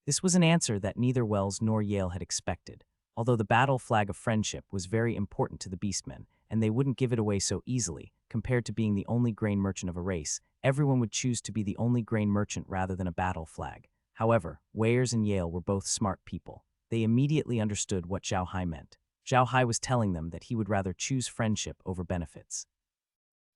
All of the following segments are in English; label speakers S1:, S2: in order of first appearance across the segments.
S1: This was an answer that neither Wells nor Yale had expected, although the battle flag of friendship was very important to the Beastmen, and they wouldn't give it away so easily. Compared to being the only grain merchant of a race, everyone would choose to be the only grain merchant rather than a battle flag. However, Weyers and Yale were both smart people. They immediately understood what Zhao Hai meant. Zhao Hai was telling them that he would rather choose friendship over benefits.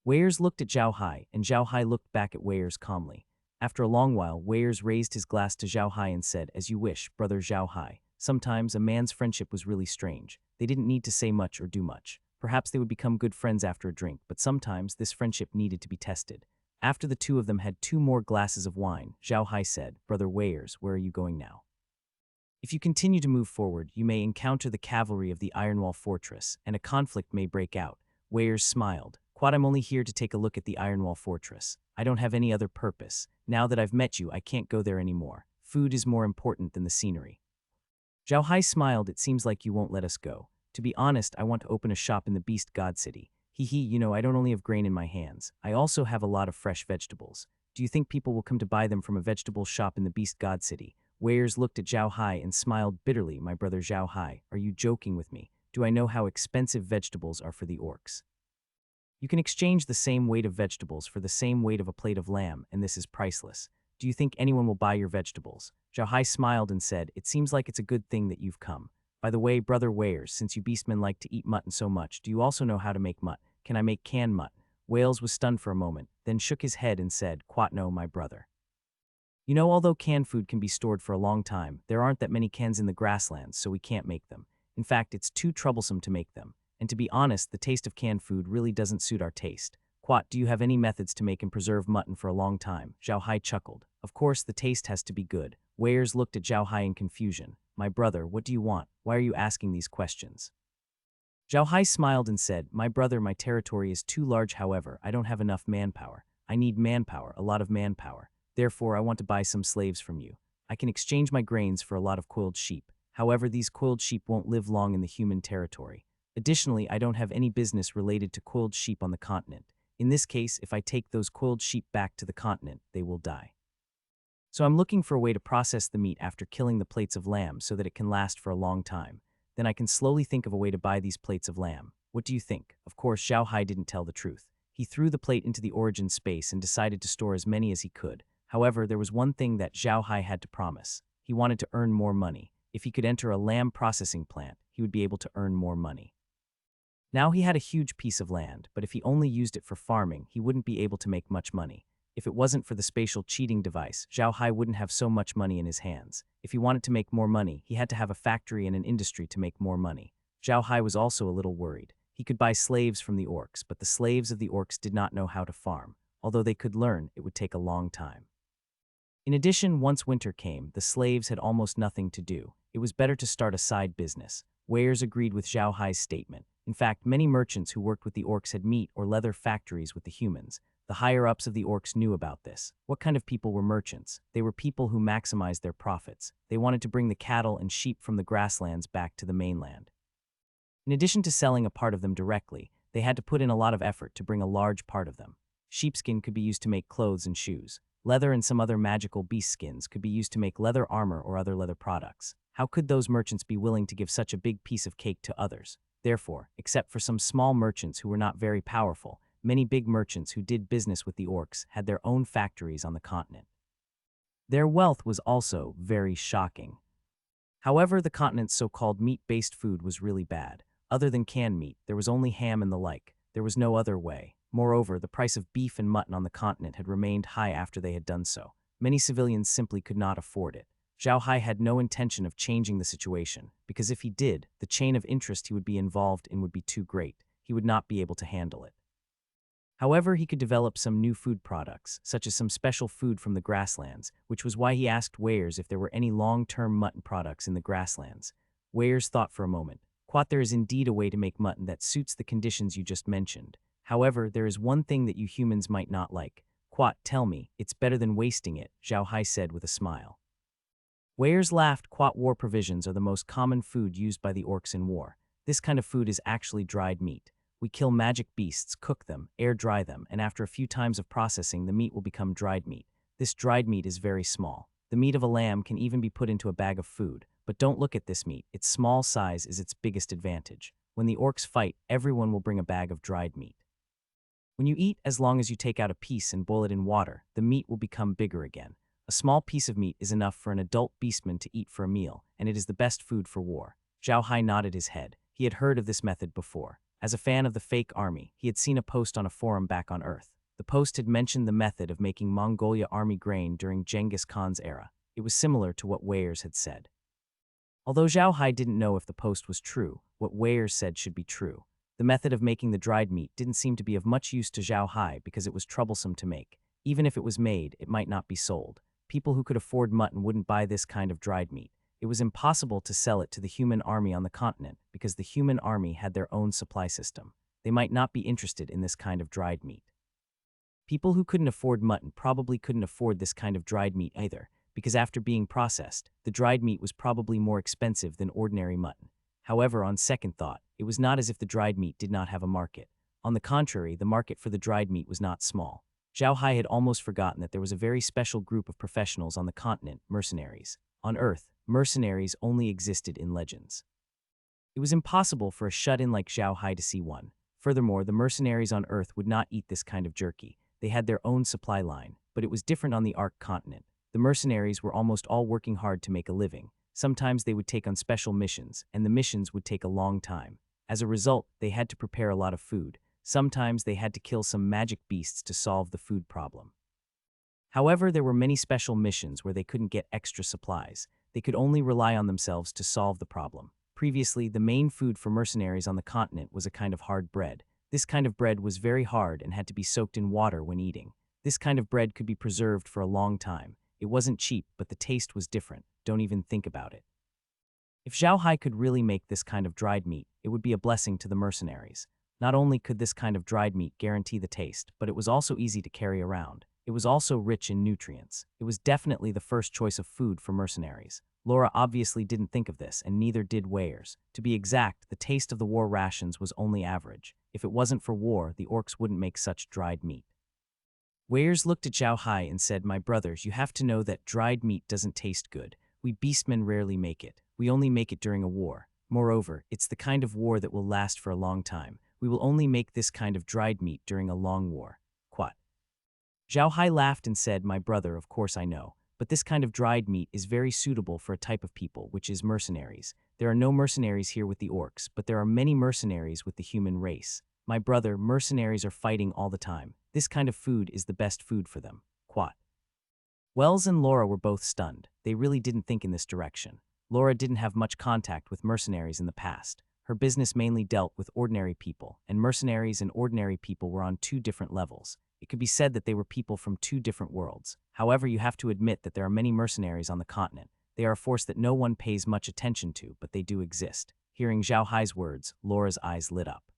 S1: Weyers looked at Zhao Hai, and Zhao Hai looked back at Weyers calmly. After a long while, Weyers raised his glass to Zhao Hai and said, "As you wish, brother Zhao Hai." Sometimes a man's friendship was really strange. They didn't need to say much or do much. Perhaps they would become good friends after a drink, but sometimes this friendship needed to be tested. After the two of them had 2 more glasses of wine, Zhao Hai said, "Brother Weyers, where are you going now? If you continue to move forward, you may encounter the cavalry of the Ironwall Fortress, and a conflict may break out." Weyers smiled. "Quad, I'm only here to take a look at the Ironwall Fortress. I don't have any other purpose. Now that I've met you, I can't go there anymore. Food is more important than the scenery." Zhao Hai smiled. "It seems like you won't let us go. To be honest, I want to open a shop in the Beast God City. I don't only have grain in my hands. I also have a lot of fresh vegetables. Do you think people will come to buy them from a vegetable shop in the Beast God City?" Weyers looked at Zhao Hai and smiled bitterly. "My brother Zhao Hai, are you joking with me? Do I know how expensive vegetables are for the orcs? You can exchange the same weight of vegetables for the same weight of a plate of lamb, and this is priceless. Do you think anyone will buy your vegetables?" Zhao Hai smiled and said, "It seems like it's a good thing that you've come. By the way, brother Weyers, since you beastmen like to eat mutton so much, do you also know how to make mut? Can I make canned mut?" Wales was stunned for a moment, then shook his head and said, "Quat no, my brother. Although canned food can be stored for a long time, there aren't that many cans in the grasslands, so we can't make them. In fact, it's too troublesome to make them. And to be honest, the taste of canned food really doesn't suit our taste. Quat, do you have any methods to make and preserve mutton for a long time?" Zhao Hai chuckled. "Of course, the taste has to be good." Weyers looked at Zhao Hai in confusion. "My brother, what do you want? Why are you asking these questions?" Zhao Hai smiled and said, "My brother, my territory is too large. However, I don't have enough manpower. I need manpower, a lot of manpower. Therefore, I want to buy some slaves from you. I can exchange my grains for a lot of coiled sheep. However, these coiled sheep won't live long in the human territory. Additionally, I don't have any business related to coiled sheep on the continent. In this case, if I take those coiled sheep back to the continent, they will die. So I'm looking for a way to process the meat after killing the plates of lamb so that it can last for a long time. Then I can slowly think of a way to buy these plates of lamb. What do you think?" Of course, Zhao Hai didn't tell the truth. He threw the plate into the origin space and decided to store as many as he could. However, there was one thing that Zhao Hai had to promise. He wanted to earn more money. If he could enter a lamb processing plant, he would be able to earn more money. Now he had a huge piece of land, but if he only used it for farming, he wouldn't be able to make much money. If it wasn't for the spatial cheating device, Zhao Hai wouldn't have so much money in his hands. If he wanted to make more money, he had to have a factory and an industry to make more money. Zhao Hai was also a little worried. He could buy slaves from the orcs, but the slaves of the orcs did not know how to farm. Although they could learn, it would take a long time. In addition, once winter came, the slaves had almost nothing to do. It was better to start a side business. Weyers agreed with Zhao Hai's statement. In fact, many merchants who worked with the orcs had meat or leather factories with the humans. The higher-ups of the orcs knew about this. What kind of people were merchants? They were people who maximized their profits. They wanted to bring the cattle and sheep from the grasslands back to the mainland. In addition to selling a part of them directly, they had to put in a lot of effort to bring a large part of them. Sheepskin could be used to make clothes and shoes. Leather and some other magical beast skins could be used to make leather armor or other leather products. How could those merchants be willing to give such a big piece of cake to others? Therefore, except for some small merchants who were not very powerful, many big merchants who did business with the orcs had their own factories on the continent. Their wealth was also very shocking. However, the continent's so-called meat-based food was really bad. Other than canned meat, there was only ham and the like. There was no other way. Moreover, the price of beef and mutton on the continent had remained high after they had done so. Many civilians simply could not afford it. Zhao Hai had no intention of changing the situation, because if he did, the chain of interest he would be involved in would be too great. He would not be able to handle it. However, he could develop some new food products, such as some special food from the grasslands, which was why he asked Weyers if there were any long-term mutton products in the grasslands. Weyers thought for a moment. "Quat, there is indeed a way to make mutton that suits the conditions you just mentioned. However, there is one thing that you humans might not like. Quat, tell me, it's better than wasting it," Zhao Hai said with a smile. Weyers laughed. "Quat, war provisions are the most common food used by the orcs in war. This kind of food is actually dried meat. We kill magic beasts, cook them, air dry them, and after a few times of processing, the meat will become dried meat. This dried meat is very small. The meat of a lamb can even be put into a bag of food, but don't look at this meat. Its small size is its biggest advantage. When the orcs fight, everyone will bring a bag of dried meat. When you eat, as long as you take out a piece and boil it in water, the meat will become bigger again. A small piece of meat is enough for an adult beastman to eat for a meal, and it is the best food for war. Zhao Hai nodded his head. He had heard of this method before. As a fan of the fake army, he had seen a post on a forum back on Earth. The post had mentioned the method of making Mongolia army grain during Genghis Khan's era. It was similar to what Weirs had said. Although Zhao Hai didn't know if the post was true, what Weirs said should be true. The method of making the dried meat didn't seem to be of much use to Zhao Hai because it was troublesome to make. Even if it was made, it might not be sold. People who could afford mutton wouldn't buy this kind of dried meat. It was impossible to sell it to the human army on the continent because the human army had their own supply system. They might not be interested in this kind of dried meat. People who couldn't afford mutton probably couldn't afford this kind of dried meat either, because after being processed, the dried meat was probably more expensive than ordinary mutton. However, on second thought, it was not as if the dried meat did not have a market. On the contrary, the market for the dried meat was not small. Zhao Hai had almost forgotten that there was a very special group of professionals on the continent, mercenaries. On Earth, mercenaries only existed in legends. It was impossible for a shut-in like Zhao Hai to see one. Furthermore, the mercenaries on Earth would not eat this kind of jerky. They had their own supply line, but it was different on the Ark continent. The mercenaries were almost all working hard to make a living. Sometimes they would take on special missions, and the missions would take a long time. As a result, they had to prepare a lot of food. Sometimes they had to kill some magic beasts to solve the food problem. However, there were many special missions where they couldn't get extra supplies. They could only rely on themselves to solve the problem. Previously, the main food for mercenaries on the continent was a kind of hard bread. This kind of bread was very hard and had to be soaked in water when eating. This kind of bread could be preserved for a long time. It wasn't cheap, but the taste was different. Don't even think about it. If Zhao Hai could really make this kind of dried meat, it would be a blessing to the mercenaries. Not only could this kind of dried meat guarantee the taste, but it was also easy to carry around. It was also rich in nutrients. It was definitely the first choice of food for mercenaries. Laura obviously didn't think of this, and neither did Weirs. To be exact, the taste of the war rations was only average. If it wasn't for war, the orcs wouldn't make such dried meat. Weirs looked at Zhao Hai and said, "My brothers, you have to know that dried meat doesn't taste good. We beastmen rarely make it. We only make it during a war. Moreover, it's the kind of war that will last for a long time. We will only make this kind of dried meat during a long war." Quat. Zhao Hai laughed and said, "My brother, of course I know. But this kind of dried meat is very suitable for a type of people, which is mercenaries. There are no mercenaries here with the orcs, but there are many mercenaries with the human race. My brother, mercenaries are fighting all the time. This kind of food is the best food for them." Quat. Wells and Laura were both stunned. They really didn't think in this direction. Laura didn't have much contact with mercenaries in the past. Her business mainly dealt with ordinary people, and mercenaries and ordinary people were on two different levels. It could be said that they were people from two different worlds. However, you have to admit that there are many mercenaries on the continent. They are a force that no one pays much attention to, but they do exist. Hearing Zhao Hai's words, Laura's eyes lit up.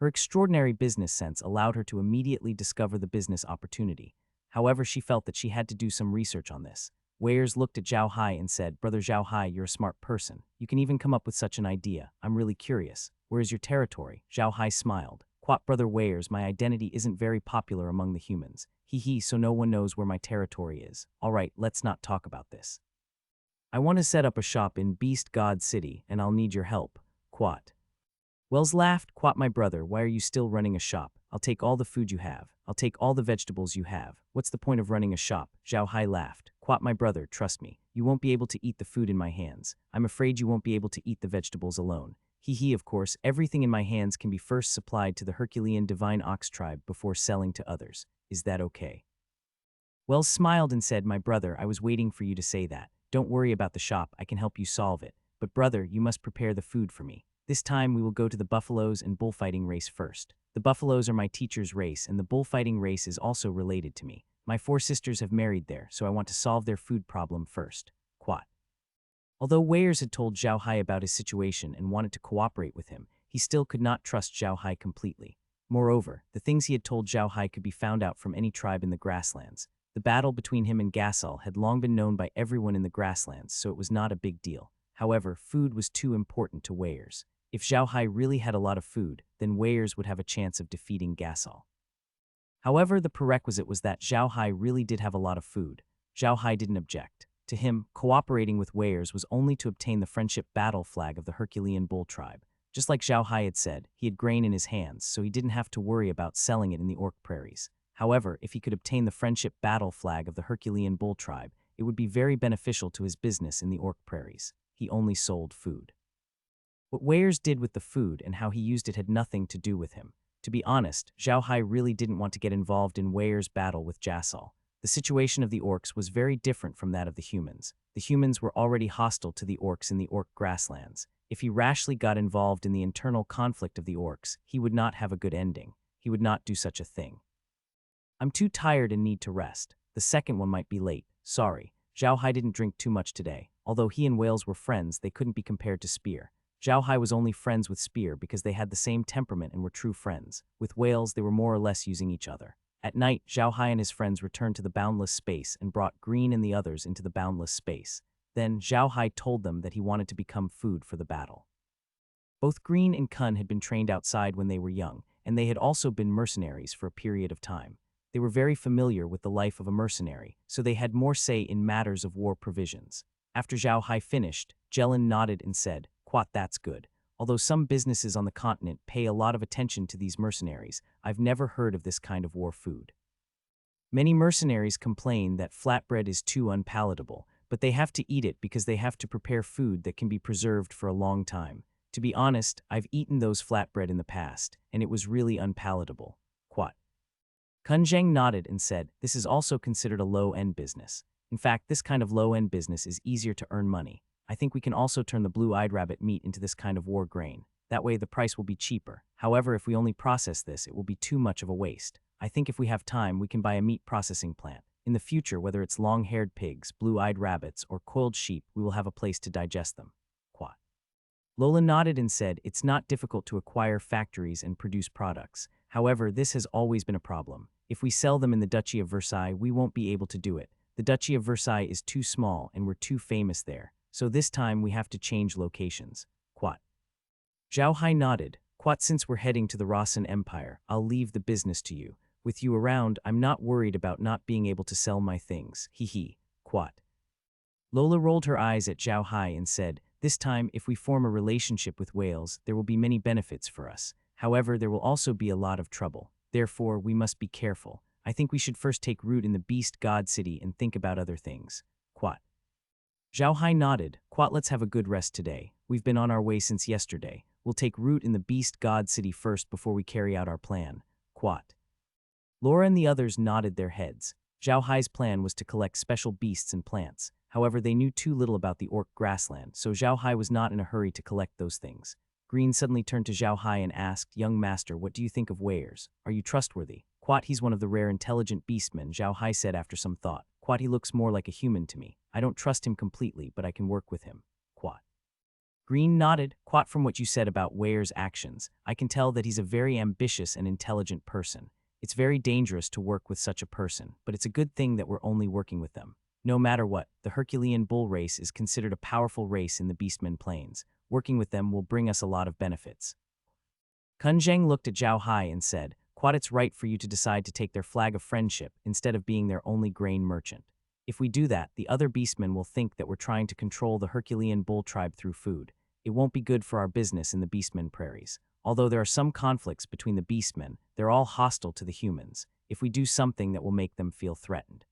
S1: Her extraordinary business sense allowed her to immediately discover the business opportunity. However, she felt that she had to do some research on this. Weirs looked at Zhao Hai and said, "Brother Zhao Hai, you're a smart person. You can even come up with such an idea. I'm really curious. Where is your territory?" Zhao Hai smiled. "Quat, Brother Weirs, my identity isn't very popular among the humans. Hee, so no one knows where my territory is. All right, let's not talk about this. I want to set up a shop in Beast God City, and I'll need your help." Quat. Wells laughed. "Quat, my brother, why are you still running a shop? I'll take all the food you have. I'll take all the vegetables you have. What's the point of running a shop?" Zhao Hai laughed. "Quat, my brother, trust me. You won't be able to eat the food in my hands. I'm afraid you won't be able to eat the vegetables alone. Of course, everything in my hands can be first supplied to the Herculean Divine Ox tribe before selling to others. Is that okay?" Wells smiled and said, "My brother, I was waiting for you to say that. Don't worry about the shop, I can help you solve it. But brother, you must prepare the food for me. This time we will go to the buffaloes and bullfighting race first. The buffaloes are my teacher's race, and the bullfighting race is also related to me. My 4 sisters have married there, so I want to solve their food problem first." Quat. Although Weirs had told Zhao Hai about his situation and wanted to cooperate with him, he still could not trust Zhao Hai completely. Moreover, the things he had told Zhao Hai could be found out from any tribe in the grasslands. The battle between him and Gasol had long been known by everyone in the grasslands, so it was not a big deal. However, food was too important to Weirs. If Zhao Hai really had a lot of food, then Weirs would have a chance of defeating Gasol. However, the prerequisite was that Zhao Hai really did have a lot of food. Zhao Hai didn't object. To him, cooperating with Weirs was only to obtain the friendship battle flag of the Herculean bull tribe. Just like Zhao Hai had said, he had grain in his hands, so he didn't have to worry about selling it in the orc prairies. However, if he could obtain the friendship battle flag of the Herculean bull tribe, it would be very beneficial to his business in the orc prairies. He only sold food. What Weirs did with the food and how he used it had nothing to do with him. To be honest, Zhao Hai really didn't want to get involved in Weirs' battle with Jassal. The situation of the orcs was very different from that of the humans. The humans were already hostile to the orcs in the orc grasslands. If he rashly got involved in the internal conflict of the orcs, he would not have a good ending. He would not do such a thing. I'm too tired and need to rest. The second one might be late. Sorry. Zhao Hai didn't drink too much today. Although he and Whales were friends, they couldn't be compared to Spear. Zhao Hai was only friends with Spear because they had the same temperament and were true friends. With Whales, they were more or less using each other. At night, Zhao Hai and his friends returned to the boundless space and brought Green and the others into the boundless space. Then, Zhao Hai told them that he wanted to become food for the battle. Both Green and Kun had been trained outside when they were young, and they had also been mercenaries for a period of time. They were very familiar with the life of a mercenary, so they had more say in matters of war provisions. After Zhao Hai finished, Jellin nodded and said, "Quat, that's good. Although some businesses on the continent pay a lot of attention to these mercenaries, I've never heard of this kind of war food. Many mercenaries complain that flatbread is too unpalatable, but they have to eat it because they have to prepare food that can be preserved for a long time. To be honest, I've eaten those flatbread in the past, and it was really unpalatable." Quat. Kun Zheng nodded and said, "This is also considered a low-end business. In fact, this kind of low-end business is easier to earn money. I think we can also turn the blue-eyed rabbit meat into this kind of war grain. That way the price will be cheaper. However, if we only process this, it will be too much of a waste. I think if we have time, we can buy a meat processing plant. In the future, whether it's long-haired pigs, blue-eyed rabbits, or coiled sheep, we will have a place to digest them." Quat. Lola nodded and said, "It's not difficult to acquire factories and produce products. However, this has always been a problem. If we sell them in the Duchy of Versailles, we won't be able to do it. The Duchy of Versailles is too small and we're too famous there. So this time we have to change locations." Quat. Zhao Hai nodded. "Quat, since we're heading to the Rossan Empire, I'll leave the business to you. With you around, I'm not worried about not being able to sell my things. Hee. Quat. Lola rolled her eyes at Zhao Hai and said, "This time, if we form a relationship with Whales, there will be many benefits for us. However, there will also be a lot of trouble. Therefore, we must be careful. I think we should first take root in the Beast God City and think about other things." Quat. Zhao Hai nodded. "Quat, let's have a good rest today. We've been on our way since yesterday. We'll take root in the Beast God City first before we carry out our plan." Quat. Laura and the others nodded their heads. Zhao Hai's plan was to collect special beasts and plants. However, they knew too little about the orc grassland, so Zhao Hai was not in a hurry to collect those things. Green suddenly turned to Zhao Hai and asked, "Young master, what do you think of Weirs? Are you trustworthy?" Quat, "He's one of the rare intelligent beastmen," Zhao Hai said after some thought. "Quat, he looks more like a human to me. I don't trust him completely, but I can work with him." Quat. Green nodded. "Quat, from what you said about Weirs' actions, I can tell that he's a very ambitious and intelligent person. It's very dangerous to work with such a person, but it's a good thing that we're only working with them. No matter what, the Herculean bull race is considered a powerful race in the Beastmen Plains. Working with them will bring us a lot of benefits." Kun Zheng looked at Zhao Hai and said, "Quat, it's right for you to decide to take their flag of friendship instead of being their only grain merchant. If we do that, the other beastmen will think that we're trying to control the Herculean bull tribe through food. It won't be good for our business in the Beastmen prairies. Although there are some conflicts between the beastmen, they're all hostile to the humans. If we do something that will make them feel threatened,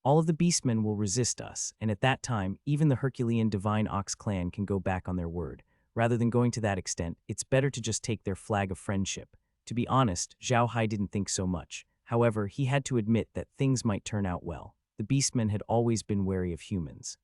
S1: all of the beastmen will resist us, and at that time, even the Herculean Divine Ox clan can go back on their word. Rather than going to that extent, it's better to just take their flag of friendship." To be honest, Zhao Hai didn't think so much. However, he had to admit that things might turn out well. The beastmen had always been wary of humans.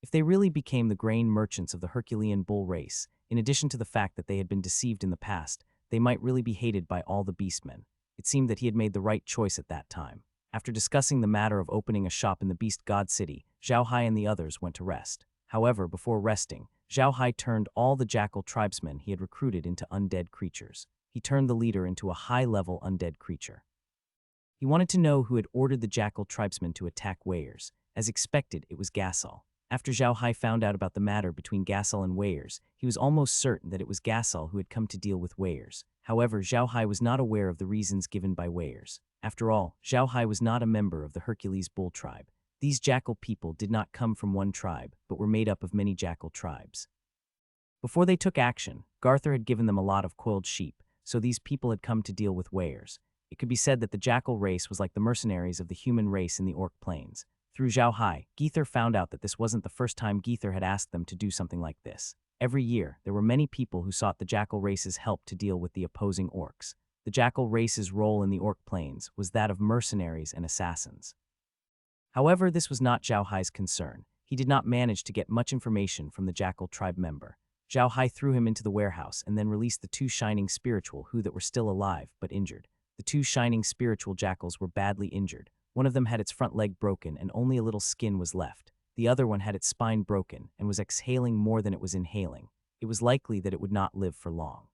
S1: If they really became the grain merchants of the Herculean bull race, in addition to the fact that they had been deceived in the past, they might really be hated by all the beastmen. It seemed that he had made the right choice at that time. After discussing the matter of opening a shop in the Beast God City, Zhao Hai and the others went to rest. However, before resting, Zhao Hai turned all the jackal tribesmen he had recruited into undead creatures. He turned the leader into a high-level undead creature. He wanted to know who had ordered the jackal tribesmen to attack Weirs. As expected, it was Gassal. After Zhao Hai found out about the matter between Gassal and Weirs, he was almost certain that it was Gassal who had come to deal with Weirs. However, Zhao Hai was not aware of the reasons given by Weirs. After all, Zhao Hai was not a member of the Hercules bull tribe. These jackal people did not come from one tribe, but were made up of many jackal tribes. Before they took action, Garthur had given them a lot of coiled sheep, so these people had come to deal with weirs. It could be said that the jackal race was like the mercenaries of the human race in the Orc Plains. Through Zhao Hai, Geether found out that this wasn't the first time Geether had asked them to do something like this. Every year, there were many people who sought the jackal race's help to deal with the opposing orcs. The jackal race's role in the Orc Plains was that of mercenaries and assassins. However, this was not Zhao Hai's concern. He did not manage to get much information from the jackal tribe member. Zhao Hai threw him into the warehouse and then released the two shining spiritual who that were still alive but injured. The two shining spiritual jackals were badly injured. One of them had its front leg broken and only a little skin was left. The other one had its spine broken and was exhaling more than it was inhaling. It was likely that it would not live for long.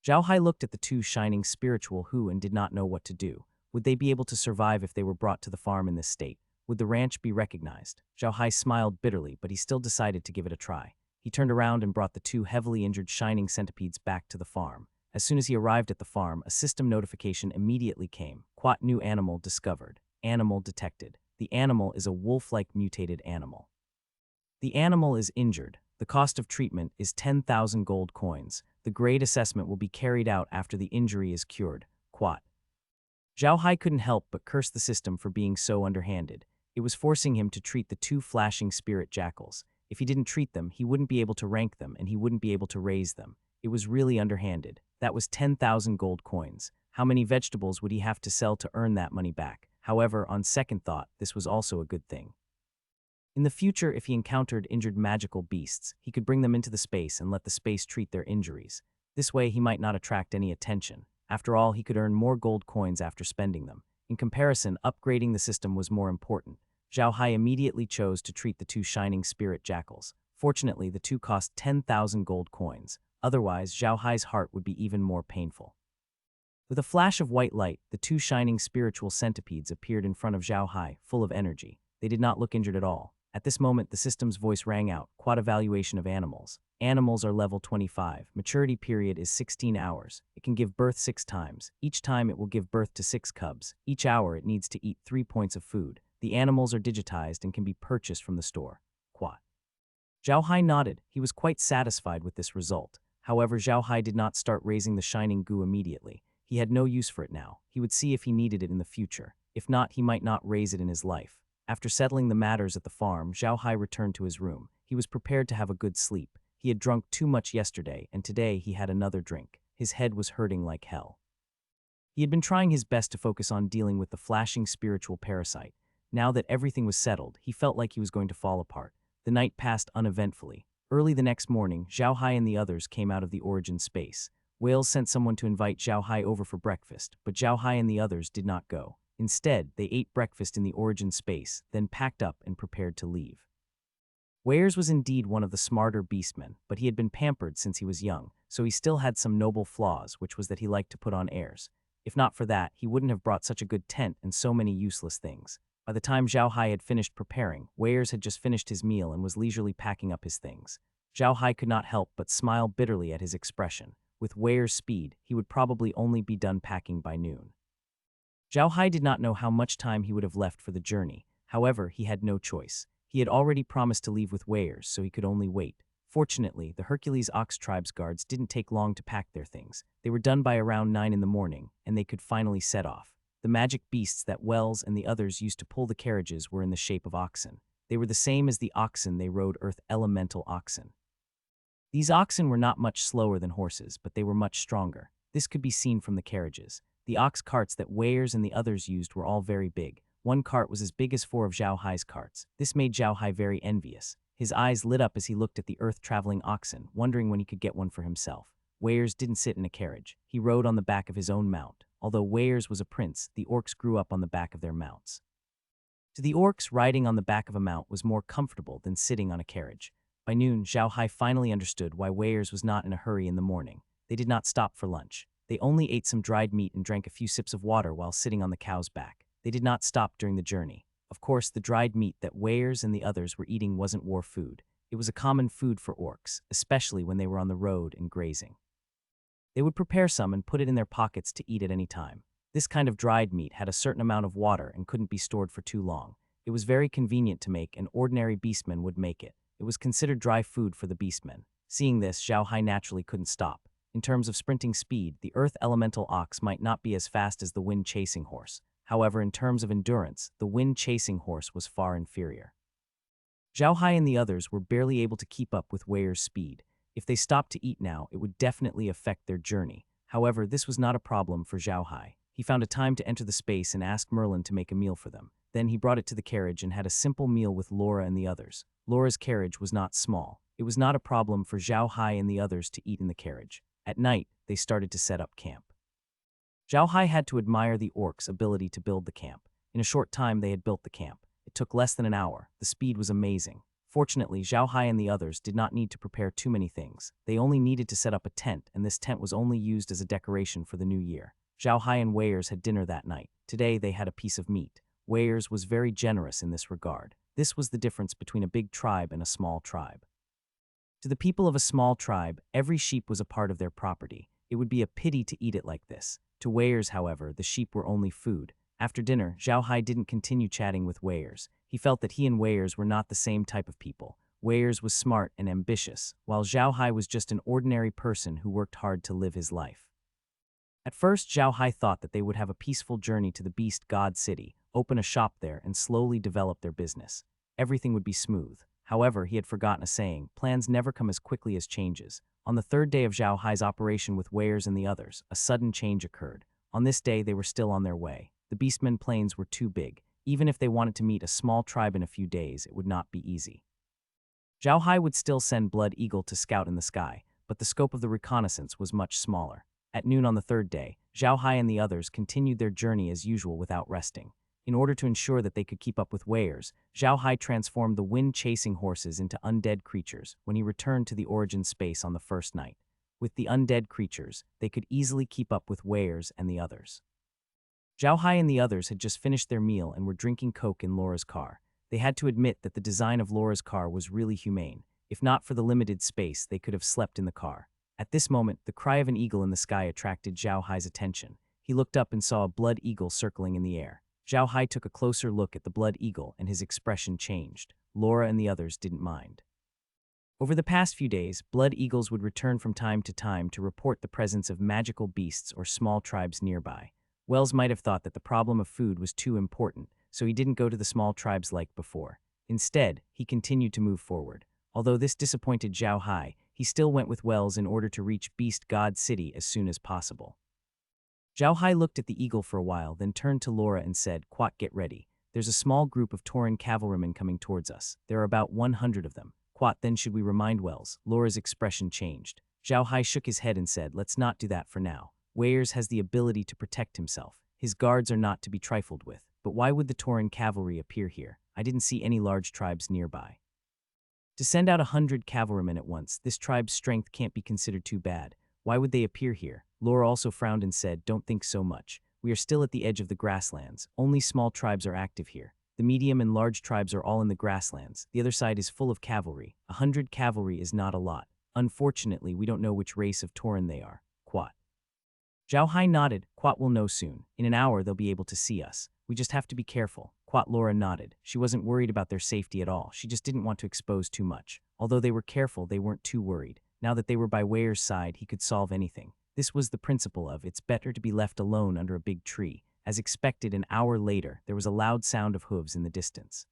S1: Zhao Hai looked at the two shining spiritual who and did not know what to do. Would they be able to survive if they were brought to the farm in this state? Would the ranch be recognized? Zhao Hai smiled bitterly, but he still decided to give it a try. He turned around and brought the two heavily injured shining centipedes back to the farm. As soon as he arrived at the farm, a system notification immediately came. Quat new animal discovered. Animal detected. The animal is a wolf-like mutated animal. The animal is injured. The cost of treatment is 10,000 gold coins. The grade assessment will be carried out after the injury is cured. Quat. Zhao Hai couldn't help but curse the system for being so underhanded. It was forcing him to treat the two flashing spirit jackals. If he didn't treat them, he wouldn't be able to rank them and he wouldn't be able to raise them. It was really underhanded. That was 10,000 gold coins. How many vegetables would he have to sell to earn that money back? However, on second thought, this was also a good thing. In the future, if he encountered injured magical beasts, he could bring them into the space and let the space treat their injuries. This way, he might not attract any attention. After all, he could earn more gold coins after spending them. In comparison, upgrading the system was more important. Zhao Hai immediately chose to treat the two shining spirit jackals. Fortunately, the two cost 10,000 gold coins. Otherwise, Zhao Hai's heart would be even more painful. With a flash of white light, the two shining spiritual centipedes appeared in front of Zhao Hai, full of energy. They did not look injured at all. At this moment, the system's voice rang out. Quad evaluation of animals. Animals are level 25. Maturity period is 16 hours. It can give birth 6 times. Each time it will give birth to 6 cubs. Each hour it needs to eat 3 points of food. The animals are digitized and can be purchased from the store. Quad. Zhao Hai nodded. He was quite satisfied with this result. However, Zhao Hai did not start raising the shining goo immediately. He had no use for it now. He would see if he needed it in the future. If not, he might not raise it in his life. After settling the matters at the farm, Zhao Hai returned to his room. He was prepared to have a good sleep. He had drunk too much yesterday, and today he had another drink. His head was hurting like hell. He had been trying his best to focus on dealing with the flashing spiritual parasite. Now that everything was settled, he felt like he was going to fall apart. The night passed uneventfully. Early the next morning, Zhao Hai and the others came out of the origin space. Whales sent someone to invite Zhao Hai over for breakfast, but Zhao Hai and the others did not go. Instead, they ate breakfast in the origin space, then packed up and prepared to leave. Weirs was indeed one of the smarter beastmen, but he had been pampered since he was young, so he still had some noble flaws, which was that he liked to put on airs. If not for that, he wouldn't have brought such a good tent and so many useless things. By the time Zhao Hai had finished preparing, Weirs had just finished his meal and was leisurely packing up his things. Zhao Hai could not help but smile bitterly at his expression. With Weirs' speed, he would probably only be done packing by noon. Zhao Hai did not know how much time he would have left for the journey. However, he had no choice. He had already promised to leave with Weirs, so he could only wait. Fortunately, the Hercules Ox Tribe's guards didn't take long to pack their things. They were done by around 9 in the morning, and they could finally set off. The magic beasts that Wells and the others used to pull the carriages were in the shape of oxen. They were the same as the oxen they rode, Earth Elemental oxen. These oxen were not much slower than horses, but they were much stronger. This could be seen from the carriages. The ox carts that Weirs and the others used were all very big. One cart was as big as 4 of Zhao Hai's carts. This made Zhao Hai very envious. His eyes lit up as he looked at the earth-traveling oxen, wondering when he could get one for himself. Weirs didn't sit in a carriage. He rode on the back of his own mount. Although Weirs was a prince, the orcs grew up on the back of their mounts. To the orcs, riding on the back of a mount was more comfortable than sitting on a carriage. By noon, Zhao Hai finally understood why Weirs was not in a hurry in the morning. They did not stop for lunch. They only ate some dried meat and drank a few sips of water while sitting on the cow's back. They did not stop during the journey. Of course, the dried meat that Weirs and the others were eating wasn't war food. It was a common food for orcs, especially when they were on the road and grazing. They would prepare some and put it in their pockets to eat at any time. This kind of dried meat had a certain amount of water and couldn't be stored for too long. It was very convenient to make, and ordinary beastmen would make it. It was considered dry food for the beastmen. Seeing this, Zhao Hai naturally couldn't stop. In terms of sprinting speed, the earth elemental ox might not be as fast as the wind-chasing horse. However, in terms of endurance, the wind-chasing horse was far inferior. Zhao Hai and the others were barely able to keep up with Weir's speed. If they stopped to eat now, it would definitely affect their journey. However, this was not a problem for Zhao Hai. He found a time to enter the space and ask Merlin to make a meal for them. Then he brought it to the carriage and had a simple meal with Laura and the others. Laura's carriage was not small. It was not a problem for Zhao Hai and the others to eat in the carriage. At night, they started to set up camp. Zhao Hai had to admire the orcs' ability to build the camp. In a short time, they had built the camp. It took less than an hour. The speed was amazing. Fortunately, Zhao Hai and the others did not need to prepare too many things. They only needed to set up a tent, and this tent was only used as a decoration for the new year. Zhao Hai and Weirs had dinner that night. Today, they had a piece of meat. Weirs was very generous in this regard. This was the difference between a big tribe and a small tribe. To the people of a small tribe, every sheep was a part of their property. It would be a pity to eat it like this. To Weirs, however, the sheep were only food. After dinner, Zhao Hai didn't continue chatting with Weirs. He felt that he and Weirs were not the same type of people. Weirs was smart and ambitious, while Zhao Hai was just an ordinary person who worked hard to live his life. At first, Zhao Hai thought that they would have a peaceful journey to the Beast God City, open a shop there, and slowly develop their business. Everything would be smooth. However, he had forgotten a saying: plans never come as quickly as changes. On the third day of Zhao Hai's operation with Weirs and the others, a sudden change occurred. On this day, they were still on their way. The Beastmen plains were too big. Even if they wanted to meet a small tribe in a few days, it would not be easy. Zhao Hai would still send Blood Eagle to scout in the sky, but the scope of the reconnaissance was much smaller. At noon on the third day, Zhao Hai and the others continued their journey as usual without resting. In order to ensure that they could keep up with Weirs, Zhao Hai transformed the wind-chasing horses into undead creatures when he returned to the origin space on the first night. With the undead creatures, they could easily keep up with Weirs and the others. Zhao Hai and the others had just finished their meal and were drinking Coke in Laura's car. They had to admit that the design of Laura's car was really humane. If not for the limited space, they could have slept in the car. At this moment, the cry of an eagle in the sky attracted Zhao Hai's attention. He looked up and saw a blood eagle circling in the air. Zhao Hai took a closer look at the blood eagle and his expression changed. Laura and the others didn't mind. Over the past few days, blood eagles would return from time to time to report the presence of magical beasts or small tribes nearby. Wells might have thought that the problem of food was too important, so he didn't go to the small tribes like before. Instead, he continued to move forward. Although this disappointed Zhao Hai, he still went with Wells in order to reach Beast God City as soon as possible. Zhao Hai looked at the eagle for a while, then turned to Laura and said, "Quat, get ready. There's a small group of Tauren cavalrymen coming towards us. There are about 100 of them. Quat, then should we remind Wells?" Laura's expression changed. Zhao Hai shook his head and said, "Let's not do that for now. Weirs has the ability to protect himself. His guards are not to be trifled with. But why would the Tauren cavalry appear here? I didn't see any large tribes nearby. To send out 100 cavalrymen at once, this tribe's strength can't be considered too bad. Why would they appear here?" Laura also frowned and said, "Don't think so much. We are still at the edge of the grasslands. Only small tribes are active here. The medium and large tribes are all in the grasslands. The other side is full of cavalry. 100 cavalry is not a lot. Unfortunately, we don't know which race of Tauren they are." Quat. Zhao Hai nodded. "Quat will know soon. In an hour, they'll be able to see us. We just have to be careful." Quat. Laura nodded. She wasn't worried about their safety at all. She just didn't want to expose too much. Although they were careful, they weren't too worried. Now that they were by Weir's side, he could solve anything. This was the principle of "it's better to be left alone under a big tree." As expected, an hour later, there was a loud sound of hooves in the distance.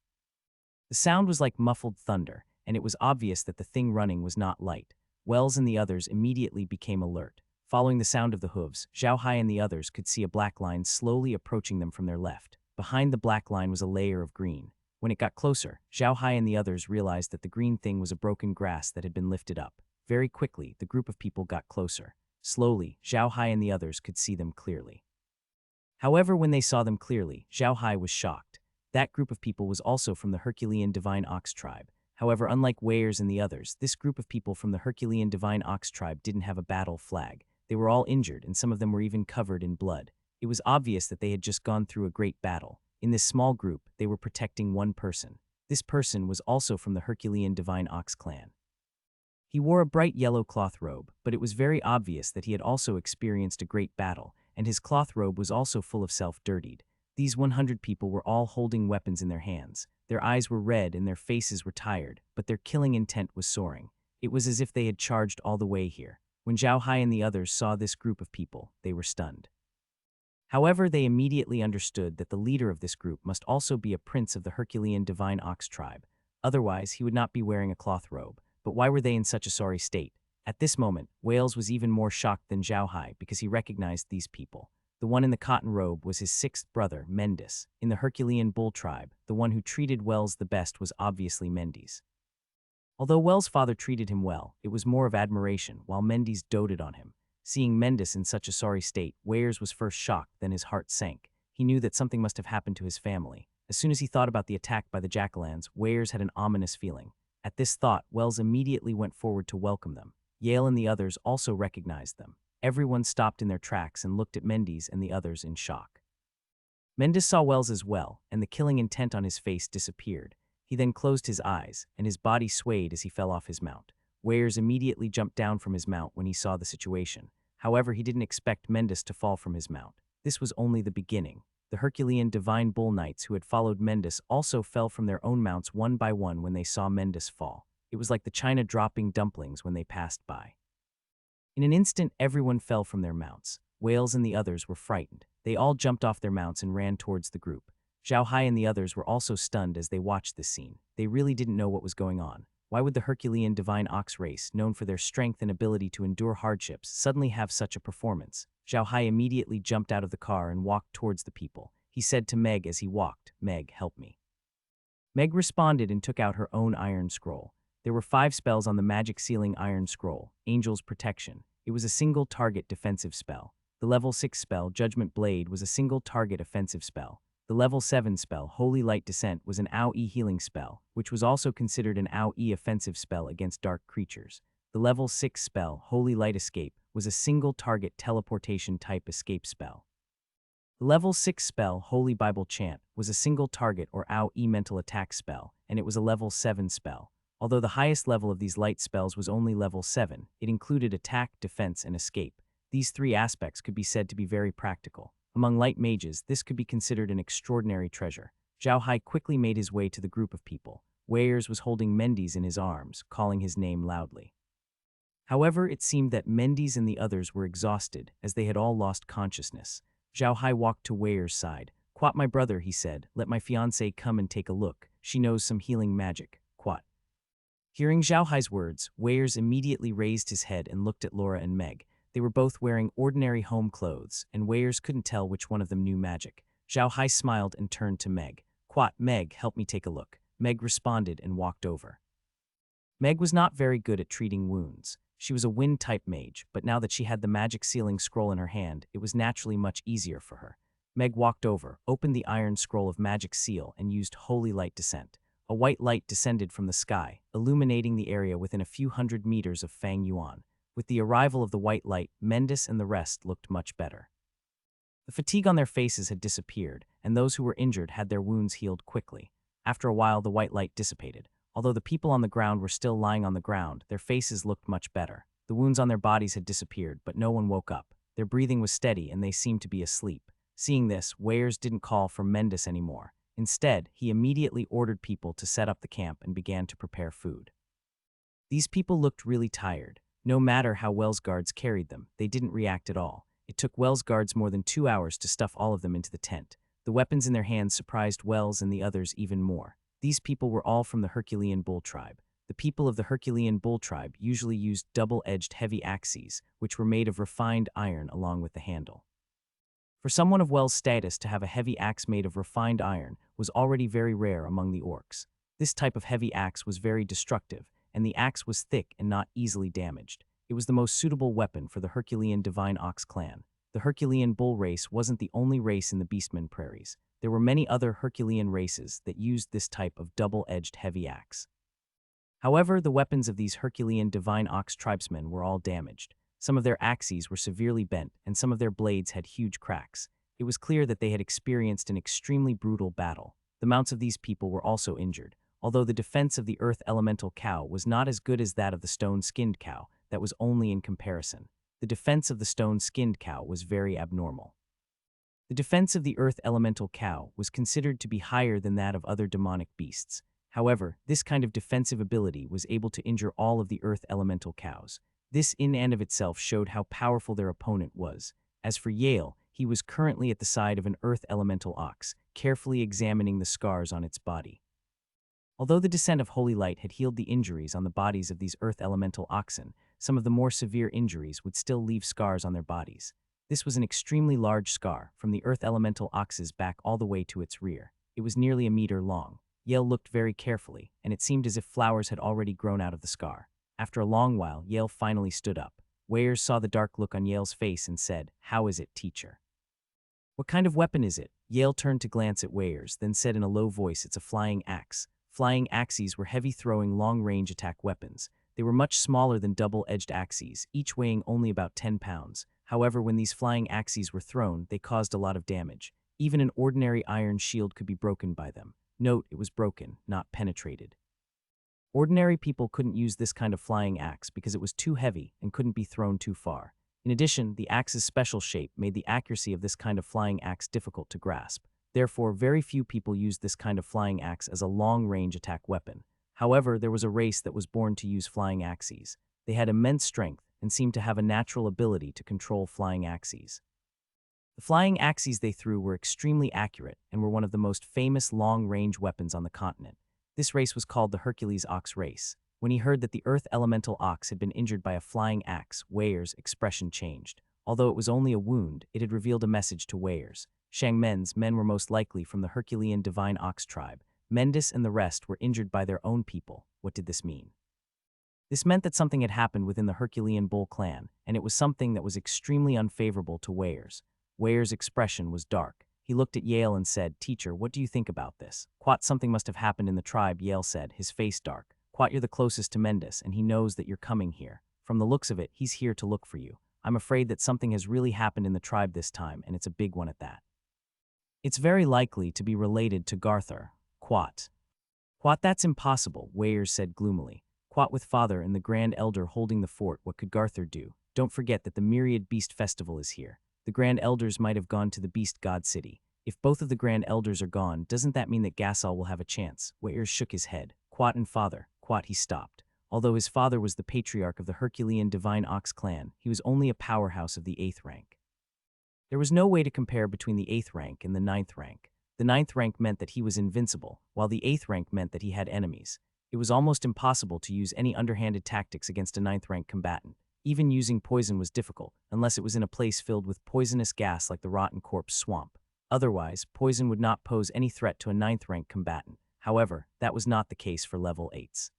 S1: The sound was like muffled thunder, and it was obvious that the thing running was not light. Wells and the others immediately became alert. Following the sound of the hooves, Zhao Hai and the others could see a black line slowly approaching them from their left. Behind the black line was a layer of green. When it got closer, Zhao Hai and the others realized that the green thing was a broken grass that had been lifted up. Very quickly, the group of people got closer. Slowly, Zhao Hai and the others could see them clearly. However, when they saw them clearly, Zhao Hai was shocked. That group of people was also from the Herculean Divine Ox tribe. However, unlike Weirs and the others, this group of people from the Herculean Divine Ox tribe didn't have a battle flag. They were all injured, and some of them were even covered in blood. It was obvious that they had just gone through a great battle. In this small group, they were protecting one person. This person was also from the Herculean Divine Ox clan. He wore a bright yellow cloth robe, but it was very obvious that he had also experienced a great battle, and his cloth robe was also full of self-dirtied. These 100 people were all holding weapons in their hands. Their eyes were red and their faces were tired, but their killing intent was soaring. It was as if they had charged all the way here. When Zhao Hai and the others saw this group of people, they were stunned. However, they immediately understood that the leader of this group must also be a prince of the Herculean Divine Ox tribe. Otherwise, he would not be wearing a cloth robe. But why were they in such a sorry state? At this moment, Wales was even more shocked than Zhao Hai because he recognized these people. The one in the cotton robe was his sixth brother, Mendis. In the Herculean bull tribe, the one who treated Wells the best was obviously Mendis. Although Wells' father treated him well, it was more of admiration, while Mendis doted on him. Seeing Mendis in such a sorry state, Wales was first shocked, then his heart sank. He knew that something must have happened to his family. As soon as he thought about the attack by the Jackalans, Wales had an ominous feeling. At this thought, Wells immediately went forward to welcome them. Yale and the others also recognized them. Everyone stopped in their tracks and looked at Mendis and the others in shock. Mendis saw Wells as well, and the killing intent on his face disappeared. He then closed his eyes, and his body swayed as he fell off his mount. Wales immediately jumped down from his mount when he saw the situation. However, he didn't expect Mendis to fall from his mount. This was only the beginning. The Herculean Divine Bull Knights who had followed Mendis also fell from their own mounts one by one when they saw Mendis fall. It was like the china dropping dumplings when they passed by. In an instant, everyone fell from their mounts. Wales and the others were frightened. They all jumped off their mounts and ran towards the group. Zhao Hai and the others were also stunned as they watched this scene. They really didn't know what was going on. Why would the Herculean Divine Ox race, known for their strength and ability to endure hardships, suddenly have such a performance? Zhao Hai immediately jumped out of the car and walked towards the people. He said to Meg as he walked, "Meg, help me." Meg responded and took out her own iron scroll. There were 5 spells on the magic ceiling iron scroll. Angel's Protection. It was a single target defensive spell. The level 6 spell, Judgment Blade, was a single target offensive spell. The level 7 spell, Holy Light Descent, was an AoE healing spell, which was also considered an AoE offensive spell against dark creatures. The level 6 spell, Holy Light Escape, was a single target teleportation type escape spell. The level 6 spell, Holy Bible Chant, was a single target or AoE mental attack spell, and it was a level 7 spell. Although the highest level of these light spells was only level 7, it included attack, defense, and escape. These 3 aspects could be said to be very practical. Among light mages, this could be considered an extraordinary treasure. Zhao Hai quickly made his way to the group of people. Wales was holding Mendis in his arms, calling his name loudly. However, it seemed that Mendis and the others were exhausted, as they had all lost consciousness. Zhao Hai walked to Wales' side. "Quat, my brother," he said, "let my fiancée come and take a look. She knows some healing magic. Quat." Hearing Zhao Hai's words, Wales immediately raised his head and looked at Laura and Meg. They were both wearing ordinary home clothes, and Wales couldn't tell which one of them knew magic. Zhao Hai smiled and turned to Meg. "Quat, Meg, help me take a look." Meg responded and walked over. Meg was not very good at treating wounds. She was a wind-type mage, but now that she had the magic sealing scroll in her hand, it was naturally much easier for her. Meg walked over, opened the iron scroll of magic seal, and used Holy Light Descent. A white light descended from the sky, illuminating the area within a few hundred meters of Fang Yuan. With the arrival of the white light, Mendis and the rest looked much better. The fatigue on their faces had disappeared, and those who were injured had their wounds healed quickly. After a while, the white light dissipated. Although the people on the ground were still lying on the ground, their faces looked much better. The wounds on their bodies had disappeared, but no one woke up. Their breathing was steady, and they seemed to be asleep. Seeing this, Wales didn't call for Mendis anymore. Instead, he immediately ordered people to set up the camp and began to prepare food. These people looked really tired. No matter how Wells guards carried them, they didn't react at all. It took Wells guards more than 2 hours to stuff all of them into the tent. The weapons in their hands surprised Wells and the others even more. These people were all from the Herculean Bull tribe. The people of the Herculean Bull tribe usually used double-edged heavy axes, which were made of refined iron along with the handle. For someone of Wells' status to have a heavy axe made of refined iron was already very rare among the orcs. This type of heavy axe was very destructive, and the axe was thick and not easily damaged. It was the most suitable weapon for the Herculean Divine Ox clan. The Herculean Bull race wasn't the only race in the Beastmen prairies. There were many other Herculean races that used this type of double-edged heavy axe. However, the weapons of these Herculean Divine Ox tribesmen were all damaged. Some of their axes were severely bent, and some of their blades had huge cracks. It was clear that they had experienced an extremely brutal battle. The mounts of these people were also injured. Although the defense of the earth elemental cow was not as good as that of the stone-skinned cow, that was only in comparison. the defense of the stone-skinned cow was very abnormal. The defense of the earth elemental cow was considered to be higher than that of other demonic beasts. However, this kind of defensive ability was able to injure all of the earth elemental cows. This in and of itself showed how powerful their opponent was. As for Yale, he was currently at the side of an earth elemental ox, carefully examining the scars on its body. Although the descent of holy light had healed the injuries on the bodies of these earth elemental oxen, some of the more severe injuries would still leave scars on their bodies. This was an extremely large scar, from the earth elemental ox's back all the way to its rear. It was nearly a meter long. Yale looked very carefully, and it seemed as if flowers had already grown out of the scar. After a long while, Yale finally stood up. Weyers saw the dark look on Yale's face and said, "How is it, teacher?" "What kind of weapon is it?" Yale turned to glance at Weyers, then said in a low voice, "It's a flying axe." Flying axes were heavy-throwing, long-range attack weapons. They were much smaller than double-edged axes, each weighing only about 10 pounds. However, when these flying axes were thrown, they caused a lot of damage. Even an ordinary iron shield could be broken by them. Note, it was broken, not penetrated. Ordinary people couldn't use this kind of flying axe because it was too heavy and couldn't be thrown too far. In addition, the axe's special shape made the accuracy of this kind of flying axe difficult to grasp. Therefore, very few people used this kind of flying axe as a long-range attack weapon. However, there was a race that was born to use flying axes. They had immense strength and seemed to have a natural ability to control flying axes. The flying axes they threw were extremely accurate and were one of the most famous long-range weapons on the continent. This race was called the Hercules Ox Race. When he heard that the Earth Elemental Ox had been injured by a flying axe, Weyers' expression changed. Although it was only a wound, it had revealed a message to Weyers. Shangmen's men were most likely from the Herculean Divine Ox tribe. Mendis and the rest were injured by their own people. What did this mean? This meant that something had happened within the Herculean Bull clan, and it was something that was extremely unfavorable to Weyers. Weyers' expression was dark. He looked at Yale and said, "Teacher, what do you think about this?" "Quat, something must have happened in the tribe," Yale said, his face dark. "Quat, you're the closest to Mendis, and he knows that you're coming here. From the looks of it, he's here to look for you. I'm afraid that something has really happened in the tribe this time, and it's a big one at that. It's very likely to be related to Garthur." "Quat." "Quat, that's impossible," Weyers said gloomily. "Quat, with Father and the Grand Elder holding the fort, what could Garthur do? Don't forget that the Myriad Beast Festival is here. The Grand Elders might have gone to the Beast God City. If both of the Grand Elders are gone, doesn't that mean that Gasol will have a chance?" Weyers shook his head. "Quat and Father." "Quat," he stopped. Although his father was the patriarch of the Herculean Divine Ox clan, he was only a powerhouse of the 8th rank. There was no way to compare between the 8th rank and the 9th rank. The 9th rank meant that he was invincible, while the 8th rank meant that he had enemies. It was almost impossible to use any underhanded tactics against a 9th rank combatant. Even using poison was difficult, unless it was in a place filled with poisonous gas like the Rotten Corpse Swamp. Otherwise, poison would not pose any threat to a 9th rank combatant. However, that was not the case for level 8s.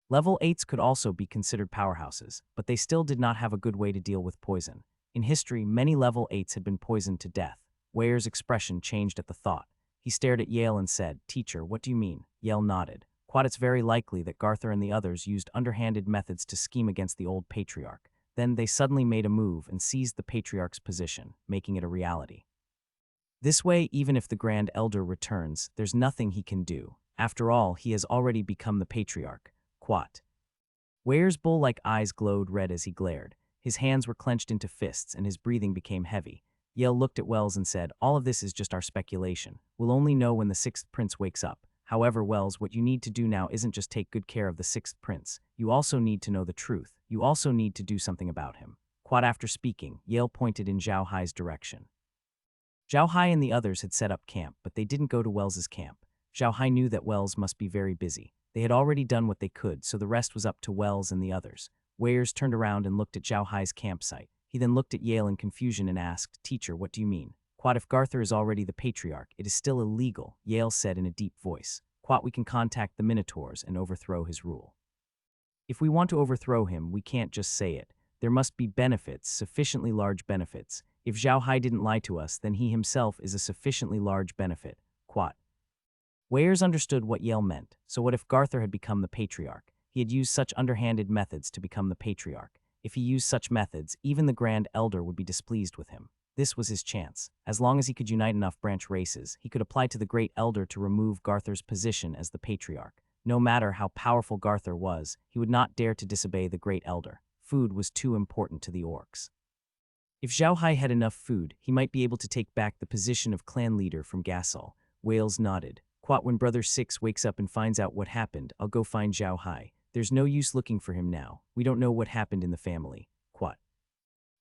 S1: Level 8s could also be considered powerhouses, but they still did not have a good way to deal with poison. In history, many level 8s had been poisoned to death. Weyers' expression changed at the thought. He stared at Yale and said, "Teacher, what do you mean?" Yale nodded. "Quat, it's very likely that Garthur and the others used underhanded methods to scheme against the old patriarch. Then they suddenly made a move and seized the patriarch's position, making it a reality. This way, even if the Grand Elder returns, there's nothing he can do. After all, he has already become the patriarch." "Quat." Weyers' bull-like eyes glowed red as he glared. His hands were clenched into fists and his breathing became heavy. Yale looked at Wells and said, "All of this is just our speculation. We'll only know when the 6th prince wakes up. However, Wells, what you need to do now isn't just take good care of the 6th prince. You also need to know the truth. You also need to do something about him." Quat, after speaking, Yale pointed in Zhao Hai's direction. Zhao Hai and the others had set up camp, but they didn't go to Wells's camp. Zhao Hai knew that Wells must be very busy. They had already done what they could, so the rest was up to Wells and the others. Weyers turned around and looked at Zhao Hai's campsite. He then looked at Yale in confusion and asked, "Teacher, what do you mean?" "Quat, if Garthur is already the patriarch, it is still illegal," Yale said in a deep voice. "Quat, we can contact the Minotaurs and overthrow his rule. If we want to overthrow him, we can't just say it. There must be benefits, sufficiently large benefits. If Zhao Hai didn't lie to us, then he himself is a sufficiently large benefit." Quat. Weyers understood what Yale meant. So what if Garthur had become the patriarch? He had used such underhanded methods to become the patriarch. If he used such methods, even the Grand Elder would be displeased with him. This was his chance. As long as he could unite enough branch races, he could apply to the Great Elder to remove Garthur's position as the patriarch. No matter how powerful Garthur was, he would not dare to disobey the Great Elder. food was too important to the orcs. If Zhao Hai had enough food, he might be able to take back the position of clan leader from Gasol. Wales nodded. Quat, when Brother Six wakes up and finds out what happened, I'll go find Zhao Hai. There's no use looking for him now. We don't know what happened in the family. Quat.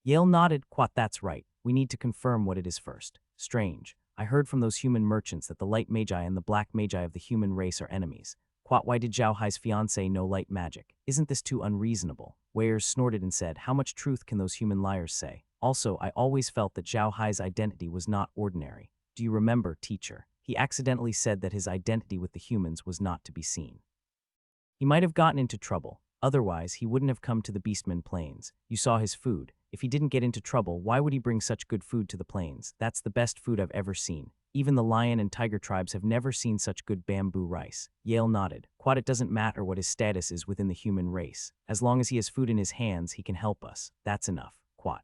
S1: Yale nodded. Quat, that's right. We need to confirm what it is first. Strange. I heard from those human merchants that the light magi and the black magi of the human race are enemies. Quat, why did Zhao Hai's fiancé know light magic? Isn't this too unreasonable? Weyers snorted and said, how much truth can those human liars say? Also, I always felt that Zhao Hai's identity was not ordinary. Do you remember, teacher? He accidentally said that his identity with the humans was not to be seen. He might have gotten into trouble. Otherwise, he wouldn't have come to the Beastmen Plains. You saw his food. If he didn't get into trouble, why would he bring such good food to the plains? That's the best food I've ever seen. Even the lion and tiger tribes have never seen such good bamboo rice. Yale nodded. Quad, it doesn't matter what his status is within the human race. As long as he has food in his hands, he can help us. That's enough. Quad.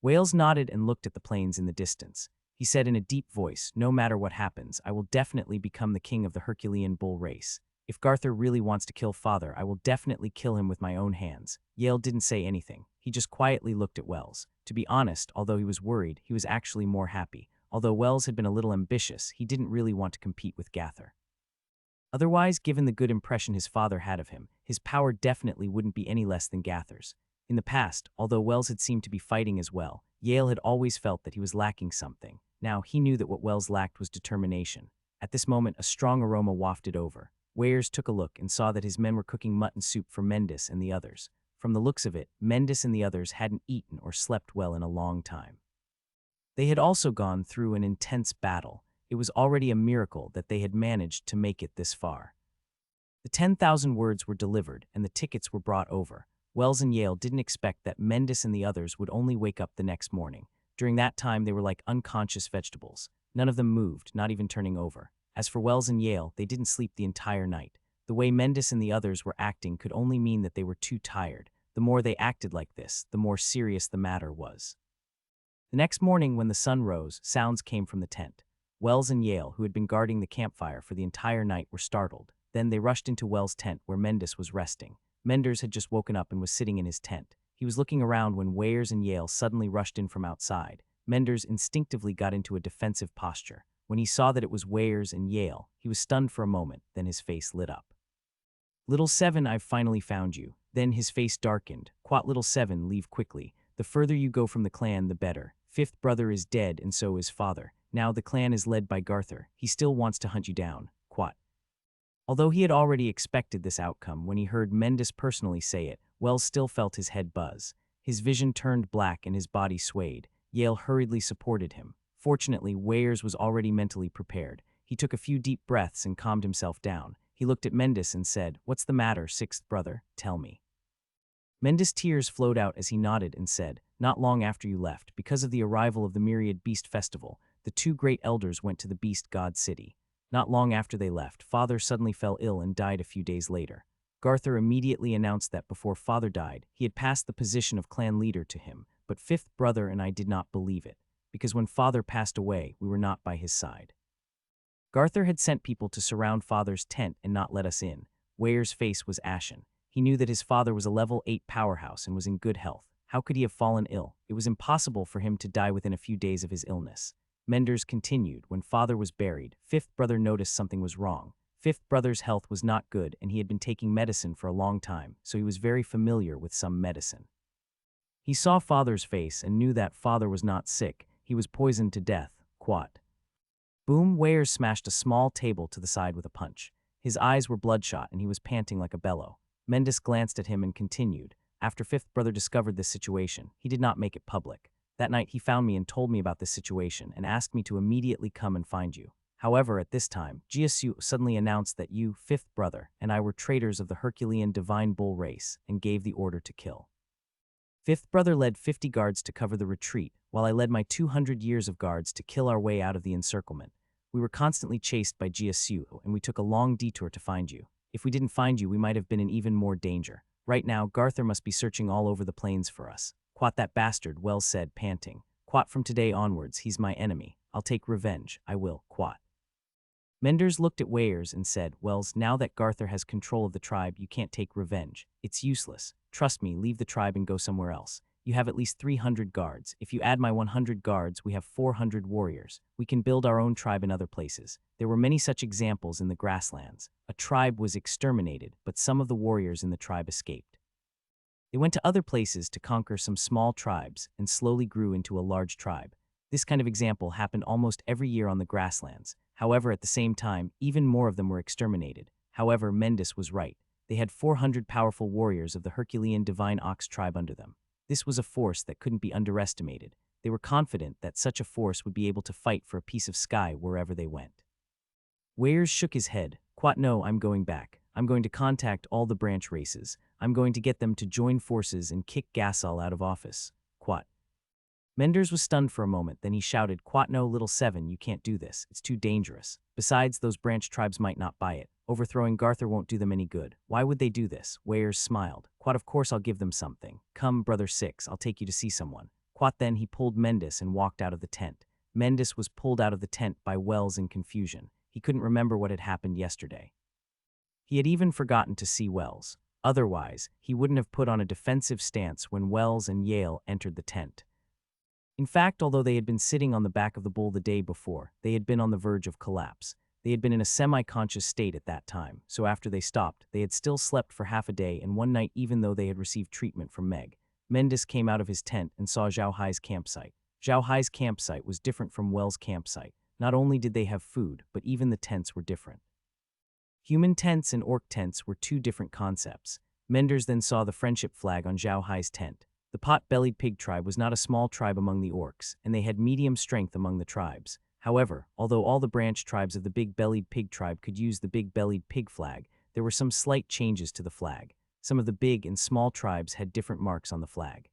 S1: Wales nodded and looked at the plains in the distance. He said in a deep voice, no matter what happens, I will definitely become the king of the Herculean bull race. If Garthur really wants to kill father, I will definitely kill him with my own hands. Yale didn't say anything. He just quietly looked at Wells. To be honest, although he was worried, he was actually more happy. Although Wells had been a little ambitious, he didn't really want to compete with Gather. Otherwise, given the good impression his father had of him, his power definitely wouldn't be any less than Gather's. In the past, although Wells had seemed to be fighting as well, Yale had always felt that he was lacking something. Now, he knew that what Wells lacked was determination. At this moment, a strong aroma wafted over. Weyers took a look and saw that his men were cooking mutton soup for Mendis and the others. From the looks of it, Mendis and the others hadn't eaten or slept well in a long time. They had also gone through an intense battle. It was already a miracle that they had managed to make it this far. The 10,000 words were delivered and the tickets were brought over. Wells and Yale didn't expect that Mendis and the others would only wake up the next morning. During that time, they were like unconscious vegetables. None of them moved, not even turning over. As for Wells and Yale, they didn't sleep the entire night. The way Mendis and the others were acting could only mean that they were too tired. The more they acted like this, the more serious the matter was. The next morning, when the sun rose, sounds came from the tent. Wells and Yale, who had been guarding the campfire for the entire night, were startled. Then they rushed into Wells' tent where Mendis was resting. Menders had just woken up and was sitting in his tent. He was looking around when Weyers and Yale suddenly rushed in from outside. Menders instinctively got into a defensive posture. When he saw that it was Weyers and Yale, he was stunned for a moment, then his face lit up. Little Seven, I've finally found you. Then his face darkened. Quat, Little Seven, leave quickly. The further you go from the clan, the better. Fifth brother is dead and so is father. Now the clan is led by Garthur. He still wants to hunt you down. Quat. Although he had already expected this outcome when he heard Mendis personally say it, Wells still felt his head buzz. His vision turned black and his body swayed. Yale hurriedly supported him. Fortunately, Weyers was already mentally prepared. He took a few deep breaths and calmed himself down. He looked at Mendis and said, What's the matter, sixth brother? Tell me. Mendis' tears flowed out as he nodded and said, Not long after you left, because of the arrival of the Myriad Beast Festival, the two great elders went to the Beast God City. Not long after they left, father suddenly fell ill and died a few days later. Garthur immediately announced that before father died, he had passed the position of clan leader to him, but fifth brother and I did not believe it, because when father passed away, we were not by his side. Garthur had sent people to surround father's tent and not let us in. Weyer's face was ashen. He knew that his father was a level 8 powerhouse and was in good health. How could he have fallen ill? It was impossible for him to die within a few days of his illness. Menders continued, when father was buried, fifth brother noticed something was wrong. Fifth brother's health was not good and he had been taking medicine for a long time, so he was very familiar with some medicine. He saw father's face and knew that father was not sick. He was poisoned to death. Quat. Boom, Weyers smashed a small table to the side with a punch. His eyes were bloodshot and he was panting like a bellow. Mendis glanced at him and continued. After fifth brother discovered this situation, he did not make it public. That night he found me and told me about this situation and asked me to immediately come and find you. However, at this time, Jiasu suddenly announced that you, fifth brother, and I were traitors of the Herculean divine bull race and gave the order to kill. Fifth brother led 50 guards to cover the retreat, while I led my 200 years of guards to kill our way out of the encirclement. We were constantly chased by Jiasu, and we took a long detour to find you. If we didn't find you, we might have been in even more danger. Right now, Garthur must be searching all over the plains for us. Quat, that bastard, Wells said, panting. Quat, from today onwards, he's my enemy. I'll take revenge. I will. Quat. Menders looked at Weyers and said, Wells, now that Garthur has control of the tribe, you can't take revenge. It's useless. Trust me, leave the tribe and go somewhere else. You have at least 300 guards. If you add my 100 guards, we have 400 warriors. We can build our own tribe in other places. There were many such examples in the grasslands. A tribe was exterminated, but some of the warriors in the tribe escaped. They went to other places to conquer some small tribes and slowly grew into a large tribe. This kind of example happened almost every year on the grasslands. However, at the same time, even more of them were exterminated. However, Mendis was right. They had 400 powerful warriors of the Herculean Divine Ox tribe under them. This was a force that couldn't be underestimated. They were confident that such a force would be able to fight for a piece of sky wherever they went. Weyers shook his head. Quat, no, I'm going back. I'm going to contact all the branch races. I'm going to get them to join forces and kick Gasol out of office. Quat. Menders was stunned for a moment, then he shouted, Quat, no, little seven, you can't do this. It's too dangerous. Besides, those branch tribes might not buy it. Overthrowing Garthur won't do them any good. Why would they do this? Weyers smiled. Quat, of course I'll give them something. Come, Brother Six, I'll take you to see someone. Quat, then he pulled Mendis and walked out of the tent. Mendis was pulled out of the tent by Wells in confusion. He couldn't remember what had happened yesterday. He had even forgotten to see Wells. Otherwise, he wouldn't have put on a defensive stance when Wells and Yale entered the tent. In fact, although they had been sitting on the back of the bull the day before, they had been on the verge of collapse. They had been in a semi-conscious state at that time, so after they stopped, they had still slept for half a day and one night even though they had received treatment from Meg. Mendis came out of his tent and saw Zhao Hai's campsite. Zhao Hai's campsite was different from Wells' campsite. Not only did they have food, but even the tents were different. Human tents and orc tents were two different concepts. Menders then saw the friendship flag on Zhao Hai's tent. The pot-bellied pig tribe was not a small tribe among the orcs, and they had medium strength among the tribes. However, although all the branch tribes of the big-bellied pig tribe could use the big-bellied pig flag, there were some slight changes to the flag. Some of the big and small tribes had different marks on the flag.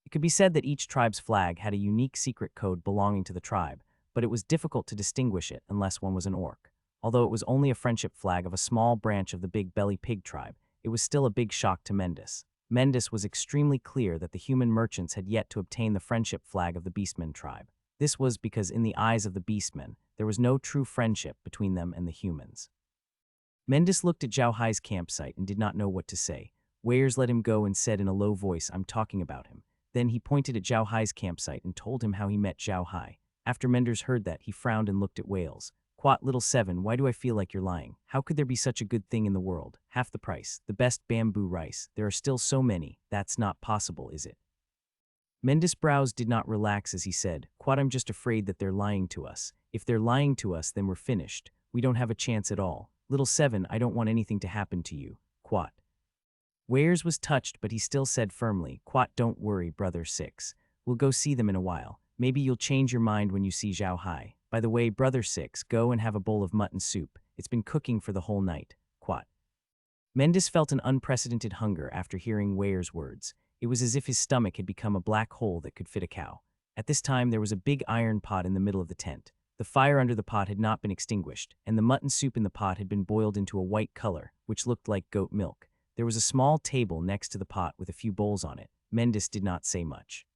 S1: It could be said that each tribe's flag had a unique secret code belonging to the tribe, but it was difficult to distinguish it unless one was an orc. Although it was only a friendship flag of a small branch of the big-bellied pig tribe, it was still a big shock to Mendis. Mendis was extremely clear that the human merchants had yet to obtain the friendship flag of the Beastmen tribe. This was because in the eyes of the Beastmen, there was no true friendship between them and the humans. Mendis looked at Zhao Hai's campsite and did not know what to say. Weyers let him go and said in a low voice, I'm talking about him. Then he pointed at Zhao Hai's campsite and told him how he met Zhao Hai. After Menders heard that, he frowned and looked at Wales. Quat, little seven, why do I feel like you're lying? How could there be such a good thing in the world? Half the price, the best bamboo rice. There are still so many. That's not possible, is it? Mendis' brows did not relax as he said, Quat, I'm just afraid that they're lying to us. If they're lying to us, then we're finished. We don't have a chance at all. Little seven, I don't want anything to happen to you. Quat. Weyers was touched, but he still said firmly, Quat, don't worry, Brother Six. We'll go see them in a while. Maybe you'll change your mind when you see Zhao Hai. By the way, Brother Six, go and have a bowl of mutton soup. It's been cooking for the whole night. Quat. Mendis felt an unprecedented hunger after hearing Weyers' words. It was as if his stomach had become a black hole that could fit a cow. At this time, there was a big iron pot in the middle of the tent. The fire under the pot had not been extinguished, and the mutton soup in the pot had been boiled into a white color, which looked like goat milk. There was a small table next to the pot with a few bowls on it. Mendis did not say much.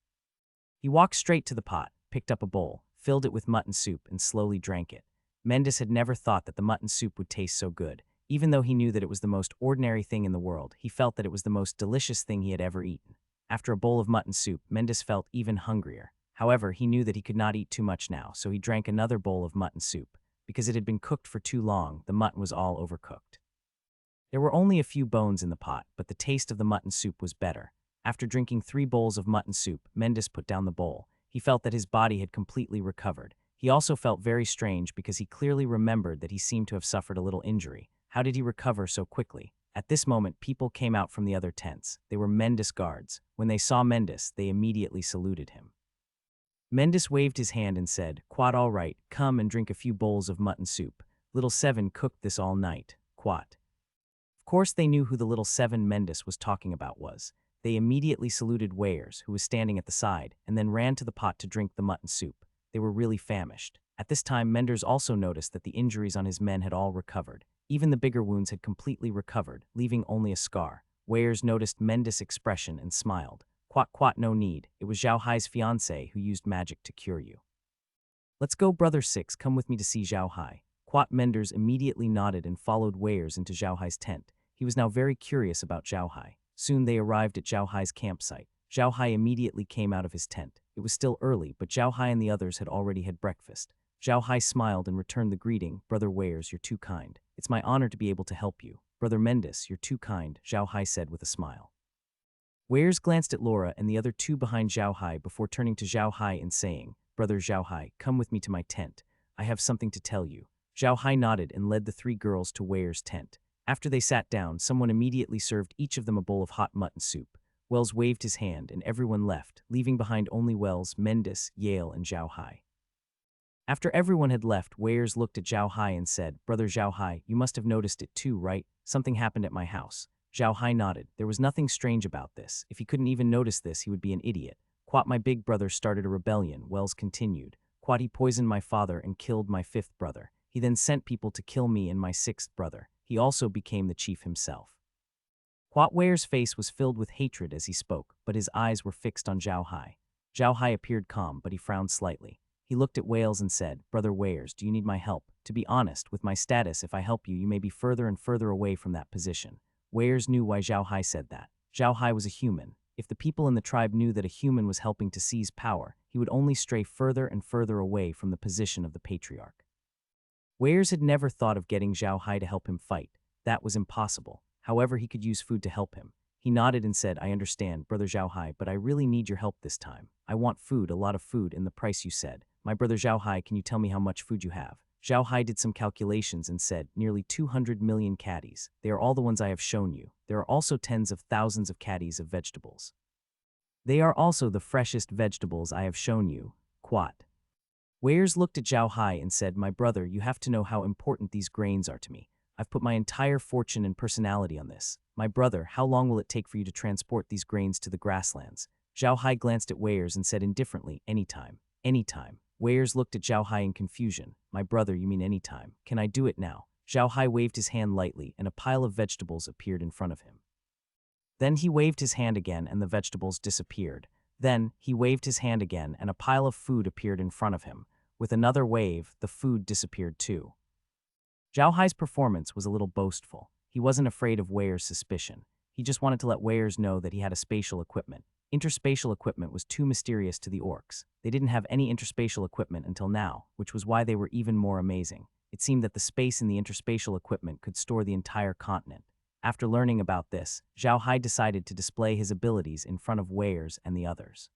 S1: He walked straight to the pot, picked up a bowl, filled it with mutton soup, and slowly drank it. Mendis had never thought that the mutton soup would taste so good. Even though he knew that it was the most ordinary thing in the world, he felt that it was the most delicious thing he had ever eaten. After a bowl of mutton soup, Mendis felt even hungrier. However, he knew that he could not eat too much now, so he drank another bowl of mutton soup. Because it had been cooked for too long, the mutton was all overcooked. There were only a few bones in the pot, but the taste of the mutton soup was better. After drinking 3 bowls of mutton soup, Mendis put down the bowl. He felt that his body had completely recovered. He also felt very strange because he clearly remembered that he seemed to have suffered a little injury. How did he recover so quickly? At this moment, people came out from the other tents. They were Mendis guards. When they saw Mendis, they immediately saluted him. Mendis waved his hand and said, Quat, all right, come and drink a few bowls of mutton soup. Little Seven cooked this all night. Quat. Of course they knew who the Little Seven Mendis was talking about was. They immediately saluted Weyers, who was standing at the side, and then ran to the pot to drink the mutton soup. They were really famished. At this time, Menders also noticed that the injuries on his men had all recovered. Even the bigger wounds had completely recovered, leaving only a scar. Weyers noticed Mendis' expression and smiled. Quat, no need. It was Zhao Hai's fiancé who used magic to cure you. Let's go, Brother Six, come with me to see Zhao Hai. Quat Menders immediately nodded and followed Weirs into Zhao Hai's tent. He was now very curious about Zhao Hai. Soon they arrived at Zhao Hai's campsite. Zhao Hai immediately came out of his tent. It was still early, but Zhao Hai and the others had already had breakfast. Zhao Hai smiled and returned the greeting. "Brother Weirs, you're too kind. It's my honor to be able to help you." "Brother Mendis, you're too kind," Zhao Hai said with a smile. Weirs glanced at Laura and the other two behind Zhao Hai before turning to Zhao Hai and saying, "Brother Zhao Hai, come with me to my tent. I have something to tell you." Zhao Hai nodded and led the three girls to Weirs' tent. After they sat down, someone immediately served each of them a bowl of hot mutton soup. Wells waved his hand and everyone left, leaving behind only Wells, Mendis, Yale, and Zhao Hai. After everyone had left, Weirs looked at Zhao Hai and said, "Brother Zhao Hai, you must have noticed it too, right? Something happened at my house." Zhao Hai nodded. There was nothing strange about this. If he couldn't even notice this, he would be an idiot. "Quat, my big brother started a rebellion," Wells continued. "Quat, he poisoned my father and killed my fifth brother. He then sent people to kill me and my sixth brother. He also became the chief himself." Quat Weirs' face was filled with hatred as he spoke, but his eyes were fixed on Zhao Hai. Zhao Hai appeared calm, but he frowned slightly. He looked at Wales and said, "Brother Weirs, do you need my help? To be honest, with my status, if I help you, you may be further and further away from that position." Weirs knew why Zhao Hai said that. Zhao Hai was a human. If the people in the tribe knew that a human was helping to seize power, he would only stray further and further away from the position of the patriarch. Weirs had never thought of getting Zhao Hai to help him fight. That was impossible. However, he could use food to help him. He nodded and said, "I understand, Brother Zhao Hai, but I really need your help this time. I want food, a lot of food, and the price you said. My brother Zhao Hai, can you tell me how much food you have?" Zhao Hai did some calculations and said, "Nearly 200 million caddies. They are all the ones I have shown you. There are also tens of thousands of caddies of vegetables. They are also the freshest vegetables I have shown you." Quat. Weirs looked at Zhao Hai and said, "My brother, you have to know how important these grains are to me. I've put my entire fortune and personality on this. My brother, how long will it take for you to transport these grains to the grasslands?" Zhao Hai glanced at Weirs and said indifferently, "Anytime. Anytime." Weirs looked at Zhao Hai in confusion. "My brother, you mean anytime? Can I do it now?" Zhao Hai waved his hand lightly and a pile of vegetables appeared in front of him. Then he waved his hand again and the vegetables disappeared. Then he waved his hand again and a pile of food appeared in front of him. With another wave, the food disappeared too. Zhao Hai's performance was a little boastful. He wasn't afraid of Weirs' suspicion. He just wanted to let Weirs know that he had a spatial equipment. Interspatial equipment was too mysterious to the orcs. They didn't have any interspatial equipment until now, which was why they were even more amazing. It seemed that the space in the interspatial equipment could store the entire continent. After learning about this, Zhao Hai decided to display his abilities in front of Weirs and the others.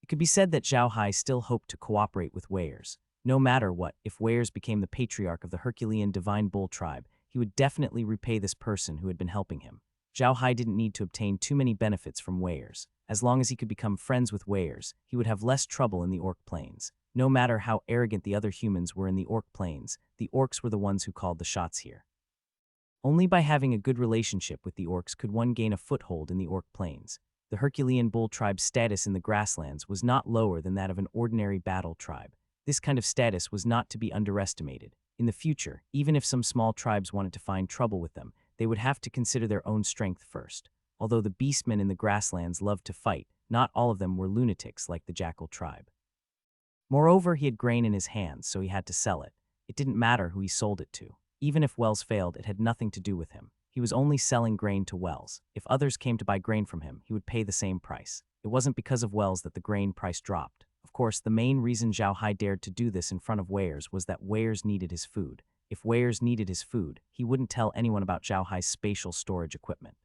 S1: It could be said that Zhao Hai still hoped to cooperate with Weirs. No matter what, if Weirs became the patriarch of the Herculean Divine Bull tribe, he would definitely repay this person who had been helping him. Zhao Hai didn't need to obtain too many benefits from Weirs. As long as he could become friends with Weirs, he would have less trouble in the Orc Plains. No matter how arrogant the other humans were in the Orc Plains, the Orcs were the ones who called the shots here. Only by having a good relationship with the Orcs could one gain a foothold in the Orc Plains. The Herculean Bull tribe's status in the grasslands was not lower than that of an ordinary battle tribe. This kind of status was not to be underestimated. In the future, even if some small tribes wanted to find trouble with them, they would have to consider their own strength first. Although the beastmen in the grasslands loved to fight, not all of them were lunatics like the Jackal tribe. Moreover, he had grain in his hands, so he had to sell it. It didn't matter who he sold it to. Even if Wells failed, it had nothing to do with him. He was only selling grain to Wells. If others came to buy grain from him, he would pay the same price. It wasn't because of Wells that the grain price dropped. Of course, the main reason Zhao Hai dared to do this in front of Weirs was that Weirs needed his food. If Weirs needed his food, he wouldn't tell anyone about Zhao Hai's spatial storage equipment.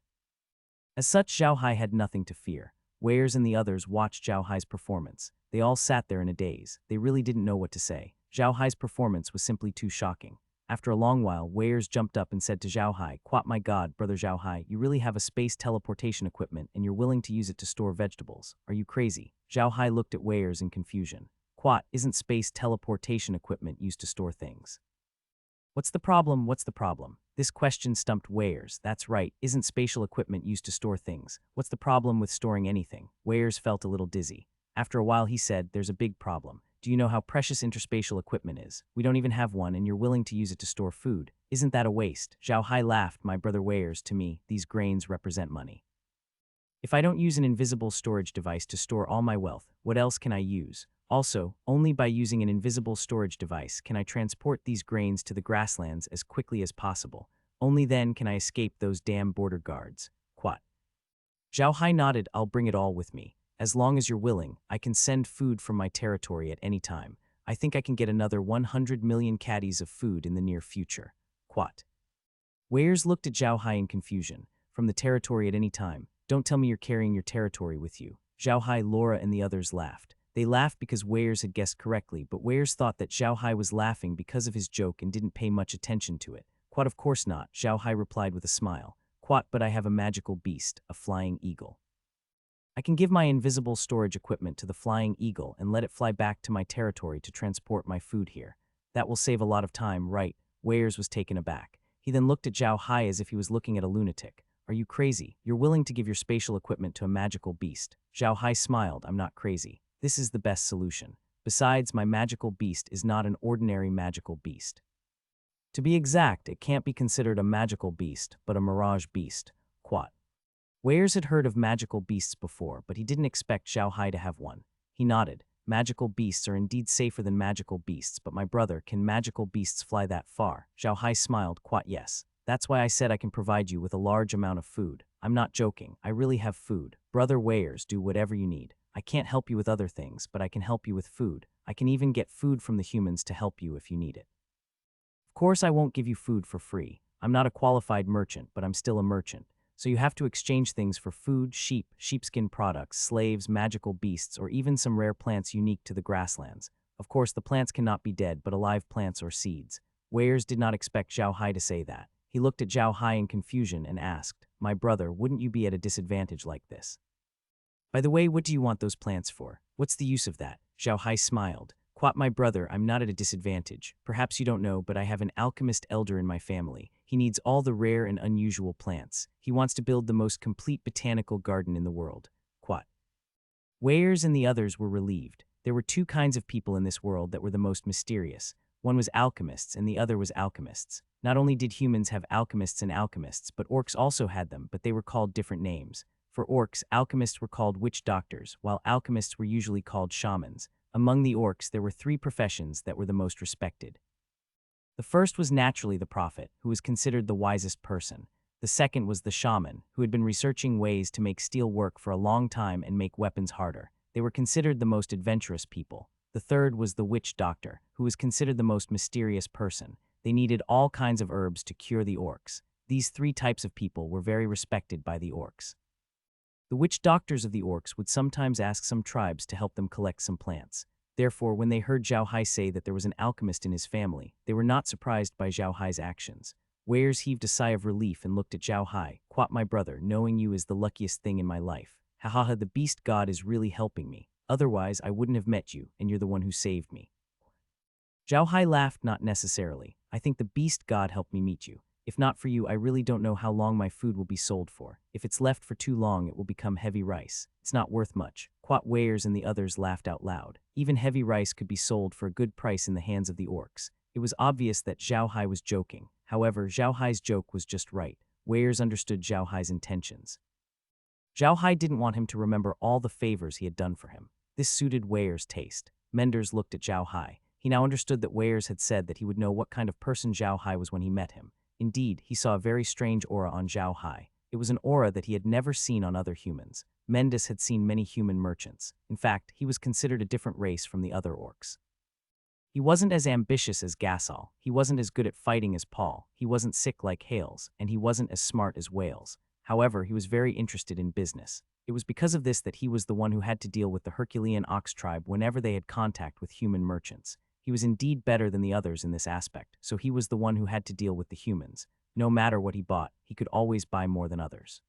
S1: As such, Zhao Hai had nothing to fear. Weirs and the others watched Zhao Hai's performance. They all sat there in a daze. They really didn't know what to say. Zhao Hai's performance was simply too shocking. After a long while, Weirs jumped up and said to Zhao Hai, "Quat, my god, brother Zhao Hai, you really have a space teleportation equipment and you're willing to use it to store vegetables. Are you crazy?" Zhao Hai looked at Weirs in confusion. "Quat, isn't space teleportation equipment used to store things?" "What's the problem? What's the problem?" This question stumped Weirs. "That's right, isn't spatial equipment used to store things? What's the problem with storing anything?" Weirs felt a little dizzy. After a while he said, "There's a big problem. Do you know how precious interspatial equipment is? We don't even have one and you're willing to use it to store food. Isn't that a waste?" Zhao Hai laughed. "My brother Weirs, to me, these grains represent money. If I don't use an invisible storage device to store all my wealth, what else can I use? Also, only by using an invisible storage device can I transport these grains to the grasslands as quickly as possible. Only then can I escape those damn border guards. Quat. Zhao Hai nodded. I'll bring it all with me. As long as you're willing, I can send food from my territory at any time. I think I can get another 100 million caddies of food in the near future. Quat. Wares looked at Zhao Hai in confusion. From the territory at any time. Don't tell me you're carrying your territory with you. Zhao Hai, Laura, and the others laughed. They laughed because Wares had guessed correctly, but Wares thought that Zhao Hai was laughing because of his joke and didn't pay much attention to it. Quat, of course not, Zhao Hai replied with a smile. Quat, but I have a magical beast, a flying eagle. I can give my invisible storage equipment to the flying eagle and let it fly back to my territory to transport my food here. That will save a lot of time, right? Wares was taken aback. He then looked at Zhao Hai as if he was looking at a lunatic. Are you crazy? You're willing to give your spatial equipment to a magical beast. Zhao Hai smiled. I'm not crazy. This is the best solution. Besides, my magical beast is not an ordinary magical beast. To be exact, it can't be considered a magical beast, but a mirage beast. Quat. Wares had heard of magical beasts before, but he didn't expect Zhao Hai to have one. He nodded. Magical beasts are indeed safer than magical beasts, but my brother, can magical beasts fly that far? Zhao Hai smiled. Quat, yes. That's why I said I can provide you with a large amount of food. I'm not joking. I really have food. Brother Wares, do whatever you need. I can't help you with other things, but I can help you with food. I can even get food from the humans to help you if you need it. Of course, I won't give you food for free. I'm not a qualified merchant, but I'm still a merchant. So you have to exchange things for food, sheep, sheepskin products, slaves, magical beasts, or even some rare plants unique to the grasslands. Of course, the plants cannot be dead, but alive plants or seeds. Wares did not expect Zhao Hai to say that. He looked at Zhao Hai in confusion and asked, My brother, wouldn't you be at a disadvantage like this? By the way, what do you want those plants for? What's the use of that? Zhao Hai smiled. Quat, my brother, I'm not at a disadvantage. Perhaps you don't know, but I have an alchemist elder in my family. He needs all the rare and unusual plants. He wants to build the most complete botanical garden in the world. Quat. Wares and the others were relieved. There were two kinds of people in this world that were the most mysterious. One was alchemists and the other was alchemists. Not only did humans have alchemists and alchemists, but orcs also had them, but they were called different names. For orcs, alchemists were called witch doctors, while alchemists were usually called shamans. Among the orcs, there were three professions that were the most respected. The first was naturally the prophet, who was considered the wisest person. The second was the shaman, who had been researching ways to make steel work for a long time and make weapons harder. They were considered the most adventurous people. The third was the witch doctor, who was considered the most mysterious person. They needed all kinds of herbs to cure the orcs. These three types of people were very respected by the orcs. The witch doctors of the orcs would sometimes ask some tribes to help them collect some plants. Therefore, when they heard Zhao Hai say that there was an alchemist in his family, they were not surprised by Zhao Hai's actions. Wares heaved a sigh of relief and looked at Zhao Hai. Quat, my brother, knowing you is the luckiest thing in my life. Ha, the beast god is really helping me. Otherwise, I wouldn't have met you, and you're the one who saved me. Zhao Hai laughed. Not necessarily. I think the beast god helped me meet you. If not for you, I really don't know how long my food will be sold for. If it's left for too long, it will become heavy rice. It's not worth much. Quat. Wares and the others laughed out loud. Even heavy rice could be sold for a good price in the hands of the orcs. It was obvious that Zhao Hai was joking. However, Zhao Hai's joke was just right. Wares understood Zhao Hai's intentions. Zhao Hai didn't want him to remember all the favors he had done for him. This suited Wares' taste. Menders looked at Zhao Hai. He now understood that Wares had said that he would know what kind of person Zhao Hai was when he met him. Indeed, he saw a very strange aura on Zhao Hai. It was an aura that he had never seen on other humans. Mendis had seen many human merchants. In fact, he was considered a different race from the other orcs. He wasn't as ambitious as Gasol. He wasn't as good at fighting as Paul. He wasn't sick like Hales, and he wasn't as smart as Wales. However, he was very interested in business. It was because of this that he was the one who had to deal with the Herculean ox tribe whenever they had contact with human merchants. He was indeed better than the others in this aspect, so he was the one who had to deal with the humans. No matter what he bought, he could always buy more than others.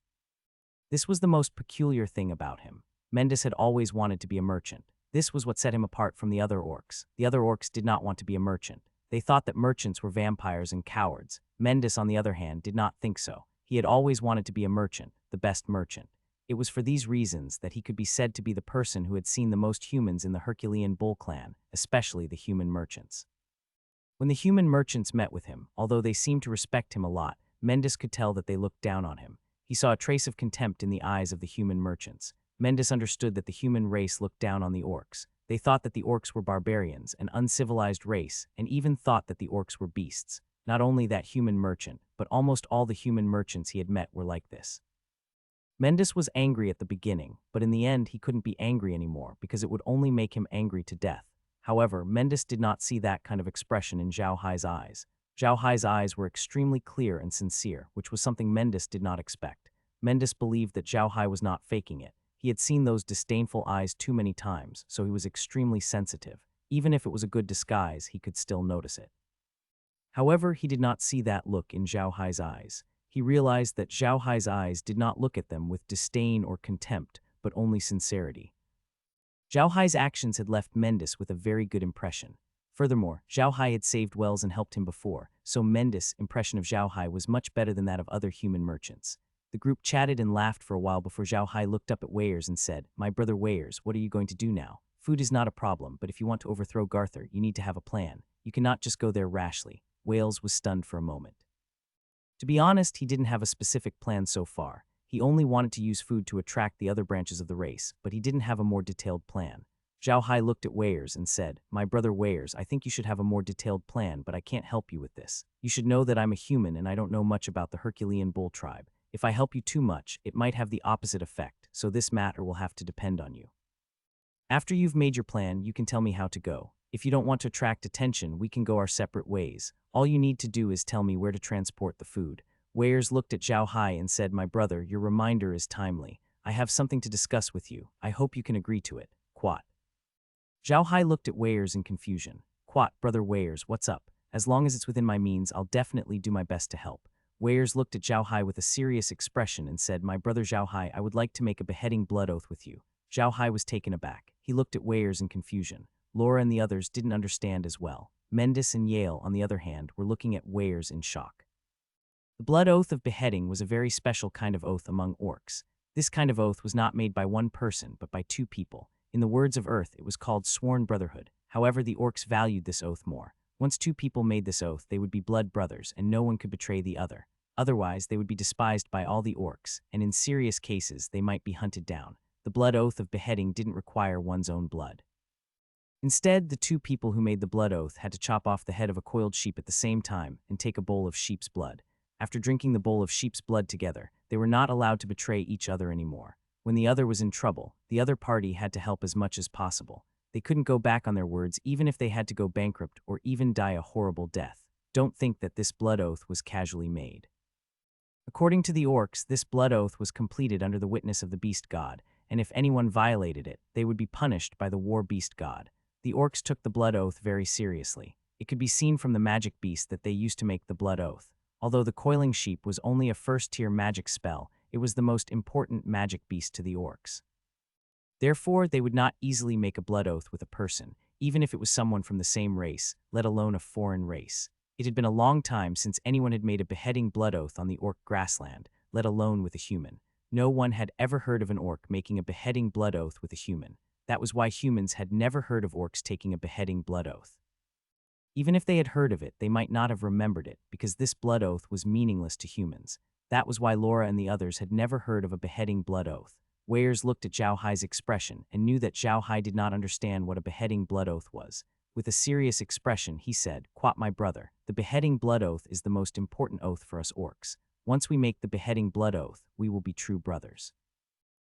S1: This was the most peculiar thing about him. Mendis had always wanted to be a merchant. This was what set him apart from the other orcs. The other orcs did not want to be a merchant. They thought that merchants were vampires and cowards. Mendis, on the other hand, did not think so. He had always wanted to be a merchant, the best merchant. It was for these reasons that he could be said to be the person who had seen the most humans in the Herculean Bull clan, especially the human merchants. When the human merchants met with him, although they seemed to respect him a lot, Mendis could tell that they looked down on him. He saw a trace of contempt in the eyes of the human merchants. Mendis understood that the human race looked down on the orcs. They thought that the orcs were barbarians, an uncivilized race, and even thought that the orcs were beasts. Not only that human merchant, but almost all the human merchants he had met were like this. Mendis was angry at the beginning, but in the end he couldn't be angry anymore because it would only make him angry to death. However, Mendis did not see that kind of expression in Zhao Hai's eyes. Zhao Hai's eyes were extremely clear and sincere, which was something Mendis did not expect. Mendis believed that Zhao Hai was not faking it. He had seen those disdainful eyes too many times, so he was extremely sensitive. Even if it was a good disguise, he could still notice it. However, he did not see that look in Zhao Hai's eyes. He realized that Zhao Hai's eyes did not look at them with disdain or contempt, but only sincerity. Zhao Hai's actions had left Mendis with a very good impression. Furthermore, Zhao Hai had saved Wells and helped him before, so Mendis' impression of Zhao Hai was much better than that of other human merchants. The group chatted and laughed for a while before Zhao Hai looked up at Weyers and said, "My brother Weyers, what are you going to do now? Food is not a problem, but if you want to overthrow Garthur, you need to have a plan. You cannot just go there rashly." Wales was stunned for a moment. To be honest, he didn't have a specific plan so far. He only wanted to use food to attract the other branches of the race, but he didn't have a more detailed plan. Zhao Hai looked at Weyers and said, "My brother Weyers, I think you should have a more detailed plan, but I can't help you with this. You should know that I'm a human and I don't know much about the Herculean bull tribe. If I help you too much, it might have the opposite effect, so this matter will have to depend on you. After you've made your plan, you can tell me how to go. If you don't want to attract attention, we can go our separate ways. All you need to do is tell me where to transport the food." Weyers looked at Zhao Hai and said, "My brother, your reminder is timely. I have something to discuss with you. I hope you can agree to it. Quat." Zhao Hai looked at Weyers in confusion. "Quat, brother Weyers, what's up? As long as it's within my means, I'll definitely do my best to help." Weyers looked at Zhao Hai with a serious expression and said, "My brother Zhao Hai, I would like to make a beheading blood oath with you." Zhao Hai was taken aback. He looked at Weyers in confusion. Laura and the others didn't understand as well. Mendis and Yale, on the other hand, were looking at Weyers in shock. The blood oath of beheading was a very special kind of oath among orcs. This kind of oath was not made by one person, but by two people. In the words of Earth, it was called sworn brotherhood. However, the orcs valued this oath more. Once two people made this oath, they would be blood brothers, and no one could betray the other. Otherwise, they would be despised by all the orcs, and in serious cases, they might be hunted down. The blood oath of beheading didn't require one's own blood. Instead, the two people who made the blood oath had to chop off the head of a coiled sheep at the same time and take a bowl of sheep's blood. After drinking the bowl of sheep's blood together, they were not allowed to betray each other anymore. When the other was in trouble, the other party had to help as much as possible. They couldn't go back on their words even if they had to go bankrupt or even die a horrible death. Don't think that this blood oath was casually made. According to the orcs, this blood oath was completed under the witness of the beast god, and if anyone violated it, they would be punished by the war beast god. The orcs took the blood oath very seriously. It could be seen from the magic beast that they used to make the blood oath. Although the coiling sheep was only a first-tier magic spell, it was the most important magic beast to the orcs. Therefore, they would not easily make a blood oath with a person, even if it was someone from the same race, let alone a foreign race. It had been a long time since anyone had made a beheading blood oath on the orc grassland, let alone with a human. No one had ever heard of an orc making a beheading blood oath with a human. That was why humans had never heard of orcs taking a beheading blood oath. Even if they had heard of it, they might not have remembered it, because this blood oath was meaningless to humans. That was why Laura and the others had never heard of a beheading blood oath. Weyers looked at Zhao Hai's expression and knew that Zhao Hai did not understand what a beheading blood oath was. With a serious expression, he said, "Quat, my brother, the beheading blood oath is the most important oath for us orcs. Once we make the beheading blood oath, we will be true brothers."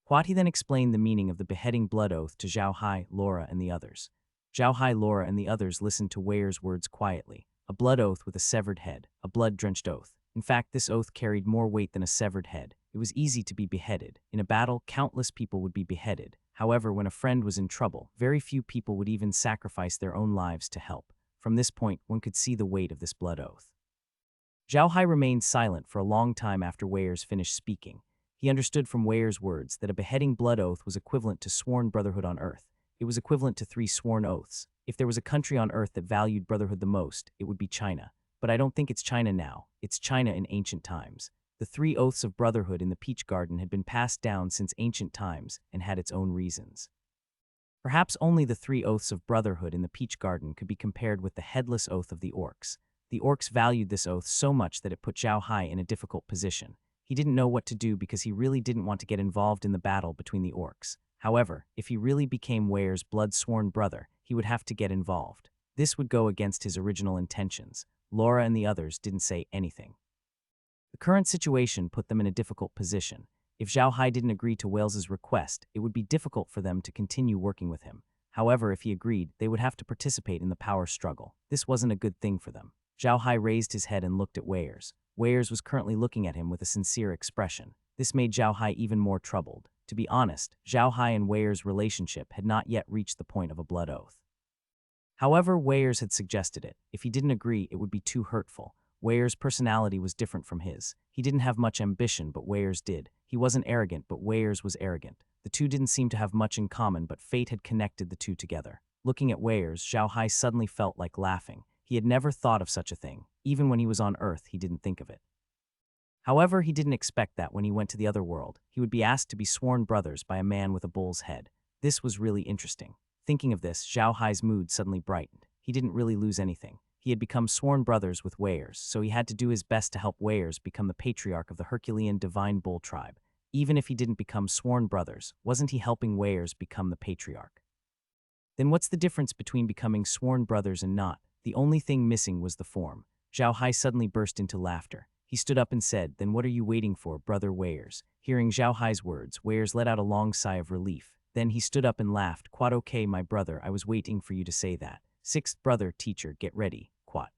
S1: Quat he then explained the meaning of the beheading blood oath to Zhao Hai, Laura, and the others. Zhao Hai, Laura, and the others listened to Weyer's words quietly. A blood oath with a severed head, a blood-drenched oath. In fact, this oath carried more weight than a severed head. It was easy to be beheaded. In a battle, countless people would be beheaded. However, when a friend was in trouble, very few people would even sacrifice their own lives to help. From this point, one could see the weight of this blood oath. Zhao Hai remained silent for a long time after Weyers finished speaking. He understood from Weyer's words that a beheading blood oath was equivalent to sworn brotherhood on Earth. It was equivalent to 3 sworn oaths. If there was a country on Earth that valued brotherhood the most, it would be China. But I don't think it's China now. It's China in ancient times. The 3 oaths of brotherhood in the Peach Garden had been passed down since ancient times and had its own reasons. Perhaps only the 3 oaths of brotherhood in the Peach Garden could be compared with the headless oath of the orcs. The orcs valued this oath so much that it put Zhao Hai in a difficult position. He didn't know what to do because he really didn't want to get involved in the battle between the orcs. However, if he really became Weir's blood-sworn brother, he would have to get involved. This would go against his original intentions. Laura and the others didn't say anything. The current situation put them in a difficult position. If Zhao Hai didn't agree to Wales's request, it would be difficult for them to continue working with him. However, if he agreed, they would have to participate in the power struggle. This wasn't a good thing for them. Zhao Hai raised his head and looked at Weirs. Weirs was currently looking at him with a sincere expression. This made Zhao Hai even more troubled. To be honest, Zhao Hai and Weirs' relationship had not yet reached the point of a blood oath. However, Weirs had suggested it. If he didn't agree, it would be too hurtful. Weirs' personality was different from his. He didn't have much ambition, but Weirs did. He wasn't arrogant, but Weirs was arrogant. The two didn't seem to have much in common, but fate had connected the two together. Looking at Weirs, Zhao Hai suddenly felt like laughing. He had never thought of such a thing. Even when he was on Earth, he didn't think of it. However, he didn't expect that when he went to the other world, he would be asked to be sworn brothers by a man with a bull's head. This was really interesting. Thinking of this, Zhao Hai's mood suddenly brightened. He didn't really lose anything. He had become sworn brothers with Weirs, so he had to do his best to help Weirs become the patriarch of the Herculean divine bull tribe. Even if he didn't become sworn brothers, wasn't he helping Weirs become the patriarch? Then what's the difference between becoming sworn brothers and not? The only thing missing was the form. Zhao Hai suddenly burst into laughter. He stood up and said, "Then what are you waiting for, brother Weirs?" Hearing Zhao Hai's words, Weirs let out a long sigh of relief. Then he stood up and laughed. "Quite okay, my brother, I was waiting for you to say that. Sixth brother, teacher, get ready, quat."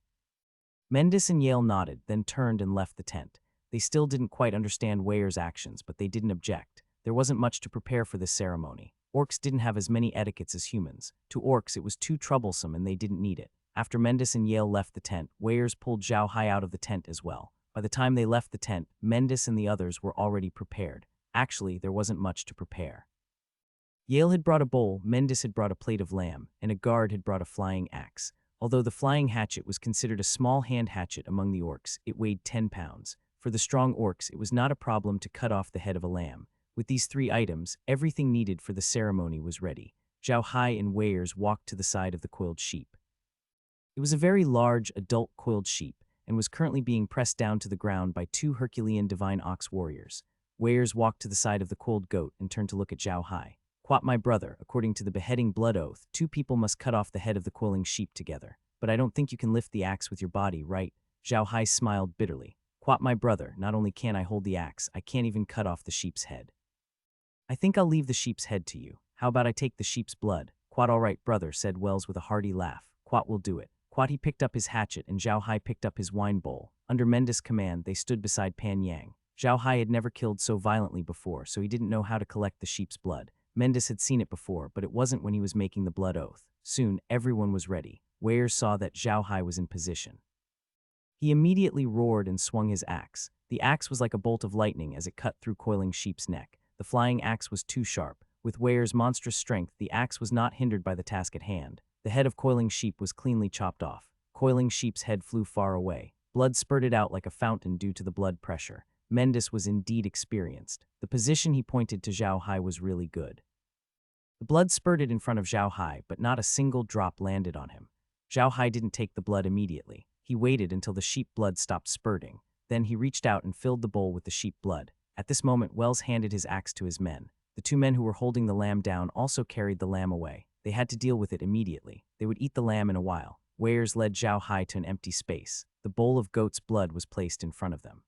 S1: Mendis and Yale nodded, then turned and left the tent. They still didn't quite understand Weirs' actions, but they didn't object. There wasn't much to prepare for this ceremony. Orcs didn't have as many etiquettes as humans. To orcs, it was too troublesome and they didn't need it. After Mendis and Yale left the tent, Weirs pulled Zhao Hai out of the tent as well. By the time they left the tent, Mendis and the others were already prepared. Actually, there wasn't much to prepare. Yale had brought a bowl, Mendis had brought a plate of lamb, and a guard had brought a flying axe. Although the flying hatchet was considered a small hand hatchet among the orcs, it weighed 10 pounds. For the strong orcs, it was not a problem to cut off the head of a lamb. With these 3 items, everything needed for the ceremony was ready. Zhao Hai and Weirs walked to the side of the coiled sheep. It was a very large, adult coiled sheep, and was currently being pressed down to the ground by 2 Herculean divine ox warriors. Weirs walked to the side of the coiled goat and turned to look at Zhao Hai. "Quat, my brother, according to the beheading blood oath, 2 people must cut off the head of the coiling sheep together. But I don't think you can lift the axe with your body, right?" Zhao Hai smiled bitterly. "Quat, my brother, not only can't I hold the axe, I can't even cut off the sheep's head. I think I'll leave the sheep's head to you. How about I take the sheep's blood?" "Quat, all right, brother," said Wells with a hearty laugh. "Quat will do it." Quat he picked up his hatchet and Zhao Hai picked up his wine bowl. Under Mendis' command, they stood beside Pan Yang. Zhao Hai had never killed so violently before, so he didn't know how to collect the sheep's blood. Mendis had seen it before, but it wasn't when he was making the blood oath. Soon, everyone was ready. Weirs saw that Zhao Hai was in position. He immediately roared and swung his axe. The axe was like a bolt of lightning as it cut through coiling sheep's neck. The flying axe was too sharp. With Weirs' monstrous strength, the axe was not hindered by the task at hand. The head of coiling sheep was cleanly chopped off. Coiling sheep's head flew far away. Blood spurted out like a fountain due to the blood pressure. Mendis was indeed experienced. The position he pointed to Zhao Hai was really good. The blood spurted in front of Zhao Hai, but not a single drop landed on him. Zhao Hai didn't take the blood immediately. He waited until the sheep blood stopped spurting. Then he reached out and filled the bowl with the sheep blood. At this moment, Wells handed his axe to his men. The 2 men who were holding the lamb down also carried the lamb away. They had to deal with it immediately. They would eat the lamb in a while. Weirs led Zhao Hai to an empty space. The bowl of goat's blood was placed in front of them.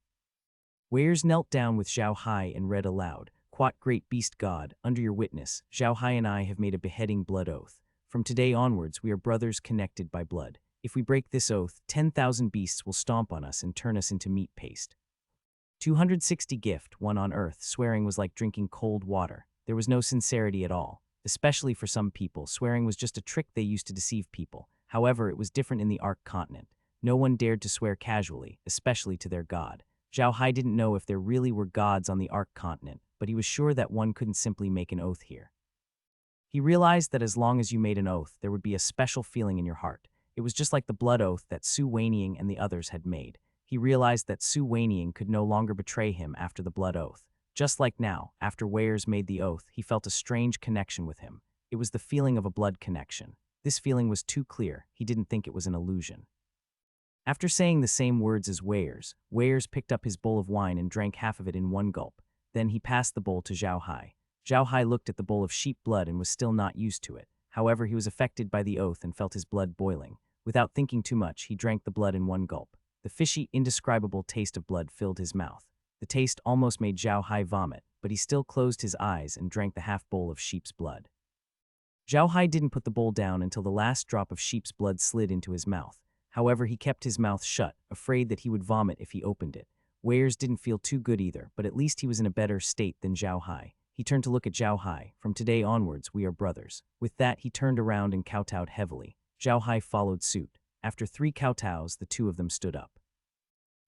S1: Weirs knelt down with Zhao Hai and read aloud, "Quat, great beast god, under your witness, Zhao Hai and I have made a beheading blood oath. From today onwards, we are brothers connected by blood. If we break this oath, 10,000 beasts will stomp on us and turn us into meat paste." 260 gift, one on earth, swearing was like drinking cold water. There was no sincerity at all. Especially for some people, swearing was just a trick they used to deceive people. However, it was different in the Ark continent. No one dared to swear casually, especially to their god. Zhao Hai didn't know if there really were gods on the Ark continent, but he was sure that one couldn't simply make an oath here. He realized that as long as you made an oath, there would be a special feeling in your heart. It was just like the blood oath that Su Weiniang and the others had made. He realized that Su Weiniang could no longer betray him after the blood oath. Just like now, after Weirs made the oath, he felt a strange connection with him. It was the feeling of a blood connection. This feeling was too clear, he didn't think it was an illusion. After saying the same words as Weirs, Weirs picked up his bowl of wine and drank half of it in one gulp. Then he passed the bowl to Zhao Hai. Zhao Hai looked at the bowl of sheep blood and was still not used to it. However, he was affected by the oath and felt his blood boiling. Without thinking too much, he drank the blood in one gulp. The fishy, indescribable taste of blood filled his mouth. The taste almost made Zhao Hai vomit, but he still closed his eyes and drank the half bowl of sheep's blood. Zhao Hai didn't put the bowl down until the last drop of sheep's blood slid into his mouth. However, he kept his mouth shut, afraid that he would vomit if he opened it. Wares didn't feel too good either, but at least he was in a better state than Zhao Hai. He turned to look at Zhao Hai. From today onwards, we are brothers. With that, he turned around and kowtowed heavily. Zhao Hai followed suit. After 3 kowtows, the 2 of them stood up.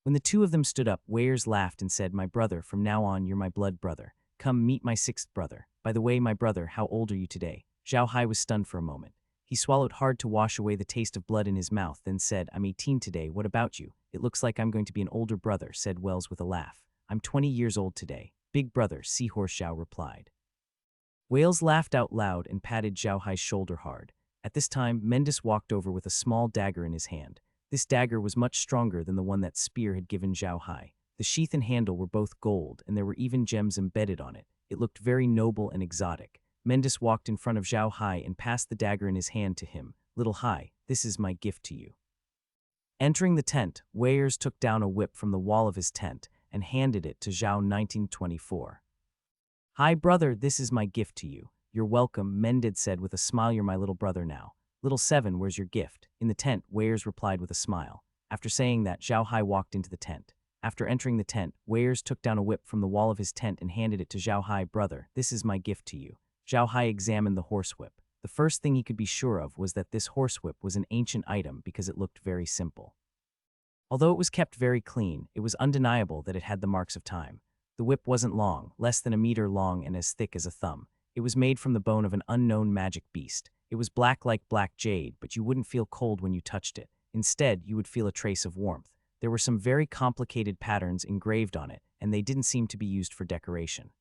S1: When the 2 of them stood up, Wares laughed and said, "My brother, from now on you're my blood brother. Come meet my 6th brother. By the way, my brother, how old are you today?" Zhao Hai was stunned for a moment. He swallowed hard to wash away the taste of blood in his mouth, then said, "I'm 18 today, what about you?" "It looks like I'm going to be an older brother," said Wells with a laugh. "I'm 20 years old today." "Big brother," Seahorse Zhao replied. Wales laughed out loud and patted Zhao Hai's shoulder hard. At this time, Mendis walked over with a small dagger in his hand. This dagger was much stronger than the one that Spear had given Zhao Hai. The sheath and handle were both gold, and there were even gems embedded on it. It looked very noble and exotic. Mendis walked in front of Zhao Hai and passed the dagger in his hand to him. "Little Hai, this is my gift to you." Entering the tent, Weyers took down a whip from the wall of his tent and handed it to Zhao 1924. "Hi, brother, this is my gift to you." "You're welcome," Mendid said with a smile. "You're my little brother now." "Little 7, where's your gift?" "In the tent," Weyers replied with a smile. After saying that, Zhao Hai walked into the tent. After entering the tent, Weyers took down a whip from the wall of his tent and handed it to Zhao Hai. "Brother, this is my gift to you." Zhao Hai examined the horsewhip. The first thing he could be sure of was that this horsewhip was an ancient item because it looked very simple. Although it was kept very clean, it was undeniable that it had the marks of time. The whip wasn't long, less than a meter long and as thick as a thumb. It was made from the bone of an unknown magic beast. It was black like black jade, but you wouldn't feel cold when you touched it. Instead, you would feel a trace of warmth. There were some very complicated patterns engraved on it, and they didn't seem to be used for decoration.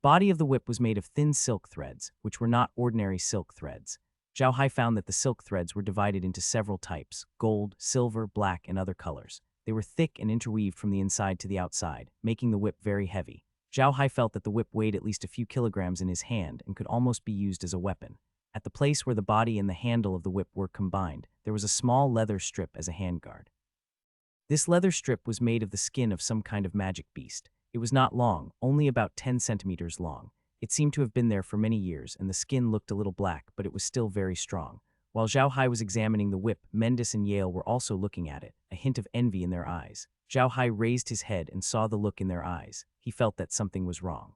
S1: Body of the whip was made of thin silk threads, which were not ordinary silk threads. Zhao Hai found that the silk threads were divided into several types: gold, silver, black, and other colors. They were thick and interweaved from the inside to the outside, making the whip very heavy. Zhao Hai felt that the whip weighed at least a few kilograms in his hand and could almost be used as a weapon. At the place where the body and the handle of the whip were combined, there was a small leather strip as a handguard. This leather strip was made of the skin of some kind of magic beast. It was not long, only about 10 centimeters long. It seemed to have been there for many years, and the skin looked a little black, but it was still very strong. While Zhao Hai was examining the whip, Mendis and Yale were also looking at it, a hint of envy in their eyes. Zhao Hai raised his head and saw the look in their eyes. He felt that something was wrong.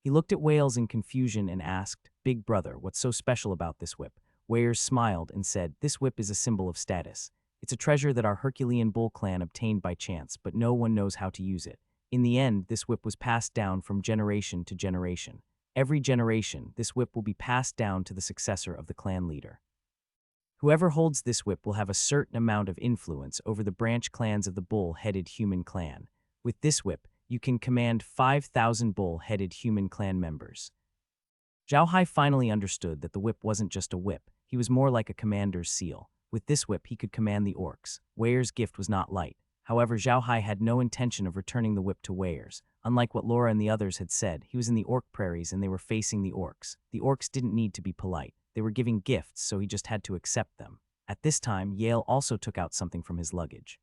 S1: He looked at Wales in confusion and asked, "Big brother, what's so special about this whip?" Weyers smiled and said, "This whip is a symbol of status. It's a treasure that our Herculean Bull clan obtained by chance, but no one knows how to use it. In the end, this whip was passed down from generation to generation. Every generation, this whip will be passed down to the successor of the clan leader. Whoever holds this whip will have a certain amount of influence over the branch clans of the bull-headed human clan. With this whip, you can command 5,000 bull-headed human clan members." Zhao Hai finally understood that the whip wasn't just a whip. He was more like a commander's seal. With this whip, he could command the orcs. Weyers' gift was not light. However, Zhao Hai had no intention of returning the whip to Weyers. Unlike what Laura and the others had said, he was in the orc prairies and they were facing the orcs. The orcs didn't need to be polite. They were giving gifts, so he just had to accept them. At this time, Yale also took out something from his luggage.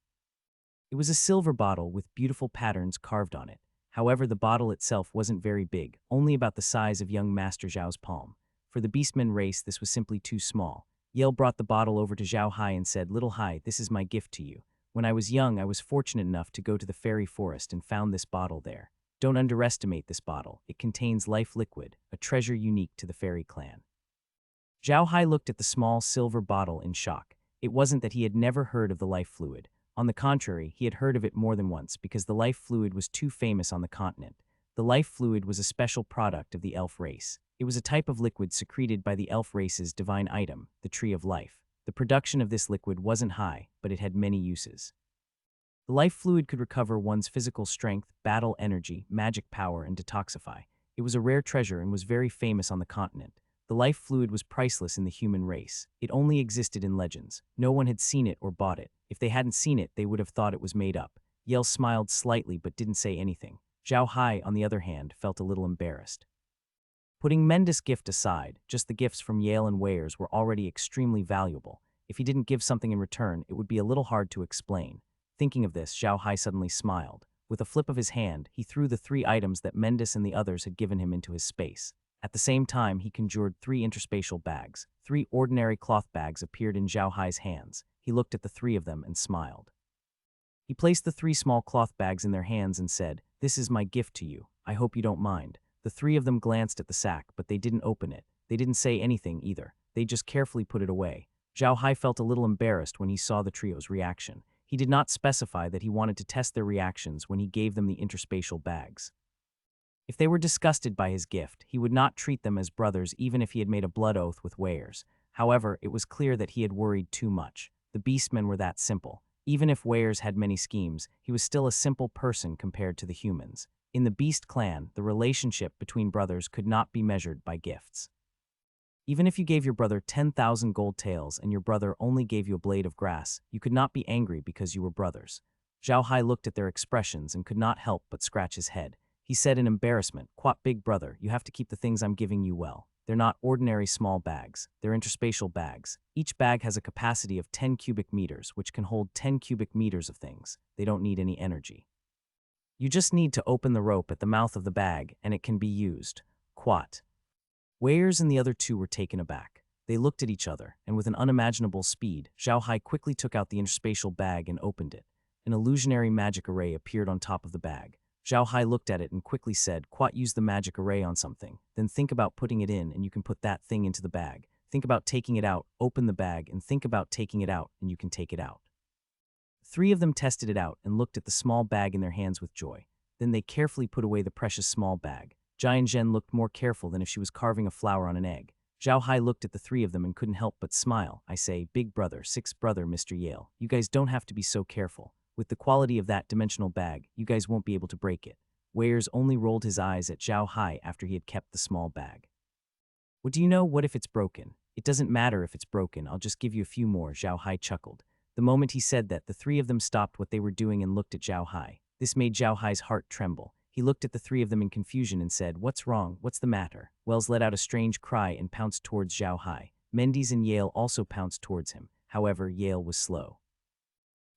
S1: It was a silver bottle with beautiful patterns carved on it. However, the bottle itself wasn't very big, only about the size of young Master Zhao's palm. For the Beastmen race, this was simply too small. Yale brought the bottle over to Zhao Hai and said, "Little Hai, this is my gift to you. When I was young, I was fortunate enough to go to the fairy forest and found this bottle there. Don't underestimate this bottle. It contains life liquid, a treasure unique to the fairy clan." Zhao Hai looked at the small silver bottle in shock. It wasn't that he had never heard of the life fluid. On the contrary, he had heard of it more than once because the life fluid was too famous on the continent. The life fluid was a special product of the elf race. It was a type of liquid secreted by the elf race's divine item, the Tree of Life. The production of this liquid wasn't high, but it had many uses. The life fluid could recover one's physical strength, battle energy, magic power, and detoxify. It was a rare treasure and was very famous on the continent. The life fluid was priceless in the human race. It only existed in legends. No one had seen it or bought it. If they hadn't seen it, they would have thought it was made up. Yale smiled slightly but didn't say anything. Zhao Hai, on the other hand, felt a little embarrassed. Putting Mendis' gift aside, just the gifts from Yale and Weirs were already extremely valuable. If he didn't give something in return, it would be a little hard to explain. Thinking of this, Zhao Hai suddenly smiled. With a flip of his hand, he threw the 3 items that Mendis and the others had given him into his space. At the same time, he conjured 3 interspatial bags. 3 ordinary cloth bags appeared in Zhao Hai's hands. He looked at the 3 of them and smiled. He placed the 3 small cloth bags in their hands and said, "This is my gift to you. I hope you don't mind." The 3 of them glanced at the sack, but they didn't open it. They didn't say anything either. They just carefully put it away. Zhao Hai felt a little embarrassed when he saw the trio's reaction. He did not specify that he wanted to test their reactions when he gave them the interspatial bags. If they were disgusted by his gift, he would not treat them as brothers even if he had made a blood oath with Weirs. However, it was clear that he had worried too much. The beastmen were that simple. Even if Weirs had many schemes, he was still a simple person compared to the humans. In the Beast clan, the relationship between brothers could not be measured by gifts. Even if you gave your brother 10,000 gold taels and your brother only gave you a blade of grass, you could not be angry because you were brothers. Zhao Hai looked at their expressions and could not help but scratch his head. He said in embarrassment, "Quat big brother, you have to keep the things I'm giving you well. They're not ordinary small bags. They're interspatial bags. Each bag has a capacity of 10 cubic meters, which can hold 10 cubic meters of things. They don't need any energy. You just need to open the rope at the mouth of the bag, and it can be used." Quat. Weirs and the other 2 were taken aback. They looked at each other, and with an unimaginable speed, Zhao Hai quickly took out the interspatial bag and opened it. An illusionary magic array appeared on top of the bag. Zhao Hai looked at it and quickly said, "Quat, use the magic array on something. Then think about putting it in, and you can put that thing into the bag. Think about taking it out, open the bag, and think about taking it out, and you can take it out." 3 of them tested it out and looked at the small bag in their hands with joy. Then they carefully put away the precious small bag. Giant Zhen looked more careful than if she was carving a flower on an egg. Zhao Hai looked at the 3 of them and couldn't help but smile. "I say, big brother, 6th brother, Mr. Yale, you guys don't have to be so careful. With the quality of that dimensional bag, you guys won't be able to break it." Weirs only rolled his eyes at Zhao Hai after he had kept the small bag. "What do you know? What if it's broken?" "It doesn't matter if it's broken, I'll just give you a few more," Zhao Hai chuckled. The moment he said that, the 3 of them stopped what they were doing and looked at Zhao Hai. This made Zhao Hai's heart tremble. He looked at the 3 of them in confusion and said, "What's wrong? What's the matter?" Wells let out a strange cry and pounced towards Zhao Hai. Mendis and Yale also pounced towards him. However, Yale was slow.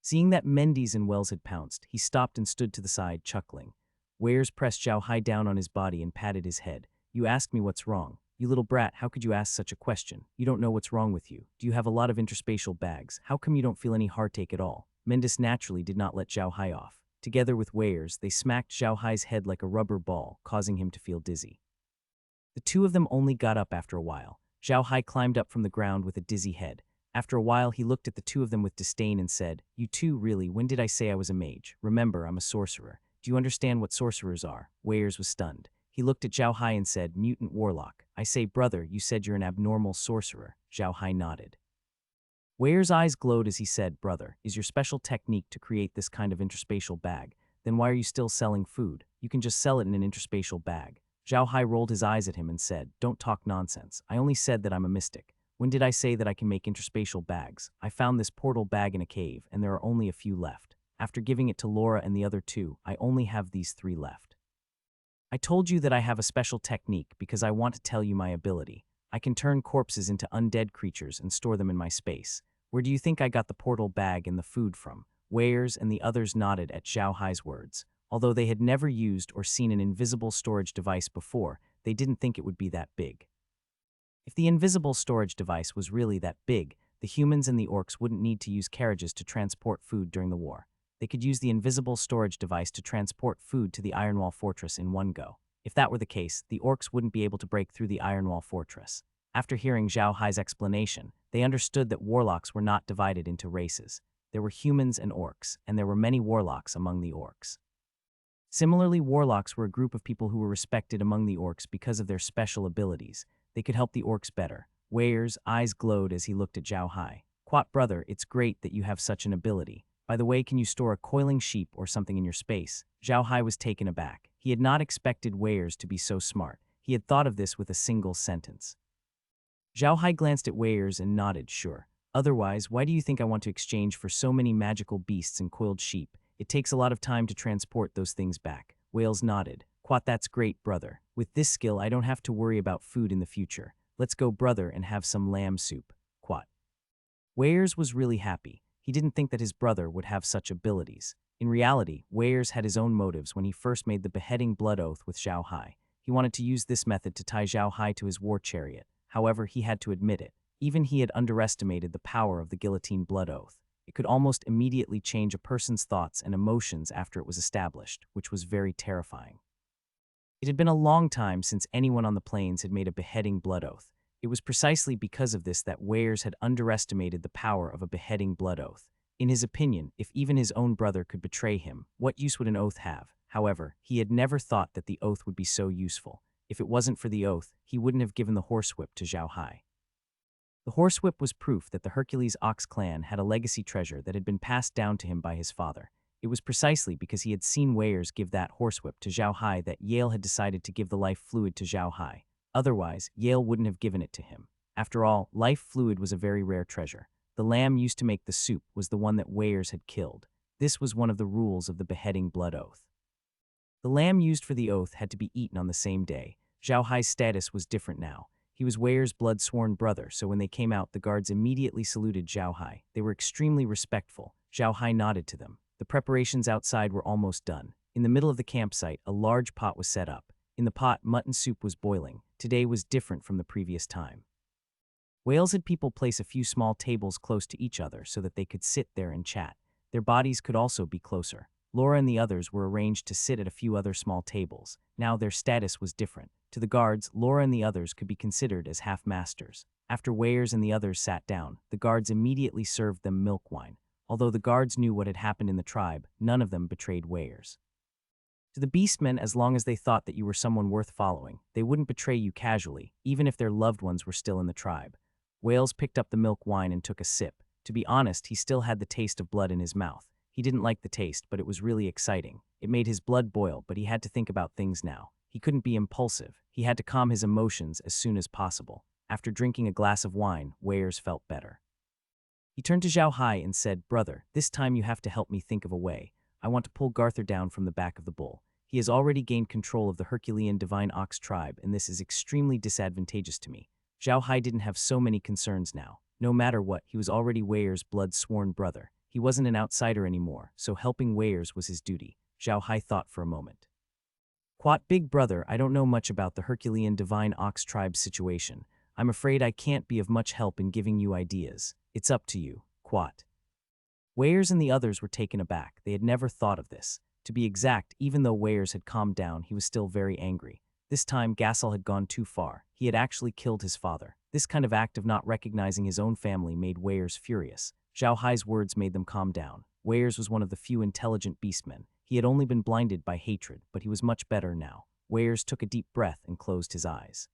S1: Seeing that Mendis and Wells had pounced, he stopped and stood to the side, chuckling. Weirs pressed Zhao Hai down on his body and patted his head. "You asked me what's wrong. You little brat, how could you ask such a question? You don't know what's wrong with you. Do you have a lot of interspatial bags? How come you don't feel any heartache at all?" Mendis naturally did not let Zhao Hai off. Together with Weirs, they smacked Zhao Hai's head like a rubber ball, causing him to feel dizzy. The 2 of them only got up after a while. Zhao Hai climbed up from the ground with a dizzy head. After a while, he looked at the 2 of them with disdain and said, "You 2, really, when did I say I was a mage? Remember, I'm a sorcerer. Do you understand what sorcerers are?" Weirs was stunned. He looked at Zhao Hai and said, "Mutant warlock." "I say, brother, you said you're an abnormal sorcerer." Zhao Hai nodded. Weirs' eyes glowed as he said, "Brother, is your special technique to create this kind of interspatial bag? Then why are you still selling food? You can just sell it in an interspatial bag." Zhao Hai rolled his eyes at him and said, "Don't talk nonsense. I only said that I'm a mystic. When did I say that I can make interspatial bags? I found this portal bag in a cave, and there are only a few left. After giving it to Laura and the other 2, I only have these 3 left. I told you that I have a special technique because I want to tell you my ability. I can turn corpses into undead creatures and store them in my space. Where do you think I got the portal bag and the food from?" Weirs and the others nodded at Zhao Hai's words. Although they had never used or seen an invisible storage device before, they didn't think it would be that big. If the invisible storage device was really that big, the humans and the orcs wouldn't need to use carriages to transport food during the war. They could use the invisible storage device to transport food to the Ironwall Fortress in one go. If that were the case, the orcs wouldn't be able to break through the Ironwall Fortress. After hearing Zhao Hai's explanation, they understood that warlocks were not divided into races. There were humans and orcs, and there were many warlocks among the orcs. Similarly, warlocks were a group of people who were respected among the orcs because of their special abilities. They could help the orcs better. Weirs' eyes glowed as he looked at Zhao Hai. "Quat brother, it's great that you have such an ability. By the way, can you store a coiling sheep or something in your space?" Zhao Hai was taken aback. He had not expected Weirs to be so smart. He had thought of this with a single sentence. Zhao Hai glanced at Weirs and nodded, "Sure. Otherwise, why do you think I want to exchange for so many magical beasts and coiled sheep? It takes a lot of time to transport those things back." Wales nodded. Quat, that's great, brother. With this skill, I don't have to worry about food in the future. Let's go, brother, and have some lamb soup. Quat. Weyers was really happy. He didn't think that his brother would have such abilities. In reality, Weyers had his own motives when he first made the beheading blood oath with Zhao Hai. He wanted to use this method to tie Zhao Hai to his war chariot. However, he had to admit it. Even he had underestimated the power of the guillotine blood oath. It could almost immediately change a person's thoughts and emotions after it was established, which was very terrifying. It had been a long time since anyone on the plains had made a beheading blood oath. It was precisely because of this that Weyers had underestimated the power of a beheading blood oath. In his opinion, if even his own brother could betray him, what use would an oath have? However, he had never thought that the oath would be so useful. If it wasn't for the oath, he wouldn't have given the horsewhip to Zhao Hai. The horsewhip was proof that the Hercules Ox clan had a legacy treasure that had been passed down to him by his father. It was precisely because he had seen Weyers give that horsewhip to Zhao Hai that Yale had decided to give the life fluid to Zhao Hai. Otherwise, Yale wouldn't have given it to him. After all, life fluid was a very rare treasure. The lamb used to make the soup was the one that Weyers had killed. This was one of the rules of the beheading blood oath. The lamb used for the oath had to be eaten on the same day. Zhao Hai's status was different now. He was Weyers' blood-sworn brother, so when they came out, the guards immediately saluted Zhao Hai. They were extremely respectful. Zhao Hai nodded to them. The preparations outside were almost done. In the middle of the campsite, a large pot was set up. In the pot, mutton soup was boiling. Today was different from the previous time. Wales had people place a few small tables close to each other so that they could sit there and chat. Their bodies could also be closer. Laura and the others were arranged to sit at a few other small tables. Now their status was different. To the guards, Laura and the others could be considered as half-masters. After Weyers and the others sat down, the guards immediately served them milk wine. Although the guards knew what had happened in the tribe, none of them betrayed Weyers. To the beastmen, as long as they thought that you were someone worth following, they wouldn't betray you casually, even if their loved ones were still in the tribe. Wales picked up the milk wine and took a sip. To be honest, he still had the taste of blood in his mouth. He didn't like the taste, but it was really exciting. It made his blood boil, but he had to think about things now. He couldn't be impulsive. He had to calm his emotions as soon as possible. After drinking a glass of wine, Weyers felt better. He turned to Zhao Hai and said, "Brother, this time you have to help me think of a way. I want to pull Garur down from the back of the bull. He has already gained control of the Herculean Divine Ox tribe, and this is extremely disadvantageous to me." Zhao Hai didn't have so many concerns now. No matter what, he was already Weyers' blood-sworn brother. He wasn't an outsider anymore, so helping Weyers was his duty. Zhao Hai thought for a moment. "Quat, big brother, I don't know much about the Herculean Divine Ox tribe situation. I'm afraid I can't be of much help in giving you ideas. It's up to you, Quat." Weyers and the others were taken aback. They had never thought of this. To be exact, even though Weyers had calmed down, he was still very angry. This time, Gassel had gone too far. He had actually killed his father. This kind of act of not recognizing his own family made Weyers furious. Zhao Hai's words made them calm down. Weyers was one of the few intelligent beastmen. He had only been blinded by hatred, but he was much better now. Weyers took a deep breath and closed his eyes.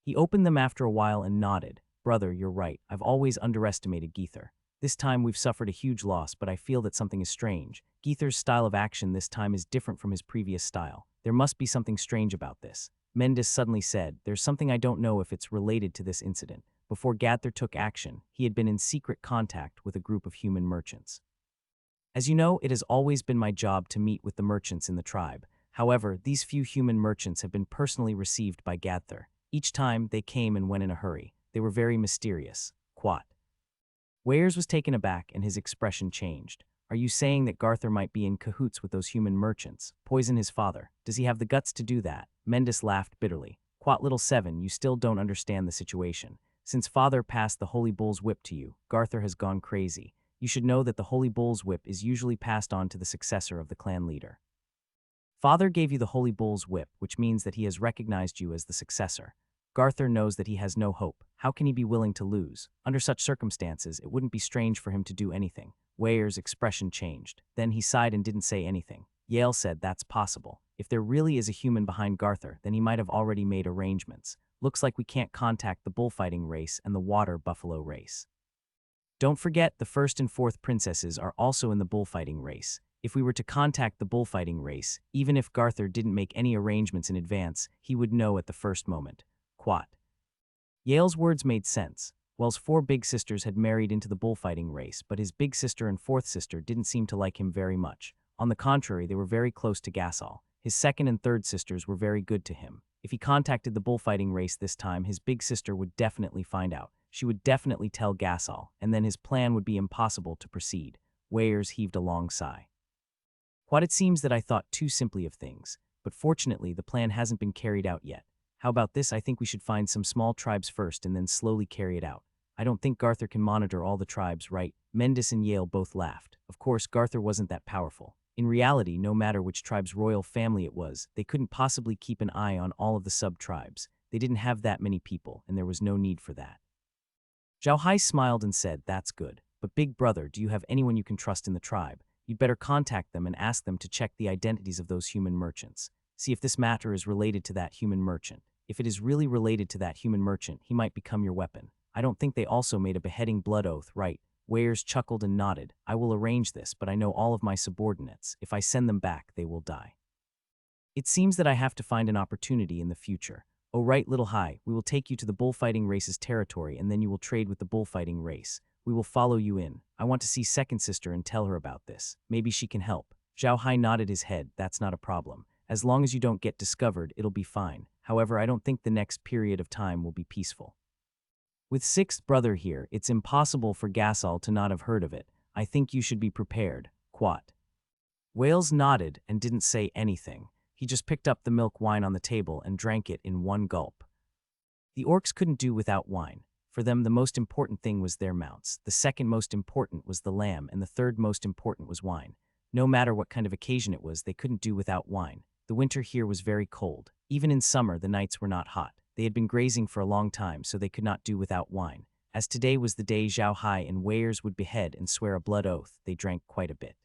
S1: He opened them after a while and nodded. "Brother, you're right. I've always underestimated Geether. This time we've suffered a huge loss, but I feel that something is strange. Geether's style of action this time is different from his previous style. There must be something strange about this." Mendis suddenly said, "There's something I don't know if it's related to this incident." Before Gathur took action, he had been in secret contact with a group of human merchants. As you know, it has always been my job to meet with the merchants in the tribe. However, these few human merchants have been personally received by Gathur. Each time, they came and went in a hurry. They were very mysterious. Quat. Weyers was taken aback and his expression changed. "Are you saying that Garur might be in cahoots with those human merchants? Poison his father? Does he have the guts to do that?" Mendis laughed bitterly. "Quat, little seven, you still don't understand the situation. Since father passed the Holy Bull's whip to you, Garur has gone crazy. You should know that the Holy Bull's whip is usually passed on to the successor of the clan leader. Father gave you the Holy Bull's whip, which means that he has recognized you as the successor. Garur knows that he has no hope. How can he be willing to lose? Under such circumstances, it wouldn't be strange for him to do anything." Weyers' expression changed. Then he sighed and didn't say anything. Yale said, "That's possible. If there really is a human behind Garur, then he might have already made arrangements. Looks like we can't contact the bullfighting race and the water buffalo race. Don't forget, the 1st and 4th princesses are also in the bullfighting race. If we were to contact the bullfighting race, even if Garur didn't make any arrangements in advance, he would know at the first moment." Quat. Yale's words made sense. Well's 4 big sisters had married into the bullfighting race, but his big sister and 4th sister didn't seem to like him very much. On the contrary, they were very close to Gassal. His second and third sisters were very good to him. If he contacted the bullfighting race this time, his big sister would definitely find out. She would definitely tell Gasol, and then his plan would be impossible to proceed. Weyers heaved a long sigh. What it seems that I thought too simply of things, but fortunately the plan hasn't been carried out yet. How about this? I think we should find some small tribes first and then slowly carry it out. I don't think Garthur can monitor all the tribes, right? Mendis and Yale both laughed. Of course, Garthur wasn't that powerful. In reality, no matter which tribe's royal family it was, they couldn't possibly keep an eye on all of the sub-tribes. They didn't have that many people, and there was no need for that. Zhao Hai smiled and said, "That's good. But big brother, do you have anyone you can trust in the tribe? You'd better contact them and ask them to check the identities of those human merchants. See if this matter is related to that human merchant. If it is really related to that human merchant, he might become your weapon. I don't think they also made a beheading blood oath, right?" Weyers chuckled and nodded. "I will arrange this, but I know all of my subordinates. If I send them back, they will die. It seems that I have to find an opportunity in the future. Oh right, little Hai, we will take you to the bullfighting race's territory and then you will trade with the bullfighting race. We will follow you in. I want to see second sister and tell her about this. Maybe she can help." Zhao Hai nodded his head. "That's not a problem. As long as you don't get discovered, it'll be fine. However, I don't think the next period of time will be peaceful. With sixth brother here, it's impossible for Gasol to not have heard of it. I think you should be prepared. Quat." Wales nodded and didn't say anything. He just picked up the milk wine on the table and drank it in one gulp. The orcs couldn't do without wine. For them, the most important thing was their mounts. The second most important was the lamb, and the third most important was wine. No matter what kind of occasion it was, they couldn't do without wine. The winter here was very cold. Even in summer, the nights were not hot. They had been grazing for a long time, so they could not do without wine. As today was the day Zhao Hai and Weyers would behead and swear a blood oath, they drank quite a bit.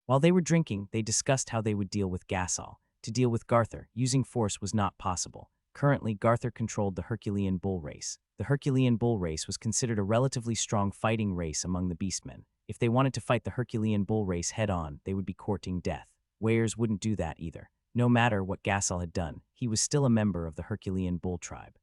S1: While they were drinking, they discussed how they would deal with Gasol. To deal with Garthur, using force was not possible. Currently, Garthur controlled the Herculean bull race. The Herculean bull race was considered a relatively strong fighting race among the beastmen. If they wanted to fight the Herculean bull race head-on, they would be courting death. Weyers wouldn't do that either. No matter what Gasol had done, he was still a member of the Herculean bull tribe.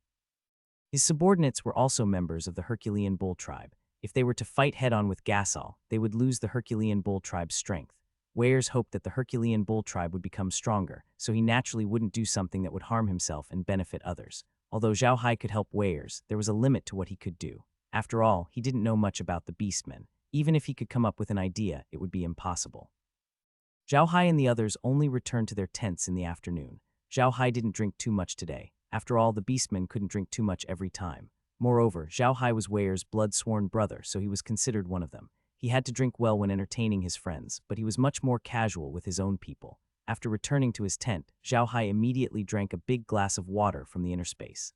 S1: His subordinates were also members of the Herculean bull tribe. If they were to fight head-on with Gasol, they would lose the Herculean bull tribe's strength. Weyers hoped that the Herculean bull tribe would become stronger, so he naturally wouldn't do something that would harm himself and benefit others. Although Zhao Hai could help Weyers, there was a limit to what he could do. After all, he didn't know much about the beastmen. Even if he could come up with an idea, it would be impossible. Zhao Hai and the others only returned to their tents in the afternoon. Zhao Hai didn't drink too much today. After all, the beastmen couldn't drink too much every time. Moreover, Zhao Hai was Weyers' blood-sworn brother, so he was considered one of them. He had to drink well when entertaining his friends, but he was much more casual with his own people. After returning to his tent, Zhao Hai immediately drank a big glass of water from the inner space.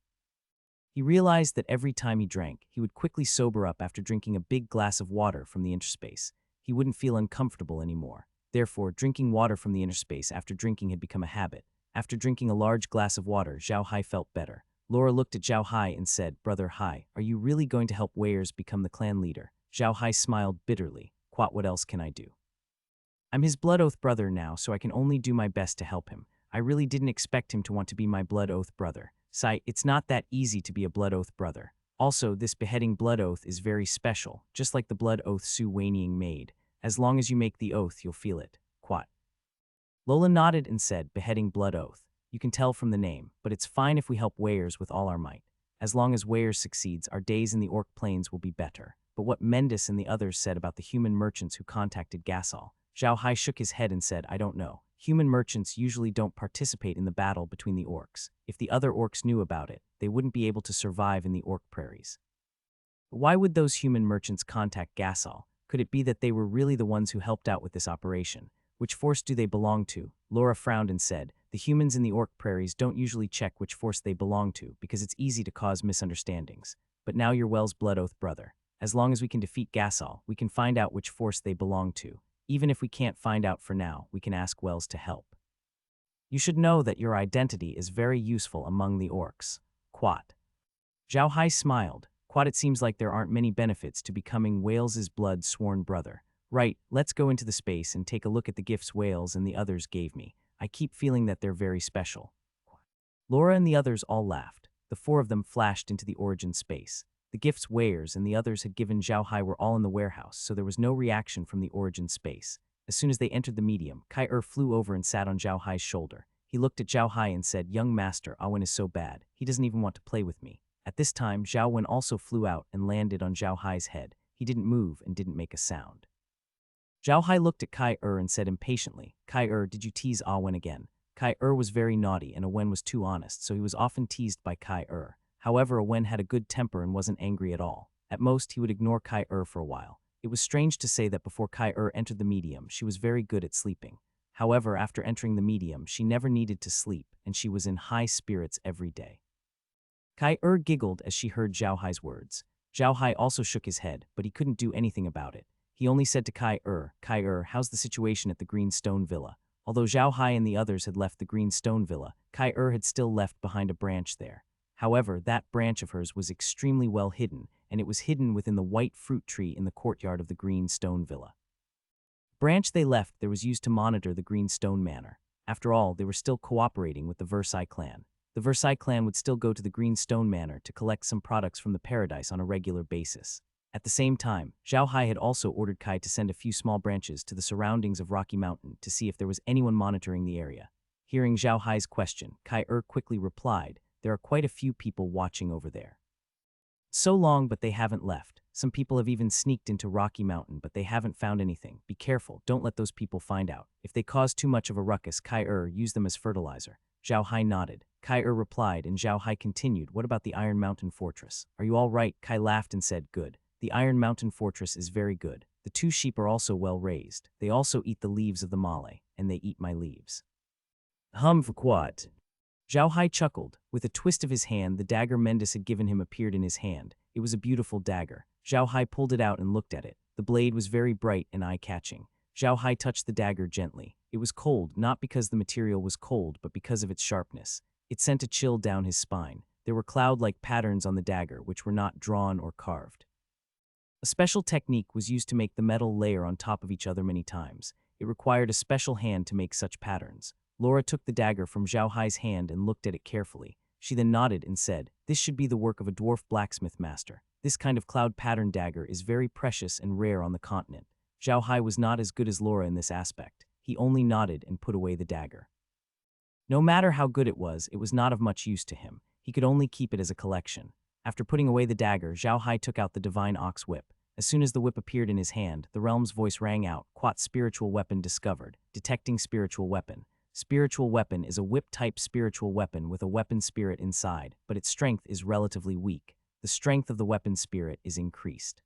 S1: He realized that every time he drank, he would quickly sober up after drinking a big glass of water from the interspace. He wouldn't feel uncomfortable anymore. Therefore, drinking water from the interspace after drinking had become a habit. After drinking a large glass of water, Zhao Hai felt better. Laura looked at Zhao Hai and said, "Brother Hai, are you really going to help Weyers become the clan leader?" Zhao Hai smiled bitterly. "What else can I do? I'm his blood oath brother now, so I can only do my best to help him. I really didn't expect him to want to be my blood oath brother. Sai, it's not that easy to be a blood oath brother. Also, this beheading blood oath is very special, just like the blood oath Su Wanying made. As long as you make the oath, you'll feel it." Quat. Lola nodded and said, "Beheading blood oath. You can tell from the name, but it's fine if we help Weyers with all our might. As long as Weyers succeeds, our days in the Orc Plains will be better." But what Mendis and the others said about the human merchants who contacted Gasol, Zhao Hai shook his head and said, "I don't know. Human merchants usually don't participate in the battle between the orcs. If the other orcs knew about it, they wouldn't be able to survive in the orc prairies." But why would those human merchants contact Gasol? Could it be that they were really the ones who helped out with this operation? Which force do they belong to? Laura frowned and said, "The humans in the orc prairies don't usually check which force they belong to because it's easy to cause misunderstandings. But now you're Wells' blood oath brother. As long as we can defeat Gasol, we can find out which force they belong to. Even if we can't find out for now, we can ask Wells to help. You should know that your identity is very useful among the orcs." Quat. Zhao Hai smiled. "Quat, it seems like there aren't many benefits to becoming Wales's blood-sworn brother. Right, let's go into the space and take a look at the gifts Wales and the others gave me. I keep feeling that they're very special." Laura and the others all laughed. The four of them flashed into the origin space. The gifts Weyers and the others had given Zhao Hai were all in the warehouse, so there was no reaction from the origin space. As soon as they entered the medium, Kai flew over and sat on Zhao Hai's shoulder. He looked at Zhao Hai and said, "Young master, Awen is so bad. He doesn't even want to play with me." At this time, Zhao Wen also flew out and landed on Zhao Hai's head. He didn't move and didn't make a sound. Zhao Hai looked at Kai and said impatiently, "Kai, did you tease Awen again?" Kai was very naughty and Awen was too honest, so he was often teased by Kai. However, Awen had a good temper and wasn't angry at all. At most, he would ignore Kai for a while. It was strange to say that before Kai entered the medium, she was very good at sleeping. However, after entering the medium, she never needed to sleep, and she was in high spirits every day. Kai giggled as she heard Zhao Hai's words. Zhao Hai also shook his head, but he couldn't do anything about it. He only said to Kai, how's the situation at the Green Stone Villa?" Although Zhao Hai and the others had left the Green Stone Villa, Kai had still left behind a branch there. However, that branch of hers was extremely well hidden, and it was hidden within the white fruit tree in the courtyard of the Green Stone Villa. The branch they left there was used to monitor the Green Stone Manor. After all, they were still cooperating with the Versailles clan. The Versailles clan would still go to the Green Stone Manor to collect some products from the paradise on a regular basis. At the same time, Zhao Hai had also ordered Kai to send a few small branches to the surroundings of Rocky Mountain to see if there was anyone monitoring the area. Hearing Zhao Hai's question, Kai quickly replied, "There are quite a few people watching over there. So long, but they haven't left. Some people have even sneaked into Rocky Mountain, but they haven't found anything. Be careful, don't let those people find out. If they cause too much of a ruckus, Kai use them as fertilizer." Zhao Hai nodded. Kai replied, and Zhao Hai continued, "What about the Iron Mountain Fortress? Are you all right?" Kai laughed and said, "Good. The Iron Mountain Fortress is very good. The 2 sheep are also well raised. They also eat the leaves of the male, and they eat my leaves." For what? Zhao Hai chuckled. With a twist of his hand, the dagger Mendis had given him appeared in his hand. It was a beautiful dagger. Zhao Hai pulled it out and looked at it. The blade was very bright and eye-catching. Zhao Hai touched the dagger gently. It was cold, not because the material was cold, but because of its sharpness. It sent a chill down his spine. There were cloud-like patterns on the dagger, which were not drawn or carved. A special technique was used to make the metal layer on top of each other many times. It required a special hand to make such patterns. Laura took the dagger from Zhao Hai's hand and looked at it carefully. She then nodded and said, "This should be the work of a dwarf blacksmith master. This kind of cloud pattern dagger is very precious and rare on the continent." Zhao Hai was not as good as Laura in this aspect. He only nodded and put away the dagger. No matter how good it was not of much use to him. He could only keep it as a collection. After putting away the dagger, Zhao Hai took out the divine ox whip. As soon as the whip appeared in his hand, the realm's voice rang out, "Quat spiritual weapon discovered. Detecting spiritual weapon." Spiritual weapon is a whip-type spiritual weapon with a weapon spirit inside, but its strength is relatively weak. The strength of the weapon spirit is increased.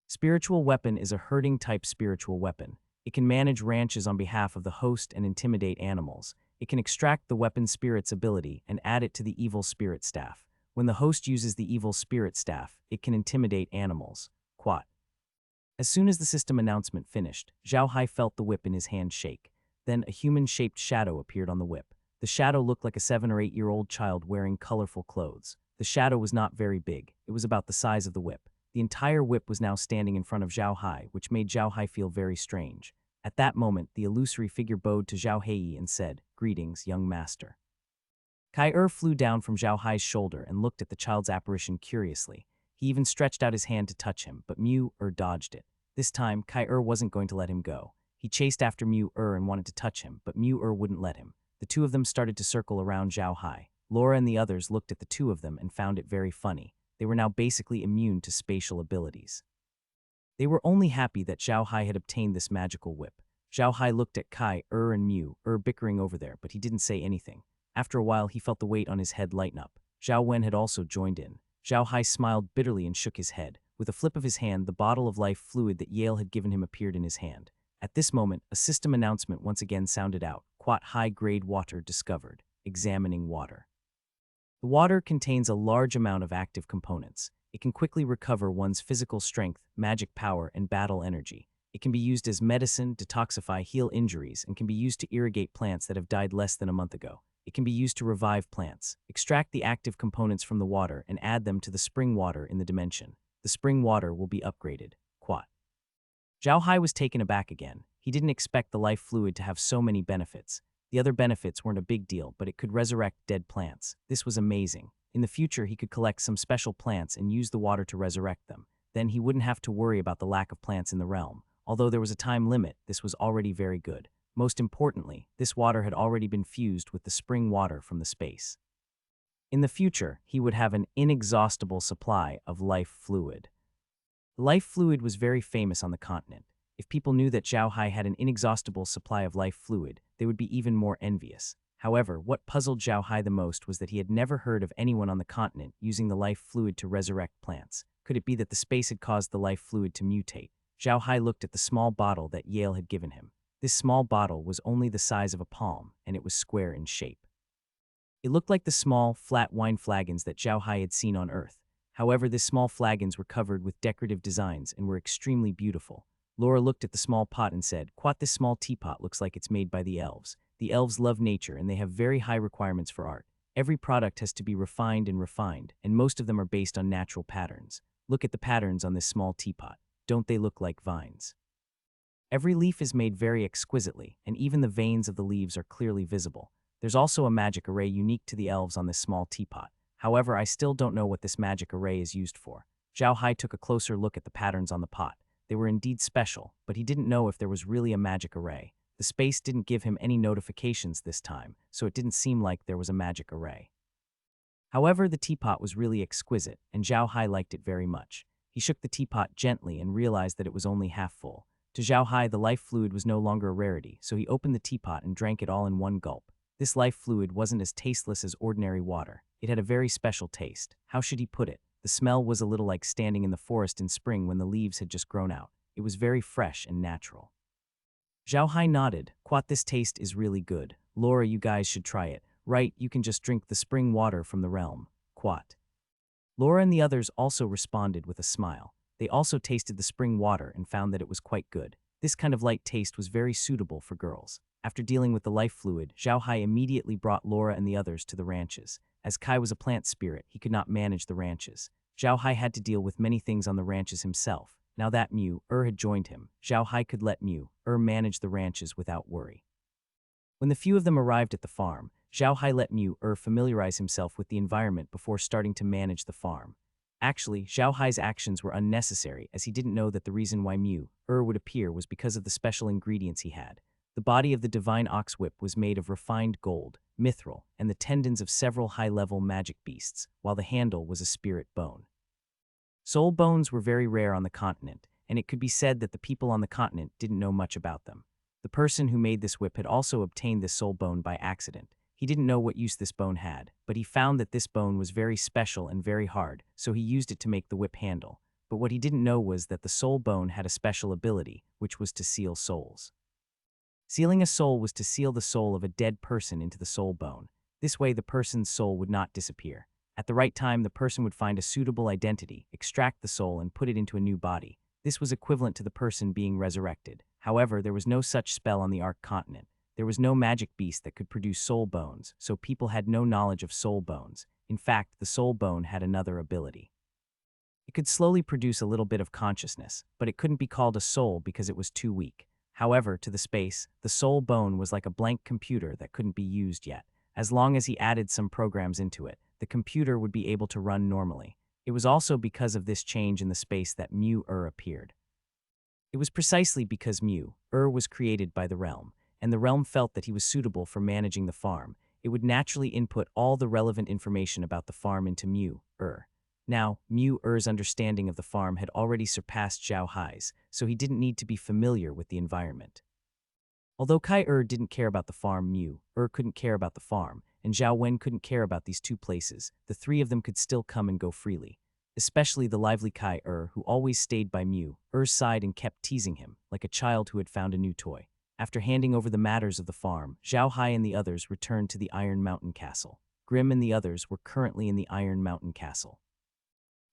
S1: Spiritual weapon is a herding-type spiritual weapon. It can manage ranches on behalf of the host and intimidate animals. It can extract the weapon spirit's ability and add it to the evil spirit staff. When the host uses the evil spirit staff, it can intimidate animals. Quat. As soon as the system announcement finished, Zhao Hai felt the whip in his hand shake. Then a human-shaped shadow appeared on the whip. The shadow looked like a 7 or 8-year-old child wearing colorful clothes. The shadow was not very big. It was about the size of the whip. The entire whip was now standing in front of Zhao Hai, which made Zhao Hai feel very strange. At that moment, the illusory figure bowed to Zhao Hai and said, "Greetings, young master." Kai flew down from Zhao Hai's shoulder and looked at the child's apparition curiously. He even stretched out his hand to touch him, but Muer dodged it. This time, Kai wasn't going to let him go. He chased after Muer and wanted to touch him, but Muer wouldn't let him. The 2 of them started to circle around Zhao Hai. Laura and the others looked at the 2 of them and found it very funny. They were now basically immune to spatial abilities. They were only happy that Zhao Hai had obtained this magical whip. Zhao Hai looked at Kai and Muer bickering over there, but he didn't say anything. After a while, he felt the weight on his head lighten up. Zhao Wen had also joined in. Zhao Hai smiled bitterly and shook his head. With a flip of his hand, the bottle of life fluid that Yale had given him appeared in his hand. At this moment, a system announcement once again sounded out. Quat high-grade water discovered. Examining water. The water contains a large amount of active components. It can quickly recover one's physical strength, magic power, and battle energy. It can be used as medicine, detoxify, heal injuries, and can be used to irrigate plants that have died less than a month ago. It can be used to revive plants. Extract the active components from the water and add them to the spring water in the dimension. The spring water will be upgraded. Quat. Zhao Hai was taken aback again. He didn't expect the life fluid to have so many benefits. The other benefits weren't a big deal, but it could resurrect dead plants. This was amazing. In the future, he could collect some special plants and use the water to resurrect them. Then he wouldn't have to worry about the lack of plants in the realm. Although there was a time limit, this was already very good. Most importantly, this water had already been fused with the spring water from the space. In the future, he would have an inexhaustible supply of life fluid. Life fluid was very famous on the continent. If people knew that Zhao Hai had an inexhaustible supply of life fluid, they would be even more envious. However, what puzzled Zhao Hai the most was that he had never heard of anyone on the continent using the life fluid to resurrect plants. Could it be that the space had caused the life fluid to mutate? Zhao Hai looked at the small bottle that Yale had given him. This small bottle was only the size of a palm, and it was square in shape. It looked like the small, flat wine flagons that Zhao Hai had seen on Earth. However, these small flagons were covered with decorative designs and were extremely beautiful. Laura looked at the small pot and said, "Quat, this small teapot looks like it's made by the elves. The elves love nature and they have very high requirements for art. Every product has to be refined, and most of them are based on natural patterns. Look at the patterns on this small teapot. Don't they look like vines? Every leaf is made very exquisitely, and even the veins of the leaves are clearly visible. There's also a magic array unique to the elves on this small teapot. However, I still don't know what this magic array is used for." Zhao Hai took a closer look at the patterns on the pot. They were indeed special, but he didn't know if there was really a magic array. The space didn't give him any notifications this time, so it didn't seem like there was a magic array. However, the teapot was really exquisite, and Zhao Hai liked it very much. He shook the teapot gently and realized that it was only half full. To Zhao Hai, the life fluid was no longer a rarity, so he opened the teapot and drank it all in one gulp. This life fluid wasn't as tasteless as ordinary water. It had a very special taste. How should he put it? The smell was a little like standing in the forest in spring when the leaves had just grown out. It was very fresh and natural. Zhao Hai nodded. "Quat, this taste is really good. Laura, you guys should try it. Right, you can just drink the spring water from the realm. Quat." Laura and the others also responded with a smile. They also tasted the spring water and found that it was quite good. This kind of light taste was very suitable for girls. After dealing with the life fluid, Zhao Hai immediately brought Laura and the others to the ranches. As Kai was a plant spirit, he could not manage the ranches. Zhao Hai had to deal with many things on the ranches himself. Now that Muer had joined him, Zhao Hai could let Muer manage the ranches without worry. When the few of them arrived at the farm, Zhao Hai let Muer familiarize himself with the environment before starting to manage the farm. Actually, Zhao Hai's actions were unnecessary, as he didn't know that the reason why Muer would appear was because of the special ingredients he had. The body of the divine ox whip was made of refined gold, mithril, and the tendons of several high-level magic beasts, while the handle was a spirit bone. Soul bones were very rare on the continent, and it could be said that the people on the continent didn't know much about them. The person who made this whip had also obtained this soul bone by accident. He didn't know what use this bone had, but he found that this bone was very special and very hard, so he used it to make the whip handle. But what he didn't know was that the soul bone had a special ability, which was to seal souls. Sealing a soul was to seal the soul of a dead person into the soul bone. This way the person's soul would not disappear. At the right time, the person would find a suitable identity, extract the soul, and put it into a new body. This was equivalent to the person being resurrected. However, there was no such spell on the Ark continent. There was no magic beast that could produce soul bones, so people had no knowledge of soul bones. In fact, the soul bone had another ability. It could slowly produce a little bit of consciousness, but it couldn't be called a soul because it was too weak. However, to the space, the soul bone was like a blank computer that couldn't be used yet. As long as he added some programs into it, the computer would be able to run normally. It was also because of this change in the space that Muer appeared. It was precisely because Muer was created by the realm, and the realm felt that he was suitable for managing the farm. It would naturally input all the relevant information about the farm into Muer. Now, Muer's understanding of the farm had already surpassed Zhao Hai's, so he didn't need to be familiar with the environment. Although Kai didn't care about the farm, Muer couldn't care about the farm, and Zhao Wen couldn't care about these two places. The three of them could still come and go freely. Especially the lively Kai, who always stayed by Muer's side and kept teasing him, like a child who had found a new toy. After handing over the matters of the farm, Zhao Hai and the others returned to the Iron Mountain Castle. Grimm and the others were currently in the Iron Mountain Castle.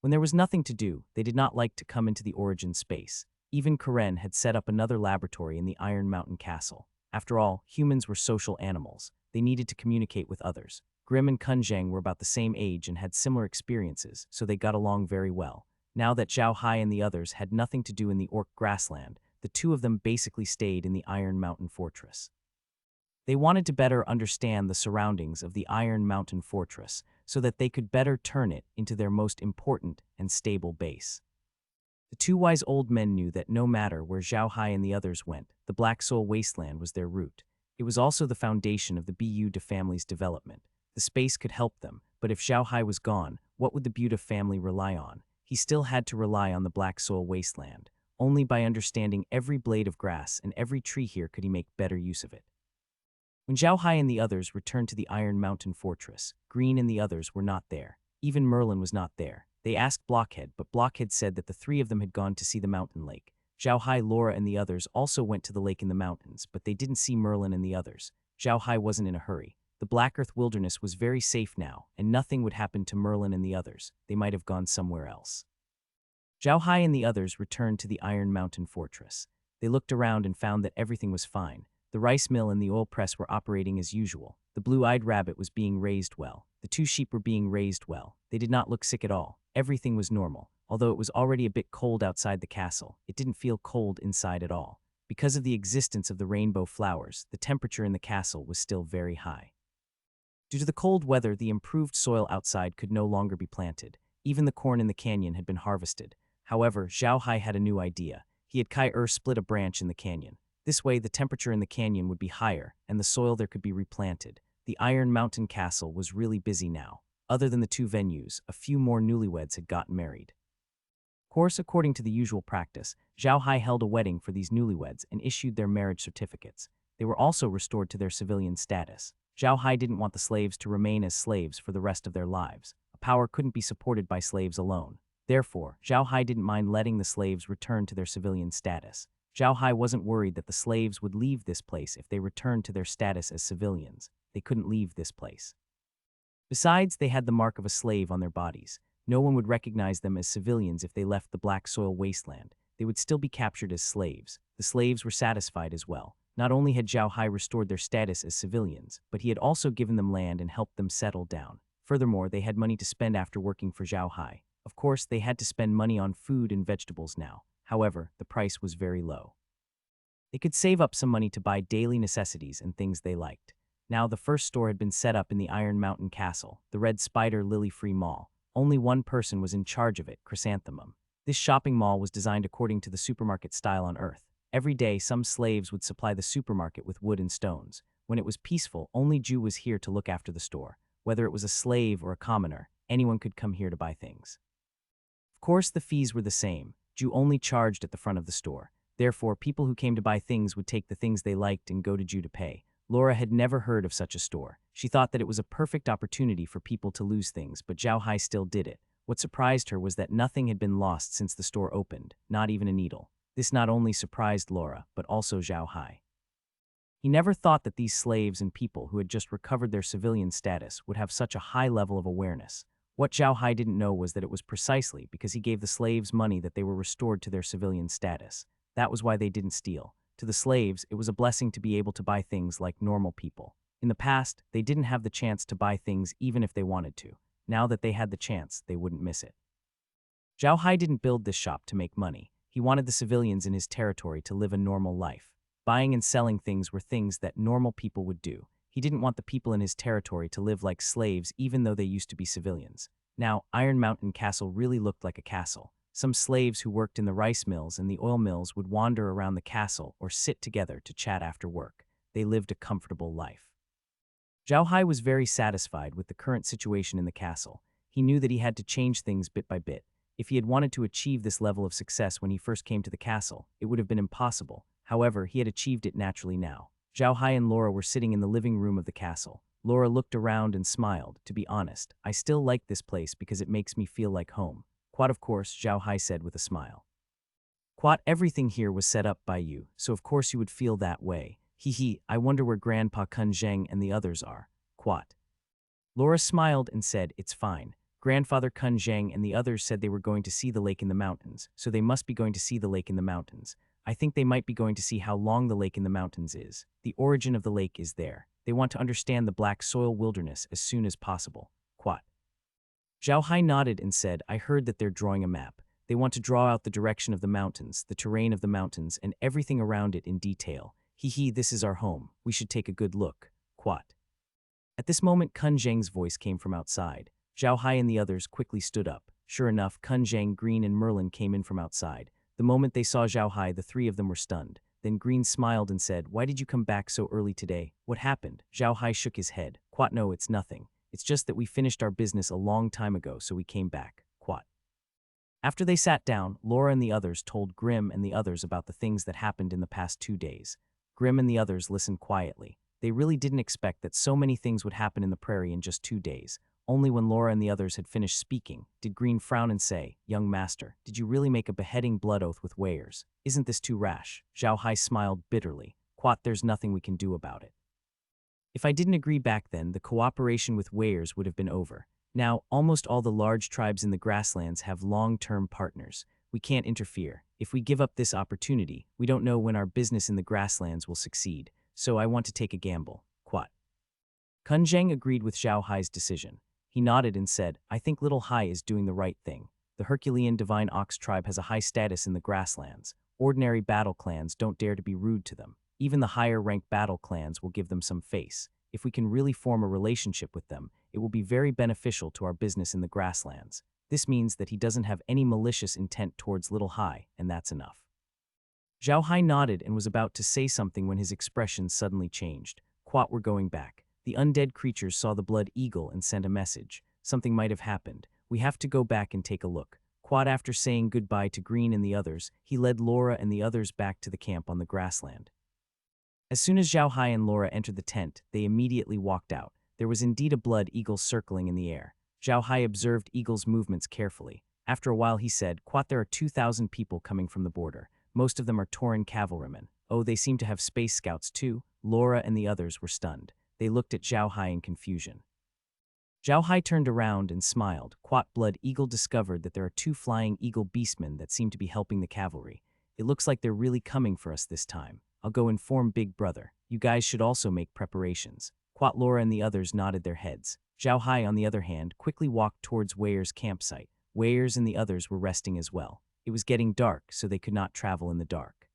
S1: When there was nothing to do, they did not like to come into the origin space. Even Karen had set up another laboratory in the Iron Mountain Castle. After all, humans were social animals. They needed to communicate with others. Grimm and Kunzhang were about the same age and had similar experiences, so they got along very well. Now that Zhao Hai and the others had nothing to do in the Orc grassland, the two of them basically stayed in the Iron Mountain Fortress. They wanted to better understand the surroundings of the Iron Mountain Fortress so that they could better turn it into their most important and stable base. The two wise old men knew that no matter where Zhao Hai and the others went, the Black Soul Wasteland was their route. It was also the foundation of the Bu family's development. The space could help them, but if Zhao Hai was gone, what would the Bu family rely on? He still had to rely on the Black Soul Wasteland. Only by understanding every blade of grass and every tree here could he make better use of it. When Zhao Hai and the others returned to the Iron Mountain Fortress, Green and the others were not there. Even Merlin was not there. They asked Blockhead, but Blockhead said that the three of them had gone to see the mountain lake. Zhao Hai, Laura, and the others also went to the lake in the mountains, but they didn't see Merlin and the others. Zhao Hai wasn't in a hurry. The Black Earth Wilderness was very safe now, and nothing would happen to Merlin and the others. They might have gone somewhere else. Zhao Hai and the others returned to the Iron Mountain Fortress. They looked around and found that everything was fine. The rice mill and the oil press were operating as usual. The blue-eyed rabbit was being raised well. The two sheep were being raised well. They did not look sick at all. Everything was normal. Although it was already a bit cold outside the castle, it didn't feel cold inside at all. Because of the existence of the rainbow flowers, the temperature in the castle was still very high. Due to the cold weather, the improved soil outside could no longer be planted. Even the corn in the canyon had been harvested. However, Zhao Hai had a new idea. He had Kai split a branch in the canyon. This way, the temperature in the canyon would be higher, and the soil there could be replanted. The Iron Mountain Castle was really busy now. Other than the two venues, a few more newlyweds had gotten married. Of course, according to the usual practice, Zhao Hai held a wedding for these newlyweds and issued their marriage certificates. They were also restored to their civilian status. Zhao Hai didn't want the slaves to remain as slaves for the rest of their lives. A power couldn't be supported by slaves alone. Therefore, Zhao Hai didn't mind letting the slaves return to their civilian status. Zhao Hai wasn't worried that the slaves would leave this place if they returned to their status as civilians. They couldn't leave this place. Besides, they had the mark of a slave on their bodies. No one would recognize them as civilians if they left the Black Soil Wasteland. They would still be captured as slaves. The slaves were satisfied as well. Not only had Zhao Hai restored their status as civilians, but he had also given them land and helped them settle down. Furthermore, they had money to spend after working for Zhao Hai. Of course, they had to spend money on food and vegetables now. However, the price was very low. They could save up some money to buy daily necessities and things they liked. Now the first store had been set up in the Iron Mountain Castle, the Red Spider Lily Free Mall. Only one person was in charge of it, Chrysanthemum. This shopping mall was designed according to the supermarket style on Earth. Every day, some slaves would supply the supermarket with wood and stones. When it was peaceful, only Jew was here to look after the store. Whether it was a slave or a commoner, anyone could come here to buy things. Of course, the fees were the same. Jew only charged at the front of the store. Therefore, people who came to buy things would take the things they liked and go to Jew to pay. Laura had never heard of such a store. She thought that it was a perfect opportunity for people to lose things, but Zhao Hai still did it. What surprised her was that nothing had been lost since the store opened, not even a needle. This not only surprised Laura, but also Zhao Hai. He never thought that these slaves and people who had just recovered their civilian status would have such a high level of awareness. What Zhao Hai didn't know was that it was precisely because he gave the slaves money that they were restored to their civilian status. That was why they didn't steal. To the slaves, it was a blessing to be able to buy things like normal people. In the past, they didn't have the chance to buy things even if they wanted to. Now that they had the chance, they wouldn't miss it. Zhao Hai didn't build this shop to make money. He wanted the civilians in his territory to live a normal life. Buying and selling things were things that normal people would do. He didn't want the people in his territory to live like slaves even though they used to be civilians. Now, Iron Mountain Castle really looked like a castle. Some slaves who worked in the rice mills and the oil mills would wander around the castle or sit together to chat after work. They lived a comfortable life. Zhao Hai was very satisfied with the current situation in the castle. He knew that he had to change things bit by bit. If he had wanted to achieve this level of success when he first came to the castle, it would have been impossible. However, he had achieved it naturally now. Zhao Hai and Laura were sitting in the living room of the castle. Laura looked around and smiled. To be honest, I still like this place because it makes me feel like home. Quat, of course, Zhao Hai said with a smile. Quat, everything here was set up by you, so of course you would feel that way. Hee, I wonder where Grandpa Kun Zheng and the others are. Quat. Laura smiled and said, it's fine. Grandfather Kun Zheng and the others said they were going to see the lake in the mountains, so they must be going to see the lake in the mountains. I think they might be going to see how long the lake in the mountains is. The origin of the lake is there. They want to understand the Black Soil Wilderness as soon as possible. Quat. Zhao Hai nodded and said, I heard that they're drawing a map. They want to draw out the direction of the mountains, the terrain of the mountains, and everything around it in detail. Hee, this is our home. We should take a good look. Quat. At this moment, Kun Zheng's voice came from outside. Zhao Hai and the others quickly stood up. Sure enough, Kun Zhang, Green, and Merlin came in from outside. The moment they saw Zhao Hai, the three of them were stunned. Then Green smiled and said, "Why did you come back so early today? What happened?" Zhao Hai shook his head. "Quat, no, it's nothing. It's just that we finished our business a long time ago, so we came back." Quat. After they sat down, Laura and the others told Grim and the others about the things that happened in the past 2 days. Grim and the others listened quietly. They really didn't expect that so many things would happen in the prairie in just 2 days. Only when Laura and the others had finished speaking, did Green frown and say, "Young master, did you really make a beheading blood oath with Weirs? Isn't this too rash?" Zhao Hai smiled bitterly. "Quat, there's nothing we can do about it. If I didn't agree back then, the cooperation with Weirs would have been over. Now, almost all the large tribes in the grasslands have long-term partners. We can't interfere. If we give up this opportunity, we don't know when our business in the grasslands will succeed, so I want to take a gamble." Quat. Kun Zhang agreed with Zhao Hai's decision. He nodded and said, "I think Little Hai is doing the right thing. The Herculean Divine Ox tribe has a high status in the grasslands. Ordinary battle clans don't dare to be rude to them. Even the higher-ranked battle clans will give them some face. If we can really form a relationship with them, it will be very beneficial to our business in the grasslands. This means that he doesn't have any malicious intent towards Little Hai, and that's enough." Zhao Hai nodded and was about to say something when his expression suddenly changed. "Quat, we're going back. The undead creatures saw the blood eagle and sent a message. Something might have happened. We have to go back and take a look." Quat, after saying goodbye to Green and the others, he led Laura and the others back to the camp on the grassland. As soon as Zhao Hai and Laura entered the tent, they immediately walked out. There was indeed a blood eagle circling in the air. Zhao Hai observed Eagle's movements carefully. After a while he said, "Quat, there are 2,000 people coming from the border. Most of them are Tauren cavalrymen. Oh, they seem to have space scouts too." Laura and the others were stunned. They looked at Zhao Hai in confusion. Zhao Hai turned around and smiled. "Quat, Blood Eagle discovered that there are 2 flying eagle beastmen that seem to be helping the cavalry. It looks like they're really coming for us this time. I'll go inform Big Brother. You guys should also make preparations." Quat, Laura and the others nodded their heads. Zhao Hai, on the other hand, quickly walked towards Weirs' campsite. Weirs and the others were resting as well. It was getting dark, so they could not travel in the dark.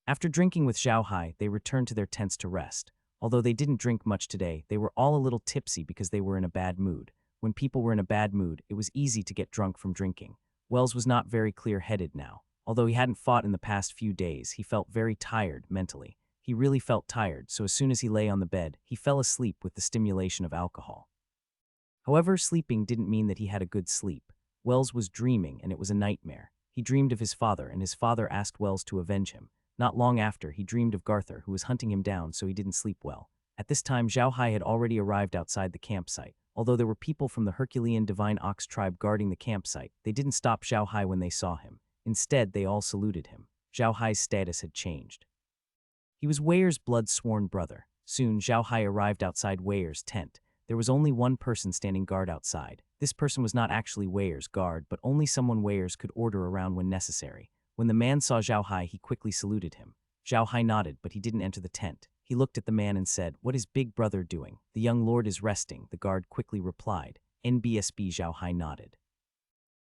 S1: After drinking with Zhao Hai, they returned to their tents to rest. Although they didn't drink much today, they were all a little tipsy because they were in a bad mood. When people were in a bad mood, it was easy to get drunk from drinking. Wells was not very clear-headed now. Although he hadn't fought in the past few days, he felt very tired mentally. He really felt tired, so as soon as he lay on the bed, he fell asleep with the stimulation of alcohol. However, sleeping didn't mean that he had a good sleep. Wells was dreaming, and it was a nightmare. He dreamed of his father, and his father asked Wells to avenge him. Not long after, he dreamed of Garthur, who was hunting him down, so he didn't sleep well. At this time, Zhao Hai had already arrived outside the campsite. Although there were people from the Herculean Divine Ox tribe guarding the campsite, they didn't stop Zhao Hai when they saw him. Instead, they all saluted him. Zhao Hai's status had changed. He was Weirs' blood-sworn brother. Soon, Zhao Hai arrived outside Weirs' tent. There was only one person standing guard outside. This person was not actually Weirs' guard, but only someone Weirs could order around when necessary. When the man saw Zhao Hai, he quickly saluted him. Zhao Hai nodded, but he didn't enter the tent. He looked at the man and said, "What is Big Brother doing?" "The young lord is resting," the guard quickly replied. NBSB. Zhao Hai nodded.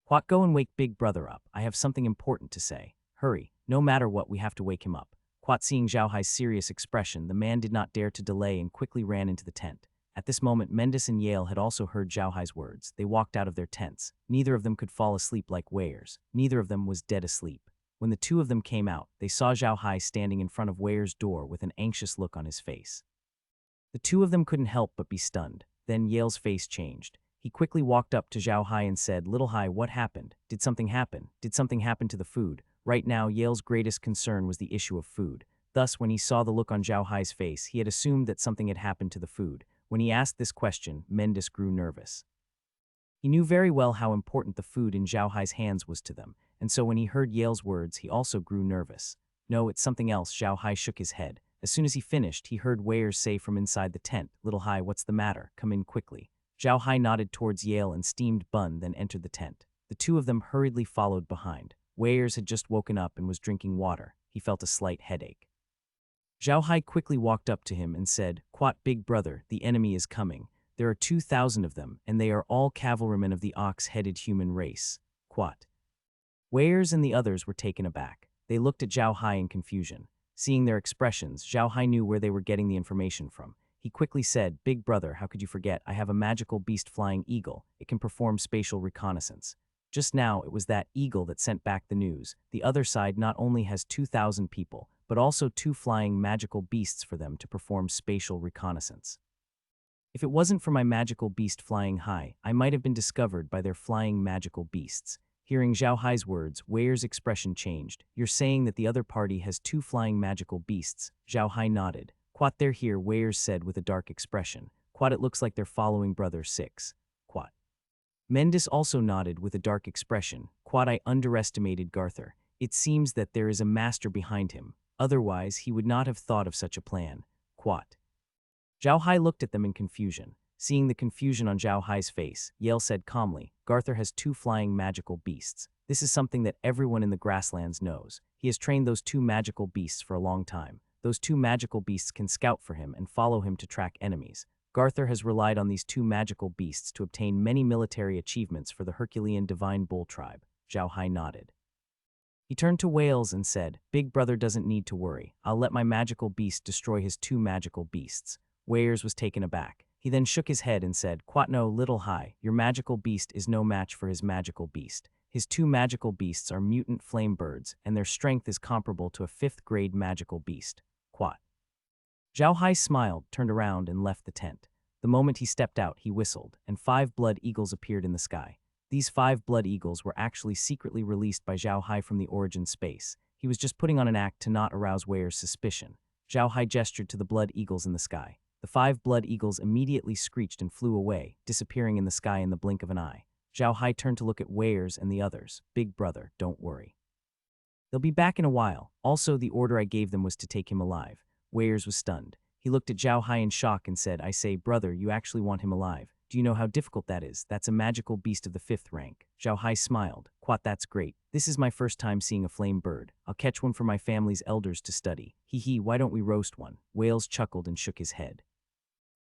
S1: "Quat, go and wake Big Brother up. I have something important to say. Hurry. No matter what, we have to wake him up." Quat, seeing Zhao Hai's serious expression, the man did not dare to delay and quickly ran into the tent. At this moment, Mendis and Yale had also heard Zhao Hai's words. They walked out of their tents. Neither of them could fall asleep like Weirs. Neither of them was dead asleep. When the two of them came out, they saw Zhao Hai standing in front of Weirs' door with an anxious look on his face. The two of them couldn't help but be stunned. Then Yale's face changed. He quickly walked up to Zhao Hai and said, "Little Hai, what happened? Did something happen? Did something happen to the food?" Right now, Yale's greatest concern was the issue of food. Thus, when he saw the look on Zhao Hai's face, he had assumed that something had happened to the food. When he asked this question, Mendis grew nervous. He knew very well how important the food in Zhao Hai's hands was to them, and so when he heard Yale's words, he also grew nervous. "No, it's something else." Zhao Hai shook his head. As soon as he finished, he heard Weirs say from inside the tent, "Little Hai, what's the matter? Come in quickly." Zhao Hai nodded towards Yale and steamed bun, then entered the tent. The two of them hurriedly followed behind. Weirs had just woken up and was drinking water. He felt a slight headache. Zhao Hai quickly walked up to him and said, "Quat, Big Brother, the enemy is coming. There are 2,000 of them, and they are all cavalrymen of the ox-headed human race." Quat. Weirs and the others were taken aback. They looked at Zhao Hai in confusion. Seeing their expressions, Zhao Hai knew where they were getting the information from. He quickly said, "Big Brother, how could you forget? I have a magical beast-flying eagle. It can perform spatial reconnaissance." Just now it was that eagle that sent back the news. The other side not only has 2,000 people, but also 2 flying magical beasts for them to perform spatial reconnaissance. If it wasn't for my magical beast flying high, I might have been discovered by their flying magical beasts. Hearing Zhao Hai's words, Weir's expression changed. You're saying that the other party has 2 flying magical beasts. Zhao Hai nodded. Quat, they're here, Weir said with a dark expression. Quat, it looks like they're following Brother 6. Quat. Mendis also nodded with a dark expression. Quat, I underestimated Garthur. It seems that there is a master behind him. Otherwise, he would not have thought of such a plan. Quat. Zhao Hai looked at them in confusion. Seeing the confusion on Zhao Hai's face, Yale said calmly, Garthur has 2 flying magical beasts. This is something that everyone in the grasslands knows. He has trained those 2 magical beasts for a long time. Those 2 magical beasts can scout for him and follow him to track enemies. Garthur has relied on these 2 magical beasts to obtain many military achievements for the Herculean Divine Bull tribe. Zhao Hai nodded. He turned to Wales and said, Big Brother doesn't need to worry. I'll let my magical beast destroy his 2 magical beasts. Wales was taken aback. He then shook his head and said, Quatno, Little High, your magical beast is no match for his magical beast. His 2 magical beasts are mutant flame birds, and their strength is comparable to a 5th grade magical beast. Quat. Zhao Hai smiled, turned around, and left the tent. The moment he stepped out, he whistled, and 5 blood eagles appeared in the sky. These 5 blood eagles were actually secretly released by Zhao Hai from the origin space. He was just putting on an act to not arouse Weir's suspicion. Zhao Hai gestured to the blood eagles in the sky. The 5 blood eagles immediately screeched and flew away, disappearing in the sky in the blink of an eye. Zhao Hai turned to look at Weir's and the others. Big Brother, don't worry. They'll be back in a while. Also, the order I gave them was to take him alive. Weir's was stunned. He looked at Zhao Hai in shock and said, I say, brother, you actually want him alive. Do you know how difficult that is? That's a magical beast of the 5th rank. Zhao Hai smiled. Quat, that's great. This is my first time seeing a flame bird. I'll catch one for my family's elders to study. Hee, why don't we roast one? Wales chuckled and shook his head.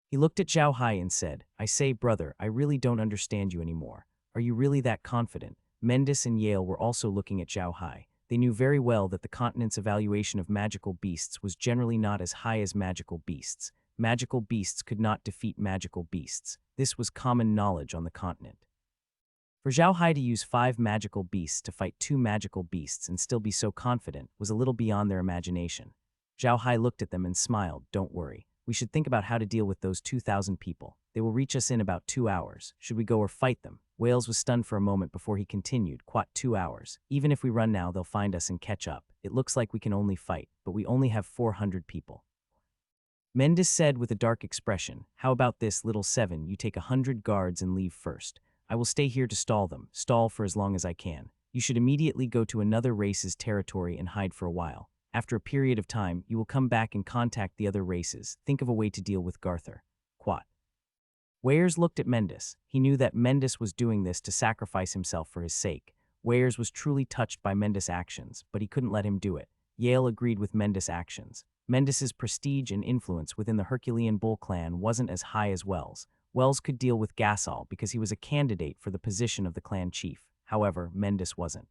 S1: He looked at Zhao Hai and said, I say, brother, I really don't understand you anymore. Are you really that confident? Mendis and Yale were also looking at Zhao Hai. They knew very well that the continent's evaluation of magical beasts was generally not as high as magical beasts. Magical beasts could not defeat magical beasts. This was common knowledge on the continent. For Zhao Hai to use 5 magical beasts to fight 2 magical beasts and still be so confident was a little beyond their imagination. Zhao Hai looked at them and smiled. Don't worry. We should think about how to deal with those 2,000 people. They will reach us in about 2 hours. Should we go or fight them? Wales was stunned for a moment before he continued. Quat, 2 hours. Even if we run now, they'll find us and catch up. It looks like we can only fight, but we only have 400 people. Mendis said with a dark expression, how about this, little 7, you take 100 guards and leave first. I will stay here to stall them, stall for as long as I can. You should immediately go to another race's territory and hide for a while. After a period of time, you will come back and contact the other races. Think of a way to deal with Garthur. Quat. Weyers looked at Mendis. He knew that Mendis was doing this to sacrifice himself for his sake. Weyers was truly touched by Mendis' actions, but he couldn't let him do it. Yale agreed with Mendis' actions. Mendis's prestige and influence within the Herculean Bull clan wasn't as high as Wells. Wells could deal with Gasol because he was a candidate for the position of the clan chief. However, Mendis wasn't.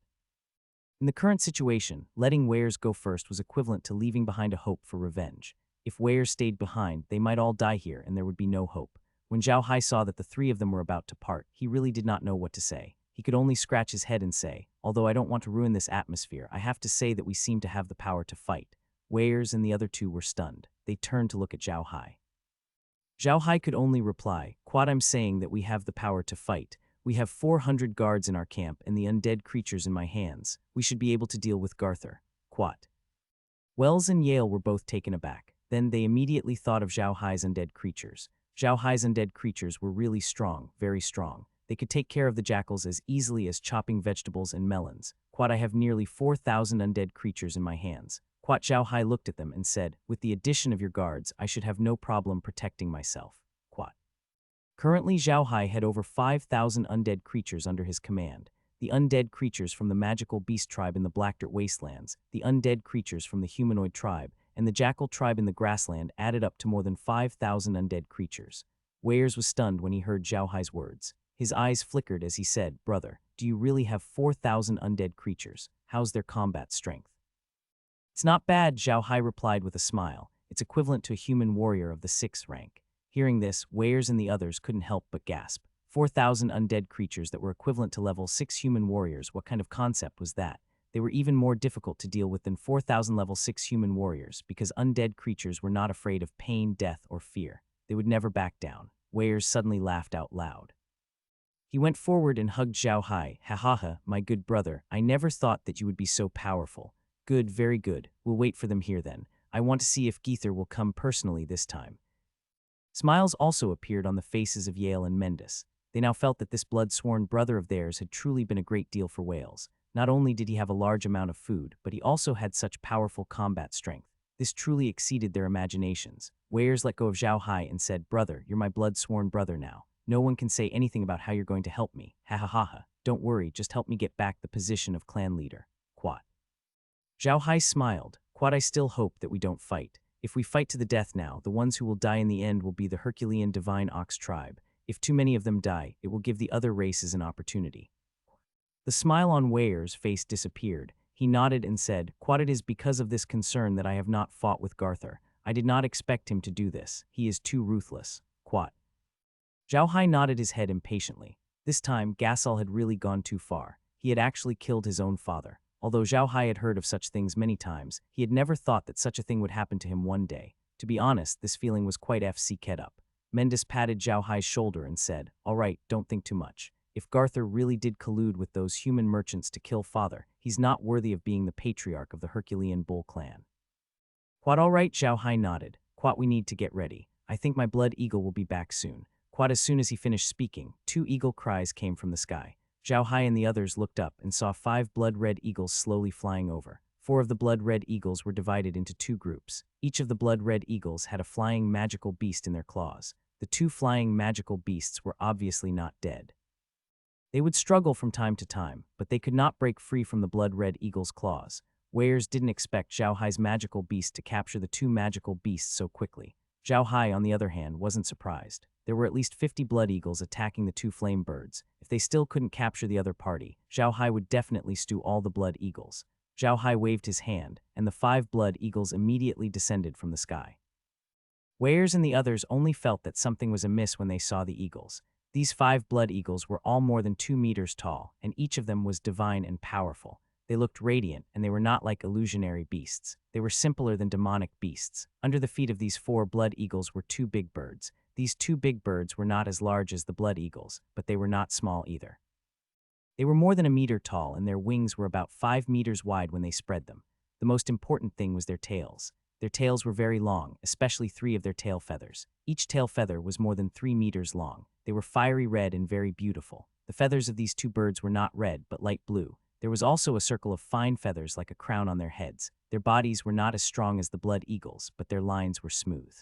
S1: In the current situation, letting Weyers go first was equivalent to leaving behind a hope for revenge. If Weyers stayed behind, they might all die here and there would be no hope. When Zhao Hai saw that the 3 of them were about to part, he really did not know what to say. He could only scratch his head and say, although I don't want to ruin this atmosphere, I have to say that we seem to have the power to fight. Weyers and the other 2 were stunned. They turned to look at Zhao Hai. Zhao Hai could only reply, Quad, I'm saying that we have the power to fight. We have 400 guards in our camp and the undead creatures in my hands. We should be able to deal with Garthur. Quad. Wells and Yale were both taken aback. Then they immediately thought of Zhao Hai's undead creatures. Zhao Hai's undead creatures were really strong, very strong. They could take care of the jackals as easily as chopping vegetables and melons. Quad, I have nearly 4,000 undead creatures in my hands. Quat. Zhao Hai looked at them and said, with the addition of your guards, I should have no problem protecting myself. Quat. Currently, Zhao Hai had over 5,000 undead creatures under his command. The undead creatures from the magical beast tribe in the Blackdirt Wastelands, the undead creatures from the humanoid tribe, and the jackal tribe in the grassland added up to more than 5,000 undead creatures. Weyers was stunned when he heard Zhao Hai's words. His eyes flickered as he said, Brother, do you really have 4,000 undead creatures? How's their combat strength? It's not bad, Zhao Hai replied with a smile. It's equivalent to a human warrior of the 6th rank. Hearing this, Weyers and the others couldn't help but gasp. 4,000 undead creatures that were equivalent to level 6 human warriors. What kind of concept was that? They were even more difficult to deal with than 4,000 level 6 human warriors because undead creatures were not afraid of pain, death, or fear. They would never back down. Weyers suddenly laughed out loud. He went forward and hugged Zhao Hai. Ha ha ha, my good brother, I never thought that you would be so powerful. Good, very good. We'll wait for them here then. I want to see if Geether will come personally this time. Smiles also appeared on the faces of Yale and Mendis. They now felt that this blood-sworn brother of theirs had truly been a great deal for Wales. Not only did he have a large amount of food, but he also had such powerful combat strength. This truly exceeded their imaginations. Weyers let go of Zhao Hai and said, "Brother, you're my blood-sworn brother now. No one can say anything about how you're going to help me. Ha ha ha ha. Don't worry, just help me get back the position of clan leader." Quat. Zhao Hai smiled. Quat, I still hope that we don't fight. If we fight to the death now, the ones who will die in the end will be the Herculean Divine Ox tribe. If too many of them die, it will give the other races an opportunity. The smile on Weyers' face disappeared. He nodded and said, Quat, it is because of this concern that I have not fought with Garthur. I did not expect him to do this. He is too ruthless. Quat. Zhao Hai nodded his head impatiently. This time, Gasol had really gone too far. He had actually killed his own father. Although Zhao Hai had heard of such things many times, he had never thought that such a thing would happen to him one day. To be honest, this feeling was quite FC up. Mendis patted Zhao Hai's shoulder and said, All right, don't think too much. If Garthur really did collude with those human merchants to kill father, he's not worthy of being the patriarch of the Herculean Bull clan. Quat, all right, Zhao Hai nodded. Quat, we need to get ready. I think my blood eagle will be back soon. Quat, as soon as he finished speaking, 2 eagle cries came from the sky. Zhao Hai and the others looked up and saw 5 blood-red eagles slowly flying over. 4 of the blood-red eagles were divided into 2 groups. Each of the blood-red eagles had a flying magical beast in their claws. The 2 flying magical beasts were obviously not dead. They would struggle from time to time, but they could not break free from the blood-red eagle's claws. Weyers didn't expect Zhao Hai's magical beast to capture the 2 magical beasts so quickly. Zhao Hai, on the other hand, wasn't surprised. There were at least 50 blood eagles attacking the 2 flame birds. If they still couldn't capture the other party, Zhao Hai would definitely stew all the blood eagles. Zhao Hai waved his hand, and the 5 blood eagles immediately descended from the sky. Weyers and the others only felt that something was amiss when they saw the eagles. These 5 blood eagles were all more than 2 meters tall, and each of them was divine and powerful. They looked radiant, and they were not like illusionary beasts. They were simpler than demonic beasts. Under the feet of these 4 blood eagles were 2 big birds. These 2 big birds were not as large as the blood eagles, but they were not small either. They were more than a meter tall, and their wings were about 5 meters wide when they spread them. The most important thing was their tails. Their tails were very long, especially 3 of their tail feathers. Each tail feather was more than 3 meters long. They were fiery red and very beautiful. The feathers of these 2 birds were not red, but light blue. There was also a circle of fine feathers like a crown on their heads. Their bodies were not as strong as the blood eagles, but their lines were smooth.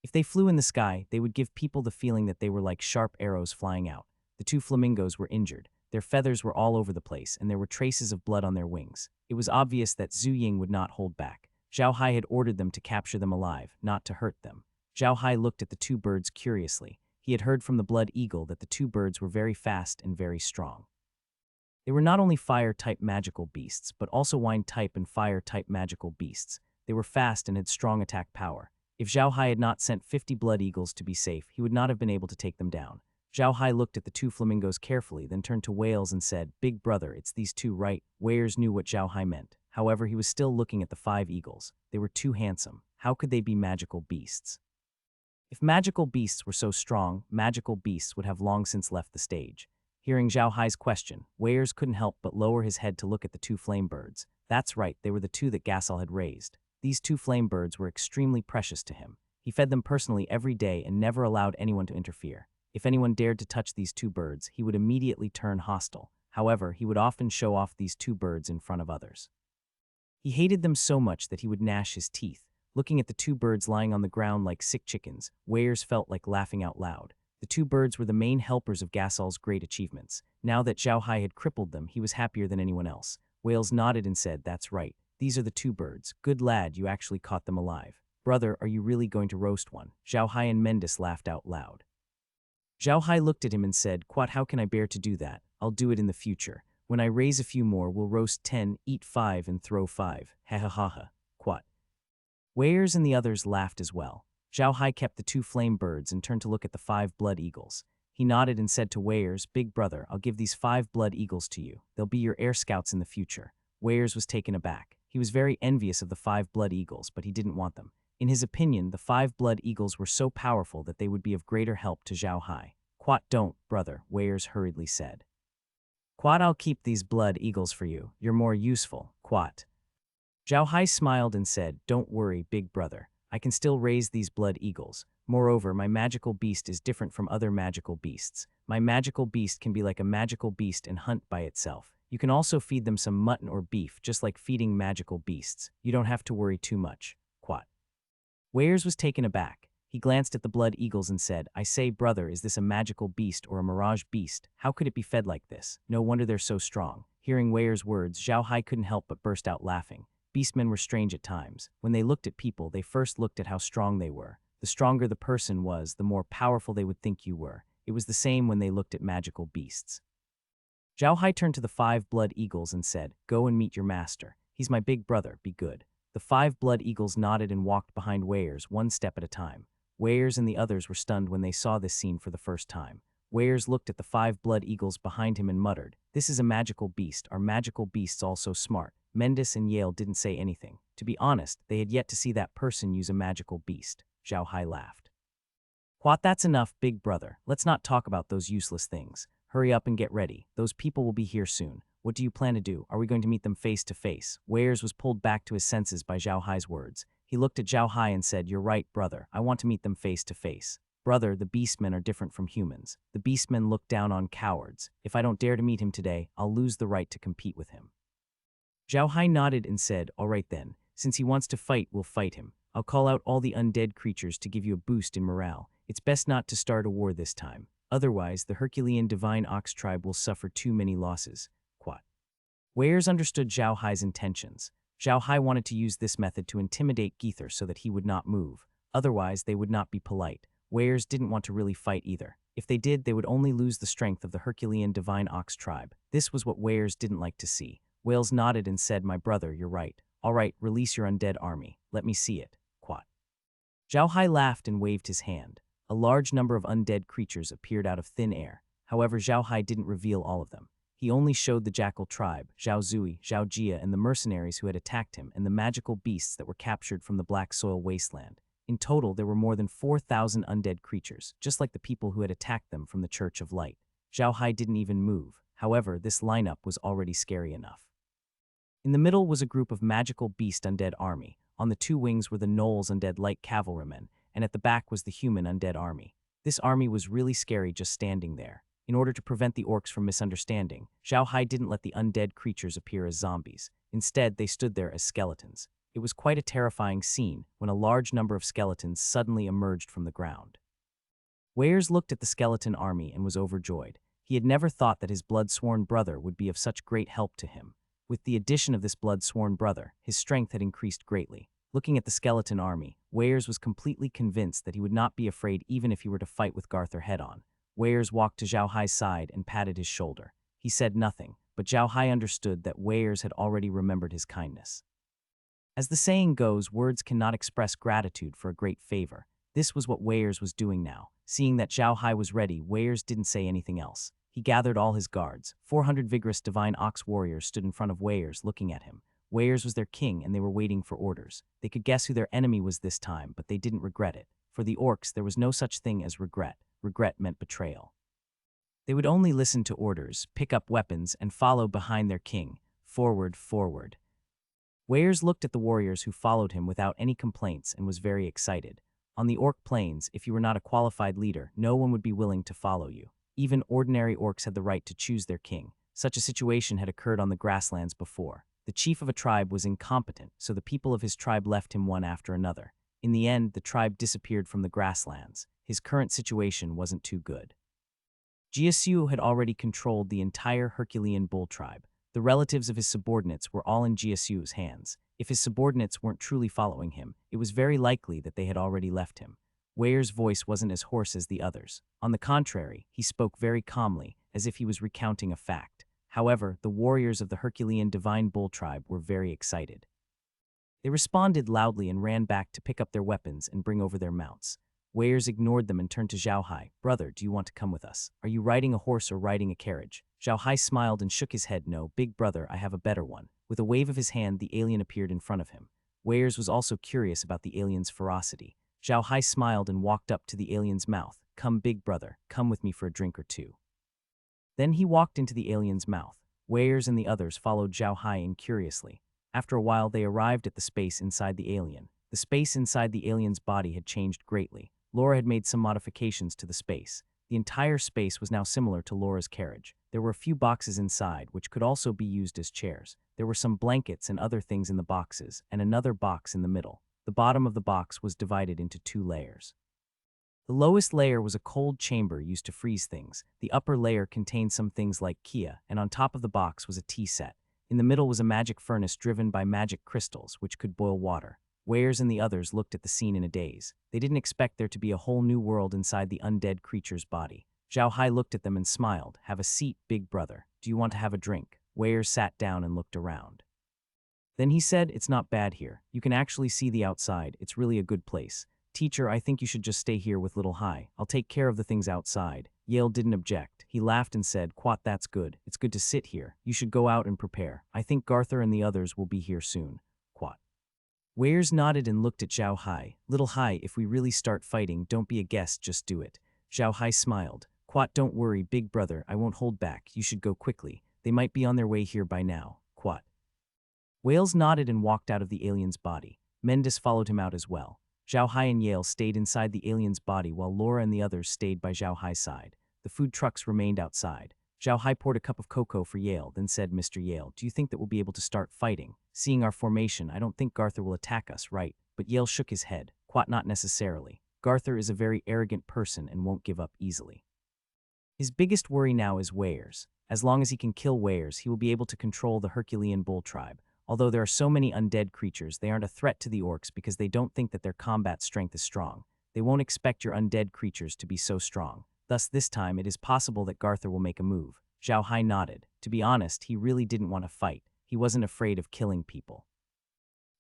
S1: If they flew in the sky, they would give people the feeling that they were like sharp arrows flying out. The 2 flamingos were injured. Their feathers were all over the place, and there were traces of blood on their wings. It was obvious that Zhu Ying would not hold back. Zhao Hai had ordered them to capture them alive, not to hurt them. Zhao Hai looked at the 2 birds curiously. He had heard from the blood eagle that the 2 birds were very fast and very strong. They were not only fire-type magical beasts, but also wind-type and fire-type magical beasts. They were fast and had strong attack power. If Zhao Hai had not sent 50 blood eagles to be safe, he would not have been able to take them down. Zhao Hai looked at the 2 flamingos carefully, then turned to Wales and said, Big brother, it's these 2, right? Weyers knew what Zhao Hai meant. However, he was still looking at the 5 eagles. They were too handsome. How could they be magical beasts? If magical beasts were so strong, magical beasts would have long since left the stage. Hearing Zhao Hai's question, Weyers couldn't help but lower his head to look at the 2 flame birds. That's right, they were the 2 that Gasol had raised. These 2 flame birds were extremely precious to him. He fed them personally every day and never allowed anyone to interfere. If anyone dared to touch these 2 birds, he would immediately turn hostile. However, he would often show off these 2 birds in front of others. He hated them so much that he would gnash his teeth. Looking at the 2 birds lying on the ground like sick chickens, Weyers felt like laughing out loud. The 2 birds were the main helpers of Gasol's great achievements. Now that Zhao Hai had crippled them, he was happier than anyone else. Wales nodded and said, That's right. These are the 2 birds. Good lad, you actually caught them alive. Brother, are you really going to roast one? Zhao Hai and Mendis laughed out loud. Zhao Hai looked at him and said, Quat, how can I bear to do that? I'll do it in the future. When I raise a few more, we'll roast 10, eat 5, and throw 5. Ha ha ha ha. Quat. Weyers and the others laughed as well. Zhao Hai kept the 2 flame birds and turned to look at the 5 blood eagles. He nodded and said to Weyers, "Big brother, I'll give these 5 blood eagles to you. They'll be your air scouts in the future." Weyers was taken aback. He was very envious of the 5 blood eagles, but he didn't want them. In his opinion, the 5 blood eagles were so powerful that they would be of greater help to Zhao Hai. "Quat don't, brother," Weyers hurriedly said. "Quat, I'll keep these blood eagles for you. You're more useful, Quat." Zhao Hai smiled and said, "Don't worry, big brother. I can still raise these blood eagles. Moreover, my magical beast is different from other magical beasts. My magical beast can be like a magical beast and hunt by itself. You can also feed them some mutton or beef, just like feeding magical beasts. You don't have to worry too much, Quat." Weyers was taken aback. He glanced at the blood eagles and said, "I say, brother, is this a magical beast or a mirage beast? How could it be fed like this? No wonder they're so strong." Hearing Weyers' words, Zhao Hai couldn't help but burst out laughing. Beastmen were strange at times. When they looked at people, they first looked at how strong they were. The stronger the person was, the more powerful they would think you were. It was the same when they looked at magical beasts. Zhao Hai turned to the 5 blood eagles and said, "Go and meet your master. He's my big brother, be good." The 5 blood eagles nodded and walked behind Weyers, one step at a time. Weyers and the others were stunned when they saw this scene for the first time. Weyers looked at the 5 blood eagles behind him and muttered, "This is a magical beast. Are magical beasts all so smart?" Mendis and Yale didn't say anything. To be honest, they had yet to see that person use a magical beast. Zhao Hai laughed. "Quat, that's enough, big brother. Let's not talk about those useless things. Hurry up and get ready. Those people will be here soon. What do you plan to do? Are we going to meet them face to face?" Weyers was pulled back to his senses by Zhao Hai's words. He looked at Zhao Hai and said, "You're right, brother. I want to meet them face to face. Brother, the beastmen are different from humans. The beastmen look down on cowards. If I don't dare to meet him today, I'll lose the right to compete with him." Zhao Hai nodded and said, "All right then. Since he wants to fight, we'll fight him. I'll call out all the undead creatures to give you a boost in morale. It's best not to start a war this time. Otherwise, the Herculean Divine Ox tribe will suffer too many losses." Quat. Weyers understood Zhao Hai's intentions. Zhao Hai wanted to use this method to intimidate Geether so that he would not move. Otherwise, they would not be polite. Weyers didn't want to really fight either. If they did, they would only lose the strength of the Herculean Divine Ox tribe. This was what Weyers didn't like to see. Wales nodded and said, "My brother, you're right. All right, release your undead army. Let me see it." Quat. Zhao Hai laughed and waved his hand. A large number of undead creatures appeared out of thin air. However, Zhao Hai didn't reveal all of them. He only showed the Jackal tribe, Zhao Zui, Zhao Jia, and the mercenaries who had attacked him, and the magical beasts that were captured from the Black Soil Wasteland. In total, there were more than 4,000 undead creatures, just like the people who had attacked them from the Church of Light. Zhao Hai didn't even move. However, this lineup was already scary enough. In the middle was a group of magical beast undead army. On the 2 wings were the Gnolls undead light cavalrymen, and at the back was the human undead army. This army was really scary just standing there. In order to prevent the orcs from misunderstanding, Zhao Hai didn't let the undead creatures appear as zombies. Instead, they stood there as skeletons. It was quite a terrifying scene when a large number of skeletons suddenly emerged from the ground. Weyers looked at the skeleton army and was overjoyed. He had never thought that his blood-sworn brother would be of such great help to him. With the addition of this blood-sworn brother, his strength had increased greatly. Looking at the skeleton army, Weyers was completely convinced that he would not be afraid even if he were to fight with Garthur head-on. Weyers walked to Zhao Hai's side and patted his shoulder. He said nothing, but Zhao Hai understood that Weyers had already remembered his kindness. As the saying goes, words cannot express gratitude for a great favor. This was what Weyers was doing now. Seeing that Zhao Hai was ready, Weyers didn't say anything else. He gathered all his guards. 400 vigorous Divine Ox warriors stood in front of Weyers, looking at him. Weyers was their king, and they were waiting for orders. They could guess who their enemy was this time, but they didn't regret it. For the orcs, there was no such thing as regret. Regret meant betrayal. They would only listen to orders, pick up weapons, and follow behind their king. Forward, forward. Weyers looked at the warriors who followed him without any complaints and was very excited. On the orc plains, if you were not a qualified leader, no one would be willing to follow you. Even ordinary orcs had the right to choose their king. Such a situation had occurred on the grasslands before. The chief of a tribe was incompetent, so the people of his tribe left him one after another. In the end, the tribe disappeared from the grasslands. His current situation wasn't too good. Jiasiu had already controlled the entire Herculean bull tribe. The relatives of his subordinates were all in Jiasiu's hands. If his subordinates weren't truly following him, it was very likely that they had already left him. Weyer's voice wasn't as hoarse as the others. On the contrary, he spoke very calmly, as if he was recounting a fact. However, the warriors of the Herculean Divine Bull tribe were very excited. They responded loudly and ran back to pick up their weapons and bring over their mounts. Weirs ignored them and turned to Zhao Hai. Brother, do you want to come with us? Are you riding a horse or riding a carriage? Zhao Hai smiled and shook his head. No, big brother, I have a better one. With a wave of his hand, the alien appeared in front of him. Weirs was also curious about the alien's ferocity. Zhao Hai smiled and walked up to the alien's mouth. Come, big brother, come with me for a drink or two. Then he walked into the alien's mouth. Weirs and the others followed Zhao Hai in curiously. After a while, they arrived at the space inside the alien. The space inside the alien's body had changed greatly. Laura had made some modifications to the space. The entire space was now similar to Laura's carriage. There were a few boxes inside, which could also be used as chairs. There were some blankets and other things in the boxes, and another box in the middle. The bottom of the box was divided into 2 layers. The lowest layer was a cold chamber used to freeze things. The upper layer contained some things like Kia, and on top of the box was a tea set. In the middle was a magic furnace driven by magic crystals, which could boil water. Weirs and the others looked at the scene in a daze. They didn't expect there to be a whole new world inside the undead creature's body. Zhao Hai looked at them and smiled. Have a seat, big brother. Do you want to have a drink? Weirs sat down and looked around. Then he said, it's not bad here. You can actually see the outside. It's really a good place. Teacher, I think you should just stay here with little Hai. I'll take care of the things outside. Yale didn't object. He laughed and said, Quat, that's good. It's good to sit here. You should go out and prepare. I think Garthur and the others will be here soon. Quat. Weirs nodded and looked at Zhao Hai. Little Hai, if we really start fighting, don't be a guest, just do it. Zhao Hai smiled. Quat, don't worry, big brother, I won't hold back. You should go quickly. They might be on their way here by now. Quat. Wales nodded and walked out of the alien's body. Mendis followed him out as well. Zhao Hai and Yale stayed inside the alien's body while Laura and the others stayed by Zhao Hai's side. The food trucks remained outside. Zhao Hai poured a cup of cocoa for Yale, then said, Mr. Yale, do you think that we'll be able to start fighting? Seeing our formation, I don't think Garthur will attack us, right? But Yale shook his head. Quat, not necessarily. Garthur is a very arrogant person and won't give up easily. His biggest worry now is Weirs. As long as he can kill Weirs, he will be able to control the Herculean bull tribe. Although there are so many undead creatures, they aren't a threat to the orcs because they don't think that their combat strength is strong. They won't expect your undead creatures to be so strong. Thus, this time, it is possible that Garthur will make a move. Zhao Hai nodded. To be honest, he really didn't want to fight. He wasn't afraid of killing people.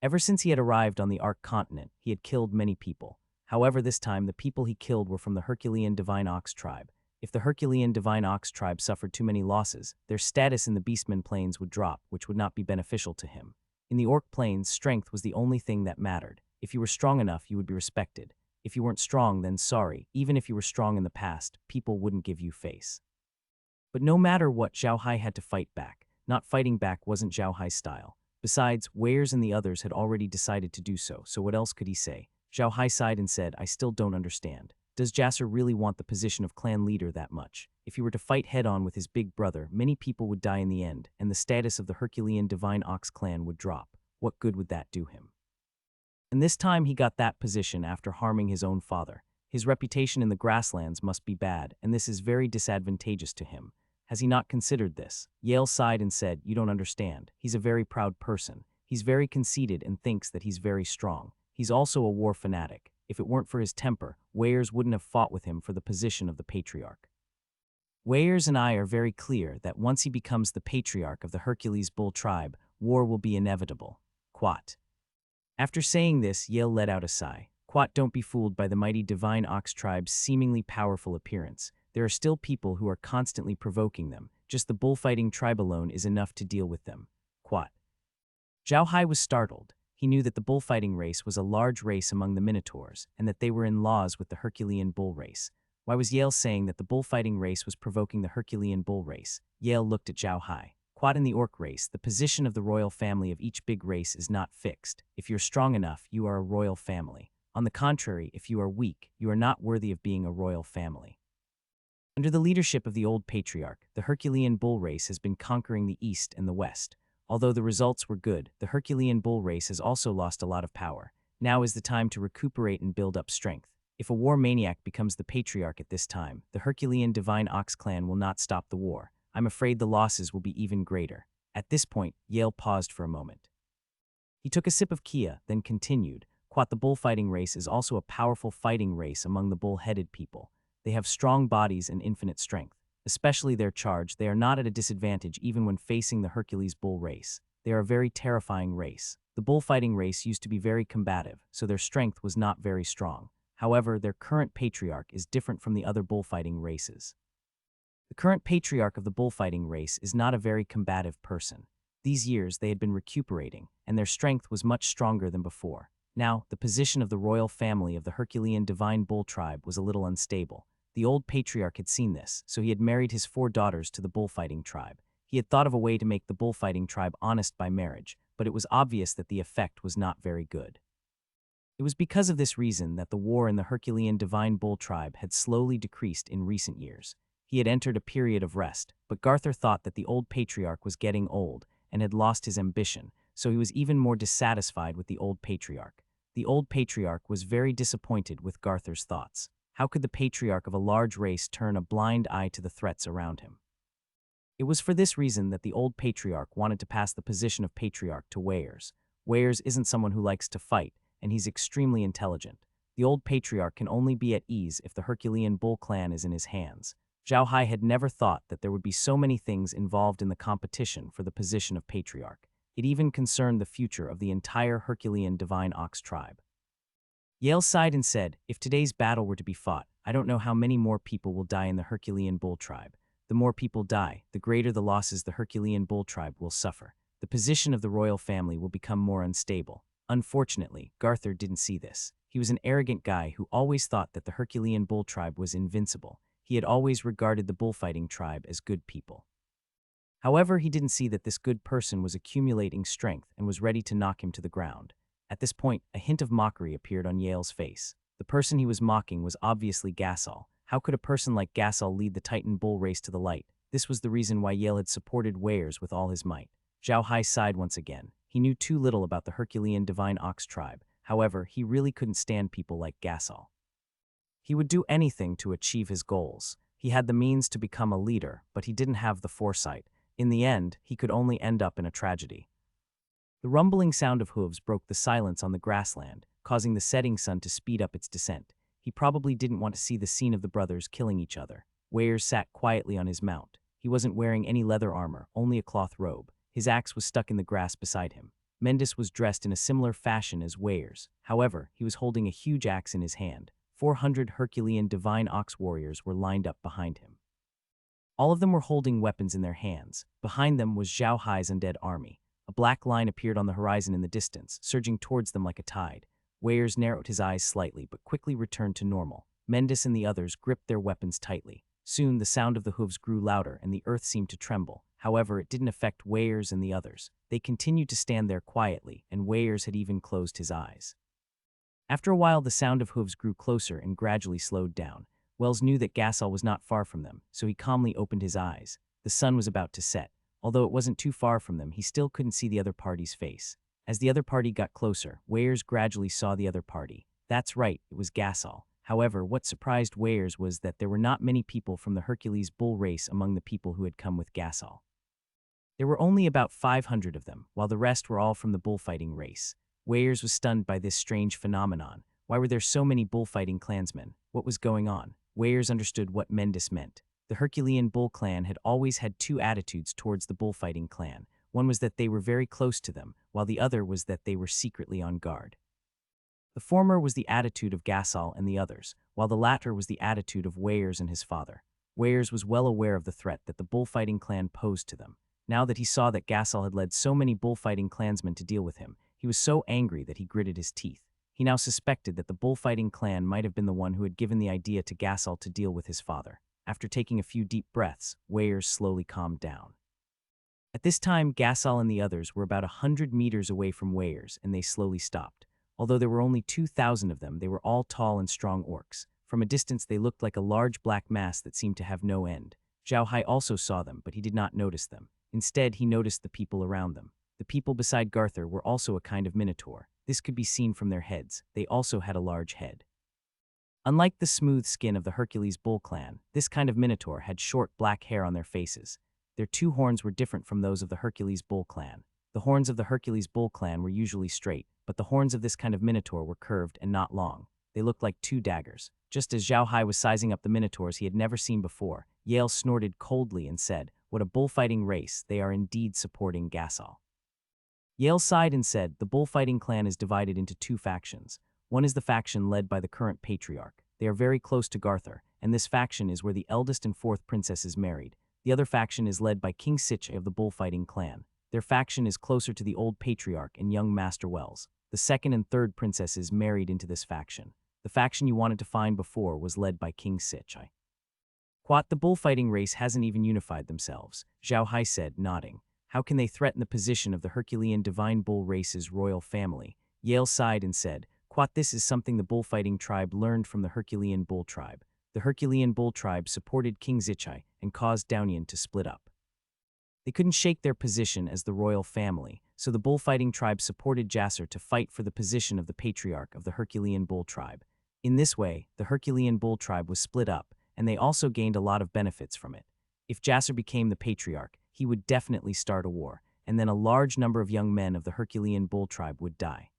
S1: Ever since he had arrived on the Ark continent, he had killed many people. However, this time, the people he killed were from the Herculean Divine Ox tribe. If the Herculean Divine Ox tribe suffered too many losses, their status in the Beastmen plains would drop, which would not be beneficial to him. In the Orc plains, strength was the only thing that mattered. If you were strong enough, you would be respected. If you weren't strong, then sorry. Even if you were strong in the past, people wouldn't give you face. But no matter what, Zhao Hai had to fight back. Not fighting back wasn't Zhao Hai's style. Besides, Weirs and the others had already decided to do so what else could he say? Zhao Hai sighed and said, I still don't understand. Does Jasser really want the position of clan leader that much? If he were to fight head-on with his big brother, many people would die in the end, and the status of the Herculean Divine Ox clan would drop. What good would that do him? And this time he got that position after harming his own father. His reputation in the grasslands must be bad, and this is very disadvantageous to him. Has he not considered this? Yale sighed and said, You don't understand. He's a very proud person. He's very conceited and thinks that he's very strong. He's also a war fanatic. If it weren't for his temper, Weirs wouldn't have fought with him for the position of the Patriarch. Weirs and I are very clear that once he becomes the Patriarch of the Hercules Bull tribe, war will be inevitable. Quat. After saying this, Yale let out a sigh. Quat, don't be fooled by the mighty Divine Ox tribe's seemingly powerful appearance. There are still people who are constantly provoking them. Just the bullfighting tribe alone is enough to deal with them. Quat. Zhao Hai was startled. He knew that the bullfighting race was a large race among the Minotaurs, and that they were in laws with the Herculean bull race. Why was Yale saying that the bullfighting race was provoking the Herculean bull race? Yale looked at Zhao Hai. Quat, in the orc race, the position of the royal family of each big race is not fixed. If you're strong enough, you are a royal family. On the contrary, if you are weak, you are not worthy of being a royal family. Under the leadership of the old patriarch, the Herculean bull race has been conquering the east and the west. Although the results were good, the Herculean bull race has also lost a lot of power. Now is the time to recuperate and build up strength. If a war maniac becomes the patriarch at this time, the Herculean Divine Ox clan will not stop the war. I'm afraid the losses will be even greater. At this point, Yale paused for a moment. He took a sip of Kia, then continued, Quat, the bullfighting race is also a powerful fighting race among the bull-headed people. They have strong bodies and infinite strength. Especially their charge, they are not at a disadvantage even when facing the Hercules bull race. They are a very terrifying race. The bullfighting race used to be very combative, so their strength was not very strong. However, their current patriarch is different from the other bullfighting races. The current patriarch of the bullfighting race is not a very combative person. These years they had been recuperating, and their strength was much stronger than before. Now, the position of the royal family of the Herculean divine bull tribe was a little unstable. The old patriarch had seen this, so he had married his 4 daughters to the bullfighting tribe. He had thought of a way to make the bullfighting tribe honest by marriage, but it was obvious that the effect was not very good. It was because of this reason that the war in the Herculean divine bull tribe had slowly decreased in recent years. He had entered a period of rest, but Garur thought that the old patriarch was getting old and had lost his ambition, so he was even more dissatisfied with the old patriarch. The old patriarch was very disappointed with Garur's thoughts. How could the patriarch of a large race turn a blind eye to the threats around him? It was for this reason that the old patriarch wanted to pass the position of patriarch to Heirs. Heirs isn't someone who likes to fight, and he's extremely intelligent. The old patriarch can only be at ease if the Herculean bull clan is in his hands. Zhao Hai had never thought that there would be so many things involved in the competition for the position of patriarch. It even concerned the future of the entire Herculean divine ox tribe. Yale sighed and said, "If today's battle were to be fought, I don't know how many more people will die in the Herculean bull tribe. The more people die, the greater the losses the Herculean bull tribe will suffer. The position of the royal family will become more unstable." Unfortunately, Garur didn't see this. He was an arrogant guy who always thought that the Herculean bull tribe was invincible. He had always regarded the bullfighting tribe as good people. However, he didn't see that this good person was accumulating strength and was ready to knock him to the ground. At this point, a hint of mockery appeared on Yale's face. The person he was mocking was obviously Gasol. How could a person like Gasol lead the Titan bull race to the light? This was the reason why Yale had supported Heirs with all his might. Zhao Hai sighed once again. He knew too little about the Herculean divine ox tribe. However, he really couldn't stand people like Gasol. He would do anything to achieve his goals. He had the means to become a leader, but he didn't have the foresight. In the end, he could only end up in a tragedy. The rumbling sound of hooves broke the silence on the grassland, causing the setting sun to speed up its descent. He probably didn't want to see the scene of the brothers killing each other. Heirs sat quietly on his mount. He wasn't wearing any leather armor, only a cloth robe. His axe was stuck in the grass beside him. Mendis was dressed in a similar fashion as Heirs. However, he was holding a huge axe in his hand. 400 Herculean divine ox warriors were lined up behind him. All of them were holding weapons in their hands. Behind them was Zhao Hai's undead army. A black line appeared on the horizon in the distance, surging towards them like a tide. Heirs narrowed his eyes slightly, but quickly returned to normal. Mendis and the others gripped their weapons tightly. Soon, the sound of the hooves grew louder, and the earth seemed to tremble. However, it didn't affect Heirs and the others. They continued to stand there quietly, and Heirs had even closed his eyes. After a while, the sound of hooves grew closer and gradually slowed down. Wells knew that Gasol was not far from them, so he calmly opened his eyes. The sun was about to set. Although it wasn't too far from them, he still couldn't see the other party's face. As the other party got closer, Heirs gradually saw the other party. That's right, it was Gasol. However, what surprised Heirs was that there were not many people from the Hercules bull race among the people who had come with Gasol. There were only about 500 of them, while the rest were all from the bullfighting race. Heirs was stunned by this strange phenomenon. Why were there so many bullfighting clansmen? What was going on? Heirs understood what Mendis meant. The Herculean bull clan had always had 2 attitudes towards the bullfighting clan. One was that they were very close to them, while the other was that they were secretly on guard. The former was the attitude of Gasol and the others, while the latter was the attitude of Heirs and his father. Heirs was well aware of the threat that the bullfighting clan posed to them. Now that he saw that Gasol had led so many bullfighting clansmen to deal with him, he was so angry that he gritted his teeth. He now suspected that the bullfighting clan might have been the one who had given the idea to Gasol to deal with his father. After taking a few deep breaths, Heirs slowly calmed down. At this time, Gasol and the others were about 100 meters away from Heirs, and they slowly stopped. Although there were only 2,000 of them, they were all tall and strong orcs. From a distance, they looked like a large black mass that seemed to have no end. Zhao Hai also saw them, but he did not notice them. Instead, he noticed the people around them. The people beside Garur were also a kind of minotaur. This could be seen from their heads. They also had a large head. Unlike the smooth skin of the Hercules bull clan, this kind of minotaur had short black hair on their faces. Their 2 horns were different from those of the Hercules bull clan. The horns of the Hercules bull clan were usually straight, but the horns of this kind of minotaur were curved and not long. They looked like 2 daggers. Just as Zhao Hai was sizing up the minotaurs he had never seen before, Yale snorted coldly and said, "What a bullfighting race, they are indeed supporting Gasol." Yale sighed and said, "The bullfighting clan is divided into 2 factions. One is the faction led by the current patriarch. They are very close to Garthur, and this faction is where the eldest and fourth princess is married. The other faction is led by King Sichi of the bullfighting clan. Their faction is closer to the old patriarch and young Master Wells. The second and third princesses married into this faction. The faction you wanted to find before was led by King Sichi. Quat, the bullfighting race hasn't even unified themselves, Zhao Hai said, nodding. How can they threaten the position of the Herculean divine bull race's royal family? Yale sighed and said, Quat, this is something the bullfighting tribe learned from the Herculean bull tribe. The Herculean bull tribe supported King Sichi and caused Daunian to split up. They couldn't shake their position as the royal family, so the bullfighting tribe supported Jasser to fight for the position of the patriarch of the Herculean bull tribe. In this way, the Herculean bull tribe was split up, and they also gained a lot of benefits from it. If Jasser became the patriarch, he would definitely start a war, and then a large number of young men of the Herculean bull tribe would die.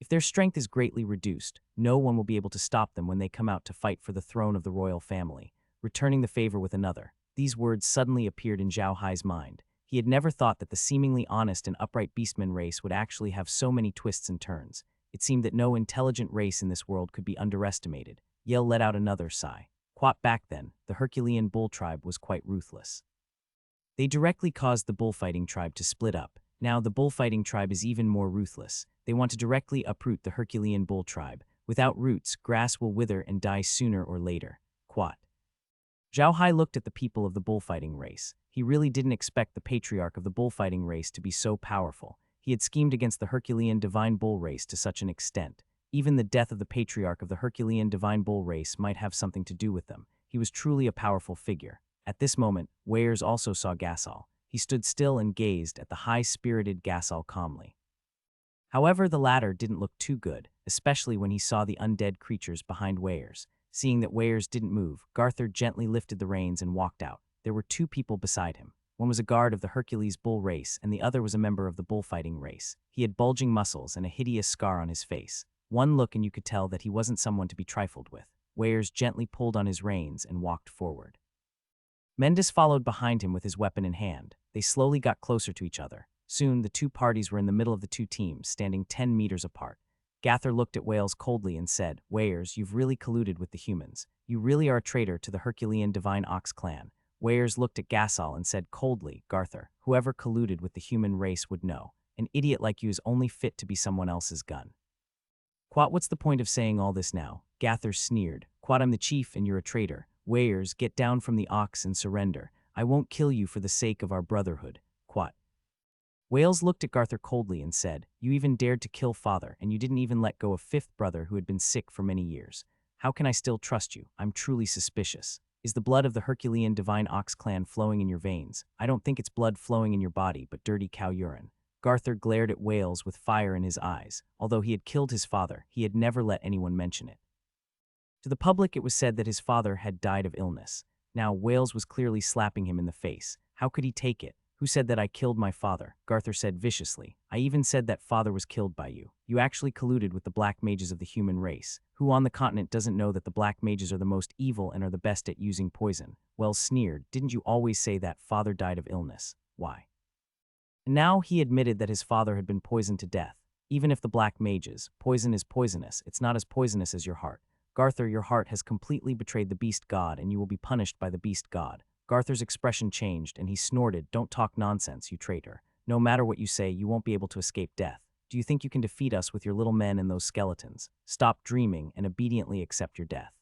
S1: If their strength is greatly reduced, no one will be able to stop them when they come out to fight for the throne of the royal family, returning the favor with another. These words suddenly appeared in Zhao Hai's mind. He had never thought that the seemingly honest and upright beastman race would actually have so many twists and turns. It seemed that no intelligent race in this world could be underestimated. Yale let out another sigh. Quat, back then, the Herculean bull tribe was quite ruthless. They directly caused the bullfighting tribe to split up. Now the bullfighting tribe is even more ruthless. They want to directly uproot the Herculean bull tribe. Without roots, grass will wither and die sooner or later. Quat. Zhao Hai looked at the people of the bullfighting race. He really didn't expect the patriarch of the bullfighting race to be so powerful. He had schemed against the Herculean divine bull race to such an extent. Even the death of the patriarch of the Herculean divine bull race might have something to do with them. He was truly a powerful figure. At this moment, Weyers also saw Gasol. He stood still and gazed at the high-spirited Gasol calmly. However, the latter didn't look too good, especially when he saw the undead creatures behind Weyers. Seeing that Weyers didn't move, Garthur gently lifted the reins and walked out. There were two people beside him. One was a guard of the Hercules bull race, and the other was a member of the bullfighting race. He had bulging muscles and a hideous scar on his face. One look and you could tell that he wasn't someone to be trifled with. Weyers gently pulled on his reins and walked forward. Mendis followed behind him with his weapon in hand. They slowly got closer to each other. Soon, the two parties were in the middle of the two teams, standing 10 meters apart. Gather looked at Wales coldly and said, Weyers, you've really colluded with the humans. You really are a traitor to the Herculean Divine Ox clan. Weyers looked at Gasol and said coldly, Garthur, whoever colluded with the human race would know. An idiot like you is only fit to be someone else's gun. Quat, what's the point of saying all this now? Gather sneered. Quat, I'm the chief and you're a traitor. Weyers, get down from the ox and surrender. I won't kill you for the sake of our brotherhood. Quat. Wales looked at Garthur coldly and said, You even dared to kill father, and you didn't even let go of fifth brother who had been sick for many years. How can I still trust you? I'm truly suspicious. Is the blood of the Herculean Divine Ox clan flowing in your veins? I don't think it's blood flowing in your body, but dirty cow urine. Garthur glared at Wales with fire in his eyes. Although he had killed his father, he had never let anyone mention it. To the public, it was said that his father had died of illness. Now, Wales was clearly slapping him in the face. How could he take it? Who said that I killed my father? Garthur said viciously. I even said that father was killed by you. You actually colluded with the black mages of the human race. Who on the continent doesn't know that the black mages are the most evil and are the best at using poison? Wells sneered. Didn't you always say that father died of illness? Why? And now he admitted that his father had been poisoned to death. Even if the black mages, poison is poisonous, it's not as poisonous as your heart. Garthur, your heart has completely betrayed the beast god and you will be punished by the beast god. Garthur's expression changed and he snorted, Don't talk nonsense, you traitor. No matter what you say, you won't be able to escape death. Do you think you can defeat us with your little men and those skeletons? Stop dreaming and obediently accept your death.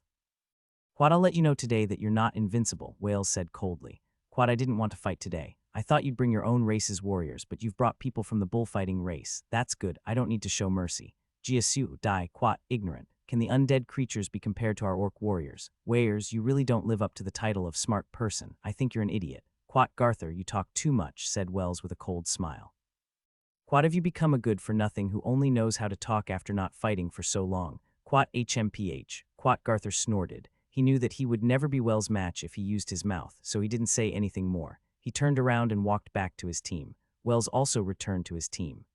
S1: Quad, I'll let you know today that you're not invincible, Wales said coldly. Quad, I didn't want to fight today. I thought you'd bring your own race's warriors, but you've brought people from the bullfighting race. That's good, I don't need to show mercy. Jiasu, die, Quat, ignorant. Can the undead creatures be compared to our orc warriors? Weyers, you really don't live up to the title of smart person. I think you're an idiot. Quat, Garthur, you talk too much, said Wells with a cold smile. Quat, have you become a good-for-nothing who only knows how to talk after not fighting for so long? Quat, HMPH. Quat, Garthur snorted. He knew that he would never be Wells' match if he used his mouth, so he didn't say anything more. He turned around and walked back to his team. Wells also returned to his team.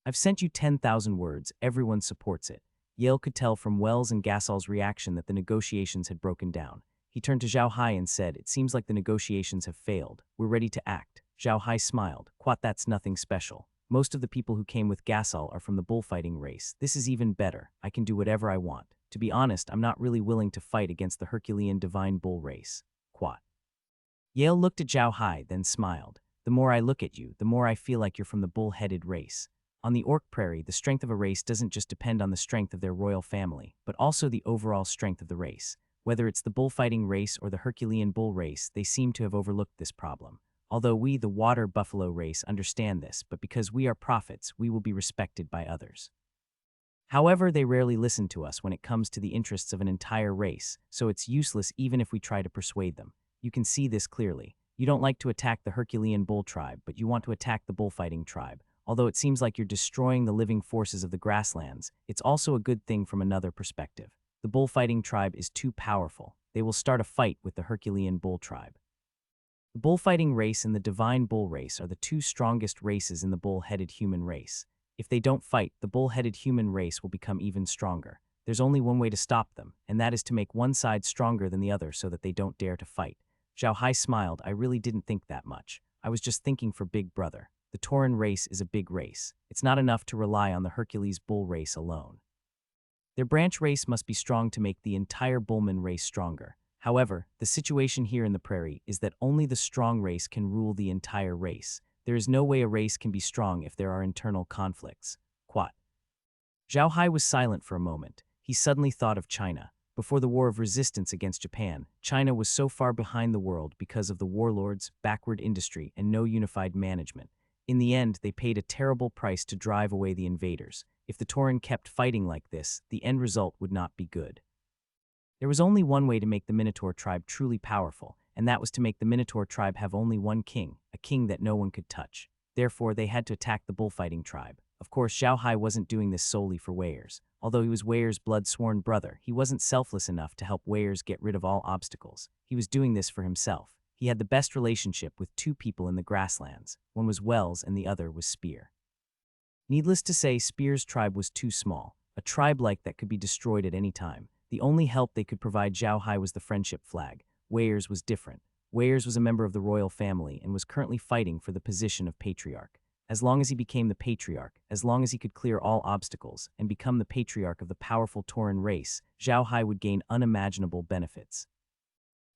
S1: I've sent you 10,000 words. Everyone supports it. Yale could tell from Wells and Gasol's reaction that the negotiations had broken down. He turned to Zhao Hai and said, It seems like the negotiations have failed. We're ready to act. Zhao Hai smiled. Quat, that's nothing special. Most of the people who came with Gasol are from the bullfighting race. This is even better. I can do whatever I want. To be honest, I'm not really willing to fight against the Herculean divine bull race. Quat. Yale looked at Zhao Hai, then smiled. The more I look at you, the more I feel like you're from the bull-headed race. On the Orc Prairie, the strength of a race doesn't just depend on the strength of their royal family, but also the overall strength of the race. Whether it's the bullfighting race or the Herculean bull race, they seem to have overlooked this problem. Although we, the water buffalo race, understand this, but because we are prophets, we will be respected by others. However, they rarely listen to us when it comes to the interests of an entire race, so it's useless even if we try to persuade them. You can see this clearly. You don't like to attack the Herculean bull tribe, but you want to attack the bullfighting tribe. Although it seems like you're destroying the living forces of the grasslands, it's also a good thing from another perspective. The bullfighting tribe is too powerful. They will start a fight with the Herculean bull tribe. The bullfighting race and the divine bull race are the two strongest races in the bull-headed human race. If they don't fight, the bull-headed human race will become even stronger. There's only one way to stop them, and that is to make one side stronger than the other so that they don't dare to fight. Zhao Hai smiled. I really didn't think that much. I was just thinking for Big Brother. The Tauran race is a big race. It's not enough to rely on the Hercules bull race alone. Their branch race must be strong to make the entire bullman race stronger. However, the situation here in the prairie is that only the strong race can rule the entire race. There is no way a race can be strong if there are internal conflicts. Quat. Zhao Hai was silent for a moment. He suddenly thought of China. Before the war of resistance against Japan, China was so far behind the world because of the warlords, backward industry, and no unified management. In the end, they paid a terrible price to drive away the invaders. If the Tauran kept fighting like this, the end result would not be good. There was only one way to make the Minotaur tribe truly powerful, and that was to make the Minotaur tribe have only one king, a king that no one could touch. Therefore, they had to attack the bullfighting tribe. Of course, Zhao Hai wasn't doing this solely for Weirs. Although he was Weir's blood-sworn brother, he wasn't selfless enough to help Weirs get rid of all obstacles. He was doing this for himself. He had the best relationship with two people in the grasslands. One was Wells and the other was Spear. Needless to say, Spear's tribe was too small, a tribe like that could be destroyed at any time. The only help they could provide Zhao Hai was the friendship flag. Weirs was different. Weirs was a member of the royal family and was currently fighting for the position of patriarch. As long as he became the patriarch, as long as he could clear all obstacles and become the patriarch of the powerful Tauran race, Zhao Hai would gain unimaginable benefits.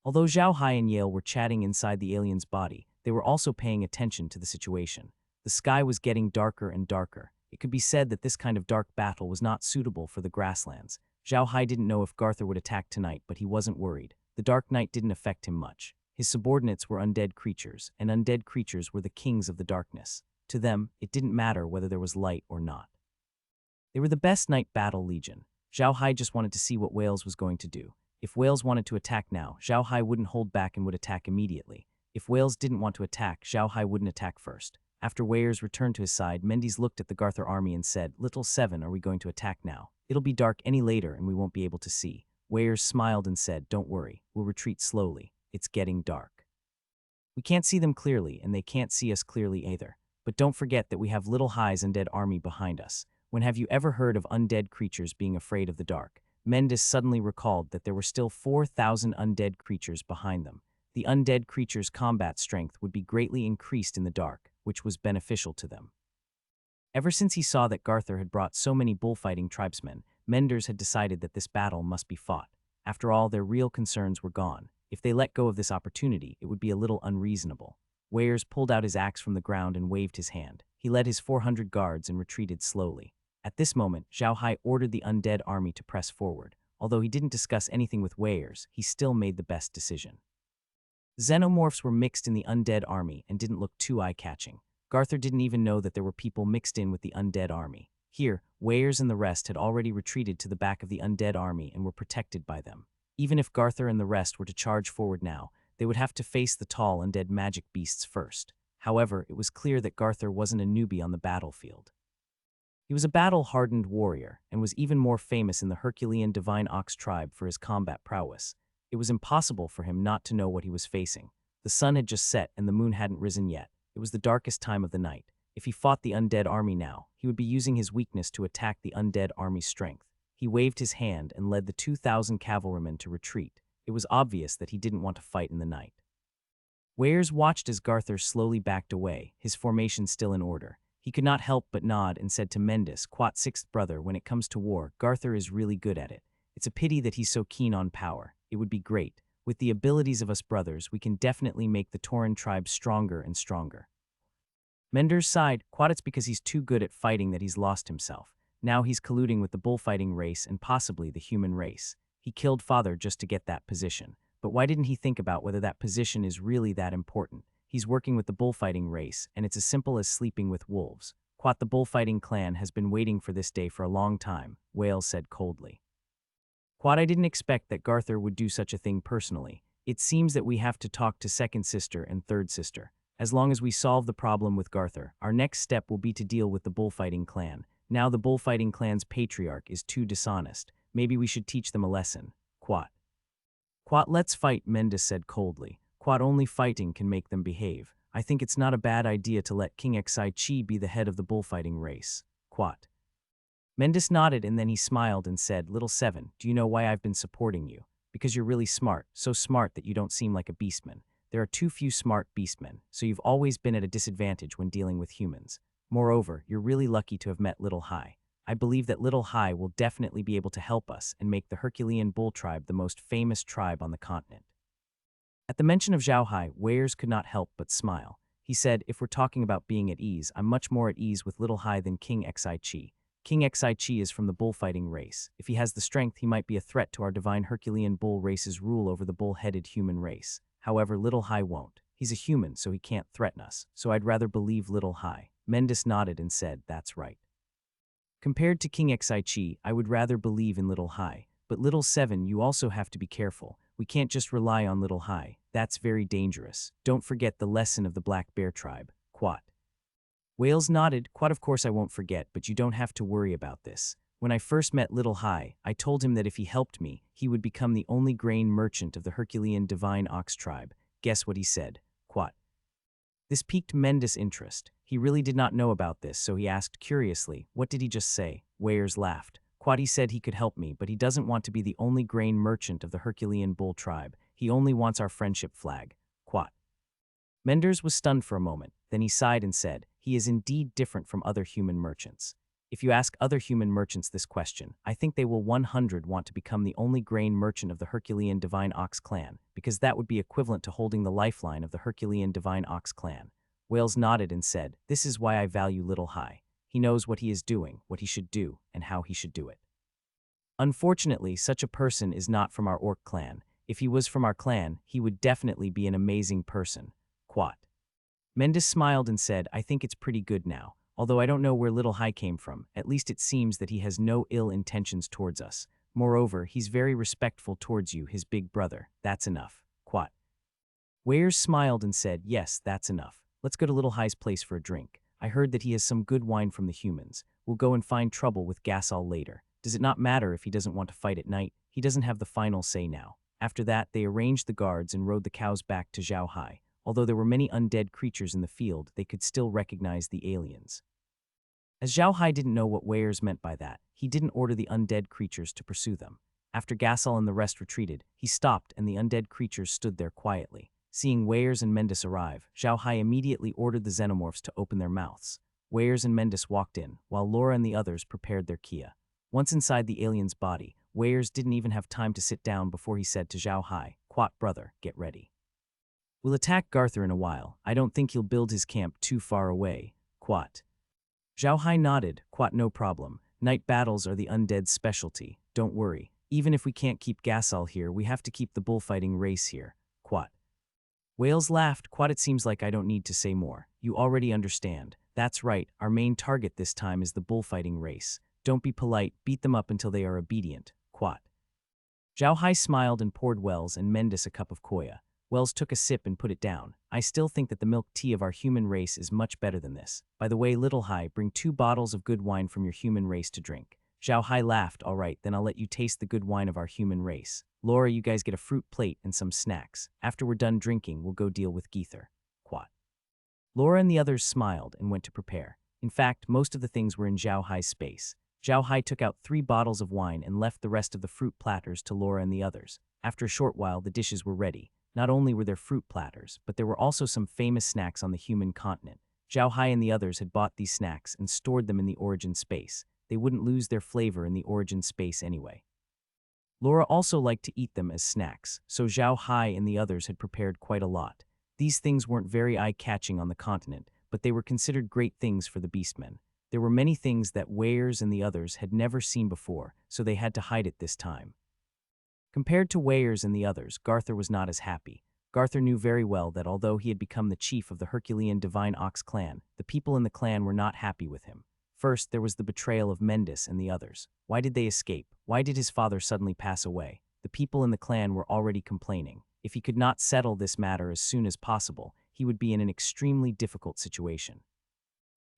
S1: Although Zhao Hai and Yale were chatting inside the alien's body, they were also paying attention to the situation. The sky was getting darker and darker. It could be said that this kind of dark battle was not suitable for the grasslands. Zhao Hai didn't know if Garur would attack tonight, but he wasn't worried. The dark night didn't affect him much. His subordinates were undead creatures, and undead creatures were the kings of the darkness. To them, it didn't matter whether there was light or not. They were the best night battle legion. Zhao Hai just wanted to see what Wales was going to do. If Wales wanted to attack now, Zhao Hai wouldn't hold back and would attack immediately. If Wales didn't want to attack, Zhao Hai wouldn't attack first. After Weirs returned to his side, Mendis looked at the Garur army and said, "Little Seven, are we going to attack now? It'll be dark any later and we won't be able to see." Weirs smiled and said, "Don't worry, we'll retreat slowly. It's getting dark. We can't see them clearly and they can't see us clearly either. But don't forget that we have Little Hai's undead army behind us. When have you ever heard of undead creatures being afraid of the dark?" Mendis suddenly recalled that there were still 4,000 undead creatures behind them. The undead creatures' combat strength would be greatly increased in the dark, which was beneficial to them. Ever since he saw that Garur had brought so many bullfighting tribesmen, Menders had decided that this battle must be fought. After all, their real concerns were gone. If they let go of this opportunity, it would be a little unreasonable. Weirs pulled out his axe from the ground and waved his hand. He led his 400 guards and retreated slowly. At this moment, Zhao Hai ordered the undead army to press forward. Although he didn't discuss anything with Weirs, he still made the best decision. Xenomorphs were mixed in the undead army and didn't look too eye-catching. Garur didn't even know that there were people mixed in with the undead army. Here, Weirs and the rest had already retreated to the back of the undead army and were protected by them. Even if Garur and the rest were to charge forward now, they would have to face the tall undead magic beasts first. However, it was clear that Garur wasn't a newbie on the battlefield. He was a battle-hardened warrior and was even more famous in the Herculean Divine Ox tribe for his combat prowess. It was impossible for him not to know what he was facing. The sun had just set and the moon hadn't risen yet. It was the darkest time of the night. If he fought the undead army now, he would be using his weakness to attack the undead army's strength. He waved his hand and led the 2,000 cavalrymen to retreat. It was obvious that he didn't want to fight in the night. Weirs watched as Garur slowly backed away, his formation still in order. He could not help but nod and said to Mendis, Quat's sixth brother, when it comes to war, Garur is really good at it. It's a pity that he's so keen on power. It would be great. With the abilities of us brothers, we can definitely make the Tauren tribe stronger and stronger. Menders sighed. Quat, it's because he's too good at fighting that he's lost himself. Now he's colluding with the bullfighting race and possibly the human race. He killed father just to get that position. But why didn't he think about whether that position is really that important? He's working with the bullfighting race, and it's as simple as sleeping with wolves. Quat, the bullfighting clan has been waiting for this day for a long time, Wales said coldly. Quat, I didn't expect that Garur would do such a thing personally. It seems that we have to talk to second sister and third sister. As long as we solve the problem with Garur, our next step will be to deal with the bullfighting clan. Now the bullfighting clan's patriarch is too dishonest. Maybe we should teach them a lesson. Quat, let's fight, Mendis said coldly. Quat, only fighting can make them behave. I think it's not a bad idea to let King Sichi be the head of the bullfighting race. Quat. Mendis nodded and then he smiled and said, Little Seven, do you know why I've been supporting you? Because you're really smart, so smart that you don't seem like a beastman. There are too few smart beastmen, so you've always been at a disadvantage when dealing with humans. Moreover, you're really lucky to have met Little Hai. I believe that Little Hai will definitely be able to help us and make the Herculean bull tribe the most famous tribe on the continent. At the mention of Zhao Hai, Weyers could not help but smile. He said, if we're talking about being at ease, I'm much more at ease with Little Hai than King Xichi. King Xichi is from the bullfighting race. If he has the strength, he might be a threat to our divine Herculean bull race's rule over the bull-headed human race. However, Little Hai won't. He's a human, so he can't threaten us, so I'd rather believe Little Hai. Mendis nodded and said, that's right. Compared to King Xichi, I would rather believe in Little Hai. But Little Seven, you also have to be careful. We can't just rely on Little Hai. That's very dangerous. Don't forget the lesson of the Black Bear tribe. Quat. Wales nodded. Quat, of course I won't forget, but you don't have to worry about this. When I first met Little Hai, I told him that if he helped me, he would become the only grain merchant of the Herculean Divine Ox tribe. Guess what he said? Quat. This piqued Mendis' interest. He really did not know about this, so he asked curiously, what did he just say? Weyers laughed. Quat, he said he could help me, but he doesn't want to be the only grain merchant of the Herculean bull tribe. He only wants our friendship flag. Quat. Menders was stunned for a moment. Then he sighed and said, he is indeed different from other human merchants. If you ask other human merchants this question, I think they will 100 want to become the only grain merchant of the Herculean Divine Ox clan, because that would be equivalent to holding the lifeline of the Herculean Divine Ox clan. Wales nodded and said, this is why I value Little Hai. He knows what he is doing, what he should do, and how he should do it. Unfortunately, such a person is not from our orc clan. If he was from our clan, he would definitely be an amazing person. Quat. Mendis smiled and said, I think it's pretty good now. Although I don't know where Little Hai came from, at least it seems that he has no ill intentions towards us. Moreover, he's very respectful towards you, his big brother. That's enough. Quat. Weyers smiled and said, yes, that's enough. Let's go to Little Hai's place for a drink. I heard that he has some good wine from the humans. We'll go and find trouble with Gasol later. Does it not matter if he doesn't want to fight at night? He doesn't have the final say now. After that, they arranged the guards and rode the cows back to Zhao Hai. Although there were many undead creatures in the field, they could still recognize the aliens. As Zhao Hai didn't know what Weyers meant by that, he didn't order the undead creatures to pursue them. After Gasol and the rest retreated, he stopped and the undead creatures stood there quietly. Seeing Weyers and Mendis arrive, Zhao Hai immediately ordered the xenomorphs to open their mouths. Weyers and Mendis walked in, while Laura and the others prepared their kia. Once inside the alien's body, Weyers didn't even have time to sit down before he said to Zhao Hai, Quat, brother, get ready. We'll attack Garur in a while. I don't think he'll build his camp too far away. Quat. Zhao Hai nodded. Quat, no problem. Night battles are the undead's specialty. Don't worry. Even if we can't keep Gasol here, we have to keep the bullfighting race here. Quat. Wales laughed. Quat, it seems like I don't need to say more. You already understand. That's right, our main target this time is the bullfighting race. Don't be polite, beat them up until they are obedient. Quat. Zhao Hai smiled and poured Wells and Mendis a cup of koya. Wells took a sip and put it down. I still think that the milk tea of our human race is much better than this. By the way, Little Hai, bring 2 bottles of good wine from your human race to drink. Zhao Hai laughed. All right, then I'll let you taste the good wine of our human race. Laura, you guys get a fruit plate and some snacks. After we're done drinking, we'll go deal with Geether. Quat. Laura and the others smiled and went to prepare. In fact, most of the things were in Zhao Hai's space. Zhao Hai took out 3 bottles of wine and left the rest of the fruit platters to Laura and the others. After a short while, the dishes were ready. Not only were there fruit platters, but there were also some famous snacks on the human continent. Zhao Hai and the others had bought these snacks and stored them in the origin space. They wouldn't lose their flavor in the origin space anyway. Laura also liked to eat them as snacks, so Zhao Hai and the others had prepared quite a lot. These things weren't very eye-catching on the continent, but they were considered great things for the beastmen. There were many things that Weirs and the others had never seen before, so they had to hide it this time. Compared to Weirs and the others, Garthur was not as happy. Garthur knew very well that although he had become the chief of the Herculean Divine Ox clan, the people in the clan were not happy with him. First, there was the betrayal of Mendis and the others. Why did they escape? Why did his father suddenly pass away? The people in the clan were already complaining. If he could not settle this matter as soon as possible, he would be in an extremely difficult situation.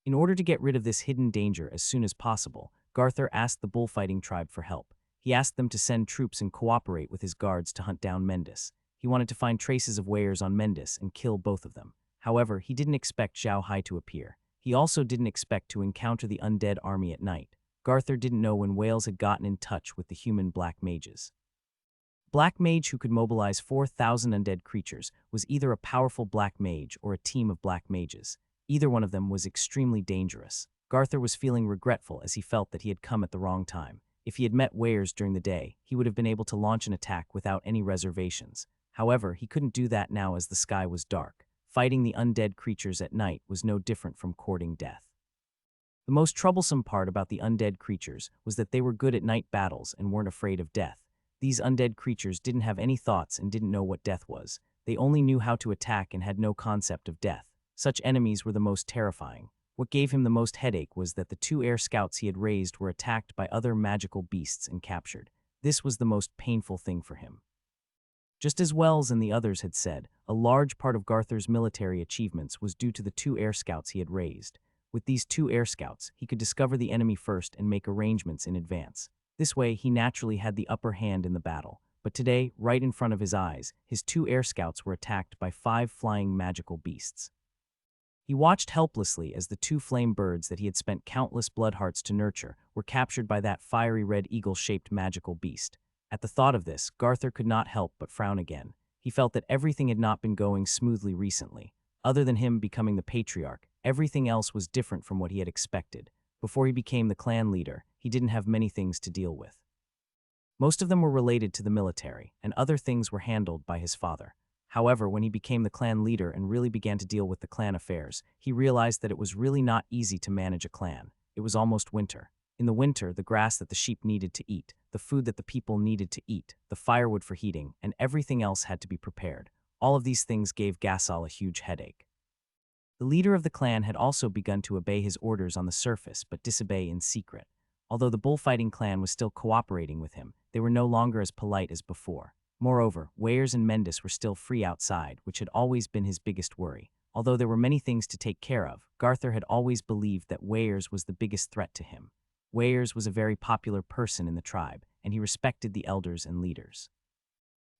S1: In order to get rid of this hidden danger as soon as possible, Garthur asked the bullfighting tribe for help. He asked them to send troops and cooperate with his guards to hunt down Mendis. He wanted to find traces of Weirs on Mendis and kill both of them. However, he didn't expect Zhao Hai to appear. He also didn't expect to encounter the undead army at night. Garthur didn't know when Wales had gotten in touch with the human black mages. Black mage who could mobilize 4,000 undead creatures was either a powerful black mage or a team of black mages. Either one of them was extremely dangerous. Garthur was feeling regretful as he felt that he had come at the wrong time. If he had met Weirs during the day, he would have been able to launch an attack without any reservations. However, he couldn't do that now as the sky was dark. Fighting the undead creatures at night was no different from courting death. The most troublesome part about the undead creatures was that they were good at night battles and weren't afraid of death. These undead creatures didn't have any thoughts and didn't know what death was. They only knew how to attack and had no concept of death. Such enemies were the most terrifying. What gave him the most headache was that the 2 air scouts he had raised were attacked by other magical beasts and captured. This was the most painful thing for him. Just as Wells and the others had said, a large part of Garthur's military achievements was due to the 2 air scouts he had raised. With these 2 air scouts, he could discover the enemy first and make arrangements in advance. This way, he naturally had the upper hand in the battle. But today, right in front of his eyes, his 2 air scouts were attacked by 5 flying magical beasts. He watched helplessly as the 2 flame birds that he had spent countless blood hearts to nurture were captured by that fiery red eagle-shaped magical beast. At the thought of this, Garthur could not help but frown again. He felt that everything had not been going smoothly recently. Other than him becoming the patriarch, everything else was different from what he had expected. Before he became the clan leader, he didn't have many things to deal with. Most of them were related to the military, and other things were handled by his father. However, when he became the clan leader and really began to deal with the clan affairs, he realized that it was really not easy to manage a clan. It was almost winter. In the winter, the grass that the sheep needed to eat, the food that the people needed to eat, the firewood for heating, and everything else had to be prepared. All of these things gave Gasol a huge headache. The leader of the clan had also begun to obey his orders on the surface but disobey in secret. Although the bullfighting clan was still cooperating with him, they were no longer as polite as before. Moreover, Weirs and Mendis were still free outside, which had always been his biggest worry. Although there were many things to take care of, Garthur had always believed that Weirs was the biggest threat to him. Weirs was a very popular person in the tribe, and he respected the elders and leaders.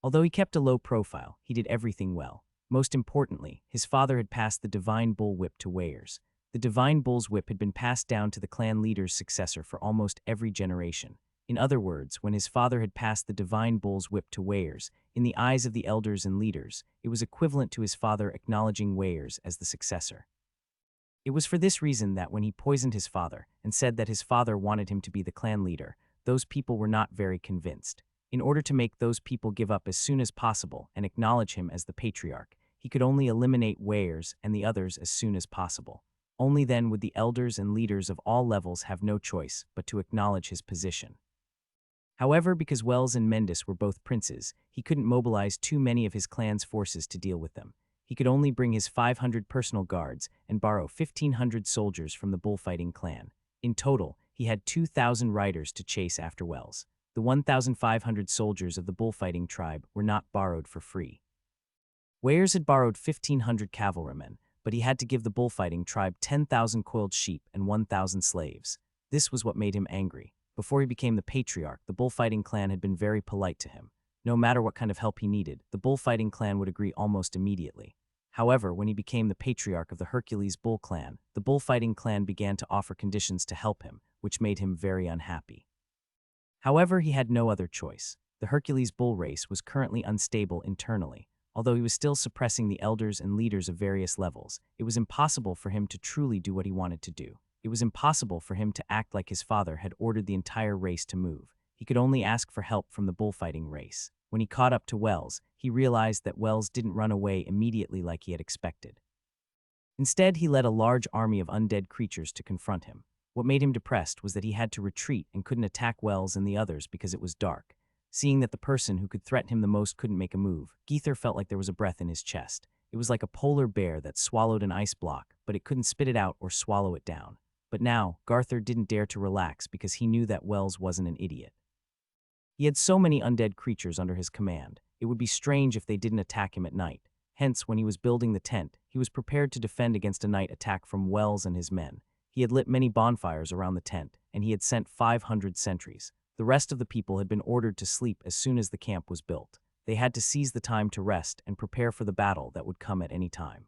S1: Although he kept a low profile, he did everything well. Most importantly, his father had passed the Divine Bull Whip to Weirs. The Divine Bull's Whip had been passed down to the clan leader's successor for almost every generation. In other words, when his father had passed the Divine Bull's Whip to Weirs, in the eyes of the elders and leaders, it was equivalent to his father acknowledging Weirs as the successor. It was for this reason that when he poisoned his father and said that his father wanted him to be the clan leader, those people were not very convinced. In order to make those people give up as soon as possible and acknowledge him as the patriarch, he could only eliminate Weirs and the others as soon as possible. Only then would the elders and leaders of all levels have no choice but to acknowledge his position. However, because Wells and Mendis were both princes, he couldn't mobilize too many of his clan's forces to deal with them. He could only bring his 500 personal guards and borrow 1,500 soldiers from the bullfighting clan. In total, he had 2,000 riders to chase after Wells. The 1,500 soldiers of the bullfighting tribe were not borrowed for free. Weirs had borrowed 1,500 cavalrymen, but he had to give the bullfighting tribe 10,000 coiled sheep and 1,000 slaves. This was what made him angry. Before he became the patriarch, the bullfighting clan had been very polite to him. No matter what kind of help he needed, the bullfighting clan would agree almost immediately. However, when he became the patriarch of the Hercules Bull clan, the bullfighting clan began to offer conditions to help him, which made him very unhappy. However, he had no other choice. The Hercules Bull race was currently unstable internally. Although he was still suppressing the elders and leaders of various levels, it was impossible for him to truly do what he wanted to do. It was impossible for him to act like his father had ordered the entire race to move. He could only ask for help from the bullfighting race. When he caught up to Wells, he realized that Wells didn't run away immediately like he had expected. Instead, he led a large army of undead creatures to confront him. What made him depressed was that he had to retreat and couldn't attack Wells and the others because it was dark. Seeing that the person who could threaten him the most couldn't make a move, Geether felt like there was a breath in his chest. It was like a polar bear that swallowed an ice block, but it couldn't spit it out or swallow it down. But now, Garthur didn't dare to relax because he knew that Wells wasn't an idiot. He had so many undead creatures under his command, it would be strange if they didn't attack him at night. Hence, when he was building the tent, he was prepared to defend against a night attack from Wells and his men. He had lit many bonfires around the tent, and he had sent 500 sentries. The rest of the people had been ordered to sleep as soon as the camp was built. They had to seize the time to rest and prepare for the battle that would come at any time.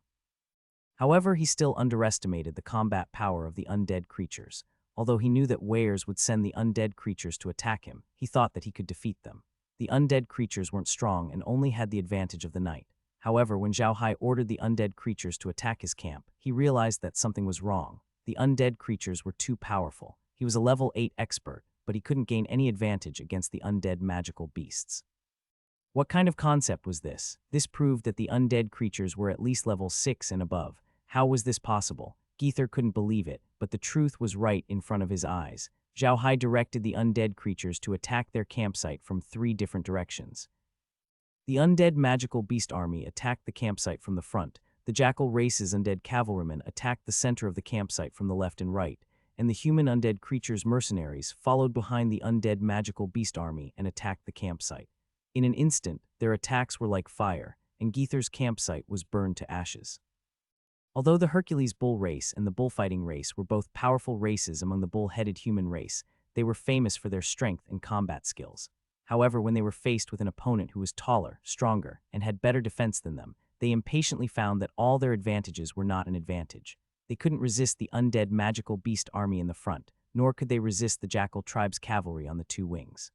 S1: However, he still underestimated the combat power of the undead creatures. Although he knew that Weirs would send the undead creatures to attack him, he thought that he could defeat them. The undead creatures weren't strong and only had the advantage of the night. However, when Zhao Hai ordered the undead creatures to attack his camp, he realized that something was wrong. The undead creatures were too powerful. He was a level 8 expert, but he couldn't gain any advantage against the undead magical beasts. What kind of concept was this? This proved that the undead creatures were at least level 6 and above. How was this possible? Geether couldn't believe it, but the truth was right in front of his eyes. Zhao Hai directed the undead creatures to attack their campsite from 3 different directions. The undead magical beast army attacked the campsite from the front. The jackal race's undead cavalrymen attacked the center of the campsite from the left and right, and the human undead creatures' mercenaries followed behind the undead magical beast army and attacked the campsite. In an instant, their attacks were like fire, and Geether's campsite was burned to ashes. Although the Hercules bull race and the bullfighting race were both powerful races among the bull-headed human race, they were famous for their strength and combat skills. However, when they were faced with an opponent who was taller, stronger, and had better defense than them, they impatiently found that all their advantages were not an advantage. They couldn't resist the undead magical beast army in the front, nor could they resist the jackal tribe's cavalry on the 2 wings.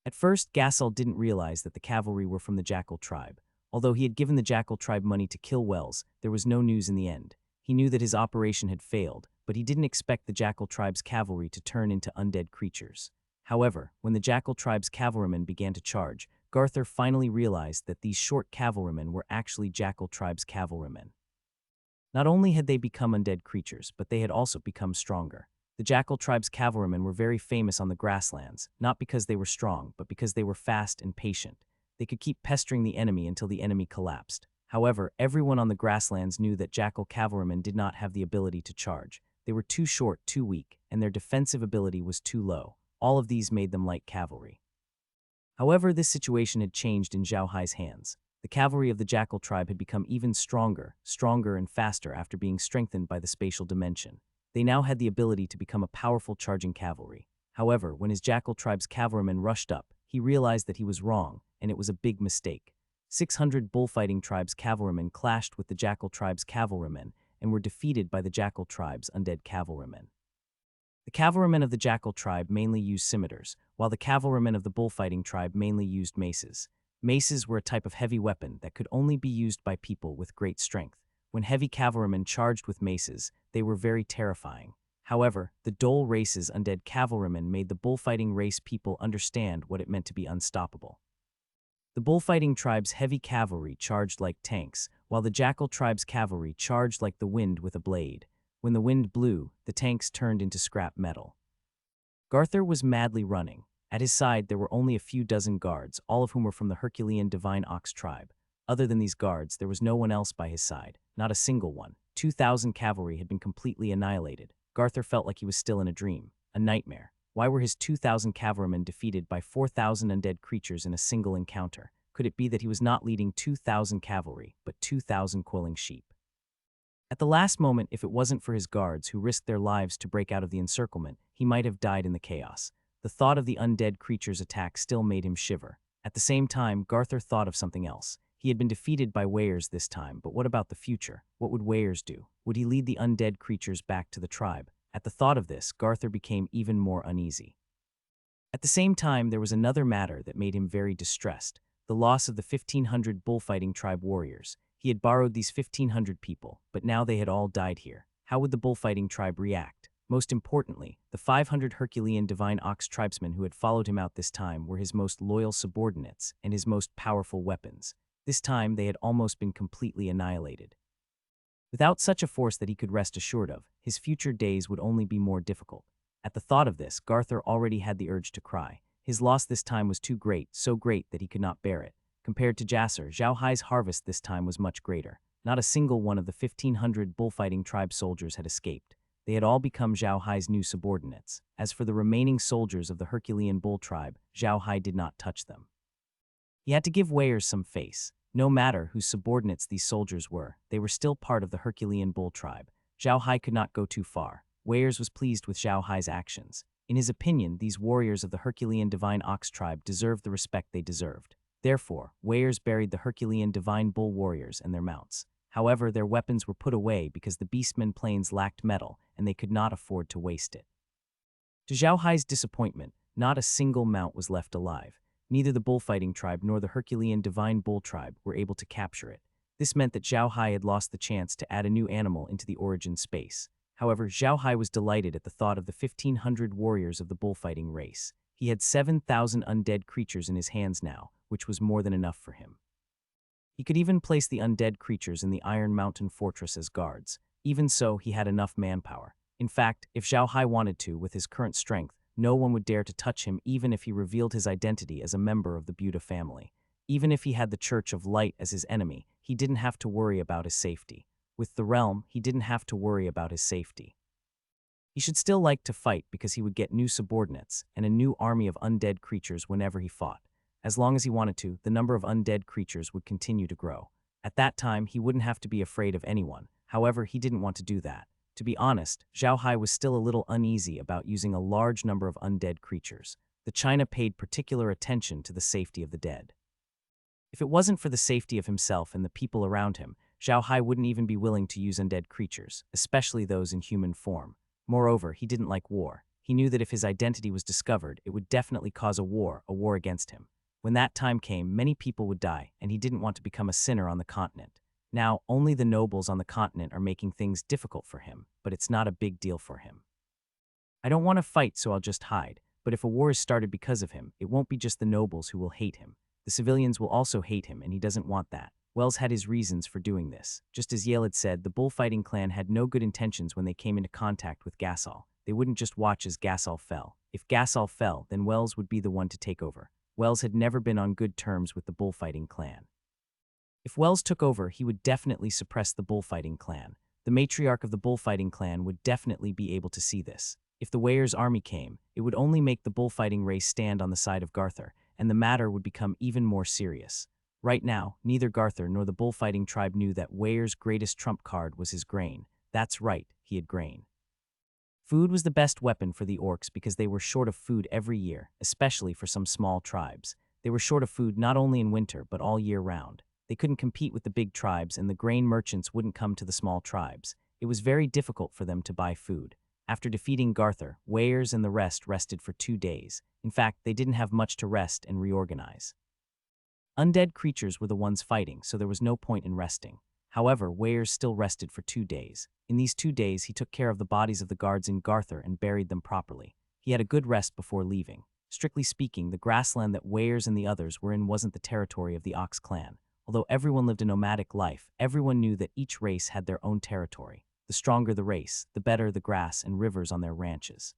S1: At first, Gassel didn't realize that the cavalry were from the jackal tribe. Although he had given the jackal tribe money to kill Wells, there was no news in the end. He knew that his operation had failed, but he didn't expect the jackal tribe's cavalry to turn into undead creatures. However, when the jackal tribe's cavalrymen began to charge, Garthur finally realized that these short cavalrymen were actually jackal tribe's cavalrymen. Not only had they become undead creatures, but they had also become stronger. The jackal tribe's cavalrymen were very famous on the grasslands, not because they were strong, but because they were fast and patient. They could keep pestering the enemy until the enemy collapsed. However, everyone on the grasslands knew that jackal cavalrymen did not have the ability to charge. They were too short, too weak, and their defensive ability was too low. All of these made them light cavalry. However, this situation had changed in Zhao Hai's hands. The cavalry of the jackal tribe had become even stronger and faster after being strengthened by the spatial dimension. They now had the ability to become a powerful charging cavalry. However, when his jackal tribe's cavalrymen rushed up, he realized that he was wrong, and it was a big mistake. 600 bullfighting tribe's cavalrymen clashed with the jackal tribe's cavalrymen and were defeated by the jackal tribe's undead cavalrymen. The cavalrymen of the jackal tribe mainly used scimitars, while the cavalrymen of the bullfighting tribe mainly used maces. Maces were a type of heavy weapon that could only be used by people with great strength. When heavy cavalrymen charged with maces, they were very terrifying. However, the Dole race's undead cavalrymen made the bullfighting race people understand what it meant to be unstoppable. The bullfighting tribe's heavy cavalry charged like tanks, while the jackal tribe's cavalry charged like the wind with a blade. When the wind blew, the tanks turned into scrap metal. Garthur was madly running. At his side, there were only a few dozen guards, all of whom were from the Herculean Divine Ox tribe. Other than these guards, there was no one else by his side, not a single one. 2,000 cavalry had been completely annihilated. Garthur felt like he was still in a dream, a nightmare. Why were his 2,000 cavalrymen defeated by 4,000 undead creatures in a single encounter? Could it be that he was not leading 2,000 cavalry, but 2,000 quilling sheep? At the last moment, if it wasn't for his guards who risked their lives to break out of the encirclement, he might have died in the chaos. The thought of the undead creature's attack still made him shiver. At the same time, Garthur thought of something else. He had been defeated by Weirs this time, but what about the future? What would Weirs do? Would he lead the undead creatures back to the tribe? At the thought of this, Garthur became even more uneasy. At the same time, there was another matter that made him very distressed. the loss of the 1,500 bullfighting tribe warriors. He had borrowed these 1,500 people, but now they had all died here. How would the bullfighting tribe react? Most importantly, the 500 Herculean divine ox tribesmen who had followed him out this time were his most loyal subordinates and his most powerful weapons. This time they had almost been completely annihilated. Without such a force that he could rest assured of, his future days would only be more difficult. At the thought of this, Garthur already had the urge to cry. His loss this time was too great, so great that he could not bear it. Compared to Jasser, Zhao Hai's harvest this time was much greater. Not a single one of the 1,500 bullfighting tribe soldiers had escaped. They had all become Zhao Hai's new subordinates. As for the remaining soldiers of the Herculean bull tribe, Zhao Hai did not touch them. He had to give Weirs some face. No matter whose subordinates these soldiers were, they were still part of the Herculean bull tribe. Zhao Hai could not go too far. Weirs was pleased with Zhao Hai's actions. In his opinion, these warriors of the Herculean divine ox tribe deserved the respect they deserved. Therefore, Weirs buried the Herculean divine bull warriors and their mounts. However, their weapons were put away because the Beastmen plains lacked metal, and they could not afford to waste it. To Zhao Hai's disappointment, not a single mount was left alive. Neither the bullfighting tribe nor the Herculean divine bull tribe were able to capture it. This meant that Zhao Hai had lost the chance to add a new animal into the origin space. However, Zhao Hai was delighted at the thought of the 1,500 warriors of the bullfighting race. He had 7,000 undead creatures in his hands now, which was more than enough for him. He could even place the undead creatures in the Iron Mountain Fortress as guards. Even so, he had enough manpower. In fact, if Zhao Hai wanted to, with his current strength, no one would dare to touch him even if he revealed his identity as a member of the Buddha family. Even if he had the Church of Light as his enemy, he didn't have to worry about his safety. With the realm, he didn't have to worry about his safety. He should still like to fight because he would get new subordinates and a new army of undead creatures whenever he fought. As long as he wanted to, the number of undead creatures would continue to grow. At that time, he wouldn't have to be afraid of anyone. However, he didn't want to do that. To be honest, Zhao Hai was still a little uneasy about using a large number of undead creatures. The China paid particular attention to the safety of the dead. If it wasn't for the safety of himself and the people around him, Zhao Hai wouldn't even be willing to use undead creatures, especially those in human form. Moreover, he didn't like war. He knew that if his identity was discovered, it would definitely cause a war against him. When that time came, many people would die, and he didn't want to become a sinner on the continent. Now, only the nobles on the continent are making things difficult for him, but it's not a big deal for him. I don't want to fight, so I'll just hide, but if a war is started because of him, it won't be just the nobles who will hate him. The civilians will also hate him, and he doesn't want that. Wells had his reasons for doing this. Just as Yale had said, the bullfighting clan had no good intentions when they came into contact with Gasol. They wouldn't just watch as Gasol fell. If Gasol fell, then Wells would be the one to take over. Wells had never been on good terms with the bullfighting clan. If Wells took over, he would definitely suppress the bullfighting clan. The matriarch of the bullfighting clan would definitely be able to see this. If the Weirs' army came, it would only make the bullfighting race stand on the side of Garthur, and the matter would become even more serious. Right now, neither Garthur nor the bullfighting tribe knew that Weirs' greatest trump card was his grain. That's right, he had grain. Food was the best weapon for the orcs because they were short of food every year, especially for some small tribes. They were short of food not only in winter but all year round. They couldn't compete with the big tribes, and the grain merchants wouldn't come to the small tribes. It was very difficult for them to buy food. After defeating Garthur, Weirs and the rest rested for 2 days. In fact, they didn't have much to rest and reorganize. Undead creatures were the ones fighting, so there was no point in resting. However, Weirs still rested for 2 days. In these 2 days, he took care of the bodies of the guards in Garthur and buried them properly. He had a good rest before leaving. Strictly speaking, the grassland that Weirs and the others were in wasn't the territory of the Ox clan. Although everyone lived a nomadic life, everyone knew that each race had their own territory. The stronger the race, the better the grass and rivers on their ranches.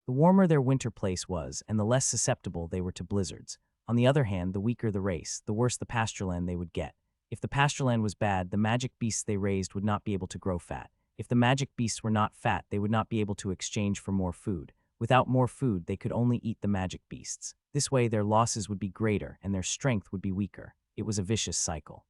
S1: The warmer their winter place was, and the less susceptible they were to blizzards. On the other hand, the weaker the race, the worse the pastureland they would get. If the pastureland was bad, the magic beasts they raised would not be able to grow fat. If the magic beasts were not fat, they would not be able to exchange for more food. Without more food, they could only eat the magic beasts. This way, their losses would be greater and their strength would be weaker. It was a vicious cycle.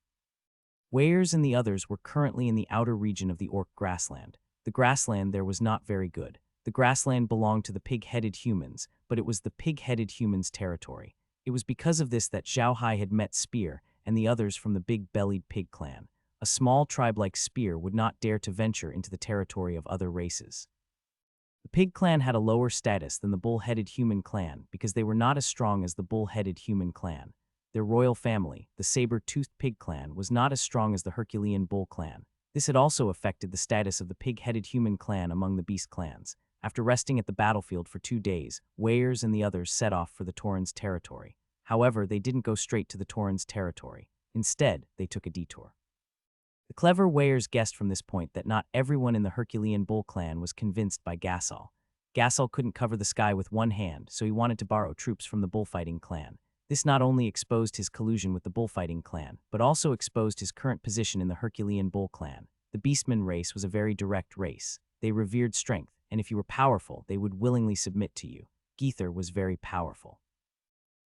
S1: Weirs and the others were currently in the outer region of the orc grassland. The grassland there was not very good. The grassland belonged to the pig-headed humans, but it was the pig-headed humans' territory. It was because of this that Zhao Hai had met Spear and the others from the big-bellied pig clan. A small tribe like Spear would not dare to venture into the territory of other races. The pig clan had a lower status than the bull-headed human clan because they were not as strong as the bull-headed human clan. their royal family, the saber-toothed pig clan, was not as strong as the Herculean bull clan. This had also affected the status of the pig-headed human clan among the beast clans. After resting at the battlefield for 2 days, Weyers and the others set off for the Tauren's territory. However, they didn't go straight to the Tauren's territory. Instead, they took a detour. The clever Weyers guessed from this point that not everyone in the Herculean bull clan was convinced by Gasol. Gasol couldn't cover the sky with one hand, so he wanted to borrow troops from the bullfighting clan. This not only exposed his collusion with the bullfighting clan, but also exposed his current position in the Herculean bull clan. The Beastmen race was a very direct race. They revered strength, and if you were powerful, they would willingly submit to you. Geether was very powerful.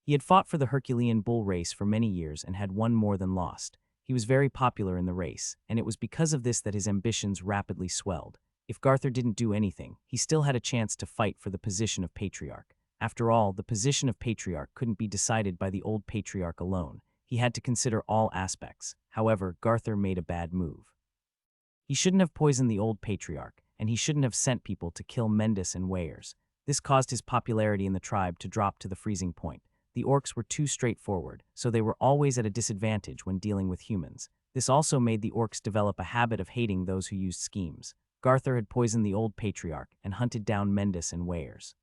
S1: He had fought for the Herculean bull race for many years and had won more than lost. He was very popular in the race, and it was because of this that his ambitions rapidly swelled. If Garthur didn't do anything, he still had a chance to fight for the position of Patriarch. After all, the position of Patriarch couldn't be decided by the old Patriarch alone. He had to consider all aspects. However, Garthur made a bad move. He shouldn't have poisoned the old Patriarch, and he shouldn't have sent people to kill Mendis and Weyers. This caused his popularity in the tribe to drop to the freezing point. The orcs were too straightforward, so they were always at a disadvantage when dealing with humans. This also made the orcs develop a habit of hating those who used schemes. Garthur had poisoned the old Patriarch and hunted down Mendis and Weyers.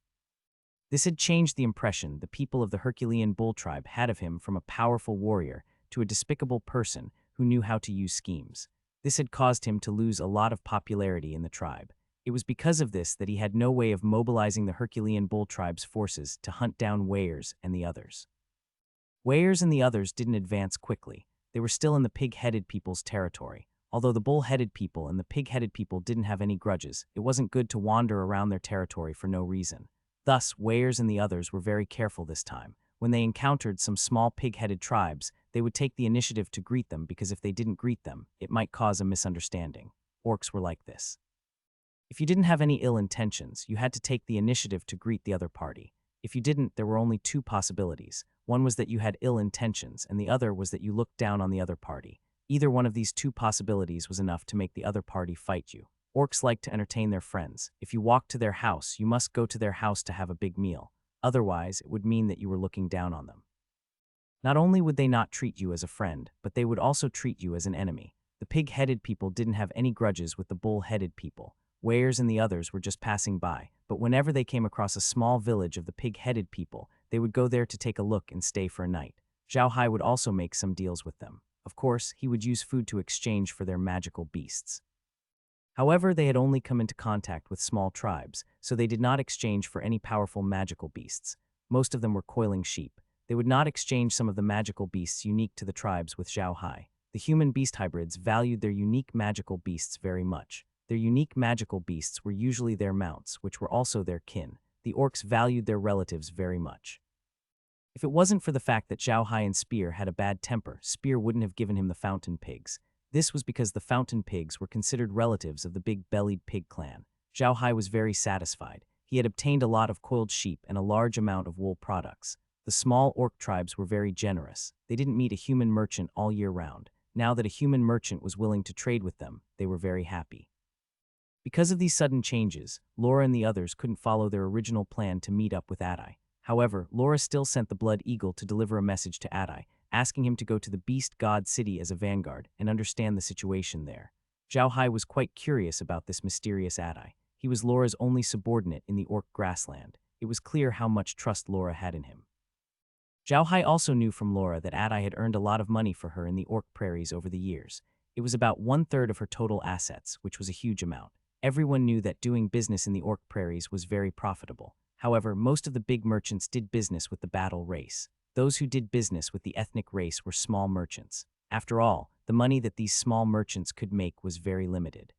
S1: This had changed the impression the people of the Herculean bull tribe had of him from a powerful warrior to a despicable person who knew how to use schemes. This had caused him to lose a lot of popularity in the tribe. It was because of this that he had no way of mobilizing the Herculean bull tribe's forces to hunt down Weyers and the others. Weyers and the others didn't advance quickly. They were still in the pig-headed people's territory. Although the bull-headed people and the pig-headed people didn't have any grudges, it wasn't good to wander around their territory for no reason. Thus, Weyers and the others were very careful this time. When they encountered some small pig-headed tribes, they would take the initiative to greet them because if they didn't greet them, it might cause a misunderstanding. Orcs were like this. If you didn't have any ill intentions, you had to take the initiative to greet the other party. If you didn't, there were only 2 possibilities. One was that you had ill intentions, and the other was that you looked down on the other party. Either one of these 2 possibilities was enough to make the other party fight you. Orcs like to entertain their friends. If you walk to their house, you must go to their house to have a big meal. Otherwise, it would mean that you were looking down on them. Not only would they not treat you as a friend, but they would also treat you as an enemy. The pig-headed people didn't have any grudges with the bull-headed people. Weyers and the others were just passing by, but whenever they came across a small village of the pig-headed people, they would go there to take a look and stay for a night. Zhao Hai would also make some deals with them. Of course, he would use food to exchange for their magical beasts. However, they had only come into contact with small tribes, so they did not exchange for any powerful magical beasts. Most of them were coiling sheep. They would not exchange some of the magical beasts unique to the tribes with Zhao Hai. The human-beast hybrids valued their unique magical beasts very much. Their unique magical beasts were usually their mounts, which were also their kin. The orcs valued their relatives very much. If it wasn't for the fact that Zhao Hai and Spear had a bad temper, Spear wouldn't have given him the fountain pigs. This was because the fountain pigs were considered relatives of the big-bellied pig clan. Zhao Hai was very satisfied. He had obtained a lot of coiled sheep and a large amount of wool products. The small orc tribes were very generous. They didn't meet a human merchant all year round. Now that a human merchant was willing to trade with them, they were very happy. Because of these sudden changes, Laura and the others couldn't follow their original plan to meet up with Adai. However, Laura still sent the Blood Eagle to deliver a message to Adai, asking him to go to the Beast God City as a vanguard and understand the situation there. Zhao Hai was quite curious about this mysterious Adai. He was Laura's only subordinate in the orc grassland. It was clear how much trust Laura had in him. Zhao Hai also knew from Laura that Adai had earned a lot of money for her in the orc prairies over the years. It was about 1/3 of her total assets, which was a huge amount. Everyone knew that doing business in the orc prairies was very profitable. However, most of the big merchants did business with the battle race. Those who did business with the ethnic race were small merchants. After all, the money that these small merchants could make was very limited.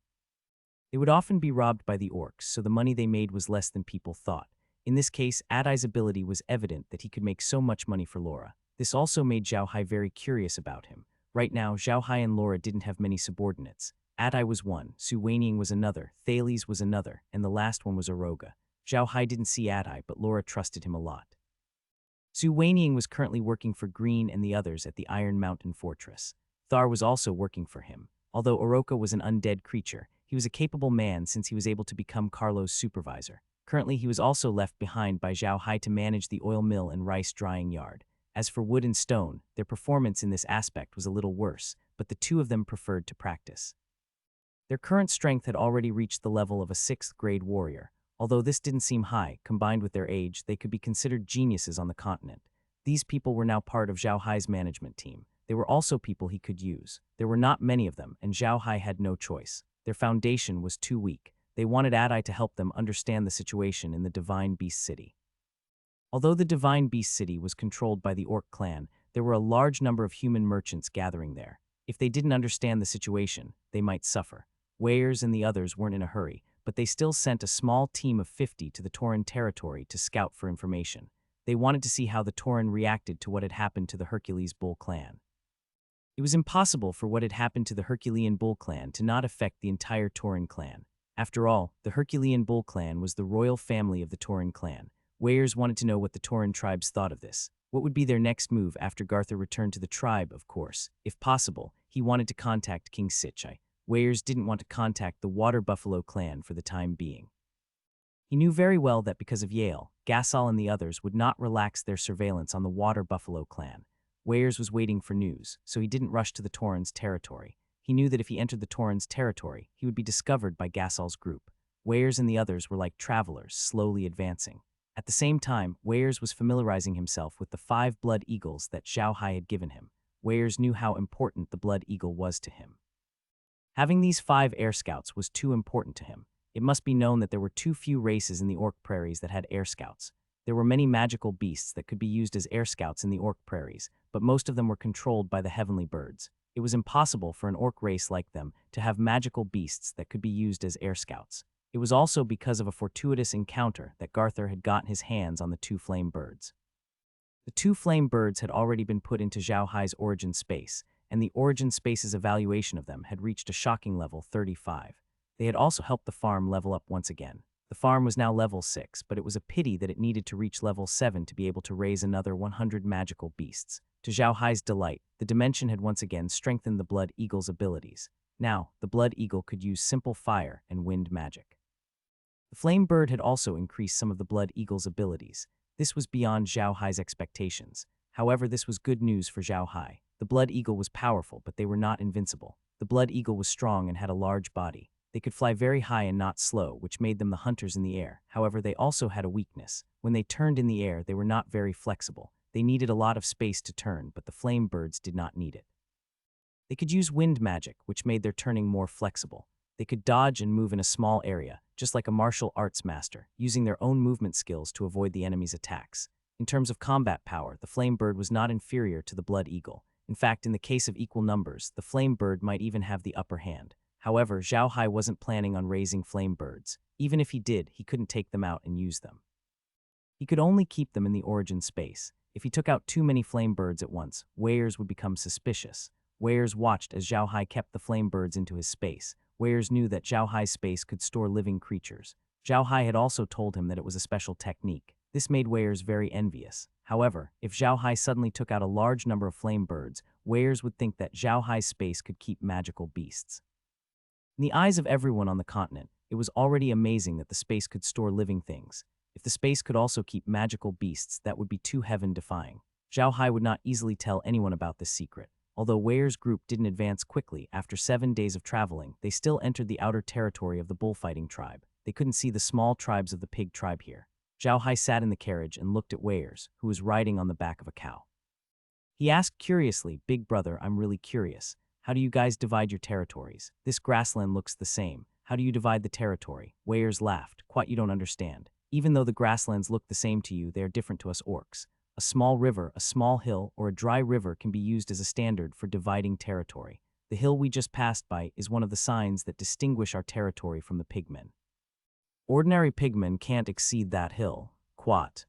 S1: They would often be robbed by the orcs, so the money they made was less than people thought. In this case, Adai's ability was evident that he could make so much money for Laura. This also made Zhao Hai very curious about him. Right now, Zhao Hai and Laura didn't have many subordinates. Adai was one, Su Weiniang was another, Thales was another, and the last one was Aroga. Zhao Hai didn't see Adai, but Laura trusted him a lot. Su Weiniang was currently working for Green and the others at the Iron Mountain Fortress. Thar was also working for him. Although Oroka was an undead creature, he was a capable man since he was able to become Carlo's supervisor. Currently, he was also left behind by Zhao Hai to manage the oil mill and rice drying yard. As for wood and stone, their performance in this aspect was a little worse, but the two of them preferred to practice. Their current strength had already reached the level of a 6th grade warrior. Although this didn't seem high, combined with their age, they could be considered geniuses on the continent. These people were now part of Zhao Hai's management team. They were also people he could use. There were not many of them, and Zhao Hai had no choice. Their foundation was too weak. They wanted Adai to help them understand the situation in the Divine Beast City. Although the Divine Beast City was controlled by the Orc clan, there were a large number of human merchants gathering there. If they didn't understand the situation, they might suffer. Weirs and the others weren't in a hurry, but they still sent a small team of 50 to the Tauren territory to scout for information. They wanted to see how the Tauren reacted to what had happened to the Hercules Bull clan. It was impossible for what had happened to the Herculean Bull clan to not affect the entire Tauren clan. After all, the Herculean Bull clan was the royal family of the Tauren clan. Weirs wanted to know what the Tauren tribes thought of this. What would be their next move after Garthur returned to the tribe, of course. If possible, he wanted to contact King Sichi. Weirs didn't want to contact the Water Buffalo clan for the time being. He knew very well that because of Yale, Gasol and the others would not relax their surveillance on the Water Buffalo clan. Weirs was waiting for news, so he didn't rush to the Tauren's territory. He knew that if he entered the Tauren's territory, he would be discovered by Gasol's group. Weirs and the others were like travelers, slowly advancing. At the same time, Weirs was familiarizing himself with the 5 blood eagles that Zhao Hai had given him. Weirs knew how important the blood eagle was to him. Having these 5 air scouts was too important to him. It must be known that there were too few races in the Orc prairies that had air scouts. There were many magical beasts that could be used as air scouts in the Orc prairies, but most of them were controlled by the heavenly birds. It was impossible for an Orc race like them to have magical beasts that could be used as air scouts. It was also because of a fortuitous encounter that Garthur had gotten his hands on the 2 flame birds. The 2 flame birds had already been put into Zhao Hai's origin space, and the origin space's evaluation of them had reached a shocking level 35. They had also helped the farm level up once again. The farm was now level 6, but it was a pity that it needed to reach level 7 to be able to raise another 100 magical beasts. To Zhao Hai's delight, the dimension had once again strengthened the Blood Eagle's abilities. Now, the Blood Eagle could use simple fire and wind magic. The Flame Bird had also increased some of the Blood Eagle's abilities. This was beyond Zhao Hai's expectations. However, this was good news for Zhao Hai. The Blood Eagle was powerful, but they were not invincible. The Blood Eagle was strong and had a large body. They could fly very high and not slow, which made them the hunters in the air. However, they also had a weakness. When they turned in the air, they were not very flexible. They needed a lot of space to turn, but the Flame Birds did not need it. They could use wind magic, which made their turning more flexible. They could dodge and move in a small area, just like a martial arts master, using their own movement skills to avoid the enemy's attacks. In terms of combat power, the Flame Bird was not inferior to the Blood Eagle. In fact, in the case of equal numbers, the Flame Bird might even have the upper hand. However, Zhao Hai wasn't planning on raising Flame Birds. Even if he did, he couldn't take them out and use them. He could only keep them in the origin space. If he took out too many Flame Birds at once, Weirs would become suspicious. Weirs watched as Zhao Hai kept the Flame Birds into his space. Weirs knew that Zhao Hai's space could store living creatures. Zhao Hai had also told him that it was a special technique. This made Weirs very envious. However, if Zhao Hai suddenly took out a large number of Flame Birds, Weirs would think that Zhao Hai's space could keep magical beasts. In the eyes of everyone on the continent, it was already amazing that the space could store living things. If the space could also keep magical beasts, that would be too heaven-defying. Zhao Hai would not easily tell anyone about this secret. Although Weirs' group didn't advance quickly, after 7 days of traveling, they still entered the outer territory of the bullfighting tribe. They couldn't see the small tribes of the pig tribe here. Zhao Hai sat in the carriage and looked at Weirs, who was riding on the back of a cow. He asked curiously, "Big brother, I'm really curious. How do you guys divide your territories? This grassland looks the same. How do you divide the territory?" Weirs laughed. "Quite, you don't understand. Even though the grasslands look the same to you, they are different to us orcs. A small river, a small hill, or a dry river can be used as a standard for dividing territory. The hill we just passed by is one of the signs that distinguish our territory from the pigmen. Ordinary pigmen can't exceed that hill." Quat.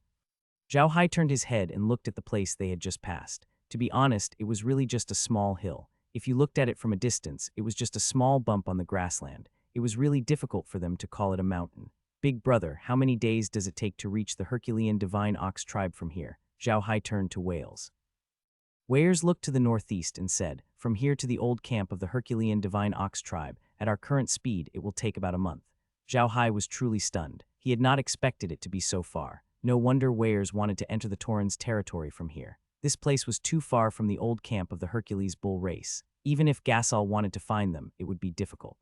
S1: Zhao Hai turned his head and looked at the place they had just passed. To be honest, it was really just a small hill. If you looked at it from a distance, it was just a small bump on the grassland. It was really difficult for them to call it a mountain. "Big brother, how many days does it take to reach the Herculean Divine Ox tribe from here?" Zhao Hai turned to Wales. Weirs looked to the northeast and said, "From here to the old camp of the Herculean Divine Ox tribe, at our current speed, it will take about a month." Zhao Hai was truly stunned. He had not expected it to be so far. No wonder Weirs wanted to enter the Tauren's territory from here. This place was too far from the old camp of the Hercules bull race. Even if Gasol wanted to find them, it would be difficult.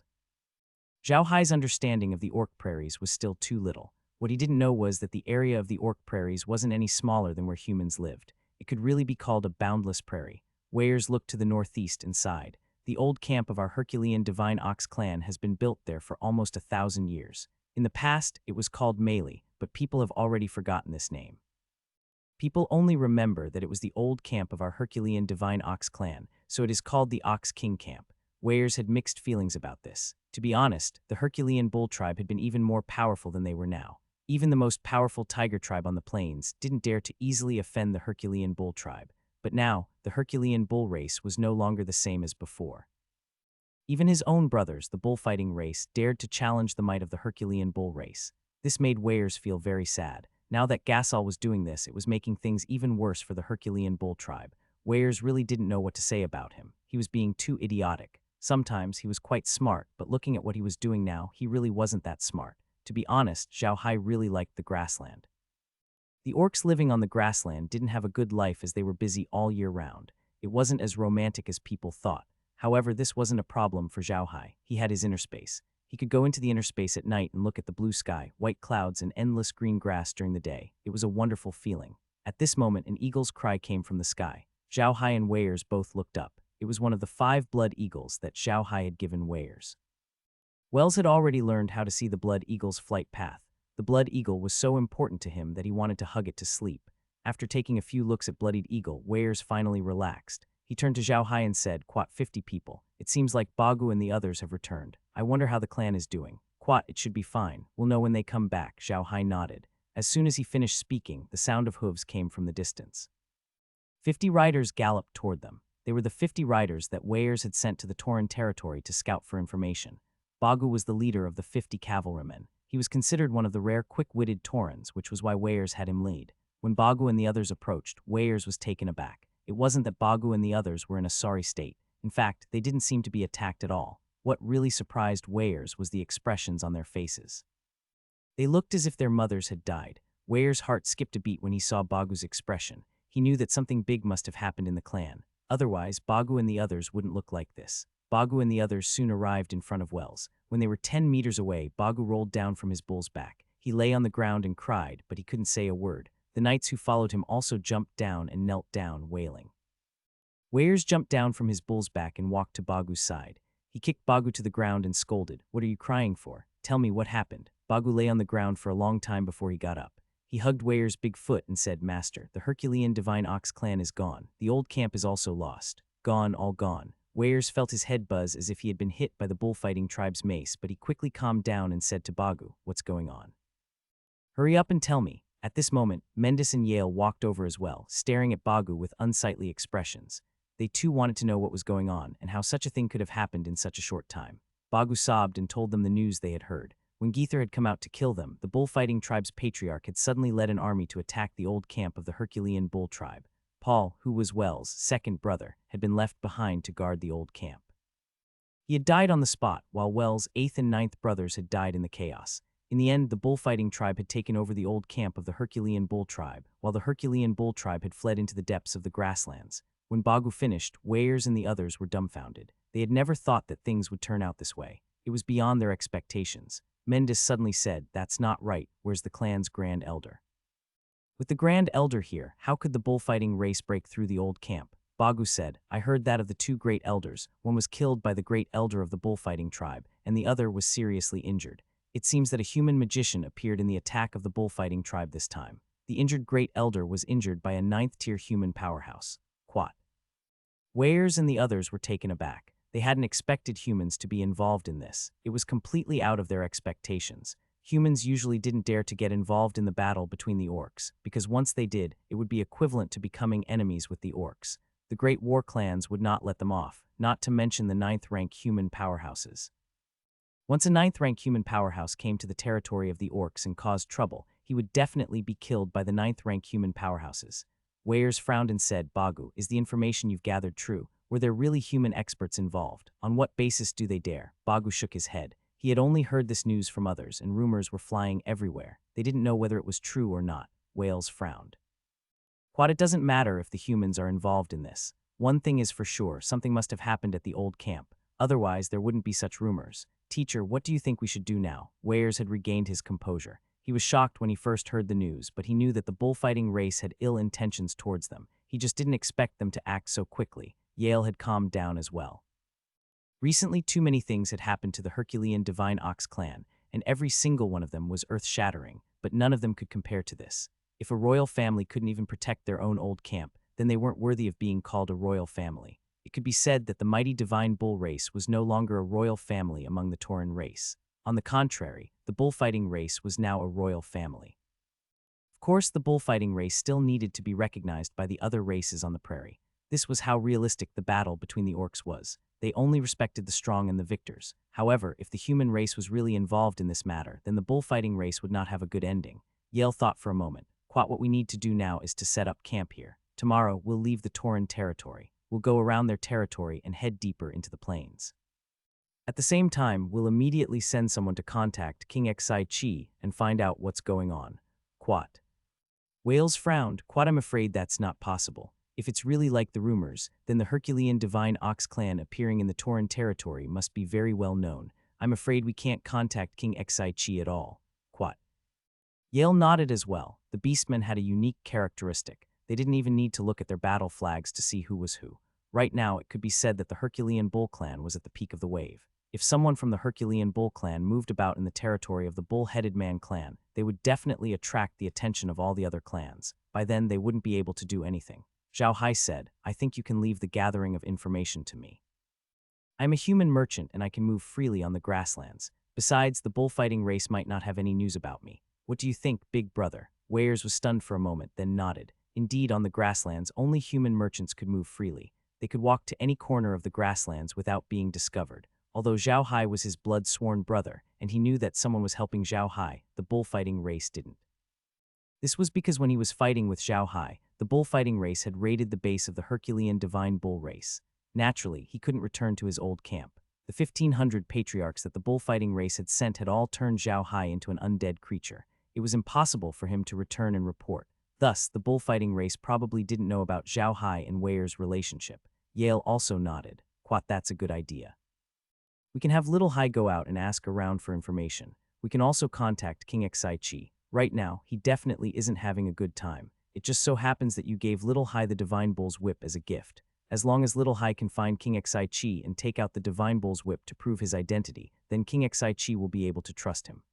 S1: Zhao Hai's understanding of the Orc prairies was still too little. What he didn't know was that the area of the Orc prairies wasn't any smaller than where humans lived. It could really be called a boundless prairie. Weirs looked to the northeast and sighed. The old camp of our Herculean Divine Ox clan has been built there for almost 1,000 years. In the past, it was called Melee, but people have already forgotten this name. People only remember that it was the old camp of our Herculean Divine Ox clan, so it is called the Ox King Camp. Weirs had mixed feelings about this. To be honest, the Herculean bull tribe had been even more powerful than they were now. Even the most powerful tiger tribe on the plains didn't dare to easily offend the Herculean bull tribe. But now, the Herculean bull race was no longer the same as before. Even his own brothers, the bullfighting race, dared to challenge the might of the Herculean bull race. This made Weirs feel very sad. Now that Gasol was doing this, it was making things even worse for the Herculean bull tribe. Weirs really didn't know what to say about him. He was being too idiotic. Sometimes he was quite smart, but looking at what he was doing now, he really wasn't that smart. To be honest, Zhao Hai really liked the grassland. The orcs living on the grassland didn't have a good life as they were busy all year round. It wasn't as romantic as people thought. However, this wasn't a problem for Zhao Hai. He had his inner space. He could go into the inner space at night and look at the blue sky, white clouds, and endless green grass during the day. It was a wonderful feeling. At this moment, an eagle's cry came from the sky. Zhao Hai and Weirs both looked up. It was one of the 5 blood eagles that Zhao Hai had given Weirs. Wells had already learned how to see the blood eagle's flight path. The blood eagle was so important to him that he wanted to hug it to sleep. After taking a few looks at bloodied eagle, Weirs finally relaxed. He turned to Zhao Hai and said, "Quat 50 people. It seems like Bagu and the others have returned. I wonder how the clan is doing." "Quat, it should be fine. We'll know when they come back." Zhao Hai nodded. As soon as he finished speaking, the sound of hooves came from the distance. 50 riders galloped toward them. They were the 50 riders that Weirs had sent to the Tauran territory to scout for information. Bagu was the leader of the 50 cavalrymen. He was considered one of the rare quick-witted Taurans, which was why Weirs had him lead. When Bagu and the others approached, Weirs was taken aback. It wasn't that Bagu and the others were in a sorry state. In fact, they didn't seem to be attacked at all. What really surprised Weirs was the expressions on their faces. They looked as if their mothers had died. Weirs' heart skipped a beat when he saw Bagu's expression. He knew that something big must have happened in the clan. Otherwise, Bagu and the others wouldn't look like this. Bagu and the others soon arrived in front of Wells. When they were 10 meters away, Bagu rolled down from his bull's back. He lay on the ground and cried, but he couldn't say a word. The knights who followed him also jumped down and knelt down, wailing. Weirs jumped down from his bull's back and walked to Bagu's side. He kicked Bagu to the ground and scolded, "What are you crying for? Tell me what happened." Bagu lay on the ground for a long time before he got up. He hugged Weirs' big foot and said, "Master, the Herculean Divine Ox clan is gone. The old camp is also lost. Gone, all gone." Weirs felt his head buzz as if he had been hit by the bullfighting tribe's mace, but he quickly calmed down and said to Bagu, "What's going on? Hurry up and tell me." At this moment, Mendis and Yale walked over as well, staring at Bagu with unsightly expressions. They too wanted to know what was going on and how such a thing could have happened in such a short time. Bagu sobbed and told them the news they had heard. When Geether had come out to kill them, the bullfighting tribe's patriarch had suddenly led an army to attack the old camp of the Herculean bull tribe. Paul, who was Wells' second brother, had been left behind to guard the old camp. He had died on the spot, while Wells' 8th and 9th brothers had died in the chaos. In the end, the bullfighting tribe had taken over the old camp of the Herculean bull tribe, while the Herculean bull tribe had fled into the depths of the grasslands. When Bagu finished, Weirs and the others were dumbfounded. They had never thought that things would turn out this way. It was beyond their expectations. Mendis suddenly said, "That's not right. Where's the clan's Grand Elder?" "With the Grand Elder here, how could the bullfighting race break through the old camp?" Bagu said, "I heard that of the 2 great elders. One was killed by the great elder of the bullfighting tribe, and the other was seriously injured. It seems that a human magician appeared in the attack of the bullfighting tribe this time. The injured great elder was injured by a 9th-tier human powerhouse." Quat. Weirs and the others were taken aback. They hadn't expected humans to be involved in this. It was completely out of their expectations. Humans usually didn't dare to get involved in the battle between the orcs, because once they did, it would be equivalent to becoming enemies with the orcs. The great war clans would not let them off, not to mention the 9th-rank human powerhouses. Once a 9th-rank human powerhouse came to the territory of the orcs and caused trouble, he would definitely be killed by the 9th-rank human powerhouses. Weirs frowned and said, "Bagu, is the information you've gathered true? Were there really human experts involved? On what basis do they dare?" Bagu shook his head. He had only heard this news from others, and rumors were flying everywhere. They didn't know whether it was true or not. Wales frowned. Quad, it doesn't matter if the humans are involved in this. One thing is for sure, something must have happened at the old camp. Otherwise, there wouldn't be such rumors. Teacher, what do you think we should do now? Weyers had regained his composure. He was shocked when he first heard the news, but he knew that the bullfighting race had ill intentions towards them. He just didn't expect them to act so quickly. Yale had calmed down as well. Recently, too many things had happened to the Herculean Divine Ox clan, and every single one of them was earth-shattering, but none of them could compare to this. If a royal family couldn't even protect their own old camp, then they weren't worthy of being called a royal family. It could be said that the mighty Divine Bull race was no longer a royal family among the Tauran race. On the contrary, the bullfighting race was now a royal family. Of course, the bullfighting race still needed to be recognized by the other races on the prairie. This was how realistic the battle between the orcs was. They only respected the strong and the victors. However, if the human race was really involved in this matter, then the bullfighting race would not have a good ending. Yale thought for a moment. Quat, what we need to do now is to set up camp here. Tomorrow, we'll leave the Tauran territory. We'll go around their territory and head deeper into the plains. At the same time, we'll immediately send someone to contact King Sichi and find out what's going on. Quat. Wales frowned. Quat, I'm afraid that's not possible. If it's really like the rumors, then the Herculean Divine Ox clan appearing in the Tauran territory must be very well known. I'm afraid we can't contact King Sichi at all. Quat. Yale nodded as well. The beastmen had a unique characteristic. They didn't even need to look at their battle flags to see who was who. Right now, it could be said that the Herculean Bull clan was at the peak of the wave. If someone from the Herculean Bull clan moved about in the territory of the Bull-Headed Man clan, they would definitely attract the attention of all the other clans. By then, they wouldn't be able to do anything. Zhao Hai said, I think you can leave the gathering of information to me. I'm a human merchant and I can move freely on the grasslands. Besides, the bullfighting race might not have any news about me. What do you think, big brother? Weyers was stunned for a moment, then nodded. Indeed, on the grasslands, only human merchants could move freely. They could walk to any corner of the grasslands without being discovered. Although Zhao Hai was his blood-sworn brother, and he knew that someone was helping Zhao Hai, the bullfighting race didn't. This was because when he was fighting with Zhao Hai, the bullfighting race had raided the base of the Herculean Divine Bull race. Naturally, he couldn't return to his old camp. The 1,500 patriarchs that the bullfighting race had sent had all turned Zhao Hai into an undead creature. It was impossible for him to return and report. Thus, the bullfighting race probably didn't know about Zhao Hai and Weyer's relationship. Yale also nodded. Quat, that's a good idea. We can have Little Hai go out and ask around for information. We can also contact King Sichi. Right now, he definitely isn't having a good time. It just so happens that you gave Little Hai the Divine Bull's whip as a gift. As long as Little Hai can find King Sichi and take out the Divine Bull's whip to prove his identity, then King Sichi will be able to trust him.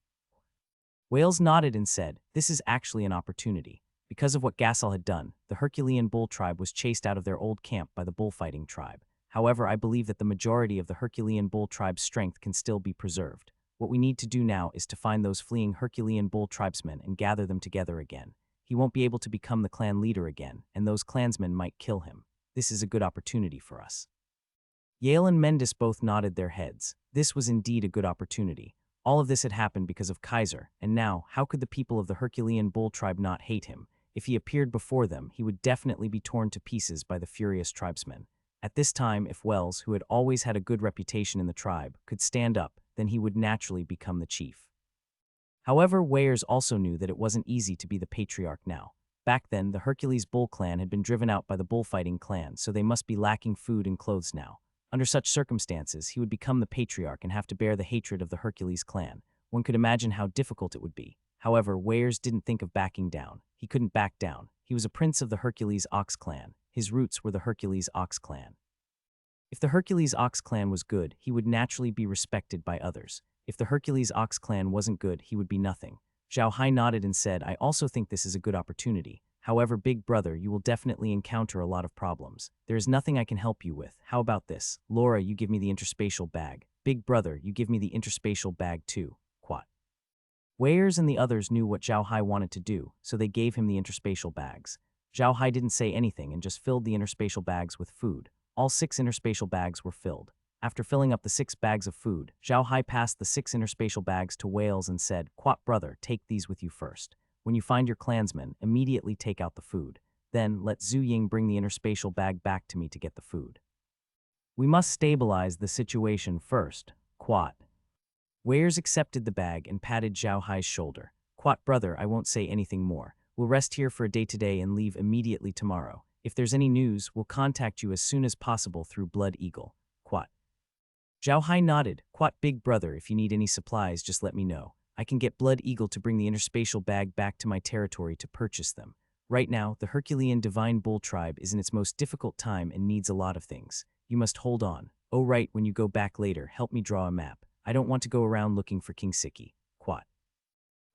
S1: Wales nodded and said, this is actually an opportunity. Because of what Gassel had done, the Herculean Bull tribe was chased out of their old camp by the bullfighting tribe. However, I believe that the majority of the Herculean Bull tribe's strength can still be preserved. What we need to do now is to find those fleeing Herculean Bull tribesmen and gather them together again. He won't be able to become the clan leader again, and those clansmen might kill him. This is a good opportunity for us. Yale and Mendis both nodded their heads. This was indeed a good opportunity. All of this had happened because of Kaiser, and now, how could the people of the Herculean Bull tribe not hate him? If he appeared before them, he would definitely be torn to pieces by the furious tribesmen. At this time, if Wells, who had always had a good reputation in the tribe, could stand up, then he would naturally become the chief. However, Weyers also knew that it wasn't easy to be the patriarch now. Back then, the Hercules Bull clan had been driven out by the bullfighting clan, so they must be lacking food and clothes now. Under such circumstances, he would become the patriarch and have to bear the hatred of the Hercules clan. One could imagine how difficult it would be. However, Weyers didn't think of backing down. He couldn't back down. He was a prince of the Hercules Ox clan. His roots were the Hercules Ox clan. If the Hercules Ox clan was good, he would naturally be respected by others. If the Hercules Ox clan wasn't good, he would be nothing. Zhao Hai nodded and said, I also think this is a good opportunity. However, big brother, you will definitely encounter a lot of problems. There is nothing I can help you with. How about this? Laura, you give me the interspatial bag. Big brother, you give me the interspatial bag too. Quat. Weyers and the others knew what Zhao Hai wanted to do, so they gave him the interspatial bags. Zhao Hai didn't say anything and just filled the interspatial bags with food. All 6 interspatial bags were filled. After filling up the 6 bags of food, Zhao Hai passed the 6 interspatial bags to Wales and said, Quat brother, take these with you first. When you find your clansmen, immediately take out the food. Then, let Zhu Ying bring the interspatial bag back to me to get the food. We must stabilize the situation first. Quat. Weyers accepted the bag and patted Zhao Hai's shoulder. Quat brother, I won't say anything more. We'll rest here for a day today and leave immediately tomorrow. If there's any news, we'll contact you as soon as possible through Blood Eagle. Quat. Zhao Hai nodded. Quat, big brother, if you need any supplies, just let me know. I can get Blood Eagle to bring the interspatial bag back to my territory to purchase them. Right now, the Herculean Divine Bull tribe is in its most difficult time and needs a lot of things. You must hold on. Oh right, when you go back later, help me draw a map. I don't want to go around looking for King Sichi. Quat.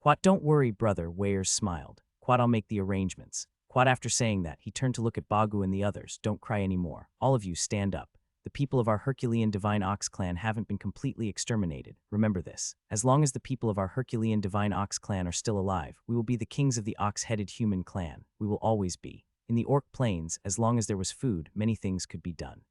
S1: Quat, don't worry, brother, Weyers smiled. Quat, I'll make the arrangements. Quat, after saying that, he turned to look at Bagu and the others. Don't cry anymore. All of you, stand up. The people of our Herculean Divine Ox Clan haven't been completely exterminated. Remember this. As long as the people of our Herculean Divine Ox Clan are still alive, we will be the kings of the ox-headed human clan. We will always be. In the Orc Plains, as long as there was food, many things could be done.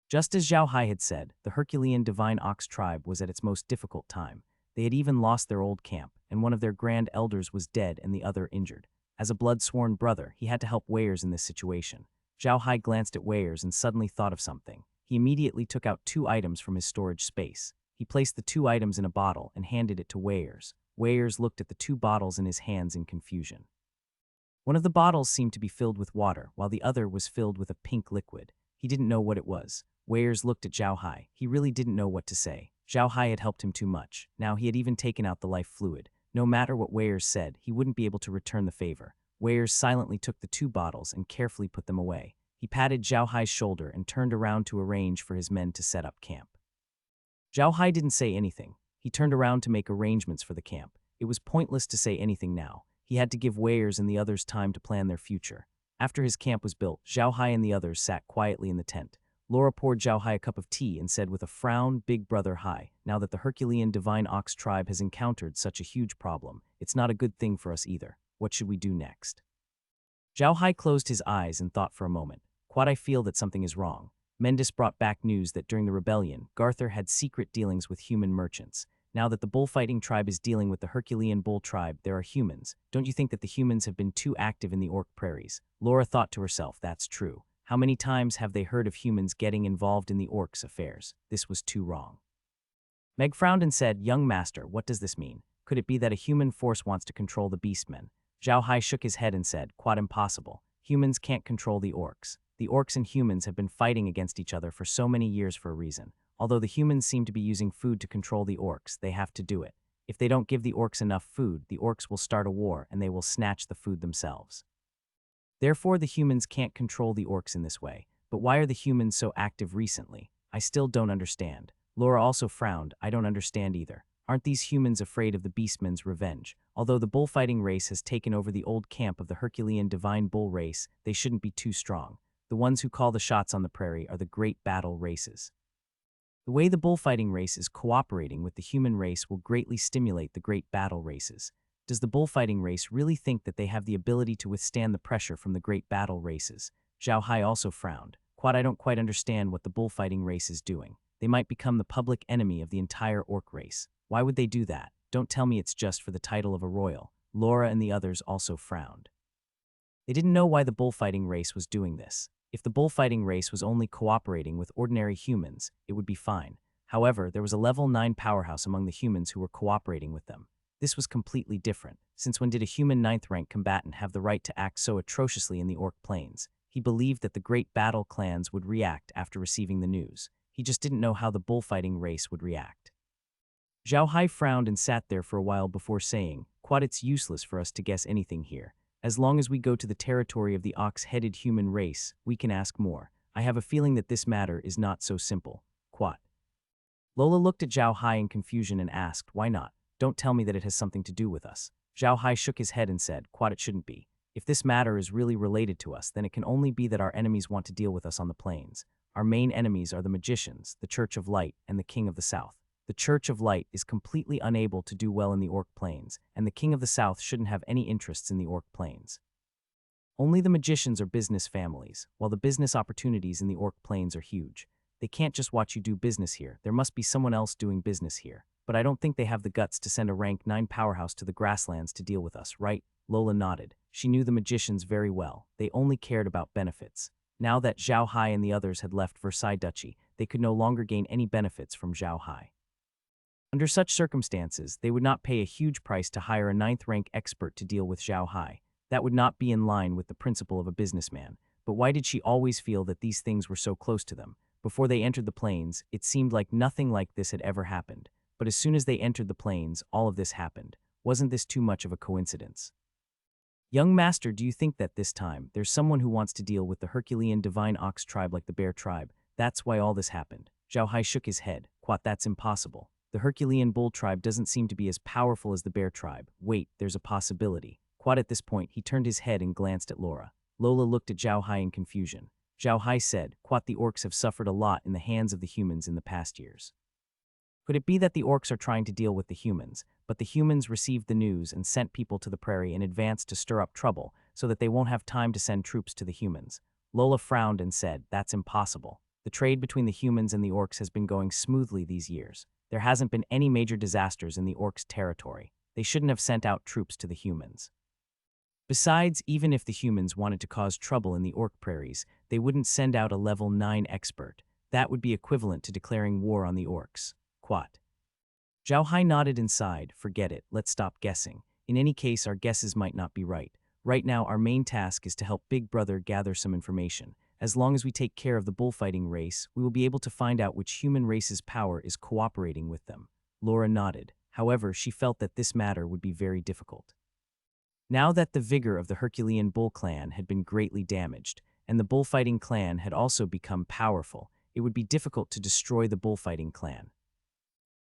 S1: Just as Zhao Hai had said, the Herculean Divine Ox tribe was at its most difficult time. They had even lost their old camp, and one of their grand elders was dead and the other injured. As a blood-sworn brother, he had to help Weyers in this situation. Zhao Hai glanced at Weyers and suddenly thought of something. He immediately took out 2 items from his storage space. He placed the 2 items in a bottle and handed it to Weyers. Weyers looked at the 2 bottles in his hands in confusion. One of the bottles seemed to be filled with water, while the other was filled with a pink liquid. He didn't know what it was. Weyers looked at Zhao Hai. He really didn't know what to say. Zhao Hai had helped him too much. Now he had even taken out the life fluid. No matter what Weyers said, he wouldn't be able to return the favor. Weyers silently took the 2 bottles and carefully put them away. He patted Zhao Hai's shoulder and turned around to arrange for his men to set up camp. Zhao Hai didn't say anything. He turned around to make arrangements for the camp. It was pointless to say anything now. He had to give Weyers and the others time to plan their future. After his camp was built, Zhao Hai and the others sat quietly in the tent. Laura poured Zhao Hai a cup of tea and said with a frown, "Big brother Hai, now that the Herculean Divine Ox tribe has encountered such a huge problem, it's not a good thing for us either. What should we do next?" Zhao Hai closed his eyes and thought for a moment. Quad, I feel that something is wrong. Mendis brought back news that during the rebellion, Garur had secret dealings with human merchants. Now that the bullfighting tribe is dealing with the Herculean bull tribe, there are humans. Don't you think that the humans have been too active in the Orc prairies? Laura thought to herself, that's true. How many times have they heard of humans getting involved in the Orcs' affairs? This was too wrong. Meg frowned and said, "Young master, what does this mean? Could it be that a human force wants to control the beastmen?" Zhao Hai shook his head and said, "Quite impossible. Humans can't control the Orcs. The Orcs and humans have been fighting against each other for so many years for a reason. Although the humans seem to be using food to control the Orcs, they have to do it. If they don't give the Orcs enough food, the Orcs will start a war and they will snatch the food themselves. Therefore, the humans can't control the Orcs in this way. But why are the humans so active recently? I still don't understand." Laura also frowned. "I don't understand either. Aren't these humans afraid of the Beastmen's revenge? Although the bullfighting race has taken over the old camp of the Herculean Divine Bull race, they shouldn't be too strong. The ones who call the shots on the prairie are the great battle races. The way the bullfighting race is cooperating with the human race will greatly stimulate the great battle races. Does the bullfighting race really think that they have the ability to withstand the pressure from the great battle races?" Zhao Hai also frowned. "Quad, I don't quite understand what the bullfighting race is doing. They might become the public enemy of the entire Orc race. Why would they do that? Don't tell me it's just for the title of a royal." Laura and the others also frowned. They didn't know why the bullfighting race was doing this. If the bullfighting race was only cooperating with ordinary humans, it would be fine. However, there was a level 9 powerhouse among the humans who were cooperating with them. This was completely different, since when did a human 9th rank combatant have the right to act so atrociously in the Orc plains? He believed that the great battle clans would react after receiving the news. He just didn't know how the bullfighting race would react. Zhao Hai frowned and sat there for a while before saying, "Quad, it's useless for us to guess anything here. As long as we go to the territory of the ox-headed human race, we can ask more. I have a feeling that this matter is not so simple." Quad. Lola looked at Zhao Hai in confusion and asked, "Why not? Don't tell me that it has something to do with us." Zhao Hai shook his head and said, "Quad, it shouldn't be. If this matter is really related to us, then it can only be that our enemies want to deal with us on the plains. Our main enemies are the magicians, the Church of Light, and the King of the South. The Church of Light is completely unable to do well in the Orc plains, and the King of the South shouldn't have any interests in the Orc plains. Only the magicians are business families, while the business opportunities in the Orc plains are huge. They can't just watch you do business here. There must be someone else doing business here. But I don't think they have the guts to send a rank 9 powerhouse to the grasslands to deal with us, right?" Lola nodded. She knew the magicians very well. They only cared about benefits. Now that Zhao Hai and the others had left Versailles Duchy, they could no longer gain any benefits from Zhao Hai. Under such circumstances, they would not pay a huge price to hire a 9th rank expert to deal with Zhao Hai. That would not be in line with the principle of a businessman. But why did she always feel that these things were so close to them? Before they entered the plains, it seemed like nothing like this had ever happened. But as soon as they entered the plains, all of this happened. Wasn't this too much of a coincidence? Young master, do you think that this time, there's someone who wants to deal with the Herculean divine ox tribe like the bear tribe? That's why all this happened. Zhao Hai shook his head. Quat, that's impossible. The Herculean bull tribe doesn't seem to be as powerful as the bear tribe. Wait, there's a possibility. Quat, at this point, he turned his head and glanced at Laura. Lola looked at Zhao Hai in confusion. Zhao Hai said, Quat, the orcs have suffered a lot in the hands of the humans in the past years. Could it be that the orcs are trying to deal with the humans, but the humans received the news and sent people to the prairie in advance to stir up trouble so that they won't have time to send troops to the humans? Lola frowned and said, that's impossible. The trade between the humans and the orcs has been going smoothly these years. There hasn't been any major disasters in the orcs' territory. They shouldn't have sent out troops to the humans. Besides, even if the humans wanted to cause trouble in the orc prairies, they wouldn't send out a level 9 expert. That would be equivalent to declaring war on the orcs. Quat. Zhao Hai nodded and sighed. Forget it, let's stop guessing. In any case, our guesses might not be right. Right now, our main task is to help Big Brother gather some information. As long as we take care of the bullfighting race, we will be able to find out which human race's power is cooperating with them. Laura nodded. However, she felt that this matter would be very difficult. Now that the vigor of the Herculean bull clan had been greatly damaged, and the bullfighting clan had also become powerful, it would be difficult to destroy the bullfighting clan.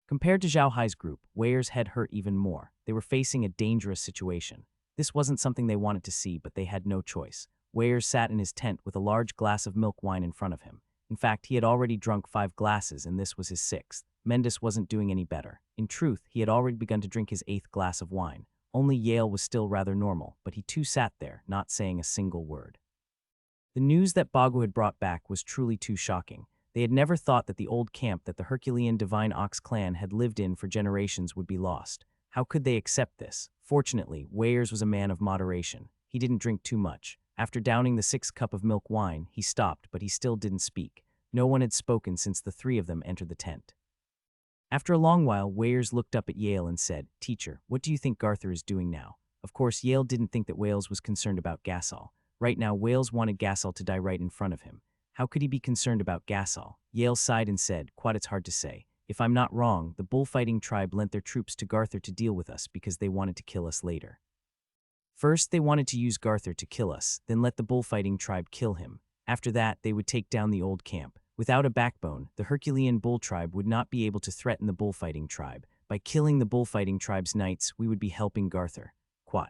S1: Compared to Zhao Hai's group, Weir's head hurt even more. They were facing a dangerous situation. This wasn't something they wanted to see, but they had no choice. Weir sat in his tent with a large glass of milk wine in front of him. In fact, he had already drunk 5 glasses, and this was his 6th. Mendis wasn't doing any better. In truth, he had already begun to drink his 8th glass of wine. Only Yale was still rather normal, but he too sat there, not saying a single word. The news that Bagu had brought back was truly too shocking. They had never thought that the old camp that the Herculean Divine Ox clan had lived in for generations would be lost. How could they accept this? Fortunately, Weyers was a man of moderation. He didn't drink too much. After downing the 6th cup of milk wine, he stopped, but he still didn't speak. No one had spoken since the 3 of them entered the tent. After a long while, Weyers looked up at Yale and said, Teacher, what do you think Garthur is doing now? Of course, Yale didn't think that Wales was concerned about Gasol. Right now, Wales wanted Gasol to die right in front of him. How could he be concerned about Gasol? Yale sighed and said, Quite, it's hard to say. If I'm not wrong, the bullfighting tribe lent their troops to Garthur to deal with us because they wanted to kill us later. First, they wanted to use Garthur to kill us, then let the bullfighting tribe kill him. After that, they would take down the old camp. Without a backbone, the Herculean bull tribe would not be able to threaten the bullfighting tribe. By killing the bullfighting tribe's knights, we would be helping Garthur. Quat.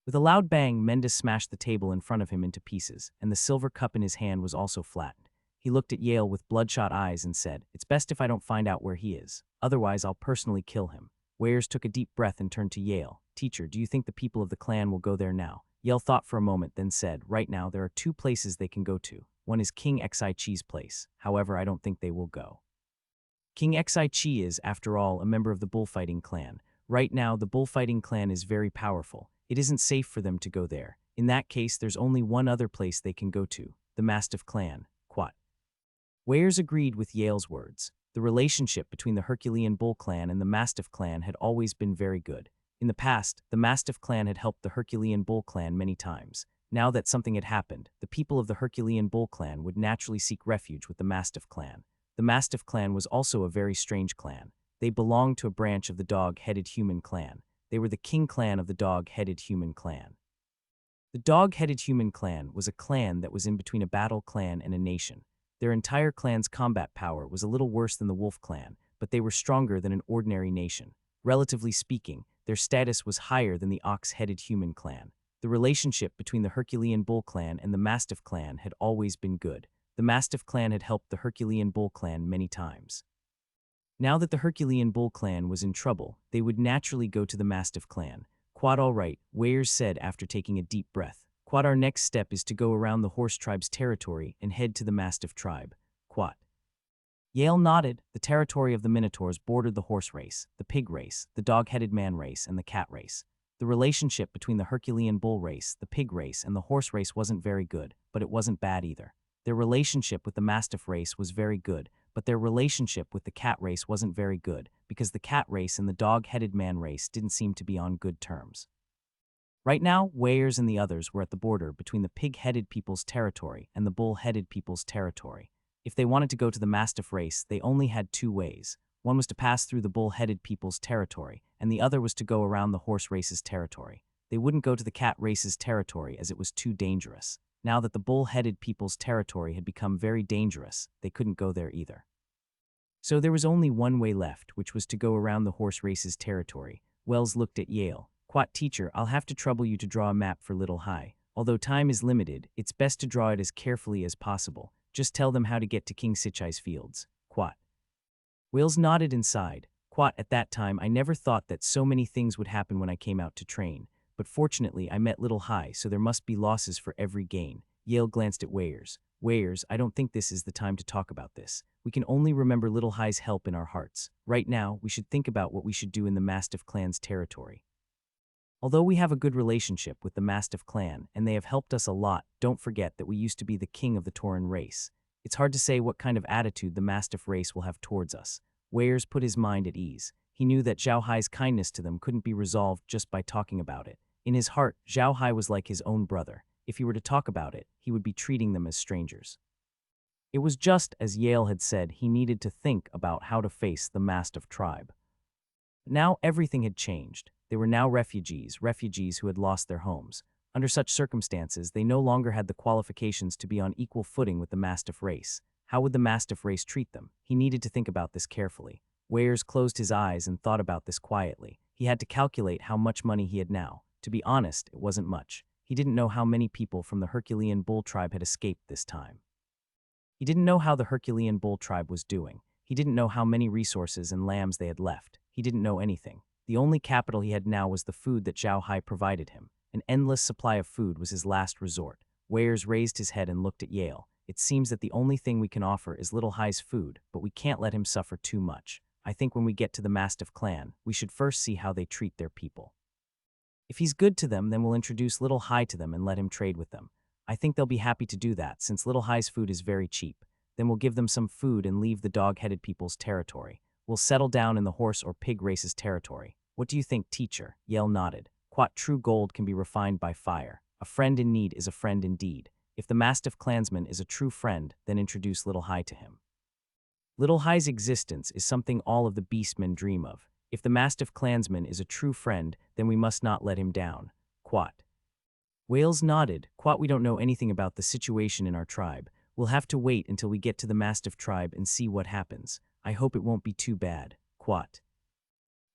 S1: With a loud bang, Mendis smashed the table in front of him into pieces, and the silver cup in his hand was also flattened. He looked at Yale with bloodshot eyes and said, It's best if I don't find out where he is. Otherwise, I'll personally kill him. Weyers took a deep breath and turned to Yale. Teacher, do you think the people of the clan will go there now? Yale thought for a moment, then said, Right now, there are 2 places they can go to. One is King Xi Chi's place. However, I don't think they will go. King Xi Chi is, after all, a member of the bullfighting clan. Right now, the bullfighting clan is very powerful. It isn't safe for them to go there. In that case, there's only one other place they can go to, the Mastiff clan. Quat. Weyers agreed with Yale's words. The relationship between the Herculean bull clan and the Mastiff clan had always been very good. In the past, the Mastiff clan had helped the Herculean bull clan many times. Now that something had happened, the people of the Herculean bull clan would naturally seek refuge with the Mastiff clan. The Mastiff clan was also a very strange clan. They belonged to a branch of the dog-headed human clan. They were the king clan of the dog-headed human clan. The dog-headed human clan was a clan that was in between a battle clan and a nation. Their entire clan's combat power was a little worse than the wolf clan, but they were stronger than an ordinary nation. Relatively speaking, their status was higher than the ox-headed human clan. The relationship between the Herculean bull clan and the Mastiff clan had always been good. The Mastiff clan had helped the Herculean bull clan many times. Now that the Herculean bull clan was in trouble, they would naturally go to the Mastiff clan. Quad, all right, Weyers said after taking a deep breath. Quad, our next step is to go around the horse tribe's territory and head to the Mastiff tribe. Quad. Yale nodded. The territory of the Minotaurs bordered the horse race, the pig race, the dog-headed man race, and the cat race. The relationship between the Herculean bull race, the pig race, and the horse race wasn't very good, but it wasn't bad either. Their relationship with the Mastiff race was very good, but their relationship with the cat race wasn't very good, because the cat race and the dog-headed man race didn't seem to be on good terms. Right now, Weyers and the others were at the border between the pig-headed people's territory and the bull-headed people's territory. If they wanted to go to the Mastiff race, they only had two ways. One was to pass through the bull-headed people's territory, and the other was to go around the horse race's territory. They wouldn't go to the cat race's territory as it was too dangerous. Now that the bull-headed people's territory had become very dangerous, they couldn't go there either. So there was only one way left, which was to go around the horse race's territory. Wells looked at Yale. "Quat teacher, I'll have to trouble you to draw a map for Little High. Although time is limited, it's best to draw it as carefully as possible. Just tell them how to get to King Sichi's fields." Quat. Wales nodded and sighed. "Quat, at that time I never thought that so many things would happen when I came out to train. But fortunately I met Little High, so there must be losses for every gain." Yale glanced at Weyers. "Weyers, I don't think this is the time to talk about this. We can only remember Little High's help in our hearts. Right now, we should think about what we should do in the Mastiff clan's territory. Although we have a good relationship with the Mastiff clan, and they have helped us a lot, don't forget that we used to be the king of the Tauren race. It's hard to say what kind of attitude the Mastiff race will have towards us." Weyers put his mind at ease. He knew that Zhao Hai's kindness to them couldn't be resolved just by talking about it. In his heart, Zhao Hai was like his own brother. If he were to talk about it, he would be treating them as strangers. It was just as Yale had said, he needed to think about how to face the Mastiff tribe. Now everything had changed. They were now refugees who had lost their homes. Under such circumstances, they no longer had the qualifications to be on equal footing with the Mastiff race. How would the Mastiff race treat them? He needed to think about this carefully. Weyers closed his eyes and thought about this quietly. He had to calculate how much money he had now. To be honest, it wasn't much. He didn't know how many people from the Herculean bull tribe had escaped this time. He didn't know how the Herculean bull tribe was doing. He didn't know how many resources and lambs they had left. He didn't know anything. The only capital he had now was the food that Zhao Hai provided him. An endless supply of food was his last resort. Weyers raised his head and looked at Yale. "It seems that the only thing we can offer is Little Hai's food, but we can't let him suffer too much. I think when we get to the Mastiff clan, we should first see how they treat their people. If he's good to them, then we'll introduce Little Hai to them and let him trade with them. I think they'll be happy to do that, since Little Hai's food is very cheap. Then we'll give them some food and leave the dog-headed people's territory. We'll settle down in the horse or pig race's territory. What do you think, teacher?" Yale nodded. "Quat, true gold can be refined by fire. A friend in need is a friend indeed. If the Mastiff clansman is a true friend, then introduce Little Hai to him. Little Hai's existence is something all of the beastmen dream of. If the Mastiff clansman is a true friend, then we must not let him down." Quat. Wales nodded. "Quat, we don't know anything about the situation in our tribe. We'll have to wait until we get to the Mastiff tribe and see what happens. I hope it won't be too bad." Quat.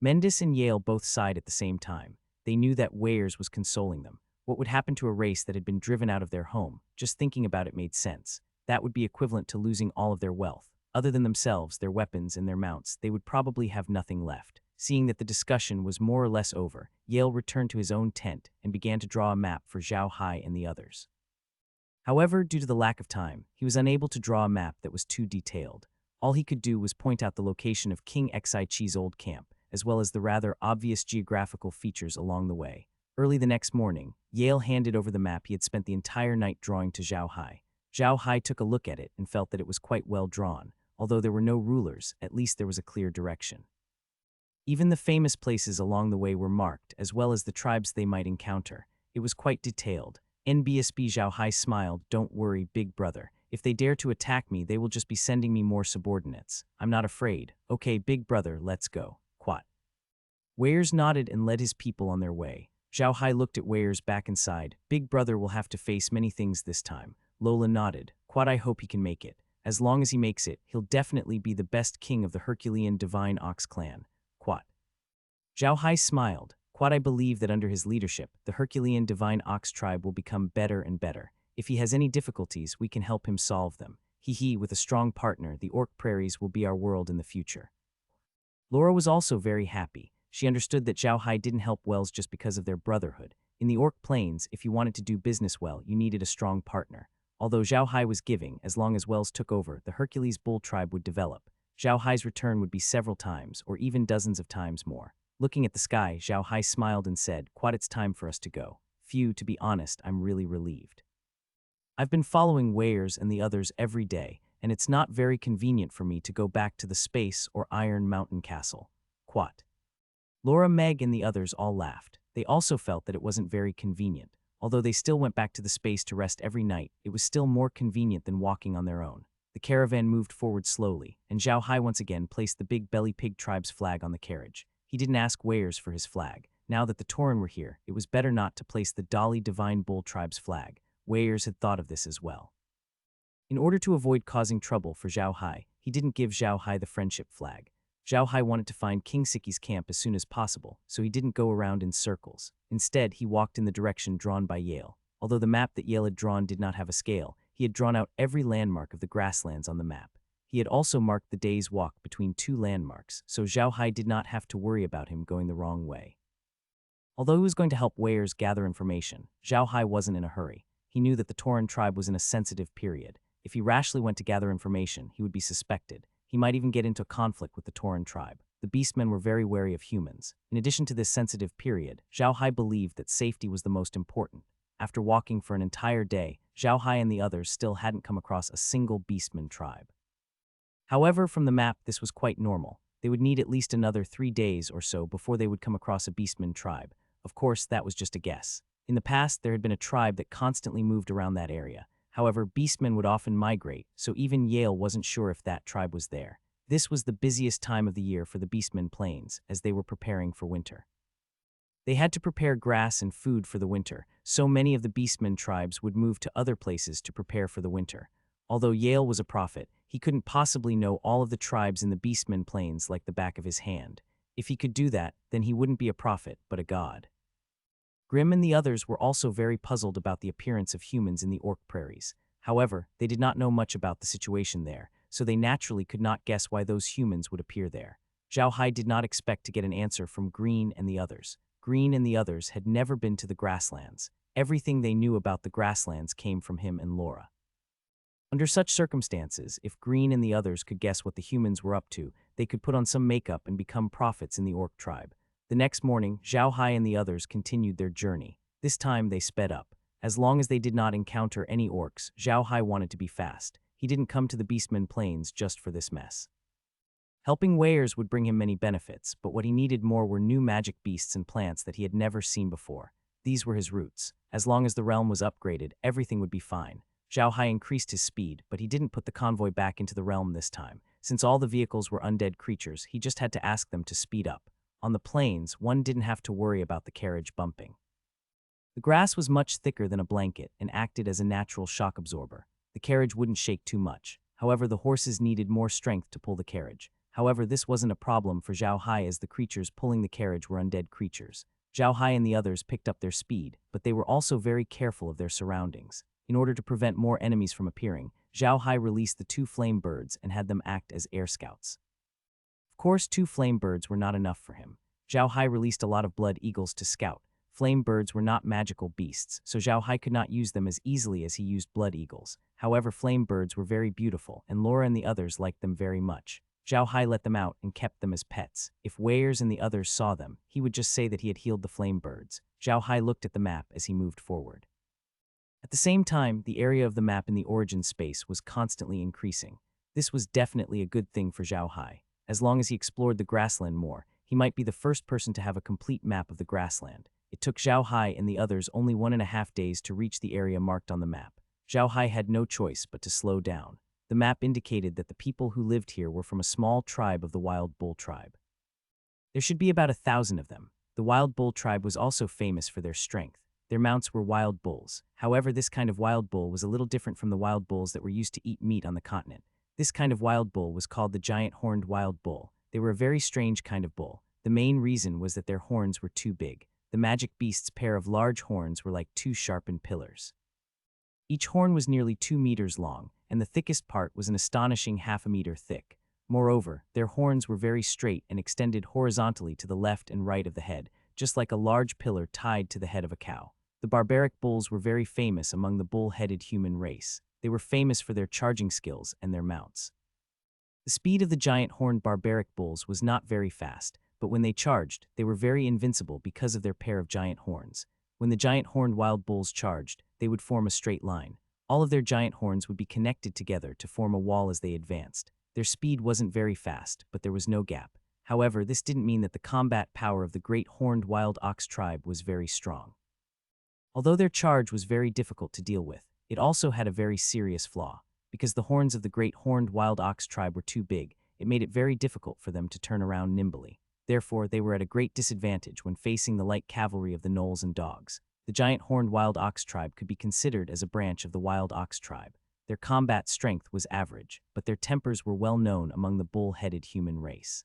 S1: Mendis and Yale both sighed at the same time. They knew that Weyers was consoling them. What would happen to a race that had been driven out of their home? Just thinking about it made sense. That would be equivalent to losing all of their wealth. Other than themselves, their weapons, and their mounts, they would probably have nothing left. Seeing that the discussion was more or less over, Yale returned to his own tent and began to draw a map for Zhao Hai and the others. However, due to the lack of time, he was unable to draw a map that was too detailed. All he could do was point out the location of King Xichi's old camp, as well as the rather obvious geographical features along the way. Early the next morning, Yale handed over the map he had spent the entire night drawing to Zhao Hai. Zhao Hai took a look at it and felt that it was quite well drawn. Although there were no rulers, at least there was a clear direction. Even the famous places along the way were marked, as well as the tribes they might encounter. It was quite detailed. NBSB Zhao Hai smiled. "Don't worry, big brother. If they dare to attack me, they will just be sending me more subordinates. I'm not afraid. Okay, big brother, let's go." Quat. Weyers nodded and led his people on their way. Zhao Hai looked at Weyers back and sighed. "Big brother will have to face many things this time." Lola nodded. "Quat, I hope he can make it. As long as he makes it, he'll definitely be the best king of the Herculean Divine Ox clan." Quat. Zhao Hai smiled. "Quat, I believe that under his leadership, the Herculean Divine Ox tribe will become better and better. If he has any difficulties, we can help him solve them. With a strong partner, the Orc Prairies will be our world in the future." Laura was also very happy. She understood that Zhao Hai didn't help Wells just because of their brotherhood. In the Orc Plains, if you wanted to do business well, you needed a strong partner. Although Zhao Hai was giving, as long as Wells took over, the Hercules bull tribe would develop. Zhao Hai's return would be several times, or even dozens of times more. Looking at the sky, Zhao Hai smiled and said, "Quat, it's time for us to go. Phew, to be honest, I'm really relieved. I've been following Weyers and the others every day, and it's not very convenient for me to go back to the Space or Iron Mountain Castle." Quat. Laura, Meg, and the others all laughed. They also felt that it wasn't very convenient. Although they still went back to the space to rest every night, it was still more convenient than walking on their own. The caravan moved forward slowly, and Zhao Hai once again placed the Big Belly Pig tribe's flag on the carriage. He didn't ask Weirs for his flag. Now that the Tauren were here, it was better not to place the Dali Divine Bull tribe's flag. Weirs had thought of this as well. In order to avoid causing trouble for Zhao Hai, he didn't give Zhao Hai the friendship flag. Zhao Hai wanted to find King Sichi's camp as soon as possible, so he didn't go around in circles. Instead, he walked in the direction drawn by Yale. Although the map that Yale had drawn did not have a scale, he had drawn out every landmark of the grasslands on the map. He had also marked the day's walk between two landmarks, so Zhao Hai did not have to worry about him going the wrong way. Although he was going to help Weirs gather information, Zhao Hai wasn't in a hurry. He knew that the Tauren tribe was in a sensitive period. If he rashly went to gather information, he would be suspected. He might even get into a conflict with the Tauren tribe. The beastmen were very wary of humans. In addition to this sensitive period, Zhao Hai believed that safety was the most important. After walking for an entire day, Zhao Hai and the others still hadn't come across a single beastman tribe. However, from the map, this was quite normal. They would need at least another 3 days or so before they would come across a beastman tribe. Of course, that was just a guess. In the past, there had been a tribe that constantly moved around that area. However, beastmen would often migrate, so even Yale wasn't sure if that tribe was there. This was the busiest time of the year for the beastmen plains, as they were preparing for winter. They had to prepare grass and food for the winter, so many of the beastmen tribes would move to other places to prepare for the winter. Although Yale was a prophet, he couldn't possibly know all of the tribes in the beastmen plains like the back of his hand. If he could do that, then he wouldn't be a prophet, but a god. Grimm and the others were also very puzzled about the appearance of humans in the Orc prairies. However, they did not know much about the situation there, so they naturally could not guess why those humans would appear there. Zhao Hai did not expect to get an answer from Green and the others. Green and the others had never been to the grasslands. Everything they knew about the grasslands came from him and Laura. Under such circumstances, if Green and the others could guess what the humans were up to, they could put on some makeup and become prophets in the Orc tribe. The next morning, Zhao Hai and the others continued their journey. This time, they sped up. As long as they did not encounter any orcs, Zhao Hai wanted to be fast. He didn't come to the Beastmen Plains just for this mess. Helping Weirs would bring him many benefits, but what he needed more were new magic beasts and plants that he had never seen before. These were his roots. As long as the realm was upgraded, everything would be fine. Zhao Hai increased his speed, but he didn't put the convoy back into the realm this time. Since all the vehicles were undead creatures, he just had to ask them to speed up. On the plains, one didn't have to worry about the carriage bumping. The grass was much thicker than a blanket and acted as a natural shock absorber. The carriage wouldn't shake too much. However, the horses needed more strength to pull the carriage. However, this wasn't a problem for Zhao Hai as the creatures pulling the carriage were undead creatures. Zhao Hai and the others picked up their speed, but they were also very careful of their surroundings. In order to prevent more enemies from appearing, Zhao Hai released the 2 flame birds and had them act as air scouts. Of course, 2 flame birds were not enough for him. Zhao Hai released a lot of blood eagles to scout. Flame birds were not magical beasts, so Zhao Hai could not use them as easily as he used blood eagles. However, flame birds were very beautiful, and Laura and the others liked them very much. Zhao Hai let them out and kept them as pets. If Weirs and the others saw them, he would just say that he had healed the flame birds. Zhao Hai looked at the map as he moved forward. At the same time, the area of the map in the origin space was constantly increasing. This was definitely a good thing for Zhao Hai. As long as he explored the grassland more, he might be the first person to have a complete map of the grassland. It took Zhao Hai and the others only 1.5 days to reach the area marked on the map. Zhao Hai had no choice but to slow down. The map indicated that the people who lived here were from a small tribe of the Wild Bull tribe. There should be about 1,000 of them. The Wild Bull tribe was also famous for their strength. Their mounts were wild bulls. However, this kind of wild bull was a little different from the wild bulls that were used to eat meat on the continent. This kind of wild bull was called the giant horned wild bull. They were a very strange kind of bull. The main reason was that their horns were too big. The magic beast's pair of large horns were like 2 sharpened pillars. Each horn was nearly 2 meters long, and the thickest part was an astonishing 1/2 meter thick. Moreover, their horns were very straight and extended horizontally to the left and right of the head, just like a large pillar tied to the head of a cow. The barbaric bulls were very famous among the bull-headed human race. They were famous for their charging skills and their mounts. The speed of the giant horned barbaric bulls was not very fast, but when they charged, they were very invincible because of their pair of giant horns. When the giant horned wild bulls charged, they would form a straight line. All of their giant horns would be connected together to form a wall as they advanced. Their speed wasn't very fast, but there was no gap. However, this didn't mean that the combat power of the great horned wild ox tribe was very strong. Although their charge was very difficult to deal with, it also had a very serious flaw. Because the horns of the great horned wild ox tribe were too big, it made it very difficult for them to turn around nimbly. Therefore, they were at a great disadvantage when facing the light cavalry of the gnolls and dogs. The giant horned wild ox tribe could be considered as a branch of the wild ox tribe. Their combat strength was average, but their tempers were well known among the bull-headed human race.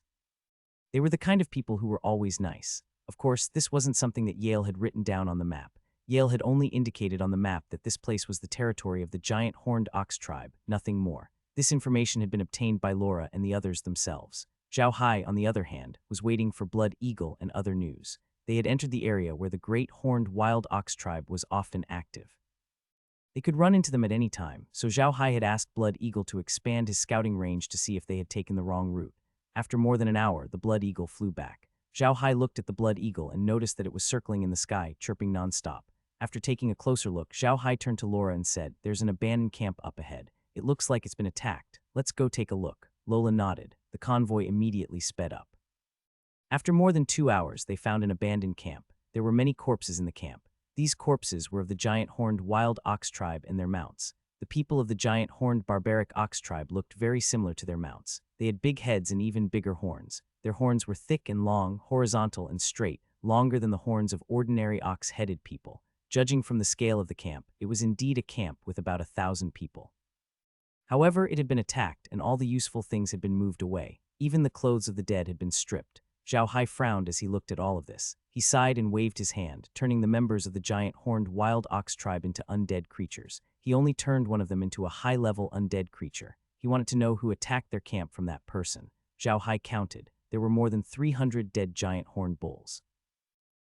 S1: They were the kind of people who were always nice. Of course, this wasn't something that Yale had written down on the map. Yale had only indicated on the map that this place was the territory of the giant horned ox tribe, nothing more. This information had been obtained by Laura and the others themselves. Zhao Hai, on the other hand, was waiting for Blood Eagle and other news. They had entered the area where the great horned wild ox tribe was often active. They could run into them at any time, so Zhao Hai had asked Blood Eagle to expand his scouting range to see if they had taken the wrong route. After more than an hour, the Blood Eagle flew back. Zhao Hai looked at the Blood Eagle and noticed that it was circling in the sky, chirping nonstop. After taking a closer look, Zhao Hai turned to Laura and said, "There's an abandoned camp up ahead. It looks like it's been attacked. Let's go take a look." Lola nodded. The convoy immediately sped up. After more than 2 hours, they found an abandoned camp. There were many corpses in the camp. These corpses were of the giant horned wild ox tribe and their mounts. The people of the giant horned barbaric ox tribe looked very similar to their mounts. They had big heads and even bigger horns. Their horns were thick and long, horizontal and straight, longer than the horns of ordinary ox-headed people. Judging from the scale of the camp, it was indeed a camp with about 1,000 people. However, it had been attacked and all the useful things had been moved away. Even the clothes of the dead had been stripped. Zhao Hai frowned as he looked at all of this. He sighed and waved his hand, turning the members of the giant horned wild ox tribe into undead creatures. He only turned one of them into a high-level undead creature. He wanted to know who attacked their camp from that person. Zhao Hai counted. There were more than 300 dead giant horned bulls.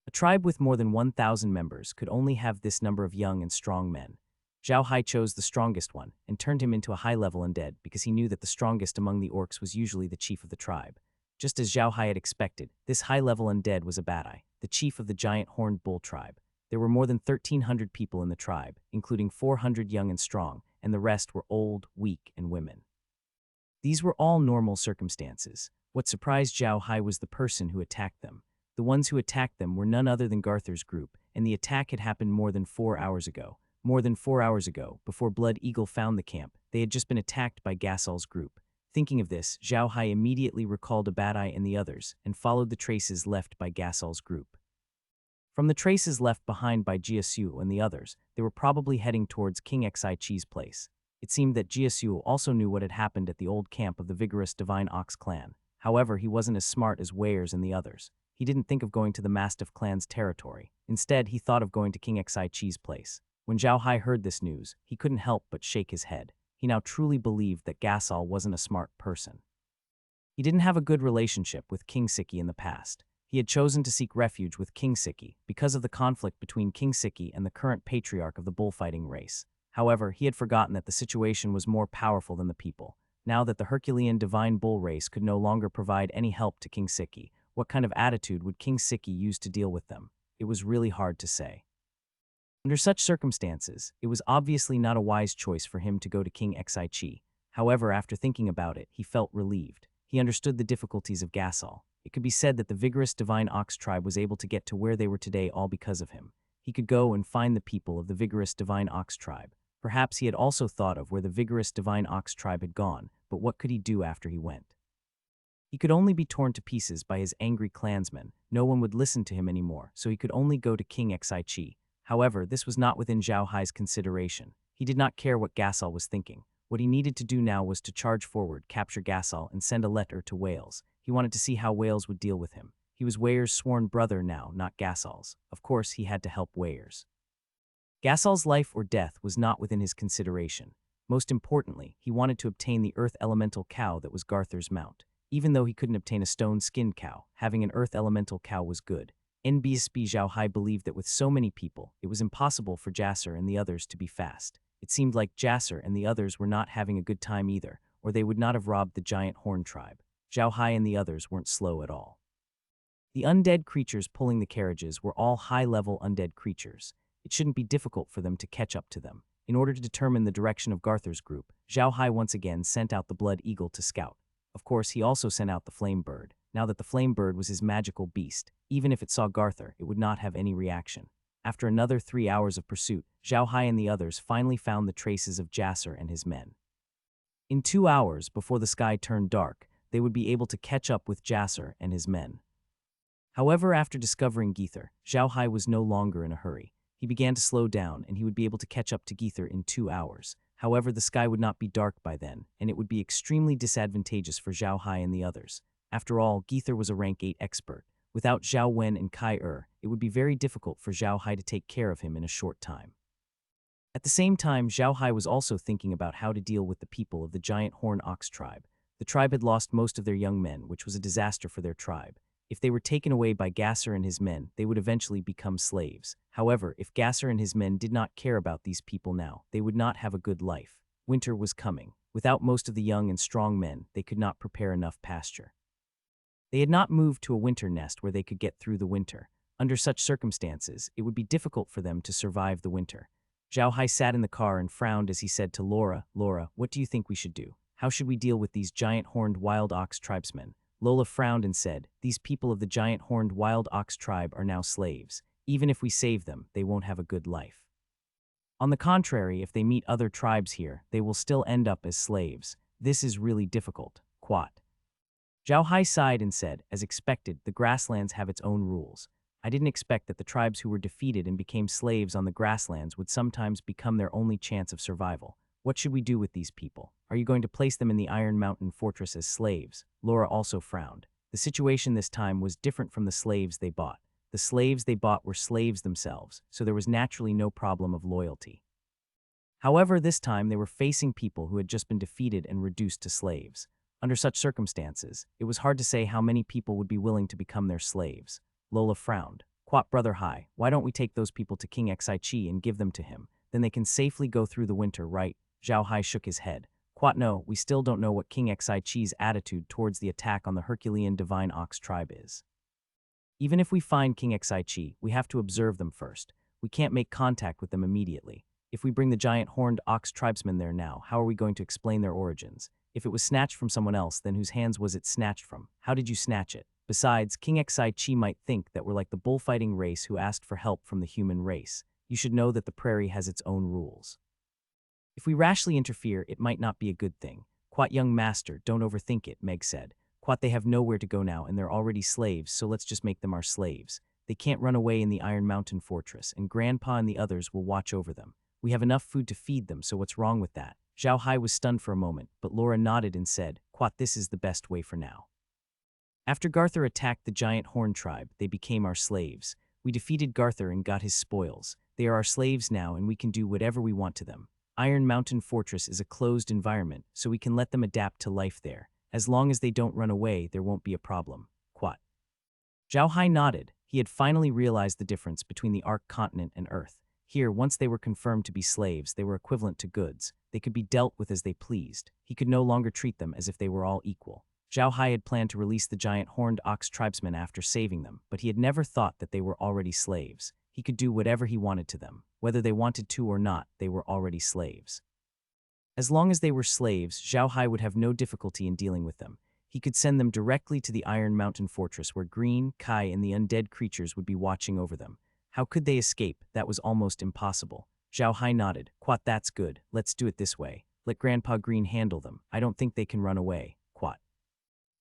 S1: A tribe with more than 1,000 members could only have this number of young and strong men. Zhao Hai chose the strongest one and turned him into a high-level undead because he knew that the strongest among the orcs was usually the chief of the tribe. Just as Zhao Hai had expected, this high-level undead was Abadai, the chief of the giant horned bull tribe. There were more than 1,300 people in the tribe, including 400 young and strong, and the rest were old, weak, and women. These were all normal circumstances. What surprised Zhao Hai was the person who attacked them. The ones who attacked them were none other than Garthur's group, and the attack had happened more than 4 hours ago. More than 4 hours ago, before Blood Eagle found the camp, they had just been attacked by Gasol's group. Thinking of this, Zhao Hai immediately recalled Abadai and the others, and followed the traces left by Gasol's group. From the traces left behind by Jiasu and the others, they were probably heading towards King Xi's place. It seemed that Jiasu also knew what had happened at the old camp of the vigorous Divine Ox clan. However, he wasn't as smart as Weirs and the others. He didn't think of going to the Mastiff clan's territory. Instead, he thought of going to King Xi's place. When Zhao Hai heard this news, he couldn't help but shake his head. He now truly believed that Gasol wasn't a smart person. He didn't have a good relationship with King Sichi in the past. He had chosen to seek refuge with King Sichi because of the conflict between King Sichi and the current patriarch of the bullfighting race. However, he had forgotten that the situation was more powerful than the people. Now that the Herculean divine bull race could no longer provide any help to King Sichi, what kind of attitude would King Sichi use to deal with them? It was really hard to say. Under such circumstances, it was obviously not a wise choice for him to go to King Xichi. However, after thinking about it, he felt relieved. He understood the difficulties of Gasol. It could be said that the vigorous Divine Ox tribe was able to get to where they were today all because of him. He could go and find the people of the vigorous Divine Ox tribe. Perhaps he had also thought of where the vigorous Divine Ox tribe had gone, but what could he do after he went? He could only be torn to pieces by his angry clansmen. No one would listen to him anymore, so he could only go to King Xichi. However, this was not within Zhao Hai's consideration. He did not care what Gasol was thinking. What he needed to do now was to charge forward, capture Gasol, and send a letter to Wales. He wanted to see how Wales would deal with him. He was Weirs' sworn brother now, not Gasol's. Of course, he had to help Weirs. Gasol's life or death was not within his consideration. Most importantly, he wanted to obtain the earth elemental cow that was Garthur's mount. Even though he couldn't obtain a stone-skinned cow, having an earth elemental cow was good. NBSB Zhao Hai believed that with so many people, it was impossible for Jasser and the others to be fast. It seemed like Jasser and the others were not having a good time either, or they would not have robbed the giant horn tribe. Zhao Hai and the others weren't slow at all. The undead creatures pulling the carriages were all high-level undead creatures. It shouldn't be difficult for them to catch up to them. In order to determine the direction of Garthur's group, Zhao Hai once again sent out the Blood Eagle to scout. Of course, he also sent out the Flame Bird. now that the flame bird was his magical beast. Even if it saw Garthur, it would not have any reaction. After another 3 hours of pursuit, Zhao Hai and the others finally found the traces of Jasser and his men. In 2 hours, before the sky turned dark, they would be able to catch up with Jasser and his men. However, after discovering Geether, Zhao Hai was no longer in a hurry. He began to slow down, and he would be able to catch up to Geether in 2 hours. However, the sky would not be dark by then, and it would be extremely disadvantageous for Zhao Hai and the others. After all, Geether was a rank 8 expert. Without Zhao Wen and Kai it would be very difficult for Zhao Hai to take care of him in a short time. At the same time, Zhao Hai was also thinking about how to deal with the people of the giant horn ox tribe. The tribe had lost most of their young men, which was a disaster for their tribe. If they were taken away by Gasser and his men, they would eventually become slaves. However, if Gasser and his men did not care about these people now, they would not have a good life. Winter was coming. Without most of the young and strong men, they could not prepare enough pasture. They had not moved to a winter nest where they could get through the winter. Under such circumstances, it would be difficult for them to survive the winter. Zhao Hai sat in the car and frowned as he said to Laura, "Laura, what do you think we should do? How should we deal with these giant-horned wild ox tribesmen?" Lola frowned and said, "These people of the giant-horned wild ox tribe are now slaves. Even if we save them, they won't have a good life. On the contrary, if they meet other tribes here, they will still end up as slaves. This is really difficult." Quat. Zhao Hai sighed and said, "As expected, the grasslands have its own rules. I didn't expect that the tribes who were defeated and became slaves on the grasslands would sometimes become their only chance of survival. What should we do with these people? Are you going to place them in the Iron Mountain Fortress as slaves?" Laura also frowned. The situation this time was different from the slaves they bought. The slaves they bought were slaves themselves, so there was naturally no problem of loyalty. However, this time they were facing people who had just been defeated and reduced to slaves. Under such circumstances, it was hard to say how many people would be willing to become their slaves. Lola frowned. "Quat, Brother Hai, why don't we take those people to King Sichi and give them to him? Then they can safely go through the winter, right?" Zhao Hai shook his head. "Quat, no, we still don't know what King Sichi's attitude towards the attack on the Herculean Divine Ox tribe is. Even if we find King Sichi, we have to observe them first. We can't make contact with them immediately. If we bring the giant horned ox tribesmen there now, how are we going to explain their origins? If it was snatched from someone else, then whose hands was it snatched from? How did you snatch it? Besides, King Sichi might think that we're like the bullfighting race who asked for help from the human race. You should know that the prairie has its own rules. If we rashly interfere, it might not be a good thing." "Quat, young master, don't overthink it," Meg said. "Quat, they have nowhere to go now and they're already slaves, so let's just make them our slaves. They can't run away in the Iron Mountain Fortress, and Grandpa and the others will watch over them. We have enough food to feed them, so what's wrong with that?" Zhao Hai was stunned for a moment, but Laura nodded and said, "Quat, this is the best way for now. After Garthur attacked the giant horn tribe, they became our slaves. We defeated Garthur and got his spoils. They are our slaves now and we can do whatever we want to them. Iron Mountain Fortress is a closed environment, so we can let them adapt to life there. As long as they don't run away, there won't be a problem." Quat. Zhao Hai nodded. He had finally realized the difference between the Ark continent and Earth. Here, once they were confirmed to be slaves, they were equivalent to goods. They could be dealt with as they pleased. He could no longer treat them as if they were all equal. Zhao Hai had planned to release the giant horned ox tribesmen after saving them, but he had never thought that they were already slaves. He could do whatever he wanted to them. Whether they wanted to or not, they were already slaves. As long as they were slaves, Zhao Hai would have no difficulty in dealing with them. He could send them directly to the Iron Mountain Fortress where Green, Kai, and the undead creatures would be watching over them. How could they escape? That was almost impossible. Zhao Hai nodded. "Quat, that's good. Let's do it this way. Let Grandpa Green handle them. I don't think they can run away." Quat.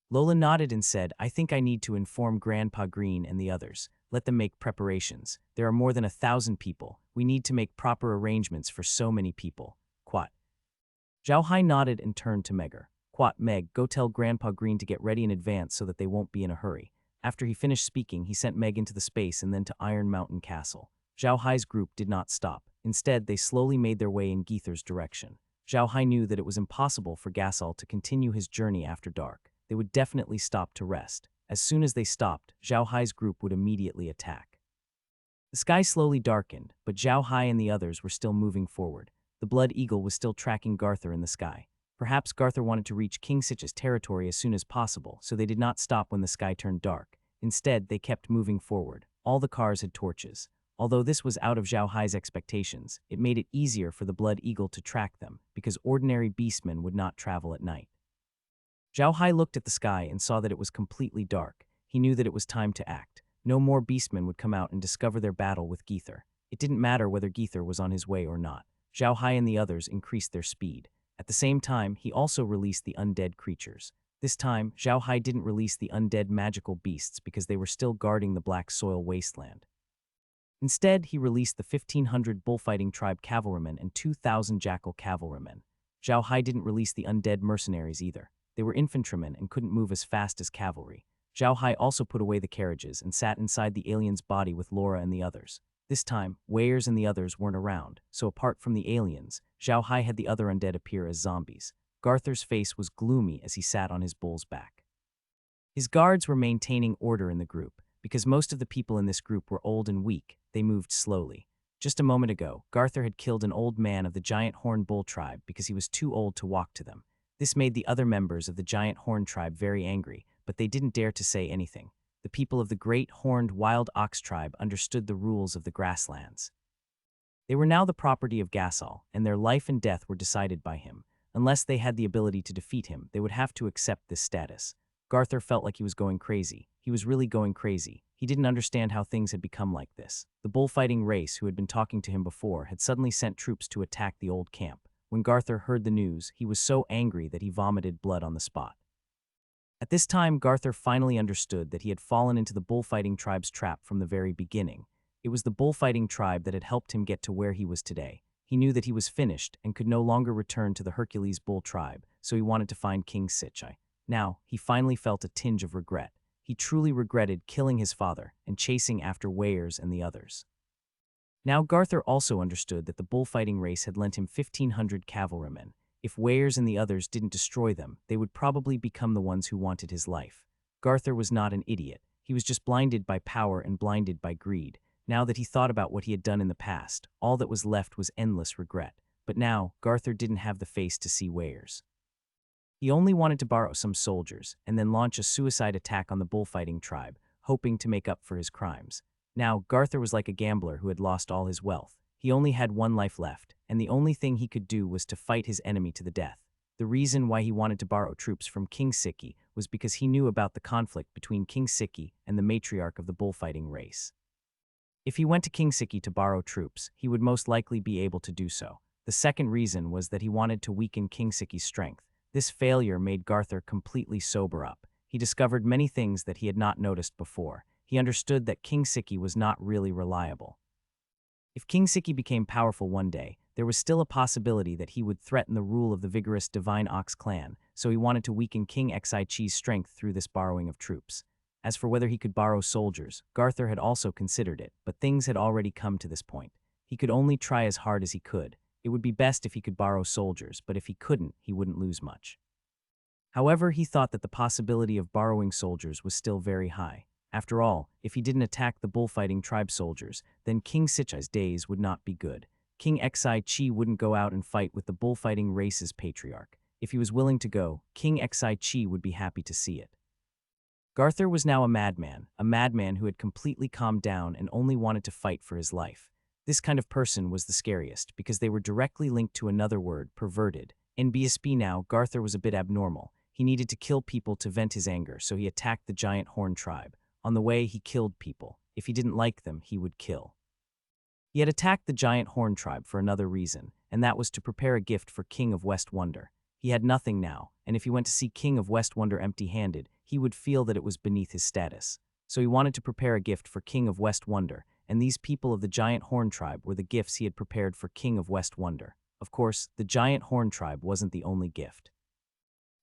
S1: Lola nodded and said, "I think I need to inform Grandpa Green and the others. Let them make preparations. There are more than 1,000 people. We need to make proper arrangements for so many people." Quat. Zhao Hai nodded and turned to Megger. "Quat, Meg, go tell Grandpa Green to get ready in advance so that they won't be in a hurry." After he finished speaking, he sent Meg into the space and then to Iron Mountain Castle. Zhao Hai's group did not stop. Instead, they slowly made their way in Geether's direction. Zhao Hai knew that it was impossible for Gasol to continue his journey after dark. They would definitely stop to rest. As soon as they stopped, Zhao Hai's group would immediately attack. The sky slowly darkened, but Zhao Hai and the others were still moving forward. The Blood Eagle was still tracking Garthur in the sky. Perhaps Garthur wanted to reach King Sich's territory as soon as possible, so they did not stop when the sky turned dark. Instead, they kept moving forward. All the cars had torches. Although this was out of Zhao Hai's expectations, it made it easier for the Blood Eagle to track them, because ordinary beastmen would not travel at night. Zhao Hai looked at the sky and saw that it was completely dark. He knew that it was time to act. No more beastmen would come out and discover their battle with Geether. It didn't matter whether Geether was on his way or not. Zhao Hai and the others increased their speed. At the same time, he also released the undead creatures. This time, Zhao Hai didn't release the undead magical beasts because they were still guarding the black soil wasteland. Instead, he released the 1,500 bullfighting tribe cavalrymen and 2,000 jackal cavalrymen. Zhao Hai didn't release the undead mercenaries either. They were infantrymen and couldn't move as fast as cavalry. Zhao Hai also put away the carriages and sat inside the alien's body with Laura and the others. This time, Weirs and the others weren't around, so apart from the aliens, Zhao Hai had the other undead appear as zombies. Garthur's face was gloomy as he sat on his bull's back. His guards were maintaining order in the group. Because most of the people in this group were old and weak, they moved slowly. Just a moment ago, Garthur had killed an old man of the giant horn bull tribe because he was too old to walk to them. This made the other members of the giant horn tribe very angry, but they didn't dare to say anything. The people of the great horned wild ox tribe understood the rules of the grasslands. They were now the property of Gasol, and their life and death were decided by him. Unless they had the ability to defeat him, they would have to accept this status. Garthur felt like he was going crazy. He was really going crazy. He didn't understand how things had become like this. The bullfighting race who had been talking to him before had suddenly sent troops to attack the old camp. When Garthur heard the news, he was so angry that he vomited blood on the spot. At this time, Garthur finally understood that he had fallen into the bullfighting tribe's trap from the very beginning. It was the bullfighting tribe that had helped him get to where he was today. He knew that he was finished and could no longer return to the Hercules bull tribe, so he wanted to find King Sichi. Now, he finally felt a tinge of regret. He truly regretted killing his father and chasing after Weirs and the others. Now, Garthur also understood that the bullfighting race had lent him 1,500 cavalrymen. If Weirs and the others didn't destroy them, they would probably become the ones who wanted his life. Garthur was not an idiot. He was just blinded by power and blinded by greed. Now that he thought about what he had done in the past, all that was left was endless regret. But now, Garthur didn't have the face to see Weirs. He only wanted to borrow some soldiers and then launch a suicide attack on the bullfighting tribe, hoping to make up for his crimes. Now, Garthur was like a gambler who had lost all his wealth. He only had one life left, and the only thing he could do was to fight his enemy to the death. The reason why he wanted to borrow troops from King Sichi was because he knew about the conflict between King Sichi and the matriarch of the bullfighting race. If he went to King Sichi to borrow troops, he would most likely be able to do so. The second reason was that he wanted to weaken King Sichi's strength. This failure made Garthur completely sober up. He discovered many things that he had not noticed before. He understood that King Sichi was not really reliable. If King Sichi became powerful one day, there was still a possibility that he would threaten the rule of the vigorous Divine Ox clan, so he wanted to weaken King Xi's strength through this borrowing of troops. As for whether he could borrow soldiers, Garthur had also considered it, but things had already come to this point. He could only try as hard as he could. It would be best if he could borrow soldiers, but if he couldn't, he wouldn't lose much. However, he thought that the possibility of borrowing soldiers was still very high. After all, if he didn't attack the bullfighting tribe soldiers, then King Sichi's days would not be good. King Xi wouldn't go out and fight with the bullfighting race's patriarch. If he was willing to go, King Xi would be happy to see it. Garthur was now a madman who had completely calmed down and only wanted to fight for his life. This kind of person was the scariest because they were directly linked to another word, perverted. In BSB now, Garthur was a bit abnormal. He needed to kill people to vent his anger, so he attacked the giant horn tribe. On the way, he killed people. If he didn't like them, he would kill. He had attacked the giant horn tribe for another reason, and that was to prepare a gift for King of West Wonder. He had nothing now, and if he went to see King of West Wonder empty-handed, he would feel that it was beneath his status. So he wanted to prepare a gift for King of West Wonder, and these people of the giant horn tribe were the gifts he had prepared for King of West Wonder. Of course, the giant horn tribe wasn't the only gift.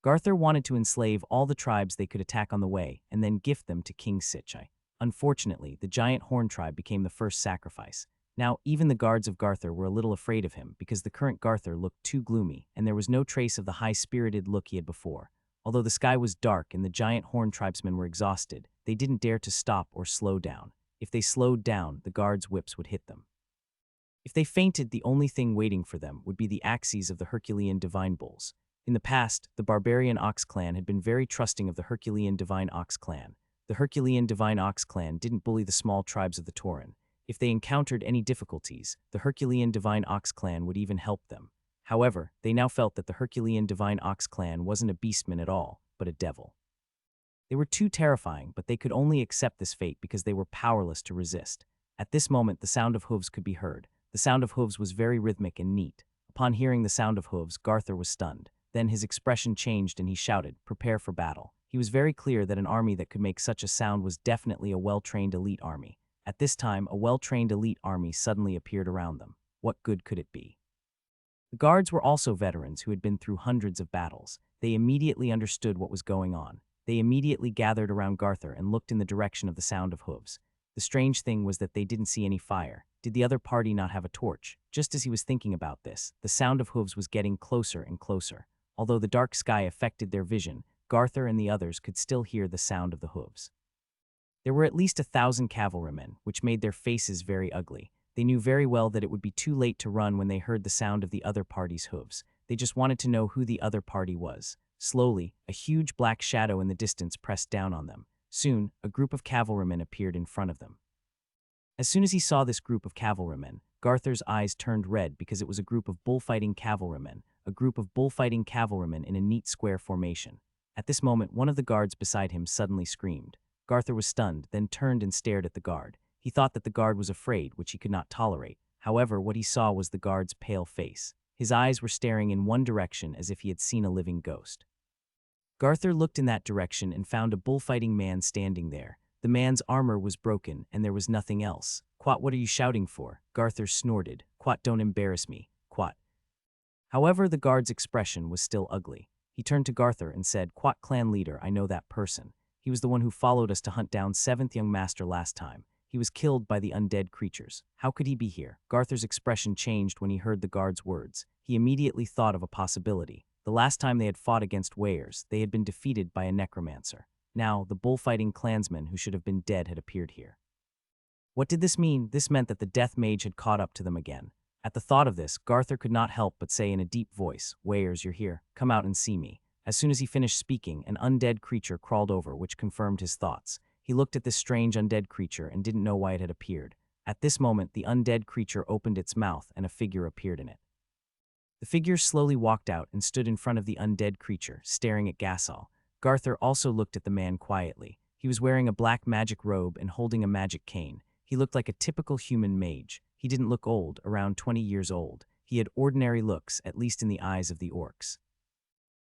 S1: Garthur wanted to enslave all the tribes they could attack on the way and then gift them to King Sichi. Unfortunately, the giant horn tribe became the first sacrifice. Now, even the guards of Garthur were a little afraid of him because the current Garthur looked too gloomy and there was no trace of the high-spirited look he had before. Although the sky was dark and the giant horn tribesmen were exhausted, they didn't dare to stop or slow down. If they slowed down, the guards' whips would hit them. If they fainted, the only thing waiting for them would be the axes of the Herculean Divine Bulls. In the past, the Barbarian Ox clan had been very trusting of the Herculean Divine Ox clan. The Herculean Divine Ox clan didn't bully the small tribes of the Tauren. If they encountered any difficulties, the Herculean Divine Ox clan would even help them. However, they now felt that the Herculean Divine Ox clan wasn't a beastman at all. but a devil. They were too terrifying, but they could only accept this fate because they were powerless to resist. At this moment, the sound of hooves could be heard. The sound of hooves was very rhythmic and neat. Upon hearing the sound of hooves, Garthur was stunned. Then his expression changed and he shouted, "Prepare for battle." He was very clear that an army that could make such a sound was definitely a well-trained elite army. At this time, a well-trained elite army suddenly appeared around them. What good could it be? The guards were also veterans who had been through hundreds of battles. They immediately understood what was going on. They immediately gathered around Garthur and looked in the direction of the sound of hooves. The strange thing was that they didn't see any fire. Did the other party not have a torch? Just as he was thinking about this, the sound of hooves was getting closer and closer. Although the dark sky affected their vision, Garthur and the others could still hear the sound of the hooves. There were at least 1,000 cavalrymen, which made their faces very ugly. They knew very well that it would be too late to run when they heard the sound of the other party's hooves. They just wanted to know who the other party was. Slowly, a huge black shadow in the distance pressed down on them. Soon, a group of cavalrymen appeared in front of them. As soon as he saw this group of cavalrymen, Garthur's eyes turned red because it was a group of bullfighting cavalrymen, in a neat square formation. At this moment, one of the guards beside him suddenly screamed. Garthur was stunned, then turned and stared at the guard. He thought that the guard was afraid, which he could not tolerate. However, what he saw was the guard's pale face. His eyes were staring in one direction as if he had seen a living ghost. Garthur looked in that direction and found a bullfighting man standing there. The man's armor was broken, and there was nothing else. "Quat, what are you shouting for?" Garthur snorted. "Quat, don't embarrass me. Quat." However, the guard's expression was still ugly. He turned to Garthur and said, "Quat, clan leader, I know that person. He was the one who followed us to hunt down 7th young master last time. He was killed by the undead creatures. How could he be here?" Garthur's expression changed when he heard the guard's words. He immediately thought of a possibility. The last time they had fought against Heirs, they had been defeated by a necromancer. Now, the bullfighting clansmen who should have been dead had appeared here. What did this mean? This meant that the death mage had caught up to them again. At the thought of this, Garthur could not help but say in a deep voice, "Heirs, you're here. Come out and see me." As soon as he finished speaking, an undead creature crawled over, which confirmed his thoughts. He looked at this strange undead creature and didn't know why it had appeared. At this moment, the undead creature opened its mouth and a figure appeared in it. The figure slowly walked out and stood in front of the undead creature, staring at Gasol. Garthur also looked at the man quietly. He was wearing a black magic robe and holding a magic cane. He looked like a typical human mage. He didn't look old, around 20 years old. He had ordinary looks, at least in the eyes of the orcs.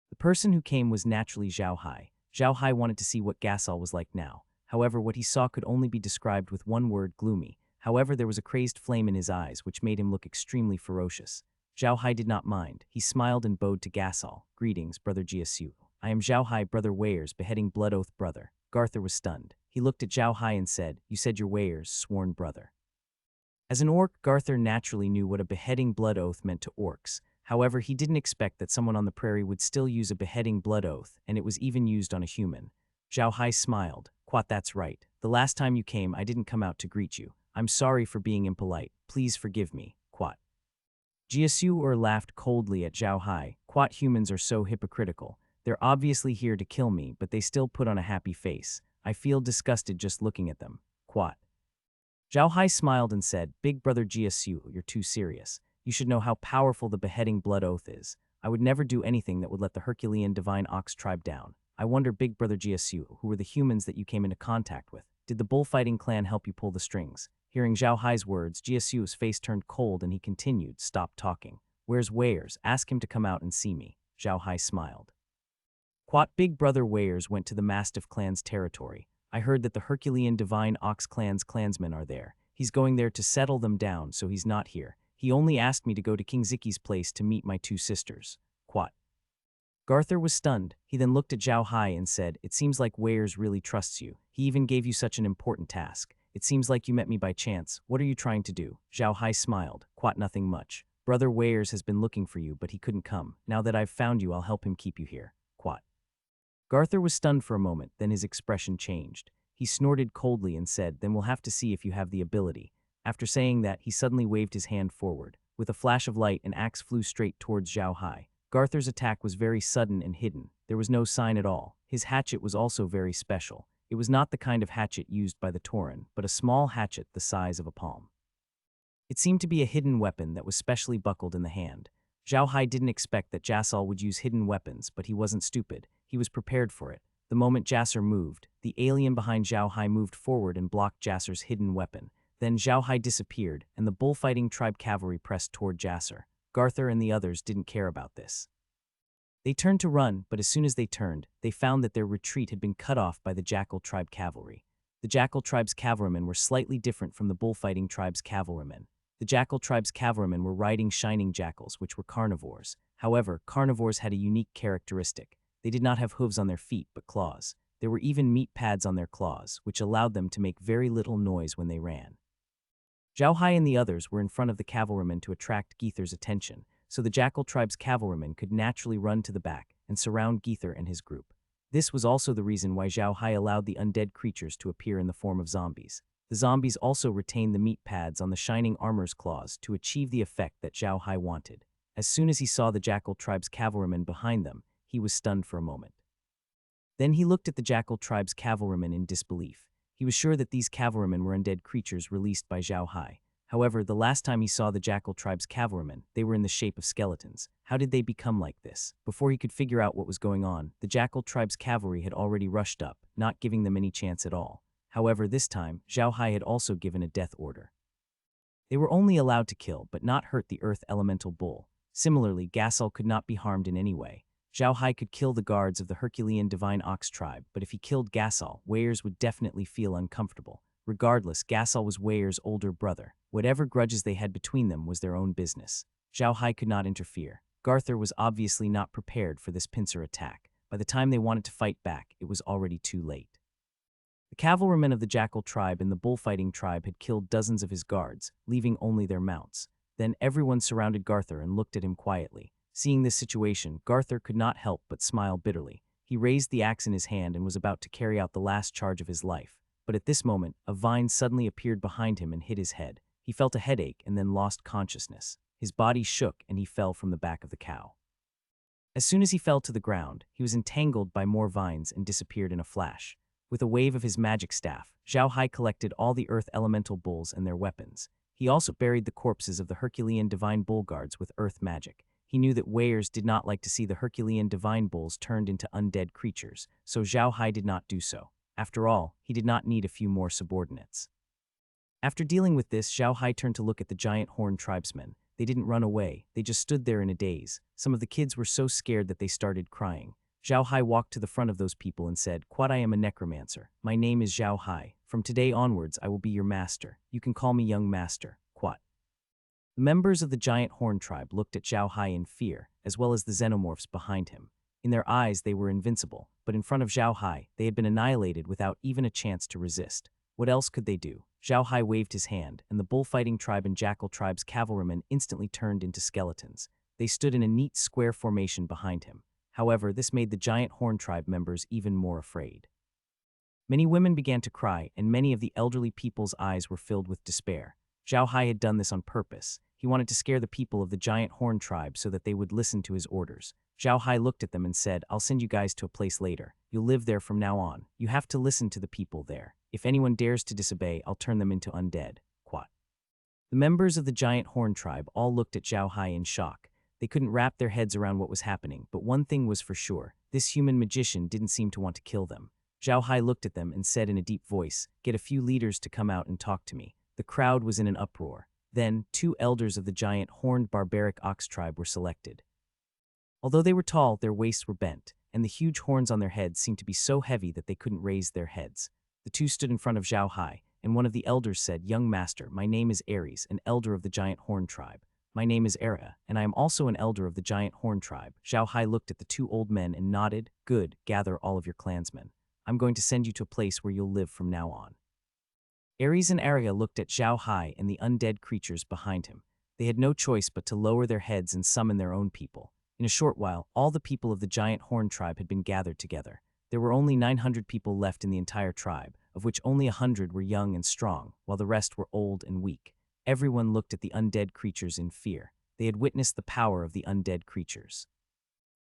S1: The person who came was naturally Zhao Hai. Zhao Hai wanted to see what Gasol was like now. However, what he saw could only be described with one word: gloomy. However, there was a crazed flame in his eyes, which made him look extremely ferocious. Zhao Hai did not mind. He smiled and bowed to Gasol. "Greetings, Brother Jiasu. I am Zhao Hai, Brother Heirs, beheading Blood Oath brother." Garthur was stunned. He looked at Zhao Hai and said, "You said your Heirs, sworn brother." As an orc, Garthur naturally knew what a beheading blood oath meant to orcs. However, he didn't expect that someone on the prairie would still use a beheading blood oath, and it was even used on a human. Zhao Hai smiled. "Quat, that's right. The last time you came, I didn't come out to greet you. I'm sorry for being impolite. Please forgive me, Quat." Jiasu laughed coldly at Zhao Hai. "Quat, humans are so hypocritical. They're obviously here to kill me, but they still put on a happy face. I feel disgusted just looking at them. Quat." Zhao Hai smiled and said, "Big Brother Jiasu, you're too serious. You should know how powerful the beheading blood oath is. I would never do anything that would let the Herculean divine ox tribe down. I wonder, Big Brother Jiasu, who were the humans that you came into contact with? Did the bullfighting clan help you pull the strings?" Hearing Zhao Hai's words, Jiasu's face turned cold and he continued, "Stop talking. Where's Heirs? Ask him to come out and see me." Zhao Hai smiled. "Quat, Big Brother Heirs went to the Mastiff clan's territory. I heard that the Herculean Divine Ox clan's clansmen are there. He's going there to settle them down, so he's not here. He only asked me to go to King Ziki's place to meet my 2 sisters. Quat." Garthur was stunned. He then looked at Zhao Hai and said, "It seems like Heirs really trusts you. He even gave you such an important task. It seems like you met me by chance. What are you trying to do?" Zhao Hai smiled. "Quat, nothing much. Brother Heirs has been looking for you, but he couldn't come. Now that I've found you, I'll help him keep you here. Quat." Garthur was stunned for a moment, then his expression changed. He snorted coldly and said, "Then we'll have to see if you have the ability." After saying that, he suddenly waved his hand forward. With a flash of light, an axe flew straight towards Zhao Hai. Garthur's attack was very sudden and hidden. There was no sign at all. His hatchet was also very special. It was not the kind of hatchet used by the Tauren, but a small hatchet the size of a palm. It seemed to be a hidden weapon that was specially buckled in the hand. Zhao Hai didn't expect that Jasal would use hidden weapons, but he wasn't stupid. He He was prepared for it. The moment Jasser moved, the alien behind Zhao Hai moved forward and blocked Jasser's hidden weapon. Then Zhao Hai disappeared, and the bullfighting tribe cavalry pressed toward Jasser. Garthur and the others didn't care about this. They turned to run, but as soon as they turned, they found that their retreat had been cut off by the Jackal tribe cavalry. The Jackal tribe's cavalrymen were slightly different from the bullfighting tribe's cavalrymen. The Jackal tribe's cavalrymen were riding shining jackals, which were carnivores. However, carnivores had a unique characteristic. They did not have hooves on their feet, but claws. There were even meat pads on their claws, which allowed them to make very little noise when they ran. Zhao Hai and the others were in front of the cavalrymen to attract Geether's attention, so the Jackal tribe's cavalrymen could naturally run to the back and surround Geether and his group. This was also the reason why Zhao Hai allowed the undead creatures to appear in the form of zombies. The zombies also retained the meat pads on the shining armor's claws to achieve the effect that Zhao Hai wanted. As soon as he saw the Jackal tribe's cavalrymen behind them, he was stunned for a moment. Then he looked at the Jackal tribe's cavalrymen in disbelief. He was sure that these cavalrymen were undead creatures released by Zhao Hai. However, the last time he saw the Jackal tribe's cavalrymen, they were in the shape of skeletons. How did they become like this? Before he could figure out what was going on, the Jackal tribe's cavalry had already rushed up, not giving them any chance at all. However, this time, Zhao Hai had also given a death order. They were only allowed to kill, but not hurt the earth elemental bull. Similarly, Gasol could not be harmed in any way. Zhao Hai could kill the guards of the Herculean Divine Ox tribe, but if he killed Gasol, Weir's would definitely feel uncomfortable. Regardless, Gasol was Weir's older brother. Whatever grudges they had between them was their own business. Zhao Hai could not interfere. Garthur was obviously not prepared for this pincer attack. By the time they wanted to fight back, it was already too late. The cavalrymen of the Jackal tribe and the bullfighting tribe had killed dozens of his guards, leaving only their mounts. Then everyone surrounded Garthur and looked at him quietly. Seeing this situation, Garthur could not help but smile bitterly. He raised the axe in his hand and was about to carry out the last charge of his life. But at this moment, a vine suddenly appeared behind him and hit his head. He felt a headache and then lost consciousness. His body shook and he fell from the back of the cow. As soon as he fell to the ground, he was entangled by more vines and disappeared in a flash. With a wave of his magic staff, Zhao Hai collected all the earth elemental bulls and their weapons. He also buried the corpses of the Herculean divine bull guards with earth magic. He knew that Weirs did not like to see the Herculean divine bulls turned into undead creatures, so Zhao Hai did not do so. After all, he did not need a few more subordinates. After dealing with this, Zhao Hai turned to look at the giant horned tribesmen. They didn't run away, they just stood there in a daze. Some of the kids were so scared that they started crying. Zhao Hai walked to the front of those people and said, "Quad, I am a necromancer. My name is Zhao Hai. From today onwards, I will be your master. You can call me young master, Quad." The members of the giant horn tribe looked at Zhao Hai in fear, as well as the xenomorphs behind him. In their eyes, they were invincible, but in front of Zhao Hai, they had been annihilated without even a chance to resist. What else could they do? Zhao Hai waved his hand, and the bullfighting tribe and jackal tribe's cavalrymen instantly turned into skeletons. They stood in a neat square formation behind him. However, this made the giant horn tribe members even more afraid. Many women began to cry, and many of the elderly people's eyes were filled with despair. Zhao Hai had done this on purpose. He wanted to scare the people of the giant horn tribe so that they would listen to his orders. Zhao Hai looked at them and said, "I'll send you guys to a place later. You'll live there from now on. You have to listen to the people there. If anyone dares to disobey, I'll turn them into undead." Quat. The members of the giant horn tribe all looked at Zhao Hai in shock. They couldn't wrap their heads around what was happening, but one thing was for sure. This human magician didn't seem to want to kill them. Zhao Hai looked at them and said in a deep voice, "Get a few leaders to come out and talk to me." The crowd was in an uproar. Then, 2 elders of the giant horned barbaric ox tribe were selected. Although they were tall, their waists were bent, and the huge horns on their heads seemed to be so heavy that they couldn't raise their heads. The 2 stood in front of Zhao Hai, and one of the elders said, "Young master, my name is Ares, an elder of the giant horn tribe. My name is Arya, and I am also an elder of the giant horn tribe." Zhao Hai looked at the 2 old men and nodded. "Good, gather all of your clansmen. I'm going to send you to a place where you'll live from now on." Ares and Arya looked at Zhao Hai and the undead creatures behind him. They had no choice but to lower their heads and summon their own people. In a short while, all the people of the giant horn tribe had been gathered together. There were only 900 people left in the entire tribe, of which only 100 were young and strong, while the rest were old and weak. Everyone looked at the undead creatures in fear. They had witnessed the power of the undead creatures.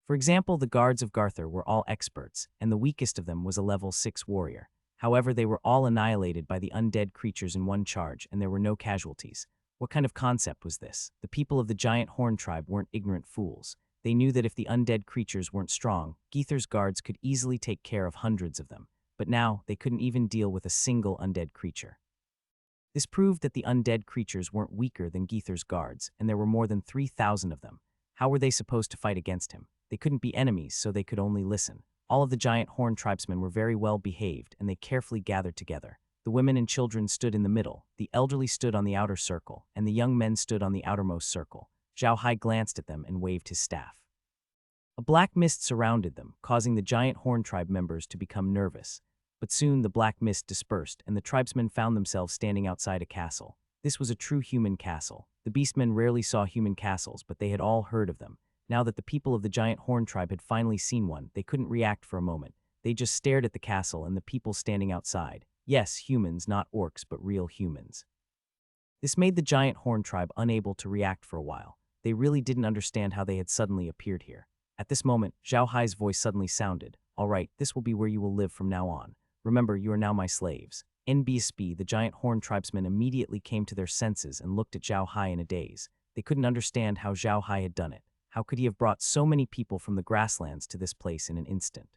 S1: For example, the guards of Garthur were all experts, and the weakest of them was a level 6 warrior. However, they were all annihilated by the undead creatures in one charge, and there were no casualties. What kind of concept was this? The people of the giant horn tribe weren't ignorant fools. They knew that if the undead creatures weren't strong, Geether's guards could easily take care of hundreds of them. But now, they couldn't even deal with a single undead creature. This proved that the undead creatures weren't weaker than Geether's guards, and there were more than 3,000 of them. How were they supposed to fight against him? They couldn't be enemies, so they could only listen. All of the giant horned tribesmen were very well behaved, and they carefully gathered together. The women and children stood in the middle, the elderly stood on the outer circle, and the young men stood on the outermost circle. Zhao Hai glanced at them and waved his staff. A black mist surrounded them, causing the giant horned tribe members to become nervous. But soon the black mist dispersed, and the tribesmen found themselves standing outside a castle. This was a true human castle. The beastmen rarely saw human castles, but they had all heard of them. Now that the people of the giant horned tribe had finally seen one, they couldn't react for a moment. They just stared at the castle and the people standing outside. Yes, humans, not orcs, but real humans. This made the giant horned tribe unable to react for a while. They really didn't understand how they had suddenly appeared here. At this moment, Zhao Hai's voice suddenly sounded. "All right, this will be where you will live from now on. Remember, you are now my slaves." NBSB, the giant horned tribesmen immediately came to their senses and looked at Zhao Hai in a daze. They couldn't understand how Zhao Hai had done it. How could he have brought so many people from the grasslands to this place in an instant?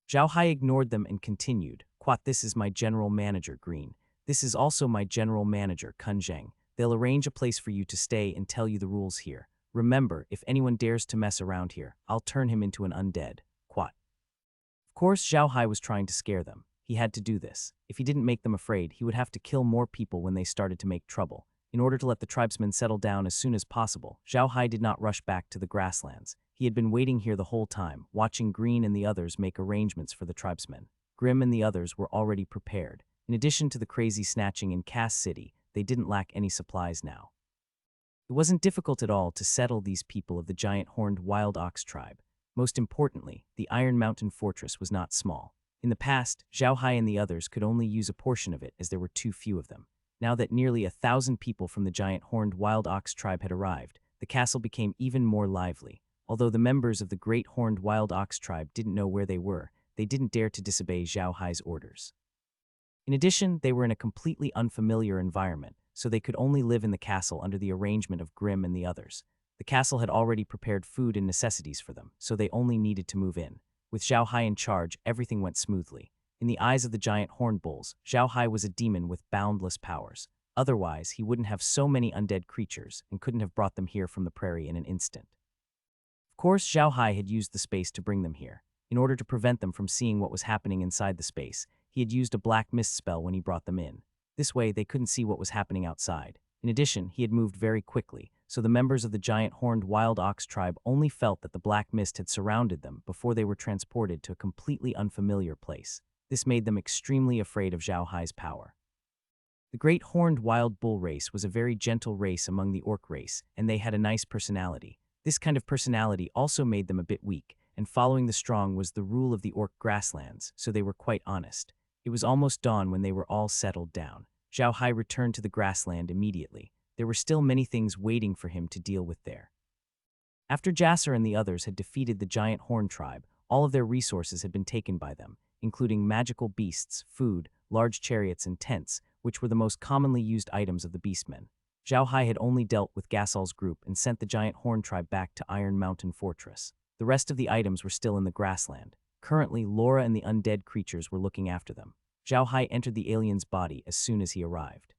S1: Zhao Hai ignored them and continued. "This is my general manager, Green. This is also my general manager, Kun Zheng. They'll arrange a place for you to stay and tell you the rules here. Remember, if anyone dares to mess around here, I'll turn him into an undead." Of course, Zhao Hai was trying to scare them. He had to do this. If he didn't make them afraid, he would have to kill more people when they started to make trouble. In order to let the tribesmen settle down as soon as possible, Zhao Hai did not rush back to the grasslands. He had been waiting here the whole time, watching Green and the others make arrangements for the tribesmen. Grim and the others were already prepared. In addition to the crazy snatching in Cass City, they didn't lack any supplies now. It wasn't difficult at all to settle these people of the giant horned wild ox tribe. Most importantly, the Iron Mountain Fortress was not small. In the past, Zhao Hai and the others could only use a portion of it as there were too few of them. Now that nearly 1,000 people from the giant horned wild ox tribe had arrived, the castle became even more lively. Although the members of the great horned wild ox tribe didn't know where they were, they didn't dare to disobey Zhao Hai's orders. In addition, they were in a completely unfamiliar environment, so they could only live in the castle under the arrangement of Grim and the others. The castle had already prepared food and necessities for them, so they only needed to move in. With Zhao Hai in charge, everything went smoothly. In the eyes of the giant horned bulls, Zhao Hai was a demon with boundless powers. Otherwise, he wouldn't have so many undead creatures and couldn't have brought them here from the prairie in an instant. Of course, Zhao Hai had used the space to bring them here. In order to prevent them from seeing what was happening inside the space, he had used a black mist spell when he brought them in. This way, they couldn't see what was happening outside. In addition, he had moved very quickly, so the members of the giant horned wild ox tribe only felt that the black mist had surrounded them before they were transported to a completely unfamiliar place. This made them extremely afraid of Zhao Hai's power. The great horned wild bull race was a very gentle race among the orc race, and they had a nice personality. This kind of personality also made them a bit weak, and following the strong was the rule of the orc grasslands, so they were quite honest. It was almost dawn when they were all settled down. Zhao Hai returned to the grassland immediately. There were still many things waiting for him to deal with there. After Jasser and the others had defeated the giant horned tribe, all of their resources had been taken by them, including magical beasts, food, large chariots, and tents, which were the most commonly used items of the beastmen. Zhao Hai had only dealt with Gasol's group and sent the giant horned tribe back to Iron Mountain Fortress. The rest of the items were still in the grassland. Currently, Laura and the undead creatures were looking after them. Zhao Hai entered the alien's body as soon as he arrived.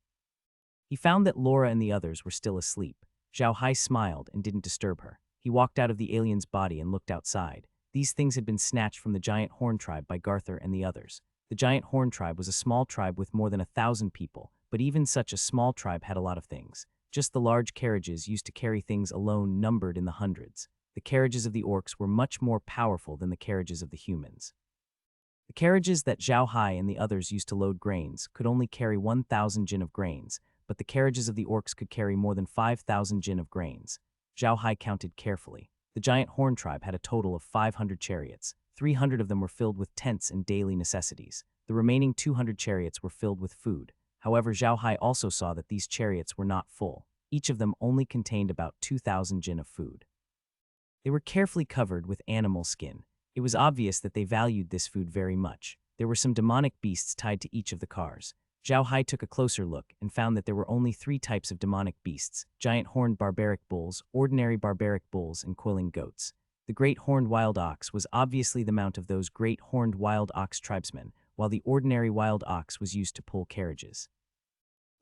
S1: He found that Laura and the others were still asleep. Zhao Hai smiled and didn't disturb her. He walked out of the alien's body and looked outside. These things had been snatched from the giant horned tribe by Garthur and the others. The giant horned tribe was a small tribe with more than 1,000 people, but even such a small tribe had a lot of things. Just the large carriages used to carry things alone numbered in the hundreds. The carriages of the orcs were much more powerful than the carriages of the humans. The carriages that Zhao Hai and the others used to load grains could only carry 1,000 jin of grains, but the carriages of the orcs could carry more than 5,000 jin of grains. Zhao Hai counted carefully. The giant horned tribe had a total of 500 chariots. 300 of them were filled with tents and daily necessities. The remaining 200 chariots were filled with food. However, Zhao Hai also saw that these chariots were not full. Each of them only contained about 2,000 jin of food. They were carefully covered with animal skin. It was obvious that they valued this food very much. There were some demonic beasts tied to each of the cars. Zhao Hai took a closer look and found that there were only 3 types of demonic beasts: giant horned barbaric bulls, ordinary barbaric bulls, and coiling goats. The great horned wild ox was obviously the mount of those great horned wild ox tribesmen, while the ordinary wild ox was used to pull carriages.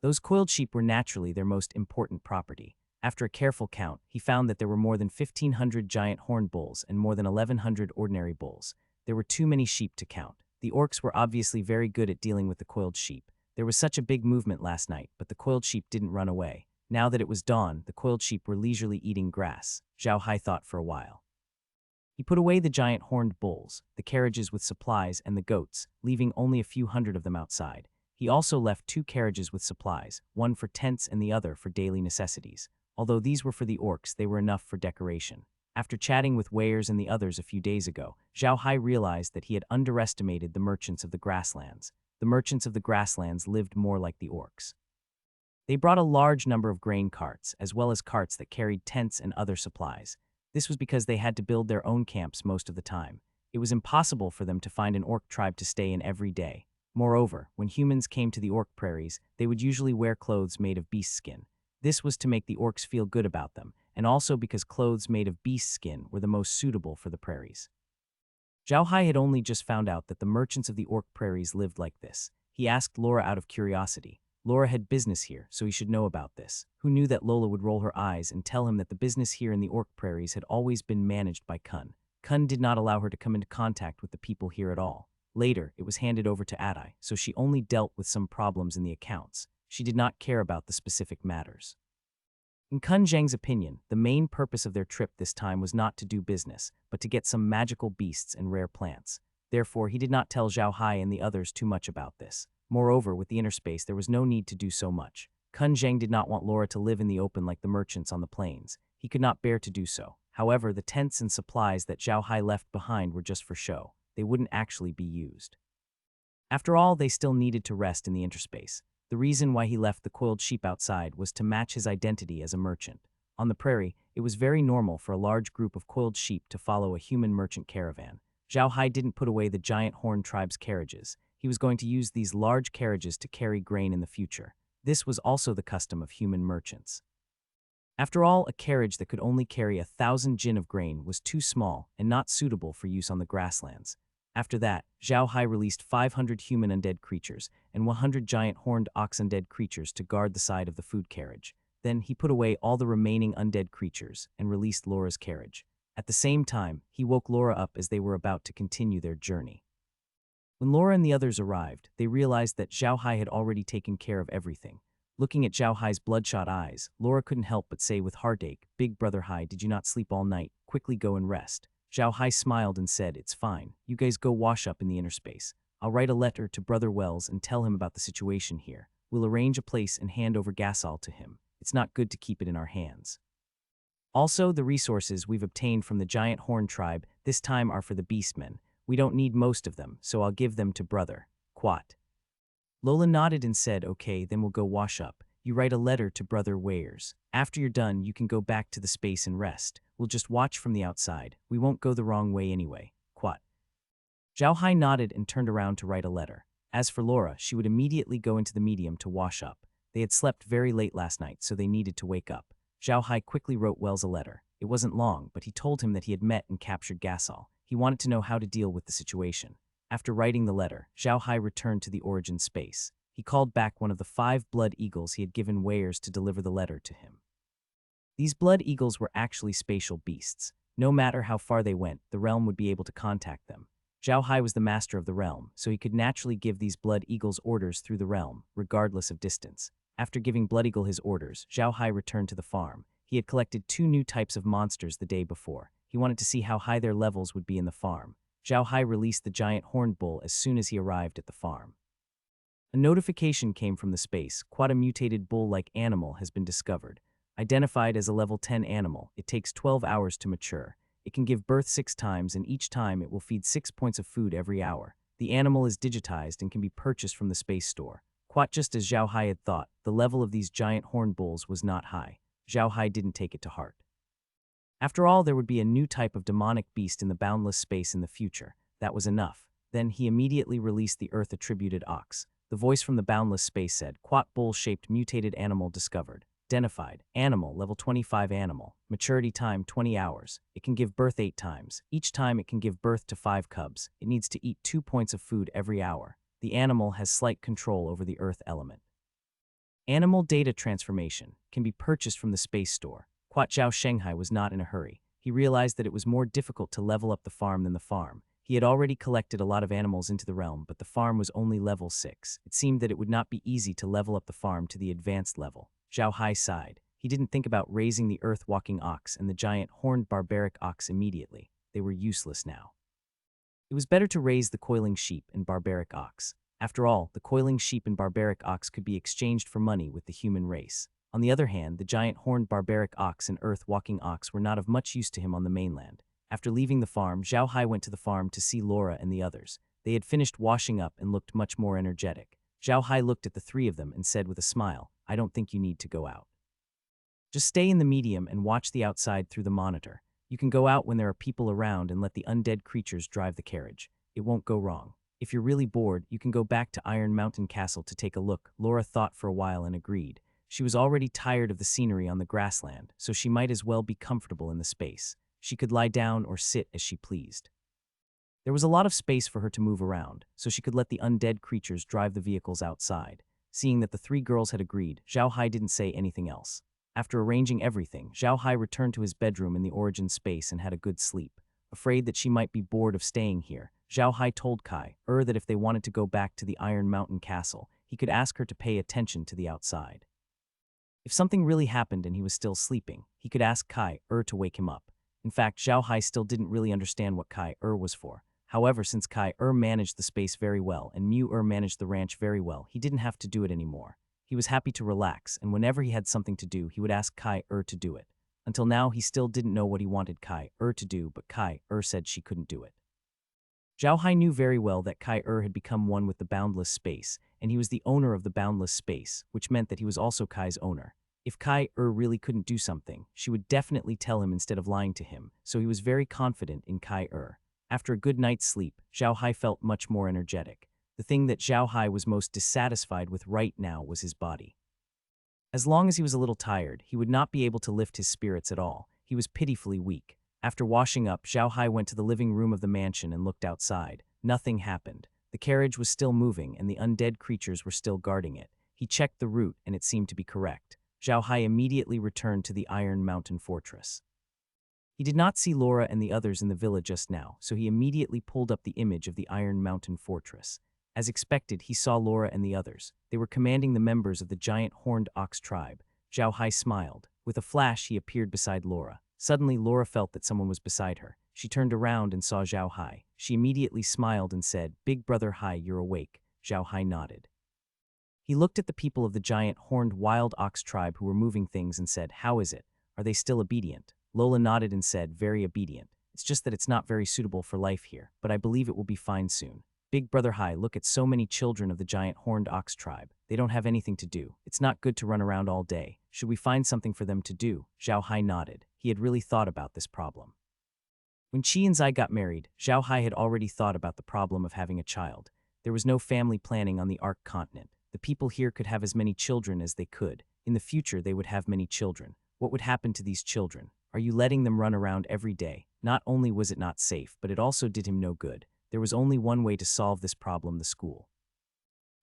S1: Those coiled sheep were naturally their most important property. After a careful count, he found that there were more than 1,500 giant horned bulls and more than 1,100 ordinary bulls. There were too many sheep to count. The orcs were obviously very good at dealing with the coiled sheep. There was such a big movement last night, but the coiled sheep didn't run away. Now that it was dawn, the coiled sheep were leisurely eating grass. Zhao Hai thought for a while. He put away the giant horned bulls, the carriages with supplies, and the goats, leaving only a few hundred of them outside. He also left 2 carriages with supplies, one for tents and the other for daily necessities. Although these were for the orcs, they were enough for decoration. After chatting with Weirs and the others a few days ago, Zhao Hai realized that he had underestimated the merchants of the grasslands. The merchants of the grasslands lived more like the orcs. They brought a large number of grain carts, as well as carts that carried tents and other supplies. This was because they had to build their own camps most of the time. It was impossible for them to find an orc tribe to stay in every day. Moreover, when humans came to the orc prairies, they would usually wear clothes made of beast skin. This was to make the orcs feel good about them, and also because clothes made of beast skin were the most suitable for the prairies. Zhao Hai had only just found out that the merchants of the orc prairies lived like this. He asked Laura out of curiosity. Laura had business here, so he should know about this. Who knew that Lola would roll her eyes and tell him that the business here in the orc prairies had always been managed by Kun. Kun did not allow her to come into contact with the people here at all. Later, it was handed over to Adai, so she only dealt with some problems in the accounts. She did not care about the specific matters. In Kun Zhang's opinion, the main purpose of their trip this time was not to do business, but to get some magical beasts and rare plants. Therefore, he did not tell Zhao Hai and the others too much about this. Moreover, with the inner space, there was no need to do so much. Kun Zhang did not want Laura to live in the open like the merchants on the plains. He could not bear to do so. However, the tents and supplies that Zhao Hai left behind were just for show. They wouldn't actually be used. After all, they still needed to rest in the interspace. The reason why he left the coiled sheep outside was to match his identity as a merchant. On the prairie, it was very normal for a large group of coiled sheep to follow a human merchant caravan. Zhao Hai didn't put away the giant horned tribe's carriages. He was going to use these large carriages to carry grain in the future. This was also the custom of human merchants. After all, a carriage that could only carry 1,000 jin of grain was too small and not suitable for use on the grasslands. After that, Zhao Hai released 500 human undead creatures and 100 giant horned ox undead creatures to guard the side of the food carriage. Then he put away all the remaining undead creatures and released Laura's carriage. At the same time, he woke Laura up as they were about to continue their journey. When Laura and the others arrived, they realized that Zhao Hai had already taken care of everything. Looking at Zhao Hai's bloodshot eyes, Laura couldn't help but say with heartache, "Big brother Hai, did you not sleep all night? Quickly go and rest." Zhao Hai smiled and said, "It's fine. You guys go wash up in the inner space. I'll write a letter to Brother Wells and tell him about the situation here. We'll arrange a place and hand over Gasol to him. It's not good to keep it in our hands. Also, the resources we've obtained from the giant horn tribe this time are for the beastmen. We don't need most of them, so I'll give them to Brother Quat." Lola nodded and said, "Okay, then we'll go wash up. You write a letter to Brother Weirs. After you're done, you can go back to the space and rest. We'll just watch from the outside. We won't go the wrong way anyway. Quat." Zhao Hai nodded and turned around to write a letter. As for Laura, she would immediately go into the medium to wash up. They had slept very late last night, so they needed to wake up. Zhao Hai quickly wrote Wells a letter. It wasn't long, but he told him that he had met and captured Gasol. He wanted to know how to deal with the situation. After writing the letter, Zhao Hai returned to the origin space. He called back one of the 5 blood eagles he had given Weirs to deliver the letter to him. These blood eagles were actually spatial beasts. No matter how far they went, the realm would be able to contact them. Zhao Hai was the master of the realm, so he could naturally give these blood eagles orders through the realm, regardless of distance. After giving Blood Eagle his orders, Zhao Hai returned to the farm. He had collected 2 new types of monsters the day before. He wanted to see how high their levels would be in the farm. Zhao Hai released the giant horned bull as soon as he arrived at the farm. A notification came from the space. Quite a mutated bull-like animal has been discovered. Identified as a level 10 animal, it takes 12 hours to mature. It can give birth 6 times, and each time it will feed 6 points of food every hour. The animal is digitized and can be purchased from the space store. Quite just as Zhao Hai had thought, the level of these giant horned bulls was not high. Zhao Hai didn't take it to heart. After all, there would be a new type of demonic beast in the boundless space in the future. That was enough. Then he immediately released the earth-attributed ox. The voice from the boundless space said, Quat bull-shaped mutated animal discovered. Identified. Animal, level 25 animal. Maturity time 20 hours. It can give birth 8 times. Each time it can give birth to 5 cubs. It needs to eat 2 points of food every hour. The animal has slight control over the earth element. Animal data transformation can be purchased from the space store. Quat Zhao Shanghai was not in a hurry. He realized that it was more difficult to level up the farm than the farm. He had already collected a lot of animals into the realm, but the farm was only level 6. It seemed that it would not be easy to level up the farm to the advanced level. Zhao Hai sighed. He didn't think about raising the earth-walking ox and the giant horned barbaric ox immediately. They were useless now. It was better to raise the coiling sheep and barbaric ox. After all, the coiling sheep and barbaric ox could be exchanged for money with the human race. On the other hand, the giant horned barbaric ox and earth-walking ox were not of much use to him on the mainland. After leaving the farm, Zhao Hai went to the farm to see Laura and the others. They had finished washing up and looked much more energetic. Zhao Hai looked at the 3 of them and said with a smile, I don't think you need to go out. Just stay in the medium and watch the outside through the monitor. You can go out when there are people around and let the undead creatures drive the carriage. It won't go wrong. If you're really bored, you can go back to Iron Mountain Castle to take a look. Laura thought for a while and agreed. She was already tired of the scenery on the grassland, so she might as well be comfortable in the space. She could lie down or sit as she pleased. There was a lot of space for her to move around, so she could let the undead creatures drive the vehicles outside. Seeing that the 3 girls had agreed, Zhao Hai didn't say anything else. After arranging everything, Zhao Hai returned to his bedroom in the origin space and had a good sleep. Afraid that she might be bored of staying here, Zhao Hai told Kai that if they wanted to go back to the Iron Mountain Castle, he could ask her to pay attention to the outside. If something really happened and he was still sleeping, he could ask Kai to wake him up. In fact, Zhao Hai still didn't really understand what Kai was for. However, since Kai managed the space very well and Muer managed the ranch very well, he didn't have to do it anymore. He was happy to relax, and whenever he had something to do, he would ask Kai to do it. Until now, he still didn't know what he wanted Kai to do, but Kai said she couldn't do it. Zhao Hai knew very well that Kai had become one with the boundless space, and he was the owner of the boundless space, which meant that he was also Kai's owner. If Kai really couldn't do something, she would definitely tell him instead of lying to him, so he was very confident in Kai. After a good night's sleep, Zhao Hai felt much more energetic. The thing that Zhao Hai was most dissatisfied with right now was his body. As long as he was a little tired, he would not be able to lift his spirits at all. He was pitifully weak. After washing up, Zhao Hai went to the living room of the mansion and looked outside. Nothing happened. The carriage was still moving and the undead creatures were still guarding it. He checked the route and it seemed to be correct. Zhao Hai immediately returned to the Iron Mountain Fortress. He did not see Laura and the others in the villa just now, so he immediately pulled up the image of the Iron Mountain Fortress. As expected, he saw Laura and the others. They were commanding the members of the giant horned ox tribe. Zhao Hai smiled. With a flash, he appeared beside Laura. Suddenly, Laura felt that someone was beside her. She turned around and saw Zhao Hai. She immediately smiled and said, Big brother Hai, you're awake. Zhao Hai nodded. He looked at the people of the giant horned wild ox tribe who were moving things and said, How is it? Are they still obedient? Lola nodded and said, Very obedient. It's just that it's not very suitable for life here, but I believe it will be fine soon. Big brother Hai, look at so many children of the giant horned ox tribe. They don't have anything to do. It's not good to run around all day. Should we find something for them to do? Zhao Hai nodded. He had really thought about this problem. When Qi and Zai got married, Zhao Hai had already thought about the problem of having a child. There was no family planning on the Ark continent. The people here could have as many children as they could. In the future, they would have many children. What would happen to these children? Are you letting them run around every day? Not only was it not safe, but it also did him no good. There was only one way to solve this problem: the school.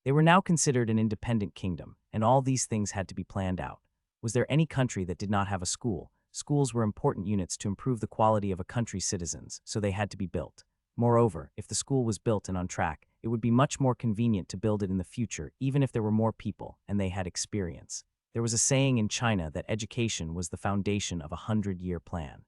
S1: They were now considered an independent kingdom, and all these things had to be planned out. Was there any country that did not have a school? Schools were important units to improve the quality of a country's citizens, so they had to be built. Moreover, if the school was built and on track, it would be much more convenient to build it in the future, even if there were more people and they had experience. There was a saying in China that education was the foundation of a 100-year plan.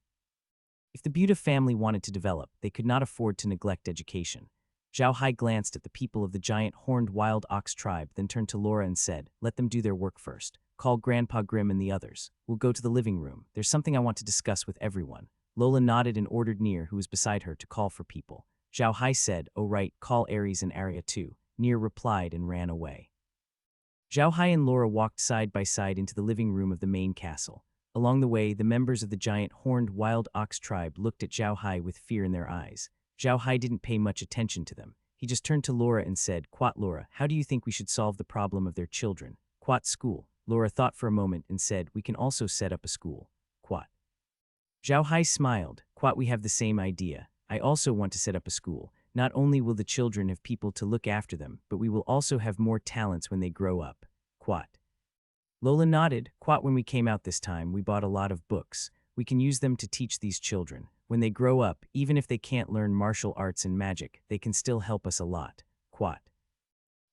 S1: If the Buddha family wanted to develop, they could not afford to neglect education. Zhao Hai glanced at the people of the giant horned wild ox tribe, then turned to Laura and said, Let them do their work first. Call Grandpa Grimm and the others. We'll go to the living room. There's something I want to discuss with everyone. Lola nodded and ordered Near, who was beside her, to call for people. Zhao Hai said, Oh right, call Ares and Arya too. Near replied and ran away. Zhao Hai and Laura walked side by side into the living room of the main castle. Along the way, the members of the giant horned wild ox tribe looked at Zhao Hai with fear in their eyes. Zhao Hai didn't pay much attention to them. He just turned to Laura and said, "Quat Laura, how do you think we should solve the problem of their children?" "Quat school." Laura thought for a moment and said, "We can also set up a school." "Quat." Zhao Hai smiled. "Quat, we have the same idea. I also want to set up a school. Not only will the children have people to look after them, but we will also have more talents when they grow up." "Quat." Lola nodded. "Quat, when we came out this time, we bought a lot of books. We can use them to teach these children. When they grow up, even if they can't learn martial arts and magic, they can still help us a lot." "Quat."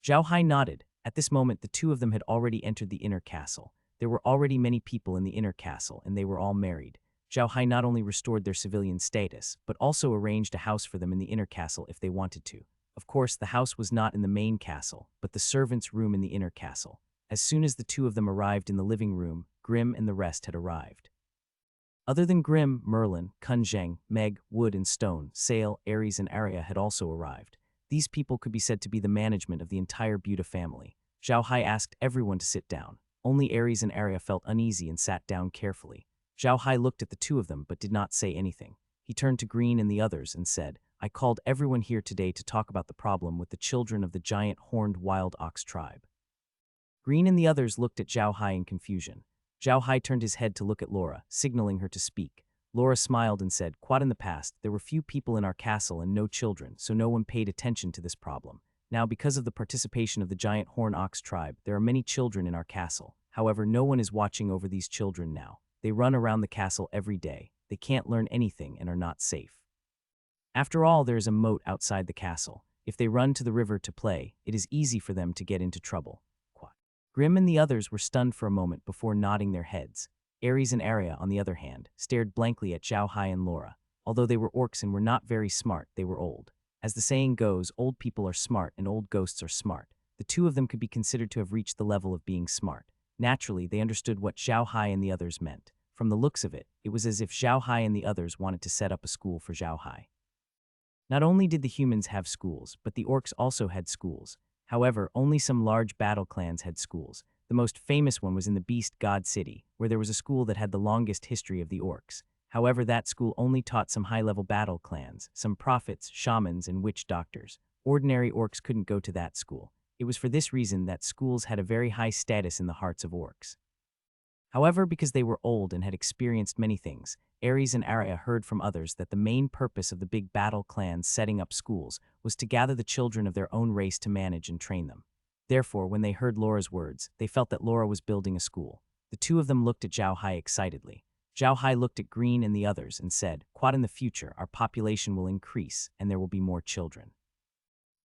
S1: Zhao Hai nodded. At this moment, the two of them had already entered the inner castle. There were already many people in the inner castle, and they were all married. Zhao Hai not only restored their civilian status, but also arranged a house for them in the inner castle if they wanted to. Of course, the house was not in the main castle, but the servants' room in the inner castle. As soon as the two of them arrived in the living room, Grimm and the rest had arrived. Other than Grimm, Merlin, Kunzheng, Meg, Wood and Stone, Sale, Ares and Arya had also arrived. These people could be said to be the management of the entire Buda family. Zhao Hai asked everyone to sit down. Only Ares and Arya felt uneasy and sat down carefully. Zhao Hai looked at the two of them but did not say anything. He turned to Green and the others and said, "I called everyone here today to talk about the problem with the children of the giant horned wild ox tribe." Green and the others looked at Zhao Hai in confusion. Zhao Hai turned his head to look at Laura, signaling her to speak. Laura smiled and said, "Quat, in the past, there were few people in our castle and no children, so no one paid attention to this problem. Now, because of the participation of the giant horn ox tribe, there are many children in our castle. However, no one is watching over these children now. They run around the castle every day. They can't learn anything and are not safe. After all, there is a moat outside the castle. If they run to the river to play, it is easy for them to get into trouble." Quat. Grimm and the others were stunned for a moment before nodding their heads. Ares and Arya, on the other hand, stared blankly at Zhao Hai and Laura. Although they were orcs and were not very smart, they were old. As the saying goes, old people are smart and old ghosts are smart. The two of them could be considered to have reached the level of being smart. Naturally, they understood what Zhao Hai and the others meant. From the looks of it, it was as if Zhao Hai and the others wanted to set up a school for Zhao Hai. Not only did the humans have schools, but the orcs also had schools. However, only some large battle clans had schools. The most famous one was in the Beast God City, where there was a school that had the longest history of the orcs. However, that school only taught some high-level battle clans, some prophets, shamans, and witch doctors. Ordinary orcs couldn't go to that school. It was for this reason that schools had a very high status in the hearts of orcs. However, because they were old and had experienced many things, Ares and Arya heard from others that the main purpose of the big battle clans setting up schools was to gather the children of their own race to manage and train them. Therefore, when they heard Laura's words, they felt that Laura was building a school. The two of them looked at Zhao Hai excitedly. Zhao Hai looked at Green and the others and said, "Quat, in the future, our population will increase and there will be more children.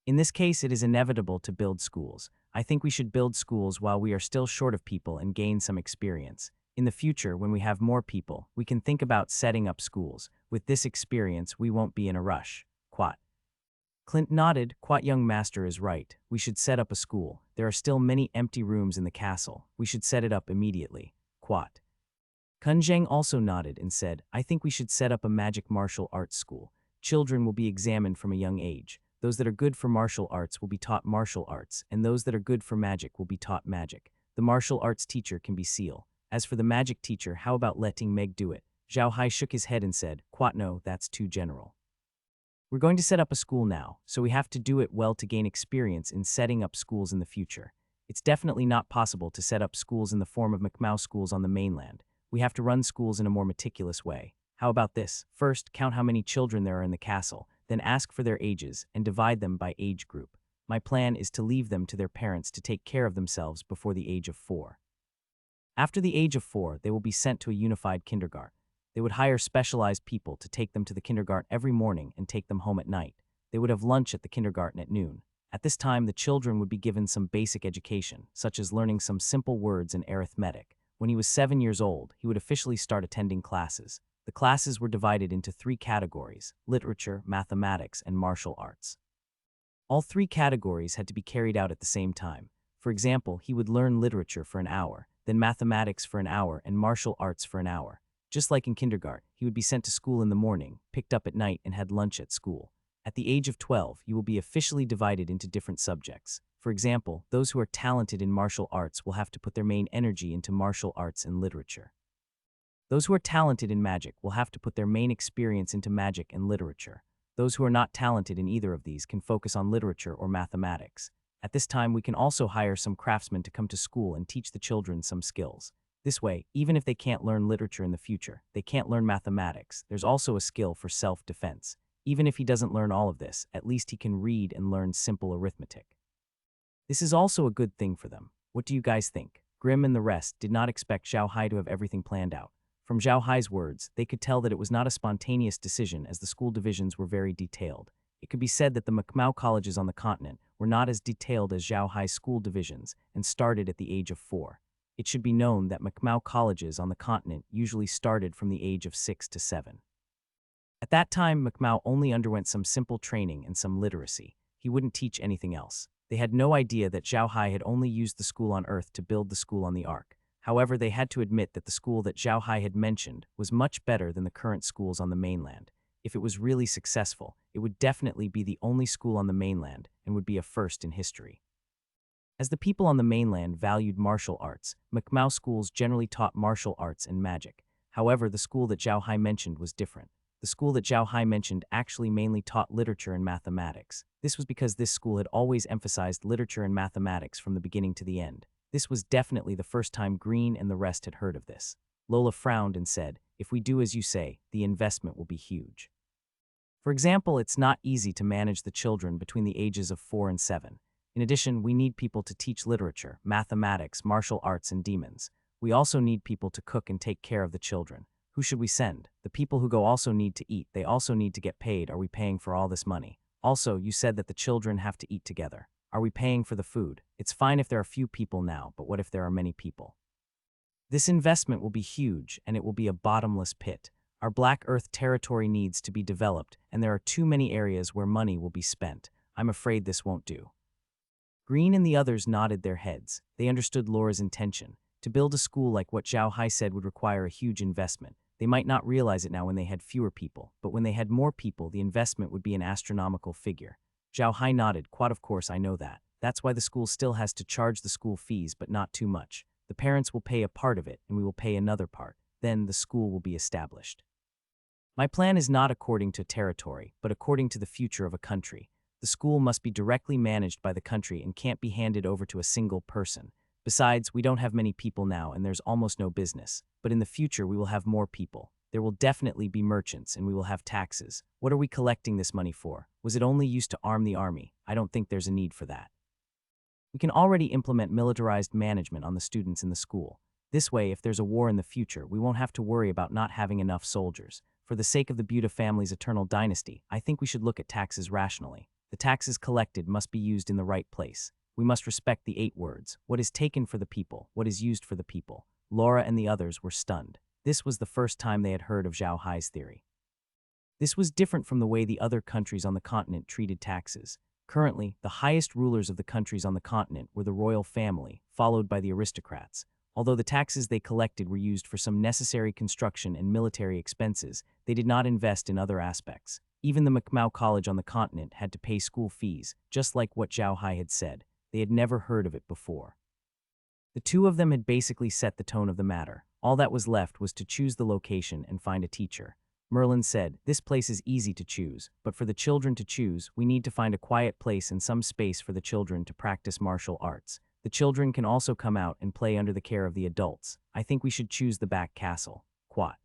S1: In this case, it is inevitable to build schools. I think we should build schools while we are still short of people and gain some experience. In the future, when we have more people, we can think about setting up schools. With this experience, we won't be in a rush." Quat. Clint nodded. "Quat, young master is right. We should set up a school. There are still many empty rooms in the castle. We should set it up immediately." Quat. Kunzheng also nodded and said, "I think we should set up a magic martial arts school. Children will be examined from a young age. Those that are good for martial arts will be taught martial arts, and those that are good for magic will be taught magic. The martial arts teacher can be Seal. As for the magic teacher, how about letting Meg do it?" Zhao Hai shook his head and said, "Quat, no, that's too general. We're going to set up a school now, so we have to do it well to gain experience in setting up schools in the future. It's definitely not possible to set up schools in the form of McMao schools on the mainland. We have to run schools in a more meticulous way. How about this? First, count how many children there are in the castle, then ask for their ages and divide them by age group. My plan is to leave them to their parents to take care of themselves before the age of 4. After the age of 4, they will be sent to a unified kindergarten. They would hire specialized people to take them to the kindergarten every morning and take them home at night. They would have lunch at the kindergarten at noon. At this time, the children would be given some basic education, such as learning some simple words in arithmetic. When he was 7 years old, he would officially start attending classes. The classes were divided into 3 categories: literature, mathematics, and martial arts. All 3 categories had to be carried out at the same time. For example, he would learn literature for an hour, then mathematics for an hour, and martial arts for an hour. Just like in kindergarten, he would be sent to school in the morning, picked up at night, and had lunch at school. At the age of 12, you will be officially divided into different subjects. For example, those who are talented in martial arts will have to put their main energy into martial arts and literature. Those who are talented in magic will have to put their main experience into magic and literature. Those who are not talented in either of these can focus on literature or mathematics. At this time, we can also hire some craftsmen to come to school and teach the children some skills. This way, even if they can't learn literature in the future, they can't learn mathematics, there's also a skill for self-defense. Even if he doesn't learn all of this, at least he can read and learn simple arithmetic. This is also a good thing for them. What do you guys think? Grimm and the rest did not expect Zhao Hai to have everything planned out. From Zhao Hai's words, they could tell that it was not a spontaneous decision as the school divisions were very detailed. It could be said that the Macmao colleges on the continent were not as detailed as Zhao Hai's school divisions and started at the age of 4. It should be known that Macmao colleges on the continent usually started from the age of 6 to 7. At that time, Macmao only underwent some simple training and some literacy. He wouldn't teach anything else. They had no idea that Zhao Hai had only used the school on Earth to build the school on the Ark. However, they had to admit that the school that Zhao Hai had mentioned was much better than the current schools on the mainland. If it was really successful, it would definitely be the only school on the mainland and would be a first in history. As the people on the mainland valued martial arts, Macmao schools generally taught martial arts and magic. However, the school that Zhao Hai mentioned was different. The school that Zhao Hai mentioned actually mainly taught literature and mathematics. This was because this school had always emphasized literature and mathematics from the beginning to the end. This was definitely the first time Green and the rest had heard of this. Lola frowned and said, "If we do as you say, the investment will be huge." For example, it's not easy to manage the children between the ages of 4 and 7. In addition, we need people to teach literature, mathematics, martial arts, and demons. We also need people to cook and take care of the children. Who should we send? The people who go also need to eat. They also need to get paid. Are we paying for all this money? Also, you said that the children have to eat together. Are we paying for the food? It's fine if there are few people now, but what if there are many people? This investment will be huge, and it will be a bottomless pit. Our Black Earth territory needs to be developed, and there are too many areas where money will be spent. I'm afraid this won't do. Green and the others nodded their heads. They understood Laura's intention. To build a school like what Zhao Hai said would require a huge investment. They might not realize it now when they had fewer people, but when they had more people, the investment would be an astronomical figure. Zhao Hai nodded. Quite of course, I know that. That's why the school still has to charge the school fees, but not too much. The parents will pay a part of it, and we will pay another part. Then the school will be established. My plan is not according to territory, but according to the future of a country. The school must be directly managed by the country and can't be handed over to a single person. Besides, we don't have many people now and there's almost no business. But in the future, we will have more people. There will definitely be merchants and we will have taxes. What are we collecting this money for? Was it only used to arm the army? I don't think there's a need for that. We can already implement militarized management on the students in the school. This way, if there's a war in the future, we won't have to worry about not having enough soldiers. For the sake of the Buddha family's eternal dynasty, I think we should look at taxes rationally. The taxes collected must be used in the right place. We must respect the 8 words. What is taken for the people, what is used for the people. Laura and the others were stunned. This was the first time they had heard of Zhao Hai's theory. This was different from the way the other countries on the continent treated taxes. Currently, the highest rulers of the countries on the continent were the royal family, followed by the aristocrats. Although the taxes they collected were used for some necessary construction and military expenses, they did not invest in other aspects. Even the Macmao College on the continent had to pay school fees, just like what Zhao Hai had said. They had never heard of it before. The two of them had basically set the tone of the matter. All that was left was to choose the location and find a teacher. Merlin said, "This place is easy to choose, but for the children to choose, we need to find a quiet place and some space for the children to practice martial arts. The children can also come out and play under the care of the adults. I think we should choose the back castle." Quat.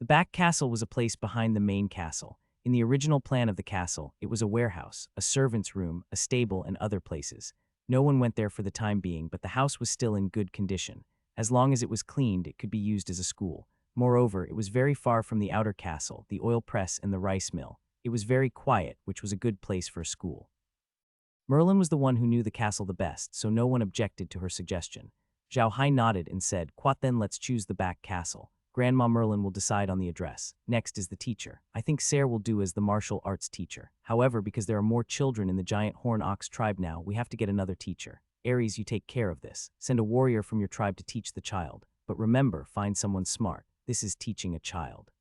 S1: The back castle was a place behind the main castle. In the original plan of the castle, it was a warehouse, a servant's room, a stable, and other places. No one went there for the time being, but the house was still in good condition. As long as it was cleaned, it could be used as a school. Moreover, it was very far from the outer castle, the oil press, and the rice mill. It was very quiet, which was a good place for a school. Merlin was the one who knew the castle the best, so no one objected to her suggestion. Zhao Hai nodded and said, "Quat, then let's choose the back castle. Grandma Merlin will decide on the address. Next is the teacher. I think Serre will do as the martial arts teacher. However, because there are more children in the giant horn ox tribe now, we have to get another teacher. Ares, you take care of this. Send a warrior from your tribe to teach the child. But remember, find someone smart. This is teaching a child.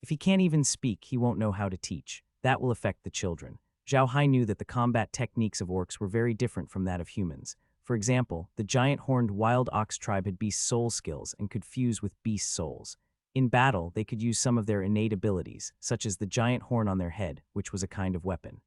S1: If he can't even speak, he won't know how to teach. That will affect the children." Zhao Hai knew that the combat techniques of orcs were very different from that of humans. For example, the giant horned wild ox tribe had beast soul skills and could fuse with beast souls. In battle, they could use some of their innate abilities, such as the giant horn on their head, which was a kind of weapon.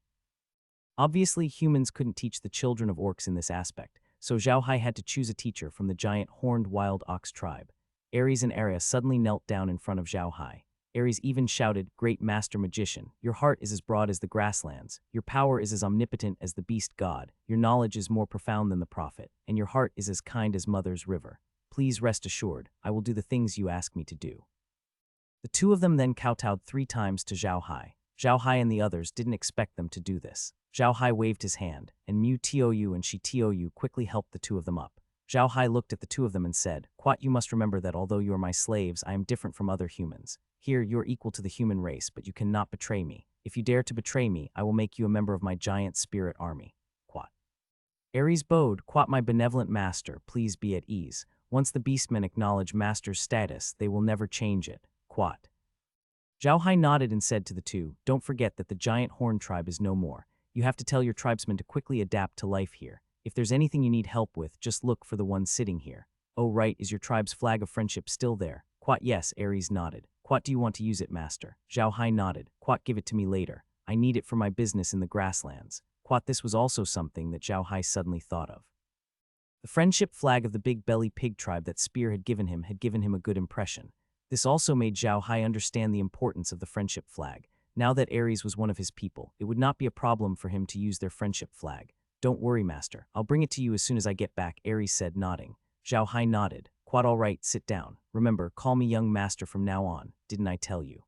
S1: Obviously, humans couldn't teach the children of orcs in this aspect, so Zhao Hai had to choose a teacher from the giant horned wild ox tribe. Ares and Arya suddenly knelt down in front of Zhao Hai. Ares even shouted, "Great Master Magician, your heart is as broad as the grasslands, your power is as omnipotent as the beast god, your knowledge is more profound than the prophet, and your heart is as kind as Mother's river. Please rest assured, I will do the things you ask me to do." The two of them then kowtowed 3 times to Zhao Hai. Zhao Hai and the others didn't expect them to do this. Zhao Hai waved his hand, and Mu Tou and Shi Tou quickly helped the two of them up. Zhao Hai looked at the two of them and said, "Quat, you must remember that although you are my slaves, I am different from other humans. Here, you are equal to the human race, but you cannot betray me. If you dare to betray me, I will make you a member of my giant spirit army." Quat. Ares bowed, "Quat, my benevolent master, please be at ease. Once the beastmen acknowledge master's status, they will never change it." Quat. Zhao Hai nodded and said to the two, "Don't forget that the giant horn tribe is no more. You have to tell your tribesmen to quickly adapt to life here. If there's anything you need help with, just look for the one sitting here. Oh right, is your tribe's flag of friendship still there?" Quat. "Yes," Ares nodded. "Quat, do you want to use it, master?" Zhao Hai nodded. "Quat, give it to me later. I need it for my business in the grasslands." Quat. This was also something that Zhao Hai suddenly thought of. The friendship flag of the big belly pig tribe that Spear had given him a good impression. This also made Zhao Hai understand the importance of the friendship flag. Now that Ares was one of his people, it would not be a problem for him to use their friendship flag. "Don't worry, master. I'll bring it to you as soon as I get back," Ares said, nodding. Zhao Hai nodded. "Quat, all right, sit down. Remember, call me young master from now on, didn't I tell you?"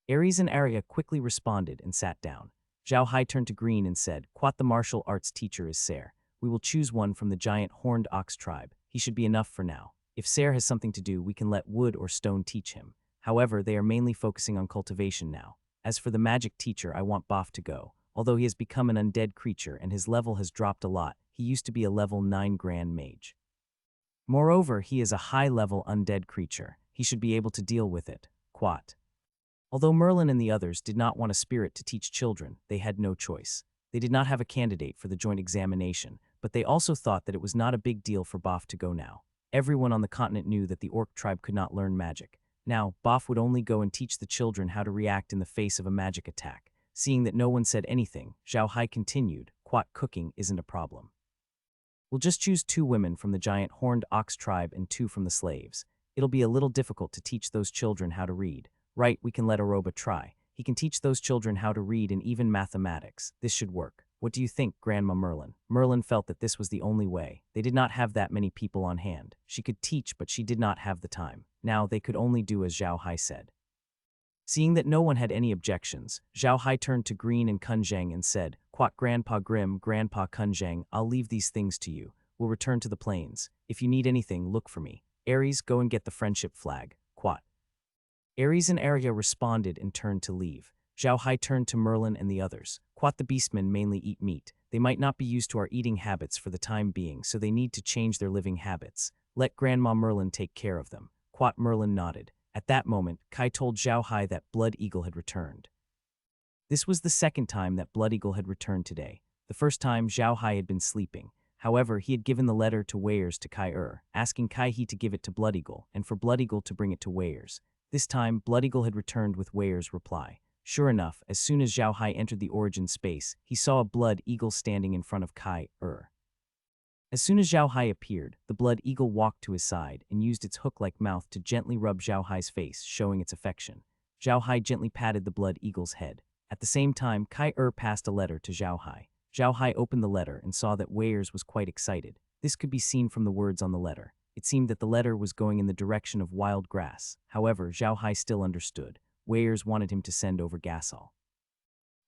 S1: Ares and Arya quickly responded and sat down. Zhao Hai turned to Green and said, "Quat, the martial arts teacher is Ser. We will choose one from the giant horned ox tribe. He should be enough for now. If Ser has something to do, we can let wood or stone teach him. However, they are mainly focusing on cultivation now. As for the magic teacher, I want Boff to go. Although he has become an undead creature and his level has dropped a lot, he used to be a level 9 Grand Mage. Moreover, he is a high-level undead creature. He should be able to deal with it." Quat. Although Merlin and the others did not want a spirit to teach children, they had no choice. They did not have a candidate for the joint examination, but they also thought that it was not a big deal for Boff to go now. Everyone on the continent knew that the orc tribe could not learn magic. Now, Boff would only go and teach the children how to react in the face of a magic attack. Seeing that no one said anything, Zhao Hai continued, "Quat, cooking isn't a problem. We'll just choose 2 women from the giant horned ox tribe and 2 from the slaves. It'll be a little difficult to teach those children how to read. Right, we can let Aroba try. He can teach those children how to read and even mathematics. This should work. What do you think, Grandma Merlin?" Merlin felt that this was the only way. They did not have that many people on hand. She could teach, but she did not have the time. Now, they could only do as Zhao Hai said. Seeing that no one had any objections, Zhao Hai turned to Green and Kunzhang and said, "Quat, Grandpa Grim, Grandpa Kunzhang, I'll leave these things to you. We'll return to the plains. If you need anything, look for me. Ares, go and get the friendship flag." Quat. Ares and Arya responded and turned to leave. Zhao Hai turned to Merlin and the others. "Quat, the beastmen mainly eat meat. They might not be used to our eating habits for the time being, so they need to change their living habits. Let Grandma Merlin take care of them." Quat. Merlin nodded. At that moment, Kai told Zhao Hai that Blood Eagle had returned. This was the second time that Blood Eagle had returned today. The first time, Zhao Hai had been sleeping. However, he had given the letter to Weirs to Kai, asking Kai He to give it to Blood Eagle, and for Blood Eagle to bring it to Weirs. This time, Blood Eagle had returned with Weirs' reply. Sure enough, as soon as Zhao Hai entered the origin space, he saw a Blood Eagle standing in front of Kai. As soon as Zhao Hai appeared, the Blood Eagle walked to his side and used its hook-like mouth to gently rub Zhao Hai's face, showing its affection. Zhao Hai gently patted the Blood Eagle's head. At the same time, Kai passed a letter to Zhao Hai. Zhao Hai opened the letter and saw that Weirs was quite excited. This could be seen from the words on the letter. It seemed that the letter was going in the direction of wild grass. However, Zhao Hai still understood. Weirs wanted him to send over Gasol.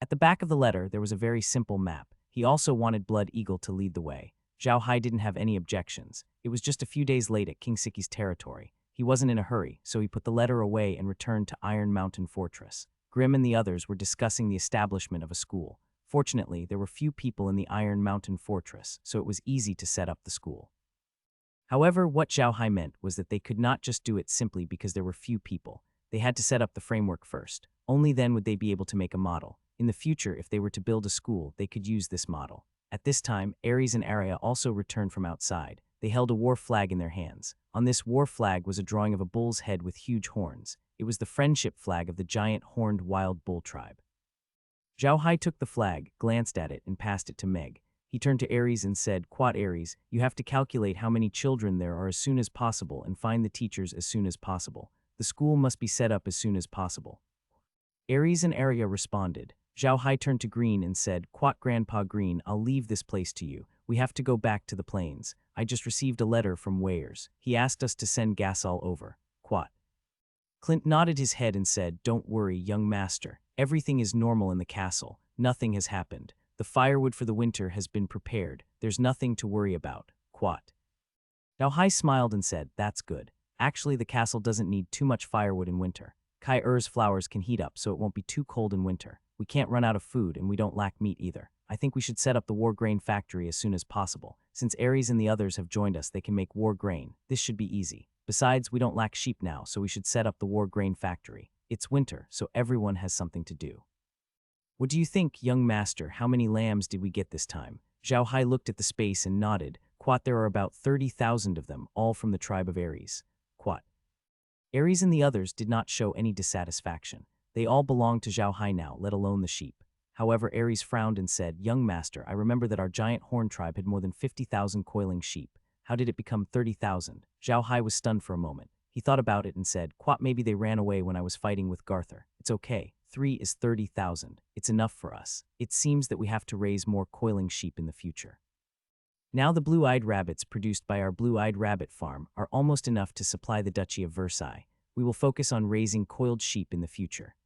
S1: At the back of the letter, there was a very simple map. He also wanted Blood Eagle to lead the way. Zhao Hai didn't have any objections. It was just a few days late at King Siki's territory. He wasn't in a hurry, so he put the letter away and returned to Iron Mountain Fortress. Grim and the others were discussing the establishment of a school. Fortunately, there were few people in the Iron Mountain Fortress, so it was easy to set up the school. However, what Zhao Hai meant was that they could not just do it simply because there were few people. They had to set up the framework first. Only then would they be able to make a model. In the future, if they were to build a school, they could use this model. At this time, Ares and Arya also returned from outside. They held a war flag in their hands. On this war flag was a drawing of a bull's head with huge horns. It was the friendship flag of the giant horned wild bull tribe. Zhao Hai took the flag, glanced at it, and passed it to Meg. He turned to Ares and said, "Quat Ares, you have to calculate how many children there are as soon as possible and find the teachers as soon as possible. The school must be set up as soon as possible." Ares and Arya responded. Zhao Hai turned to Green and said, "Quat Grandpa Green, I'll leave this place to you. We have to go back to the plains. I just received a letter from Weirs. He asked us to send Gasol over. Quat." Clint nodded his head and said, "Don't worry, young master. Everything is normal in the castle. Nothing has happened. The firewood for the winter has been prepared. There's nothing to worry about. Quat." Zhao Hai smiled and said, "That's good. Actually, the castle doesn't need too much firewood in winter. Kai Er's flowers can heat up so it won't be too cold in winter. We can't run out of food and we don't lack meat either. I think we should set up the war grain factory as soon as possible. Since Ares and the others have joined us, they can make war grain. This should be easy. Besides, we don't lack sheep now, so we should set up the war grain factory. It's winter, so everyone has something to do." "What do you think, young master? How many lambs did we get this time?" Zhao Hai looked at the space and nodded. "Quat, there are about 30,000 of them, all from the tribe of Ares." Quat. Ares and the others did not show any dissatisfaction. They all belonged to Zhao Hai now, let alone the sheep. However, Ares frowned and said, "Young master, I remember that our giant horn tribe had more than 50,000 coiling sheep. How did it become 30,000? Zhao Hai was stunned for a moment. He thought about it and said, "Quat, maybe they ran away when I was fighting with Garthur. It's okay. 3 is 30,000. It's enough for us. It seems that we have to raise more coiling sheep in the future." Now the blue-eyed rabbits produced by our blue-eyed rabbit farm are almost enough to supply the Duchy of Versailles. We will focus on raising coiled sheep in the future.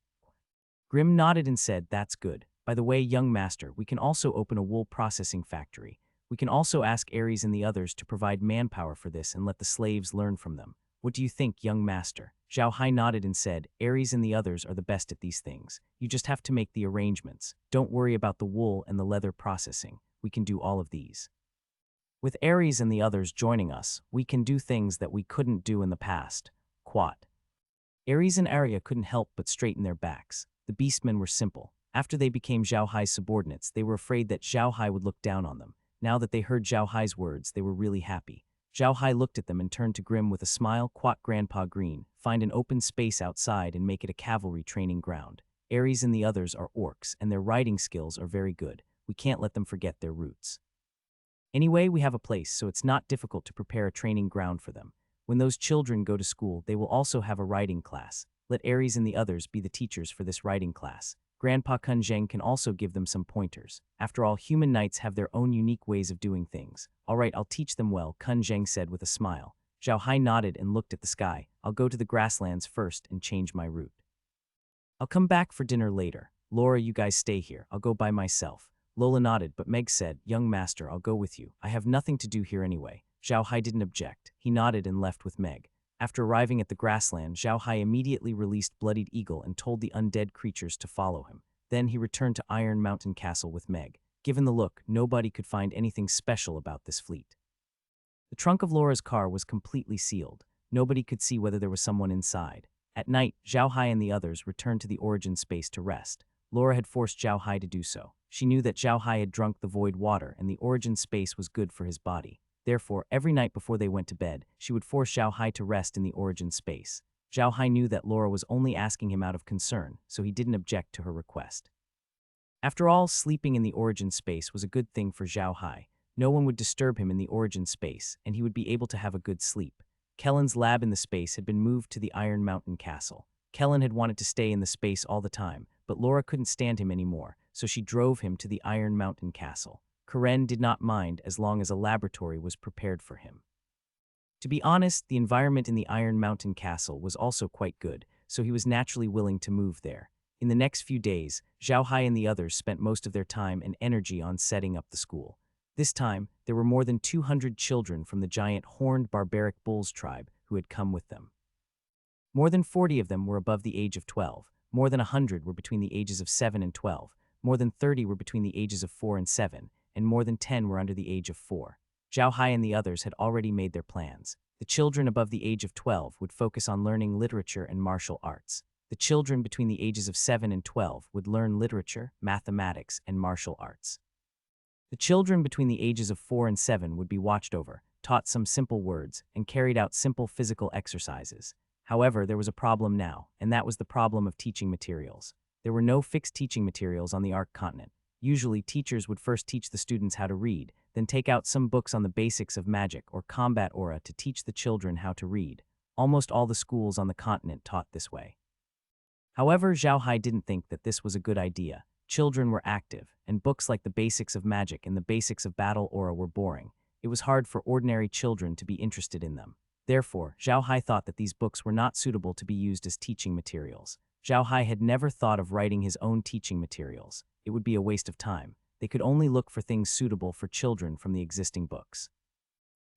S1: Grim nodded and said, "That's good. By the way, young master, we can also open a wool processing factory. We can also ask Ares and the others to provide manpower for this and let the slaves learn from them. What do you think, young master?" Zhao Hai nodded and said, "Ares and the others are the best at these things. You just have to make the arrangements. Don't worry about the wool and the leather processing. We can do all of these. With Ares and the others joining us, we can do things that we couldn't do in the past." Quat. Ares and Arya couldn't help but straighten their backs. The beastmen were simple. After they became Zhao Hai's subordinates, they were afraid that Zhao Hai would look down on them. Now that they heard Zhao Hai's words, they were really happy. Zhao Hai looked at them and turned to Grim with a smile. "Quat Grandpa Green, find an open space outside and make it a cavalry training ground. Ares and the others are orcs, and their riding skills are very good. We can't let them forget their roots. Anyway, we have a place, so it's not difficult to prepare a training ground for them. When those children go to school, they will also have a riding class. Let Ares and the others be the teachers for this riding class. Grandpa Kun Zheng can also give them some pointers. After all, human knights have their own unique ways of doing things. All right, I'll teach them well," Kun Zheng said with a smile. Zhao Hai nodded and looked at the sky. "I'll go to the grasslands first and change my route. I'll come back for dinner later. Laura, you guys stay here. I'll go by myself." Lola nodded, but Meg said, "Young master, I'll go with you. I have nothing to do here anyway." Zhao Hai didn't object. He nodded and left with Meg. After arriving at the grassland, Zhao Hai immediately released Bloodied Eagle and told the undead creatures to follow him. Then he returned to Iron Mountain Castle with Meg. Given the look, nobody could find anything special about this fleet. The trunk of Laura's car was completely sealed. Nobody could see whether there was someone inside. At night, Zhao Hai and the others returned to the origin space to rest. Laura had forced Zhao Hai to do so. She knew that Zhao Hai had drunk the void water and the origin space was good for his body. Therefore, every night before they went to bed, she would force Zhao Hai to rest in the origin space. Zhao Hai knew that Laura was only asking him out of concern, so he didn't object to her request. After all, sleeping in the origin space was a good thing for Zhao Hai. No one would disturb him in the origin space, and he would be able to have a good sleep. Kellen's lab in the space had been moved to the Iron Mountain Castle. Kellen had wanted to stay in the space all the time, but Laura couldn't stand him anymore, so she drove him to the Iron Mountain Castle. Karen did not mind as long as a laboratory was prepared for him. To be honest, the environment in the Iron Mountain Castle was also quite good, so he was naturally willing to move there. In the next few days, Zhao Hai and the others spent most of their time and energy on setting up the school. This time, there were more than 200 children from the giant horned barbaric bulls tribe who had come with them. More than 40 of them were above the age of 12, more than 100 were between the ages of 7 and 12, more than 30 were between the ages of 4 and 7, and more than 10 were under the age of 4. Zhao Hai and the others had already made their plans. The children above the age of 12 would focus on learning literature and martial arts. The children between the ages of 7 and 12 would learn literature, mathematics, and martial arts. The children between the ages of 4 and 7 would be watched over. taught some simple words, and carried out simple physical exercises. However, there was a problem now, and that was the problem of teaching materials. There were no fixed teaching materials on the Ark continent. Usually, teachers would first teach the students how to read, then take out some books on the basics of magic or combat aura to teach the children how to read. Almost all the schools on the continent taught this way. However, Zhao Hai didn't think that this was a good idea. Children were active, and books like the basics of magic and the basics of battle aura were boring. It was hard for ordinary children to be interested in them. Therefore, Zhao Hai thought that these books were not suitable to be used as teaching materials. Zhao Hai had never thought of writing his own teaching materials. It would be a waste of time. They could only look for things suitable for children from the existing books.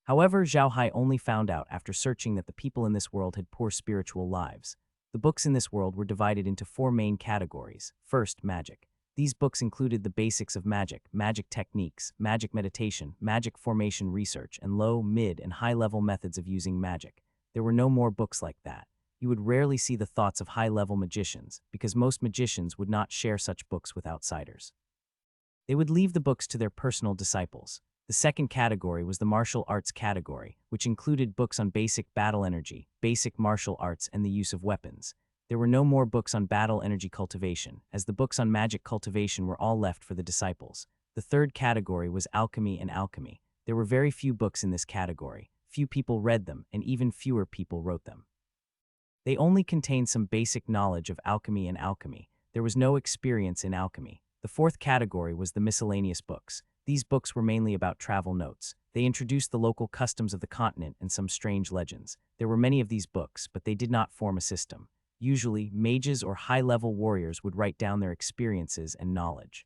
S1: However, Zhao Hai only found out after searching that the people in this world had poor spiritual lives. The books in this world were divided into 4 main categories. First, magic. These books included the basics of magic, magic techniques, magic meditation, magic formation research, and low, mid, and high-level methods of using magic. There were no more books like that. You would rarely see the thoughts of high-level magicians, because most magicians would not share such books with outsiders. They would leave the books to their personal disciples. The second category was the martial arts category, which included books on basic battle energy, basic martial arts, and the use of weapons. There were no more books on battle energy cultivation, as the books on magic cultivation were all left for the disciples. The third category was alchemy and alchemy. There were very few books in this category. Few people read them, and even fewer people wrote them. They only contained some basic knowledge of alchemy and alchemy. There was no experience in alchemy. The fourth category was the miscellaneous books. These books were mainly about travel notes. They introduced the local customs of the continent and some strange legends. There were many of these books, but they did not form a system. Usually, mages or high-level warriors would write down their experiences and knowledge.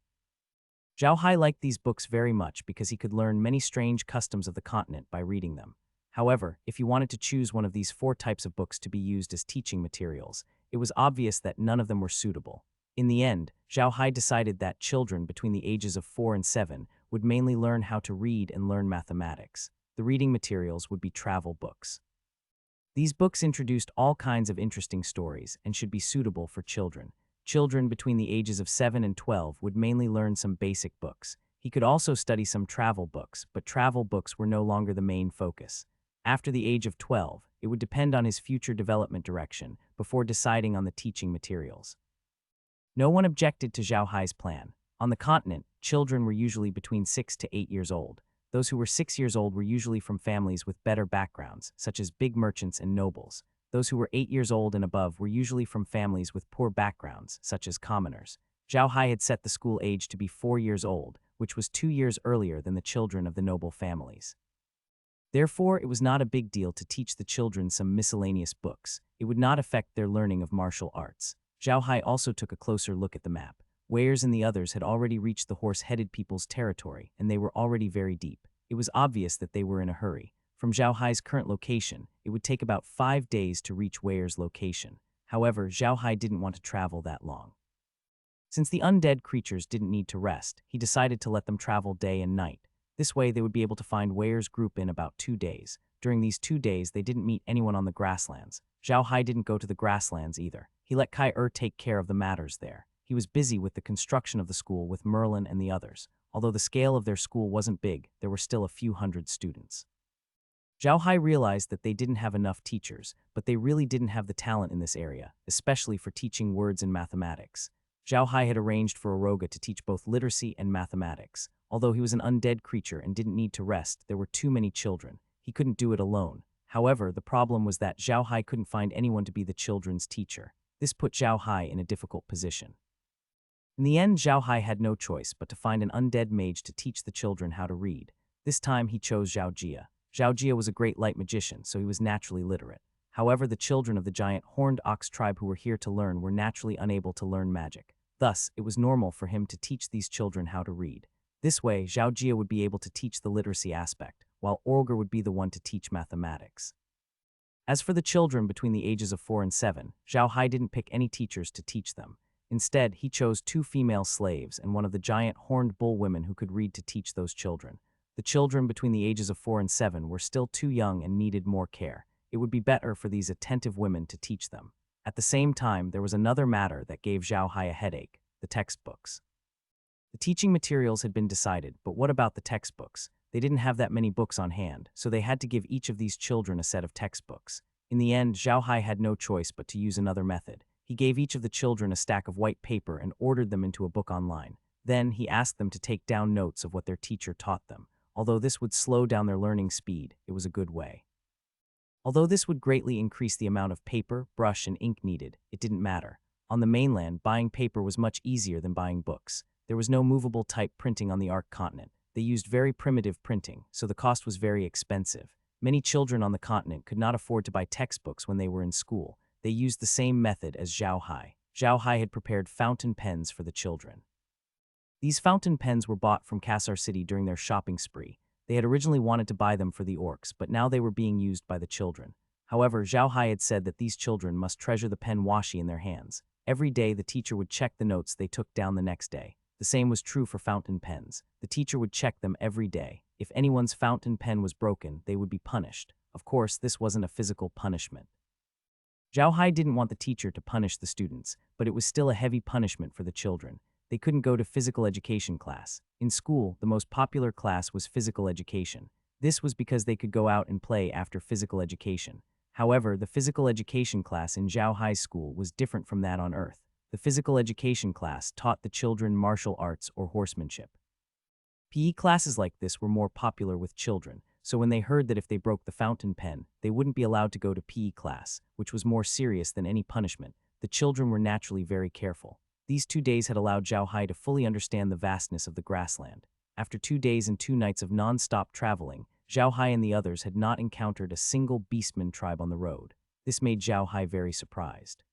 S1: Zhao Hai liked these books very much because he could learn many strange customs of the continent by reading them. However, if he wanted to choose one of these 4 types of books to be used as teaching materials, it was obvious that none of them were suitable. In the end, Zhao Hai decided that children between the ages of 4 and 7 would mainly learn how to read and learn mathematics. The reading materials would be travel books. These books introduced all kinds of interesting stories and should be suitable for children. Children between the ages of 7 and 12 would mainly learn some basic books. He could also study some travel books, but travel books were no longer the main focus. After the age of 12, it would depend on his future development direction before deciding on the teaching materials. No one objected to Zhao Hai's plan. On the continent, children were usually between 6 to 8 years old. Those who were 6 years old were usually from families with better backgrounds, such as big merchants and nobles. Those who were 8 years old and above were usually from families with poor backgrounds, such as commoners. Zhao Hai had set the school age to be 4 years old, which was 2 years earlier than the children of the noble families. Therefore, it was not a big deal to teach the children some miscellaneous books. It would not affect their learning of martial arts. Zhao Hai also took a closer look at the map. Weyers and the others had already reached the horse-headed people's territory, and they were already very deep. It was obvious that they were in a hurry. From Zhao Hai's current location, it would take about 5 days to reach Weyers' location. However, Zhao Hai didn't want to travel that long. Since the undead creatures didn't need to rest, he decided to let them travel day and night. This way, they would be able to find Weyers' group in about 2 days. During these 2 days, they didn't meet anyone on the grasslands. Zhao Hai didn't go to the grasslands either. He let Kai take care of the matters there. He was busy with the construction of the school with Merlin and the others. Although the scale of their school wasn't big, there were still a few hundred students. Zhao Hai realized that they didn't have enough teachers, but they really didn't have the talent in this area, especially for teaching words and mathematics. Zhao Hai had arranged for Aroga to teach both literacy and mathematics. Although he was an undead creature and didn't need to rest, there were too many children. He couldn't do it alone. However, the problem was that Zhao Hai couldn't find anyone to be the children's teacher. This put Zhao Hai in a difficult position. In the end, Zhao Hai had no choice but to find an undead mage to teach the children how to read. This time, he chose Zhao Jia. Zhao Jia was a great light magician, so he was naturally literate. However, the children of the giant horned ox tribe who were here to learn were naturally unable to learn magic. Thus, it was normal for him to teach these children how to read. This way, Zhao Jia would be able to teach the literacy aspect, while Olga would be the one to teach mathematics. As for the children between the ages of 4 and 7, Zhao Hai didn't pick any teachers to teach them. Instead, he chose 2 female slaves and one of the giant horned bull women who could read to teach those children. The children between the ages of 4 and 7 were still too young and needed more care. It would be better for these attentive women to teach them. At the same time, there was another matter that gave Zhao Hai a headache: the textbooks. The teaching materials had been decided, but what about the textbooks? They didn't have that many books on hand, so they had to give each of these children a set of textbooks. In the end, Zhao Hai had no choice but to use another method. He gave each of the children a stack of white paper and ordered them into a book online. Then, he asked them to take down notes of what their teacher taught them. Although this would slow down their learning speed, it was a good way. Although this would greatly increase the amount of paper, brush, and ink needed, it didn't matter. On the mainland, buying paper was much easier than buying books. There was no movable type printing on the Ark continent. They used very primitive printing, so the cost was very expensive. Many children on the continent could not afford to buy textbooks when they were in school. They used the same method as Zhao Hai. Zhao Hai had prepared fountain pens for the children. These fountain pens were bought from Cassar City during their shopping spree. They had originally wanted to buy them for the orcs, but now they were being used by the children. However, Zhao Hai had said that these children must treasure the pen washi in their hands. Every day, the teacher would check the notes they took down the next day. The same was true for fountain pens. The teacher would check them every day. If anyone's fountain pen was broken, they would be punished. Of course, this wasn't a physical punishment. Zhao Hai didn't want the teacher to punish the students, but it was still a heavy punishment for the children. They couldn't go to physical education class. In school, the most popular class was physical education. This was because they could go out and play after physical education. However, the physical education class in Zhao Hai's school was different from that on Earth. The physical education class taught the children martial arts or horsemanship. PE classes like this were more popular with children, so when they heard that if they broke the fountain pen, they wouldn't be allowed to go to PE class, which was more serious than any punishment, the children were naturally very careful. These 2 days had allowed Zhao Hai to fully understand the vastness of the grassland. After 2 days and 2 nights of non-stop traveling, Zhao Hai and the others had not encountered a single beastman tribe on the road. This made Zhao Hai very surprised.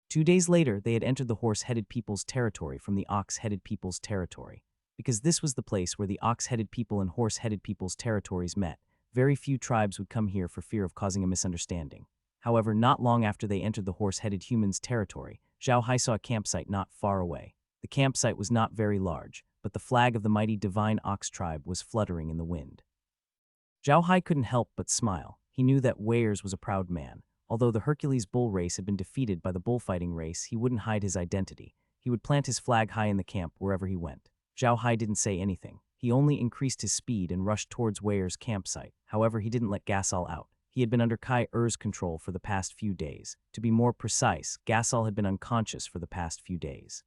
S1: 2 days later, they had entered the horse-headed people's territory from the ox-headed people's territory. Because this was the place where the ox-headed people and horse-headed people's territories met, very few tribes would come here for fear of causing a misunderstanding. However, not long after they entered the horse-headed humans' territory, Zhao Hai saw a campsite not far away. The campsite was not very large, but the flag of the mighty divine ox tribe was fluttering in the wind. Zhao Hai couldn't help but smile. He knew that Heirs was a proud man. Although the Hercules bull race had been defeated by the bullfighting race, he wouldn't hide his identity. He would plant his flag high in the camp wherever he went. Zhao Hai didn't say anything. He only increased his speed and rushed towards Heirs' campsite. However, he didn't let Gasol out. He had been under Kai-Er's control for the past few days. To be more precise, Gasol had been unconscious for the past few days.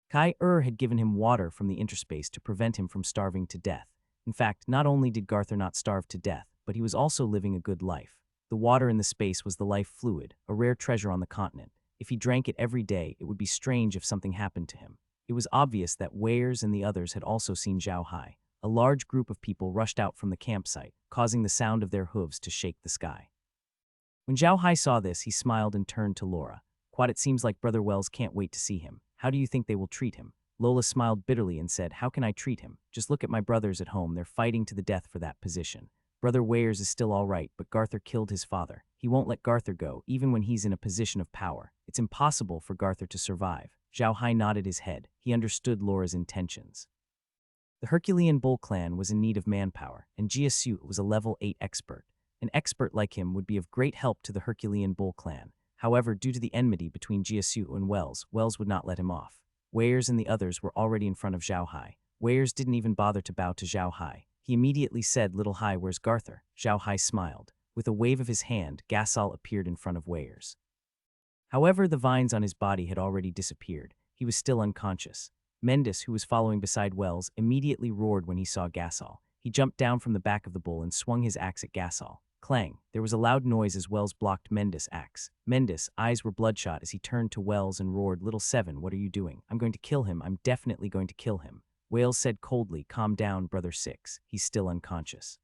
S1: Kai-Er had given him water from the interspace to prevent him from starving to death. In fact, not only did Garthur not starve to death, but he was also living a good life. The water in the space was the life fluid, a rare treasure on the continent. If he drank it every day, it would be strange if something happened to him. It was obvious that Heirs and the others had also seen Zhao Hai. A large group of people rushed out from the campsite, causing the sound of their hooves to shake the sky. When Zhao Hai saw this, he smiled and turned to Laura. "Quad, it seems like Brother Wells can't wait to see him. How do you think they will treat him?" Lola smiled bitterly and said, "How can I treat him? Just look at my brothers at home. They're fighting to the death for that position. Brother Heirs is still all right, but Garthur killed his father. He won't let Garthur go, even when he's in a position of power. It's impossible for Garthur to survive." Zhao Hai nodded his head. He understood Laura's intentions. The Herculean Bull clan was in need of manpower, and Jiasu was a level 8 expert. An expert like him would be of great help to the Herculean Bull clan. However, due to the enmity between Jiasu and Wells would not let him off. Heirs and the others were already in front of Zhao Hai. Heirs didn't even bother to bow to Zhao Hai. He immediately said, "Little Hai, where's Garthur?" Zhao Hai smiled. With a wave of his hand, Gasol appeared in front of Heirs. However, the vines on his body had already disappeared. He was still unconscious. Mendis, who was following beside Wells, immediately roared when he saw Gasol. He jumped down from the back of the bull and swung his axe at Gasol. Clang! There was a loud noise as Wells blocked Mendis' axe. Mendis' eyes were bloodshot as he turned to Wells and roared, "Little Seven, what are you doing? I'm going to kill him. I'm definitely going to kill him." Wells said coldly, "Calm down, Brother Six. He's still unconscious.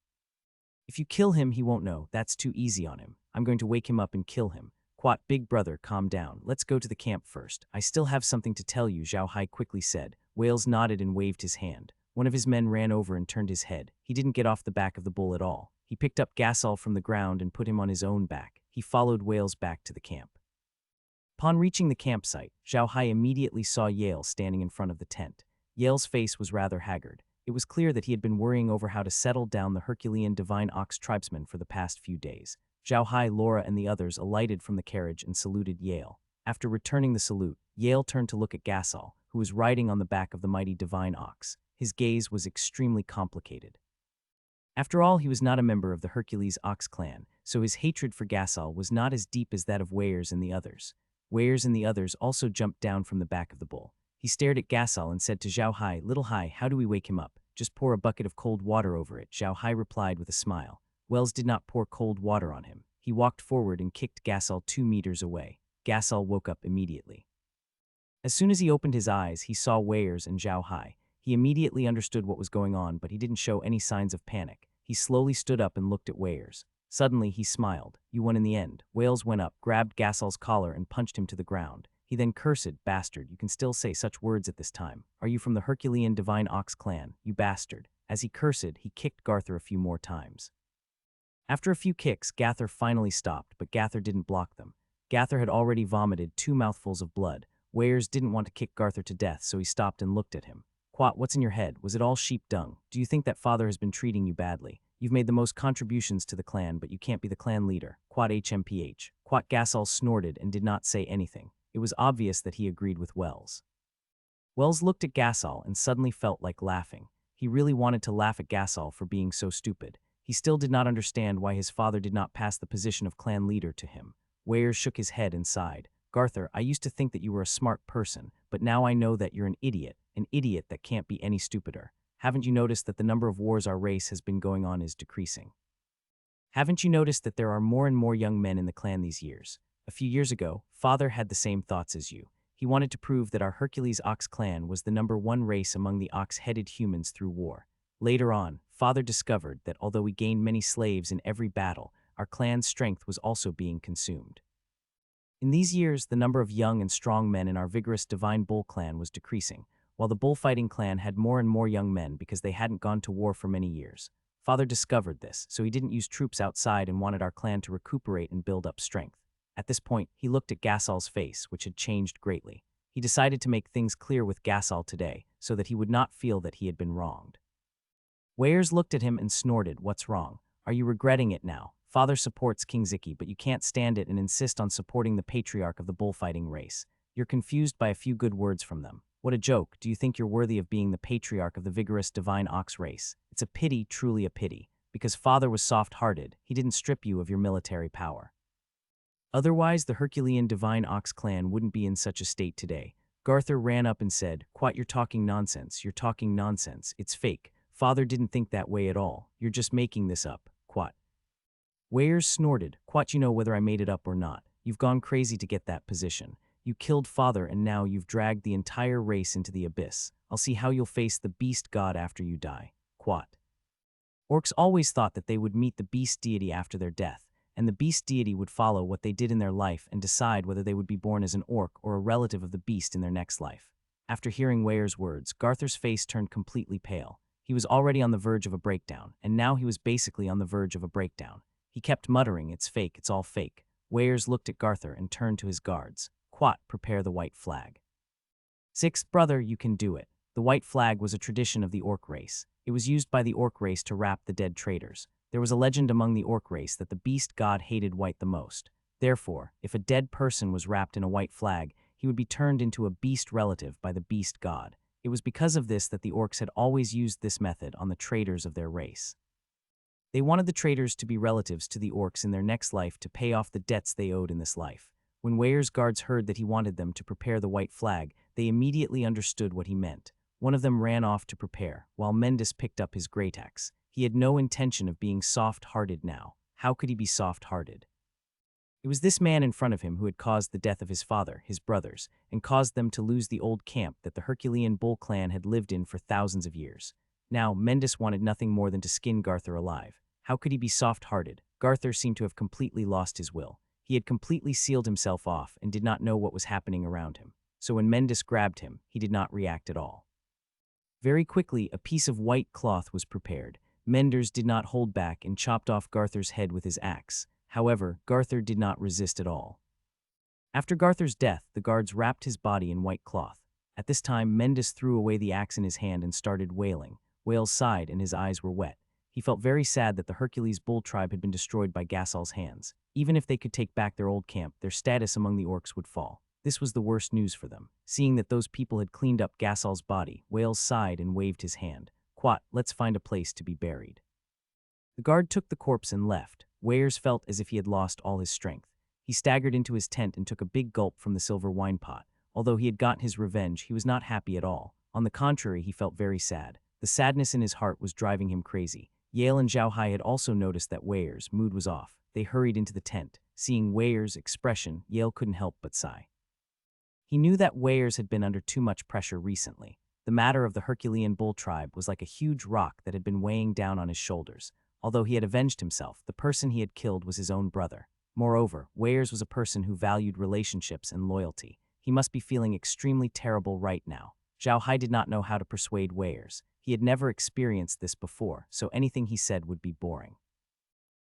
S1: If you kill him, he won't know. That's too easy on him. I'm going to wake him up and kill him." "Quat, big brother, calm down. Let's go to the camp first. I still have something to tell you," Zhao Hai quickly said. Wales nodded and waved his hand. One of his men ran over and turned his head. He didn't get off the back of the bull at all. He picked up Gasol from the ground and put him on his own back. He followed Wales back to the camp. Upon reaching the campsite, Zhao Hai immediately saw Yale standing in front of the tent. Yale's face was rather haggard. It was clear that he had been worrying over how to settle down the Herculean Divine Ox tribesmen for the past few days. Zhao Hai, Laura, and the others alighted from the carriage and saluted Yale. After returning the salute, Yale turned to look at Gasol, who was riding on the back of the mighty Divine Ox. His gaze was extremely complicated. After all, he was not a member of the Hercules Ox clan, so his hatred for Gasol was not as deep as that of Weyers and the others. Weyers and the others also jumped down from the back of the bull. He stared at Gasol and said to Zhao Hai, "Little Hai, how do we wake him up? Just pour a bucket of cold water over it," Zhao Hai replied with a smile. Wells did not pour cold water on him. He walked forward and kicked Gasol 2 meters away. Gasol woke up immediately. As soon as he opened his eyes, he saw Weyers and Zhao Hai. He immediately understood what was going on, but he didn't show any signs of panic. He slowly stood up and looked at Weyers. Suddenly, he smiled. "You won in the end." Wales went up, grabbed Gasol's collar, and punched him to the ground. He then cursed, "Bastard, you can still say such words at this time. Are you from the Herculean Divine Ox clan, you bastard?" As he cursed, he kicked Garthur a few more times. After a few kicks, Gather finally stopped, but Gather didn't block them. Gather had already vomited 2 mouthfuls of blood. Weyers didn't want to kick Garthur to death, so he stopped and looked at him. "Quat, what's in your head? Was it all sheep dung? Do you think that father has been treating you badly? You've made the most contributions to the clan, but you can't be the clan leader." Quat HMPH. Quat Gasol snorted and did not say anything. It was obvious that he agreed with Wells. Wells looked at Gasol and suddenly felt like laughing. He really wanted to laugh at Gasol for being so stupid. He still did not understand why his father did not pass the position of clan leader to him. Weyers shook his head and sighed. "Garthur, I used to think that you were a smart person, but now I know that you're an idiot that can't be any stupider. Haven't you noticed that the number of wars our race has been going on is decreasing? Haven't you noticed that there are more and more young men in the clan these years? A few years ago, father had the same thoughts as you. He wanted to prove that our Hercules Ox clan was the #1 race among the ox-headed humans through war. Later on, father discovered that although we gained many slaves in every battle, our clan's strength was also being consumed. In these years, the number of young and strong men in our vigorous Divine Bull clan was decreasing, while the bullfighting clan had more and more young men because they hadn't gone to war for many years. Father discovered this, so he didn't use troops outside and wanted our clan to recuperate and build up strength. At this point, he looked at Gasol's face, which had changed greatly. He decided to make things clear with Gasol today, so that he would not feel that he had been wronged. Weyers looked at him and snorted, "What's wrong? Are you regretting it now? Father supports King Sichi, but you can't stand it and insist on supporting the patriarch of the bullfighting race. You're confused by a few good words from them. What a joke. Do you think you're worthy of being the patriarch of the vigorous divine ox race? It's a pity, truly a pity. Because father was soft-hearted, he didn't strip you of your military power. Otherwise, the Herculean divine ox clan wouldn't be in such a state today." Garthur ran up and said, "Quat, you're talking nonsense. You're talking nonsense. It's fake. Father didn't think that way at all. You're just making this up, Quat." Weyers snorted, "Quat, you know whether I made it up or not. You've gone crazy to get that position. You killed father and now you've dragged the entire race into the abyss. I'll see how you'll face the beast god after you die, Quat." Orcs always thought that they would meet the beast deity after their death, and the beast deity would follow what they did in their life and decide whether they would be born as an orc or a relative of the beast in their next life. After hearing Weyers' words, Garthur's face turned completely pale. He was already on the verge of a breakdown, and now he was basically on the verge of a breakdown. He kept muttering, "It's fake, it's all fake." Weyers looked at Garthur and turned to his guards. "Quat, prepare the white flag." "Sixth brother, you can do it." The white flag was a tradition of the orc race. It was used by the orc race to wrap the dead traitors. There was a legend among the orc race that the beast god hated white the most. Therefore, if a dead person was wrapped in a white flag, he would be turned into a beast relative by the beast god. It was because of this that the orcs had always used this method on the traitors of their race. They wanted the traitors to be relatives to the orcs in their next life to pay off the debts they owed in this life. When Weyers' guards heard that he wanted them to prepare the white flag, they immediately understood what he meant. One of them ran off to prepare, while Mendis picked up his great axe. He had no intention of being soft-hearted now. How could he be soft-hearted? It was this man in front of him who had caused the death of his father, his brothers, and caused them to lose the old camp that the Herculean Bull clan had lived in for thousands of years. Now, Mendis wanted nothing more than to skin Garthur alive. How could he be soft-hearted? Garthur seemed to have completely lost his will. He had completely sealed himself off and did not know what was happening around him. So when Mendis grabbed him, he did not react at all. Very quickly, a piece of white cloth was prepared. Menders did not hold back and chopped off Garthur's head with his axe. However, Garthur did not resist at all. After Garthur's death, the guards wrapped his body in white cloth. At this time, Mendis threw away the axe in his hand and started wailing. Wales sighed and his eyes were wet. He felt very sad that the Hercules Bull tribe had been destroyed by Gasol's hands. Even if they could take back their old camp, their status among the orcs would fall. This was the worst news for them. Seeing that those people had cleaned up Gasol's body, Wales sighed and waved his hand. "Quat, let's find a place to be buried." The guard took the corpse and left. Weyers felt as if he had lost all his strength. He staggered into his tent and took a big gulp from the silver wine pot. Although he had gotten his revenge, he was not happy at all. On the contrary, he felt very sad. The sadness in his heart was driving him crazy. Yale and Zhao Hai had also noticed that Weyers' mood was off. They hurried into the tent. Seeing Weyers' expression, Yale couldn't help but sigh. He knew that Weyers had been under too much pressure recently. The matter of the Herculean bull tribe was like a huge rock that had been weighing down on his shoulders. Although he had avenged himself, the person he had killed was his own brother. Moreover, Weyers was a person who valued relationships and loyalty. He must be feeling extremely terrible right now. Zhao Hai did not know how to persuade Weyers. He had never experienced this before, so anything he said would be boring.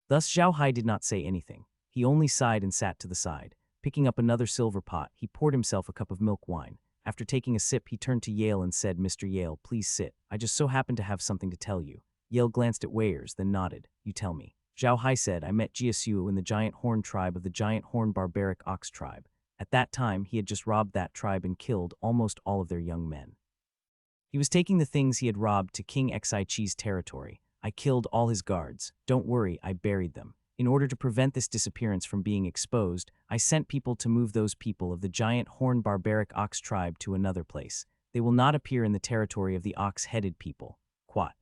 S1: Thus Zhao Hai did not say anything. He only sighed and sat to the side. Picking up another silver pot, he poured himself a cup of milk wine. After taking a sip, he turned to Yale and said, "Mr. Yale, please sit. I just so happen to have something to tell you." Yale glanced at Weyers, then nodded. "You tell me." Zhao Hai said, "I met Jiasuo in the Giant Horn tribe of the Giant Horn Barbaric Ox tribe. At that time, he had just robbed that tribe and killed almost all of their young men. He was taking the things he had robbed to King Xichi's territory. I killed all his guards. Don't worry, I buried them. In order to prevent this disappearance from being exposed, I sent people to move those people of the Giant Horn Barbaric Ox tribe to another place. They will not appear in the territory of the ox-headed people." Quat.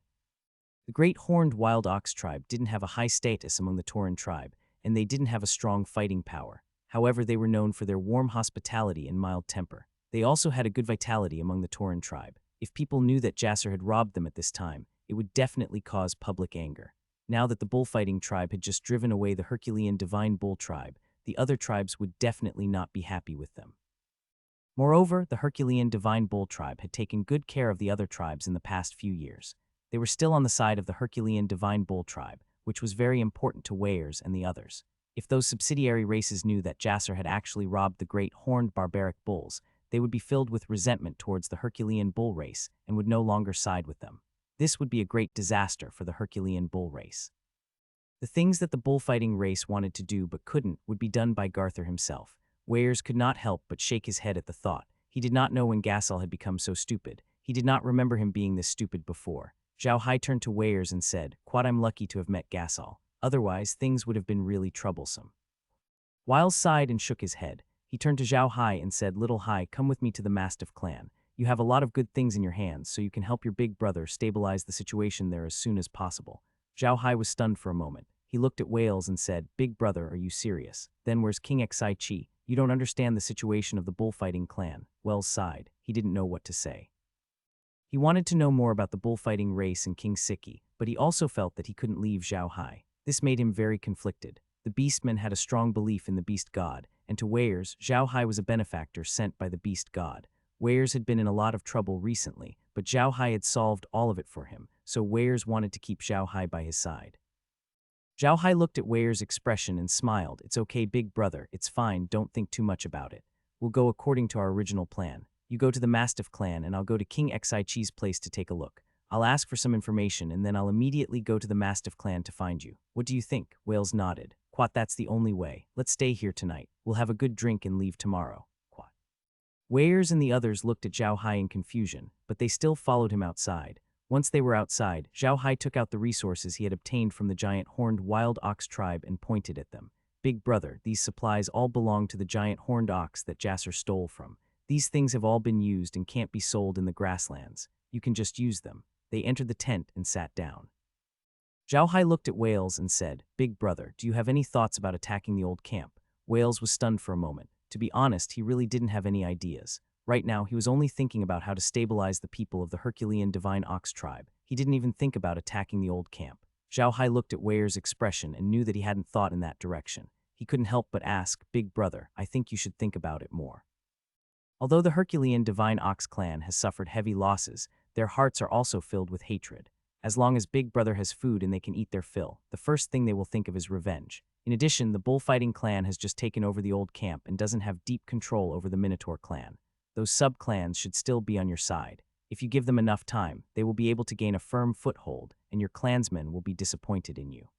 S1: The Great Horned Wild Ox tribe didn't have a high status among the Tauran tribe, and they didn't have a strong fighting power. However, they were known for their warm hospitality and mild temper. They also had a good vitality among the Tauran tribe. If people knew that Jasser had robbed them at this time, it would definitely cause public anger. Now that the bullfighting tribe had just driven away the Herculean Divine Bull tribe, the other tribes would definitely not be happy with them. Moreover, the Herculean Divine Bull tribe had taken good care of the other tribes in the past few years. They were still on the side of the Herculean Divine Bull tribe, which was very important to Weyers and the others. If those subsidiary races knew that Jasser had actually robbed the great horned barbaric bulls, they would be filled with resentment towards the Herculean bull race and would no longer side with them. This would be a great disaster for the Herculean bull race. The things that the bullfighting race wanted to do but couldn't would be done by Garur himself. Weyers could not help but shake his head at the thought. He did not know when Gassel had become so stupid. He did not remember him being this stupid before. Zhao Hai turned to Weyers and said, "Quad, I'm lucky to have met Gassel. Otherwise, things would have been really troublesome." Wiles sighed and shook his head. He turned to Zhao Hai and said, "Little Hai, come with me to the Mastiff clan. You have a lot of good things in your hands, so you can help your big brother stabilize the situation there as soon as possible." Zhao Hai was stunned for a moment. He looked at Wales and said, "Big brother, are you serious? Then where's King Xichi? You don't understand the situation of the bullfighting clan." Wells sighed. He didn't know what to say. He wanted to know more about the bullfighting race and King Sichi, but he also felt that he couldn't leave Zhao Hai. This made him very conflicted. The beastmen had a strong belief in the beast god, and to Weyers, Zhao Hai was a benefactor sent by the beast god. Weyers had been in a lot of trouble recently, but Zhao Hai had solved all of it for him, so Weyers wanted to keep Zhao Hai by his side. Zhao Hai looked at Weyers' expression and smiled. "It's okay, big brother, it's fine, don't think too much about it. We'll go according to our original plan. You go to the Mastiff clan and I'll go to King Xichi's place to take a look. I'll ask for some information and then I'll immediately go to the Mastiff clan to find you. What do you think?" Wales nodded. "Quat, that's the only way. Let's stay here tonight. We'll have a good drink and leave tomorrow." Quat. Weyers and the others looked at Zhao Hai in confusion, but they still followed him outside. Once they were outside, Zhao Hai took out the resources he had obtained from the giant horned wild ox tribe and pointed at them. "Big brother, these supplies all belong to the giant horned ox that Jasser stole from. These things have all been used and can't be sold in the grasslands. You can just use them." They entered the tent and sat down. Zhao Hai looked at Wales and said, "Big brother, do you have any thoughts about attacking the old camp?" Wales was stunned for a moment. To be honest, he really didn't have any ideas. Right now, he was only thinking about how to stabilize the people of the Herculean Divine Ox tribe. He didn't even think about attacking the old camp. Zhao Hai looked at Weyers' expression and knew that he hadn't thought in that direction. He couldn't help but ask, "Big brother, I think you should think about it more." Although the Herculean Divine Ox clan has suffered heavy losses, their hearts are also filled with hatred. As long as Big Brother has food and they can eat their fill, the first thing they will think of is revenge. In addition, the bullfighting clan has just taken over the old camp and doesn't have deep control over the Minotaur clan. Those sub-clans should still be on your side. If you give them enough time, they will be able to gain a firm foothold, and your clansmen will be disappointed in you.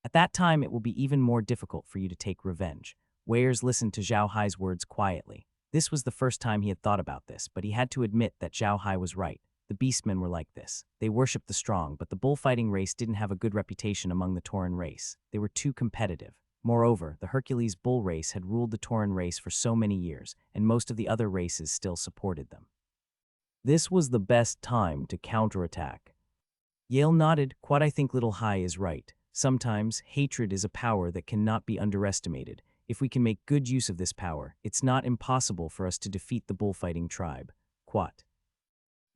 S1: At that time, it will be even more difficult for you to take revenge. Weyers listened to Zhao Hai's words quietly. This was the first time he had thought about this, but he had to admit that Zhao Hai was right. The beastmen were like this. They worshipped the strong, but the bullfighting race didn't have a good reputation among the Tauren race. They were too competitive. Moreover, the Hercules bull race had ruled the Tauren race for so many years, and most of the other races still supported them. This was the best time to counterattack. Yale nodded. Quad, I think little High is right. Sometimes, hatred is a power that cannot be underestimated. If we can make good use of this power, it's not impossible for us to defeat the bullfighting tribe. Quat.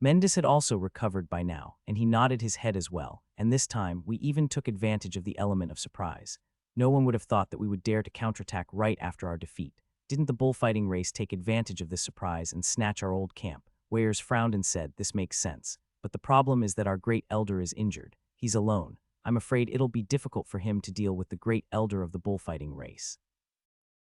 S1: Mendis had also recovered by now, and he nodded his head as well, and this time we even took advantage of the element of surprise. No one would have thought that we would dare to counterattack right after our defeat. Didn't the bullfighting race take advantage of this surprise and snatch our old camp? Weyers frowned and said, this makes sense. But the problem is that our great elder is injured. He's alone. I'm afraid it'll be difficult for him to deal with the great elder of the bullfighting race.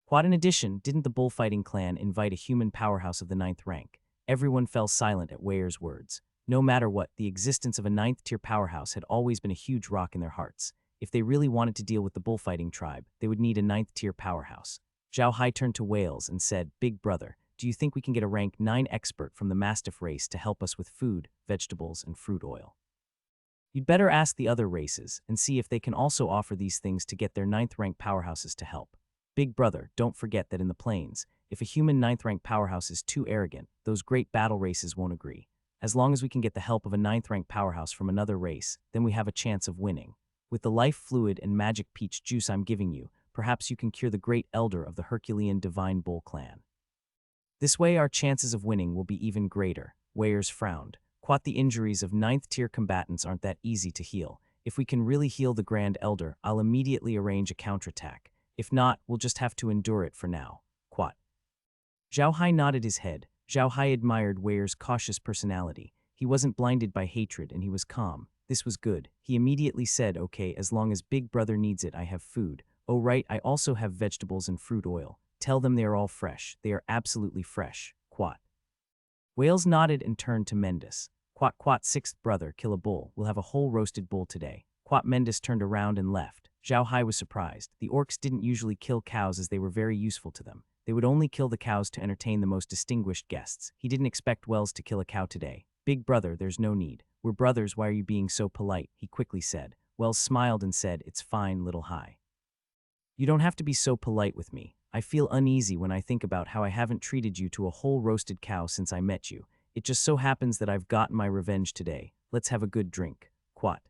S1: Quad, in addition, didn't the bullfighting clan invite a human powerhouse of the 9th rank? Everyone fell silent at Weyer's words. No matter what, the existence of a 9th-tier powerhouse had always been a huge rock in their hearts. If they really wanted to deal with the bullfighting tribe, they would need a 9th-tier powerhouse. Zhao Hai turned to Wales and said, Big brother, do you think we can get a rank 9 expert from the Mastiff race to help us with food, vegetables, and fruit oil? You'd better ask the other races and see if they can also offer these things to get their 9th-rank powerhouses to help. Big brother, don't forget that in the plains, if a human 9th-rank powerhouse is too arrogant, those great battle races won't agree. As long as we can get the help of a 9th-rank powerhouse from another race, then we have a chance of winning. With the life fluid and magic peach juice I'm giving you, perhaps you can cure the great elder of the Herculean Divine Bull clan. This way our chances of winning will be even greater. Weyers frowned. Quat, the injuries of 9th-tier combatants aren't that easy to heal. If we can really heal the Grand Elder, I'll immediately arrange a counterattack. If not, we'll just have to endure it for now. Quat. Zhao Hai nodded his head. Zhao Hai admired Weyer's cautious personality. He wasn't blinded by hatred and he was calm. This was good. He immediately said, okay, as long as Big Brother needs it, I have food. Oh right, I also have vegetables and fruit oil. Tell them they are all fresh. They are absolutely fresh. Quat. Wales nodded and turned to Mendis. Quat, 6th brother, kill a bull. We'll have a whole roasted bull today. Quat. Mendis turned around and left. Zhao Hai was surprised. The orcs didn't usually kill cows as they were very useful to them. They would only kill the cows to entertain the most distinguished guests. He didn't expect Wells to kill a cow today. Big brother, there's no need. We're brothers, why are you being so polite? He quickly said. Wells smiled and said, it's fine, little Hai. You don't have to be so polite with me. I feel uneasy when I think about how I haven't treated you to a whole roasted cow since I met you. It just so happens that I've gotten my revenge today. Let's have a good drink. Quat.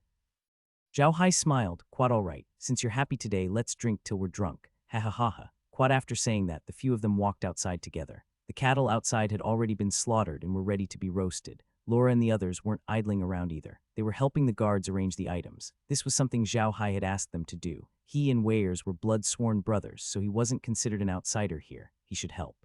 S1: Zhao Hai smiled. Quat, all right. Since you're happy today, let's drink till we're drunk. Ha ha ha ha. Quat. After saying that, the few of them walked outside together. The cattle outside had already been slaughtered and were ready to be roasted. Laura and the others weren't idling around either. They were helping the guards arrange the items. This was something Zhao Hai had asked them to do. He and Weyers were blood-sworn brothers, so he wasn't considered an outsider here. He should help.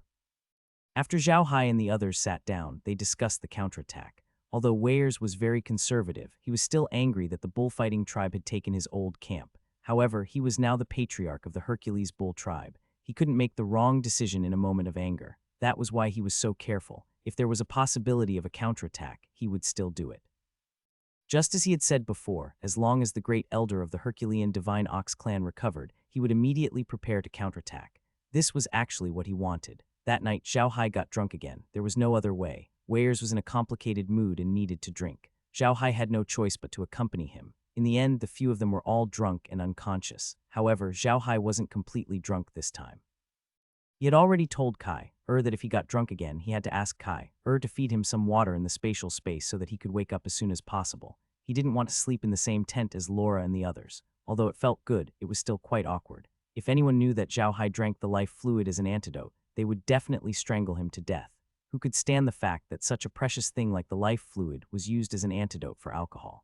S1: After Zhao Hai and the others sat down, they discussed the counterattack. Although Weyers was very conservative, he was still angry that the bullfighting tribe had taken his old camp. However, he was now the patriarch of the Hercules bull tribe. He couldn't make the wrong decision in a moment of anger. That was why he was so careful. If there was a possibility of a counterattack, he would still do it. Just as he had said before, as long as the great elder of the Herculean Divine Ox clan recovered, he would immediately prepare to counterattack. This was actually what he wanted. That night, Zhao Hai got drunk again. There was no other way. Weyers was in a complicated mood and needed to drink. Zhao Hai had no choice but to accompany him. In the end, the few of them were all drunk and unconscious. However, Zhao Hai wasn't completely drunk this time. He had already told Kai, that if he got drunk again, he had to ask Kai, to feed him some water in the spatial space so that he could wake up as soon as possible. He didn't want to sleep in the same tent as Laura and the others. Although it felt good, it was still quite awkward. If anyone knew that Zhao Hai drank the life fluid as an antidote, they would definitely strangle him to death. Who could stand the fact that such a precious thing like the life fluid was used as an antidote for alcohol?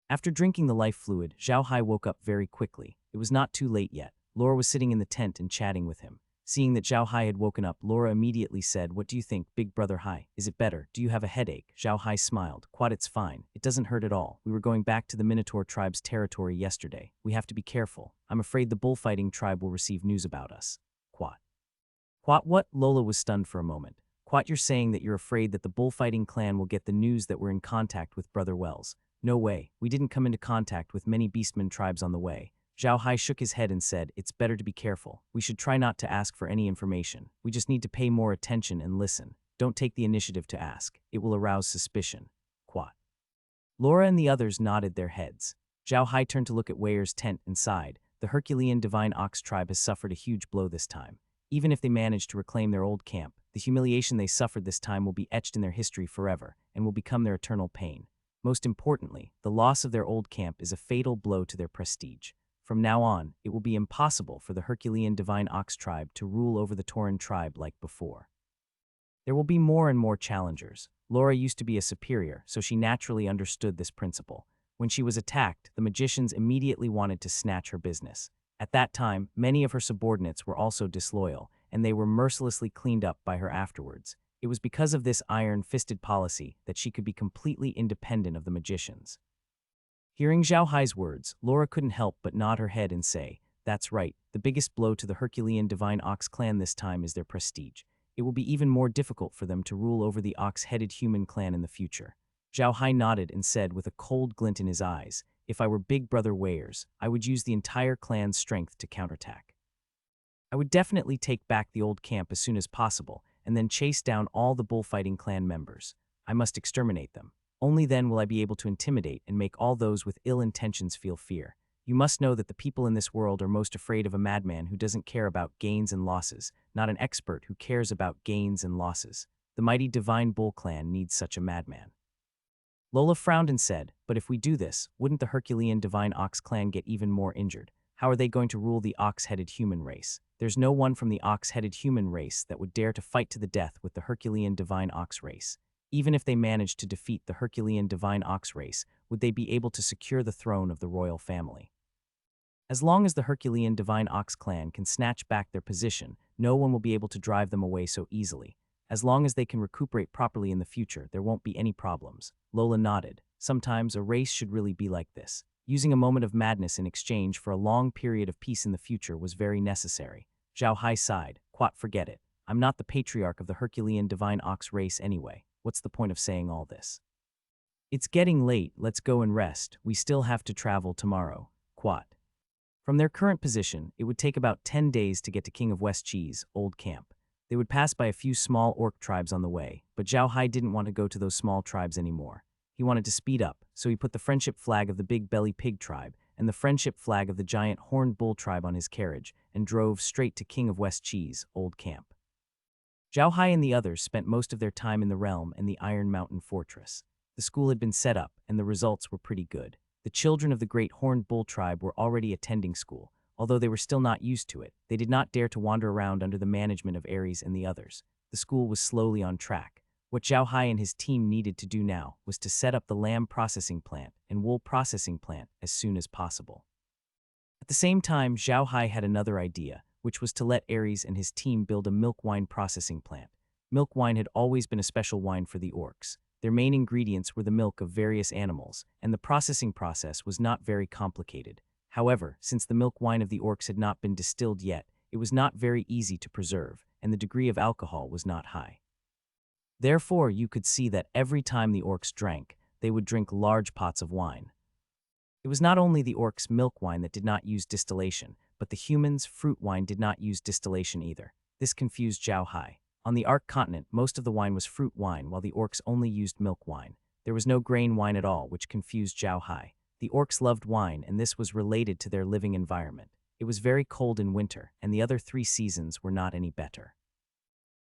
S1: After drinking the life fluid, Zhao Hai woke up very quickly. It was not too late yet. Laura was sitting in the tent and chatting with him. Seeing that Zhao Hai had woken up, Laura immediately said, what do you think, Big Brother Hai? Is it better? Do you have a headache? Zhao Hai smiled. Quad, it's fine. It doesn't hurt at all. We were going back to the Minotaur tribe's territory yesterday. We have to be careful. I'm afraid the bullfighting tribe will receive news about us. Quat. Quat, what? Lola was stunned for a moment. Quat, you're saying that you're afraid that the bullfighting clan will get the news that we're in contact with Brother Wells. No way. We didn't come into contact with many beastmen tribes on the way. Zhao Hai shook his head and said, it's better to be careful. We should try not to ask for any information. We just need to pay more attention and listen. Don't take the initiative to ask. It will arouse suspicion. Laura and the others nodded their heads. Zhao Hai turned to look at Weir's tent and sighed. The Herculean Divine Ox tribe has suffered a huge blow this time. Even if they manage to reclaim their old camp, the humiliation they suffered this time will be etched in their history forever and will become their eternal pain. Most importantly, the loss of their old camp is a fatal blow to their prestige. From now on, it will be impossible for the Herculean Divine Ox tribe to rule over the Tauran tribe like before. There will be more and more challengers. Laura used to be a superior, so she naturally understood this principle. When she was attacked, the magicians immediately wanted to snatch her business. At that time, many of her subordinates were also disloyal, and they were mercilessly cleaned up by her afterwards. It was because of this iron-fisted policy that she could be completely independent of the magicians. Hearing Zhao Hai's words, Laura couldn't help but nod her head and say, "That's right, the biggest blow to the Herculean Divine Ox clan this time is their prestige. It will be even more difficult for them to rule over the ox-headed human clan in the future." Zhao Hai nodded and said with a cold glint in his eyes, "If I were Big Brother Weirs, I would use the entire clan's strength to counterattack. I would definitely take back the old camp as soon as possible, and then chase down all the bullfighting clan members. I must exterminate them. Only then will I be able to intimidate and make all those with ill intentions feel fear. You must know that the people in this world are most afraid of a madman who doesn't care about gains and losses, not an expert who cares about gains and losses. The mighty Divine Bull clan needs such a madman." Lola frowned and said, "But if we do this, wouldn't the Herculean Divine Ox clan get even more injured? How are they going to rule the ox-headed human race? There's no one from the ox-headed human race that would dare to fight to the death with the Herculean Divine Ox race. Even if they managed to defeat the Herculean Divine Ox race, would they be able to secure the throne of the royal family? As long as the Herculean Divine Ox clan can snatch back their position, no one will be able to drive them away so easily. As long as they can recuperate properly in the future, there won't be any problems." Lola nodded. Sometimes a race should really be like this. Using a moment of madness in exchange for a long period of peace in the future was very necessary. Zhao Hai sighed. "Quat, forget it. I'm not the patriarch of the Herculean Divine Ox race anyway. What's the point of saying all this? It's getting late, let's go and rest. We still have to travel tomorrow." Quat. From their current position, it would take about 10 days to get to King of West Cheese, old camp. They would pass by a few small orc tribes on the way, but Zhao Hai didn't want to go to those small tribes anymore. He wanted to speed up, so he put the friendship flag of the Big Belly Pig tribe and the friendship flag of the giant Horned Bull tribe on his carriage and drove straight to King of West Cheese, old camp. Zhao Hai and the others spent most of their time in the realm and the Iron Mountain Fortress. The school had been set up, and the results were pretty good. The children of the great Horned Bull tribe were already attending school. Although they were still not used to it, they did not dare to wander around under the management of Ares and the others. The school was slowly on track. What Zhao Hai and his team needed to do now was to set up the lamb processing plant and wool processing plant as soon as possible. At the same time, Zhao Hai had another idea, which was to let Ares and his team build a milk wine processing plant. Milk wine had always been a special wine for the orcs. Their main ingredients were the milk of various animals, and the processing process was not very complicated. However, since the milk wine of the orcs had not been distilled yet, it was not very easy to preserve, and the degree of alcohol was not high. Therefore, you could see that every time the orcs drank, they would drink large pots of wine. It was not only the orcs' milk wine that did not use distillation, but the humans' fruit wine did not use distillation either. This confused Zhao Hai. On the Ark continent, most of the wine was fruit wine, while the orcs only used milk wine. There was no grain wine at all, which confused Zhao Hai. The orcs loved wine, and this was related to their living environment. It was very cold in winter, and the other 3 seasons were not any better.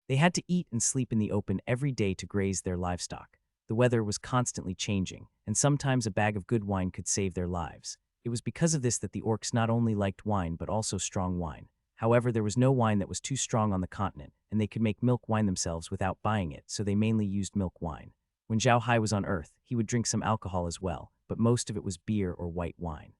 S1: They had to eat and sleep in the open every day to graze their livestock. The weather was constantly changing, and sometimes a bag of good wine could save their lives. It was because of this that the orcs not only liked wine but also strong wine. However, there was no wine that was too strong on the continent, and they could make milk wine themselves without buying it, so they mainly used milk wine. When Zhao Hai was on Earth, he would drink some alcohol as well, but most of it was beer or white wine.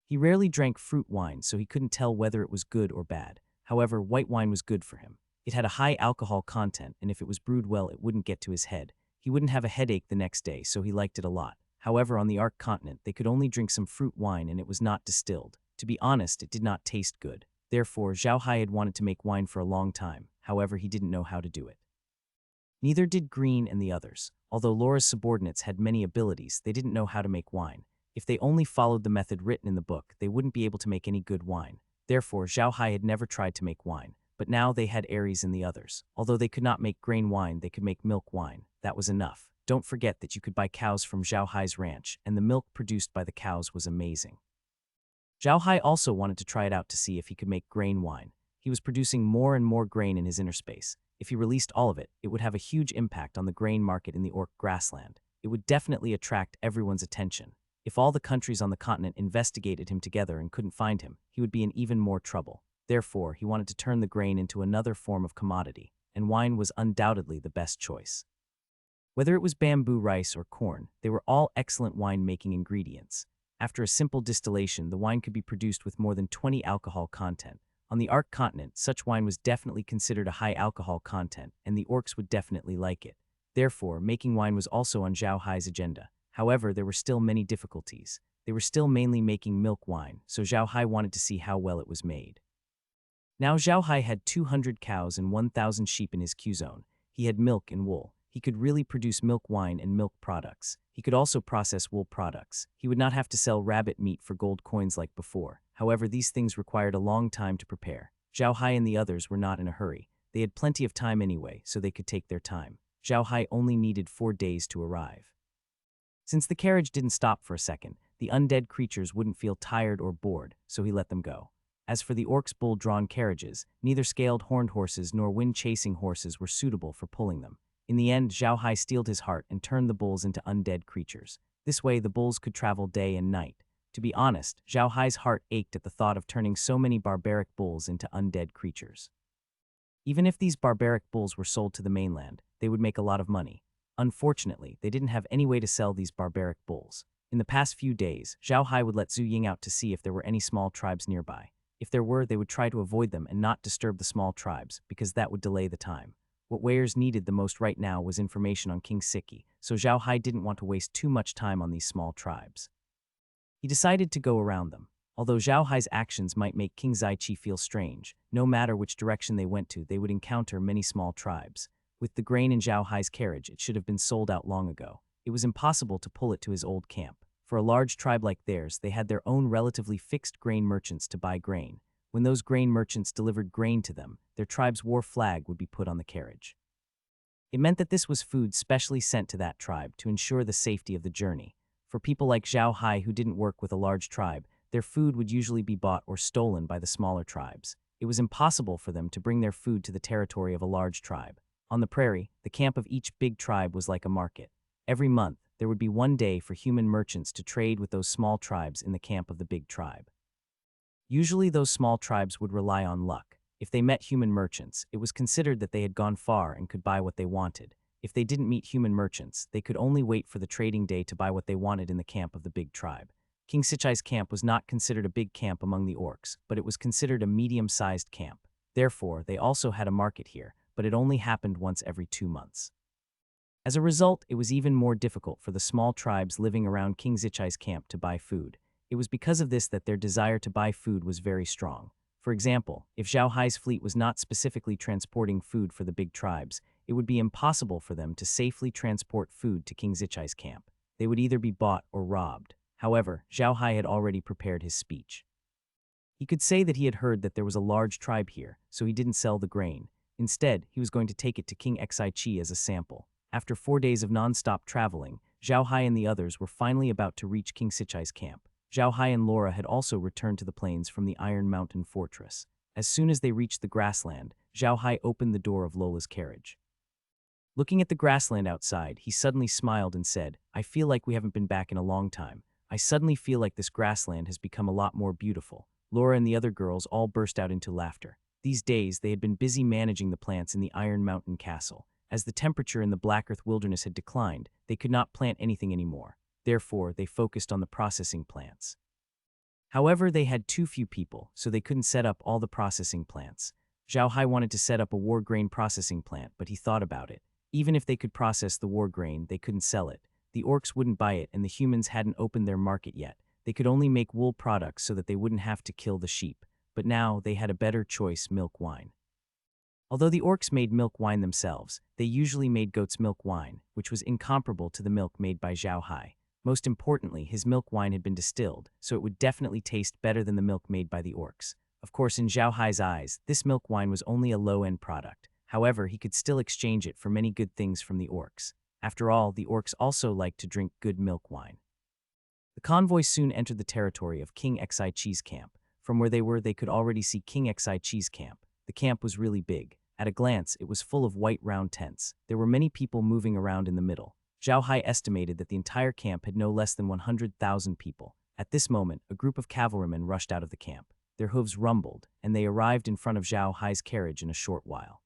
S1: He rarely drank fruit wine, so he couldn't tell whether it was good or bad. However, white wine was good for him. It had a high alcohol content, and if it was brewed well, it wouldn't get to his head. He wouldn't have a headache the next day, so he liked it a lot. However, on the Ark continent, they could only drink some fruit wine, and it was not distilled. To be honest, it did not taste good. Therefore, Zhao Hai had wanted to make wine for a long time. However, he didn't know how to do it. Neither did Green and the others. Although Laura's subordinates had many abilities, they didn't know how to make wine. If they only followed the method written in the book, they wouldn't be able to make any good wine. Therefore, Zhao Hai had never tried to make wine. But now they had Ares and the others. Although they could not make grain wine, they could make milk wine. That was enough. don't forget that you could buy cows from Zhao Hai's ranch, and the milk produced by the cows was amazing. Zhao Hai also wanted to try it out to see if he could make grain wine. He was producing more and more grain in his inner space. If he released all of it, it would have a huge impact on the grain market in the Orc grassland. It would definitely attract everyone's attention. If all the countries on the continent investigated him together and couldn't find him, he would be in even more trouble. Therefore, he wanted to turn the grain into another form of commodity, and wine was undoubtedly the best choice. Whether it was bamboo rice or corn, they were all excellent wine-making ingredients. After a simple distillation, the wine could be produced with more than 20 alcohol content. On the Ark continent, such wine was definitely considered a high alcohol content, and the Orcs would definitely like it. Therefore, making wine was also on Zhao Hai's agenda. However, there were still many difficulties. They were still mainly making milk wine, so Zhao Hai wanted to see how well it was made. Now Zhao Hai had 200 cows and 1,000 sheep in his Q-zone. He had milk and wool. He could really produce milk wine and milk products. He could also process wool products. He would not have to sell rabbit meat for gold coins like before. However, these things required a long time to prepare. Zhao Hai and the others were not in a hurry. They had plenty of time anyway, so they could take their time. Zhao Hai only needed 4 days to arrive. Since the carriage didn't stop for a second, the undead creatures wouldn't feel tired or bored, so he let them go. As for the Orcs' bull-drawn carriages, neither scaled horned horses nor wind-chasing horses were suitable for pulling them. In the end, Zhao Hai steeled his heart and turned the bulls into undead creatures. This way, the bulls could travel day and night. To be honest, Zhao Hai's heart ached at the thought of turning so many barbaric bulls into undead creatures. Even if these barbaric bulls were sold to the mainland, they would make a lot of money. Unfortunately, they didn't have any way to sell these barbaric bulls. In the past few days, Zhao Hai would let Zhu Ying out to see if there were any small tribes nearby. If there were, they would try to avoid them and not disturb the small tribes, because that would delay the time. What warriors needed the most right now was information on King Sichi, so Zhao Hai didn't want to waste too much time on these small tribes. He decided to go around them. Although Zhao Hai's actions might make King Sichi feel strange, no matter which direction they went to, they would encounter many small tribes. With the grain in Zhao Hai's carriage, it should have been sold out long ago. It was impossible to pull it to his old camp. For a large tribe like theirs, they had their own relatively fixed grain merchants to buy grain. When those grain merchants delivered grain to them, their tribe's war flag would be put on the carriage. It meant that this was food specially sent to that tribe to ensure the safety of the journey. For people like Zhao Hai who didn't work with a large tribe, their food would usually be bought or stolen by the smaller tribes. It was impossible for them to bring their food to the territory of a large tribe. On the prairie, the camp of each big tribe was like a market. Every month, there would be one day for human merchants to trade with those small tribes in the camp of the big tribe. Usually those small tribes would rely on luck. If they met human merchants, it was considered that they had gone far and could buy what they wanted. If they didn't meet human merchants, they could only wait for the trading day to buy what they wanted in the camp of the big tribe. King Sichi's camp was not considered a big camp among the Orcs, but it was considered a medium-sized camp. Therefore, they also had a market here, but it only happened once every 2 months. As a result, it was even more difficult for the small tribes living around King Sichi's camp to buy food. It was because of this that their desire to buy food was very strong. For example, if Zhao Hai's fleet was not specifically transporting food for the big tribes, it would be impossible for them to safely transport food to King Sichi's camp. They would either be bought or robbed. However, Zhao Hai had already prepared his speech. He could say that he had heard that there was a large tribe here, so he didn't sell the grain. Instead, he was going to take it to King Sichi as a sample. After 4 days of non-stop traveling, Zhao Hai and the others were finally about to reach King Sichi's camp. Zhao Hai and Laura had also returned to the plains from the Iron Mountain Fortress. As soon as they reached the grassland, Zhao Hai opened the door of Lola's carriage. Looking at the grassland outside, he suddenly smiled and said, "I feel like we haven't been back in a long time. I suddenly feel like this grassland has become a lot more beautiful." Laura and the other girls all burst out into laughter. These days, they had been busy managing the plants in the Iron Mountain Castle. As the temperature in the Black Earth wilderness had declined, they could not plant anything anymore. Therefore, they focused on the processing plants. However, they had too few people, so they couldn't set up all the processing plants. Zhao Hai wanted to set up a war grain processing plant, but he thought about it. Even if they could process the war grain, they couldn't sell it. The Orcs wouldn't buy it, and the humans hadn't opened their market yet. They could only make wool products so that they wouldn't have to kill the sheep. But now, they had a better choice: milk wine. Although the Orcs made milk wine themselves, they usually made goat's milk wine, which was incomparable to the milk made by Zhao Hai. Most importantly, his milk wine had been distilled, so it would definitely taste better than the milk made by the Orcs. Of course, in Zhao Hai's eyes, this milk wine was only a low-end product. However, he could still exchange it for many good things from the Orcs. After all, the orcs also like to drink good milk wine. The convoy soon entered the territory of King Xi's camp. From where they were, they could already see King Xi's camp. The camp was really big. At a glance, it was full of white round tents. There were many people moving around in the middle. Zhao Hai estimated that the entire camp had no less than 100,000 people. At this moment, a group of cavalrymen rushed out of the camp. Their hooves rumbled, and they arrived in front of Zhao Hai's carriage in a short while.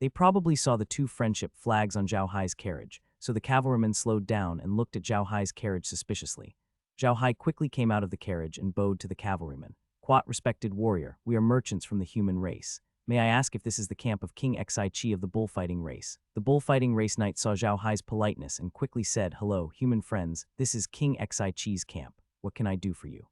S1: They probably saw the two friendship flags on Zhao Hai's carriage, so the cavalrymen slowed down and looked at Zhao Hai's carriage suspiciously. Zhao Hai quickly came out of the carriage and bowed to the cavalryman. "Quat, respected warrior, we are merchants from the human race. May I ask if this is the camp of King Xichi of the bullfighting race?" The bullfighting race knight saw Zhao Hai's politeness and quickly said, "Hello, human friends, this is King Xichi's camp. What can I do for you?"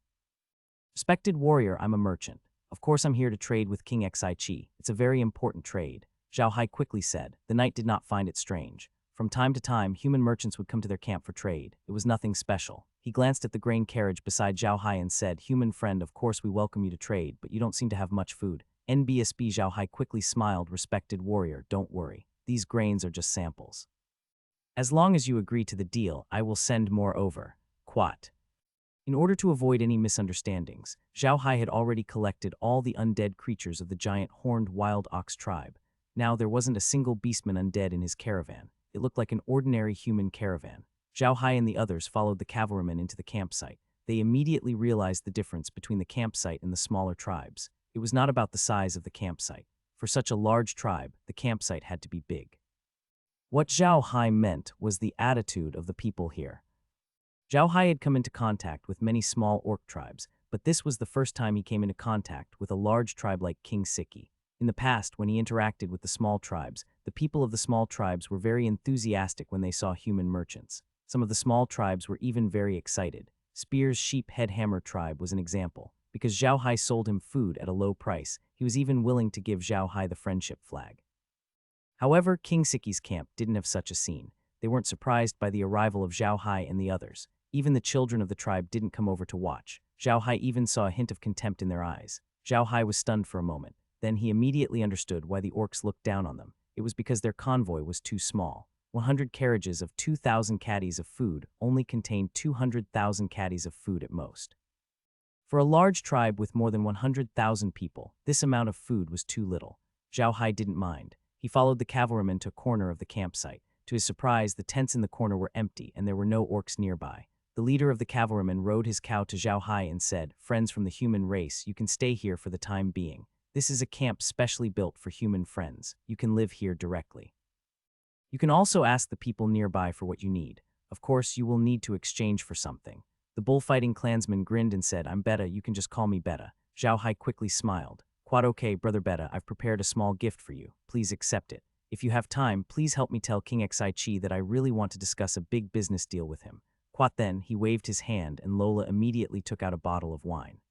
S1: "Respected warrior, I'm a merchant. Of course I'm here to trade with King Xichi. It's a very important trade," Zhao Hai quickly said. The knight did not find it strange. From time to time, human merchants would come to their camp for trade. It was nothing special. He glanced at the grain carriage beside Zhao Hai and said, "Human friend, of course we welcome you to trade, but you don't seem to have much food." NBSB Zhao Hai quickly smiled. "Respected warrior, don't worry. These grains are just samples. As long as you agree to the deal, I will send more over." Quat. In order to avoid any misunderstandings, Zhao Hai had already collected all the undead creatures of the giant horned wild ox tribe. Now there wasn't a single beastman undead in his caravan. It looked like an ordinary human caravan. Zhao Hai and the others followed the cavalrymen into the campsite. They immediately realized the difference between the campsite and the smaller tribes. It was not about the size of the campsite. For such a large tribe, the campsite had to be big. What Zhao Hai meant was the attitude of the people here. Zhao Hai had come into contact with many small orc tribes, but this was the first time he came into contact with a large tribe like King Sichi. In the past, when he interacted with the small tribes, the people of the small tribes were very enthusiastic when they saw human merchants. Some of the small tribes were even very excited. Spear's Sheep Head Hammer tribe was an example. Because Zhao Hai sold him food at a low price, he was even willing to give Zhao Hai the friendship flag. However, King Sichi's camp didn't have such a scene. They weren't surprised by the arrival of Zhao Hai and the others. Even the children of the tribe didn't come over to watch. Zhao Hai even saw a hint of contempt in their eyes. Zhao Hai was stunned for a moment. Then he immediately understood why the orcs looked down on them. It was because their convoy was too small. 100 carriages of 2,000 caddies of food only contained 200,000 caddies of food at most. For a large tribe with more than 100,000 people, this amount of food was too little. Zhao Hai didn't mind. He followed the cavalrymen to a corner of the campsite. To his surprise, the tents in the corner were empty and there were no orcs nearby. The leader of the cavalrymen rode his cow to Zhao Hai and said, "Friends from the human race, you can stay here for the time being. This is a camp specially built for human friends. You can live here directly. You can also ask the people nearby for what you need. Of course, you will need to exchange for something." The bullfighting clansman grinned and said, "I'm Beta, you can just call me Beta." Zhao Hai quickly smiled. "Quite okay, brother Beta, I've prepared a small gift for you. Please accept it. If you have time, please help me tell King Xichi that I really want to discuss a big business deal with him." Quat then, he waved his hand and Lola immediately took out a bottle of wine.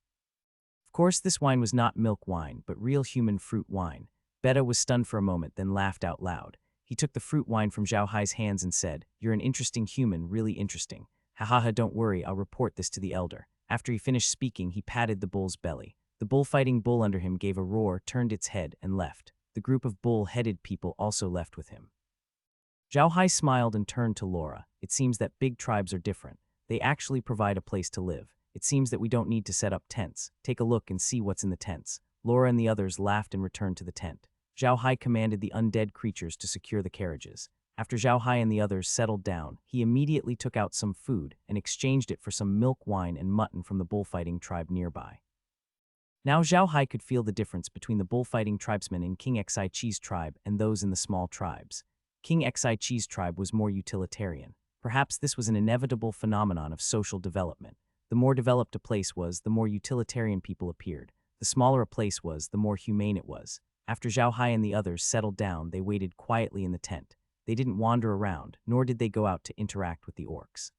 S1: Of course, this wine was not milk wine, but real human fruit wine. Beta was stunned for a moment, then laughed out loud. He took the fruit wine from Zhao Hai's hands and said, "You're an interesting human, really interesting. Ha, don't worry, I'll report this to the elder." After he finished speaking, he patted the bull's belly. The bullfighting bull under him gave a roar, turned its head, and left. The group of bull-headed people also left with him. Zhao Hai smiled and turned to Laura. "It seems that big tribes are different. They actually provide a place to live. It seems that we don't need to set up tents. Take a look and see what's in the tents." Laura and the others laughed and returned to the tent. Zhao Hai commanded the undead creatures to secure the carriages. After Zhao Hai and the others settled down, he immediately took out some food and exchanged it for some milk, wine, and mutton from the bullfighting tribe nearby. Now Zhao Hai could feel the difference between the bullfighting tribesmen in King Xichi's tribe and those in the small tribes. King Xichi's tribe was more utilitarian. Perhaps this was an inevitable phenomenon of social development. The more developed a place was, the more utilitarian people appeared. The smaller a place was, the more humane it was. After Zhao Hai and the others settled down, they waited quietly in the tent. They didn't wander around, nor did they go out to interact with the orcs.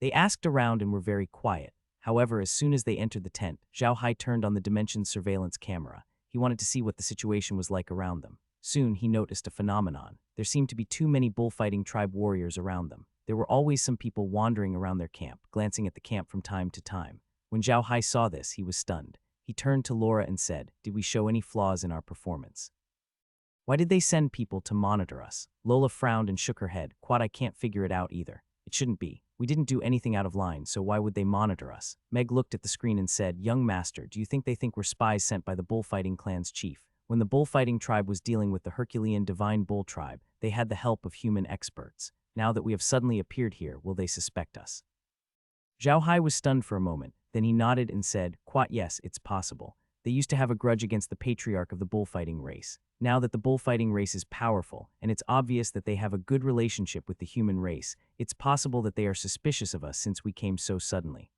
S1: They asked around and were very quiet. However, as soon as they entered the tent, Zhao Hai turned on the Dimension surveillance camera. He wanted to see what the situation was like around them. Soon, he noticed a phenomenon. There seemed to be too many bullfighting tribe warriors around them. There were always some people wandering around their camp, glancing at the camp from time to time. When Zhao Hai saw this, he was stunned. He turned to Laura and said, "Did we show any flaws in our performance?" Why did they send people to monitor us? Lola frowned and shook her head. Quad, I can't figure it out either. It shouldn't be. We didn't do anything out of line, so why would they monitor us? Meg looked at the screen and said, Young master, do you think they think we're spies sent by the bullfighting clan's chief? When the bullfighting tribe was dealing with the Herculean divine bull tribe, they had the help of human experts. Now that we have suddenly appeared here, will they suspect us? Zhao Hai was stunned for a moment, then he nodded and said, Quat, yes, it's possible. They used to have a grudge against the patriarch of the bullfighting race. Now that the bullfighting race is powerful, and it's obvious that they have a good relationship with the human race, it's possible that they are suspicious of us since we came so suddenly.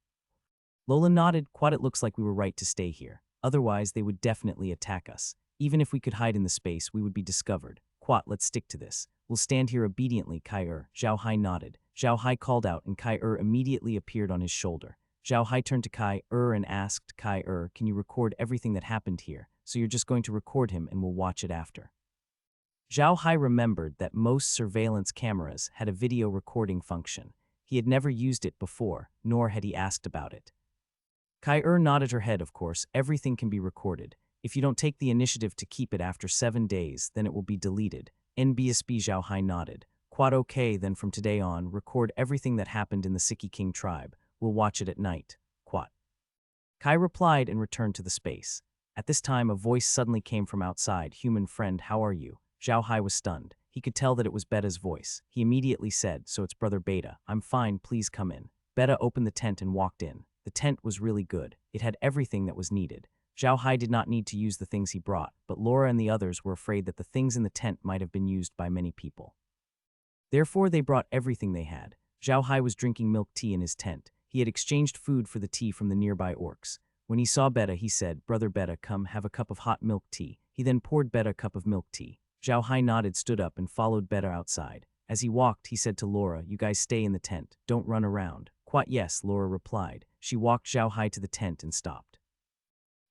S1: Lola nodded. Quat, it looks like we were right to stay here. Otherwise, they would definitely attack us. Even if we could hide in the space, we would be discovered. Quat, let's stick to this. We'll stand here obediently, Kai-Er. Zhao Hai nodded. Zhao Hai called out, and Kai-Er immediately appeared on his shoulder. Zhao Hai turned to Kai-Er and asked, Kai-Er, can you record everything that happened here? So you're just going to record him and we'll watch it after. Zhao Hai remembered that most surveillance cameras had a video recording function. He had never used it before, nor had he asked about it. Kai-Er nodded her head, of course, everything can be recorded. If you don't take the initiative to keep it after 7 days, then it will be deleted. NBSB. Zhao Hai nodded. Quad, okay, then from today on, record everything that happened in the Sichi King tribe. We'll watch it at night. Quat. Kai replied and returned to the space. At this time, a voice suddenly came from outside. Human friend, how are you? Zhao Hai was stunned. He could tell that it was Beta's voice. He immediately said, so it's Brother Beta. I'm fine, please come in. Beta opened the tent and walked in. The tent was really good. It had everything that was needed. Zhao Hai did not need to use the things he brought, but Laura and the others were afraid that the things in the tent might have been used by many people. Therefore, they brought everything they had. Zhao Hai was drinking milk tea in his tent. He had exchanged food for the tea from the nearby orcs. When he saw Beta, he said, Brother Beta, come have a cup of hot milk tea. He then poured Beta a cup of milk tea. Zhao Hai nodded, stood up, and followed Beta outside. As he walked, he said to Laura, you guys stay in the tent. Don't run around. Quite yes, Laura replied. She walked Zhao Hai to the tent and stopped.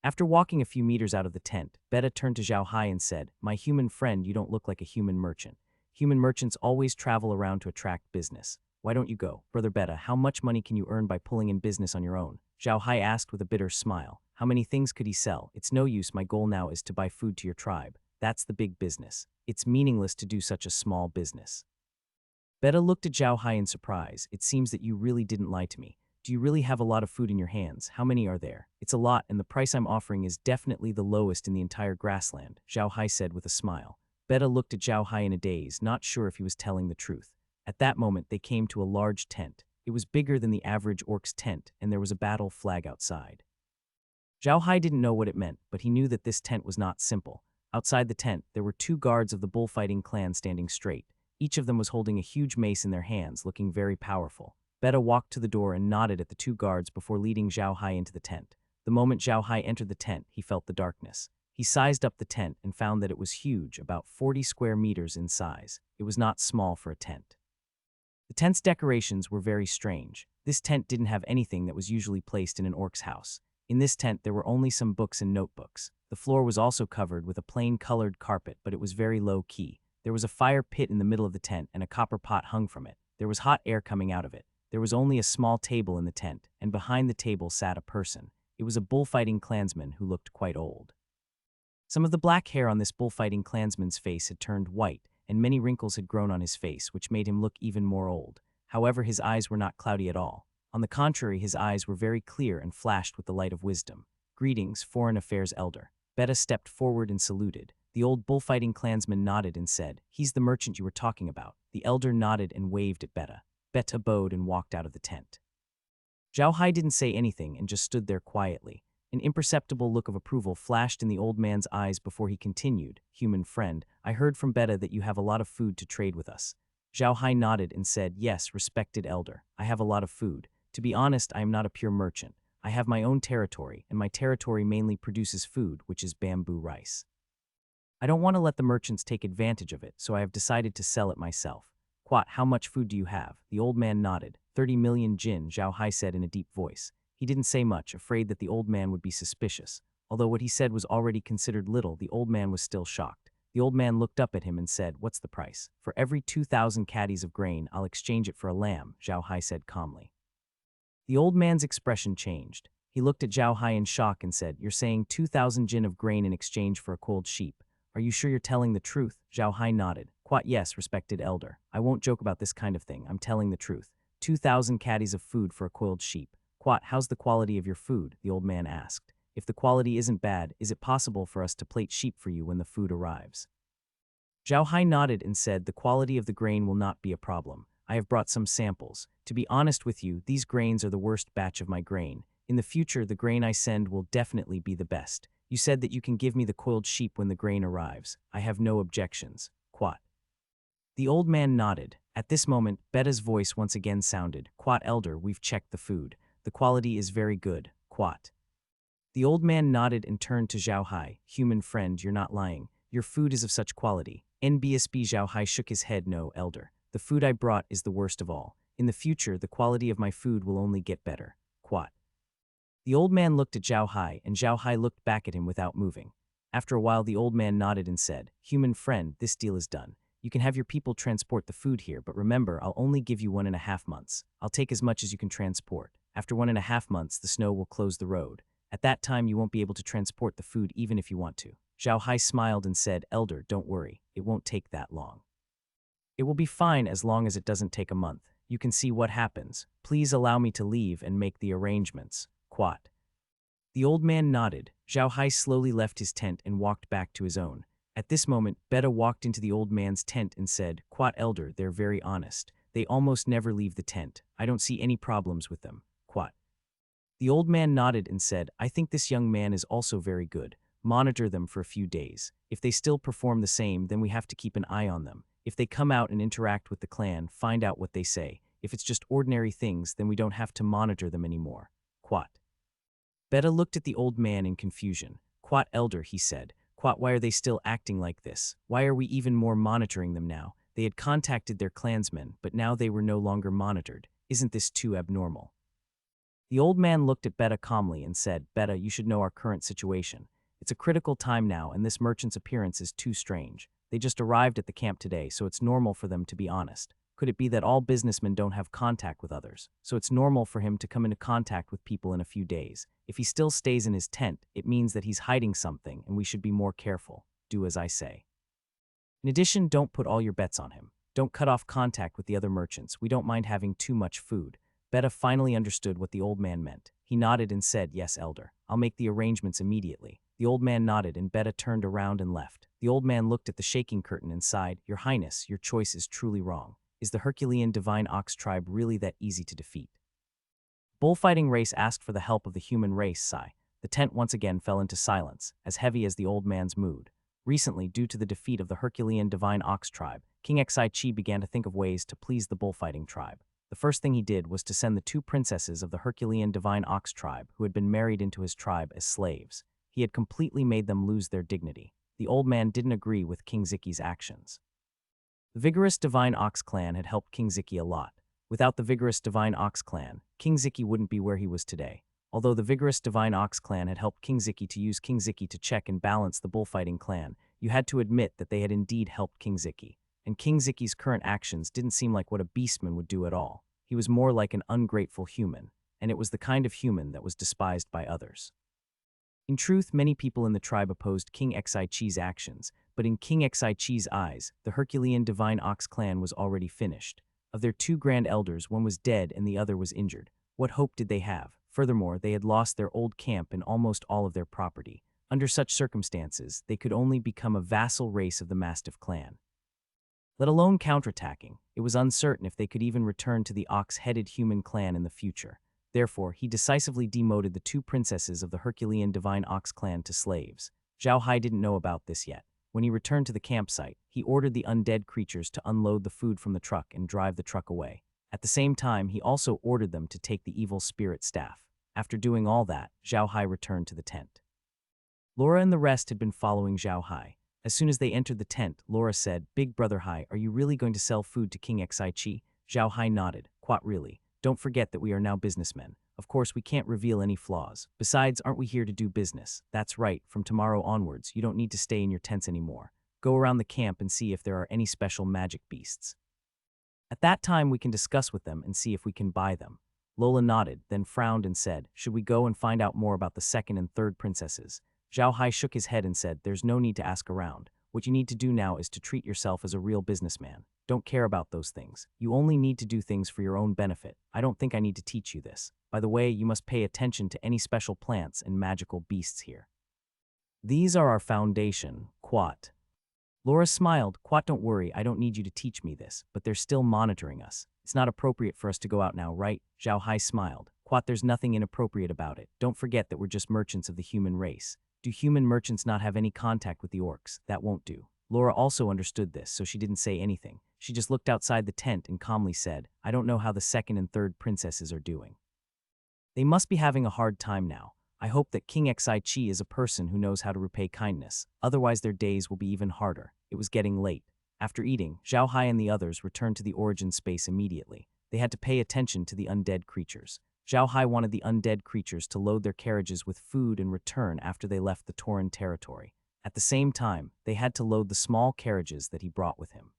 S1: After walking a few meters out of the tent, Beta turned to Zhao Hai and said, my human friend, you don't look like a human merchant. Human merchants always travel around to attract business. Why don't you go? Brother Beta, how much money can you earn by pulling in business on your own? Zhao Hai asked with a bitter smile. How many things could he sell? It's no use, my goal now is to buy food to your tribe. That's the big business. It's meaningless to do such a small business. Beta looked at Zhao Hai in surprise. It seems that you really didn't lie to me. Do you really have a lot of food in your hands? How many are there? It's a lot, and the price I'm offering is definitely the lowest in the entire grassland, Zhao Hai said with a smile. Beta looked at Zhao Hai in a daze, not sure if he was telling the truth. At that moment, they came to a large tent. It was bigger than the average orc's tent, and there was a battle flag outside. Zhao Hai didn't know what it meant, but he knew that this tent was not simple. Outside the tent, there were 2 guards of the bullfighting clan standing straight. Each of them was holding a huge mace in their hands, looking very powerful. Beta walked to the door and nodded at the 2 guards before leading Zhao Hai into the tent. The moment Zhao Hai entered the tent, he felt the darkness. He sized up the tent and found that it was huge, about 40 square meters in size. It was not small for a tent. The tent's decorations were very strange. This tent didn't have anything that was usually placed in an orc's house. In this tent, there were only some books and notebooks. The floor was also covered with a plain colored carpet, but it was very low key. There was a fire pit in the middle of the tent and a copper pot hung from it. There was hot air coming out of it. There was only a small table in the tent, and behind the table sat a person. It was a bullfighting clansman who looked quite old. Some of the black hair on this bullfighting clansman's face had turned white, and many wrinkles had grown on his face, which made him look even more old. However, his eyes were not cloudy at all. On the contrary, his eyes were very clear and flashed with the light of wisdom. Greetings, Foreign Affairs Elder. Beta stepped forward and saluted. The old bullfighting clansman nodded and said, he's the merchant you were talking about. The elder nodded and waved at Beta. Beta bowed and walked out of the tent. Zhao Hai didn't say anything and just stood there quietly. An imperceptible look of approval flashed in the old man's eyes before he continued, human friend, I heard from Beta that you have a lot of food to trade with us. Zhao Hai nodded and said, yes, respected elder, I have a lot of food. To be honest, I am not a pure merchant. I have my own territory, and my territory mainly produces food, which is bamboo rice. I don't want to let the merchants take advantage of it, so I have decided to sell it myself. Quat, how much food do you have? The old man nodded. 30 million jin, Zhao Hai said in a deep voice. He didn't say much, afraid that the old man would be suspicious. Although what he said was already considered little, the old man was still shocked. The old man looked up at him and said, what's the price? For every 2,000 caddies of grain, I'll exchange it for a lamb, Zhao Hai said calmly. The old man's expression changed. He looked at Zhao Hai in shock and said, you're saying 2,000 jin of grain in exchange for a cold sheep. Are you sure you're telling the truth? Zhao Hai nodded. Quite yes, respected elder. I won't joke about this kind of thing. I'm telling the truth. 2,000 caddies of food for a coiled sheep. Quat, how's the quality of your food? The old man asked. If the quality isn't bad, is it possible for us to plate sheep for you when the food arrives? Zhao Hai nodded and said, the quality of the grain will not be a problem. I have brought some samples. To be honest with you, these grains are the worst batch of my grain. In the future, the grain I send will definitely be the best. You said that you can give me the coiled sheep when the grain arrives. I have no objections. Quat. The old man nodded. At this moment, Betta's voice once again sounded. Quat elder, we've checked the food. The quality is very good. Quat. The old man nodded and turned to Zhao Hai. Human friend, you're not lying. Your food is of such quality. NBSB Zhao Hai shook his head. No, elder. The food I brought is the worst of all. In the future, the quality of my food will only get better. Quat. The old man looked at Zhao Hai, and Zhao Hai looked back at him without moving. After a while, the old man nodded and said, Human friend, this deal is done. You can have your people transport the food here, but remember, I'll only give you 1.5 months. I'll take as much as you can transport. After 1.5 months, the snow will close the road. At that time, you won't be able to transport the food even if you want to. Zhao Hai smiled and said, Elder, don't worry. It won't take that long. It will be fine as long as it doesn't take a month. You can see what happens. Please allow me to leave and make the arrangements. Quat. The old man nodded. Zhao Hai slowly left his tent and walked back to his own. At this moment, Betta walked into the old man's tent and said, Quat elder, they're very honest. They almost never leave the tent. I don't see any problems with them. Quat. The old man nodded and said, I think this young man is also very good. Monitor them for a few days. If they still perform the same, then we have to keep an eye on them. If they come out and interact with the clan, find out what they say. If it's just ordinary things, then we don't have to monitor them anymore. Quat. Betta looked at the old man in confusion. Quat elder, he said. Quat, why are they still acting like this? Why are we even more monitoring them now? They had contacted their clansmen, but now they were no longer monitored. Isn't this too abnormal? The old man looked at Betta calmly and said, Betta, you should know our current situation. It's a critical time now, and this merchant's appearance is too strange. They just arrived at the camp today, so it's normal for them to be honest. Could it be that all businessmen don't have contact with others? So it's normal for him to come into contact with people in a few days. If he still stays in his tent, it means that he's hiding something, and we should be more careful. Do as I say. In addition, don't put all your bets on him. Don't cut off contact with the other merchants. We don't mind having too much food. Betta finally understood what the old man meant. He nodded and said, Yes, elder. I'll make the arrangements immediately. The old man nodded and Betta turned around and left. The old man looked at the shaking curtain and sighed, Your Highness, your choice is truly wrong. Is the Herculean Divine Ox tribe really that easy to defeat? Bullfighting race asked for the help of the human race, sigh. The tent once again fell into silence, as heavy as the old man's mood. Recently, due to the defeat of the Herculean Divine Ox tribe, King Sichi began to think of ways to please the bullfighting tribe. The first thing he did was to send the 2 princesses of the Herculean Divine Ox tribe who had been married into his tribe as slaves. He had completely made them lose their dignity. The old man didn't agree with King Ziki's actions. The vigorous Divine Ox clan had helped King Ziki a lot. Without the vigorous Divine Ox clan, King Ziki wouldn't be where he was today. Although the vigorous Divine Ox clan had helped King Ziki to use King Ziki to check and balance the bullfighting clan, you had to admit that they had indeed helped King Ziki. And King Ziki's current actions didn't seem like what a beastman would do at all. He was more like an ungrateful human, and it was the kind of human that was despised by others. In truth, many people in the tribe opposed King Xi's actions, but in King Xi's eyes, the Herculean Divine Ox clan was already finished. Of their 2 grand elders, one was dead and the other was injured. What hope did they have? Furthermore, they had lost their old camp and almost all of their property. Under such circumstances, they could only become a vassal race of the Mastiff clan. Let alone counterattacking, it was uncertain if they could even return to the ox-headed human clan in the future. Therefore, he decisively demoted the 2 princesses of the Herculean Divine Ox clan to slaves. Zhao Hai didn't know about this yet. When he returned to the campsite, he ordered the undead creatures to unload the food from the truck and drive the truck away. At the same time, he also ordered them to take the evil spirit staff. After doing all that, Zhao Hai returned to the tent. Laura and the rest had been following Zhao Hai. As soon as they entered the tent, Laura said, Big Brother Hai, are you really going to sell food to King Xichi? Zhao Hai nodded. Quite really. Don't forget that we are now businessmen. Of course, we can't reveal any flaws. Besides, aren't we here to do business? That's right. From tomorrow onwards, you don't need to stay in your tents anymore. Go around the camp and see if there are any special magic beasts. At that time, we can discuss with them and see if we can buy them. Lola nodded, then frowned and said, Should we go and find out more about the 2nd and 3rd princesses? Zhao Hai shook his head and said, There's no need to ask around. What you need to do now is to treat yourself as a real businessman. Don't care about those things. You only need to do things for your own benefit. I don't think I need to teach you this. By the way, you must pay attention to any special plants and magical beasts here. These are our foundation, Quat. Laura smiled. Quat, don't worry, I don't need you to teach me this, but they're still monitoring us. It's not appropriate for us to go out now, right? Zhao Hai smiled. Quat, there's nothing inappropriate about it. Don't forget that we're just merchants of the human race. Do human merchants not have any contact with the orcs? That won't do. Laura also understood this, so she didn't say anything. She just looked outside the tent and calmly said, I don't know how the second and third princesses are doing. They must be having a hard time now. I hope that King Sichi is a person who knows how to repay kindness, otherwise their days will be even harder. It was getting late. After eating, Zhao Hai and the others returned to the origin space immediately. They had to pay attention to the undead creatures. Zhao Hai wanted the undead creatures to load their carriages with food and return after they left the Tauren territory. At the same time, they had to load the small carriages that he brought with him.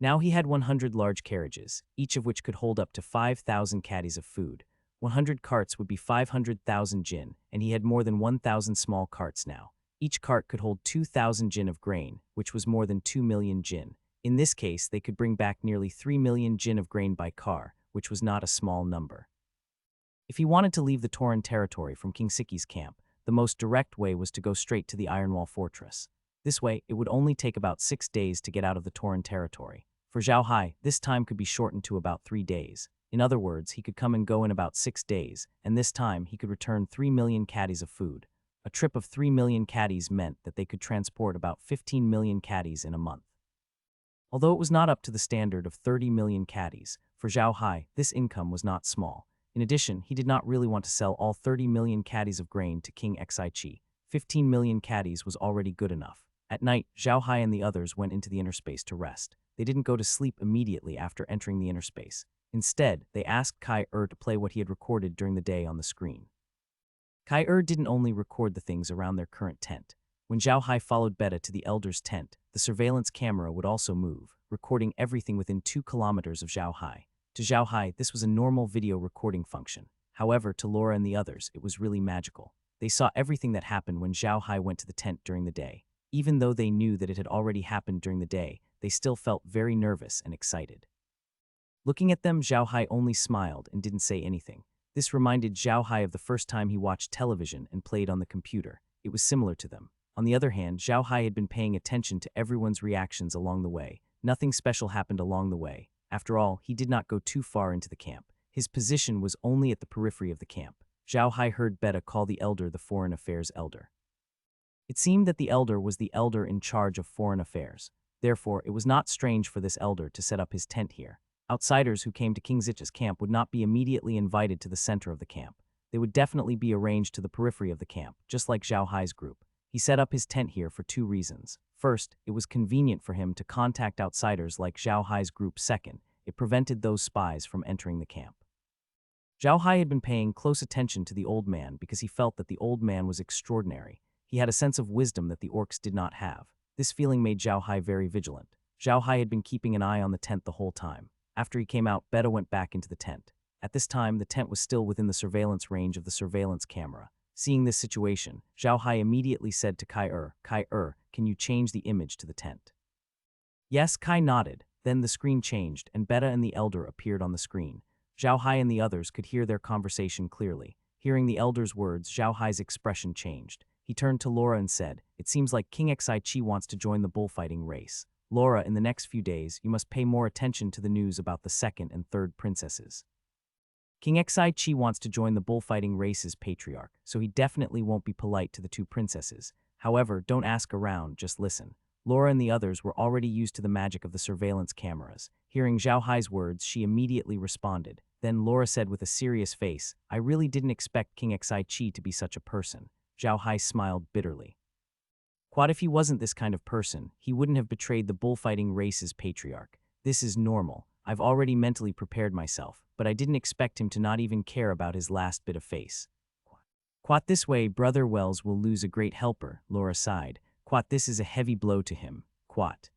S1: Now he had 100 large carriages, each of which could hold up to 5,000 caddies of food. 100 carts would be 500,000 jin, and he had more than 1,000 small carts now. Each cart could hold 2,000 jin of grain, which was more than 2 million jin. In this case, they could bring back nearly 3 million jin of grain by car, which was not a small number. If he wanted to leave the Tauren territory from King Sichi's camp, the most direct way was to go straight to the Ironwall Fortress. This way, it would only take about 6 days to get out of the Tauren territory. For Zhao Hai, this time could be shortened to about 3 days. In other words, he could come and go in about 6 days, and this time he could return 3 million caddies of food. A trip of 3 million caddies meant that they could transport about 15 million caddies in a month. Although it was not up to the standard of 30 million caddies, for Zhao Hai, this income was not small. In addition, he did not really want to sell all 30 million caddies of grain to King Sichi. 15 million caddies was already good enough. At night, Zhao Hai and the others went into the inner space to rest. They didn't go to sleep immediately after entering the inner space. Instead, they asked Kai-Er to play what he had recorded during the day on the screen. Kai-Er didn't only record the things around their current tent. When Zhao Hai followed Beta to the Elder's tent, the surveillance camera would also move, recording everything within 2 kilometers of Zhao Hai. To Zhao Hai, this was a normal video recording function. However, to Laura and the others, it was really magical. They saw everything that happened when Zhao Hai went to the tent during the day. Even though they knew that it had already happened during the day, they still felt very nervous and excited. Looking at them, Zhao Hai only smiled and didn't say anything. This reminded Zhao Hai of the first time he watched television and played on the computer. It was similar to them. On the other hand, Zhao Hai had been paying attention to everyone's reactions along the way. Nothing special happened along the way. After all, he did not go too far into the camp. His position was only at the periphery of the camp. Zhao Hai heard Beta call the elder the Foreign Affairs Elder. It seemed that the elder was the elder in charge of foreign affairs. Therefore, it was not strange for this elder to set up his tent here. Outsiders who came to King Sichi's camp would not be immediately invited to the center of the camp. They would definitely be arranged to the periphery of the camp, just like Zhao Hai's group. He set up his tent here for 2 reasons. First, it was convenient for him to contact outsiders like Zhao Hai's group. Second, it prevented those spies from entering the camp. Zhao Hai had been paying close attention to the old man because he felt that the old man was extraordinary. He had a sense of wisdom that the orcs did not have. This feeling made Zhao Hai very vigilant. Zhao Hai had been keeping an eye on the tent the whole time. After he came out, Beta went back into the tent. At this time, the tent was still within the surveillance range of the surveillance camera. Seeing this situation, Zhao Hai immediately said to Kai-Er, "Kai-Er, can you change the image to the tent?" Yes, Kai nodded. Then the screen changed, and Beta and the Elder appeared on the screen. Zhao Hai and the others could hear their conversation clearly. Hearing the Elder's words, Zhao Hai's expression changed. He turned to Laura and said, "It seems like King Sichi wants to join the bullfighting race. Laura, in the next few days, you must pay more attention to the news about the second and third princesses. King Sichi wants to join the bullfighting race's patriarch, so he definitely won't be polite to the 2 princesses. However, don't ask around, just listen." Laura and the others were already used to the magic of the surveillance cameras. Hearing Zhao Hai's words, she immediately responded. Then Laura said with a serious face, "I really didn't expect King Sichi to be such a person." Zhao Hai smiled bitterly. Quite if he wasn't this kind of person, he wouldn't have betrayed the bullfighting race's patriarch. This is normal. I've already mentally prepared myself, but I didn't expect him to not even care about his last bit of face. Quat this way, Brother Wells will lose a great helper, Laura sighed. Quat, this is a heavy blow to him. Quat.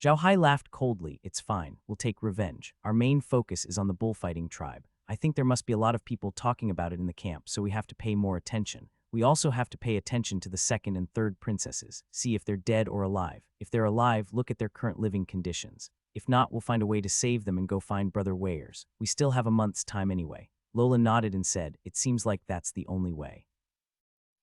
S1: Zhao Hai laughed coldly. It's fine. We'll take revenge. Our main focus is on the bullfighting tribe. I think there must be a lot of people talking about it in the camp, so we have to pay more attention. We also have to pay attention to the second and third princesses, see if they're dead or alive. If they're alive, look at their current living conditions. If not, we'll find a way to save them and go find Brother Weyers. We still have a month's time anyway." Lola nodded and said, "It seems like that's the only way.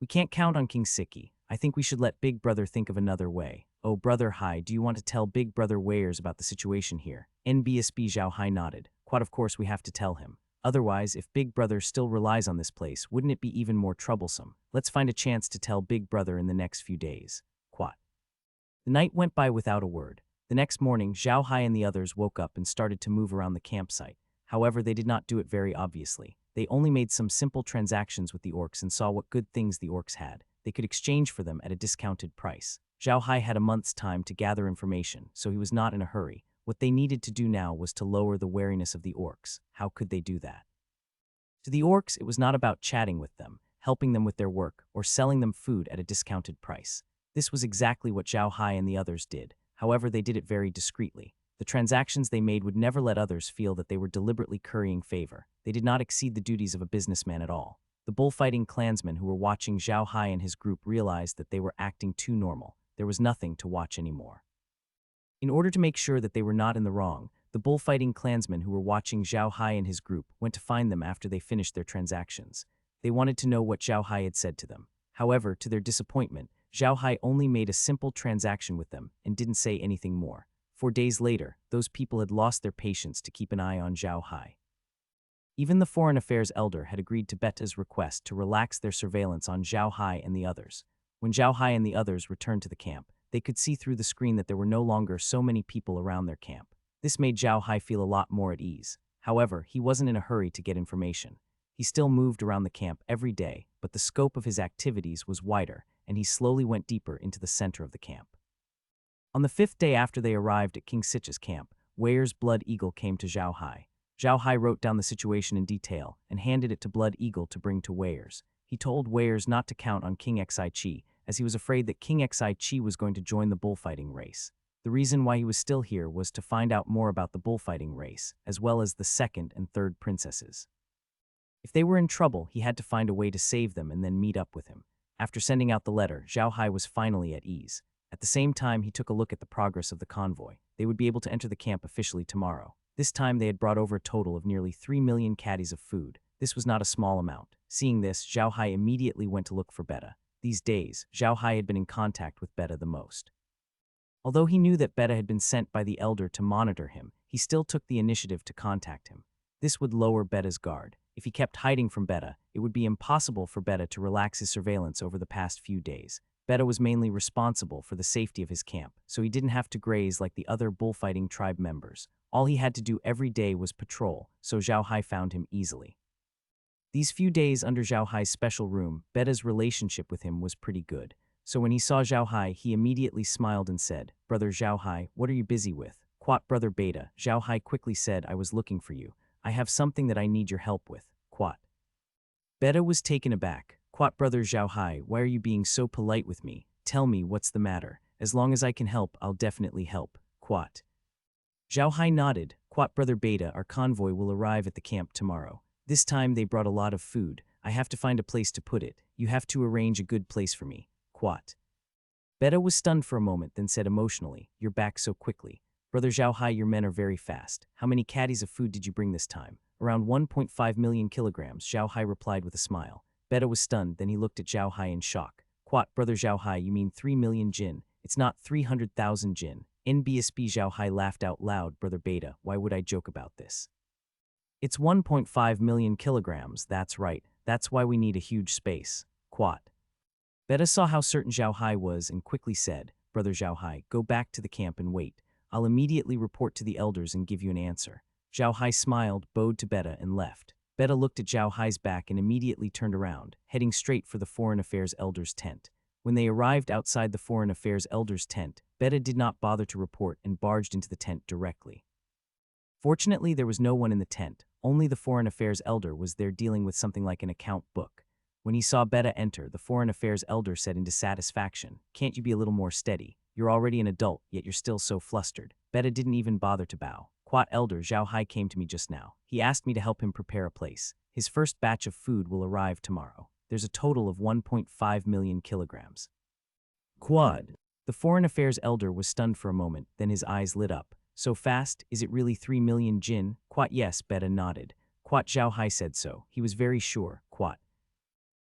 S1: We can't count on King Sichi. I think we should let Big Brother think of another way. Oh, Brother Hai, do you want to tell Big Brother Weyers about the situation here?" NBSB Zhao Hai nodded. "Quite of course we have to tell him. Otherwise, if Big Brother still relies on this place, wouldn't it be even more troublesome? Let's find a chance to tell Big Brother in the next few days." Quat. The night went by without a word. The next morning, Zhao Hai and the others woke up and started to move around the campsite. However, they did not do it very obviously. They only made some simple transactions with the orcs and saw what good things the orcs had. They could exchange for them at a discounted price. Zhao Hai had a month's time to gather information, so he was not in a hurry. What they needed to do now was to lower the wariness of the orcs. How could they do that? To the orcs, it was not about chatting with them, helping them with their work, or selling them food at a discounted price. This was exactly what Zhao Hai and the others did. However, they did it very discreetly. The transactions they made would never let others feel that they were deliberately currying favor. They did not exceed the duties of a businessman at all. The bullfighting clansmen who were watching Zhao Hai and his group realized that they were acting too normal. There was nothing to watch anymore. In order to make sure that they were not in the wrong, the bullfighting clansmen who were watching Zhao Hai and his group went to find them after they finished their transactions. They wanted to know what Zhao Hai had said to them. However, to their disappointment, Zhao Hai only made a simple transaction with them and didn't say anything more. 4 days later, those people had lost their patience to keep an eye on Zhao Hai. Even the Foreign Affairs Elder had agreed to Beta's request to relax their surveillance on Zhao Hai and the others. When Zhao Hai and the others returned to the camp, they could see through the screen that there were no longer so many people around their camp. This made Zhao Hai feel a lot more at ease. However, he wasn't in a hurry to get information. He still moved around the camp every day, but the scope of his activities was wider, and he slowly went deeper into the center of the camp. On the 5th day after they arrived at King Sichi's camp, Weyers' Blood Eagle came to Zhao Hai. Zhao Hai wrote down the situation in detail and handed it to Blood Eagle to bring to Weyers. He told Weyers not to count on King Xi, as he was afraid that King Xi was going to join the bullfighting race. The reason why he was still here was to find out more about the bullfighting race, as well as the second and third princesses. If they were in trouble, he had to find a way to save them and then meet up with him. After sending out the letter, Zhao Hai was finally at ease. At the same time, he took a look at the progress of the convoy. They would be able to enter the camp officially tomorrow. This time, they had brought over a total of nearly 3 million caddies of food. This was not a small amount. Seeing this, Zhao Hai immediately went to look for Beta. These days, Zhao Hai had been in contact with Beta the most. Although he knew that Beta had been sent by the Elder to monitor him, he still took the initiative to contact him. This would lower Beta's guard. If he kept hiding from Beta, it would be impossible for Beta to relax his surveillance over the past few days. Beta was mainly responsible for the safety of his camp, so he didn't have to graze like the other bullfighting tribe members. All he had to do every day was patrol, so Zhao Hai found him easily. These few days under Zhao Hai's special room, Beta's relationship with him was pretty good. So when he saw Zhao Hai, he immediately smiled and said, "Brother Zhao Hai, what are you busy with?" Quat, "Brother Beta." Zhao Hai quickly said, "I was looking for you. I have something that I need your help with." Quat. Beta was taken aback. "Quat, Brother Zhao Hai, why are you being so polite with me? Tell me what's the matter. As long as I can help, I'll definitely help." Quat. Zhao Hai nodded. "Quat, Brother Beta, our convoy will arrive at the camp tomorrow. This time they brought a lot of food. I have to find a place to put it. You have to arrange a good place for me." Quat. Beta was stunned for a moment, then said emotionally, "You're back so quickly. Brother Zhao Hai, your men are very fast. How many caddies of food did you bring this time?" "Around 1.5 million kilograms, Zhao Hai replied with a smile. Beta was stunned, then he looked at Zhao Hai in shock. "Quat, Brother Zhao Hai, you mean 3 million jin. It's not 300,000 jin." NBSB Zhao Hai laughed out loud. "Brother Beta, why would I joke about this? It's 1.5 million kilograms, that's right. That's why we need a huge space." Quat. Beta saw how certain Zhao Hai was and quickly said, "Brother Zhao Hai, go back to the camp and wait. I'll immediately report to the elders and give you an answer." Zhao Hai smiled, bowed to Beta, and left. Beta looked at Zhao Hai's back and immediately turned around, heading straight for the Foreign Affairs Elder's tent. When they arrived outside the Foreign Affairs Elder's tent, Beta did not bother to report and barged into the tent directly. Fortunately, there was no one in the tent. Only the Foreign Affairs Elder was there dealing with something like an account book. When he saw Beta enter, the Foreign Affairs Elder said in dissatisfaction, "Can't you be a little more steady? You're already an adult, yet you're still so flustered." Beta didn't even bother to bow. "Quat, Elder, Zhao Hai came to me just now. He asked me to help him prepare a place. His first batch of food will arrive tomorrow." There's a total of 1.5 million kilograms. Quad. The Foreign Affairs Elder was stunned for a moment, then his eyes lit up. So fast? Is it really 3 million jin? Quat. Yes, Beta nodded. Quat. Zhao Hai said so. He was very sure. Quat.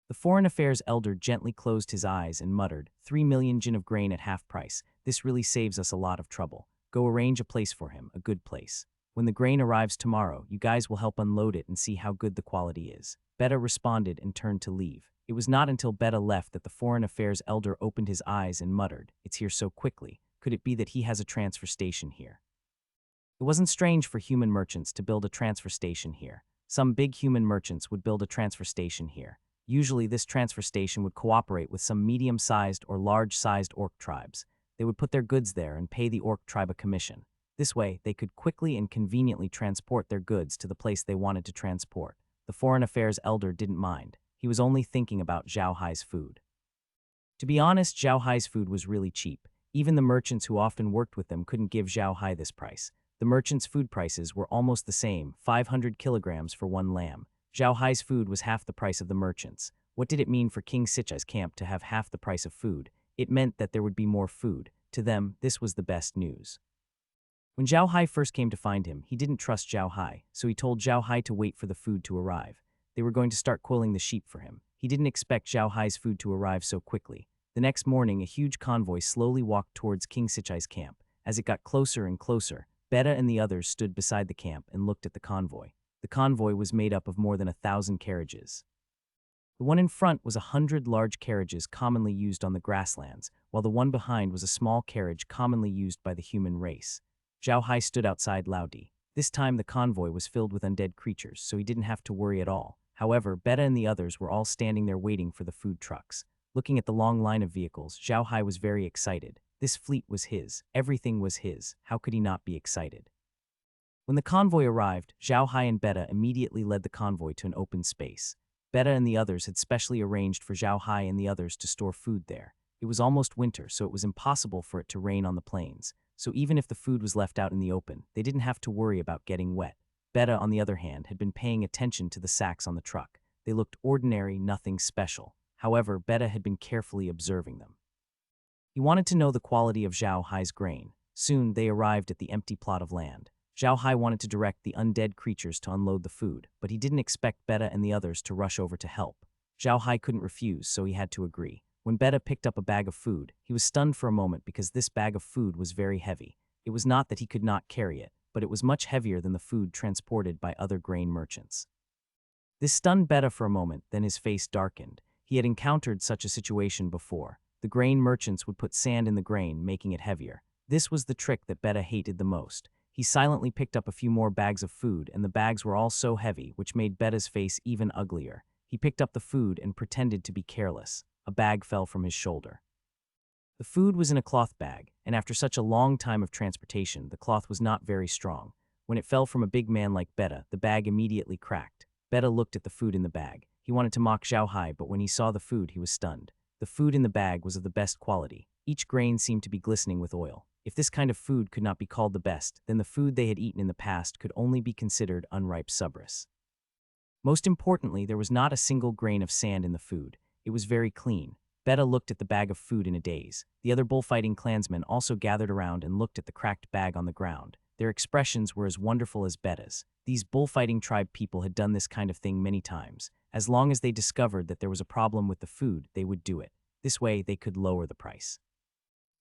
S1: The Foreign Affairs Elder gently closed his eyes and muttered, 3 million jin of grain at half price. This really saves us a lot of trouble. Go arrange a place for him, a good place. When the grain arrives tomorrow, you guys will help unload it and see how good the quality is. Beta responded and turned to leave. It was not until Beta left that the Foreign Affairs Elder opened his eyes and muttered, it's here so quickly. Could it be that he has a transfer station here? It wasn't strange for human merchants to build a transfer station here. Some big human merchants would build a transfer station here. Usually this transfer station would cooperate with some medium-sized or large-sized orc tribes. They would put their goods there and pay the orc tribe a commission. This way, they could quickly and conveniently transport their goods to the place they wanted to transport. The Foreign Affairs Elder didn't mind. He was only thinking about Zhao Hai's food. To be honest, Zhao Hai's food was really cheap. Even the merchants who often worked with them couldn't give Zhao Hai this price. The merchants' food prices were almost the same, 500 kilograms for one lamb. Zhao Hai's food was half the price of the merchants. What did it mean for King Sichi's camp to have half the price of food? It meant that there would be more food. To them, this was the best news. When Zhao Hai first came to find him, he didn't trust Zhao Hai, so he told Zhao Hai to wait for the food to arrive. They were going to start coiling the sheep for him. He didn't expect Zhao Hai's food to arrive so quickly. The next morning, a huge convoy slowly walked towards King Sichi's camp. As it got closer and closer, Beta and the others stood beside the camp and looked at the convoy. The convoy was made up of more than 1,000 carriages. The one in front was 100 large carriages commonly used on the grasslands, while the one behind was a small carriage commonly used by the human race. Zhao Hai stood outside loudly. This time the convoy was filled with undead creatures, so he didn't have to worry at all. However, Beta and the others were all standing there waiting for the food trucks. Looking at the long line of vehicles, Zhao Hai was very excited. This fleet was his. Everything was his. How could he not be excited? When the convoy arrived, Zhao Hai and Beta immediately led the convoy to an open space. Beta and the others had specially arranged for Zhao Hai and the others to store food there. It was almost winter, so it was impossible for it to rain on the plains. So even if the food was left out in the open, they didn't have to worry about getting wet. Beta, on the other hand, had been paying attention to the sacks on the truck. They looked ordinary, nothing special. However, Beta had been carefully observing them. He wanted to know the quality of Zhao Hai's grain. Soon, they arrived at the empty plot of land. Zhao Hai wanted to direct the undead creatures to unload the food, but he didn't expect Beta and the others to rush over to help. Zhao Hai couldn't refuse, so he had to agree. When Beta picked up a bag of food, he was stunned for a moment because this bag of food was very heavy. It was not that he could not carry it, but it was much heavier than the food transported by other grain merchants. This stunned Beta for a moment, then his face darkened. He had encountered such a situation before. The grain merchants would put sand in the grain, making it heavier. This was the trick that Beta hated the most. He silently picked up a few more bags of food, and the bags were all so heavy, which made Beta's face even uglier. He picked up the food and pretended to be careless. A bag fell from his shoulder. The food was in a cloth bag, and after such a long time of transportation, the cloth was not very strong. When it fell from a big man like Beta, the bag immediately cracked. Beta looked at the food in the bag. He wanted to mock Zhao Hai, but when he saw the food, he was stunned. The food in the bag was of the best quality. Each grain seemed to be glistening with oil. If this kind of food could not be called the best, then the food they had eaten in the past could only be considered unripe subrus. Most importantly, there was not a single grain of sand in the food. It was very clean. Beta looked at the bag of food in a daze. The other bullfighting clansmen also gathered around and looked at the cracked bag on the ground. Their expressions were as wonderful as Beta's. These bullfighting tribe people had done this kind of thing many times. As long as they discovered that there was a problem with the food, they would do it. This way, they could lower the price.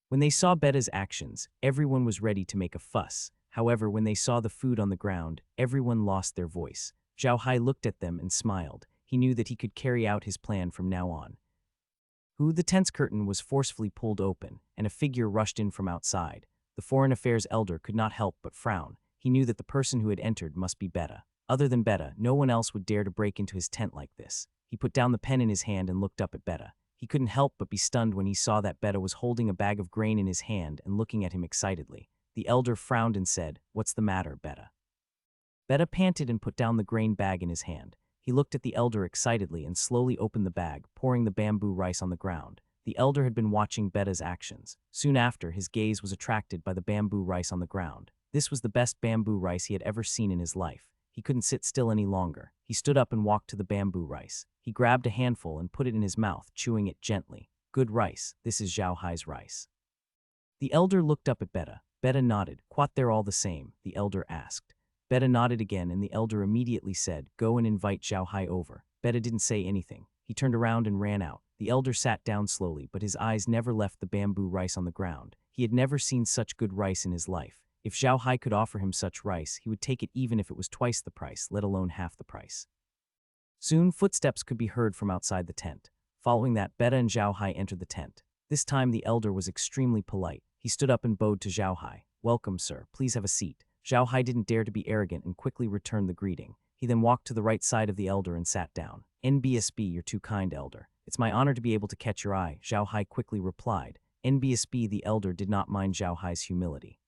S1: When they saw Beta's actions, everyone was ready to make a fuss. However, when they saw the food on the ground, everyone lost their voice. Zhao Hai looked at them and smiled. He knew that he could carry out his plan from now on. The tent's curtain was forcefully pulled open, and a figure rushed in from outside. The Foreign Affairs Elder could not help but frown. He knew that the person who had entered must be Beta. Other than Beta, no one else would dare to break into his tent like this. He put down the pen in his hand and looked up at Beta. He couldn't help but be stunned when he saw that Beta was holding a bag of grain in his hand and looking at him excitedly. The elder frowned and said, "What's the matter, Beta?" Beta panted and put down the grain bag in his hand. He looked at the elder excitedly and slowly opened the bag, pouring the bamboo rice on the ground. The elder had been watching Beta's actions. Soon after, his gaze was attracted by the bamboo rice on the ground. This was the best bamboo rice he had ever seen in his life. He couldn't sit still any longer. He stood up and walked to the bamboo rice. He grabbed a handful and put it in his mouth, chewing it gently. Good rice. This is Zhao Hai's rice. The elder looked up at Beta. Beta nodded. What, they're all the same? The elder asked. Beta nodded again, and the elder immediately said, go and invite Zhao Hai over. Beta didn't say anything. He turned around and ran out. The elder sat down slowly, but his eyes never left the bamboo rice on the ground. He had never seen such good rice in his life. If Zhao Hai could offer him such rice, he would take it even if it was twice the price, let alone half the price. Soon, footsteps could be heard from outside the tent. Following that, Beta and Zhao Hai entered the tent. This time, the elder was extremely polite. He stood up and bowed to Zhao Hai. Welcome, sir. Please have a seat. Zhao Hai didn't dare to be arrogant and quickly returned the greeting. He then walked to the right side of the elder and sat down. NBSB, you're too kind, elder. It's my honor to be able to catch your eye, Zhao Hai quickly replied. NBSB, the elder did not mind Zhao Hai's humility.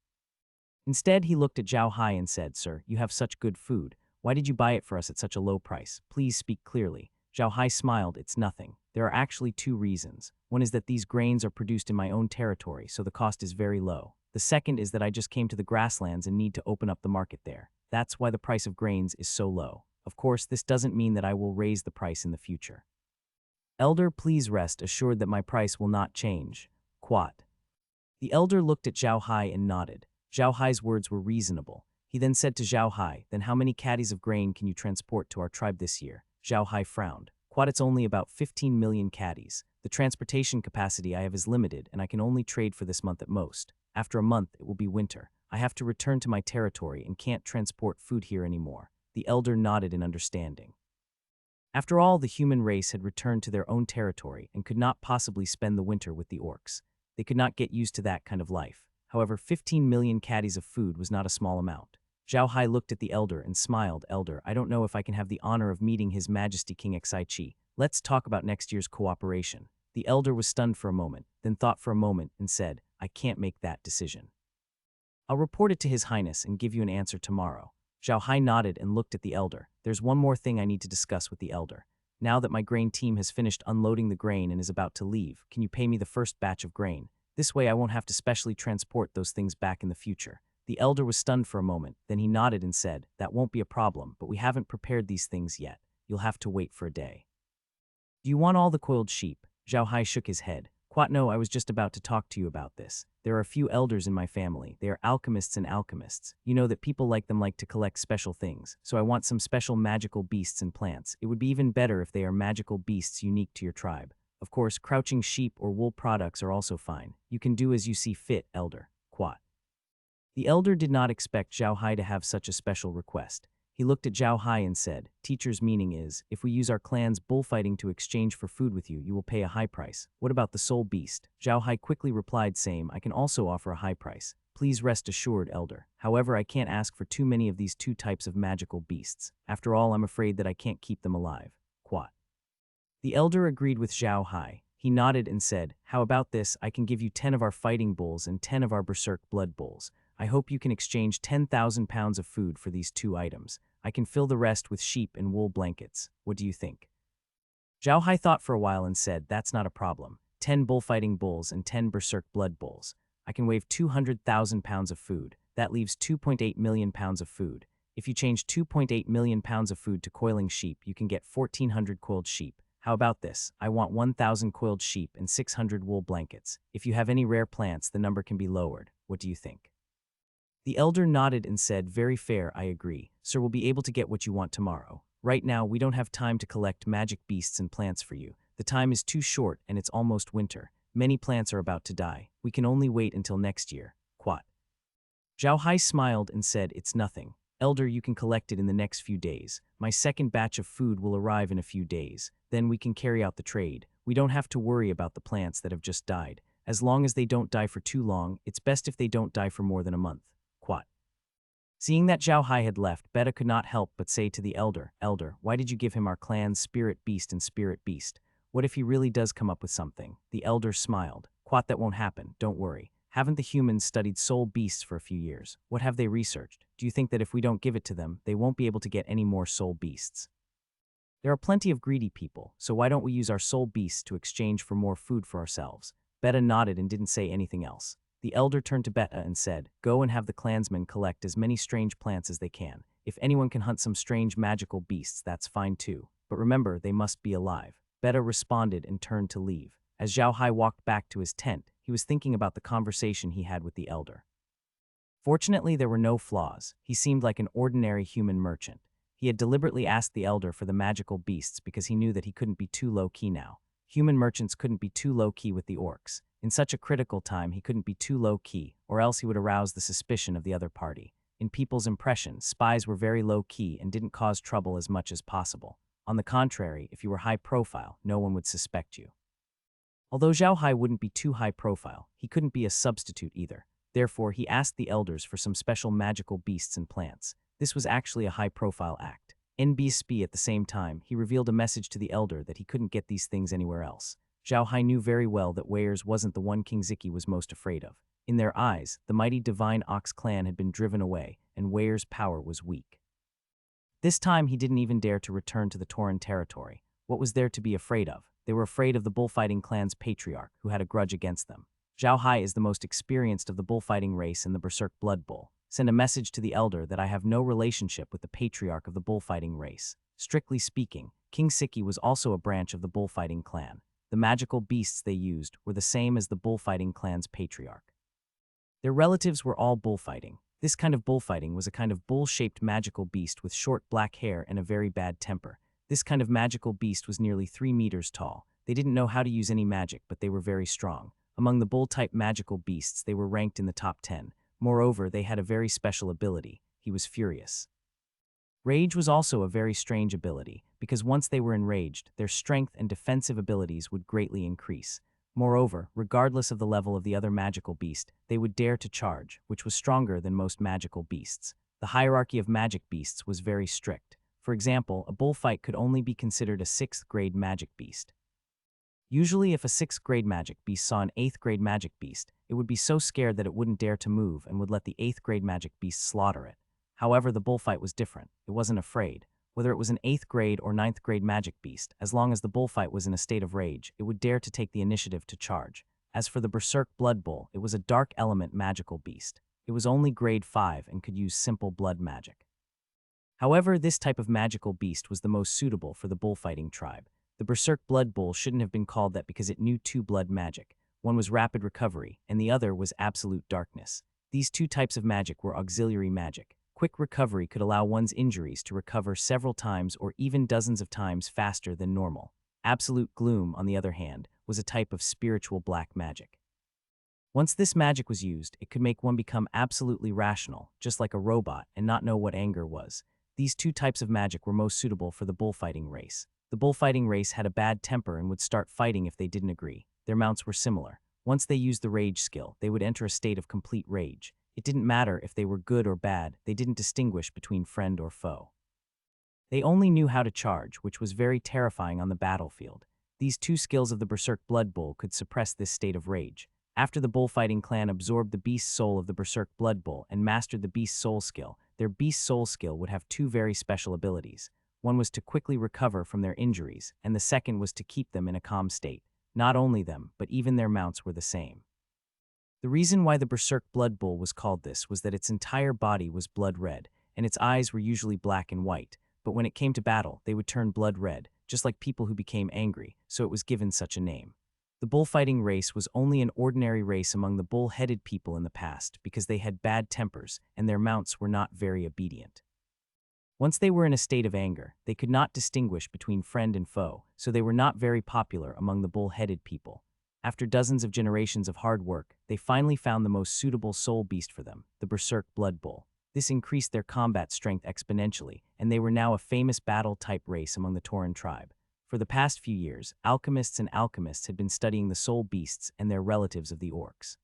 S1: Instead, he looked at Zhao Hai and said, Sir, you have such good food. Why did you buy it for us at such a low price? Please speak clearly. Zhao Hai smiled. It's nothing. There are actually two reasons. One is that these grains are produced in my own territory, so the cost is very low. The second is that I just came to the grasslands and need to open up the market there. That's why the price of grains is so low. Of course, this doesn't mean that I will raise the price in the future. Elder, please rest assured that my price will not change. Quat. The elder looked at Zhao Hai and nodded. Zhao Hai's words were reasonable. He then said to Zhao Hai, then how many caddies of grain can you transport to our tribe this year? Zhao Hai frowned. Quat, it's only about 15 million caddies. The transportation capacity I have is limited, and I can only trade for this month at most. After a month, it will be winter. I have to return to my territory and can't transport food here anymore. The elder nodded in understanding. After all, the human race had returned to their own territory and could not possibly spend the winter with the orcs. They could not get used to that kind of life. However, 15 million caddies of food was not a small amount. Zhao Hai looked at the elder and smiled. Elder, I don't know if I can have the honor of meeting His Majesty King Sichi. Let's talk about next year's cooperation. The elder was stunned for a moment, then thought for a moment and said, I can't make that decision. I'll report it to His Highness and give you an answer tomorrow. Zhao Hai nodded and looked at the elder. There's one more thing I need to discuss with the elder. Now that my grain team has finished unloading the grain and is about to leave, can you pay me the first batch of grain? This way I won't have to specially transport those things back in the future. The elder was stunned for a moment, then he nodded and said, that won't be a problem, but we haven't prepared these things yet. You'll have to wait for a day. Do you want all the coiled sheep? Zhao Hai shook his head. Quat, no, I was just about to talk to you about this. There are a few elders in my family. They are alchemists and alchemists. You know that people like them like to collect special things, so I want some special magical beasts and plants. It would be even better if they are magical beasts unique to your tribe. Of course, crouching sheep or wool products are also fine. You can do as you see fit, elder. Quat. The elder did not expect Zhao Hai to have such a special request. He looked at Zhao Hai and said, Teacher's meaning is, if we use our clan's bullfighting to exchange for food with you, you will pay a high price. What about the soul beast? Zhao Hai quickly replied, same, I can also offer a high price. Please rest assured, elder. However, I can't ask for too many of these two types of magical beasts. After all, I'm afraid that I can't keep them alive. Quat. The elder agreed with Zhao Hai. He nodded and said, how about this? I can give you 10 of our fighting bulls and 10 of our berserk blood bulls. I hope you can exchange 10,000 pounds of food for these two items. I can fill the rest with sheep and wool blankets. What do you think? Zhao Hai thought for a while and said, that's not a problem. 10 bullfighting bulls and 10 berserk blood bulls. I can wave 200,000 pounds of food. That leaves 2.8 million pounds of food. If you change 2.8 million pounds of food to coiling sheep, you can get 1,400 coiled sheep. How about this? I want 1,000 coiled sheep and 600 wool blankets. If you have any rare plants, the number can be lowered. What do you think? The elder nodded and said, very fair, I agree. Sir, we'll be able to get what you want tomorrow. Right now, we don't have time to collect magic beasts and plants for you. The time is too short and it's almost winter. Many plants are about to die. We can only wait until next year. Quat. Zhao Hai smiled and said, it's nothing. Elder, you can collect it in the next few days. My second batch of food will arrive in a few days. Then we can carry out the trade. We don't have to worry about the plants that have just died. As long as they don't die for too long, it's best if they don't die for more than a month. Quat. Seeing that Zhao Hai had left, Beta could not help but say to the elder, Elder, why did you give him our clan's spirit beast and spirit beast? What if he really does come up with something? The elder smiled. Quat, that won't happen, don't worry. Haven't the humans studied soul beasts for a few years? What have they researched? Do you think that if we don't give it to them, they won't be able to get any more soul beasts? There are plenty of greedy people, so why don't we use our soul beasts to exchange for more food for ourselves? Beta nodded and didn't say anything else. The elder turned to Beta and said, go and have the clansmen collect as many strange plants as they can. If anyone can hunt some strange magical beasts, that's fine too. But remember, they must be alive. Beta responded and turned to leave. As Zhao Hai walked back to his tent, he was thinking about the conversation he had with the elder. Fortunately, there were no flaws. He seemed like an ordinary human merchant. He had deliberately asked the elder for the magical beasts because he knew that he couldn't be too low-key now. Human merchants couldn't be too low-key with the orcs. In such a critical time, he couldn't be too low-key, or else he would arouse the suspicion of the other party. In people's impression, spies were very low-key and didn't cause trouble as much as possible. On the contrary, if you were high-profile, no one would suspect you. Although Zhao Hai wouldn't be too high-profile, he couldn't be a substitute either. Therefore, he asked the elders for some special magical beasts and plants. This was actually a high-profile act. NBSP at the same time, he revealed a message to the elder that he couldn't get these things anywhere else. Zhao Hai knew very well that Weirs wasn't the one King Ziki was most afraid of. In their eyes, the mighty Divine Ox clan had been driven away, and Weirs' power was weak. This time, he didn't even dare to return to the Tauren territory. What was there to be afraid of? They were afraid of the bullfighting clan's patriarch, who had a grudge against them. Zhao Hai is the most experienced of the bullfighting race in the Berserk Blood Bowl. Send a message to the elder that I have no relationship with the patriarch of the bullfighting race. Strictly speaking, King Ziki was also a branch of the bullfighting clan. The magical beasts they used were the same as the bullfighting clan's patriarch. Their relatives were all bullfighting. This kind of bullfighting was a kind of bull-shaped magical beast with short black hair and a very bad temper. This kind of magical beast was nearly 3 meters tall. They didn't know how to use any magic, but they were very strong. Among the bull-type magical beasts, they were ranked in the top 10. Moreover, they had a very special ability. He was furious. Rage was also a very strange ability, because once they were enraged, their strength and defensive abilities would greatly increase. Moreover, regardless of the level of the other magical beast, they would dare to charge, which was stronger than most magical beasts. The hierarchy of magic beasts was very strict. For example, a bullfight could only be considered a 6th grade magic beast. Usually, if a 6th grade magic beast saw an 8th grade magic beast, it would be so scared that it wouldn't dare to move and would let the 8th grade magic beast slaughter it. However, the bullfight was different. It wasn't afraid. Whether it was an 8th grade or 9th grade magic beast, as long as the bullfight was in a state of rage, it would dare to take the initiative to charge. As for the Berserk Blood Bowl, it was a dark element magical beast. It was only grade 5 and could use simple blood magic. However, this type of magical beast was the most suitable for the bullfighting tribe. The Berserk Blood Bowl shouldn't have been called that because it knew 2 blood magic. One was rapid recovery, and the other was absolute darkness. These 2 types of magic were auxiliary magic. Quick recovery could allow one's injuries to recover several times or even dozens of times faster than normal. Absolute gloom, on the other hand, was a type of spiritual black magic. Once this magic was used, it could make one become absolutely rational, just like a robot, and not know what anger was. These 2 types of magic were most suitable for the bullfighting race. The bullfighting race had a bad temper and would start fighting if they didn't agree. Their mounts were similar. Once they used the rage skill, they would enter a state of complete rage. It didn't matter if they were good or bad, they didn't distinguish between friend or foe. They only knew how to charge, which was very terrifying on the battlefield. These 2 skills of the Berserk Blood Bowl could suppress this state of rage. After the bullfighting clan absorbed the beast soul of the Berserk Blood Bowl and mastered the beast soul skill, their beast soul skill would have 2 very special abilities. One was to quickly recover from their injuries, and the second was to keep them in a calm state. Not only them, but even their mounts were the same. The reason why the Berserk Blood Bowl was called this was that its entire body was blood red, and its eyes were usually black and white, but when it came to battle, they would turn blood red, just like people who became angry, so it was given such a name. The bullfighting race was only an ordinary race among the bull-headed people in the past because they had bad tempers and their mounts were not very obedient. Once they were in a state of anger, they could not distinguish between friend and foe, so they were not very popular among the bull-headed people. After dozens of generations of hard work, they finally found the most suitable soul beast for them, the Berserk Blood Bowl. This increased their combat strength exponentially, and they were now a famous battle-type race among the Tauren tribe. For the past few years, alchemists had been studying the soul beasts and their relatives of the orcs.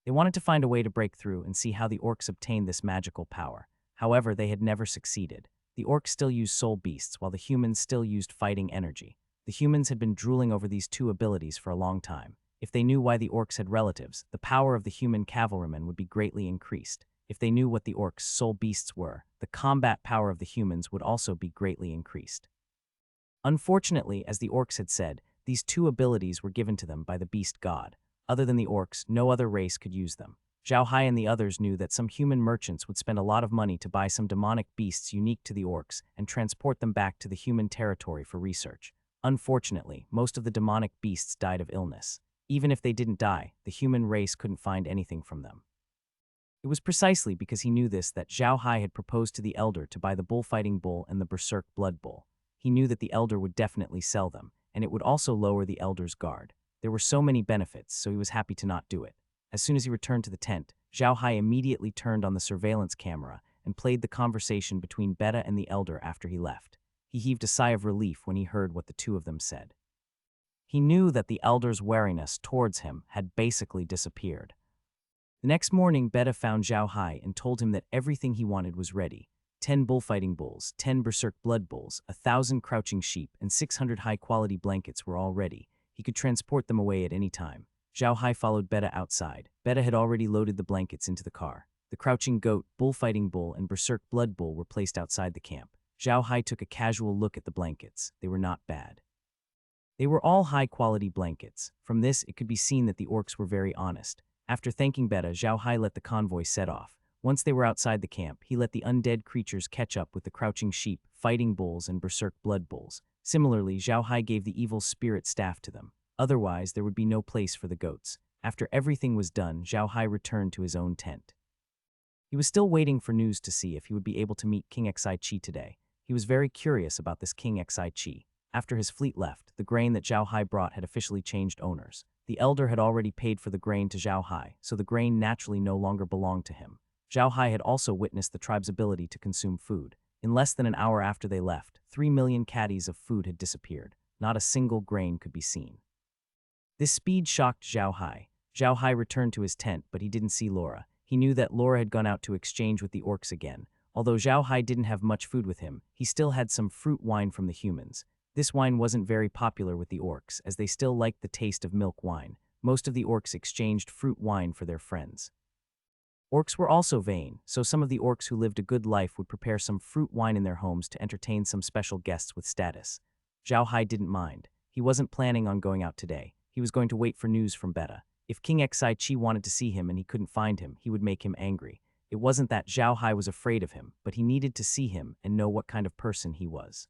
S1: They wanted to find a way to break through and see how the orcs obtained this magical power. However, they had never succeeded. The orcs still used soul beasts, while the humans still used fighting energy. The humans had been drooling over these 2 abilities for a long time. If they knew why the orcs had relatives, the power of the human cavalrymen would be greatly increased. If they knew what the orcs' soul beasts were, the combat power of the humans would also be greatly increased. Unfortunately, as the orcs had said, these 2 abilities were given to them by the beast god. Other than the orcs, no other race could use them. Zhao Hai and the others knew that some human merchants would spend a lot of money to buy some demonic beasts unique to the orcs and transport them back to the human territory for research. Unfortunately, most of the demonic beasts died of illness. Even if they didn't die, the human race couldn't find anything from them. It was precisely because he knew this that Zhao Hai had proposed to the Elder to buy the bullfighting bull and the berserk blood bull. He knew that the Elder would definitely sell them, and it would also lower the Elder's guard. There were so many benefits, so he was happy to not do it. As soon as he returned to the tent, Zhao Hai immediately turned on the surveillance camera and played the conversation between Beta and the Elder after he left. He heaved a sigh of relief when he heard what the two of them said. He knew that the Elder's wariness towards him had basically disappeared. The next morning, Beta found Zhao Hai and told him that everything he wanted was ready. 10 bullfighting bulls, 10 berserk blood bulls, 1,000 crouching sheep, and 600 high-quality blankets were all ready. He could transport them away at any time. Zhao Hai followed Beta outside. Beta had already loaded the blankets into the car. The crouching goat, bullfighting bull, and berserk blood bull were placed outside the camp. Zhao Hai took a casual look at the blankets. They were not bad. They were all high-quality blankets. From this, it could be seen that the orcs were very honest. After thanking Beta, Zhao Hai let the convoy set off. Once they were outside the camp, he let the undead creatures catch up with the crouching sheep, fighting bulls, and berserk blood bulls. Similarly, Zhao Hai gave the evil spirit staff to them. Otherwise, there would be no place for the goats. After everything was done, Zhao Hai returned to his own tent. He was still waiting for news to see if he would be able to meet King Xi today. He was very curious about this King Xi. After his fleet left, the grain that Zhao Hai brought had officially changed owners. The Elder had already paid for the grain to Zhao Hai, so the grain naturally no longer belonged to him. Zhao Hai had also witnessed the tribe's ability to consume food. In less than an hour after they left, 3 million caddies of food had disappeared. Not a single grain could be seen. This speed shocked Zhao Hai. Zhao Hai returned to his tent, but he didn't see Laura. He knew that Laura had gone out to exchange with the orcs again. Although Zhao Hai didn't have much food with him, he still had some fruit wine from the humans. This wine wasn't very popular with the orcs, as they still liked the taste of milk wine. Most of the orcs exchanged fruit wine for their friends. Orcs were also vain, so some of the orcs who lived a good life would prepare some fruit wine in their homes to entertain some special guests with status. Zhao Hai didn't mind. He wasn't planning on going out today. He was going to wait for news from Beta. If King Xi wanted to see him and he couldn't find him, he would make him angry. It wasn't that Zhao Hai was afraid of him, but he needed to see him and know what kind of person he was.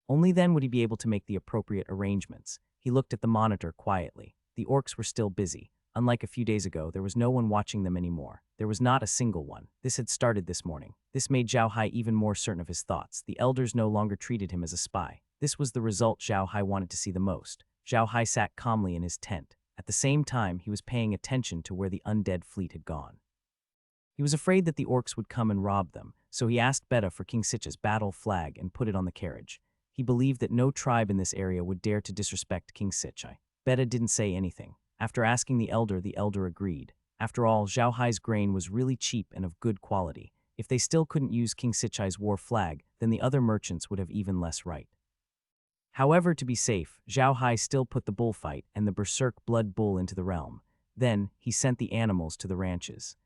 S1: Only then would he be able to make the appropriate arrangements. He looked at the monitor quietly. The orcs were still busy. Unlike a few days ago, there was no one watching them anymore. There was not a single one. This had started this morning. This made Zhao Hai even more certain of his thoughts. The elders no longer treated him as a spy. This was the result Zhao Hai wanted to see the most. Zhao Hai sat calmly in his tent. At the same time, he was paying attention to where the undead fleet had gone. He was afraid that the orcs would come and rob them, so he asked Beta for King Sichi's battle flag and put it on the carriage. He believed that no tribe in this area would dare to disrespect King Sichi. Beta didn't say anything. After asking the Elder agreed. After all, Zhao Hai's grain was really cheap and of good quality. If they still couldn't use King Sichi's war flag, then the other merchants would have even less right. However, to be safe, Zhao Hai still put the bullfight and the berserk blood bull into the realm. Then, he sent the animals to the ranches.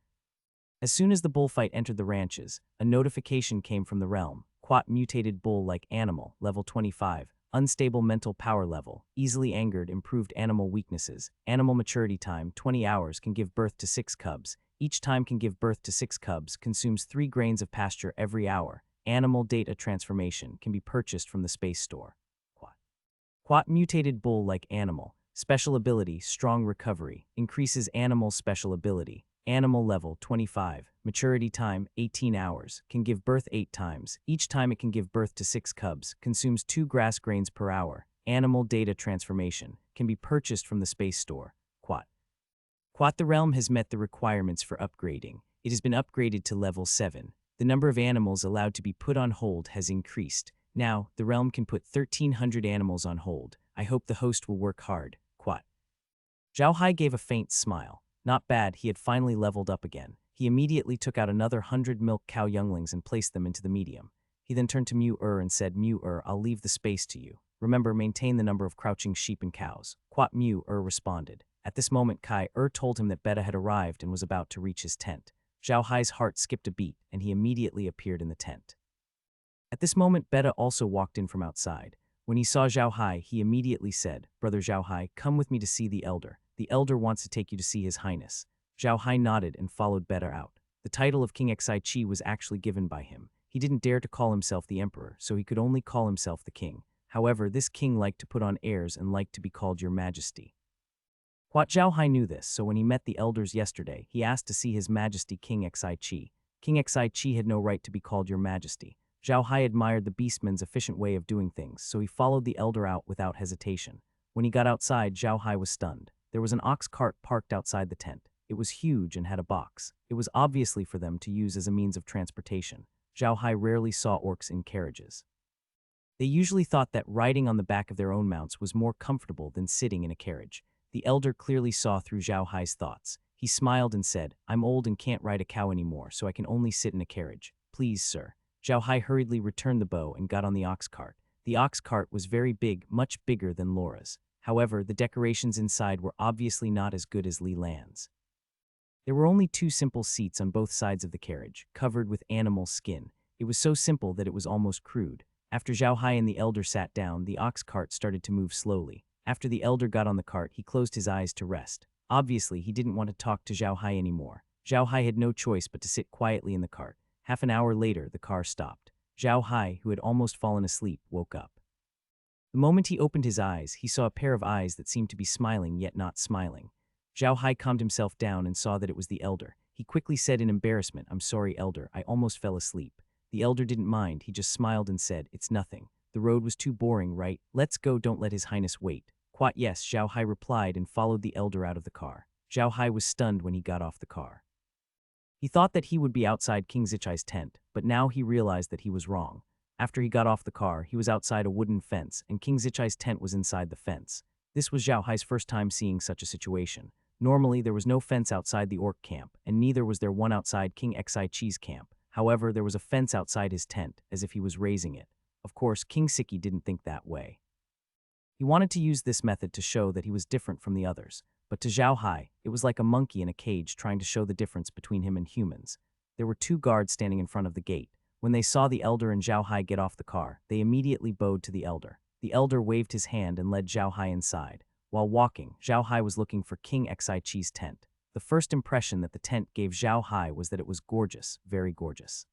S1: As soon as the bullfight entered the ranches, a notification came from the realm. Quat mutated bull-like animal, level 25, unstable mental power level, easily angered, improved animal weaknesses, animal maturity time 20 hours, can give birth to 6 cubs. Each time can give birth to 6 cubs, consumes 3 grains of pasture every hour. Animal data transformation can be purchased from the space store. Quat mutated bull-like animal, special ability, strong recovery, increases animal special ability. Animal level 25, maturity time 18 hours, can give birth 8 times. Each time it can give birth to 6 cubs, consumes 2 grass grains per hour. Animal data transformation can be purchased from the space store. Quat the realm has met the requirements for upgrading. It has been upgraded to level 7. The number of animals allowed to be put on hold has increased. Now, the realm can put 1,300 animals on hold. I hope the host will work hard. Quat. Zhao Hai gave a faint smile. Not bad, he had finally leveled up again. He immediately took out another 100 milk cow younglings and placed them into the medium. He then turned to Muer and said, Muer, I'll leave the space to you. Remember, maintain the number of crouching sheep and cows. Quat Muer responded. At this moment, told him that Beta had arrived and was about to reach his tent. Zhao Hai's heart skipped a beat, and he immediately appeared in the tent. At this moment, Beta also walked in from outside. When he saw Zhao Hai, he immediately said, Brother Zhao Hai, come with me to see the Elder. The Elder wants to take you to see His Highness. Zhao Hai nodded and followed Better out. The title of King Sichi was actually given by him. He didn't dare to call himself the emperor, so he could only call himself the king. However, this king liked to put on airs and liked to be called Your Majesty. Zhao Hai knew this, so when he met the elders yesterday, he asked to see His Majesty King Sichi. King Sichi had no right to be called Your Majesty. Zhao Hai admired the beastman's efficient way of doing things, so he followed the elder out without hesitation. When he got outside, Zhao Hai was stunned. There was an ox cart parked outside the tent. It was huge and had a box. It was obviously for them to use as a means of transportation. Zhao Hai rarely saw orcs in carriages. They usually thought that riding on the back of their own mounts was more comfortable than sitting in a carriage. The elder clearly saw through Zhao Hai's thoughts. He smiled and said, "I'm old and can't ride a cow anymore, so I can only sit in a carriage. Please, sir." Zhao Hai hurriedly returned the bow and got on the ox cart. The ox cart was very big, much bigger than Laura's. However, the decorations inside were obviously not as good as Li Lan's. There were only 2 simple seats on both sides of the carriage, covered with animal skin. It was so simple that it was almost crude. After Zhao Hai and the elder sat down, the ox cart started to move slowly. After the elder got on the cart, he closed his eyes to rest. Obviously, he didn't want to talk to Zhao Hai anymore. Zhao Hai had no choice but to sit quietly in the cart. Half an hour later, the car stopped. Zhao Hai, who had almost fallen asleep, woke up. The moment he opened his eyes, he saw a pair of eyes that seemed to be smiling yet not smiling. Zhao Hai calmed himself down and saw that it was the elder. He quickly said in embarrassment, "I'm sorry, elder, I almost fell asleep." The elder didn't mind, he just smiled and said, "It's nothing. The road was too boring, right? Let's go, don't let His Highness wait." "Quite yes," Zhao Hai replied and followed the elder out of the car. Zhao Hai was stunned when he got off the car. He thought that he would be outside King Sichi's tent, but now he realized that he was wrong. After he got off the car, he was outside a wooden fence, and King Sichi's tent was inside the fence. This was Zhao Hai's first time seeing such a situation. Normally, there was no fence outside the orc camp, and neither was there one outside King Sichi's camp. However, there was a fence outside his tent, as if he was raising it. Of course, King Sichi didn't think that way. He wanted to use this method to show that he was different from the others, but to Zhao Hai, it was like a monkey in a cage trying to show the difference between him and humans. There were 2 guards standing in front of the gate. When they saw the elder and Zhao Hai get off the car, they immediately bowed to the elder. The elder waved his hand and led Zhao Hai inside. While walking, Zhao Hai was looking for King Sichi's tent. The first impression that the tent gave Zhao Hai was that it was gorgeous, very gorgeous.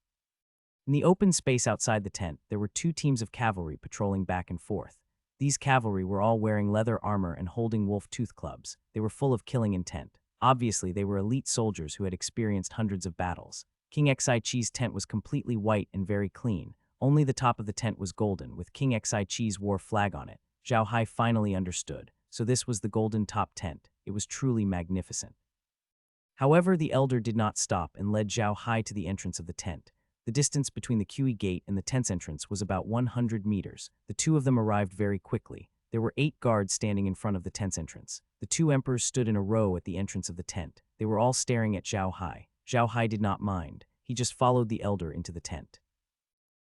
S1: In the open space outside the tent, there were 2 teams of cavalry patrolling back and forth. These cavalry were all wearing leather armor and holding wolf-tooth clubs. They were full of killing intent. Obviously, they were elite soldiers who had experienced hundreds of battles. King Sichi's tent was completely white and very clean. Only the top of the tent was golden, with King Sichi's war flag on it. Zhao Hai finally understood. So this was the golden top tent. It was truly magnificent. However, the elder did not stop and led Zhao Hai to the entrance of the tent. The distance between the QE gate and the tent's entrance was about 100 meters. The 2 of them arrived very quickly. There were 8 guards standing in front of the tent's entrance. The 2 emperors stood in a row at the entrance of the tent. They were all staring at Zhao Hai. Zhao Hai did not mind. He just followed the elder into the tent.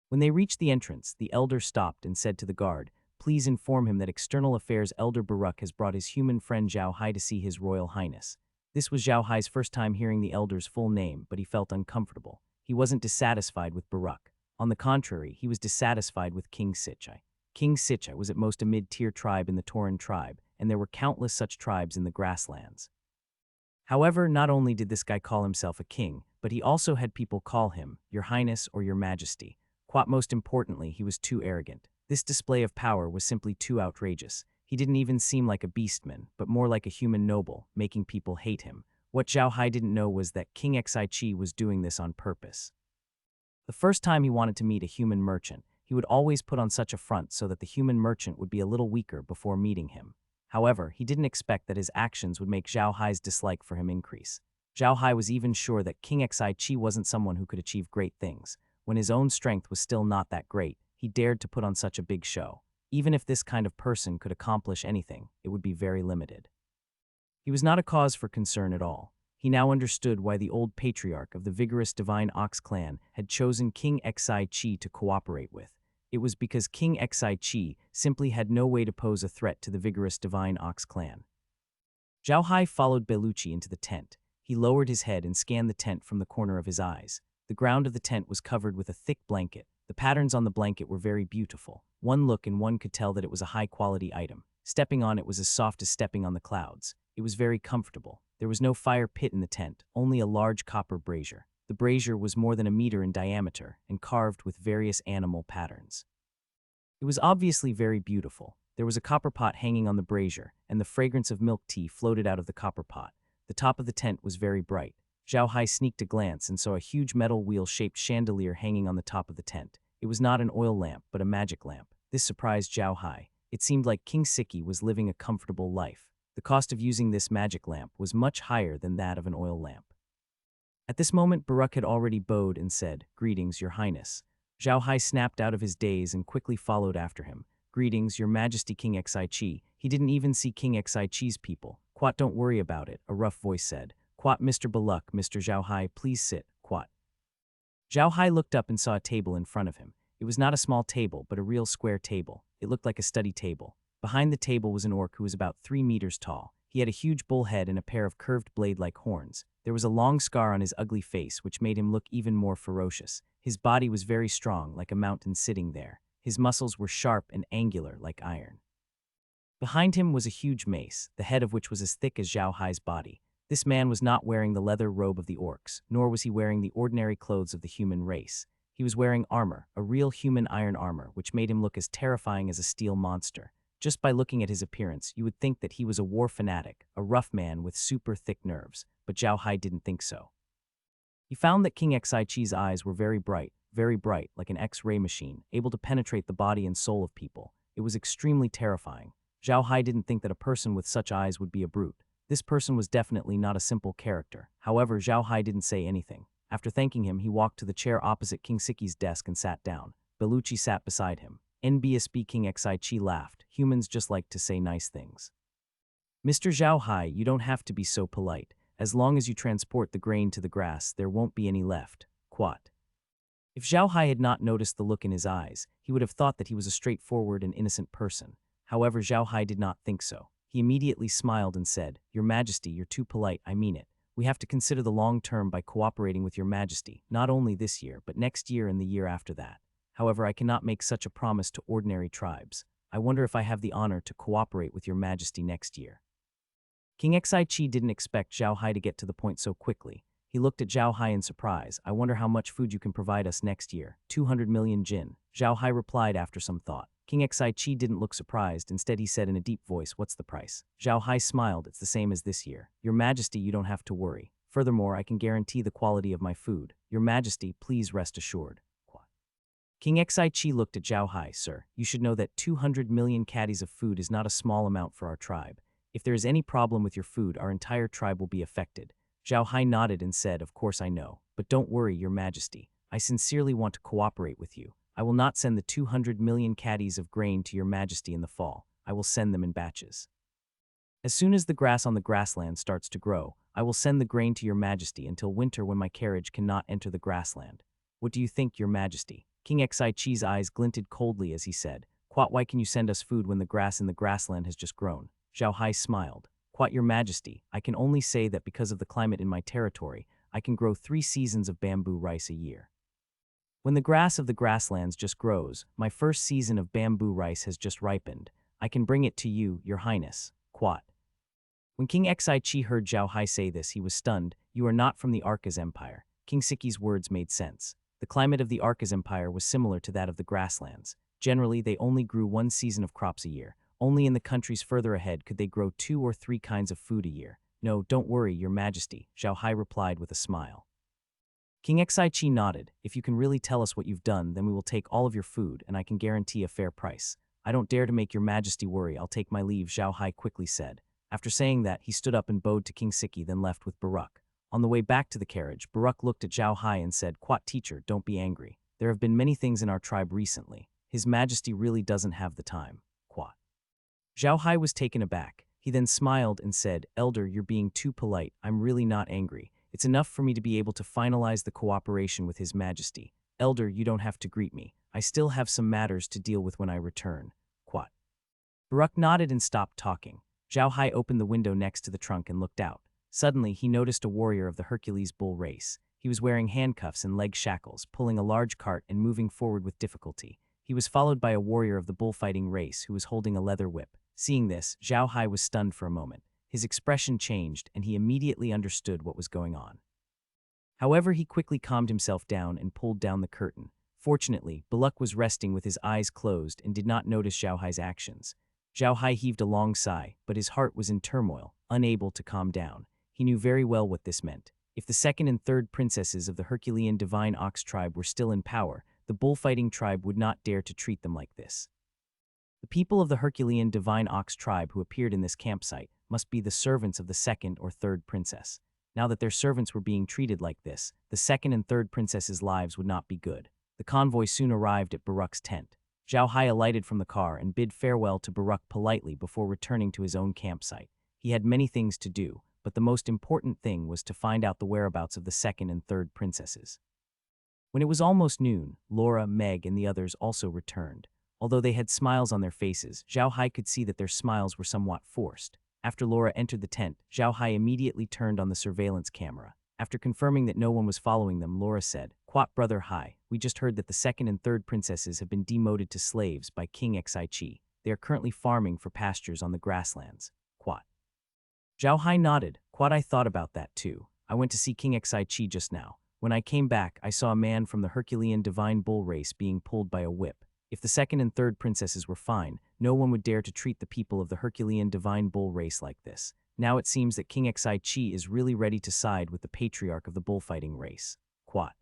S1: When they reached the entrance, the elder stopped and said to the guard, "Please inform him that External Affairs Elder Baruch has brought his human friend Zhao Hai to see His Royal Highness." This was Zhao Hai's first time hearing the elder's full name, but he felt uncomfortable. He wasn't dissatisfied with Baruch. On the contrary, he was dissatisfied with King Sichi. King Sichi was at most a mid-tier tribe in the Tauran tribe, and there were countless such tribes in the grasslands. However, not only did this guy call himself a king, but he also had people call him Your Highness or Your Majesty. Quite most importantly, he was too arrogant. This display of power was simply too outrageous. He didn't even seem like a beastman, but more like a human noble, making people hate him. What Zhao Hai didn't know was that King Sichi was doing this on purpose. The first time he wanted to meet a human merchant, he would always put on such a front so that the human merchant would be a little weaker before meeting him. However, he didn't expect that his actions would make Zhao Hai's dislike for him increase. Zhao Hai was even sure that King Sichi wasn't someone who could achieve great things. When his own strength was still not that great, he dared to put on such a big show. Even if this kind of person could accomplish anything, it would be very limited. He was not a cause for concern at all. He now understood why the old patriarch of the vigorous Divine Ox clan had chosen King Sichi to cooperate with. It was because King Sichi simply had no way to pose a threat to the vigorous Divine Ox clan. Zhao Hai followed Bellucci into the tent. He lowered his head and scanned the tent from the corner of his eyes. The ground of the tent was covered with a thick blanket. The patterns on the blanket were very beautiful. One look and one could tell that it was a high-quality item. Stepping on it was as soft as stepping on the clouds. It was very comfortable. There was no fire pit in the tent, only a large copper brazier. The brazier was more than a meter in diameter and carved with various animal patterns. It was obviously very beautiful. There was a copper pot hanging on the brazier, and the fragrance of milk tea floated out of the copper pot. The top of the tent was very bright. Zhao Hai sneaked a glance and saw a huge metal wheel-shaped chandelier hanging on the top of the tent. It was not an oil lamp, but a magic lamp. This surprised Zhao Hai. It seemed like King Sichi was living a comfortable life. The cost of using this magic lamp was much higher than that of an oil lamp. At this moment, Baruch had already bowed and said, "Greetings, Your Highness." Zhao Hai snapped out of his daze and quickly followed after him. "Greetings, Your Majesty King Xi." He didn't even see King Xi's people. "Quat, don't worry about it," a rough voice said. "Quat, Mr. Baruch, Mr. Zhao Hai, please sit, Quat." Zhao Hai looked up and saw a table in front of him. It was not a small table, but a real square table. It looked like a study table. Behind the table was an orc who was about 3 meters tall. He had a huge bull head and a pair of curved blade-like horns. There was a long scar on his ugly face, which made him look even more ferocious. His body was very strong, like a mountain sitting there. His muscles were sharp and angular, like iron. Behind him was a huge mace, the head of which was as thick as Zhao Hai's body. This man was not wearing the leather robe of the orcs, nor was he wearing the ordinary clothes of the human race. He was wearing armor, a real human iron armor, which made him look as terrifying as a steel monster. Just by looking at his appearance, you would think that he was a war fanatic, a rough man with super thick nerves, but Zhao Hai didn't think so. He found that King Xi's eyes were very bright, like an X-ray machine, able to penetrate the body and soul of people. It was extremely terrifying. Zhao Hai didn't think that a person with such eyes would be a brute. This person was definitely not a simple character. However, Zhao Hai didn't say anything. After thanking him, he walked to the chair opposite King Sichi's desk and sat down. Belucci sat beside him. NBSB King Xi laughed. Humans just like to say nice things. "Mr. Zhao Hai, you don't have to be so polite. As long as you transport the grain to the grass, there won't be any left. Quat." If Zhao Hai had not noticed the look in his eyes, he would have thought that he was a straightforward and innocent person. However, Zhao Hai did not think so. He immediately smiled and said, "Your Majesty, you're too polite, I mean it. We have to consider the long term by cooperating with Your Majesty, not only this year, but next year and the year after that. However, I cannot make such a promise to ordinary tribes. I wonder if I have the honor to cooperate with Your Majesty next year." King Xi didn't expect Zhao Hai to get to the point so quickly. He looked at Zhao Hai in surprise. "I wonder how much food you can provide us next year." 200 million jin. Zhao Hai replied after some thought. King Xi didn't look surprised. Instead, he said in a deep voice, "What's the price?" Zhao Hai smiled. "It's the same as this year. Your Majesty, you don't have to worry. Furthermore, I can guarantee the quality of my food. Your Majesty, please rest assured." King Xi looked at Zhao Hai. "Sir, you should know that 200 million caddies of food is not a small amount for our tribe. If there is any problem with your food, our entire tribe will be affected." Zhao Hai nodded and said, "Of course I know. But don't worry, Your Majesty. I sincerely want to cooperate with you. I will not send the 200 million caddies of grain to Your Majesty in the fall. I will send them in batches. As soon as the grass on the grassland starts to grow, I will send the grain to Your Majesty until winter when my carriage cannot enter the grassland. What do you think, Your Majesty?" King Xi's eyes glinted coldly as he said, "Quat, why can you send us food when the grass in the grassland has just grown?" Zhao Hai smiled. "Quat, Your Majesty, I can only say that because of the climate in my territory, I can grow 3 seasons of bamboo rice a year. When the grass of the grasslands just grows, my first season of bamboo rice has just ripened. I can bring it to you, Your Highness. Quat." When King Xi heard Zhao Hai say this, he was stunned. "You are not from the Arcas Empire." King Sichi's words made sense. The climate of the Arcas Empire was similar to that of the grasslands. Generally, they only grew 1 season of crops a year. Only in the countries further ahead could they grow 2 or 3 kinds of food a year. "No, don't worry, Your Majesty," Zhao Hai replied with a smile. King Xi nodded. "If you can really tell us what you've done, then we will take all of your food, and I can guarantee a fair price." "I don't dare to make Your Majesty worry. I'll take my leave," Zhao Hai quickly said. After saying that, he stood up and bowed to King Sichi, then left with Baruch. On the way back to the carriage, Baruch looked at Zhao Hai and said, "Quat, teacher, don't be angry. There have been many things in our tribe recently. His Majesty really doesn't have the time. Quat." Zhao Hai was taken aback. He then smiled and said, "Elder, you're being too polite. I'm really not angry. It's enough for me to be able to finalize the cooperation with His Majesty. Elder, you don't have to greet me. I still have some matters to deal with when I return. Quat." Baruch nodded and stopped talking. Zhao Hai opened the window next to the trunk and looked out. Suddenly, he noticed a warrior of the Hercules bull race. He was wearing handcuffs and leg shackles, pulling a large cart and moving forward with difficulty. He was followed by a warrior of the bullfighting race who was holding a leather whip. Seeing this, Zhao Hai was stunned for a moment. His expression changed, and he immediately understood what was going on. However, he quickly calmed himself down and pulled down the curtain. Fortunately, Balak was resting with his eyes closed and did not notice Zhao Hai's actions. Zhao Hai heaved a long sigh, but his heart was in turmoil, unable to calm down. He knew very well what this meant. If the second and third princesses of the Herculean Divine Ox tribe were still in power, the bullfighting tribe would not dare to treat them like this. The people of the Herculean Divine Ox tribe who appeared in this campsite must be the servants of the second or third princess. Now that their servants were being treated like this, the second and third princesses' lives would not be good. The convoy soon arrived at Baruch's tent. Zhao Hai alighted from the car and bid farewell to Baruch politely before returning to his own campsite. He had many things to do, but the most important thing was to find out the whereabouts of the second and third princesses. When it was almost noon, Laura, Meg, and the others also returned. Although they had smiles on their faces, Zhao Hai could see that their smiles were somewhat forced. After Laura entered the tent, Zhao Hai immediately turned on the surveillance camera. After confirming that no one was following them, Laura said, "Quat brother Hai, we just heard that the second and third princesses have been demoted to slaves by King Sichi. They are currently farming for pastures on the grasslands. Quat." Zhao Hai nodded. "Quat, I thought about that too. I went to see King Sichi just now. When I came back, I saw a man from the Herculean Divine Bull race being pulled by a whip. If the second and third princesses were fine, no one would dare to treat the people of the Herculean Divine Bull race like this. Now it seems that King Sichi is really ready to side with the patriarch of the bullfighting race. Quat."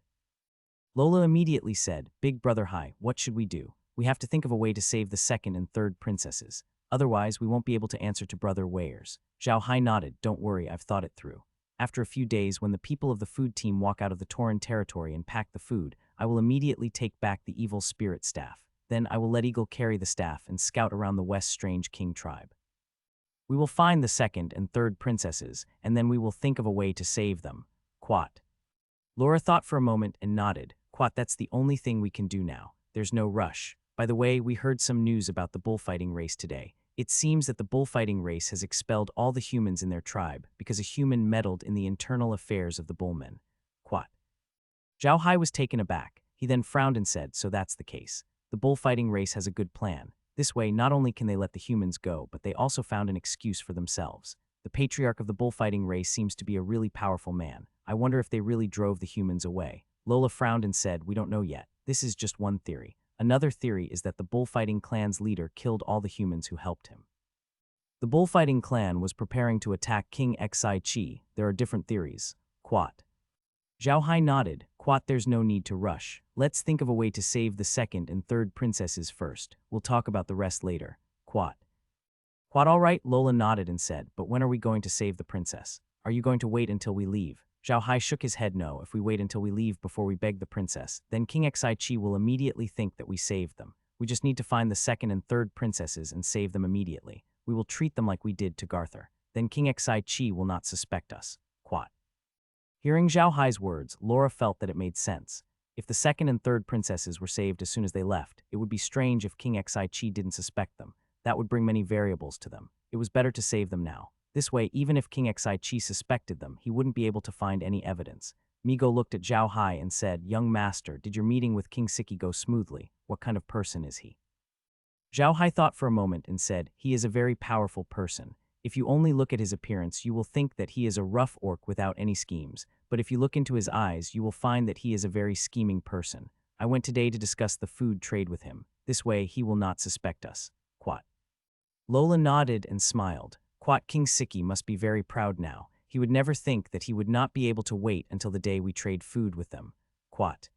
S1: Lola immediately said, "Big brother Hai, what should we do? We have to think of a way to save the second and third princesses. Otherwise, we won't be able to answer to brother Weirs." Zhao Hai nodded. "Don't worry, I've thought it through. After a few days, when the people of the food team walk out of the Tauren territory and pack the food, I will immediately take back the evil spirit staff. Then I will let Eagle carry the staff and scout around the West Strange King tribe. We will find the second and third princesses, and then we will think of a way to save them." Quat. Laura thought for a moment and nodded. "Quat, that's the only thing we can do now. There's no rush. By the way, we heard some news about the bullfighting race today. It seems that the bullfighting race has expelled all the humans in their tribe because a human meddled in the internal affairs of the bullmen." Quat. Zhao Hai was taken aback. He then frowned and said, "So that's the case. The bullfighting race has a good plan. This way, not only can they let the humans go, but they also found an excuse for themselves. The patriarch of the bullfighting race seems to be a really powerful man. I wonder if they really drove the humans away." Lola frowned and said, "We don't know yet. This is just one theory. Another theory is that the bullfighting clan's leader killed all the humans who helped him. The bullfighting clan was preparing to attack King Sichi. There are different theories." Quat. Zhao Hai nodded. "Quat, there's no need to rush. Let's think of a way to save the second and third princesses first. We'll talk about the rest later." Quat. "Quat, all right," Lola nodded and said, "but when are we going to save the princess? Are you going to wait until we leave?" Zhao Hai shook his head. "No, if we wait until we leave before we beg the princess, then King Sichi will immediately think that we saved them. We just need to find the second and third princesses and save them immediately. We will treat them like we did to Garthur. Then King Sichi will not suspect us." Quat. Hearing Zhao Hai's words, Laura felt that it made sense. If the second and third princesses were saved as soon as they left, it would be strange if King Sichi didn't suspect them. That would bring many variables to them. It was better to save them now. This way, even if King Sichi suspected them, he wouldn't be able to find any evidence. Migo looked at Zhao Hai and said, "Young master, did your meeting with King Sichi go smoothly? What kind of person is he?" Zhao Hai thought for a moment and said, "He is a very powerful person. If you only look at his appearance, you will think that he is a rough orc without any schemes. But if you look into his eyes, you will find that he is a very scheming person. I went today to discuss the food trade with him. This way, he will not suspect us." Quat. Lola nodded and smiled. "Quat, King Sichi must be very proud now. He would never think that he would not be able to wait until the day we trade food with them." Quat.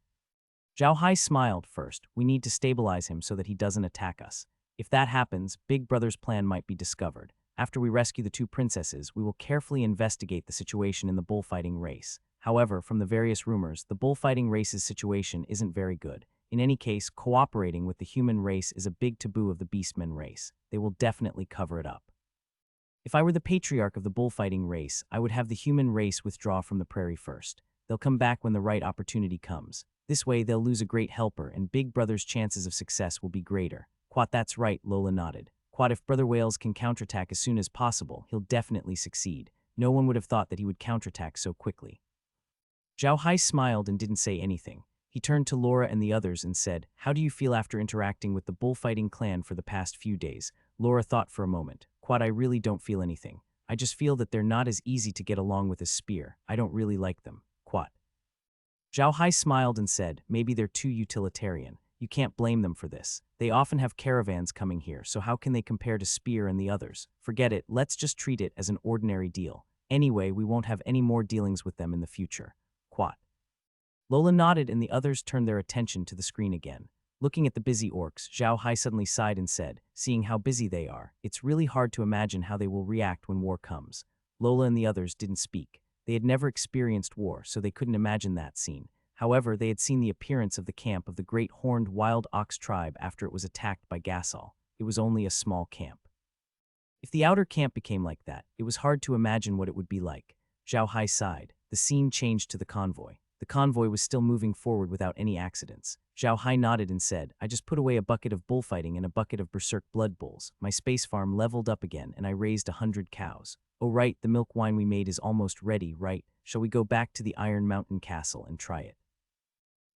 S1: Zhao Hai smiled. "First, we need to stabilize him so that he doesn't attack us. If that happens, Big Brother's plan might be discovered. After we rescue the two princesses, we will carefully investigate the situation in the bullfighting race. However, from the various rumors, the bullfighting race's situation isn't very good. In any case, cooperating with the human race is a big taboo of the beastmen race. They will definitely cover it up. If I were the patriarch of the bullfighting race, I would have the human race withdraw from the prairie first. They'll come back when the right opportunity comes. This way, they'll lose a great helper, and Big Brother's chances of success will be greater." Quat, that's right, Lola nodded. "Quat, if Brother Wales can counterattack as soon as possible, he'll definitely succeed. No one would have thought that he would counterattack so quickly." Zhao Hai smiled and didn't say anything. He turned to Laura and the others and said, "How do you feel after interacting with the bullfighting clan for the past few days?" Laura thought for a moment. "Quat, I really don't feel anything. I just feel that they're not as easy to get along with as Spear. I don't really like them. Quat. Zhao Hai smiled and said, maybe they're too utilitarian. You can't blame them for this. They often have caravans coming here, so how can they compare to Spear and the others? Forget it, let's just treat it as an ordinary deal. Anyway, we won't have any more dealings with them in the future. Quat. Lola nodded and the others turned their attention to the screen again. Looking at the busy orcs, Zhao Hai suddenly sighed and said, seeing how busy they are, it's really hard to imagine how they will react when war comes. Lola and the others didn't speak. They had never experienced war, so they couldn't imagine that scene. However, they had seen the appearance of the camp of the great horned wild ox tribe after it was attacked by Gasol. It was only a small camp. If the outer camp became like that, it was hard to imagine what it would be like. Zhao Hai sighed. The scene changed to the convoy. The convoy was still moving forward without any accidents. Zhao Hai nodded and said, I just put away a bucket of bullfighting and a bucket of berserk blood bulls. My space farm leveled up again and I raised 100 cows. Oh right, the milk wine we made is almost ready, right? Shall we go back to the Iron Mountain Castle and try it?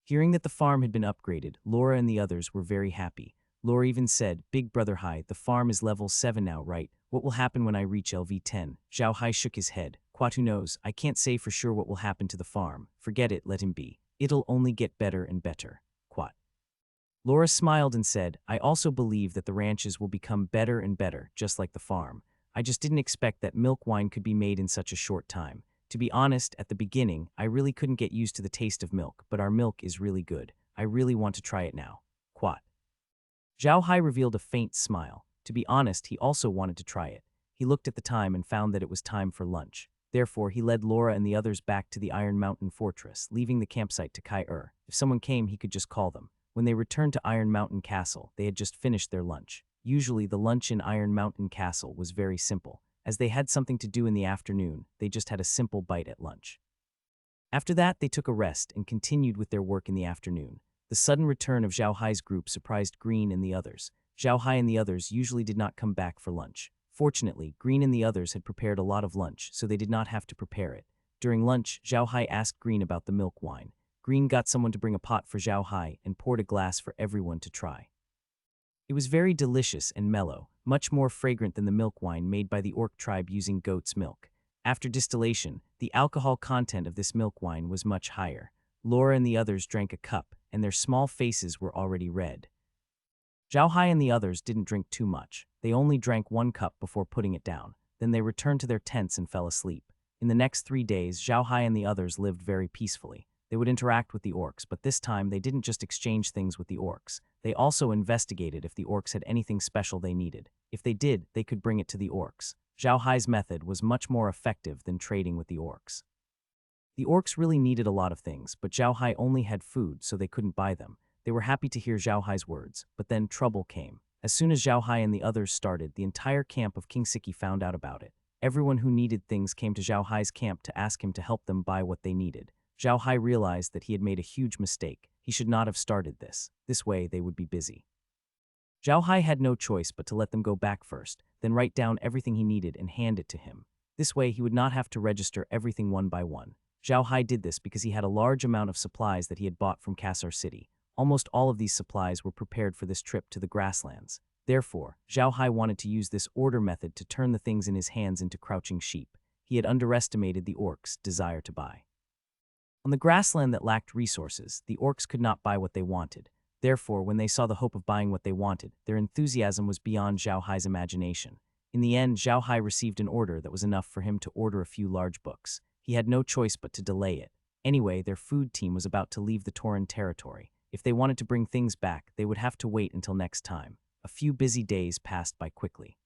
S1: Hearing that the farm had been upgraded, Laura and the others were very happy. Laura even said, Big Brother Hai, the farm is level 7 now, right? What will happen when I reach LV10? Zhao Hai shook his head. Quatu knows, I can't say for sure what will happen to the farm. Forget it, let him be. It'll only get better and better. Quat. Laura smiled and said, I also believe that the ranches will become better and better, just like the farm. I just didn't expect that milk wine could be made in such a short time. To be honest, at the beginning, I really couldn't get used to the taste of milk, but our milk is really good. I really want to try it now. Quat. Zhao Hai revealed a faint smile. To be honest, he also wanted to try it. He looked at the time and found that it was time for lunch. Therefore, he led Laura and the others back to the Iron Mountain Fortress, leaving the campsite to Kai-Er. If someone came, he could just call them. When they returned to Iron Mountain Castle, they had just finished their lunch. Usually, the lunch in Iron Mountain Castle was very simple. As they had something to do in the afternoon, they just had a simple bite at lunch. After that, they took a rest and continued with their work in the afternoon. The sudden return of Zhao Hai's group surprised Green and the others. Zhao Hai and the others usually did not come back for lunch. Fortunately, Green and the others had prepared a lot of lunch, so they did not have to prepare it. During lunch, Zhao Hai asked Green about the milk wine. Green got someone to bring a pot for Zhao Hai and poured a glass for everyone to try. It was very delicious and mellow, much more fragrant than the milk wine made by the orc tribe using goat's milk. After distillation, the alcohol content of this milk wine was much higher. Laura and the others drank a cup, and their small faces were already red. Zhao Hai and the others didn't drink too much. They only drank 1 cup before putting it down. Then they returned to their tents and fell asleep. In the next 3 days, Zhao Hai and the others lived very peacefully. They would interact with the orcs, but this time they didn't just exchange things with the orcs. They also investigated if the orcs had anything special they needed. If they did, they could bring it to the orcs. Zhao Hai's method was much more effective than trading with the orcs. The orcs really needed a lot of things, but Zhao Hai only had food, so they couldn't buy them. They were happy to hear Zhao Hai's words, but then trouble came. As soon as Zhao Hai and the others started, the entire camp of King Sichi found out about it. Everyone who needed things came to Zhao Hai's camp to ask him to help them buy what they needed. Zhao Hai realized that he had made a huge mistake. He should not have started this. This way, they would be busy. Zhao Hai had no choice but to let them go back first, then write down everything he needed and hand it to him. This way, he would not have to register everything one by one. Zhao Hai did this because he had a large amount of supplies that he had bought from Kasar City. Almost all of these supplies were prepared for this trip to the grasslands. Therefore, Zhao Hai wanted to use this order method to turn the things in his hands into crouching sheep. He had underestimated the orcs' desire to buy. On the grassland that lacked resources, the orcs could not buy what they wanted. Therefore, when they saw the hope of buying what they wanted, their enthusiasm was beyond Zhao Hai's imagination. In the end, Zhao Hai received an order that was enough for him to order a few large books. He had no choice but to delay it. Anyway, their food team was about to leave the Tauren territory. If they wanted to bring things back, they would have to wait until next time. A few busy days passed by quickly.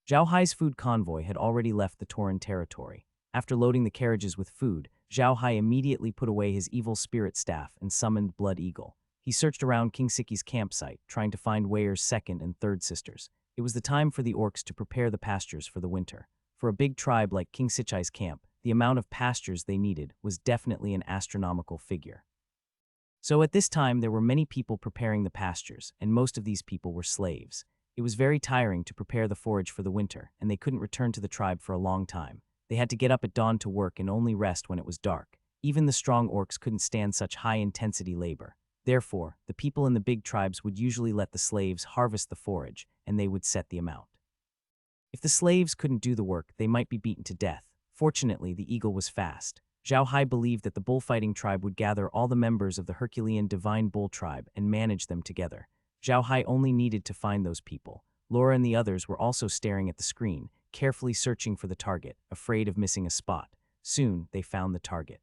S1: Zhao Hai's food convoy had already left the Tauren territory. After loading the carriages with food, Zhao Hai immediately put away his evil spirit staff and summoned Blood Eagle. He searched around King Sichi's campsite, trying to find Weir's second and third sisters. It was the time for the orcs to prepare the pastures for the winter. For a big tribe like King Sichi's camp, the amount of pastures they needed was definitely an astronomical figure. So at this time, there were many people preparing the pastures, and most of these people were slaves. It was very tiring to prepare the forage for the winter, and they couldn't return to the tribe for a long time. They had to get up at dawn to work and only rest when it was dark. Even the strong orcs couldn't stand such high-intensity labor. Therefore, the people in the big tribes would usually let the slaves harvest the forage, and they would set the amount. If the slaves couldn't do the work, they might be beaten to death. Fortunately, the eagle was fast. Zhao Hai believed that the bullfighting tribe would gather all the members of the Herculean Divine Bull tribe and manage them together. Zhao Hai only needed to find those people. Laura and the others were also staring at the screen, carefully searching for the target, afraid of missing a spot. Soon, they found the target.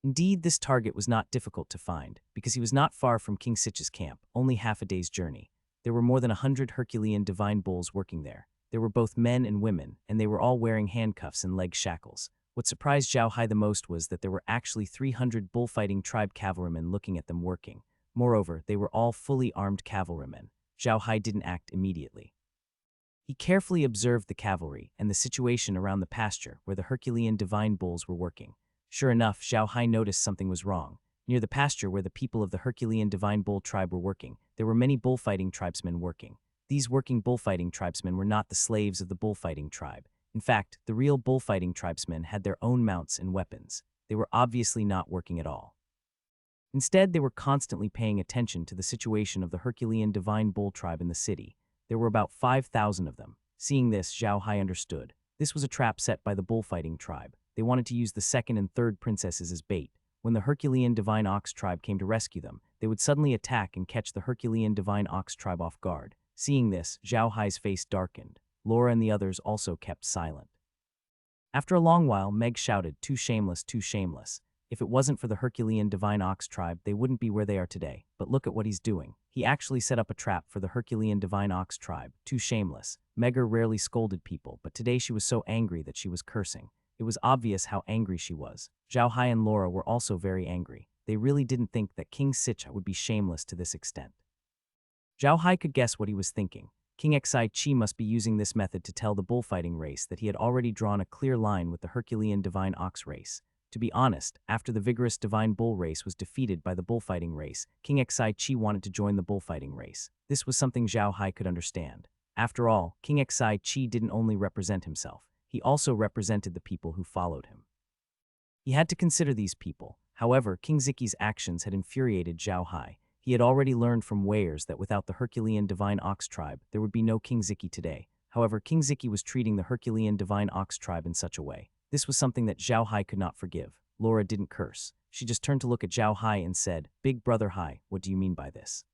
S1: Indeed, this target was not difficult to find, because he was not far from King Sichi's camp, only half a day's journey. There were more than 100 Herculean divine bulls working there. There were both men and women, and they were all wearing handcuffs and leg shackles. What surprised Zhao Hai the most was that there were actually 300 bullfighting tribe cavalrymen looking at them working. Moreover, they were all fully armed cavalrymen. Zhao Hai didn't act immediately. He carefully observed the cavalry and the situation around the pasture where the Herculean divine bulls were working. Sure enough, Zhao Hai noticed something was wrong. Near the pasture where the people of the Herculean divine bull tribe were working, there were many bullfighting tribesmen working. These working bullfighting tribesmen were not the slaves of the bullfighting tribe. In fact, the real bullfighting tribesmen had their own mounts and weapons. They were obviously not working at all. Instead, they were constantly paying attention to the situation of the Herculean divine bull tribe in the city. There were about 5,000 of them. Seeing this, Zhao Hai understood. This was a trap set by the bullfighting tribe. They wanted to use the second and third princesses as bait. When the Herculean divine ox tribe came to rescue them, they would suddenly attack and catch the Herculean divine ox tribe off guard. Seeing this, Zhao Hai's face darkened. Laura and the others also kept silent. After a long while, Meg shouted, "Too shameless, too shameless. If it wasn't for the Herculean divine ox tribe, they wouldn't be where they are today. But look at what he's doing. He actually set up a trap for the Herculean divine ox tribe. Too shameless." Megger rarely scolded people, but today she was so angry that she was cursing. It was obvious how angry she was. Zhao Hai and Laura were also very angry. They really didn't think that King Sichi would be shameless to this extent. Zhao Hai could guess what he was thinking. King Sichi must be using this method to tell the bullfighting race that he had already drawn a clear line with the Herculean divine ox race. To be honest, after the vigorous divine bull race was defeated by the bullfighting race, King Sichi wanted to join the bullfighting race. This was something Zhao Hai could understand. After all, King Sichi didn't only represent himself. He also represented the people who followed him. He had to consider these people. However, King Ziki's actions had infuriated Zhao Hai. He had already learned from Weirs that without the Herculean divine ox tribe, there would be no King Ziki today. However, King Ziki was treating the Herculean divine ox tribe in such a way. This was something that Zhao Hai could not forgive. Laura didn't curse. She just turned to look at Zhao Hai and said, "Big brother Hai, what do you mean by this?"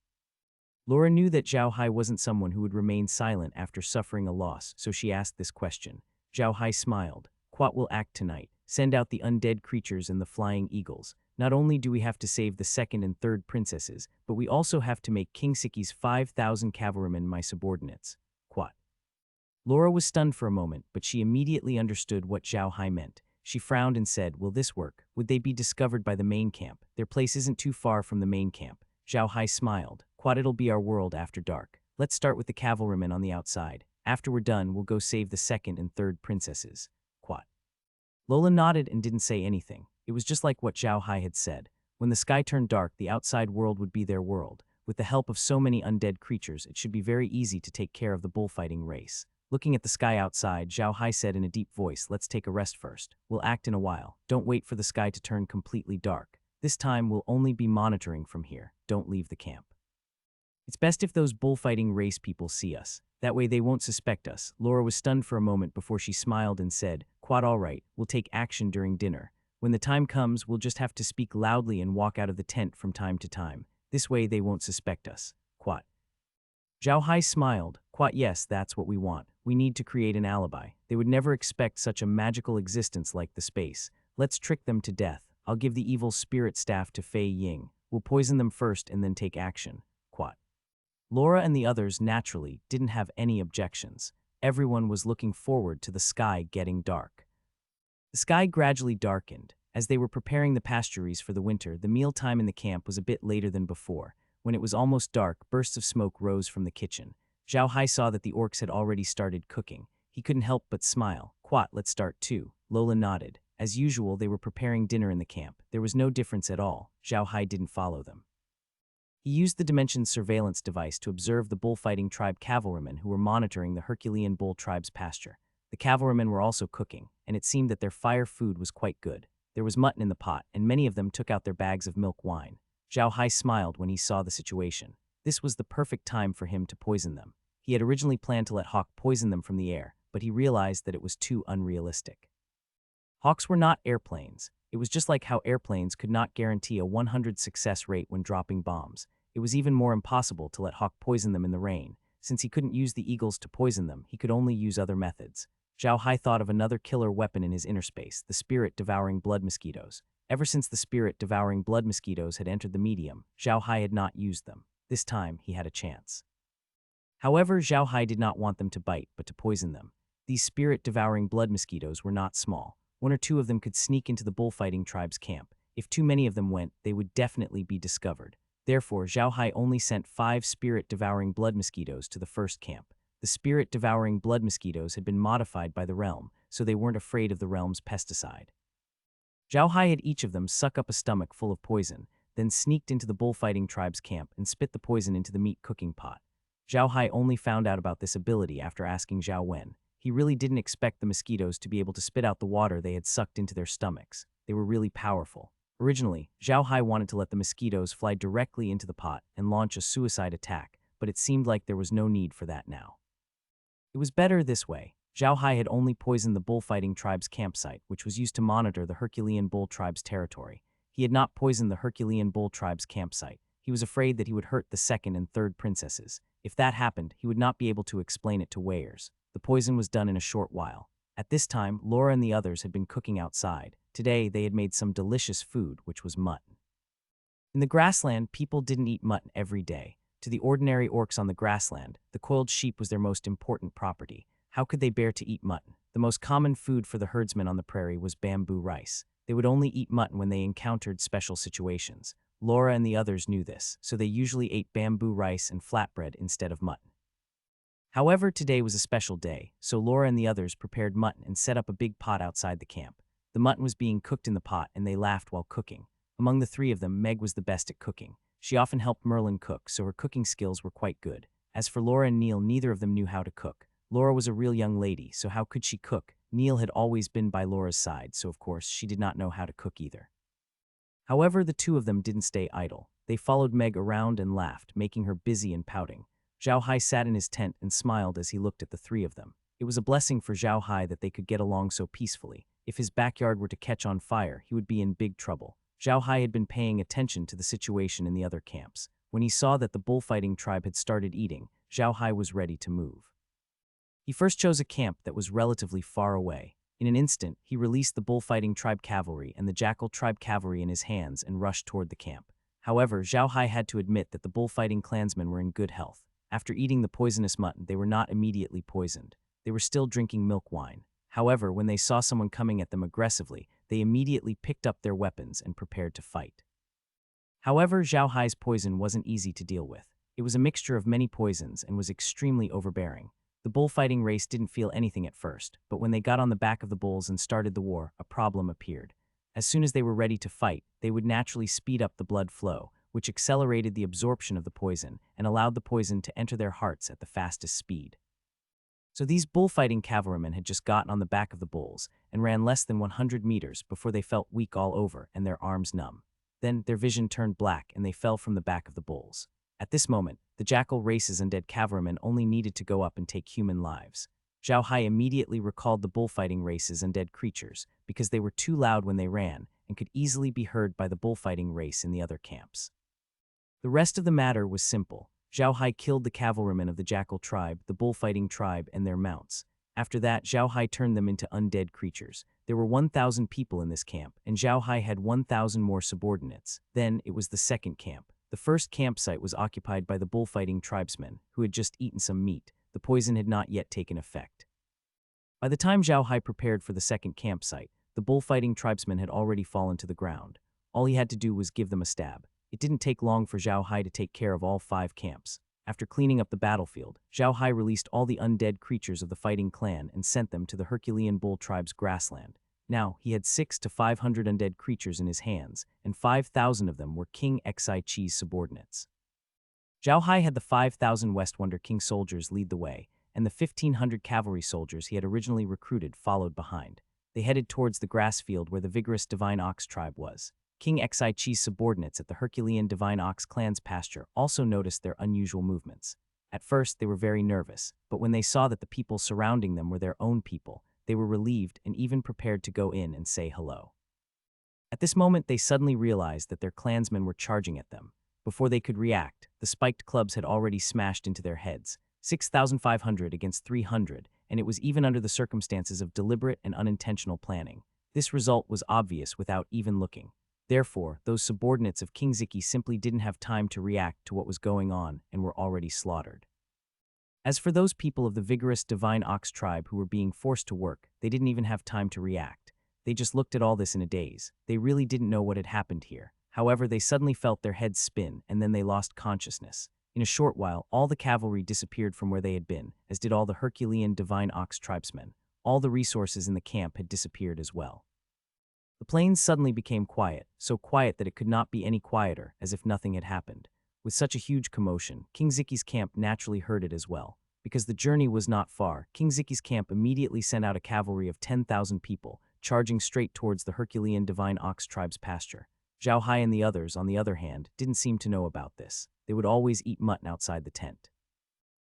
S1: Laura knew that Zhao Hai wasn't someone who would remain silent after suffering a loss, so she asked this question. Zhao Hai smiled. "Quat will act tonight. Send out the undead creatures and the flying eagles. Not only do we have to save the second and third princesses, but we also have to make King Siki's 5,000 cavalrymen my subordinates." Quat. Laura was stunned for a moment, but she immediately understood what Zhao Hai meant. She frowned and said, "Will this work? Would they be discovered by the main camp? Their place isn't too far from the main camp." Zhao Hai smiled. "Quat, it'll be our world after dark. Let's start with the cavalrymen on the outside. After we're done, we'll go save the second and third princesses." Quat. Lola nodded and didn't say anything. It was just like what Zhao Hai had said. When the sky turned dark, the outside world would be their world. With the help of so many undead creatures, it should be very easy to take care of the bullfighting race. Looking at the sky outside, Zhao Hai said in a deep voice, "Let's take a rest first. We'll act in a while. Don't wait for the sky to turn completely dark. This time, we'll only be monitoring from here. Don't leave the camp. It's best if those bullfighting race people see us. That way they won't suspect us." Laura was stunned for a moment before she smiled and said, "Quite all right, we'll take action during dinner. When the time comes, we'll just have to speak loudly and walk out of the tent from time to time. This way they won't suspect us." Quat. Zhao Hai smiled. "Quat, yes, that's what we want. We need to create an alibi. They would never expect such a magical existence like the space. Let's trick them to death. I'll give the evil spirit staff to Fei Ying. We'll poison them first and then take action." Quat. Laura and the others, naturally, didn't have any objections. Everyone was looking forward to the sky getting dark. The sky gradually darkened. As they were preparing the pasturies for the winter, the mealtime in the camp was a bit later than before. When it was almost dark, bursts of smoke rose from the kitchen. Zhao Hai saw that the orcs had already started cooking. He couldn't help but smile. "Quat, let's start too." Lola nodded. As usual, they were preparing dinner in the camp. There was no difference at all. Zhao Hai didn't follow them. He used the Dimension's surveillance device to observe the bullfighting tribe cavalrymen who were monitoring the Herculean bull tribe's pasture. The cavalrymen were also cooking, and it seemed that their fire food was quite good. There was mutton in the pot, and many of them took out their bags of milk wine. Zhao Hai smiled when he saw the situation. This was the perfect time for him to poison them. He had originally planned to let Hawk poison them from the air, but he realized that it was too unrealistic. Hawks were not airplanes. It was just like how airplanes could not guarantee a 100 success rate when dropping bombs. It was even more impossible to let Hawk poison them in the rain. Since he couldn't use the eagles to poison them, he could only use other methods. Zhao Hai thought of another killer weapon in his inner space, the spirit-devouring blood mosquitoes. Ever since the spirit-devouring blood mosquitoes had entered the medium, Zhao Hai had not used them. This time, he had a chance. However, Zhao Hai did not want them to bite, but to poison them. These spirit-devouring blood mosquitoes were not small. 1 or 2 of them could sneak into the bullfighting tribe's camp. If too many of them went, they would definitely be discovered. Therefore, Zhao Hai only sent 5 spirit-devouring blood mosquitoes to the first camp. The spirit-devouring blood mosquitoes had been modified by the realm, so they weren't afraid of the realm's pesticide. Zhao Hai had each of them suck up a stomach full of poison, then sneaked into the bullfighting tribe's camp and spit the poison into the meat cooking pot. Zhao Hai only found out about this ability after asking Zhao Wen. He really didn't expect the mosquitoes to be able to spit out the water they had sucked into their stomachs. They were really powerful. Originally, Zhao Hai wanted to let the mosquitoes fly directly into the pot and launch a suicide attack, but it seemed like there was no need for that now. It was better this way. Zhao Hai had only poisoned the bullfighting tribe's campsite, which was used to monitor the Herculean bull tribe's territory. He had not poisoned the Herculean bull tribe's campsite. He was afraid that he would hurt the 2nd and 3rd princesses. If that happened, he would not be able to explain it to weighers. The poison was done in a short while. At this time, Laura and the others had been cooking outside. Today, they had made some delicious food, which was mutton. In the grassland, people didn't eat mutton every day. To the ordinary orcs on the grassland, the coiled sheep was their most important property. How could they bear to eat mutton? The most common food for the herdsmen on the prairie was bamboo rice. They would only eat mutton when they encountered special situations. Laura and the others knew this, so they usually ate bamboo rice and flatbread instead of mutton. However, today was a special day, so Laura and the others prepared mutton and set up a big pot outside the camp. The mutton was being cooked in the pot, and they laughed while cooking. Among the 3 of them, Meg was the best at cooking. She often helped Merlin cook, so her cooking skills were quite good. As for Laura and Neil, neither of them knew how to cook. Laura was a real young lady, so how could she cook? Neil had always been by Laura's side, so of course she did not know how to cook either. However, the 2 of them didn't stay idle. They followed Meg around and laughed, making her busy and pouting. Zhao Hai sat in his tent and smiled as he looked at the 3 of them. It was a blessing for Zhao Hai that they could get along so peacefully. If his backyard were to catch on fire, he would be in big trouble. Zhao Hai had been paying attention to the situation in the other camps. When he saw that the bullfighting tribe had started eating, Zhao Hai was ready to move. He first chose a camp that was relatively far away. In an instant, he released the bullfighting tribe cavalry and the jackal tribe cavalry in his hands and rushed toward the camp. However, Zhao Hai had to admit that the bullfighting clansmen were in good health. After eating the poisonous mutton, they were not immediately poisoned. They were still drinking milk wine. However, when they saw someone coming at them aggressively, they immediately picked up their weapons and prepared to fight. However, Zhao Hai's poison wasn't easy to deal with. It was a mixture of many poisons and was extremely overbearing. The bullfighting race didn't feel anything at first, but when they got on the back of the bulls and started the war, a problem appeared. As soon as they were ready to fight, they would naturally speed up the blood flow, which accelerated the absorption of the poison and allowed the poison to enter their hearts at the fastest speed. So these bullfighting cavalrymen had just gotten on the back of the bulls and ran less than 100 meters before they felt weak all over and their arms numb. Then their vision turned black and they fell from the back of the bulls. At this moment, the jackal race's undead cavalrymen only needed to go up and take human lives. Zhao Hai immediately recalled the bullfighting race's undead creatures because they were too loud when they ran and could easily be heard by the bullfighting race in the other camps. The rest of the matter was simple. Zhao Hai killed the cavalrymen of the jackal tribe, the bullfighting tribe, and their mounts. After that, Zhao Hai turned them into undead creatures. There were 1,000 people in this camp, and Zhao Hai had 1,000 more subordinates. Then it was the second camp. The first campsite was occupied by the bullfighting tribesmen, who had just eaten some meat. The poison had not yet taken effect. By the time Zhao Hai prepared for the second campsite, the bullfighting tribesmen had already fallen to the ground. All he had to do was give them a stab. It didn't take long for Zhao Hai to take care of all 5 camps. After cleaning up the battlefield, Zhao Hai released all the undead creatures of the fighting clan and sent them to the Herculean bull tribe's grassland. Now, he had 600 to 500 undead creatures in his hands, and 5,000 of them were King Xi's subordinates. Zhao Hai had the 5,000 West Wonder King soldiers lead the way, and the 1,500 cavalry soldiers he had originally recruited followed behind. They headed towards the grass field where the vigorous Divine Ox tribe was. King Xi's subordinates at the Herculean Divine Ox clan's pasture also noticed their unusual movements. At first, they were very nervous, but when they saw that the people surrounding them were their own people, they were relieved and even prepared to go in and say hello. At this moment, they suddenly realized that their clansmen were charging at them. Before they could react, the spiked clubs had already smashed into their heads, 6,500 against 300, and it was even under the circumstances of deliberate and unintentional planning. This result was obvious without even looking. Therefore, those subordinates of King Sichi simply didn't have time to react to what was going on and were already slaughtered. As for those people of the vigorous Divine Ox tribe who were being forced to work, they didn't even have time to react. They just looked at all this in a daze. They really didn't know what had happened here. However, they suddenly felt their heads spin, and then they lost consciousness. In a short while, all the cavalry disappeared from where they had been, as did all the Herculean Divine Ox tribesmen. All the resources in the camp had disappeared as well. The plains suddenly became quiet, so quiet that it could not be any quieter, as if nothing had happened. With such a huge commotion, King Sichi's camp naturally heard it as well. Because the journey was not far, King Sichi's camp immediately sent out a cavalry of 10,000 people, charging straight towards the Herculean Divine Ox tribe's pasture. Zhao Hai and the others, on the other hand, didn't seem to know about this. They would always eat mutton outside the tent.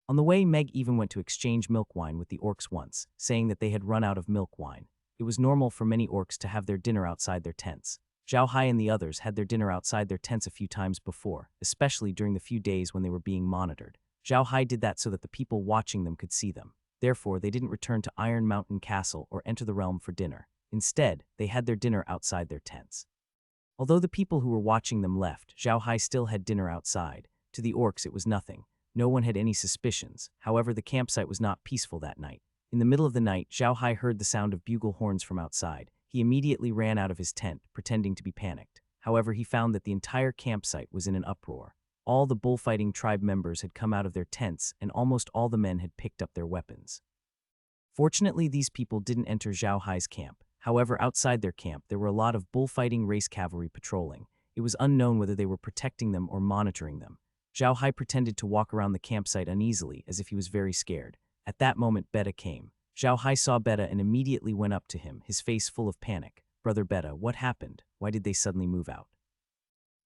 S1: On the way, Meg even went to exchange milk wine with the orcs once, saying that they had run out of milk wine. It was normal for many orcs to have their dinner outside their tents. Zhao Hai and the others had their dinner outside their tents a few times before, especially during the few days when they were being monitored. Zhao Hai did that so that the people watching them could see them. Therefore, they didn't return to Iron Mountain Castle or enter the realm for dinner. Instead, they had their dinner outside their tents. Although the people who were watching them left, Zhao Hai still had dinner outside. To the orcs, it was nothing. No one had any suspicions. However, the campsite was not peaceful that night. In the middle of the night, Zhao Hai heard the sound of bugle horns from outside. He immediately ran out of his tent, pretending to be panicked. However, he found that the entire campsite was in an uproar. All the bullfighting tribe members had come out of their tents, and almost all the men had picked up their weapons. Fortunately, these people didn't enter Zhao Hai's camp. However, outside their camp, there were a lot of bullfighting race cavalry patrolling. It was unknown whether they were protecting them or monitoring them. Zhao Hai pretended to walk around the campsite uneasily, as if he was very scared. At that moment, Beta came. Zhao Hai saw Beta and immediately went up to him, his face full of panic. "Brother Beta, what happened? Why did they suddenly move out?"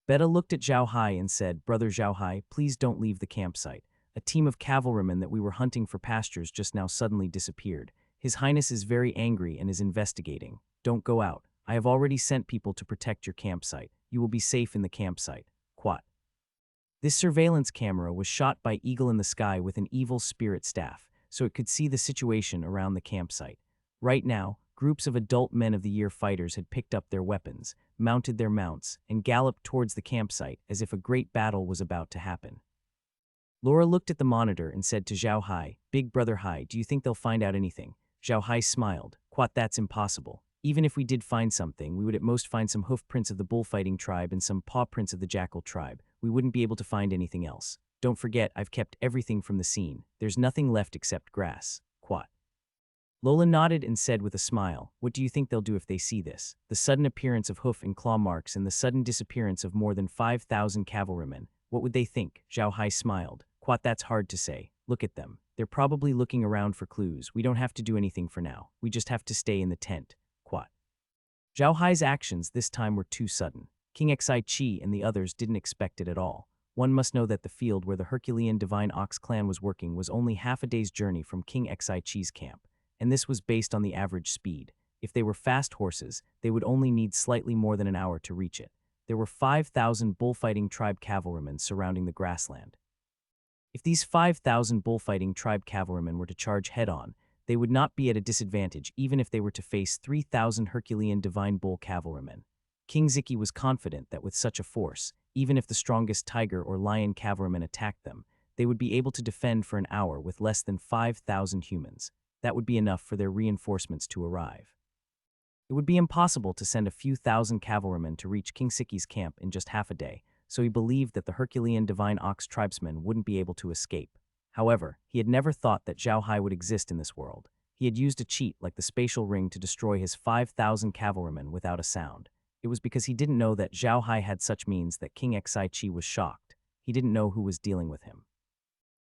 S1: Beta looked at Zhao Hai and said, "Brother Zhao Hai, please don't leave the campsite. A team of cavalrymen that we were hunting for pastures just now suddenly disappeared. His Highness is very angry and is investigating. Don't go out. I have already sent people to protect your campsite. You will be safe in the campsite. Quat." This surveillance camera was shot by Eagle in the Sky with an evil spirit staff, so it could see the situation around the campsite. Right now, groups of adult men of the year fighters had picked up their weapons, mounted their mounts, and galloped towards the campsite as if a great battle was about to happen. Laura looked at the monitor and said to Zhao Hai, "Big Brother Hai, do you think they'll find out anything?" Zhao Hai smiled. "Quat, that's impossible. Even if we did find something, we would at most find some hoof prints of the bullfighting tribe and some paw prints of the jackal tribe. We wouldn't be able to find anything else. Don't forget, I've kept everything from the scene. There's nothing left except grass." Quat. Lola nodded and said with a smile, "What do you think they'll do if they see this? The sudden appearance of hoof and claw marks and the sudden disappearance of more than 5,000 cavalrymen. What would they think?" Zhao Hai smiled. "Quat, that's hard to say. Look at them. They're probably looking around for clues. We don't have to do anything for now. We just have to stay in the tent." Quat. Zhao Hai's actions this time were too sudden. King Sichi and the others didn't expect it at all. One must know that the field where the Herculean Divine Ox clan was working was only half a day's journey from King Sichi's camp, and this was based on the average speed. If they were fast horses, they would only need slightly more than an hour to reach it. There were 5,000 bullfighting tribe cavalrymen surrounding the grassland. If these 5,000 bullfighting tribe cavalrymen were to charge head-on, they would not be at a disadvantage even if they were to face 3,000 Herculean Divine Bull cavalrymen. King Sichi was confident that with such a force, even if the strongest tiger or lion cavalrymen attacked them, they would be able to defend for an hour with less than 5,000 humans. That would be enough for their reinforcements to arrive. It would be impossible to send a few thousand cavalrymen to reach King Sichi's camp in just half a day, so he believed that the Herculean Divine Ox tribesmen wouldn't be able to escape. However, he had never thought that Zhao Hai would exist in this world. He had used a cheat like the spatial ring to destroy his 5,000 cavalrymen without a sound. It was because he didn't know that Zhao Hai had such means that King Sichi was shocked. He didn't know who was dealing with him.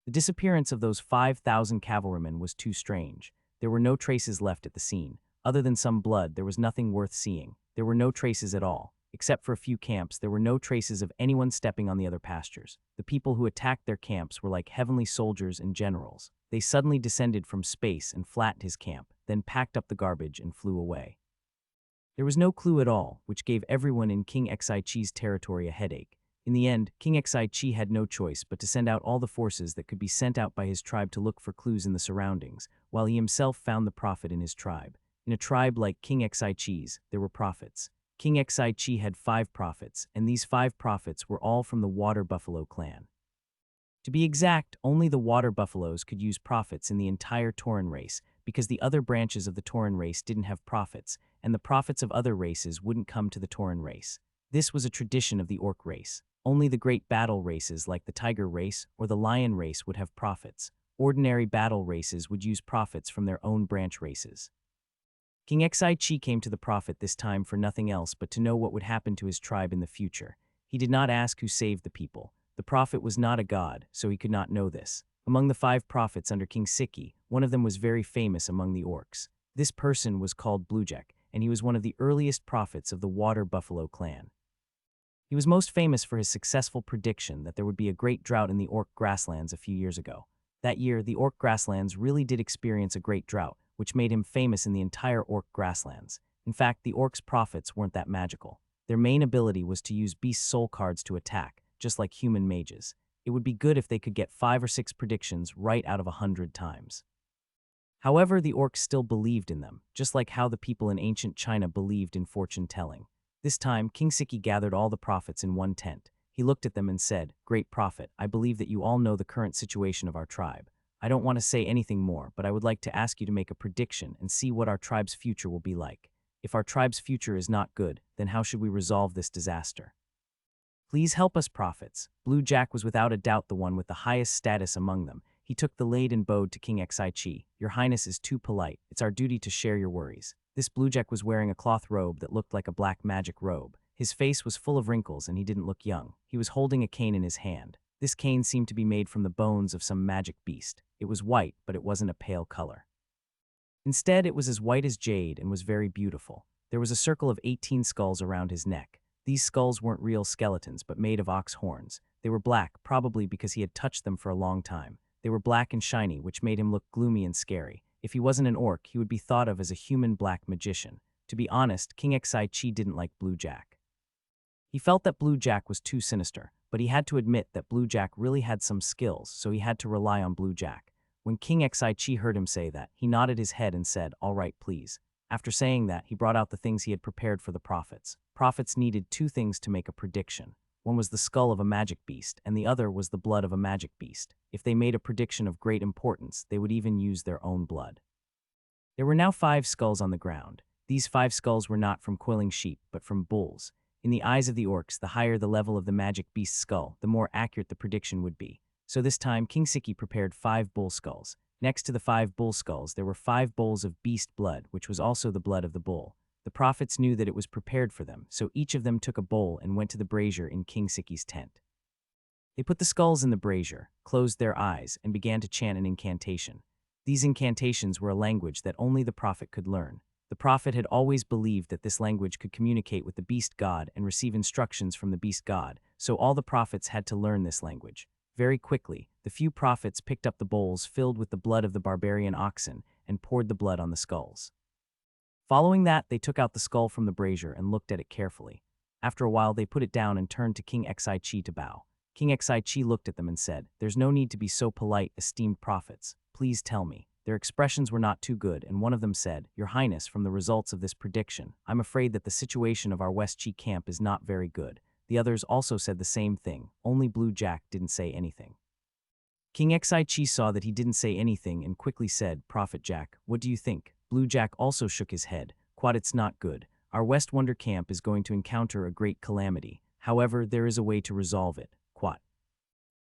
S1: The disappearance of those 5,000 cavalrymen was too strange. There were no traces left at the scene. Other than some blood, there was nothing worth seeing. There were no traces at all, Except for a few camps, there were no traces of anyone stepping on the other pastures. The people who attacked their camps were like heavenly soldiers and generals. They suddenly descended from space and flattened his camp, then packed up the garbage and flew away. There was no clue at all, which gave everyone in King Xi's territory a headache. In the end, King Xi had no choice but to send out all the forces that could be sent out by his tribe to look for clues in the surroundings, while he himself found the prophet in his tribe. In a tribe like King Xi's, there were prophets. King Xi had 5 prophets, and these 5 prophets were all from the Water Buffalo clan. To be exact, only the Water Buffaloes could use prophets in the entire Tauren race, because the other branches of the Tauren race didn't have prophets, and the prophets of other races wouldn't come to the Tauren race. This was a tradition of the Orc race. Only the great battle races like the Tiger race or the Lion race would have prophets. Ordinary battle races would use prophets from their own branch races. King Xi came to the prophet this time for nothing else but to know what would happen to his tribe in the future. He did not ask who saved the people. The prophet was not a god, so he could not know this. Among the 5 prophets under King Sichi, one of them was very famous among the orcs. This person was called Bluejack, and he was one of the earliest prophets of the Water Buffalo clan. He was most famous for his successful prediction that there would be a great drought in the orc grasslands a few years ago. That year, the orc grasslands really did experience a great drought, which made him famous in the entire orc grasslands. In fact, the orcs' prophets weren't that magical. Their main ability was to use beast soul cards to attack, just like human mages. It would be good if they could get 5 or 6 predictions right out of 100 times. However, the orcs still believed in them, just like how the people in ancient China believed in fortune-telling. This time, King Sichi gathered all the prophets in one tent. He looked at them and said, "Great prophet, I believe that you all know the current situation of our tribe. I don't want to say anything more, but I would like to ask you to make a prediction and see what our tribe's future will be like. If our tribe's future is not good, then how should we resolve this disaster? Please help us, prophets." Blue Jack was without a doubt the one with the highest status among them. He took the blade and bowed to King Xi. "Your Highness is too polite. It's our duty to share your worries." This Bluejack was wearing a cloth robe that looked like a black magic robe. His face was full of wrinkles and he didn't look young. He was holding a cane in his hand. This cane seemed to be made from the bones of some magic beast. It was white, but it wasn't a pale color. Instead, it was as white as jade and was very beautiful. There was a circle of 18 skulls around his neck. These skulls weren't real skeletons, but made of ox horns. They were black, probably because he had touched them for a long time. They were black and shiny, which made him look gloomy and scary. If he wasn't an orc, he would be thought of as a human black magician. To be honest, King Xi didn't like Blue Jack. He felt that Blue Jack was too sinister, but he had to admit that Blue Jack really had some skills, so he had to rely on Blue Jack. When King Xi heard him say that, he nodded his head and said, "All right, please." After saying that, he brought out the things he had prepared for the prophets. Prophets needed 2 things to make a prediction. One was the skull of a magic beast, and the other was the blood of a magic beast. If they made a prediction of great importance, they would even use their own blood. There were now 5 skulls on the ground. These 5 skulls were not from coiling sheep, but from bulls. In the eyes of the orcs, the higher the level of the magic beast's skull, the more accurate the prediction would be. So this time, King Sichi prepared 5 bull skulls. Next to the 5 bull skulls, there were 5 bowls of beast blood, which was also the blood of the bull. The prophets knew that it was prepared for them, so each of them took a bowl and went to the brazier in King Sichi's tent. They put the skulls in the brazier, closed their eyes, and began to chant an incantation. These incantations were a language that only the prophet could learn. The prophet had always believed that this language could communicate with the beast god and receive instructions from the beast god, so all the prophets had to learn this language. Very quickly, the few prophets picked up the bowls filled with the blood of the barbarian oxen and poured the blood on the skulls. Following that, they took out the skull from the brazier and looked at it carefully. After a while, they put it down and turned to King Xi to bow. King Xi looked at them and said, "There's no need to be so polite, esteemed prophets. Please tell me." Their expressions were not too good, and one of them said, "Your Highness, from the results of this prediction, I'm afraid that the situation of our West Chi camp is not very good." The others also said the same thing, only Blue Jack didn't say anything. King Xi saw that he didn't say anything and quickly said, "Prophet Jack, what do you think?" Blue Jack also shook his head. "Quad, it's not good. Our West Wonder camp is going to encounter a great calamity. However, there is a way to resolve it. Quad."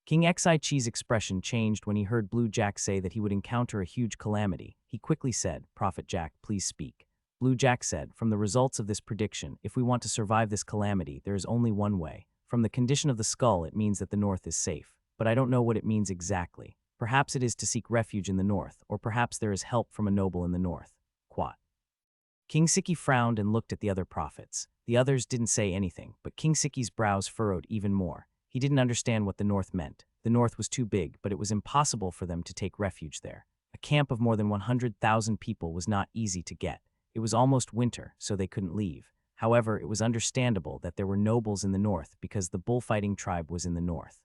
S1: King Xi's expression changed when he heard Blue Jack say that he would encounter a huge calamity. He quickly said, "Prophet Jack, please speak." Blue Jack said, "From the results of this prediction, if we want to survive this calamity, there is only one way. From the condition of the skull, it means that the north is safe. But I don't know what it means exactly. Perhaps it is to seek refuge in the north, or perhaps there is help from a noble in the north. Quad." King Sichi frowned and looked at the other prophets. The others didn't say anything, but King Sichi's brows furrowed even more. He didn't understand what the north meant. The north was too big, but it was impossible for them to take refuge there. A camp of more than 100,000 people was not easy to get. It was almost winter, so they couldn't leave. However, it was understandable that there were nobles in the north because the bullfighting tribe was in the north.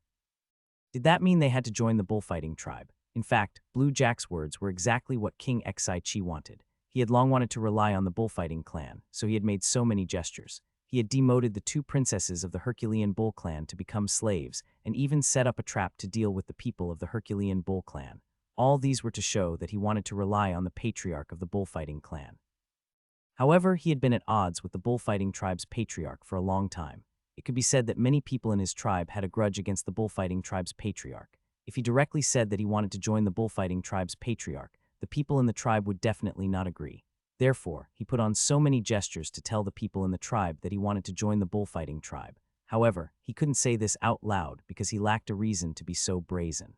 S1: Did that mean they had to join the bullfighting tribe? In fact, Blue Jack's words were exactly what King Sichi wanted. He had long wanted to rely on the bullfighting clan, so he had made so many gestures. He had demoted the 2 princesses of the Herculean Bull clan to become slaves, and even set up a trap to deal with the people of the Herculean Bull clan. All these were to show that he wanted to rely on the patriarch of the bullfighting clan. However, he had been at odds with the bullfighting tribe's patriarch for a long time. It could be said that many people in his tribe had a grudge against the bullfighting tribe's patriarch. If he directly said that he wanted to join the bullfighting tribe's patriarch, the people in the tribe would definitely not agree. Therefore, he put on so many gestures to tell the people in the tribe that he wanted to join the bullfighting tribe. However, he couldn't say this out loud because he lacked a reason to be so brazen.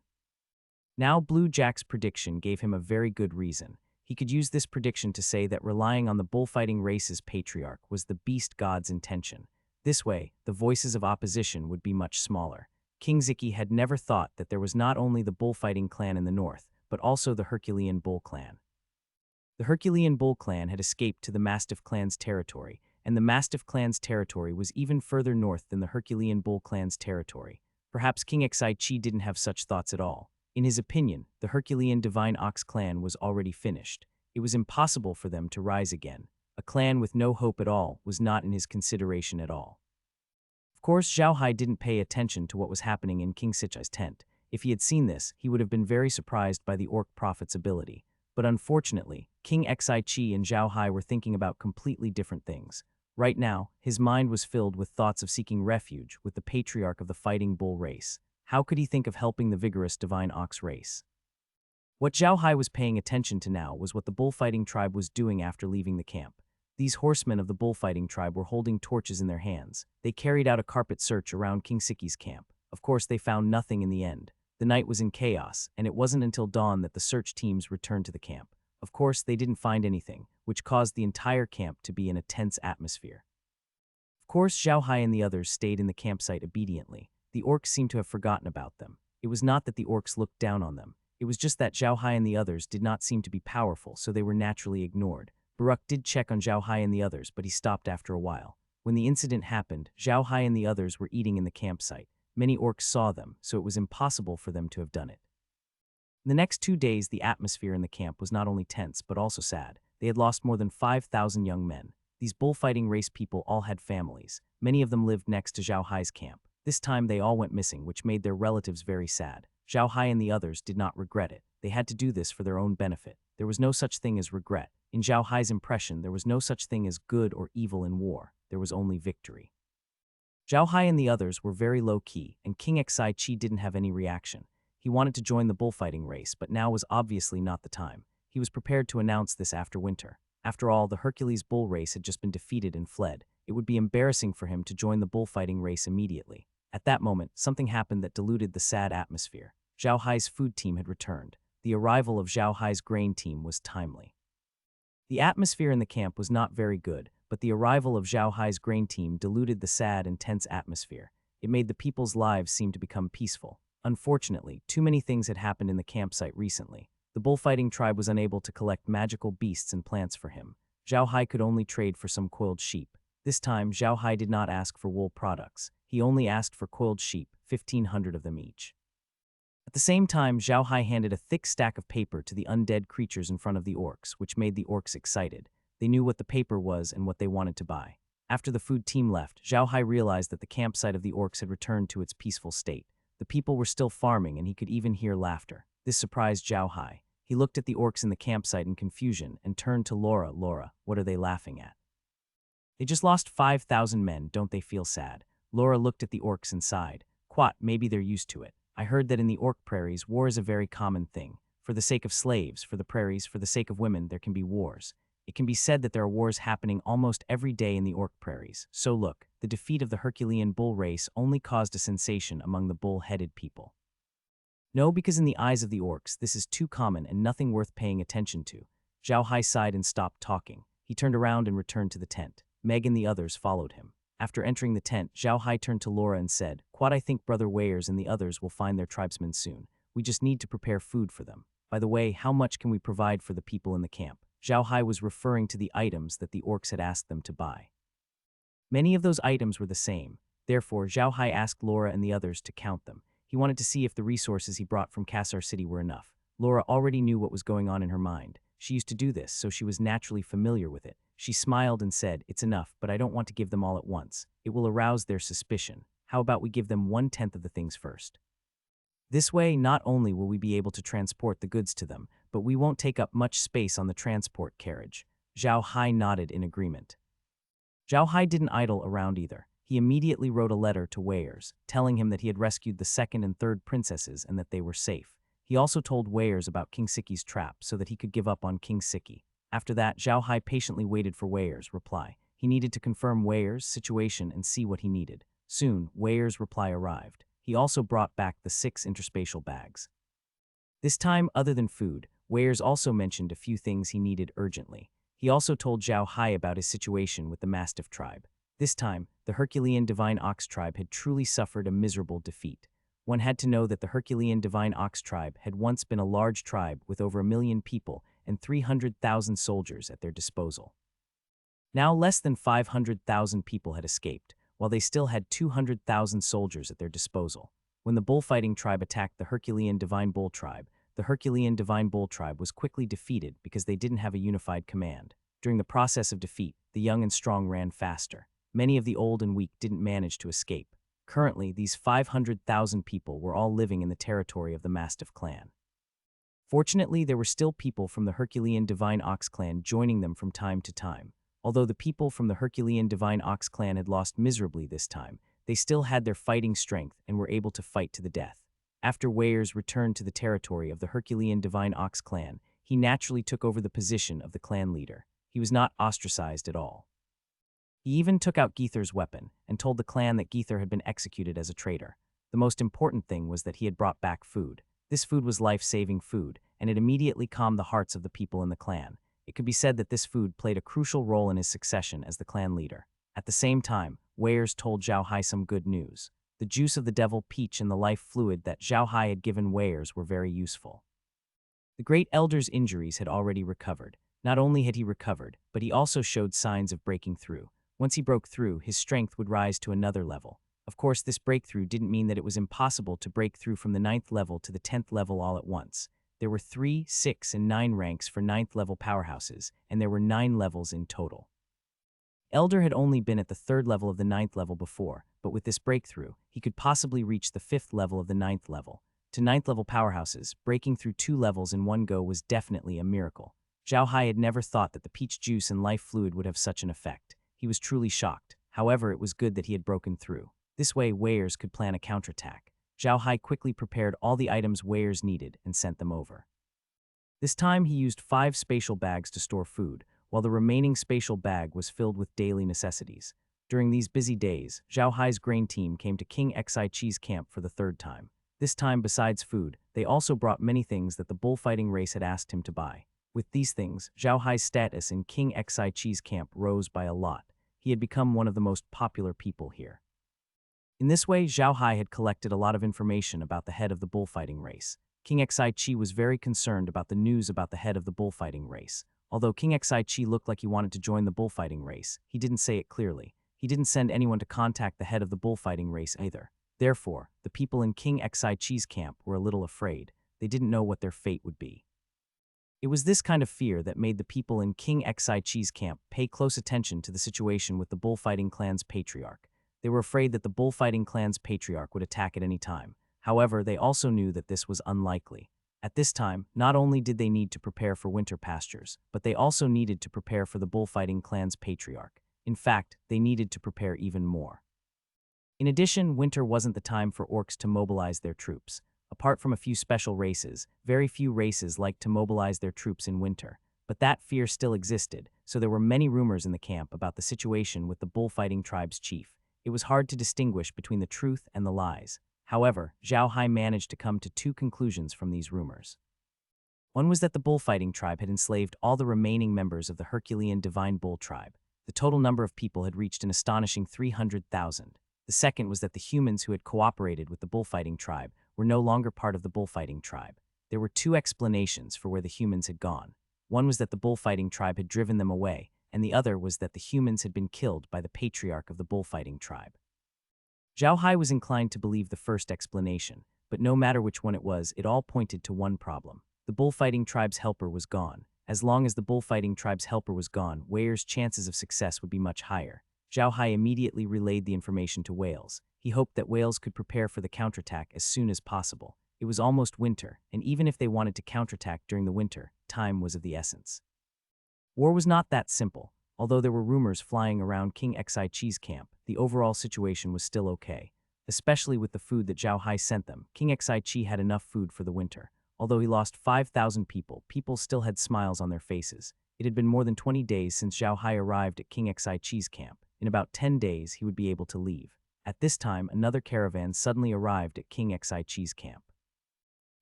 S1: Now Blue Jack's prediction gave him a very good reason. He could use this prediction to say that relying on the bullfighting race's patriarch was the beast god's intention. This way, the voices of opposition would be much smaller. King Sichi had never thought that there was not only the bullfighting clan in the north, but also the Herculean Bull clan. The Herculean Bull clan had escaped to the Mastiff clan's territory, and the Mastiff clan's territory was even further north than the Herculean Bull clan's territory. Perhaps King Sichi didn't have such thoughts at all. In his opinion, the Herculean Divine Ox clan was already finished. It was impossible for them to rise again. A clan with no hope at all was not in his consideration at all. Of course, Zhao Hai didn't pay attention to what was happening in King Sichi's tent. If he had seen this, he would have been very surprised by the orc prophet's ability. But unfortunately, King Sichi and Zhao Hai were thinking about completely different things. Right now, his mind was filled with thoughts of seeking refuge with the patriarch of the fighting bull race. How could he think of helping the vigorous divine ox race? What Zhao Hai was paying attention to now was what the bullfighting tribe was doing after leaving the camp. These horsemen of the bullfighting tribe were holding torches in their hands. They carried out a carpet search around King Sichi's camp. Of course, they found nothing in the end. The night was in chaos, and it wasn't until dawn that the search teams returned to the camp. Of course, they didn't find anything, which caused the entire camp to be in a tense atmosphere. Of course, Zhao Hai and the others stayed in the campsite obediently. The orcs seemed to have forgotten about them. It was not that the orcs looked down on them. It was just that Zhao Hai and the others did not seem to be powerful, so they were naturally ignored. Barak did check on Zhao Hai and the others, but he stopped after a while. When the incident happened, Zhao Hai and the others were eating in the campsite. Many orcs saw them, so it was impossible for them to have done it. In the next 2 days, the atmosphere in the camp was not only tense, but also sad. They had lost more than 5,000 young men. These bullfighting race people all had families. Many of them lived next to Zhao Hai's camp. This time they all went missing, which made their relatives very sad. Zhao Hai and the others did not regret it. They had to do this for their own benefit. There was no such thing as regret. In Zhao Hai's impression, there was no such thing as good or evil in war. There was only victory. Zhao Hai and the others were very low-key, and King Sichi didn't have any reaction. He wanted to join the bullfighting race, but now was obviously not the time. He was prepared to announce this after winter. After all, the Hercules bull race had just been defeated and fled. It would be embarrassing for him to join the bullfighting race immediately. At that moment, something happened that diluted the sad atmosphere. Zhao Hai's food team had returned. The arrival of Zhao Hai's grain team was timely. The atmosphere in the camp was not very good, but the arrival of Zhao Hai's grain team diluted the sad and tense atmosphere. It made the people's lives seem to become peaceful. Unfortunately, too many things had happened in the campsite recently. The bullfighting tribe was unable to collect magical beasts and plants for him. Zhao Hai could only trade for some coiled sheep. This time, Zhao Hai did not ask for wool products. He only asked for coiled sheep, 1,500 of them each. At the same time, Zhao Hai handed a thick stack of paper to the undead creatures in front of the orcs, which made the orcs excited. They knew what the paper was and what they wanted to buy. After the food team left, Zhao Hai realized that the campsite of the orcs had returned to its peaceful state. The people were still farming, and he could even hear laughter. This surprised Zhao Hai. He looked at the orcs in the campsite in confusion and turned to Laura. Laura, what are they laughing at? They just lost 5,000 men, don't they feel sad? Laura looked at the orcs and sighed. Quat, maybe they're used to it. I heard that in the orc prairies, war is a very common thing. For the sake of slaves, for the prairies, for the sake of women, there can be wars. It can be said that there are wars happening almost every day in the orc prairies. So look, the defeat of the Herculean bull race only caused a sensation among the bull-headed people. No, because in the eyes of the orcs, this is too common and nothing worth paying attention to. Zhao Hai sighed and stopped talking. He turned around and returned to the tent. Meg and the others followed him. After entering the tent, Zhao Hai turned to Laura and said, "Quad, I think Brother Weirs and the others will find their tribesmen soon. We just need to prepare food for them. By the way, how much can we provide for the people in the camp?" Zhao Hai was referring to the items that the orcs had asked them to buy. Many of those items were the same. Therefore, Zhao Hai asked Laura and the others to count them. He wanted to see if the resources he brought from Kassar City were enough. Laura already knew what was going on in her mind. She used to do this, so she was naturally familiar with it. She smiled and said, "It's enough, but I don't want to give them all at once. It will arouse their suspicion. How about we give them 1/10 of the things first? This way, not only will we be able to transport the goods to them, but we won't take up much space on the transport carriage." Zhao Hai nodded in agreement. Zhao Hai didn't idle around either. He immediately wrote a letter to Weirs, telling him that he had rescued the second and third princesses and that they were safe. He also told Weirs about King Siki's trap so that he could give up on King Sichi. After that, Zhao Hai patiently waited for Weirs' reply. He needed to confirm Weirs' situation and see what he needed. Soon, Weirs' reply arrived. He also brought back the 6 interspatial bags. This time, other than food, Weirs also mentioned a few things he needed urgently. He also told Zhao Hai about his situation with the Mastiff tribe. This time, the Herculean Divine Ox tribe had truly suffered a miserable defeat. One had to know that the Herculean Divine Ox tribe had once been a large tribe with over 1 million people and 300,000 soldiers at their disposal. Now less than 500,000 people had escaped, while they still had 200,000 soldiers at their disposal. When the bullfighting tribe attacked the Herculean Divine Bull tribe, the Herculean Divine Bull tribe was quickly defeated because they didn't have a unified command. During the process of defeat, the young and strong ran faster. Many of the old and weak didn't manage to escape. Currently, these 500,000 people were all living in the territory of the Mastiff clan. Fortunately, there were still people from the Herculean Divine Ox clan joining them from time to time. Although the people from the Herculean Divine Ox clan had lost miserably this time, they still had their fighting strength and were able to fight to the death. After Weirs returned to the territory of the Herculean Divine Ox clan, he naturally took over the position of the clan leader. He was not ostracized at all. He even took out Geether's weapon and told the clan that Geether had been executed as a traitor. The most important thing was that he had brought back food. This food was life-saving food, and it immediately calmed the hearts of the people in the clan. It could be said that this food played a crucial role in his succession as the clan leader. At the same time, Weirs told Zhao Hai some good news. The juice of the devil peach and the life fluid that Zhao Hai had given Weirs were very useful. The Great Elder's injuries had already recovered. Not only had he recovered, but he also showed signs of breaking through. Once he broke through, his strength would rise to another level. Of course, this breakthrough didn't mean that it was impossible to break through from the 9th level to the 10th level all at once. There were 3, 6, and 9 ranks for 9th level powerhouses, and there were 9 levels in total. Elder had only been at the 3rd level of the 9th level before, but with this breakthrough, he could possibly reach the 5th level of the 9th level. To 9th level powerhouses, breaking through 2 levels in one go was definitely a miracle. Zhao Hai had never thought that the peach juice and life fluid would have such an effect. He was truly shocked. However, it was good that he had broken through. This way, Weirs could plan a counterattack. Zhao Hai quickly prepared all the items Weirs needed and sent them over. This time, he used 5 spatial bags to store food, while the remaining spatial bag was filled with daily necessities. During these busy days, Zhao Hai's grain team came to King Xi Chi's camp for the 3rd time. This time, besides food, they also brought many things that the bullfighting race had asked him to buy. With these things, Zhao Hai's status in King Xi Chi's camp rose by a lot. He had become one of the most popular people here. In this way, Zhao Hai had collected a lot of information about the head of the bullfighting race. King Xi Chi was very concerned about the news about the head of the bullfighting race. Although King Xi Chi looked like he wanted to join the bullfighting race, he didn't say it clearly. He didn't send anyone to contact the head of the bullfighting race either. Therefore, the people in King Xi Chi's camp were a little afraid. They didn't know what their fate would be. It was this kind of fear that made the people in King Xi Chi's camp pay close attention to the situation with the bullfighting clan's patriarch. They were afraid that the bullfighting clan's patriarch would attack at any time. However, they also knew that this was unlikely. At this time, not only did they need to prepare for winter pastures, but they also needed to prepare for the bullfighting clan's patriarch. In fact, they needed to prepare even more. In addition, winter wasn't the time for orcs to mobilize their troops. Apart from a few special races, very few races liked to mobilize their troops in winter. But that fear still existed, so there were many rumors in the camp about the situation with the bullfighting tribe's chief. It was hard to distinguish between the truth and the lies. However, Zhao Hai managed to come to 2 conclusions from these rumors. One was that the bullfighting tribe had enslaved all the remaining members of the Herculean Divine Bull tribe. The total number of people had reached an astonishing 300,000. The second was that the humans who had cooperated with the bullfighting tribe were no longer part of the bullfighting tribe. There were two explanations for where the humans had gone. One was that the bullfighting tribe had driven them away, and the other was that the humans had been killed by the patriarch of the bullfighting tribe. Zhao Hai was inclined to believe the first explanation, but no matter which one it was, it all pointed to one problem. The bullfighting tribe's helper was gone. As long as the bullfighting tribe's helper was gone, Weir's chances of success would be much higher. Zhao Hai immediately relayed the information to Wales. He hoped that Wales could prepare for the counterattack as soon as possible. It was almost winter, and even if they wanted to counterattack during the winter, time was of the essence. War was not that simple. Although there were rumors flying around King Xiqi's camp, the overall situation was still okay. Especially with the food that Zhao Hai sent them, King Xiqi had enough food for the winter. Although he lost 5,000 people, people still had smiles on their faces. It had been more than 20 days since Zhao Hai arrived at King Xiqi's camp. In about 10 days, he would be able to leave. At this time, another caravan suddenly arrived at King Xiqi's camp.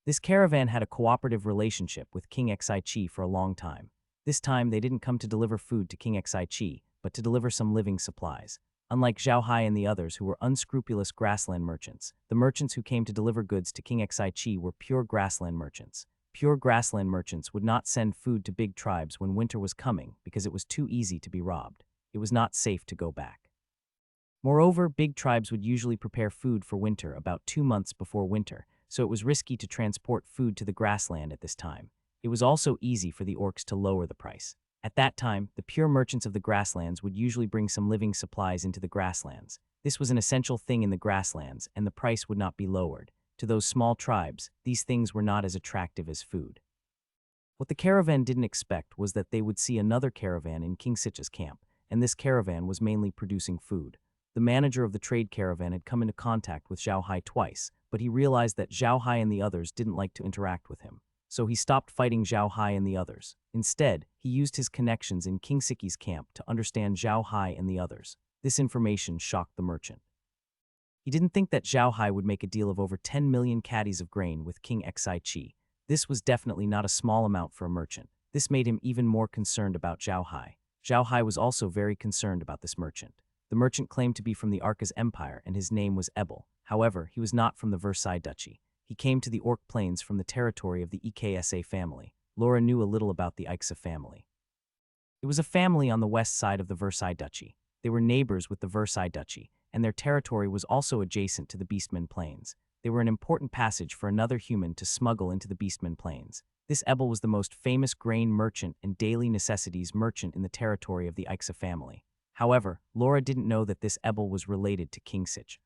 S1: This caravan had a cooperative relationship with King Xiqi for a long time. This time, they didn't come to deliver food to King Xiqi, but to deliver some living supplies. Unlike Zhao Hai and the others who were unscrupulous grassland merchants, the merchants who came to deliver goods to King Xiqi were pure grassland merchants. Pure grassland merchants would not send food to big tribes when winter was coming because it was too easy to be robbed. It was not safe to go back. Moreover, big tribes would usually prepare food for winter about 2 months before winter, so it was risky to transport food to the grassland at this time. It was also easy for the orcs to lower the price. At that time, the pure merchants of the grasslands would usually bring some living supplies into the grasslands. This was an essential thing in the grasslands, and the price would not be lowered. To those small tribes, these things were not as attractive as food. What the caravan didn't expect was that they would see another caravan in King Sichi's camp, and this caravan was mainly producing food. The manager of the trade caravan had come into contact with Zhao Hai twice, but he realized that Zhao Hai and the others didn't like to interact with him. So he stopped fighting Zhao Hai and the others. Instead, he used his connections in King Sichi's camp to understand Zhao Hai and the others. This information shocked the merchant. He didn't think that Zhao Hai would make a deal of over 10 million caddies of grain with King Xiqi. This was definitely not a small amount for a merchant. This made him even more concerned about Zhao Hai. Zhao Hai was also very concerned about this merchant. The merchant claimed to be from the Arca's empire and his name was Ebel. However, he was not from the Versailles Duchy. He came to the Orc Plains from the territory of the Eksa family. Laura knew a little about the Iksa family. It was a family on the west side of the Versailles Duchy. They were neighbors with the Versailles Duchy, and their territory was also adjacent to the Beastmen Plains. They were an important passage for another human to smuggle into the Beastmen Plains. This Ebel was the most famous grain merchant and daily necessities merchant in the territory of the Iksa family. However, Laura didn't know that this Ebel was related to King Sich.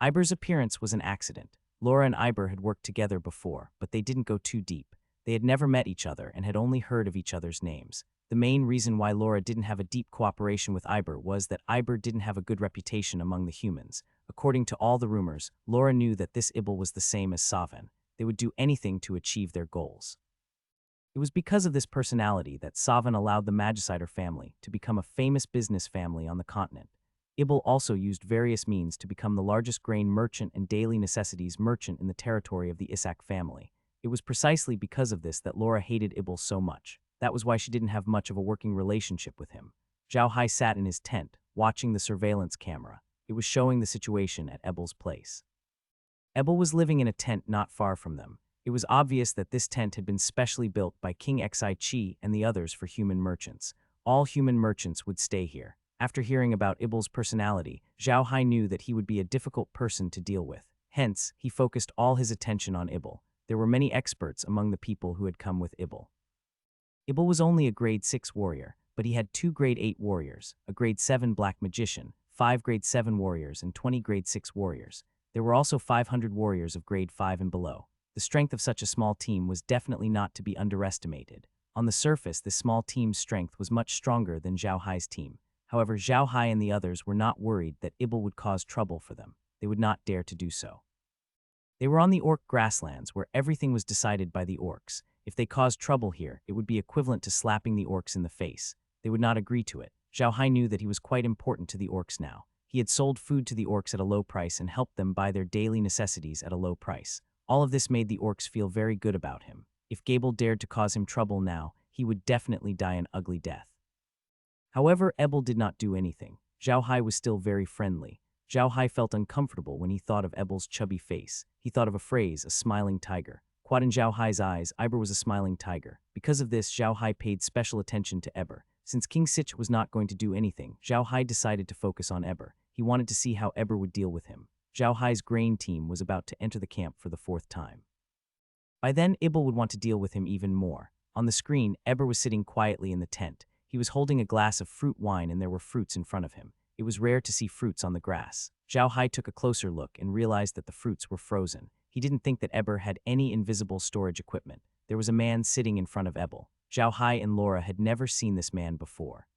S1: Iber's appearance was an accident. Laura and Iber had worked together before, but they didn't go too deep. They had never met each other and had only heard of each other's names. The main reason why Laura didn't have a deep cooperation with Iber was that Iber didn't have a good reputation among the humans. According to all the rumors, Laura knew that this Ebel was the same as Savan. They would do anything to achieve their goals. It was because of this personality that Savan allowed the Magicider family to become a famous business family on the continent. Ebel also used various means to become the largest grain merchant and daily necessities merchant in the territory of the Isak family. It was precisely because of this that Laura hated Ebel so much. That was why she didn't have much of a working relationship with him. Zhao Hai sat in his tent, watching the surveillance camera. It was showing the situation at Ebel's place. Ebel was living in a tent not far from them. It was obvious that this tent had been specially built by King Xiqi and the others for human merchants. All human merchants would stay here. After hearing about Ebel's personality, Zhao Hai knew that he would be a difficult person to deal with. Hence, he focused all his attention on Ebel. There were many experts among the people who had come with Ebel. Ebel was only a grade 6 warrior, but he had 2 grade 8 warriors, a grade 7 black magician, 5 grade 7 warriors, and 20 grade 6 warriors. There were also 500 warriors of grade 5 and below. The strength of such a small team was definitely not to be underestimated. On the surface, this small team's strength was much stronger than Zhao Hai's team. However, Zhao Hai and the others were not worried that Ebel would cause trouble for them. They would not dare to do so. They were on the orc grasslands where everything was decided by the orcs. If they caused trouble here, it would be equivalent to slapping the orcs in the face. They would not agree to it. Zhao Hai knew that he was quite important to the orcs now. He had sold food to the orcs at a low price and helped them buy their daily necessities at a low price. All of this made the orcs feel very good about him. If Gable dared to cause him trouble now, he would definitely die an ugly death. However, Ebel did not do anything. Zhao Hai was still very friendly. Zhao Hai felt uncomfortable when he thought of Ebel's chubby face. He thought of a phrase, a smiling tiger. Quad in Zhao Hai's eyes, Eber was a smiling tiger. Because of this, Zhao Hai paid special attention to Eber. Since King Sichi was not going to do anything, Zhao Hai decided to focus on Eber. He wanted to see how Eber would deal with him. Zhao Hai's grain team was about to enter the camp for the 4th time. By then, Ebel would want to deal with him even more. On the screen, Eber was sitting quietly in the tent. He was holding a glass of fruit wine and there were fruits in front of him. It was rare to see fruits on the grass. Zhao Hai took a closer look and realized that the fruits were frozen. He didn't think that Eber had any invisible storage equipment. There was a man sitting in front of Ebel. Zhao Hai and Laura had never seen this man before.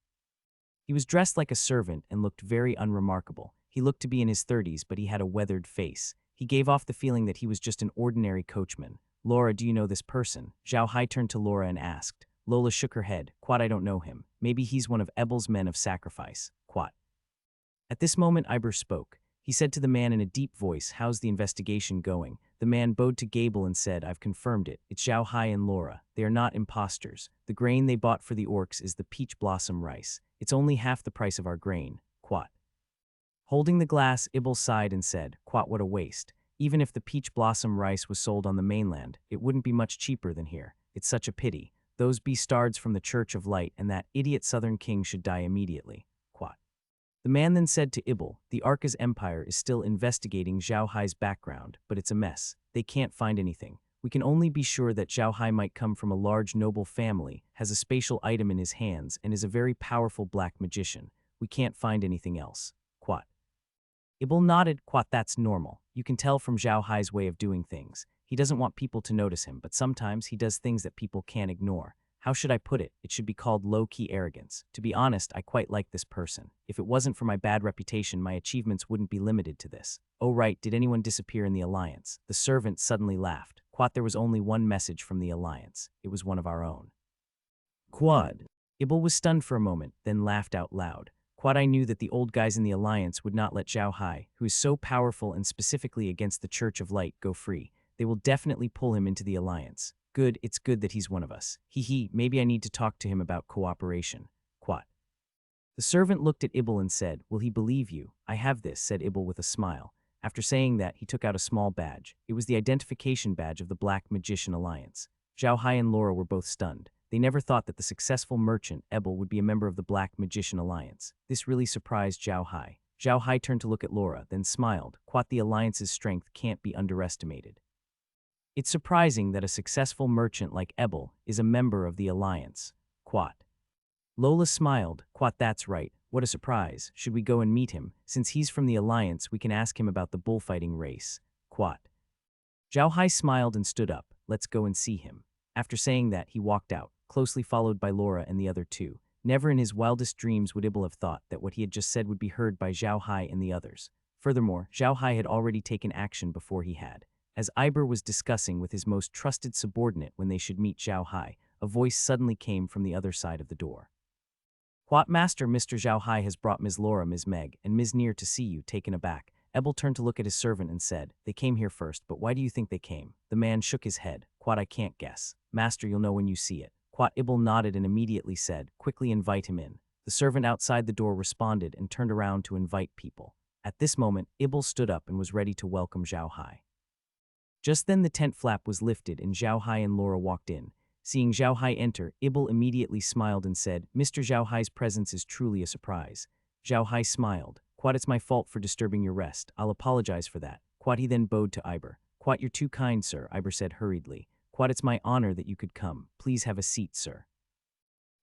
S1: He was dressed like a servant and looked very unremarkable. He looked to be in his 30s, but he had a weathered face. He gave off the feeling that he was just an ordinary coachman. Laura, do you know this person? Zhao Hai turned to Laura and asked. Lola shook her head. Quat, I don't know him. Maybe he's one of Ebel's men of sacrifice. Quat. At this moment, Eber spoke. He said to the man in a deep voice, how's the investigation going? The man bowed to Gable and said, I've confirmed it. It's Zhao Hai and Laura. They are not imposters. The grain they bought for the orcs is the peach blossom rice. It's only half the price of our grain. Quat. Holding the glass, Ebel sighed and said, Quat, what a waste. Even if the peach blossom rice was sold on the mainland, it wouldn't be much cheaper than here. It's such a pity. Those bastards from the Church of Light and that idiot southern king should die immediately. Quat. The man then said to Ebel, the Arca's empire is still investigating Zhao Hai's background, but it's a mess. They can't find anything. We can only be sure that Zhao Hai might come from a large noble family, has a spatial item in his hands, and is a very powerful black magician. We can't find anything else. Quat. Ebel nodded. Quat, that's normal. You can tell from Zhao Hai's way of doing things. He doesn't want people to notice him, but sometimes he does things that people can't ignore. How should I put it? It should be called low-key arrogance. To be honest, I quite like this person. If it wasn't for my bad reputation, my achievements wouldn't be limited to this. Oh right, did anyone disappear in the Alliance? The servant suddenly laughed. Quat, there was only one message from the Alliance. It was one of our own. Quad. Ebel was stunned for a moment, then laughed out loud. Quad, I knew that the old guys in the Alliance would not let Zhao Hai, who is so powerful and specifically against the Church of Light, go free. They will definitely pull him into the Alliance. Good, it's good that he's one of us. Maybe I need to talk to him about cooperation. Quat. The servant looked at Ebel and said, will he believe you? I have this, said Ebel with a smile. After saying that, he took out a small badge. It was the identification badge of the Black Magician Alliance. Zhao Hai and Laura were both stunned. They never thought that the successful merchant, Ebel, would be a member of the Black Magician Alliance. This really surprised Zhao Hai. Zhao Hai turned to look at Laura, then smiled. Quat, the Alliance's strength can't be underestimated. It's surprising that a successful merchant like Ebel is a member of the Alliance. Quat. Lola smiled. Quat, that's right. What a surprise. Should we go and meet him? Since he's from the Alliance, we can ask him about the bullfighting race. Quat. Zhao Hai smiled and stood up. Let's go and see him. After saying that, he walked out, closely followed by Laura and the other two. Never in his wildest dreams would Ebel have thought that what he had just said would be heard by Zhao Hai and the others. Furthermore, Zhao Hai had already taken action before he had. As Eber was discussing with his most trusted subordinate when they should meet Zhao Hai, a voice suddenly came from the other side of the door. What, Master? Mr. Zhao Hai has brought Ms. Laura, Ms. Meg, and Ms. Near to see you. Taken aback, Ebel turned to look at his servant and said, they came here first, but why do you think they came? The man shook his head. Quat, I can't guess. Master, you'll know when you see it. Quat. Ebel nodded and immediately said, quickly invite him in. The servant outside the door responded and turned around to invite people. At this moment, Ebel stood up and was ready to welcome Zhao Hai. Just then the tent flap was lifted and Zhao Hai and Laura walked in. Seeing Zhao Hai enter, Ebel immediately smiled and said, Mr. Zhao Hai's presence is truly a surprise. Zhao Hai smiled. Quat, it's my fault for disturbing your rest. I'll apologize for that. Quat, he then bowed to Eber. Quat, you're too kind, sir, Eber said hurriedly. Quat, it's my honor that you could come. Please have a seat, sir.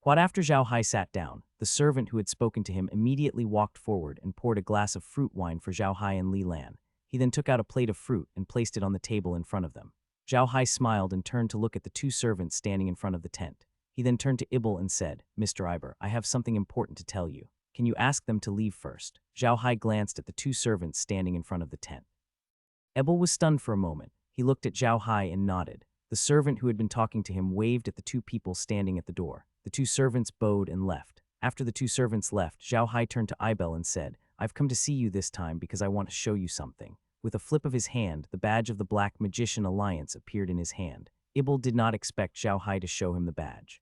S1: Quat. After Zhao Hai sat down, the servant who had spoken to him immediately walked forward and poured a glass of fruit wine for Zhao Hai and Li Lan. He then took out a plate of fruit and placed it on the table in front of them. Zhao Hai smiled and turned to look at the two servants standing in front of the tent. He then turned to Ebel and said, Mr. Eber, I have something important to tell you. Can you ask them to leave first? Zhao Hai glanced at the two servants standing in front of the tent. Ebel was stunned for a moment. He looked at Zhao Hai and nodded. The servant who had been talking to him waved at the two people standing at the door. The two servants bowed and left. After the two servants left, Zhao Hai turned to Ebel and said, I've come to see you this time because I want to show you something. With a flip of his hand, the badge of the Black Magician Alliance appeared in his hand. Ebel did not expect Zhao Hai to show him the badge.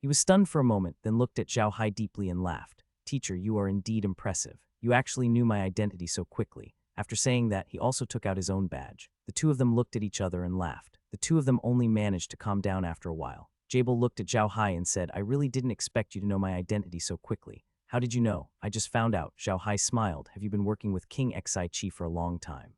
S1: He was stunned for a moment, then looked at Zhao Hai deeply and laughed. Teacher, you are indeed impressive. You actually knew my identity so quickly. After saying that, he also took out his own badge. The two of them looked at each other and laughed. The two of them only managed to calm down after a while. Ebel looked at Zhao Hai and said, I really didn't expect you to know my identity so quickly. How did you know? I just found out. Zhao Hai smiled. Have you been working with King Sichi for a long time?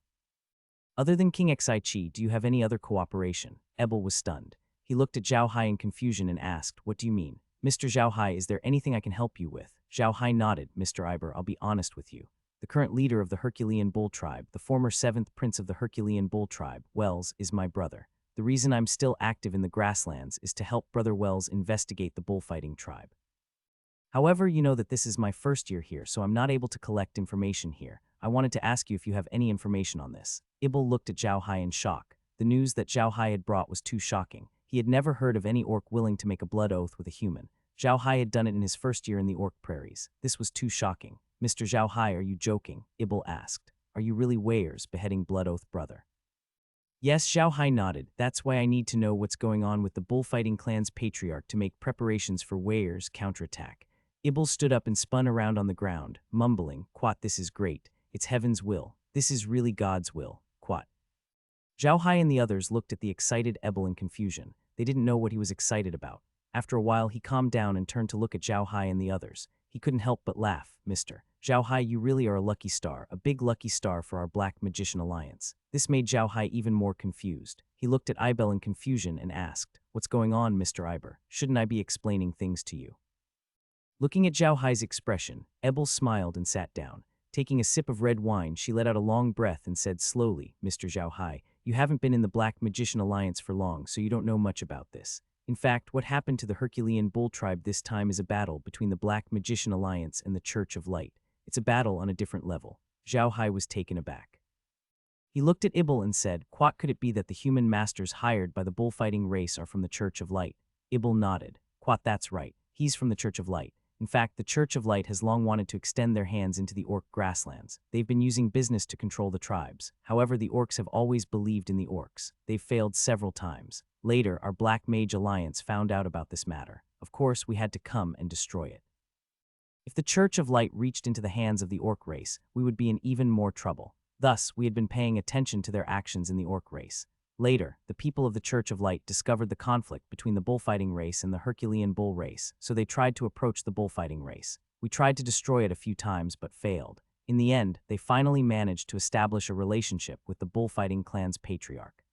S1: Other than King Sichi, do you have any other cooperation? Ebel was stunned. He looked at Zhao Hai in confusion and asked, What do you mean? Mr. Zhao Hai, is there anything I can help you with? Zhao Hai nodded. Mr. Eber, I'll be honest with you. The current leader of the Herculean Bull Tribe, the former 7th Prince of the Herculean Bull Tribe, Wells, is my brother. The reason I'm still active in the grasslands is to help Brother Wells investigate the bullfighting tribe. However, you know that this is my first year here, so I'm not able to collect information here. I wanted to ask you if you have any information on this. Ebel looked at Zhao Hai in shock. The news that Zhao Hai had brought was too shocking. He had never heard of any orc willing to make a blood oath with a human. Zhao Hai had done it in his first year in the orc prairies. This was too shocking. Mr. Zhao Hai, are you joking? Ebel asked. Are you really Weir's beheading blood oath brother? Yes, Zhao Hai nodded. That's why I need to know what's going on with the bullfighting clan's patriarch to make preparations for Weir's counterattack. Ebel stood up and spun around on the ground, mumbling, Quat, this is great. It's heaven's will. This is really God's will. Quat. Zhao Hai and the others looked at the excited Ebel in confusion. They didn't know what he was excited about. After a while, he calmed down and turned to look at Zhao Hai and the others. He couldn't help but laugh. Mr. Zhao Hai, you really are a lucky star, a big lucky star for our Black Magician Alliance. This made Zhao Hai even more confused. He looked at Ebel in confusion and asked, What's going on, Mr. Eber? Shouldn't I be explaining things to you? Looking at Zhao Hai's expression, Ebel smiled and sat down. Taking a sip of red wine, she let out a long breath and said slowly, Mr. Zhao Hai, you haven't been in the Black Magician Alliance for long, so you don't know much about this. In fact, what happened to the Herculean Bull Tribe this time is a battle between the Black Magician Alliance and the Church of Light. It's a battle on a different level. Zhao Hai was taken aback. He looked at Ebel and said, What could it be that the human masters hired by the bullfighting race are from the Church of Light? Ebel nodded. Quat, that's right. He's from the Church of Light. In fact, the Church of Light has long wanted to extend their hands into the orc grasslands. They've been using business to control the tribes. However, the orcs have always believed in the orcs. They've failed several times. Later, our Black Mage Alliance found out about this matter. Of course, we had to come and destroy it. If the Church of Light reached into the hands of the orc race, we would be in even more trouble. Thus, we had been paying attention to their actions in the orc race. Later, the people of the Church of Light discovered the conflict between the bullfighting race and the Herculean bull race, so they tried to approach the bullfighting race. We tried to destroy it a few times, but failed. In the end, they finally managed to establish a relationship with the bullfighting clan's patriarch.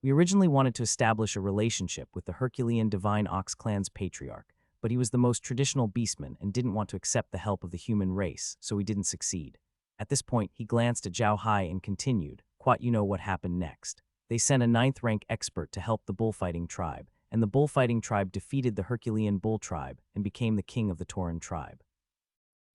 S1: We originally wanted to establish a relationship with the Herculean Divine Ox clan's patriarch, but he was the most traditional beastman and didn't want to accept the help of the human race, so we didn't succeed. At this point, he glanced at Zhao Hai and continued, Quat, you know what happened next. They sent a 9th-rank expert to help the bullfighting tribe, and the bullfighting tribe defeated the Herculean Bull Tribe and became the king of the Tauran tribe.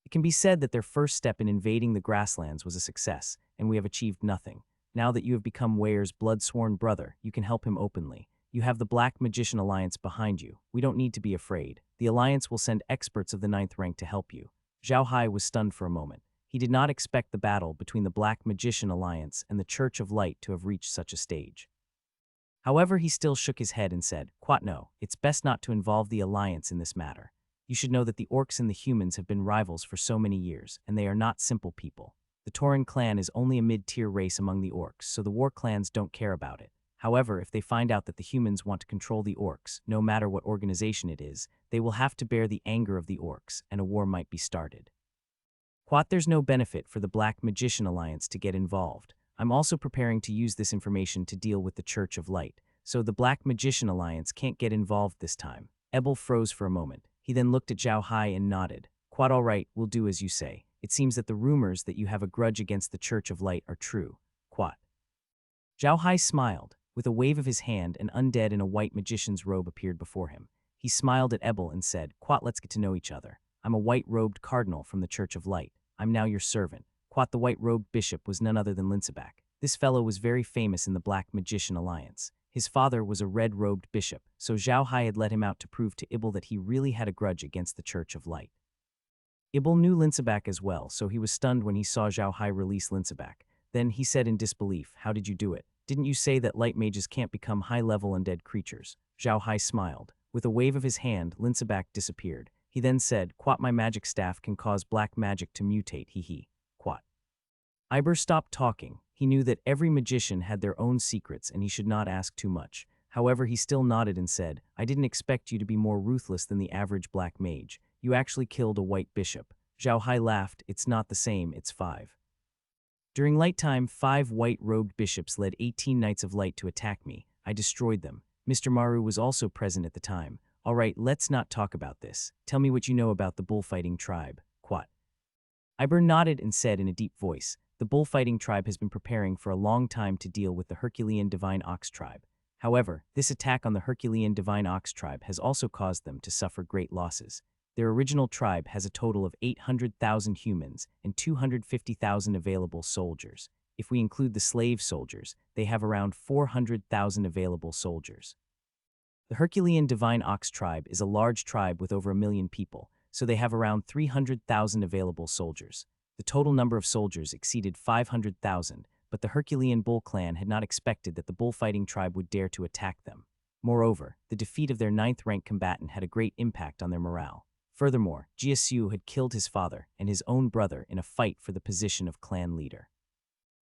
S1: It can be said that their first step in invading the grasslands was a success, and we have achieved nothing. Now that you have become Weir's blood-sworn brother, you can help him openly. You have the Black Magician Alliance behind you. We don't need to be afraid. The Alliance will send experts of the 9th rank to help you. Zhao Hai was stunned for a moment. He did not expect the battle between the Black Magician Alliance and the Church of Light to have reached such a stage. However, he still shook his head and said, Quat, no, it's best not to involve the Alliance in this matter. You should know that the orcs and the humans have been rivals for so many years, and they are not simple people. The Tauran clan is only a mid-tier race among the orcs, so the war clans don't care about it. However, if they find out that the humans want to control the orcs, no matter what organization it is, they will have to bear the anger of the orcs, and a war might be started. Quat, there's no benefit for the Black Magician Alliance to get involved. I'm also preparing to use this information to deal with the Church of Light, so the Black Magician Alliance can't get involved this time. Ebel froze for a moment. He then looked at Zhao Hai and nodded. Quat, all right, we'll do as you say. It seems that the rumors that you have a grudge against the Church of Light are true. Quat. Zhao Hai smiled. With a wave of his hand, an undead in a white magician's robe appeared before him. He smiled at Ebel and said, Quat, let's get to know each other. I'm a white-robed cardinal from the Church of Light. I'm now your servant. Quat, the white-robed bishop, was none other than Linsabak. This fellow was very famous in the Black Magician Alliance. His father was a red-robed bishop, so Zhao Hai had let him out to prove to Ebel that he really had a grudge against the Church of Light. Ebel knew Linsabak as well, so he was stunned when he saw Zhao Hai release Linsabak. Then he said in disbelief, How did you do it? Didn't you say that light mages can't become high-level undead creatures? Zhao Hai smiled. With a wave of his hand, Linsabak disappeared. He then said, Quat, my magic staff can cause black magic to mutate, hee. Quat. Iber stopped talking. He knew that every magician had their own secrets and he should not ask too much. However, he still nodded and said, I didn't expect you to be more ruthless than the average black mage. You actually killed a white bishop. Zhao Hai laughed. It's not the same, it's 5. During light time, 5 white-robed bishops led 18 Knights of Light to attack me. I destroyed them. Mr. Maru was also present at the time. All right, let's not talk about this. Tell me what you know about the bullfighting tribe. Quat. Iber nodded and said in a deep voice, the bullfighting tribe has been preparing for a long time to deal with the Herculean Divine Ox tribe. However, this attack on the Herculean Divine Ox tribe has also caused them to suffer great losses. Their original tribe has a total of 800,000 humans and 250,000 available soldiers. If we include the slave soldiers, they have around 400,000 available soldiers. The Herculean Divine Ox tribe is a large tribe with over 1 million people, so they have around 300,000 available soldiers. The total number of soldiers exceeded 500,000, but the Herculean Bull clan had not expected that the bullfighting tribe would dare to attack them. Moreover, the defeat of their 9th-rank combatant had a great impact on their morale. Furthermore, Jiasu had killed his father and his own brother in a fight for the position of clan leader.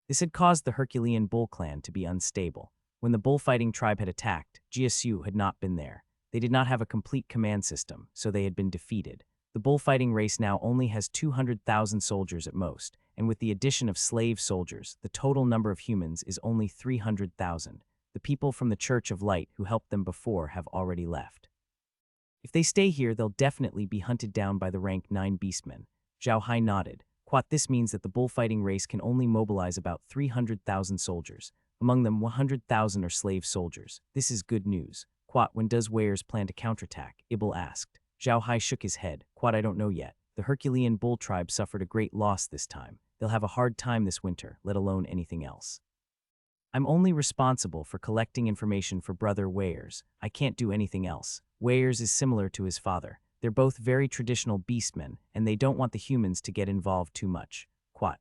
S1: This had caused the Herculean Bull clan to be unstable. When the bullfighting tribe had attacked, Jiasu had not been there. They did not have a complete command system, so they had been defeated. The bullfighting race now only has 200,000 soldiers at most, and with the addition of slave soldiers, the total number of humans is only 300,000. The people from the Church of Light who helped them before have already left. If they stay here, they'll definitely be hunted down by the rank 9 beastmen. Zhao Hai nodded. Quat, this means that the bullfighting race can only mobilize about 300,000 soldiers. Among them, 100,000 are slave soldiers. This is good news. Quat, when does Heirs plan to counterattack? Ebel asked. Zhao Hai shook his head. Quat, I don't know yet. The Herculean Bull tribe suffered a great loss this time. They'll have a hard time this winter, let alone anything else. I'm only responsible for collecting information for Brother Heirs. I can't do anything else. Heirs is similar to his father. They're both very traditional beastmen, and they don't want the humans to get involved too much. Quat.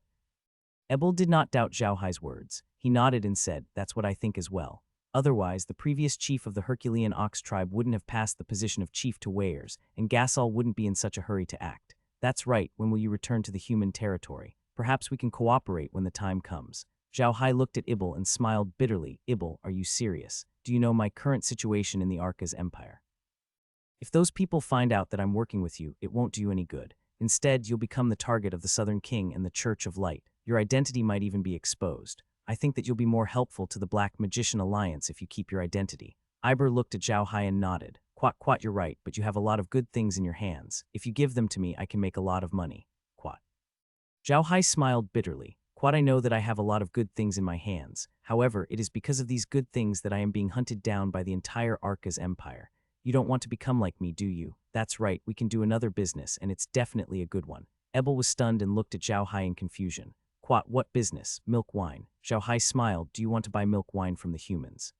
S1: Ebel did not doubt Zhao Hai's words. He nodded and said, that's what I think as well. Otherwise, the previous chief of the Herculean Ox tribe wouldn't have passed the position of chief to Heirs, and Gasol wouldn't be in such a hurry to act. That's right, when will you return to the human territory? Perhaps we can cooperate when the time comes. Zhao Hai looked at Ebel and smiled bitterly. Ebel, are you serious? Do you know my current situation in the Arca's empire? If those people find out that I'm working with you, it won't do you any good. Instead, you'll become the target of the Southern King and the Church of Light. Your identity might even be exposed. I think that you'll be more helpful to the Black Magician Alliance if you keep your identity. Iber looked at Zhao Hai and nodded. Quat, you're right, but you have a lot of good things in your hands. If you give them to me, I can make a lot of money. Quat. Zhao Hai smiled bitterly. Quat, I know that I have a lot of good things in my hands. However, it is because of these good things that I am being hunted down by the entire Arca's empire. You don't want to become like me, do you? That's right, we can do another business, and it's definitely a good one. Ebel was stunned and looked at Zhao Hai in confusion. Quat, what business? Milk wine. Zhao Hai smiled. Do you want to buy milk wine from the humans?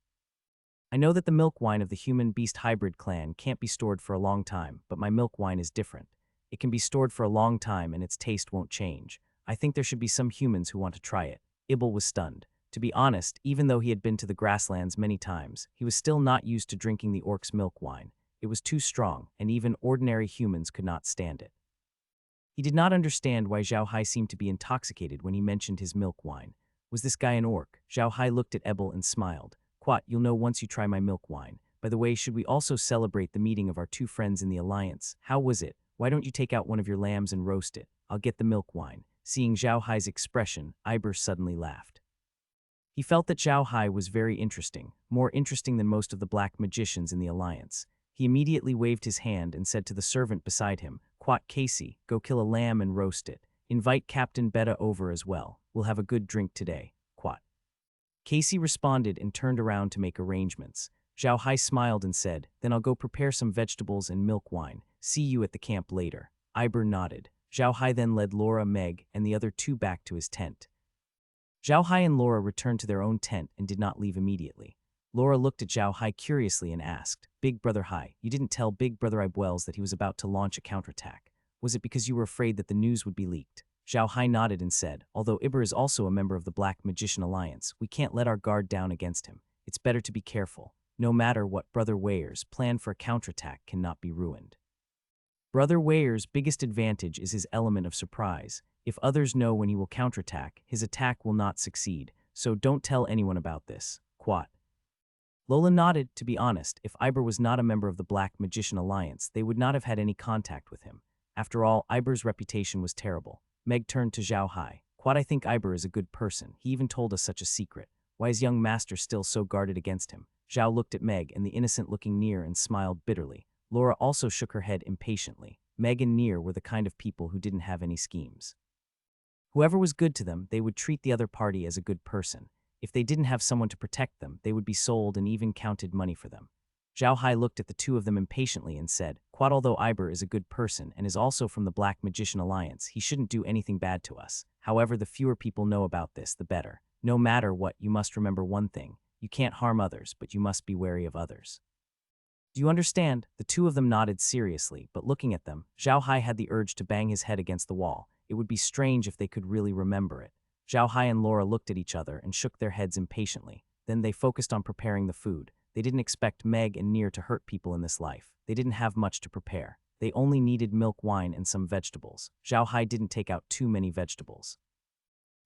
S1: I know that the milk wine of the human-beast hybrid clan can't be stored for a long time, but my milk wine is different. It can be stored for a long time and its taste won't change. I think there should be some humans who want to try it. Ebel was stunned. To be honest, even though he had been to the grasslands many times, he was still not used to drinking the orc's milk wine. It was too strong, and even ordinary humans could not stand it. He did not understand why Zhao Hai seemed to be intoxicated when he mentioned his milk wine. Was this guy an orc? Zhao Hai looked at Ebel and smiled. Quat, you'll know once you try my milk wine. By the way, should we also celebrate the meeting of our 2 friends in the Alliance? How was it? Why don't you take out one of your lambs and roast it? I'll get the milk wine. Seeing Zhao Hai's expression, Iber suddenly laughed. He felt that Zhao Hai was very interesting, more interesting than most of the black magicians in the Alliance. He immediately waved his hand and said to the servant beside him, Quat, Casey, go kill a lamb and roast it. Invite Captain Beta over as well. We'll have a good drink today. Quat. Casey responded and turned around to make arrangements. Zhao Hai smiled and said, then I'll go prepare some vegetables and milk wine. See you at the camp later. Iber nodded. Zhao Hai then led Laura, Meg, and the other 2 back to his tent. Zhao Hai and Laura returned to their own tent and did not leave immediately. Laura looked at Zhao Hai curiously and asked, Big Brother Hai, you didn't tell Big Brother Ibwells that he was about to launch a counterattack. Was it because you were afraid that the news would be leaked? Zhao Hai nodded and said, although Iber is also a member of the Black Magician Alliance, we can't let our guard down against him. It's better to be careful. No matter what Brother Weir's plan for a counterattack cannot be ruined. Brother Weir's biggest advantage is his element of surprise. If others know when he will counterattack, his attack will not succeed, so don't tell anyone about this. Quat. Lola nodded. To be honest, if Iber was not a member of the Black Magician Alliance, they would not have had any contact with him. After all, Iber's reputation was terrible. Meg turned to Zhao Hai. Quat, I think Iber is a good person. He even told us such a secret. Why is young master still so guarded against him? Zhao looked at Meg and the innocent-looking Nier and smiled bitterly. Laura also shook her head impatiently. Meg and Nier were the kind of people who didn't have any schemes. Whoever was good to them, they would treat the other party as a good person. If they didn't have someone to protect them, they would be sold and even counted money for them. Zhao Hai looked at the two of them impatiently and said, Quat, although Iber is a good person and is also from the Black Magician Alliance, he shouldn't do anything bad to us. However, the fewer people know about this, the better. No matter what, you must remember one thing. You can't harm others, but you must be wary of others. Do you understand? The two of them nodded seriously, but looking at them, Zhao Hai had the urge to bang his head against the wall. It would be strange if they could really remember it. Zhao Hai and Laura looked at each other and shook their heads impatiently. Then they focused on preparing the food. They didn't expect Meg and Nier to hurt people in this life. They didn't have much to prepare. They only needed milk, wine, and some vegetables. Zhao Hai didn't take out too many vegetables.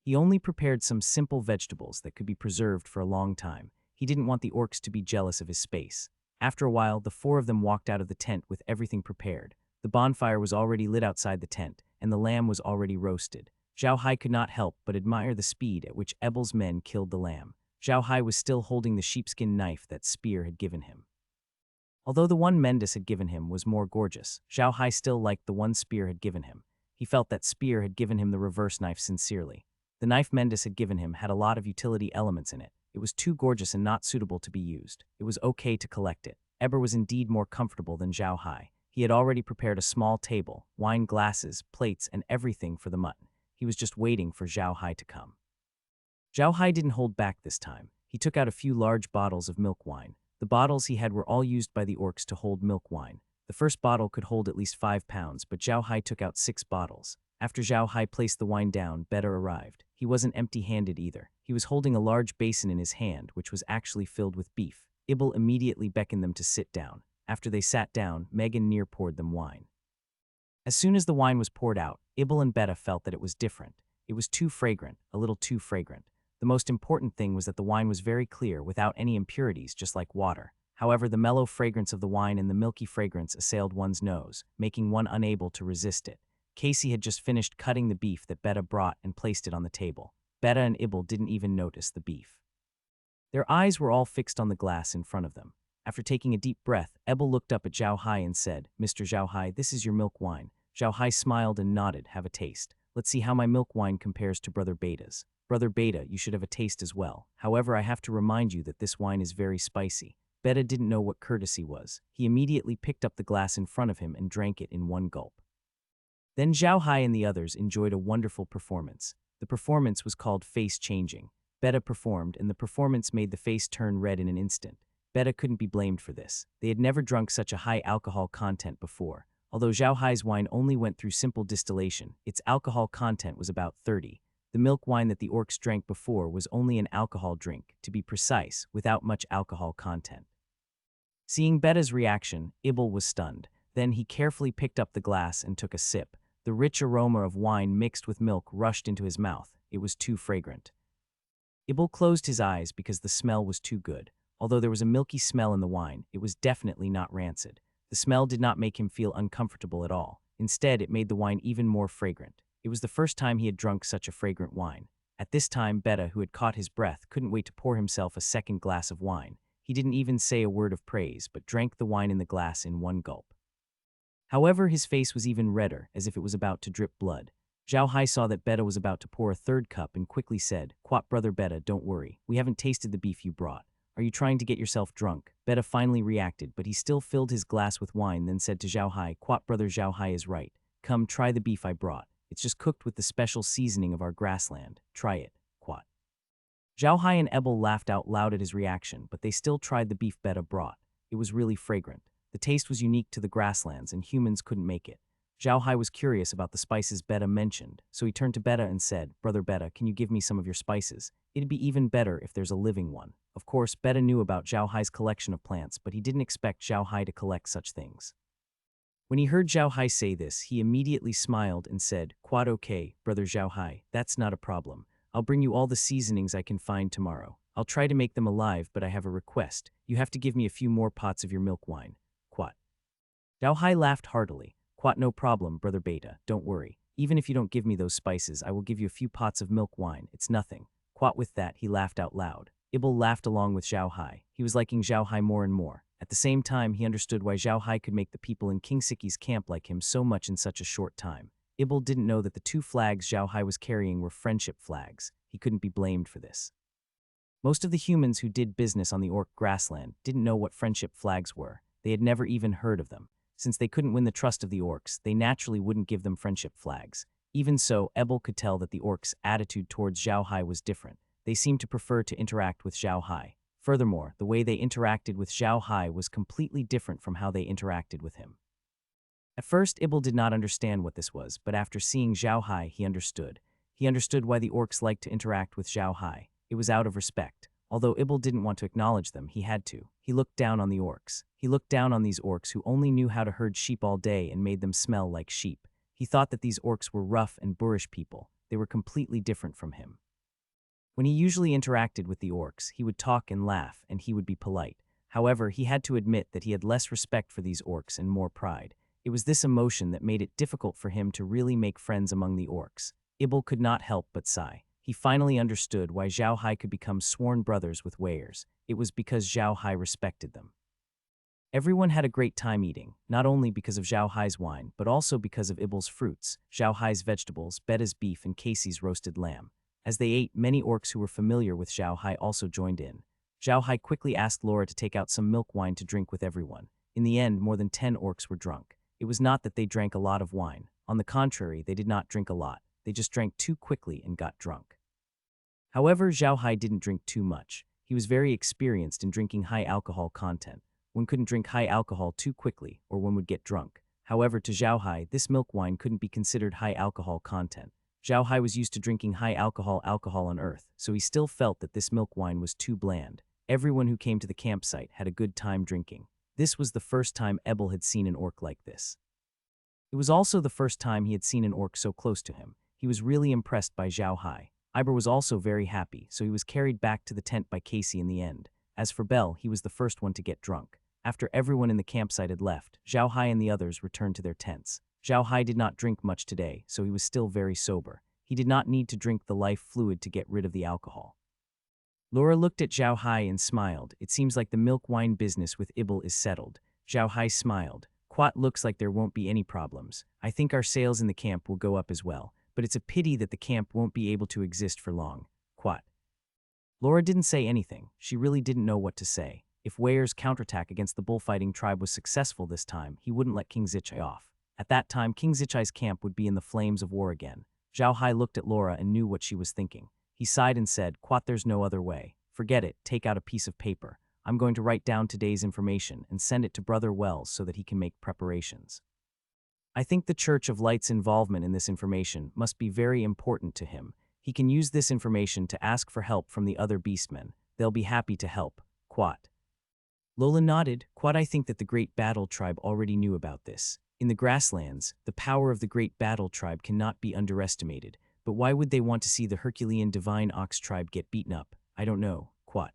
S1: He only prepared some simple vegetables that could be preserved for a long time. He didn't want the orcs to be jealous of his space. After a while, the four of them walked out of the tent with everything prepared. The bonfire was already lit outside the tent, and the lamb was already roasted. Zhao Hai could not help but admire the speed at which Ebel's men killed the lamb. Zhao Hai was still holding the sheepskin knife that Spear had given him. Although the one Mendis had given him was more gorgeous, Zhao Hai still liked the one Spear had given him. He felt that Spear had given him the reverse knife sincerely. The knife Mendis had given him had a lot of utility elements in it. It was too gorgeous and not suitable to be used. It was okay to collect it. Eber was indeed more comfortable than Zhao Hai. He had already prepared a small table, wine glasses, plates, and everything for the mutton. He was just waiting for Zhao Hai to come. Zhao Hai didn't hold back this time. He took out a few large bottles of milk wine. The bottles he had were all used by the orcs to hold milk wine. The first bottle could hold at least 5 pounds, but Zhao Hai took out 6 bottles. After Zhao Hai placed the wine down, Beta arrived. He wasn't empty-handed either. He was holding a large basin in his hand, which was actually filled with beef. Ebel immediately beckoned them to sit down. After they sat down, Meg and Nier poured them wine. As soon as the wine was poured out, Ebel and Beta felt that it was different. It was too fragrant, a little too fragrant. The most important thing was that the wine was very clear, without any impurities, just like water. However, the mellow fragrance of the wine and the milky fragrance assailed one's nose, making one unable to resist it. Casey had just finished cutting the beef that Beta brought and placed it on the table. Beta and Ebel didn't even notice the beef. Their eyes were all fixed on the glass in front of them. After taking a deep breath, Ebel looked up at Zhao Hai and said, Mr. Zhao Hai, this is your milk wine. Zhao Hai smiled and nodded. Have a taste. Let's see how my milk wine compares to Brother Beta's. Brother Beta, you should have a taste as well. However, I have to remind you that this wine is very spicy. Beta didn't know what courtesy was. He immediately picked up the glass in front of him and drank it in one gulp. Then Zhao Hai and the others enjoyed a wonderful performance. The performance was called face changing. Beta performed, and the performance made the face turn red in an instant. Beta couldn't be blamed for this. They had never drunk such a high alcohol content before. Although Zhao Hai's wine only went through simple distillation, its alcohol content was about 30. The milk wine that the orcs drank before was only an alcohol drink, to be precise, without much alcohol content. Seeing Beta's reaction, Ebel was stunned. Then he carefully picked up the glass and took a sip. The rich aroma of wine mixed with milk rushed into his mouth. It was too fragrant. Ebel closed his eyes because the smell was too good. Although there was a milky smell in the wine, it was definitely not rancid. The smell did not make him feel uncomfortable at all. Instead, it made the wine even more fragrant. It was the first time he had drunk such a fragrant wine. At this time, Beta, who had caught his breath, couldn't wait to pour himself a second glass of wine. He didn't even say a word of praise, but drank the wine in the glass in one gulp. However, his face was even redder, as if it was about to drip blood. Zhao Hai saw that Beta was about to pour a third cup and quickly said, Quat, Brother Beta, don't worry. We haven't tasted the beef you brought. Are you trying to get yourself drunk? Beta finally reacted, but he still filled his glass with wine, then said to Zhao Hai, Quat, Brother, Zhao Hai is right. Come, try the beef I brought. It's just cooked with the special seasoning of our grassland. Try it, Quat. Zhao Hai and Ebel laughed out loud at his reaction, but they still tried the beef Beta brought. It was really fragrant. The taste was unique to the grasslands, and humans couldn't make it. Zhao Hai was curious about the spices Beta mentioned, so he turned to Beta and said, "Brother Beta, can you give me some of your spices? It'd be even better if there's a living one." Of course, Beta knew about Zhao Hai's collection of plants, but he didn't expect Zhao Hai to collect such things. When he heard Zhao Hai say this, he immediately smiled and said, "Quite okay, Brother Zhao Hai, that's not a problem. I'll bring you all the seasonings I can find tomorrow. I'll try to make them alive, but I have a request. You have to give me a few more pots of your milk wine." Quat. Zhao Hai laughed heartily. "Quat, no problem, Brother Beta, don't worry. Even if you don't give me those spices, I will give you a few pots of milk wine, it's nothing." Quat. With that, he laughed out loud. Ebel laughed along with Zhao Hai. He was liking Zhao Hai more and more. At the same time, he understood why Zhao Hai could make the people in King Sichi's camp like him so much in such a short time. Ebel didn't know that the two flags Zhao Hai was carrying were friendship flags. He couldn't be blamed for this. Most of the humans who did business on the Orc grassland didn't know what friendship flags were. They had never even heard of them. Since they couldn't win the trust of the Orcs, they naturally wouldn't give them friendship flags. Even so, Ebel could tell that the Orcs' attitude towards Zhao Hai was different. They seemed to prefer to interact with Zhao Hai. Furthermore, the way they interacted with Zhao Hai was completely different from how they interacted with him. At first, Ebel did not understand what this was, but after seeing Zhao Hai, he understood. He understood why the Orcs liked to interact with Zhao Hai. It was out of respect. Although Ebel didn't want to acknowledge them, he had to. He looked down on the Orcs. He looked down on these Orcs who only knew how to herd sheep all day and made them smell like sheep. He thought that these Orcs were rough and boorish people. They were completely different from him. When he usually interacted with the Orcs, he would talk and laugh, and he would be polite. However, he had to admit that he had less respect for these Orcs and more pride. It was this emotion that made it difficult for him to really make friends among the Orcs. Ebel could not help but sigh. He finally understood why Zhao Hai could become sworn brothers with Heirs. It was because Zhao Hai respected them. Everyone had a great time eating, not only because of Zhao Hai's wine, but also because of Ebel's fruits, Zhao Hai's vegetables, Beta's beef, and Casey's roasted lamb. As they ate, many Orcs who were familiar with Zhao Hai also joined in. Zhao Hai quickly asked Laura to take out some milk wine to drink with everyone. In the end, more than 10 Orcs were drunk. It was not that they drank a lot of wine. On the contrary, they did not drink a lot. They just drank too quickly and got drunk. However, Zhao Hai didn't drink too much. He was very experienced in drinking high alcohol content. One couldn't drink high alcohol too quickly, or one would get drunk. However, to Zhao Hai, this milk wine couldn't be considered high alcohol content. Zhao Hai was used to drinking high alcohol on Earth, so he still felt that this milk wine was too bland. Everyone who came to the campsite had a good time drinking. This was the first time Ebel had seen an Orc like this. It was also the first time he had seen an Orc so close to him. He was really impressed by Zhao Hai. Eber was also very happy, so he was carried back to the tent by Casey in the end. As for Bell, he was the first one to get drunk. After everyone in the campsite had left, Zhao Hai and the others returned to their tents. Zhao Hai did not drink much today, so he was still very sober. He did not need to drink the life fluid to get rid of the alcohol. Laura looked at Zhao Hai and smiled. "It seems like the milk wine business with Ebel is settled." Zhao Hai smiled. "Quat, looks like there won't be any problems. I think our sales in the camp will go up as well, but it's a pity that the camp won't be able to exist for long." Quat. Laura didn't say anything. She really didn't know what to say. If Heir's counterattack against the bullfighting tribe was successful this time, he wouldn't let King Sichi off. At that time, King Sichi's camp would be in the flames of war again. Zhao Hai looked at Laura and knew what she was thinking. He sighed and said, "Quat, there's no other way. Forget it, take out a piece of paper. I'm going to write down today's information and send it to Brother Wells so that he can make preparations. I think the Church of Light's involvement in this information must be very important to him. He can use this information to ask for help from the other beastmen. They'll be happy to help." Quat. Lola nodded. "Quat, I think that the Great Battle Tribe already knew about this. In the grasslands, the power of the Great Battle Tribe cannot be underestimated, but why would they want to see the Herculean Divine Ox Tribe get beaten up? I don't know." Quat.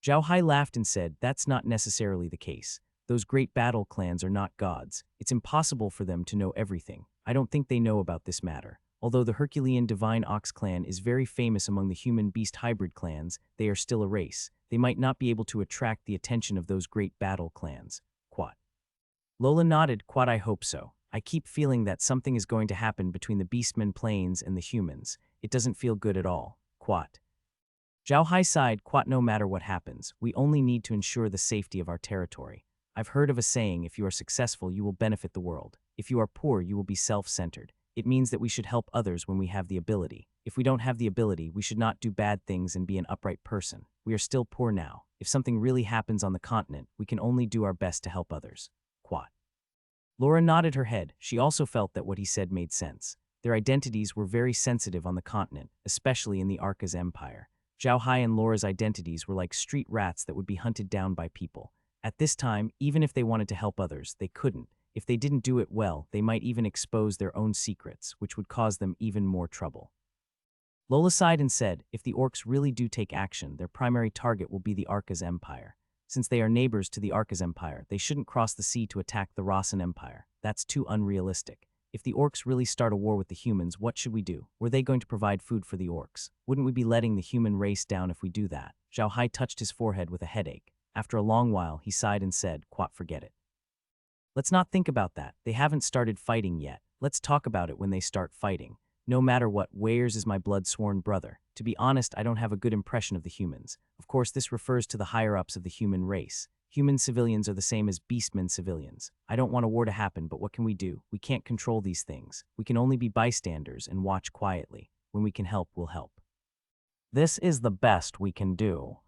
S1: Zhao Hai laughed and said, "That's not necessarily the case. Those great battle clans are not gods. It's impossible for them to know everything. I don't think they know about this matter. Although the Herculean Divine Ox clan is very famous among the human-beast hybrid clans, they are still a race. They might not be able to attract the attention of those great battle clans." Quat. Lola nodded. "Quat, I hope so. I keep feeling that something is going to happen between the Beastmen planes and the humans. It doesn't feel good at all." Quat. Zhao Hai sighed. "Quat, no matter what happens, we only need to ensure the safety of our territory. I've heard of a saying, if you are successful, you will benefit the world. If you are poor, you will be self-centered. It means that we should help others when we have the ability. If we don't have the ability, we should not do bad things and be an upright person. We are still poor now. If something really happens on the continent, we can only do our best to help others." Quat. Laura nodded her head. She also felt that what he said made sense. Their identities were very sensitive on the continent, especially in the Arca's empire. Zhao Hai and Laura's identities were like street rats that would be hunted down by people. At this time, even if they wanted to help others, they couldn't. If they didn't do it well, they might even expose their own secrets, which would cause them even more trouble. Lola sighed and said, if the orcs really do take action, their primary target will be the Arca's empire. Since they are neighbors to the Arca's empire, they shouldn't cross the sea to attack the Rossan empire. That's too unrealistic. If the orcs really start a war with the humans, what should we do? Were they going to provide food for the orcs? Wouldn't we be letting the human race down if we do that? Zhao Hai touched his forehead with a headache. After a long while, he sighed and said, Quat, forget it. Let's not think about that. They haven't started fighting yet. Let's talk about it when they start fighting. No matter what, Weirs is my blood-sworn brother. To be honest, I don't have a good impression of the humans. Of course, this refers to the higher-ups of the human race. Human civilians are the same as beastmen civilians. I don't want a war to happen, but what can we do? We can't control these things. We can only be bystanders and watch quietly. When we can help, we'll help. This is the best we can do.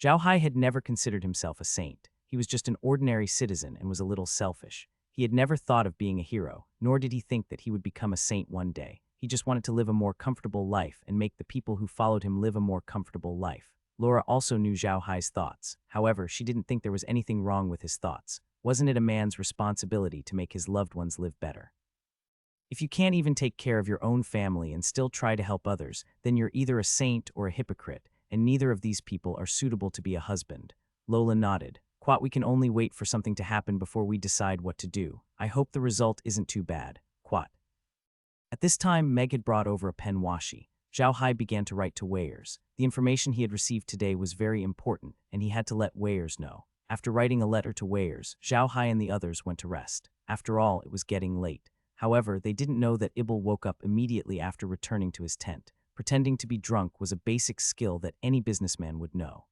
S1: Zhao Hai had never considered himself a saint. He was just an ordinary citizen and was a little selfish. He had never thought of being a hero, nor did he think that he would become a saint one day. He just wanted to live a more comfortable life and make the people who followed him live a more comfortable life. Laura also knew Zhao Hai's thoughts. However, she didn't think there was anything wrong with his thoughts. Wasn't it a man's responsibility to make his loved ones live better? If you can't even take care of your own family and still try to help others, then you're either a saint or a hypocrite, and neither of these people are suitable to be a husband. Lola nodded. Quat, we can only wait for something to happen before we decide what to do. I hope the result isn't too bad. Quat. At this time, Meg had brought over a pen washi. Zhao Hai began to write to Weirs. The information he had received today was very important, and he had to let Weirs know. After writing a letter to Weirs, Zhao Hai and the others went to rest. After all, it was getting late. However, they didn't know that Ebel woke up immediately after returning to his tent. Pretending to be drunk was a basic skill that any businessman would know.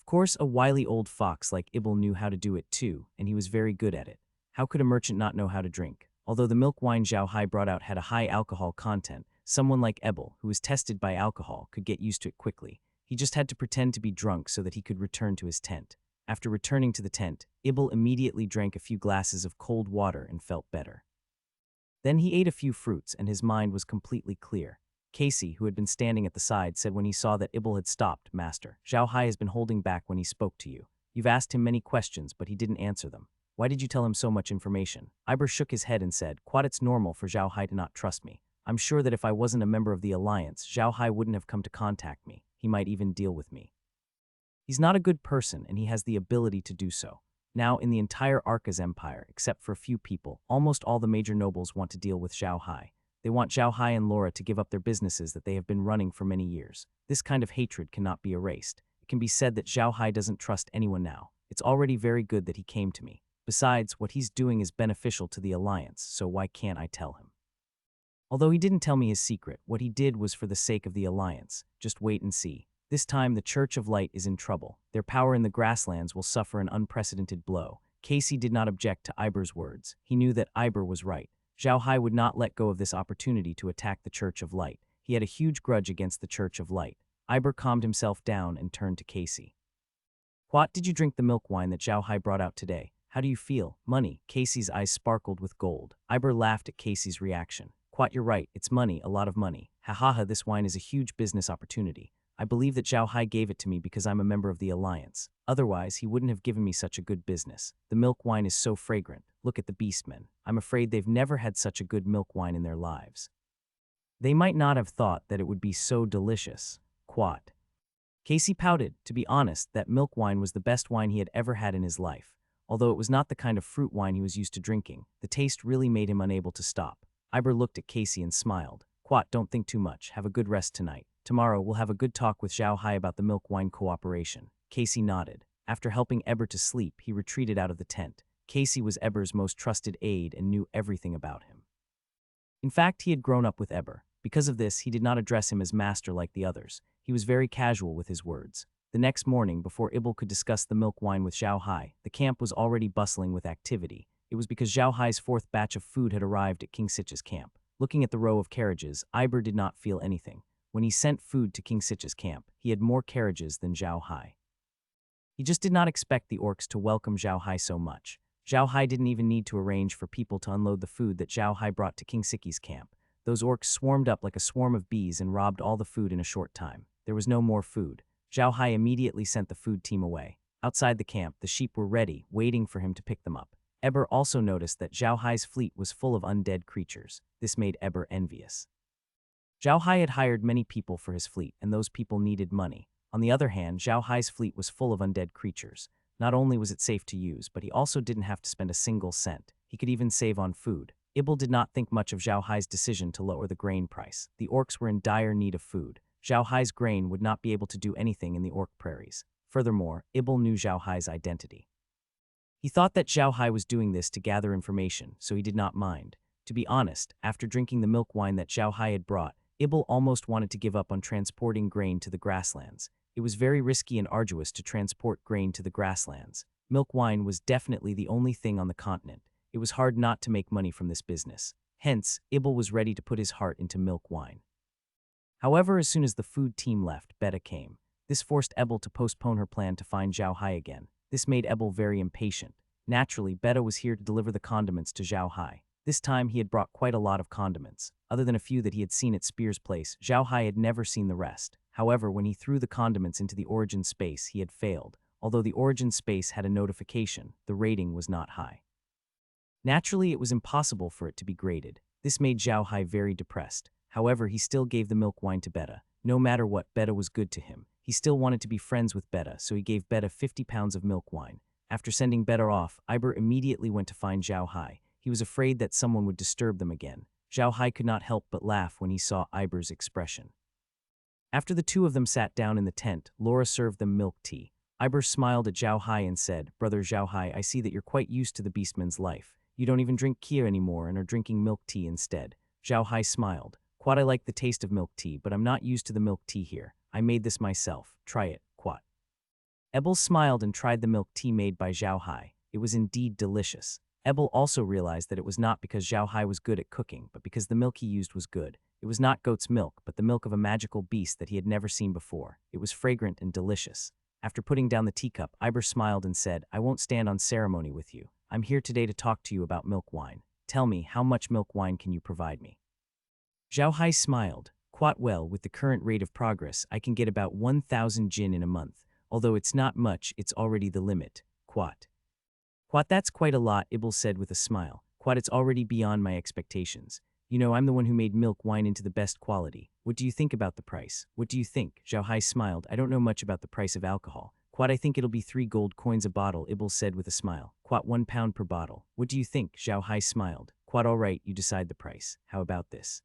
S1: Of course, a wily old fox like Ebel knew how to do it too, and he was very good at it. How could a merchant not know how to drink? Although the milk wine Zhao Hai brought out had a high alcohol content, someone like Ebel, who was tested by alcohol, could get used to it quickly. He just had to pretend to be drunk so that he could return to his tent. After returning to the tent, Ebel immediately drank a few glasses of cold water and felt better. Then he ate a few fruits and his mind was completely clear. Casey, who had been standing at the side, said when he saw that Ebel had stopped, Master, Zhao Hai has been holding back when he spoke to you. You've asked him many questions, but he didn't answer them. Why did you tell him so much information? Eber shook his head and said, Quat, it's normal for Zhao Hai to not trust me. I'm sure that if I wasn't a member of the Alliance, Zhao Hai wouldn't have come to contact me. He might even deal with me. He's not a good person, and he has the ability to do so. Now, in the entire Arca's empire, except for a few people, almost all the major nobles want to deal with Zhao Hai. They want Zhao Hai and Laura to give up their businesses that they have been running for many years. This kind of hatred cannot be erased. It can be said that Zhao Hai doesn't trust anyone now. It's already very good that he came to me. Besides, what he's doing is beneficial to the Alliance, so why can't I tell him? Although he didn't tell me his secret, what he did was for the sake of the Alliance. Just wait and see. This time, the Church of Light is in trouble. Their power in the grasslands will suffer an unprecedented blow. Casey did not object to Iber's words. He knew that Eber was right. Zhao Hai would not let go of this opportunity to attack the Church of Light. He had a huge grudge against the Church of Light. Eber calmed himself down and turned to Casey. Quat, did you drink the milk wine that Zhao Hai brought out today? How do you feel? Money. Casey's eyes sparkled with gold. Eber laughed at Casey's reaction. Quat, you're right. It's money, a lot of money. Ha ha ha, this wine is a huge business opportunity. I believe that Zhao Hai gave it to me because I'm a member of the Alliance. Otherwise, he wouldn't have given me such a good business. The milk wine is so fragrant. Look at the beastmen. I'm afraid they've never had such a good milk wine in their lives. They might not have thought that it would be so delicious. Quat. Casey pouted. To be honest, that milk wine was the best wine he had ever had in his life. Although it was not the kind of fruit wine he was used to drinking, the taste really made him unable to stop. Eber looked at Casey and smiled. Quat, don't think too much. Have a good rest tonight. Tomorrow we'll have a good talk with Zhao Hai about the milk wine cooperation. Casey nodded. After helping Eber to sleep, he retreated out of the tent. Casey was Eber's most trusted aide and knew everything about him. In fact, he had grown up with Eber. Because of this, he did not address him as master like the others. He was very casual with his words. The next morning, before Ebel could discuss the milk wine with Zhao Hai, the camp was already bustling with activity. It was because Zhao Hai's fourth batch of food had arrived at King Sichi's camp. Looking at the row of carriages, Eber did not feel anything. When he sent food to King Sichi's camp, he had more carriages than Zhao Hai. He just did not expect the orcs to welcome Zhao Hai so much. Zhao Hai didn't even need to arrange for people to unload the food that Zhao Hai brought to King Siki's camp. Those orcs swarmed up like a swarm of bees and robbed all the food in a short time. There was no more food. Zhao Hai immediately sent the food team away. Outside the camp, the sheep were ready, waiting for him to pick them up. Eber also noticed that Zhao Hai's fleet was full of undead creatures. This made Eber envious. Zhao Hai had hired many people for his fleet, and those people needed money. On the other hand, Zhao Hai's fleet was full of undead creatures. Not only was it safe to use, but he also didn't have to spend a single cent. He could even save on food. Ebel did not think much of Zhao Hai's decision to lower the grain price. The orcs were in dire need of food. Zhao Hai's grain would not be able to do anything in the orc prairies. Furthermore, Ebel knew Zhao Hai's identity. He thought that Zhao Hai was doing this to gather information, so he did not mind. To be honest, after drinking the milk wine that Zhao Hai had brought, Ebel almost wanted to give up on transporting grain to the grasslands. It was very risky and arduous to transport grain to the grasslands. Milk wine was definitely the only thing on the continent. It was hard not to make money from this business. Hence, Ebel was ready to put his heart into milk wine. However, as soon as the food team left, Beta came. This forced Ebel to postpone her plan to find Zhao Hai again. This made Ebel very impatient. Naturally, Beta was here to deliver the condiments to Zhao Hai. This time, he had brought quite a lot of condiments. Other than a few that he had seen at Spear's place, Zhao Hai had never seen the rest. However, when he threw the condiments into the origin space, he had failed. Although the origin space had a notification, the rating was not high. Naturally, it was impossible for it to be graded. This made Zhao Hai very depressed. However, he still gave the milk wine to Beta. No matter what, Beta was good to him. He still wanted to be friends with Beta, so he gave Beta 50 pounds of milk wine. After sending Beta off, Iber immediately went to find Zhao Hai. He was afraid that someone would disturb them again. Zhao Hai could not help but laugh when he saw Iber's expression. After the two of them sat down in the tent, Laura served them milk tea. Iber smiled at Zhao Hai and said, "Brother Zhao Hai, I see that you're quite used to the beastman's life. You don't even drink kia anymore and are drinking milk tea instead." Zhao Hai smiled. "Quat, I like the taste of milk tea, but I'm not used to the milk tea here. I made this myself. Try it, Quat." Ebel smiled and tried the milk tea made by Zhao Hai. It was indeed delicious. Ebel also realized that it was not because Zhao Hai was good at cooking, but because the milk he used was good. It was not goat's milk, but the milk of a magical beast that he had never seen before. It was fragrant and delicious. After putting down the teacup, Iber smiled and said, "I won't stand on ceremony with you. I'm here today to talk to you about milk wine. Tell me, how much milk wine can you provide me?" Zhao Hai smiled. "Quite well, with the current rate of progress, I can get about 1,000 jin in a month. Although it's not much, it's already the limit. Quat." "Quat, that's quite a lot," Ebel said with a smile. "Quat, it's already beyond my expectations. You know, I'm the one who made milk wine into the best quality. What do you think about the price?" "What do you think?" Zhao Hai smiled. "I don't know much about the price of alcohol." "Quat, I think it'll be 3 gold coins a bottle," Ebel said with a smile. "Quat, 1 pound per bottle." "What do you think?" Zhao Hai smiled. "Quat, all right, you decide the price. How about this?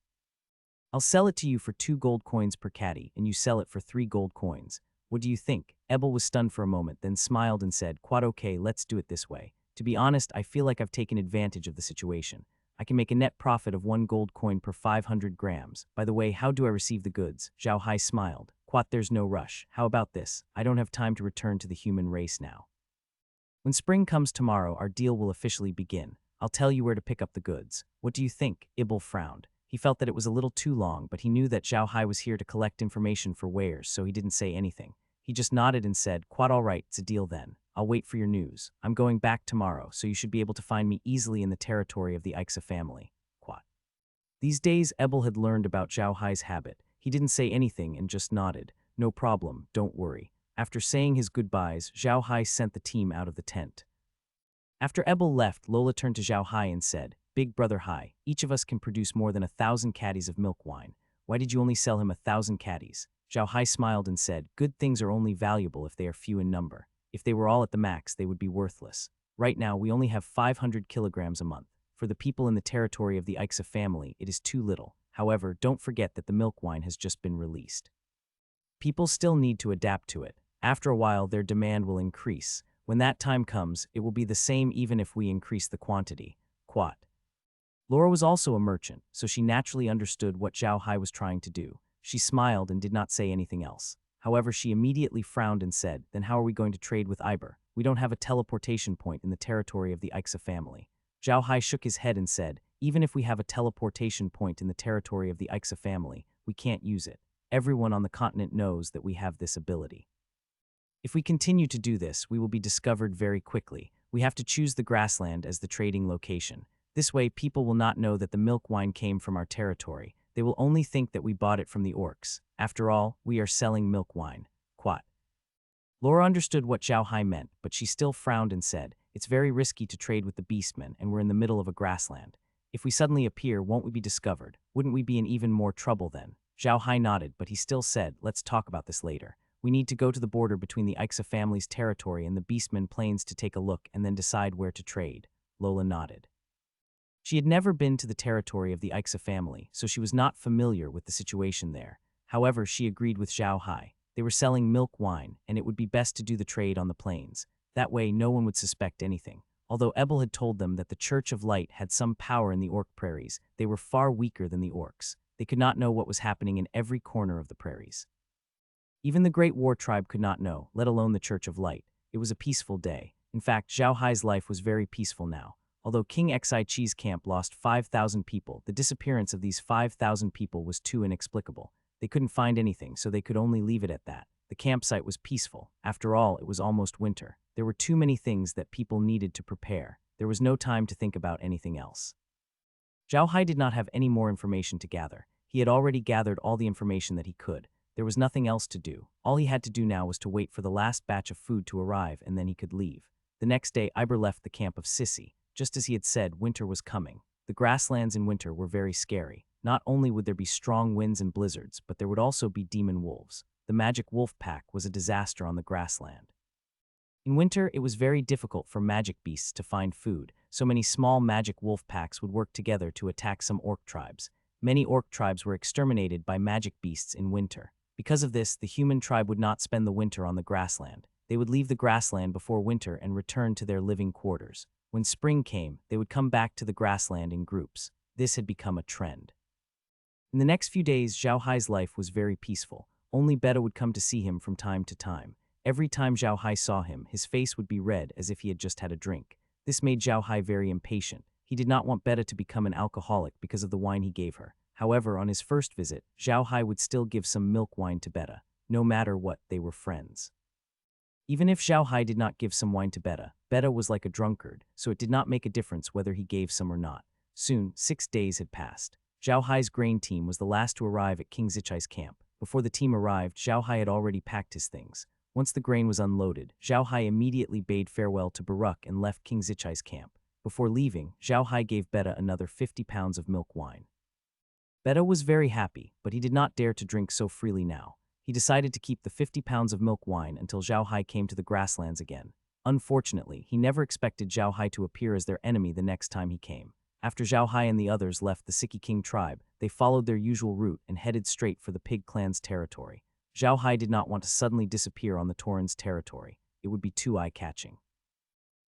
S1: I'll sell it to you for 2 gold coins per caddy, and you sell it for 3 gold coins. What do you think?" Ebel was stunned for a moment, then smiled and said, "Quat, okay, let's do it this way. To be honest, I feel like I've taken advantage of the situation. I can make a net profit of 1 gold coin per 500 grams. By the way, how do I receive the goods?" Zhao Hai smiled. "Quat, there's no rush. How about this? I don't have time to return to the human race now. When spring comes tomorrow, our deal will officially begin. I'll tell you where to pick up the goods. What do you think?" Ebel frowned. He felt that it was a little too long, but he knew that Zhao Hai was here to collect information for wares, so he didn't say anything. He just nodded and said, "Quat, all right, it's a deal then. I'll wait for your news. I'm going back tomorrow, so you should be able to find me easily in the territory of the Ixa family. Quat." These days, Ebel had learned about Zhao Hai's habit. He didn't say anything and just nodded. "No problem, don't worry." After saying his goodbyes, Zhao Hai sent the team out of the tent. After Ebel left, Lola turned to Zhao Hai and said, "Big brother Hai, each of us can produce more than 1,000 caddies of milk wine. Why did you only sell him 1,000 caddies?" Zhao Hai smiled and said, "Good things are only valuable if they are few in number. If they were all at the max, they would be worthless. Right now, we only have 500 kilograms a month. For the people in the territory of the Ixa family, it is too little. However, don't forget that the milk wine has just been released. People still need to adapt to it. After a while, their demand will increase. When that time comes, it will be the same even if we increase the quantity." Quat. Laura was also a merchant, so she naturally understood what Zhao Hai was trying to do. She smiled and did not say anything else. However, she immediately frowned and said, "Then how are we going to trade with Iber? We don't have a teleportation point in the territory of the Ixa family." Zhao Hai shook his head and said, "Even if we have a teleportation point in the territory of the Ixa family, we can't use it. Everyone on the continent knows that we have this ability. If we continue to do this, we will be discovered very quickly. We have to choose the grassland as the trading location. This way, people will not know that the milk wine came from our territory. They will only think that we bought it from the orcs. After all, we are selling milk wine. Quat. Laura understood what Zhao Hai meant, but she still frowned and said, "It's very risky to trade with the beastmen, and we're in the middle of a grassland. If we suddenly appear, won't we be discovered? Wouldn't we be in even more trouble then?" Zhao Hai nodded, but he still said, "Let's talk about this later. We need to go to the border between the Ixa family's territory and the Beastmen Plains to take a look and then decide where to trade." Lola nodded. She had never been to the territory of the Ixa family, so she was not familiar with the situation there. However, she agreed with Zhao Hai. They were selling milk wine, and it would be best to do the trade on the plains. That way, no one would suspect anything. Although Ebel had told them that the Church of Light had some power in the orc prairies, they were far weaker than the orcs. They could not know what was happening in every corner of the prairies. Even the Great War Tribe could not know, let alone the Church of Light. It was a peaceful day. In fact, Zhao Hai's life was very peaceful now. Although King Xi's camp lost 5,000 people, the disappearance of these 5,000 people was too inexplicable. They couldn't find anything, so they could only leave it at that. The campsite was peaceful. After all, it was almost winter. There were too many things that people needed to prepare. There was no time to think about anything else. Zhao Hai did not have any more information to gather. He had already gathered all the information that he could. There was nothing else to do. All he had to do now was to wait for the last batch of food to arrive, and then he could leave. The next day, Iber left the camp of Sichi. Just as he had said, winter was coming. The grasslands in winter were very scary. Not only would there be strong winds and blizzards, but there would also be demon wolves. The magic wolf pack was a disaster on the grassland. In winter, it was very difficult for magic beasts to find food, so many small magic wolf packs would work together to attack some orc tribes. Many orc tribes were exterminated by magic beasts in winter. Because of this, the human tribe would not spend the winter on the grassland. They would leave the grassland before winter and return to their living quarters. When spring came, they would come back to the grassland in groups. This had become a trend. In the next few days, Zhao Hai's life was very peaceful. Only Beta would come to see him from time to time. Every time Zhao Hai saw him, his face would be red as if he had just had a drink. This made Zhao Hai very impatient. He did not want Beta to become an alcoholic because of the wine he gave her. However, on his first visit, Zhao Hai would still give some milk wine to Beta. No matter what, they were friends. Even if Zhao Hai did not give some wine to Beta, Beta was like a drunkard, so it did not make a difference whether he gave some or not. Soon, 6 days had passed. Zhao Hai's grain team was the last to arrive at King Zichai's camp. Before the team arrived, Zhao Hai had already packed his things. Once the grain was unloaded, Zhao Hai immediately bade farewell to Baruch and left King Zichai's camp. Before leaving, Zhao Hai gave Beta another 50 pounds of milk wine. Beta was very happy, but he did not dare to drink so freely now. He decided to keep the 50 pounds of milk wine until Zhao Hai came to the grasslands again. Unfortunately, he never expected Zhao Hai to appear as their enemy the next time he came. After Zhao Hai and the others left the Sichi King tribe, they followed their usual route and headed straight for the Pig Clan's territory. Zhao Hai did not want to suddenly disappear on the Tauren's territory. It would be too eye-catching.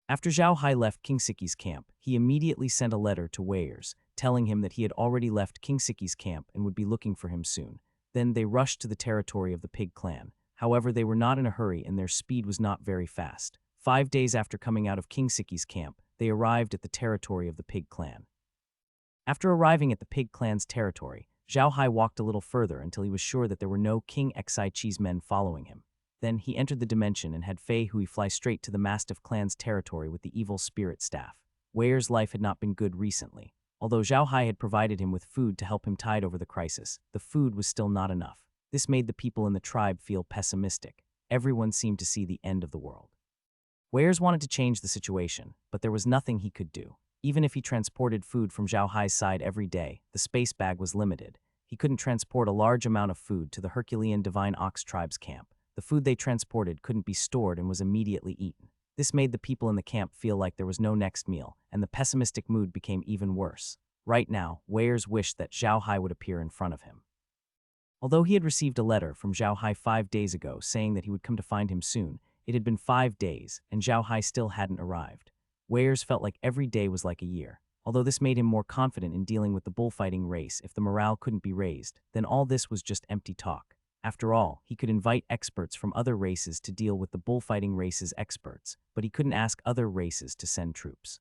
S1: After Zhao Hai left King Siki's camp, he immediately sent a letter to Heir's, telling him that he had already left King Siki's camp and would be looking for him soon. Then they rushed to the territory of the Pig Clan. However, they were not in a hurry and their speed was not very fast. 5 days after coming out of King Siki's camp, they arrived at the territory of the Pig Clan. After arriving at the Pig Clan's territory, Zhao Hai walked a little further until he was sure that there were no King Xi's men following him. Then he entered the dimension and had Fei Hui fly straight to the Mastiff clan's territory with the evil spirit staff. Heir's life had not been good recently. Although Zhao Hai had provided him with food to help him tide over the crisis, the food was still not enough. This made the people in the tribe feel pessimistic. Everyone seemed to see the end of the world. Heir's wanted to change the situation, but there was nothing he could do. Even if he transported food from Zhao Hai's side every day, the space bag was limited. He couldn't transport a large amount of food to the Herculean Divine Ox tribe's camp. The food they transported couldn't be stored and was immediately eaten. This made the people in the camp feel like there was no next meal, and the pessimistic mood became even worse. Right now, Heir's wished that Zhao Hai would appear in front of him. Although he had received a letter from Zhao Hai 5 days ago saying that he would come to find him soon, it had been 5 days, and Zhao Hai still hadn't arrived. Heir's felt like every day was like a year. Although this made him more confident in dealing with the bullfighting race if the morale couldn't be raised, then all this was just empty talk. After all, he could invite experts from other races to deal with the bullfighting race's experts, but he couldn't ask other races to send troops.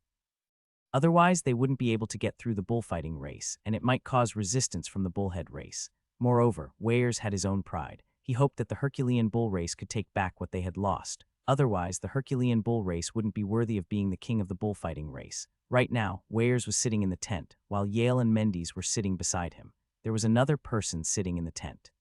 S1: Otherwise, they wouldn't be able to get through the bullfighting race, and it might cause resistance from the bullhead race. Moreover, Heir's had his own pride. He hoped that the Herculean bull race could take back what they had lost. Otherwise, the Herculean bull race wouldn't be worthy of being the king of the bullfighting race. Right now, Weyers was sitting in the tent, while Yale and Mendis were sitting beside him. There was another person sitting in the tent.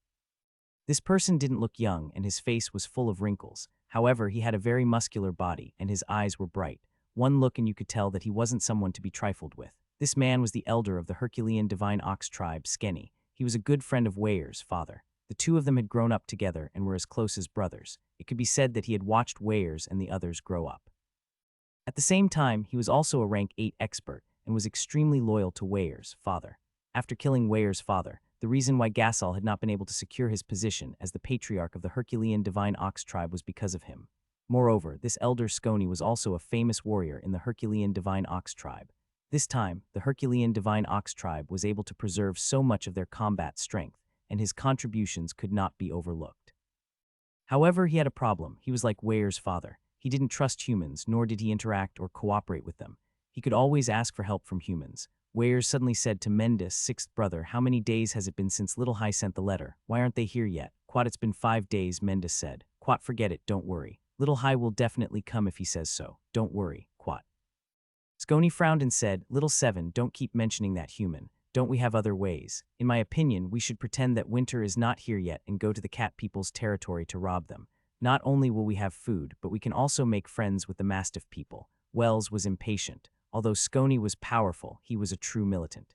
S1: This person didn't look young, and his face was full of wrinkles. However, he had a very muscular body, and his eyes were bright. One look and you could tell that he wasn't someone to be trifled with. This man was the elder of the Herculean Divine Ox tribe, Skenny. He was a good friend of Weyers' father. The two of them had grown up together and were as close as brothers. It could be said that he had watched Weyers and the others grow up. At the same time, he was also a rank 8 expert and was extremely loyal to Weyers' father. After killing Weyers' father, the reason why Gasol had not been able to secure his position as the patriarch of the Herculean Divine Ox tribe was because of him. Moreover, this elder Skenny was also a famous warrior in the Herculean Divine Ox tribe. This time, the Herculean Divine Ox tribe was able to preserve so much of their combat strength, and his contributions could not be overlooked. However, he had a problem. He was like Weyers' father. He didn't trust humans, nor did he interact or cooperate with them. He could always ask for help from humans. Weyers suddenly said to Mendis' sixth brother, "How many days has it been since Little High sent the letter? Why aren't they here yet?" "Quat, it's been 5 days, Mendis said. "Quat, forget it, don't worry. Little High will definitely come if he says so. Don't worry, Quat." Skenny frowned and said, "Little Seven, don't keep mentioning that human. Don't we have other ways? In my opinion, we should pretend that winter is not here yet and go to the cat people's territory to rob them. Not only will we have food, but we can also make friends with the Mastiff people." Wells was impatient. Although Skenny was powerful, he was a true militant.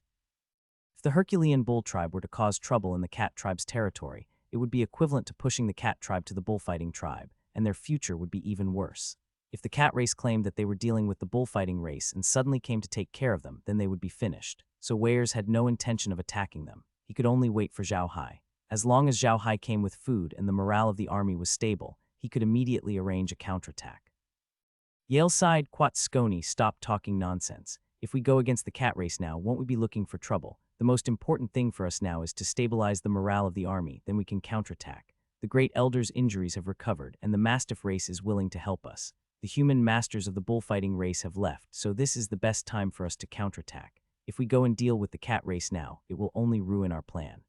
S1: If the Herculean bull tribe were to cause trouble in the cat tribe's territory, it would be equivalent to pushing the cat tribe to the bullfighting tribe, and their future would be even worse. If the cat race claimed that they were dealing with the bullfighting race and suddenly came to take care of them, then they would be finished. So Weyers had no intention of attacking them. He could only wait for Zhao Hai. As long as Zhao Hai came with food and the morale of the army was stable, he could immediately arrange a counterattack. Yale sighed. "Quat, Skenny, stop talking nonsense. If we go against the cat race now, won't we be looking for trouble? The most important thing for us now is to stabilize the morale of the army, then we can counterattack. The great elder's injuries have recovered, and the Mastiff race is willing to help us. The human masters of the bullfighting race have left, so this is the best time for us to counterattack. If we go and deal with the cat race now, it will only ruin our plan."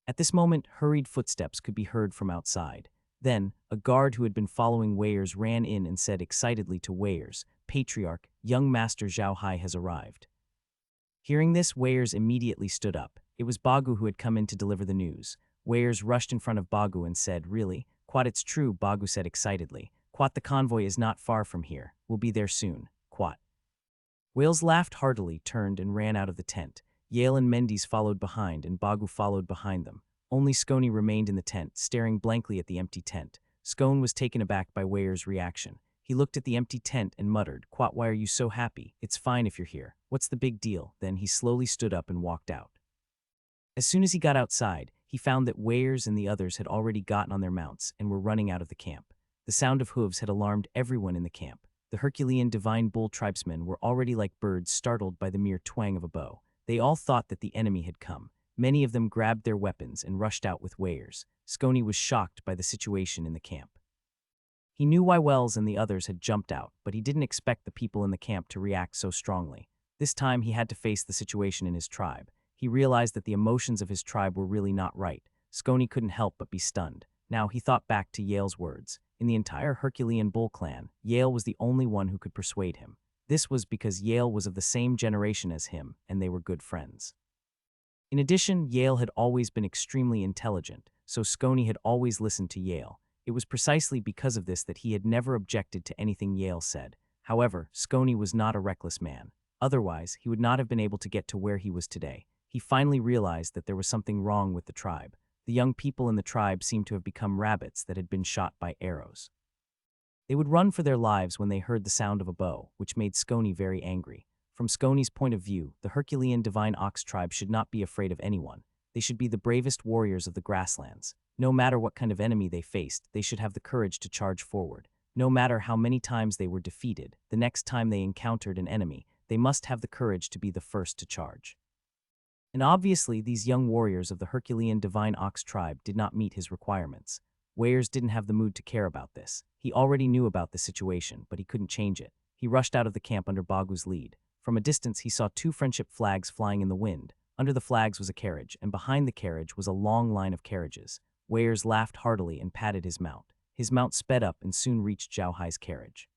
S1: At this moment, hurried footsteps could be heard from outside. Then, a guard who had been following Weyers ran in and said excitedly to Weyers, "Patriarch, young Master Zhao Hai has arrived." Hearing this, Weyers immediately stood up. It was Bagu who had come in to deliver the news. Weyers rushed in front of Bagu and said, "Really? Quat, it's true," Bagu said excitedly. "Quat, the convoy is not far from here. We'll be there soon. Quat." Wales laughed heartily, turned, and ran out of the tent. Yale and Mendis followed behind, and Bagu followed behind them. Only Skenny remained in the tent, staring blankly at the empty tent. Skenny was taken aback by Weyers' reaction. He looked at the empty tent and muttered, "Quat, why are you so happy? It's fine if you're here. What's the big deal?" Then he slowly stood up and walked out. As soon as he got outside, he found that Weyers and the others had already gotten on their mounts and were running out of the camp. The sound of hooves had alarmed everyone in the camp. The Herculean Divine Bull tribesmen were already like birds startled by the mere twang of a bow. They all thought that the enemy had come. Many of them grabbed their weapons and rushed out with Weyers. Skenny was shocked by the situation in the camp. He knew why Wells and the others had jumped out, but he didn't expect the people in the camp to react so strongly. This time he had to face the situation in his tribe. He realized that the emotions of his tribe were really not right. Skenny couldn't help but be stunned. Now he thought back to Yale's words. In the entire Herculean Bull clan, Yale was the only one who could persuade him. This was because Yale was of the same generation as him, and they were good friends. In addition, Yale had always been extremely intelligent, so Skenny had always listened to Yale. It was precisely because of this that he had never objected to anything Yale said. However, Skenny was not a reckless man. Otherwise, he would not have been able to get to where he was today. He finally realized that there was something wrong with the tribe. The young people in the tribe seemed to have become rabbits that had been shot by arrows. They would run for their lives when they heard the sound of a bow, which made Skenny very angry. From Skenny's point of view, the Herculean Divine Ox tribe should not be afraid of anyone. They should be the bravest warriors of the grasslands. No matter what kind of enemy they faced, they should have the courage to charge forward. No matter how many times they were defeated, the next time they encountered an enemy, they must have the courage to be the first to charge. And obviously, these young warriors of the Herculean Divine Ox tribe did not meet his requirements. Weyers didn't have the mood to care about this. He already knew about the situation, but he couldn't change it. He rushed out of the camp under Bagu's lead. From a distance, he saw 2 friendship flags flying in the wind. Under the flags was a carriage, and behind the carriage was a long line of carriages. Weyers laughed heartily and patted his mount. His mount sped up and soon reached Zhao Hai's carriage.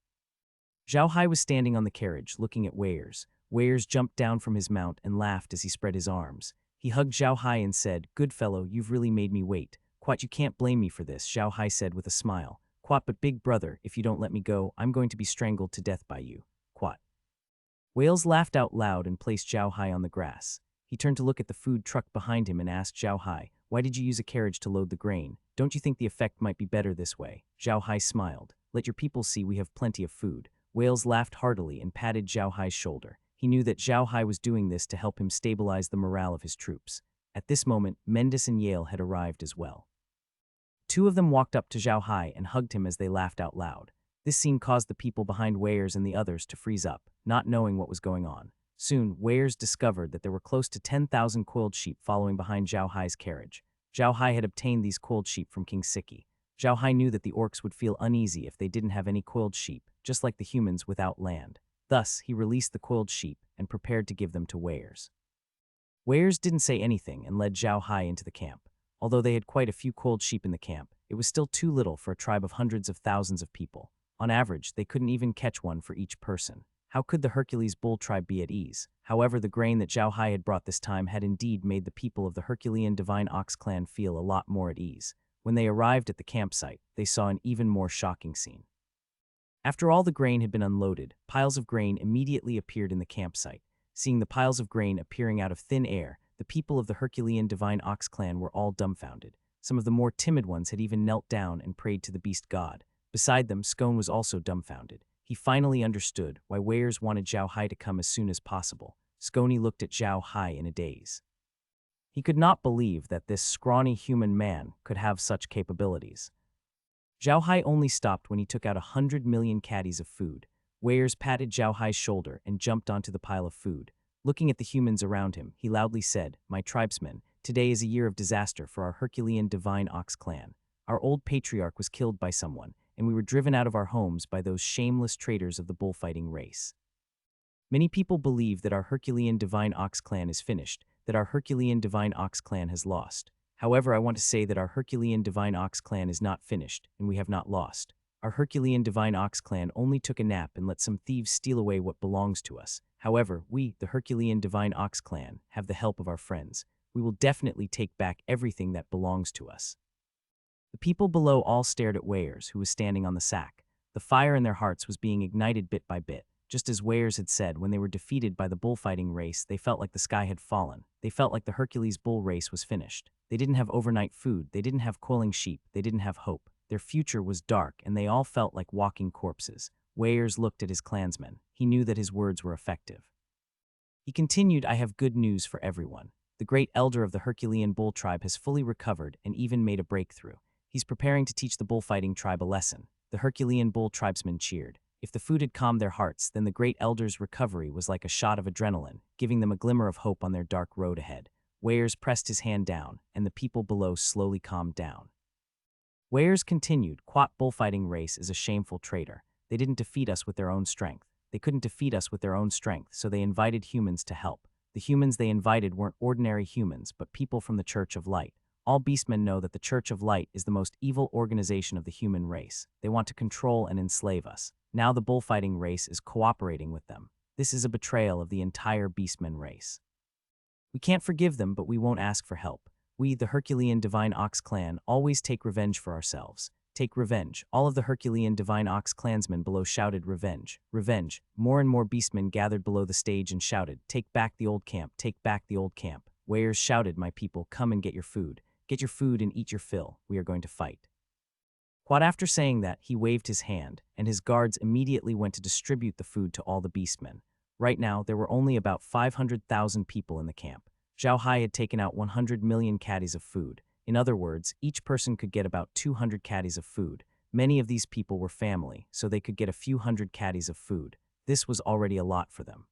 S1: Zhao Hai was standing on the carriage, looking at Weirs. Weirs jumped down from his mount and laughed as he spread his arms. He hugged Zhao Hai and said, "Good fellow, you've really made me wait. Quat, you can't blame me for this," Zhao Hai said with a smile. "Quat, but big brother, if you don't let me go, I'm going to be strangled to death by you." Quat. Wales laughed out loud and placed Zhao Hai on the grass. He turned to look at the food truck behind him and asked Zhao Hai, "Why did you use a carriage to load the grain? Don't you think the effect might be better this way?" Zhao Hai smiled. "Let your people see we have plenty of food." Wales laughed heartily and patted Zhao Hai's shoulder. He knew that Zhao Hai was doing this to help him stabilize the morale of his troops. At this moment, Mendis and Yale had arrived as well. Two of them walked up to Zhao Hai and hugged him as they laughed out loud. This scene caused the people behind Weirs and the others to freeze up, not knowing what was going on. Soon, Weirs discovered that there were close to 10,000 coiled sheep following behind Zhao Hai's carriage. Zhao Hai had obtained these coiled sheep from King Sichi. Zhao Hai knew that the orcs would feel uneasy if they didn't have any coiled sheep, just like the humans without land. Thus, he released the coiled sheep and prepared to give them to Weirs. Weirs didn't say anything and led Zhao Hai into the camp. Although they had quite a few coiled sheep in the camp, it was still too little for a tribe of hundreds of thousands of people. On average, they couldn't even catch one for each person. How could the Hercules bull tribe be at ease? However, the grain that Zhao Hai had brought this time had indeed made the people of the Herculean Divine Ox clan feel a lot more at ease. When they arrived at the campsite, they saw an even more shocking scene. After all the grain had been unloaded, piles of grain immediately appeared in the campsite. Seeing the piles of grain appearing out of thin air, the people of the Herculean Divine Ox clan were all dumbfounded. Some of the more timid ones had even knelt down and prayed to the beast god. Beside them, Scone was also dumbfounded. He finally understood why Weirs wanted Zhao Hai to come as soon as possible. Scone looked at Zhao Hai in a daze. He could not believe that this scrawny human man could have such capabilities. Zhao Hai only stopped when he took out 100 million caddies of food. Weirs patted Zhao Hai's shoulder and jumped onto the pile of food. Looking at the humans around him, he loudly said, "My tribesmen, today is a year of disaster for our Herculean Divine Ox clan. Our old patriarch was killed by someone, and we were driven out of our homes by those shameless traitors of the bullfighting race. Many people believe that our Herculean Divine Ox clan is finished, that our Herculean Divine Ox clan has lost. However, I want to say that our Herculean Divine Ox clan is not finished, and we have not lost. Our Herculean Divine Ox clan only took a nap and let some thieves steal away what belongs to us. However, we, the Herculean Divine Ox clan, have the help of our friends. We will definitely take back everything that belongs to us." The people below all stared at Weirs, who was standing on the sack. The fire in their hearts was being ignited bit by bit. Just as Weirs had said, when they were defeated by the bullfighting race, they felt like the sky had fallen. They felt like the Hercules bull race was finished. They didn't have overnight food, they didn't have coiling sheep, they didn't have hope. Their future was dark, and they all felt like walking corpses. Weirs looked at his clansmen. He knew that his words were effective. He continued, "I have good news for everyone. The great elder of the Herculean bull tribe has fully recovered and even made a breakthrough. He's preparing to teach the bullfighting tribe a lesson." The Herculean bull tribesmen cheered. If the food had calmed their hearts, then the great elder's recovery was like a shot of adrenaline, giving them a glimmer of hope on their dark road ahead. Weirs pressed his hand down, and the people below slowly calmed down. Weirs continued, "Quat bullfighting race is a shameful traitor. They didn't defeat us with their own strength. They couldn't defeat us with their own strength, so they invited humans to help. The humans they invited weren't ordinary humans, but people from the Church of Light. All beastmen know that the Church of Light is the most evil organization of the human race. They want to control and enslave us. Now the bullfighting race is cooperating with them. This is a betrayal of the entire beastmen race. We can't forgive them, but we won't ask for help. We, the Herculean Divine Ox clan, always take revenge for ourselves. Take revenge." All of the Herculean Divine Ox clansmen below shouted, "Revenge! Revenge!" More and more beastmen gathered below the stage and shouted, "Take back the old camp! Take back the old camp!" Weirs shouted, "My people, come and get your food. Get your food and eat your fill. We are going to fight." Quad, after saying that, he waved his hand, and his guards immediately went to distribute the food to all the beastmen. Right now, there were only about 500,000 people in the camp. Zhao Hai had taken out 100 million caddies of food. In other words, each person could get about 200 caddies of food. Many of these people were family, so they could get a few hundred caddies of food. This was already a lot for them.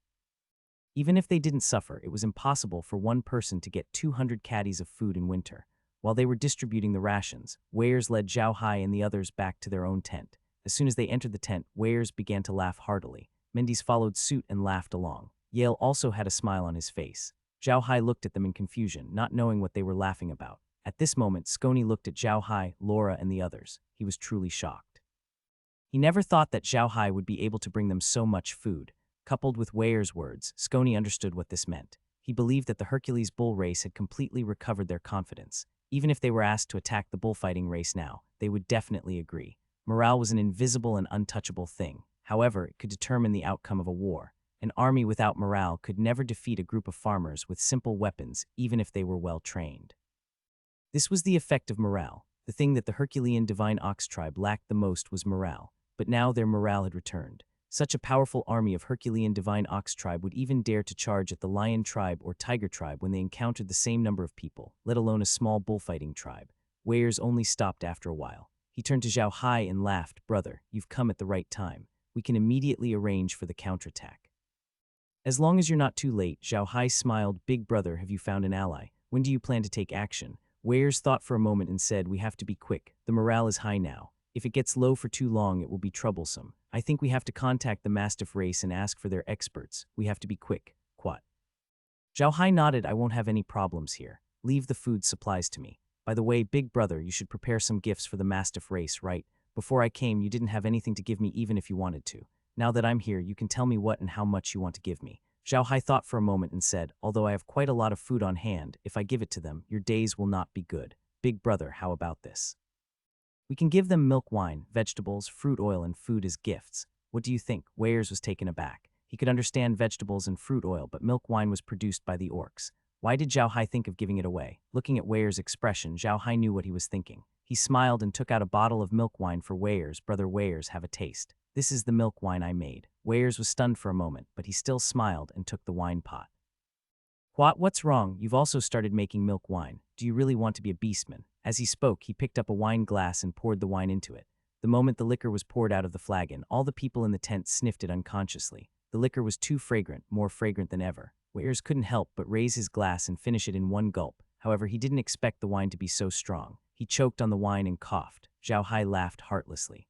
S1: Even if they didn't suffer, it was impossible for one person to get 200 caddies of food in winter. While they were distributing the rations, Weirs led Zhao Hai and the others back to their own tent. As soon as they entered the tent, Weirs began to laugh heartily. Mendis followed suit and laughed along. Yale also had a smile on his face. Zhao Hai looked at them in confusion, not knowing what they were laughing about. At this moment, Scony looked at Zhao Hai, Laura, and the others. He was truly shocked. He never thought that Zhao Hai would be able to bring them so much food. Coupled with Weir's words, Scony understood what this meant. He believed that the Hercules bull race had completely recovered their confidence. Even if they were asked to attack the bullfighting race now, they would definitely agree. Morale was an invisible and untouchable thing. However, it could determine the outcome of a war. An army without morale could never defeat a group of farmers with simple weapons, even if they were well trained. This was the effect of morale. The thing that the Herculean Divine Ox tribe lacked the most was morale. But now their morale had returned. Such a powerful army of Herculean Divine Ox tribe would even dare to charge at the Lion tribe or Tiger tribe when they encountered the same number of people, let alone a small bullfighting tribe. Weirs only stopped after a while. He turned to Zhao Hai and laughed. "Brother, you've come at the right time. We can immediately arrange for the counterattack." "As long as you're not too late," Zhao Hai smiled. "Big brother, have you found an ally? When do you plan to take action?" Weirs thought for a moment and said, "We have to be quick. The morale is high now. If it gets low for too long, it will be troublesome. I think we have to contact the Mastiff race and ask for their experts. We have to be quick." Quat. Zhao Hai nodded. "I won't have any problems here. Leave the food supplies to me. By the way, big brother, you should prepare some gifts for the Mastiff race, right? Before I came, you didn't have anything to give me even if you wanted to. Now that I'm here, you can tell me what and how much you want to give me." Zhao Hai thought for a moment and said, "Although I have quite a lot of food on hand, if I give it to them, your days will not be good. Big brother, how about this? We can give them milk, wine, vegetables, fruit oil, and food as gifts. What do you think?" Weirs was taken aback. He could understand vegetables and fruit oil, but milk wine was produced by the orcs. Why did Zhao Hai think of giving it away? Looking at Weirs' expression, Zhao Hai knew what he was thinking. He smiled and took out a bottle of milk wine for Weirs. "Brother Weirs, have a taste. This is the milk wine I made." Weirs was stunned for a moment, but he still smiled and took the wine pot. What's wrong? You've also started making milk wine. Do you really want to be a beastman?" As he spoke, he picked up a wine glass and poured the wine into it. The moment the liquor was poured out of the flagon, all the people in the tent sniffed it unconsciously. The liquor was too fragrant, more fragrant than ever. Weirs couldn't help but raise his glass and finish it in one gulp. However, he didn't expect the wine to be so strong. He choked on the wine and coughed. Zhao Hai laughed heartlessly.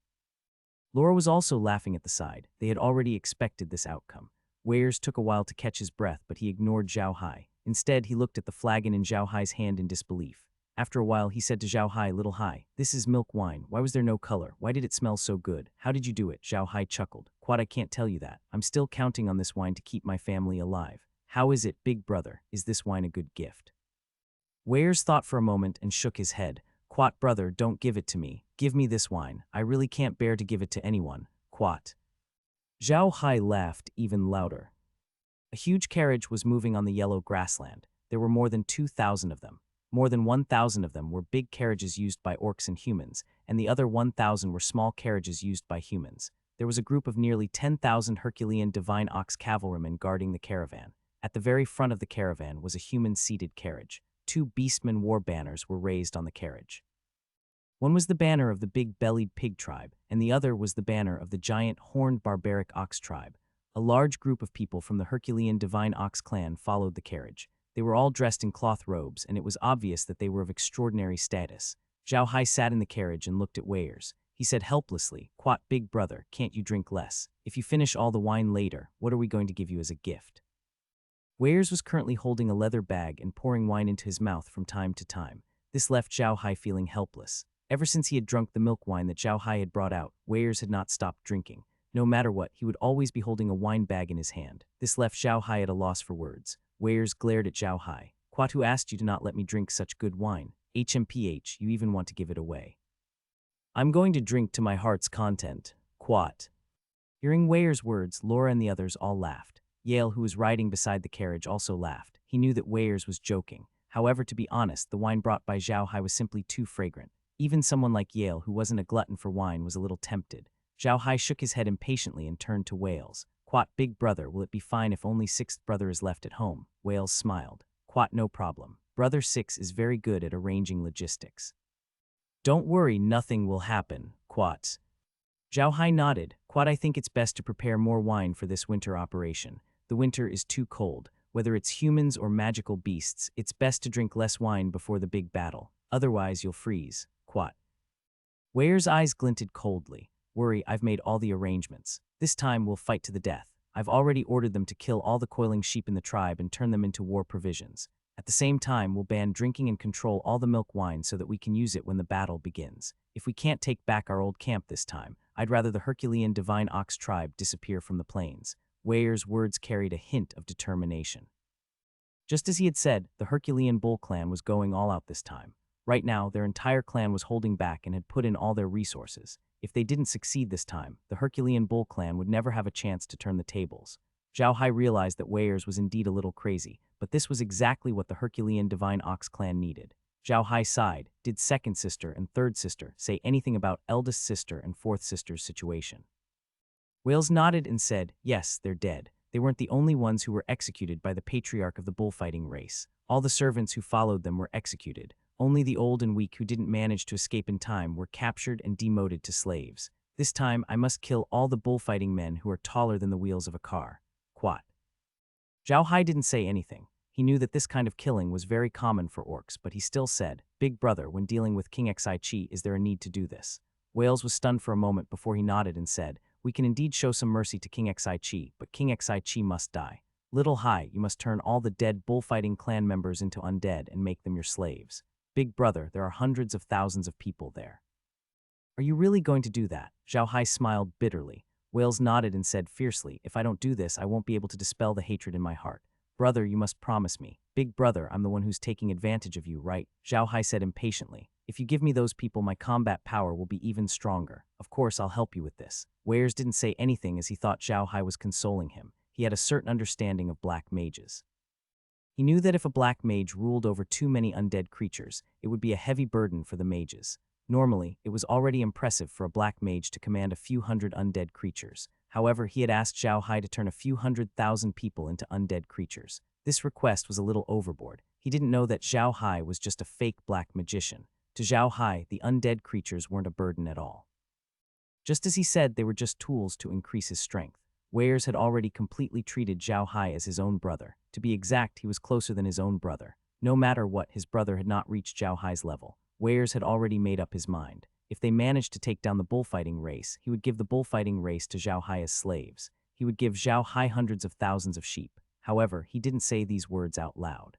S1: Laura was also laughing at the side. They had already expected this outcome. Weirs took a while to catch his breath, but he ignored Zhao Hai. Instead, he looked at the flagon in Zhao Hai's hand in disbelief. After a while, he said to Zhao Hai, "Little Hai, this is milk wine. Why was there no color? Why did it smell so good? How did you do it?" Zhao Hai chuckled. "Quad, I can't tell you that. I'm still counting on this wine to keep my family alive." "How is it, big brother? Is this wine a good gift?" Weirs thought for a moment and shook his head. "Quat, brother, don't give it to me. Give me this wine. I really can't bear to give it to anyone." Quat. Zhao Hai laughed even louder. A huge carriage was moving on the yellow grassland. There were more than 2,000 of them. More than 1,000 of them were big carriages used by orcs and humans, and the other 1,000 were small carriages used by humans. There was a group of nearly 10,000 Herculean Divine Ox cavalrymen guarding the caravan. At the very front of the caravan was a human-seated carriage. 2 beastmen war banners were raised on the carriage. One was the banner of the big-bellied pig tribe, and the other was the banner of the giant horned barbaric ox tribe. A large group of people from the Herculean Divine Ox clan followed the carriage. They were all dressed in cloth robes, and it was obvious that they were of extraordinary status. Zhao Hai sat in the carriage and looked at Weirs. He said helplessly, "Quat, big brother, can't you drink less? If you finish all the wine later, what are we going to give you as a gift?" Weirs was currently holding a leather bag and pouring wine into his mouth from time to time. This left Zhao Hai feeling helpless. Ever since he had drunk the milk wine that Zhao Hai had brought out, Weirs had not stopped drinking. No matter what, he would always be holding a wine bag in his hand. This left Zhao Hai at a loss for words. Weirs glared at Zhao Hai. "Quat, who asked you to not let me drink such good wine? HMPH, you even want to give it away." "I'm going to drink to my heart's content." Quat. Hearing Weirs' words, Laura and the others all laughed. Yale, who was riding beside the carriage, also laughed. He knew that Weirs was joking. However, to be honest, the wine brought by Zhao Hai was simply too fragrant. Even someone like Yale, who wasn't a glutton for wine, was a little tempted. Zhao Hai shook his head impatiently and turned to Wales. "Quat, big brother, will it be fine if only 6th brother is left at home?" Wales smiled. "Quat, no problem. Brother 6 is very good at arranging logistics. Don't worry, nothing will happen." Quat. Zhao Hai nodded. "Quat, I think it's best to prepare more wine for this winter operation. The winter is too cold. Whether it's humans or magical beasts, it's best to drink less wine before the big battle. Otherwise, you'll freeze." Quat. Weirs' eyes glinted coldly. "Worry, I've made all the arrangements. This time we'll fight to the death. I've already ordered them to kill all the coiling sheep in the tribe and turn them into war provisions." At the same time, we'll ban drinking and control all the milk wine so that we can use it when the battle begins. If we can't take back our old camp this time, I'd rather the Herculean Divine Ox tribe disappear from the plains. Weir's words carried a hint of determination. Just as he had said, the Herculean Bull clan was going all out this time. Right now, their entire clan was holding back and had put in all their resources. If they didn't succeed this time, the Herculean Bull clan would never have a chance to turn the tables. Zhao Hai realized that Weir's was indeed a little crazy, but this was exactly what the Herculean Divine Ox clan needed. Zhao Hai sighed. Did second sister and third sister say anything about eldest sister and fourth sister's situation? Wales nodded and said, yes, they're dead. They weren't the only ones who were executed by the patriarch of the bullfighting race. All the servants who followed them were executed. Only the old and weak who didn't manage to escape in time were captured and demoted to slaves. This time, I must kill all the bullfighting men who are taller than the wheels of a car. Quat. Zhao Hai didn't say anything. He knew that this kind of killing was very common for orcs, but he still said, Big brother, when dealing with King Sichi, is there a need to do this? Wales was stunned for a moment before he nodded and said, we can indeed show some mercy to King Sichi, but King Sichi must die. Little Hai, you must turn all the dead bullfighting clan members into undead and make them your slaves. Big brother, there are hundreds of thousands of people there. Are you really going to do that? Zhao Hai smiled bitterly. Wales nodded and said fiercely, if I don't do this, I won't be able to dispel the hatred in my heart. Brother, you must promise me. Big brother, I'm the one who's taking advantage of you, right? Zhao Hai said impatiently. If you give me those people, my combat power will be even stronger. Of course, I'll help you with this. Weir's didn't say anything as he thought Zhao Hai was consoling him. He had a certain understanding of black mages. He knew that if a black mage ruled over too many undead creatures, it would be a heavy burden for the mages. Normally, it was already impressive for a black mage to command a few hundred undead creatures. However, he had asked Zhao Hai to turn a few 100,000 people into undead creatures. This request was a little overboard. He didn't know that Zhao Hai was just a fake black magician. To Zhao Hai, the undead creatures weren't a burden at all. Just as he said, they were just tools to increase his strength. Weir's had already completely treated Zhao Hai as his own brother. To be exact, he was closer than his own brother. No matter what, his brother had not reached Zhao Hai's level. Weir's had already made up his mind. If they managed to take down the bullfighting race, he would give the bullfighting race to Zhao Hai as slaves. He would give Zhao Hai hundreds of thousands of sheep. However, he didn't say these words out loud.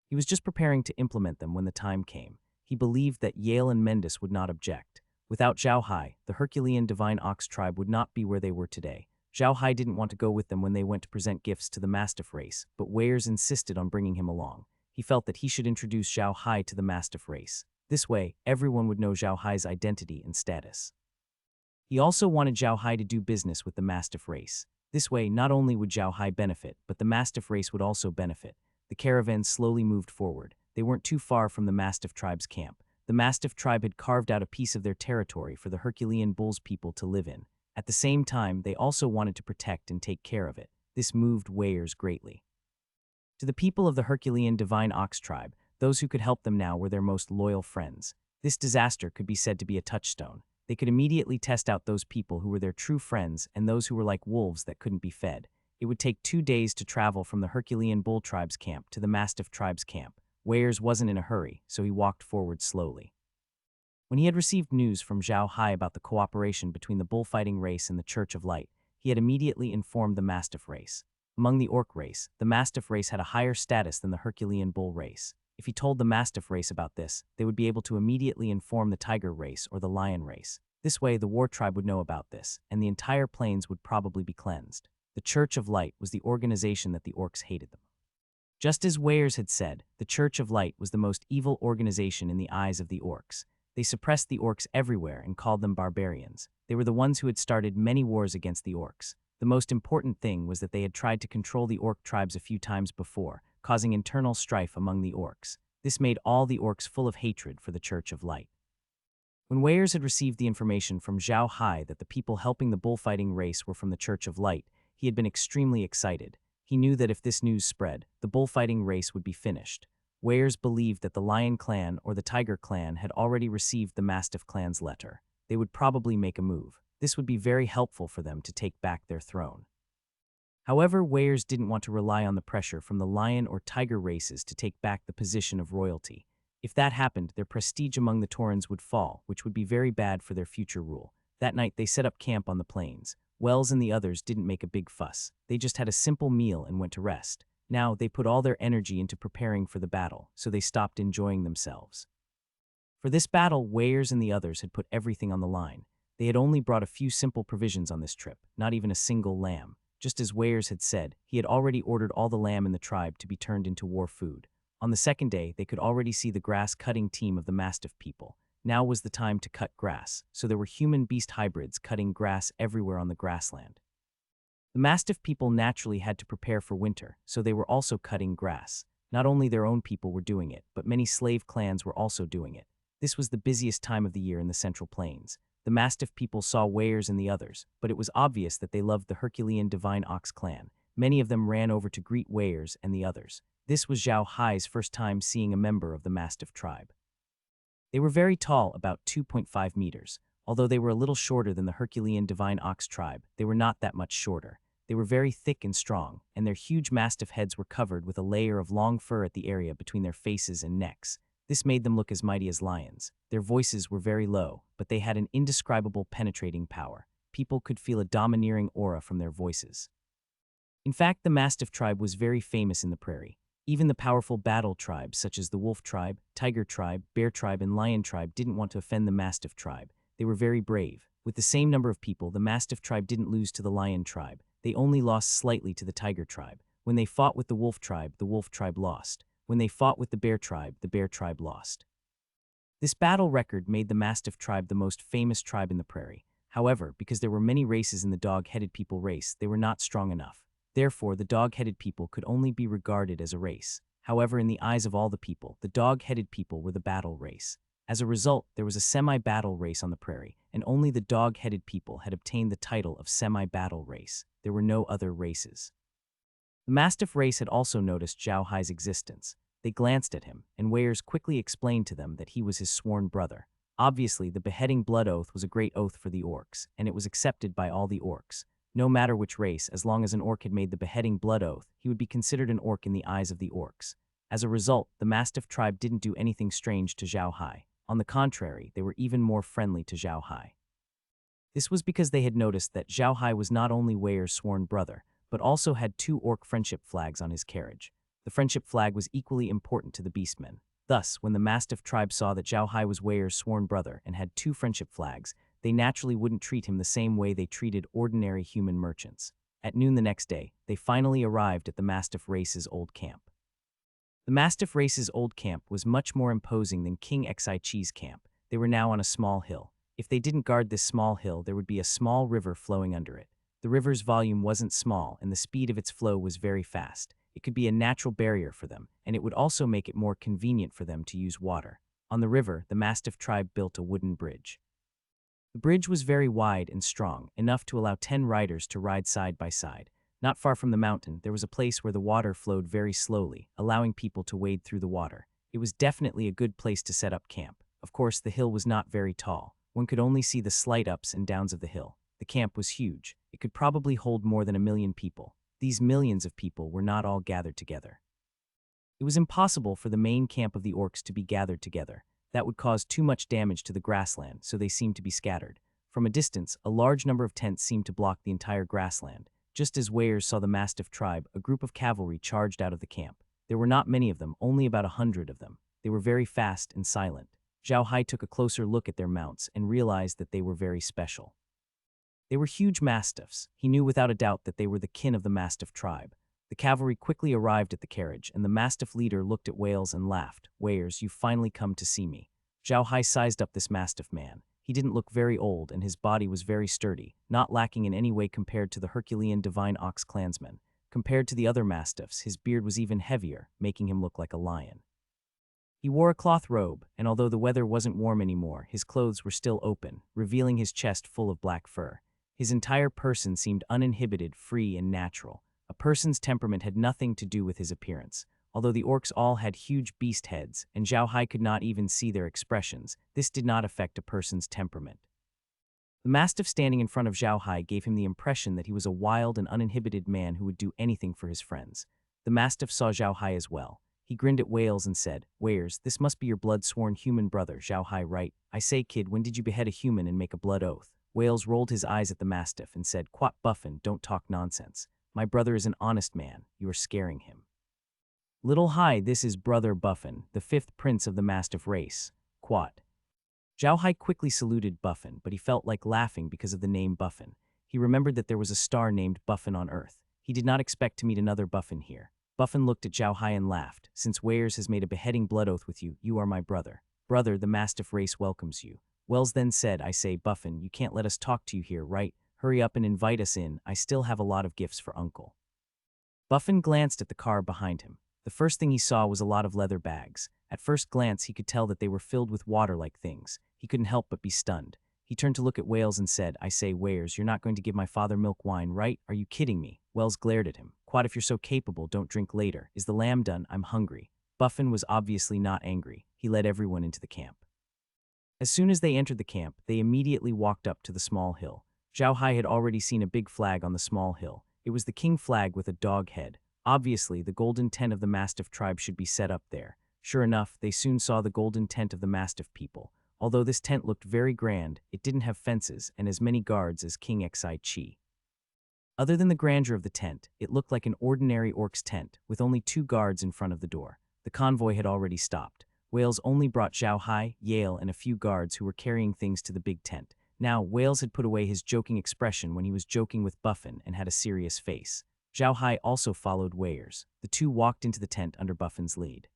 S1: He was just preparing to implement them when the time came. He believed that Yale and Mendis would not object. Without Zhao Hai, the Herculean Divine Ox tribe would not be where they were today. Zhao Hai didn't want to go with them when they went to present gifts to the Mastiff race, but Weir's insisted on bringing him along. He felt that he should introduce Zhao Hai to the Mastiff race. This way, everyone would know Zhao Hai's identity and status. He also wanted Zhao Hai to do business with the Mastiff race. This way, not only would Zhao Hai benefit, but the Mastiff race would also benefit. The caravan slowly moved forward. They weren't too far from the Mastiff tribe's camp. The Mastiff tribe had carved out a piece of their territory for the Herculean Bulls people to live in. At the same time, they also wanted to protect and take care of it. This moved Weir's greatly. To the people of the Herculean Divine Ox tribe, those who could help them now were their most loyal friends. This disaster could be said to be a touchstone. They could immediately test out those people who were their true friends and those who were like wolves that couldn't be fed. It would take 2 days to travel from the Herculean Bull tribe's camp to the Mastiff tribe's camp. Weir's wasn't in a hurry, so he walked forward slowly. When he had received news from Zhao Hai about the cooperation between the bullfighting race and the Church of Light, he had immediately informed the Mastiff race. Among the Orc race, the Mastiff race had a higher status than the Herculean Bull race. If he told the Mastiff race about this, they would be able to immediately inform the Tiger race or the Lion race. This way, the War tribe would know about this, and the entire plains would probably be cleansed. The Church of Light was the organization that the Orcs hated them. Just as Weir's had said, the Church of Light was the most evil organization in the eyes of the Orcs. They suppressed the Orcs everywhere and called them barbarians. They were the ones who had started many wars against the Orcs. The most important thing was that they had tried to control the Orc tribes a few times before, causing internal strife among the Orcs. This made all the Orcs full of hatred for the Church of Light. When Weir's had received the information from Zhao Hai that the people helping the bullfighting race were from the Church of Light, he had been extremely excited. He knew that if this news spread, the bullfighting race would be finished. Weir's believed that the Lion clan or the Tiger clan had already received the Mastiff clan's letter. They would probably make a move. This would be very helpful for them to take back their throne. However, Weir's didn't want to rely on the pressure from the Lion or Tiger races to take back the position of royalty. If that happened, their prestige among the Taurens would fall, which would be very bad for their future rule. That night, they set up camp on the plains. Wells and the others didn't make a big fuss. They just had a simple meal and went to rest. Now, they put all their energy into preparing for the battle, so they stopped enjoying themselves. For this battle, Weirs and the others had put everything on the line. They had only brought a few simple provisions on this trip, not even a single lamb. Just as Weirs had said, he had already ordered all the lamb in the tribe to be turned into war food. On the second day, they could already see the grass-cutting team of the Mastiff people. Now was the time to cut grass, so there were human-beast hybrids cutting grass everywhere on the grassland. The Mastiff people naturally had to prepare for winter, so they were also cutting grass. Not only their own people were doing it, but many slave clans were also doing it. This was the busiest time of the year in the Central Plains. The Mastiff people saw Weirs and the others, but it was obvious that they loved the Herculean Divine Ox clan. Many of them ran over to greet Weirs and the others. This was Zhao Hai's first time seeing a member of the Mastiff tribe. They were very tall, about 2.5 meters. Although they were a little shorter than the Herculean Divine Ox tribe, they were not that much shorter. They were very thick and strong, and their huge Mastiff heads were covered with a layer of long fur at the area between their faces and necks. This made them look as mighty as lions. Their voices were very low, but they had an indescribable penetrating power. People could feel a domineering aura from their voices. In fact, the Mastiff tribe was very famous in the prairie. Even the powerful battle tribes such as the Wolf tribe, Tiger tribe, Bear tribe, and Lion tribe didn't want to offend the Mastiff tribe. They were very brave. With the same number of people, the Mastiff tribe didn't lose to the Lion tribe. They only lost slightly to the Tiger tribe. When they fought with the Wolf tribe lost. When they fought with the Bear tribe lost. This battle record made the Mastiff tribe the most famous tribe in the prairie. However, because there were many races in the dog-headed people race, they were not strong enough. Therefore, the dog-headed people could only be regarded as a race. However, in the eyes of all the people, the dog-headed people were the battle race. As a result, there was a semi-battle race on the prairie, and only the dog-headed people had obtained the title of semi-battle race. There were no other races. The Mastiff race had also noticed Zhao Hai's existence. They glanced at him, and Weirs quickly explained to them that he was his sworn brother. Obviously, the beheading blood oath was a great oath for the orcs, and it was accepted by all the orcs. No matter which race, as long as an orc had made the beheading blood oath, he would be considered an orc in the eyes of the orcs. As a result, the Mastiff tribe didn't do anything strange to Zhao Hai. On the contrary, they were even more friendly to Zhao Hai. This was because they had noticed that Zhao Hai was not only Weir's sworn brother, but also had 2 orc friendship flags on his carriage. The friendship flag was equally important to the beastmen. Thus, when the Mastiff tribe saw that Zhao Hai was Weir's sworn brother and had 2 friendship flags, they naturally wouldn't treat him the same way they treated ordinary human merchants. At noon the next day, they finally arrived at the Mastiff race's old camp. The Mastiff race's old camp was much more imposing than King Xi's camp. They were now on a small hill. If they didn't guard this small hill, there would be a small river flowing under it. The river's volume wasn't small, and the speed of its flow was very fast. It could be a natural barrier for them, and it would also make it more convenient for them to use water. On the river, the Mastiff tribe built a wooden bridge. The bridge was very wide and strong, enough to allow 10 riders to ride side by side. Not far from the mountain, there was a place where the water flowed very slowly, allowing people to wade through the water. It was definitely a good place to set up camp. Of course, the hill was not very tall. One could only see the slight ups and downs of the hill. The camp was huge. It could probably hold more than 1 million people. These millions of people were not all gathered together. It was impossible for the main camp of the orcs to be gathered together. That would cause too much damage to the grassland, so they seemed to be scattered. From a distance, a large number of tents seemed to block the entire grassland. Just as Weirs saw the Mastiff tribe, a group of cavalry charged out of the camp. There were not many of them, only about 100 of them. They were very fast and silent. Zhao Hai took a closer look at their mounts and realized that they were very special. They were huge mastiffs. He knew without a doubt that they were the kin of the Mastiff tribe. The cavalry quickly arrived at the carriage, and the Mastiff leader looked at Wales and laughed. "Weirs, you've finally come to see me." Zhao Hai sized up this Mastiff man. He didn't look very old, and his body was very sturdy, not lacking in any way compared to the Herculean Divine Ox Clansmen. Compared to the other Mastiffs, his beard was even heavier, making him look like a lion. He wore a cloth robe, and although the weather wasn't warm anymore, his clothes were still open, revealing his chest full of black fur. His entire person seemed uninhibited, free, and natural. A person's temperament had nothing to do with his appearance. Although the orcs all had huge beast heads, and Zhao Hai could not even see their expressions, this did not affect a person's temperament. The Mastiff standing in front of Zhao Hai gave him the impression that he was a wild and uninhibited man who would do anything for his friends. The Mastiff saw Zhao Hai as well. He grinned at Wales and said, "Weirs, this must be your blood-sworn human brother, Zhao Hai, right? I say, kid, when did you behead a human and make a blood oath?" Wales rolled his eyes at the Mastiff and said, "Quat Buffin, don't talk nonsense. My brother is an honest man. You are scaring him." Little Hai, this is Brother Buffin, the 5th prince of the Mastiff race. Quat. Zhao Hai quickly saluted Buffin, but he felt like laughing because of the name Buffin. He remembered that there was a star named Buffin on Earth. He did not expect to meet another Buffin here. Buffin looked at Zhao Hai and laughed. Since Weirs has made a beheading blood oath with you, you are my brother. Brother, the Mastiff race welcomes you. Wells then said, I say, Buffin, you can't let us talk to you here, right? Hurry up and invite us in. I still have a lot of gifts for Uncle. Buffin glanced at the car behind him. The first thing he saw was a lot of leather bags. At first glance, he could tell that they were filled with water-like things. He couldn't help but be stunned. He turned to look at Wales and said, I say, Weirs, you're not going to give my father milk wine, right? Are you kidding me? Wells glared at him. Quad, if you're so capable, don't drink later. Is the lamb done? I'm hungry. Buffin was obviously not angry. He led everyone into the camp. As soon as they entered the camp, they immediately walked up to the small hill. Zhao Hai had already seen a big flag on the small hill. It was the king flag with a dog head. Obviously, the golden tent of the Mastiff tribe should be set up there. Sure enough, they soon saw the golden tent of the Mastiff people. Although this tent looked very grand, it didn't have fences and as many guards as King Xi. Other than the grandeur of the tent, it looked like an ordinary orc's tent, with only 2 guards in front of the door. The convoy had already stopped. Wales only brought Zhao Hai, Yale, and a few guards who were carrying things to the big tent. Now, Wales had put away his joking expression when he was joking with Buffin and had a serious face. Zhao Hai also followed Weirs. The two walked into the tent under Buffin's lead.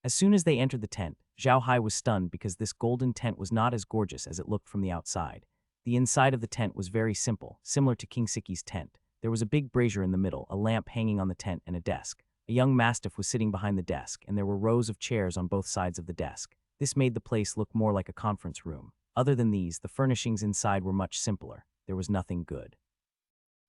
S1: As soon as they entered the tent, Zhao Hai was stunned because this golden tent was not as gorgeous as it looked from the outside. The inside of the tent was very simple, similar to King Sichi's tent. There was a big brazier in the middle, a lamp hanging on the tent, and a desk. A young Mastiff was sitting behind the desk, and there were rows of chairs on both sides of the desk. This made the place look more like a conference room. Other than these, the furnishings inside were much simpler. There was nothing good.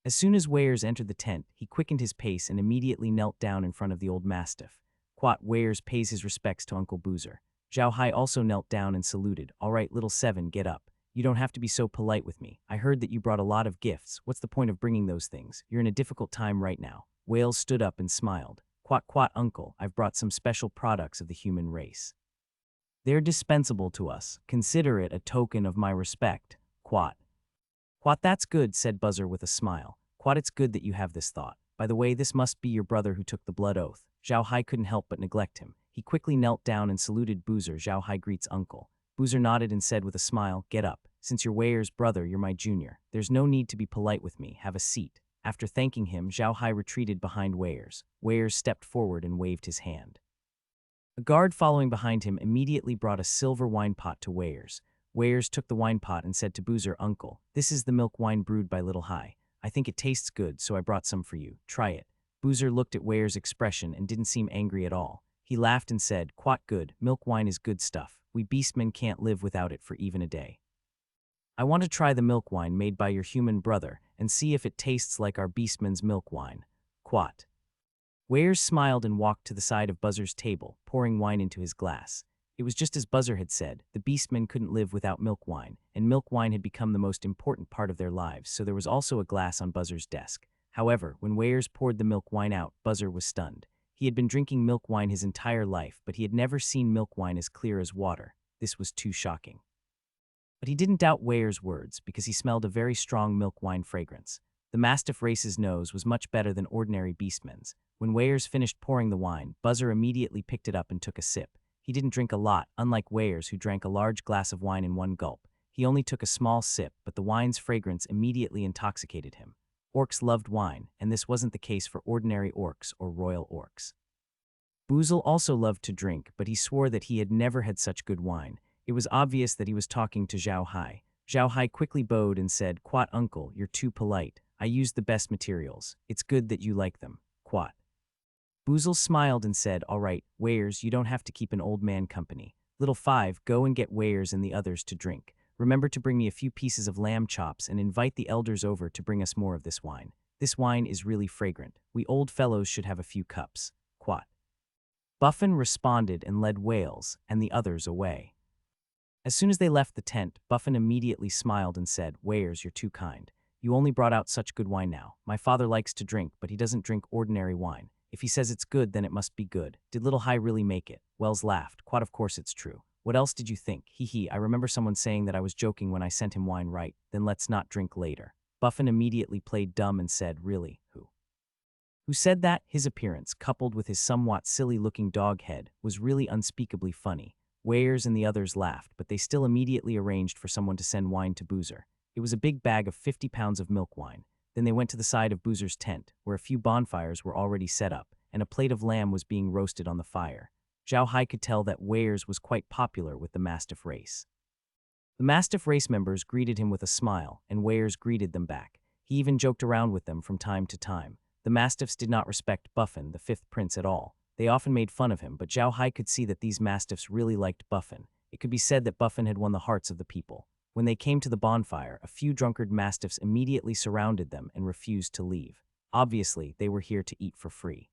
S1: As soon as Weirs entered the tent, he quickened his pace and immediately knelt down in front of the old Mastiff. Quat, Weirs pays his respects to Uncle Boozer. Zhao Hai also knelt down and saluted. All right, little seven, get up. You don't have to be so polite with me. I heard that you brought a lot of gifts. What's the point of bringing those things? You're in a difficult time right now. Wales stood up and smiled. Quat, uncle, I've brought some special products of the human race. They're dispensable to us. Consider it a token of my respect. Quat, that's good, said Buzzer with a smile. Quat, it's good that you have this thought. By the way, this must be your brother who took the blood oath. Zhao Hai couldn't help but neglect him. He quickly knelt down and saluted Boozer. Zhao Hai greets uncle. Boozer nodded and said with a smile, get up. Since you're Weir's brother, you're my junior. There's no need to be polite with me. Have a seat. After thanking him, Zhao Hai retreated behind Weirs. Weirs stepped forward and waved his hand. A guard following behind him immediately brought a silver wine pot to Weirs. Weirs took the wine pot and said to Boozer, Uncle, this is the milk wine brewed by Little Hai. I think it tastes good, so I brought some for you. Try it. Boozer looked at Weirs' expression and didn't seem angry at all. He laughed and said, Quite good, milk wine is good stuff. We beastmen can't live without it for even a day. I want to try the milk wine made by your human brother and see if it tastes like our beastman's milk wine. Quat. Weirs smiled and walked to the side of Buzzer's table, pouring wine into his glass. It was just as Buzzer had said, the beastmen couldn't live without milk wine, and milk wine had become the most important part of their lives, so there was also a glass on Buzzer's desk. However, when Weirs poured the milk wine out, Buzzer was stunned. He had been drinking milk wine his entire life, but he had never seen milk wine as clear as water. This was too shocking. But he didn't doubt Weirs' words because he smelled a very strong milk wine fragrance. The Mastiff race's nose was much better than ordinary beastmen's. When Weirs finished pouring the wine, Buzzer immediately picked it up and took a sip. He didn't drink a lot, unlike Weirs, who drank a large glass of wine in one gulp. He only took a small sip, but the wine's fragrance immediately intoxicated him. Orcs loved wine, and this wasn't the case for ordinary orcs or royal orcs. Boozle also loved to drink, but he swore that he had never had such good wine. It was obvious that he was talking to Zhao Hai. Zhao Hai quickly bowed and said, Quat, uncle, you're too polite. I used the best materials. It's good that you like them. Quat. Boozle smiled and said, all right, Weirs, you don't have to keep an old man company. Little Five, go and get Weirs and the others to drink. Remember to bring me a few pieces of lamb chops and invite the elders over to bring us more of this wine. This wine is really fragrant. We old fellows should have a few cups. Quat. Buffin responded and led Wales and the others away. As soon as they left the tent, Buffin immediately smiled and said, Weirs, you're too kind. You only brought out such good wine now. My father likes to drink, but he doesn't drink ordinary wine. If he says it's good, then it must be good. Did Little Hai really make it? Wells laughed. Quat, of course it's true. What else did you think? Hee, I remember someone saying that I was joking when I sent him wine, right? Then let's not drink later. Buffin immediately played dumb and said, really, who? who said that his appearance, coupled with his somewhat silly-looking dog head, was really unspeakably funny. Weirs and the others laughed, but they still immediately arranged for someone to send wine to Boozer. It was a big bag of 50 pounds of milk wine. Then they went to the side of Boozer's tent, where a few bonfires were already set up, and a plate of lamb was being roasted on the fire. Zhao Hai could tell that Weirs was quite popular with the Mastiff race. The Mastiff race members greeted him with a smile, and Weirs greeted them back. He even joked around with them from time to time. The Mastiffs did not respect Buffin, the fifth prince, at all. They often made fun of him, but Zhao Hai could see that these Mastiffs really liked Buffin. It could be said that Buffin had won the hearts of the people. When they came to the bonfire, a few drunkard Mastiffs immediately surrounded them and refused to leave. Obviously, they were here to eat for free.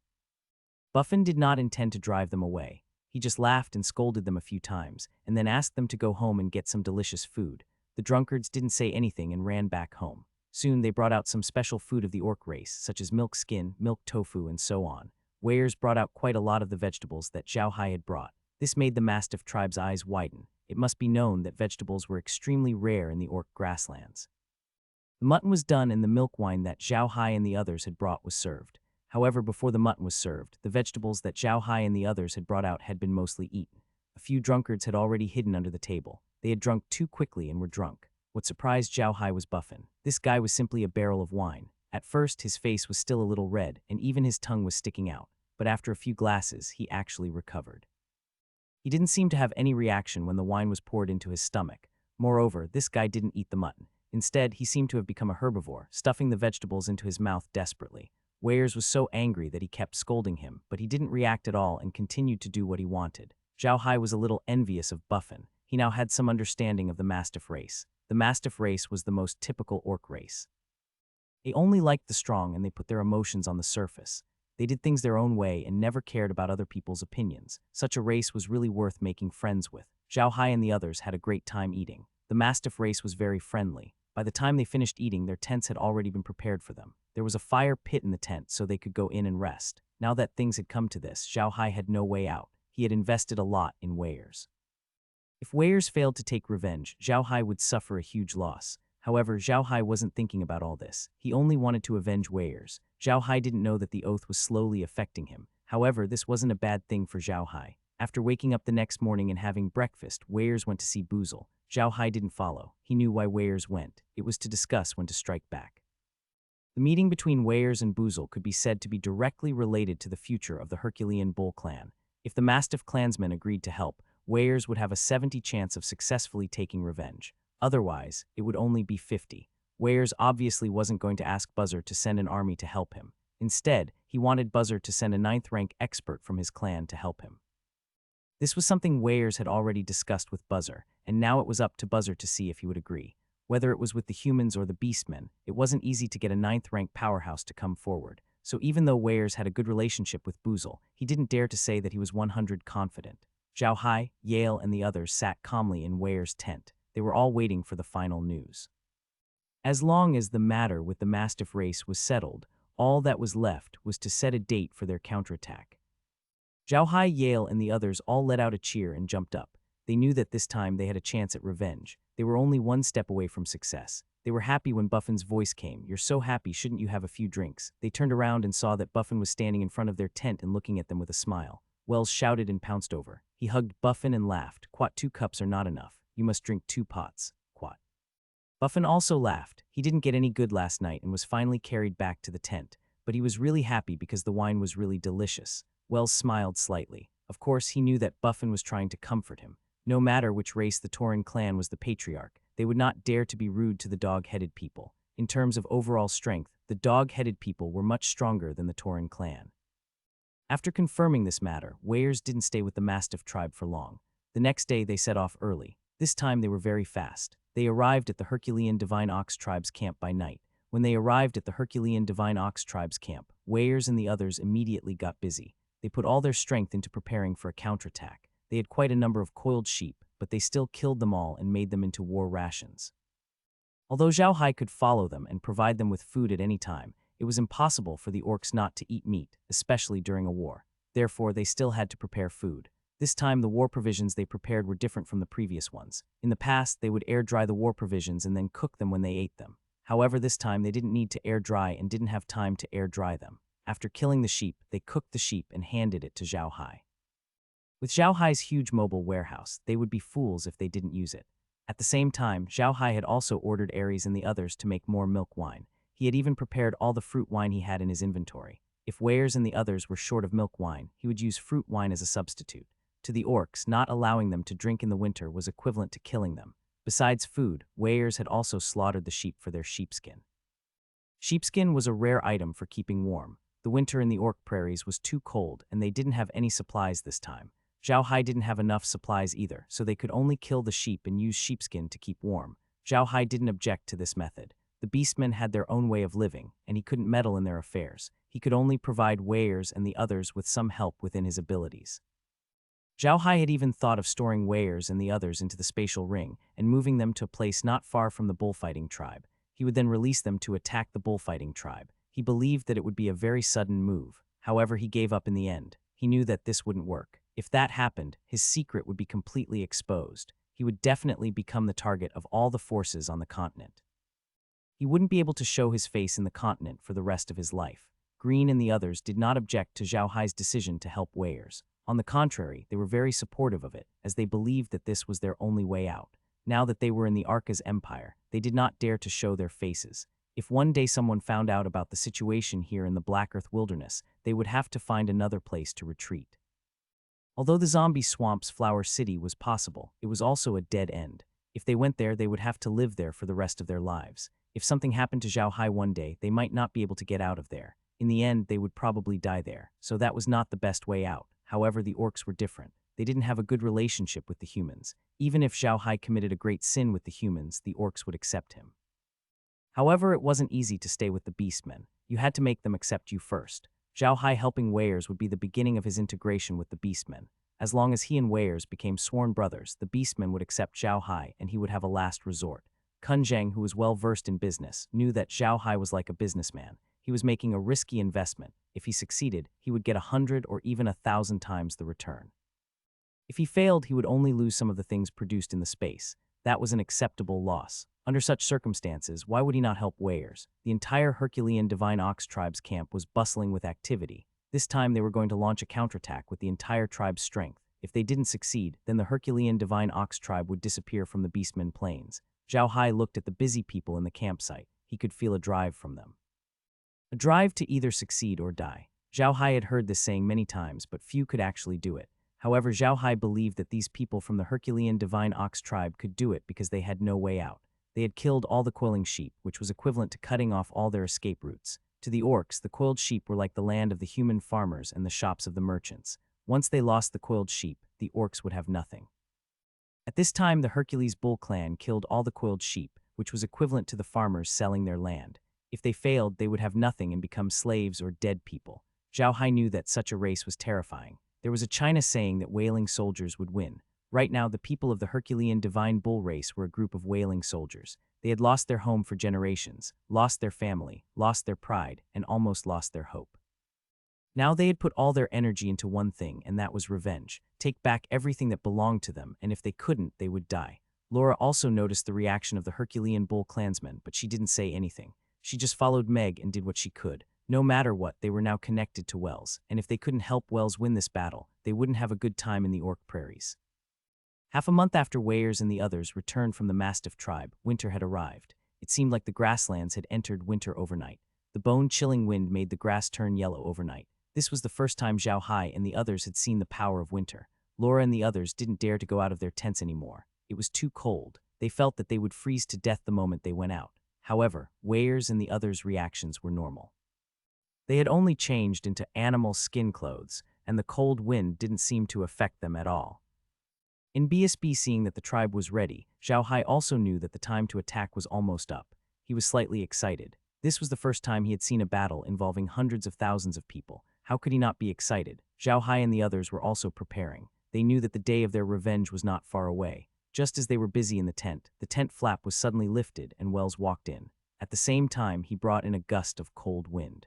S1: Buffin did not intend to drive them away. He just laughed and scolded them a few times, and then asked them to go home and get some delicious food. The drunkards didn't say anything and ran back home. Soon they brought out some special food of the orc race, such as milk skin, milk tofu, and so on. Weirs brought out quite a lot of the vegetables that Zhao Hai had brought. This made the Mastiff tribe's eyes widen. It must be known that vegetables were extremely rare in the orc grasslands. The mutton was done, and the milk wine that Zhao Hai and the others had brought was served. However, before the mutton was served, the vegetables that Zhao Hai and the others had brought out had been mostly eaten. A few drunkards had already hidden under the table. They had drunk too quickly and were drunk. What surprised Zhao Hai was Buffin. This guy was simply a barrel of wine. At first, his face was still a little red, and even his tongue was sticking out. But after a few glasses, he actually recovered. He didn't seem to have any reaction when the wine was poured into his stomach. Moreover, this guy didn't eat the mutton. Instead, he seemed to have become a herbivore, stuffing the vegetables into his mouth desperately. Weirs was so angry that he kept scolding him, but he didn't react at all and continued to do what he wanted. Zhao Hai was a little envious of Buffin. He now had some understanding of the Mastiff race. The Mastiff race was the most typical orc race. They only liked the strong, and they put their emotions on the surface. They did things their own way and never cared about other people's opinions. Such a race was really worth making friends with. Zhao Hai and the others had a great time eating. The Mastiff race was very friendly. By the time they finished eating, their tents had already been prepared for them. There was a fire pit in the tent so they could go in and rest. Now that things had come to this, Zhao Hai had no way out. He had invested a lot in Weirs. If Weirs failed to take revenge, Zhao Hai would suffer a huge loss. However, Zhao Hai wasn't thinking about all this. He only wanted to avenge Weirs. Zhao Hai didn't know that the oath was slowly affecting him. However, this wasn't a bad thing for Zhao Hai. After waking up the next morning and having breakfast, Weirs went to see Boozle. Zhao Hai didn't follow. He knew why Weirs went. It was to discuss when to strike back. The meeting between Weirs and Boozle could be said to be directly related to the future of the Herculean Bull clan. If the Mastiff clansmen agreed to help, Weirs would have a 70 chance of successfully taking revenge. Otherwise, it would only be 50. Weirs obviously wasn't going to ask Buzzer to send an army to help him. Instead, he wanted Buzzer to send a 9th-rank expert from his clan to help him. This was something Weirs had already discussed with Buzzer, and now it was up to Buzzer to see if he would agree. Whether it was with the humans or the beastmen, it wasn't easy to get a 9th-rank powerhouse to come forward. So even though Weirs had a good relationship with Boozle, he didn't dare to say that he was 100% confident. Zhao Hai, Yale, and the others sat calmly in Weirs' tent. They were all waiting for the final news. As long as the matter with the Mastiff race was settled, all that was left was to set a date for their counterattack. Zhao Hai, Yale, and the others all let out a cheer and jumped up. They knew that this time they had a chance at revenge. They were only one step away from success. They were happy when Buffin's voice came. "You're so happy, shouldn't you have a few drinks?" They turned around and saw that Buffin was standing in front of their tent and looking at them with a smile. Wells shouted and pounced over. He hugged Buffin and laughed. "Quat, 2 cups are not enough. You must drink 2 pots. Quat." Buffin also laughed. He didn't get any good last night and was finally carried back to the tent, but he was really happy because the wine was really delicious. Wells smiled slightly. Of course, he knew that Buffin was trying to comfort him. No matter which race the Tauren clan was the patriarch, they would not dare to be rude to the dog-headed people. In terms of overall strength, the dog-headed people were much stronger than the Tauren clan. After confirming this matter, Weirs didn't stay with the Mastiff tribe for long. The next day they set off early. This time they were very fast. They arrived at the Herculean Divine Ox tribe's camp by night. When they arrived at the Herculean Divine Ox tribe's camp, Weirs and the others immediately got busy. They put all their strength into preparing for a counterattack. They had quite a number of coiled sheep, but they still killed them all and made them into war rations. Although Zhao Hai could follow them and provide them with food at any time, it was impossible for the orcs not to eat meat, especially during a war. Therefore, they still had to prepare food. This time, the war provisions they prepared were different from the previous ones. In the past, they would air-dry the war provisions and then cook them when they ate them. However, this time they didn't need to air-dry and didn't have time to air-dry them. After killing the sheep, they cooked the sheep and handed it to Zhao Hai. With Zhao Hai's huge mobile warehouse, they would be fools if they didn't use it. At the same time, Zhao Hai had also ordered Aries and the others to make more milk wine. He had even prepared all the fruit wine he had in his inventory. If Weirs and the others were short of milk wine, he would use fruit wine as a substitute. To the orcs, not allowing them to drink in the winter was equivalent to killing them. Besides food, Weirs had also slaughtered the sheep for their sheepskin. Sheepskin was a rare item for keeping warm. The winter in the orc prairies was too cold, and they didn't have any supplies this time. Zhao Hai didn't have enough supplies either, so they could only kill the sheep and use sheepskin to keep warm. Zhao Hai didn't object to this method. The beastmen had their own way of living, and he couldn't meddle in their affairs. He could only provide Weirs and the others with some help within his abilities. Zhao Hai had even thought of storing Weirs and the others into the spatial ring and moving them to a place not far from the bullfighting tribe. He would then release them to attack the bullfighting tribe. He believed that it would be a very sudden move. However, he gave up in the end. He knew that this wouldn't work. If that happened, his secret would be completely exposed. He would definitely become the target of all the forces on the continent. He wouldn't be able to show his face in the continent for the rest of his life. Green and the others did not object to Zhao Hai's decision to help Weirs. On the contrary, they were very supportive of it, as they believed that this was their only way out. Now that they were in the Arca's empire, they did not dare to show their faces. If one day someone found out about the situation here in the Black Earth Wilderness, they would have to find another place to retreat. Although the zombie swamp's Flower City was possible, it was also a dead end. If they went there, they would have to live there for the rest of their lives. If something happened to Zhao Hai one day, they might not be able to get out of there. In the end, they would probably die there, so that was not the best way out. However, the orcs were different. They didn't have a good relationship with the humans. Even if Zhao Hai committed a great sin with the humans, the orcs would accept him. However, it wasn't easy to stay with the beastmen. You had to make them accept you first. Zhao Hai helping Weirs would be the beginning of his integration with the beastmen. As long as he and Weirs became sworn brothers, the beastmen would accept Zhao Hai and he would have a last resort. Kun Zheng, who was well versed in business, knew that Zhao Hai was like a businessman. He was making a risky investment. If he succeeded, he would get 100 or even 1,000 times the return. If he failed, he would only lose some of the things produced in the space. That was an acceptable loss. Under such circumstances, why would he not help Weirs? The entire Herculean Divine Ox tribe's camp was bustling with activity. This time they were going to launch a counterattack with the entire tribe's strength. If they didn't succeed, then the Herculean Divine Ox tribe would disappear from the Beastmen Plains. Zhao Hai looked at the busy people in the campsite. He could feel a drive from them. A drive to either succeed or die. Zhao Hai had heard this saying many times, but few could actually do it. However, Zhao Hai believed that these people from the Herculean Divine Ox tribe could do it because they had no way out. They had killed all the coiling sheep, which was equivalent to cutting off all their escape routes. To the orcs, the coiled sheep were like the land of the human farmers and the shops of the merchants. Once they lost the coiled sheep, the orcs would have nothing. At this time, the Hercules Bull clan killed all the coiled sheep, which was equivalent to the farmers selling their land. If they failed, they would have nothing and become slaves or dead people. Zhao Hai knew that such a race was terrifying. There was a China saying that wailing soldiers would win. Right now, the people of the Herculean Divine Bull race were a group of wailing soldiers. They had lost their home for generations, lost their family, lost their pride, and almost lost their hope. Now they had put all their energy into one thing, and that was revenge. Take back everything that belonged to them, and if they couldn't, they would die. Laura also noticed the reaction of the Herculean Bull clansmen, but she didn't say anything. She just followed Meg and did what she could. No matter what, they were now connected to Wells, and if they couldn't help Wells win this battle, they wouldn't have a good time in the Orc prairies. Half a month after Weirs and the others returned from the Mastiff tribe, winter had arrived. It seemed like the grasslands had entered winter overnight. The bone-chilling wind made the grass turn yellow overnight. This was the first time Zhao Hai and the others had seen the power of winter. Laura and the others didn't dare to go out of their tents anymore. It was too cold. They felt that they would freeze to death the moment they went out. However, Weirs and the others' reactions were normal. They had only changed into animal skin clothes, and the cold wind didn't seem to affect them at all. In BSB, seeing that the tribe was ready, Zhao Hai also knew that the time to attack was almost up. He was slightly excited. This was the first time he had seen a battle involving hundreds of thousands of people. How could he not be excited? Zhao Hai and the others were also preparing. They knew that the day of their revenge was not far away. Just as they were busy in the tent flap was suddenly lifted and Wells walked in. At the same time, he brought in a gust of cold wind.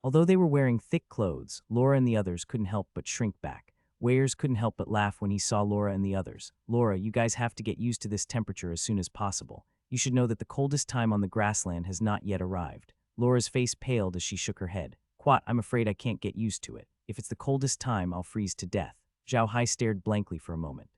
S1: Although they were wearing thick clothes, Laura and the others couldn't help but shrink back. Weirs couldn't help but laugh when he saw Laura and the others. "Laura, you guys have to get used to this temperature as soon as possible. You should know that the coldest time on the grassland has not yet arrived." Laura's face paled as she shook her head. Quat, I'm afraid I can't get used to it. If it's the coldest time, I'll freeze to death. Zhao Hai stared blankly for a moment.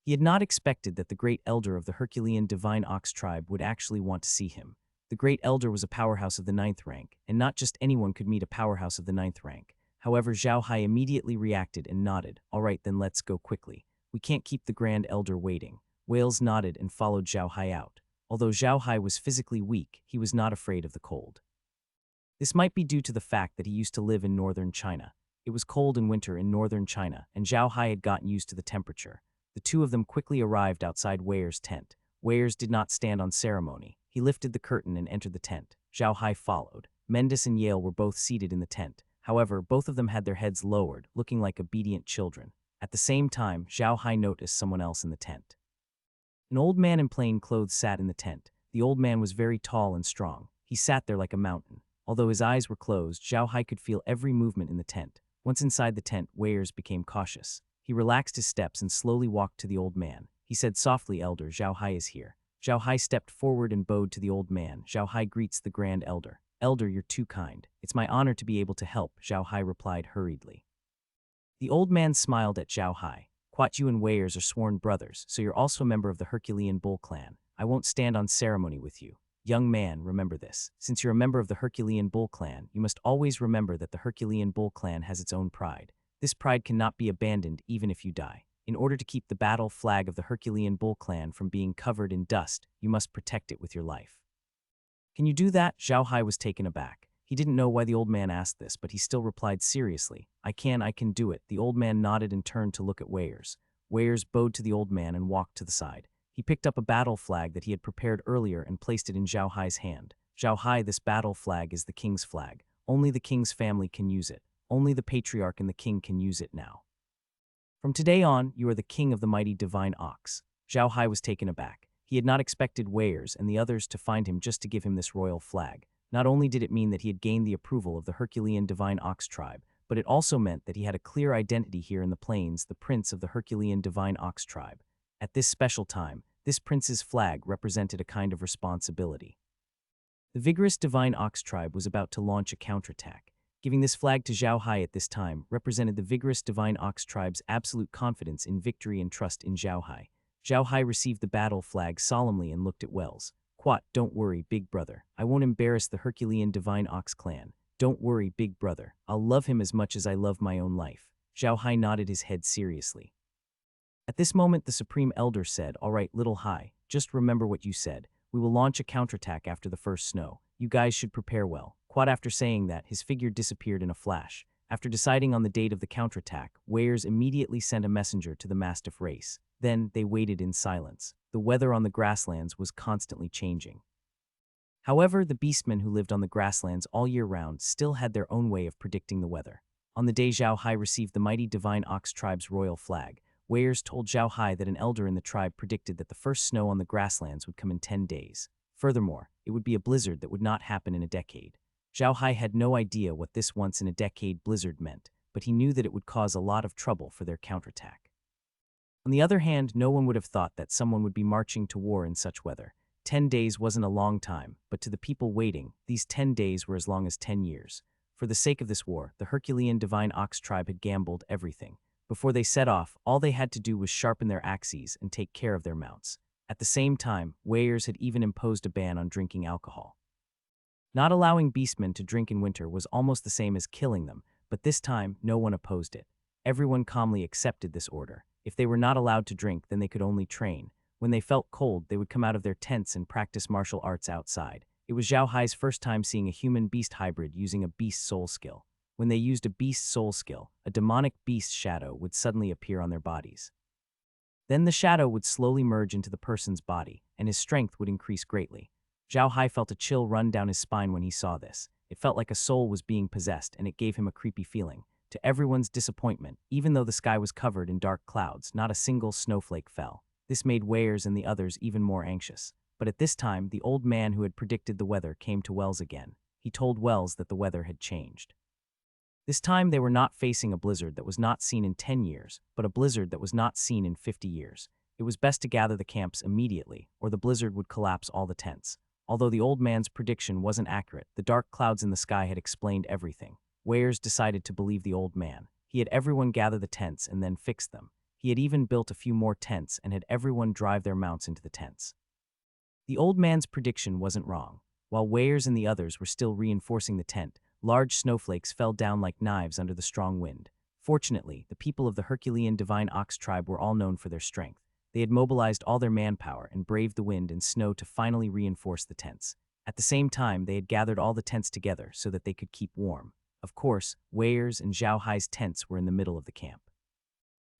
S1: He had not expected that the Great Elder of the Herculean Divine Ox tribe would actually want to see him. The Great Elder was a powerhouse of the 9th rank, and not just anyone could meet a powerhouse of the 9th rank. However, Zhao Hai immediately reacted and nodded. All right, then let's go quickly. We can't keep the Grand Elder waiting. Wales nodded and followed Zhao Hai out. Although Zhao Hai was physically weak, he was not afraid of the cold. This might be due to the fact that he used to live in northern China. It was cold in winter in northern China, and Zhao Hai had gotten used to the temperature. The two of them quickly arrived outside Weir's tent. Weir's did not stand on ceremony. He lifted the curtain and entered the tent. Zhao Hai followed. Mendis and Yale were both seated in the tent. However, both of them had their heads lowered, looking like obedient children. At the same time, Zhao Hai noticed someone else in the tent. An old man in plain clothes sat in the tent. The old man was very tall and strong. He sat there like a mountain. Although his eyes were closed, Zhao Hai could feel every movement in the tent. Once inside the tent, Weirs became cautious. He relaxed his steps and slowly walked to the old man. He said softly, Elder, Zhao Hai is here. Zhao Hai stepped forward and bowed to the old man. Zhao Hai greets the Grand Elder. Elder, you're too kind. It's my honor to be able to help, Zhao Hai replied hurriedly. The old man smiled at Zhao Hai. Quat, you and Weirs are sworn brothers, so you're also a member of the Herculean Bull clan. I won't stand on ceremony with you. Young man, remember this. Since you're a member of the Herculean Bull clan, you must always remember that the Herculean Bull clan has its own pride. This pride cannot be abandoned even if you die. In order to keep the battle flag of the Herculean Bull clan from being covered in dust, you must protect it with your life. Can you do that? Zhao Hai was taken aback. He didn't know why the old man asked this, but he still replied seriously. I can do it. The old man nodded and turned to look at Weirs. Weirs bowed to the old man and walked to the side. He picked up a battle flag that he had prepared earlier and placed it in Zhao Hai's hand. Zhao Hai, this battle flag is the king's flag. Only the king's family can use it. Only the patriarch and the king can use it now. From today on, you are the king of the mighty divine ox. Zhao Hai was taken aback. He had not expected Weirs and the others to find him just to give him this royal flag. Not only did it mean that he had gained the approval of the Herculean divine ox tribe, but it also meant that he had a clear identity here in the plains, the prince of the Herculean divine ox tribe. At this special time, this prince's flag represented a kind of responsibility. The vigorous divine ox tribe was about to launch a counterattack. Giving this flag to Zhao Hai at this time represented the vigorous divine ox tribe's absolute confidence in victory and trust in Zhao Hai. Zhao Hai received the battle flag solemnly and looked at Wells. Quat, don't worry, big brother. I won't embarrass the Herculean divine ox clan. Don't worry, big brother. I'll love him as much as I love my own life. Zhao Hai nodded his head seriously. At this moment, the Supreme Elder said, all right, little Hai, just remember what you said. We will launch a counterattack after the first snow. You guys should prepare well. Quat, after saying that, his figure disappeared in a flash. After deciding on the date of the counterattack, Weirs immediately sent a messenger to the Mastiff race. Then, they waited in silence. The weather on the grasslands was constantly changing. However, the beastmen who lived on the grasslands all year round still had their own way of predicting the weather. On the day Zhao Hai received the mighty divine ox tribe's royal flag, Weirs told Zhao Hai that an elder in the tribe predicted that the first snow on the grasslands would come in 10 days. Furthermore, it would be a blizzard that would not happen in a decade. Zhao Hai had no idea what this once-in-a-decade blizzard meant, but he knew that it would cause a lot of trouble for their counterattack. On the other hand, no one would have thought that someone would be marching to war in such weather. 10 days wasn't a long time, but to the people waiting, these 10 days were as long as 10 years. For the sake of this war, the Herculean divine ox tribe had gambled everything. Before they set off, all they had to do was sharpen their axes and take care of their mounts. At the same time, Weirs had even imposed a ban on drinking alcohol. Not allowing beastmen to drink in winter was almost the same as killing them, but this time, no one opposed it. Everyone calmly accepted this order. If they were not allowed to drink, then they could only train. When they felt cold, they would come out of their tents and practice martial arts outside. It was Zhao Hai's first time seeing a human-beast hybrid using a beast soul skill. When they used a beast soul skill, a demonic beast shadow would suddenly appear on their bodies. Then the shadow would slowly merge into the person's body, and his strength would increase greatly. Zhao Hai felt a chill run down his spine when he saw this. It felt like a soul was being possessed, and it gave him a creepy feeling. To everyone's disappointment, even though the sky was covered in dark clouds, not a single snowflake fell. This made Weirs and the others even more anxious. But at this time, the old man who had predicted the weather came to Wells again. He told Wells that the weather had changed. This time they were not facing a blizzard that was not seen in 10 years, but a blizzard that was not seen in 50 years. It was best to gather the camps immediately, or the blizzard would collapse all the tents. Although the old man's prediction wasn't accurate, the dark clouds in the sky had explained everything. Weyers decided to believe the old man. He had everyone gather the tents and then fix them. He had even built a few more tents and had everyone drive their mounts into the tents. The old man's prediction wasn't wrong. While Weyers and the others were still reinforcing the tent, large snowflakes fell down like knives under the strong wind. Fortunately, the people of the Herculean Divine Ox tribe were all known for their strength. They had mobilized all their manpower and braved the wind and snow to finally reinforce the tents. At the same time, they had gathered all the tents together so that they could keep warm. Of course, Weyers and Zhao Hai's tents were in the middle of the camp.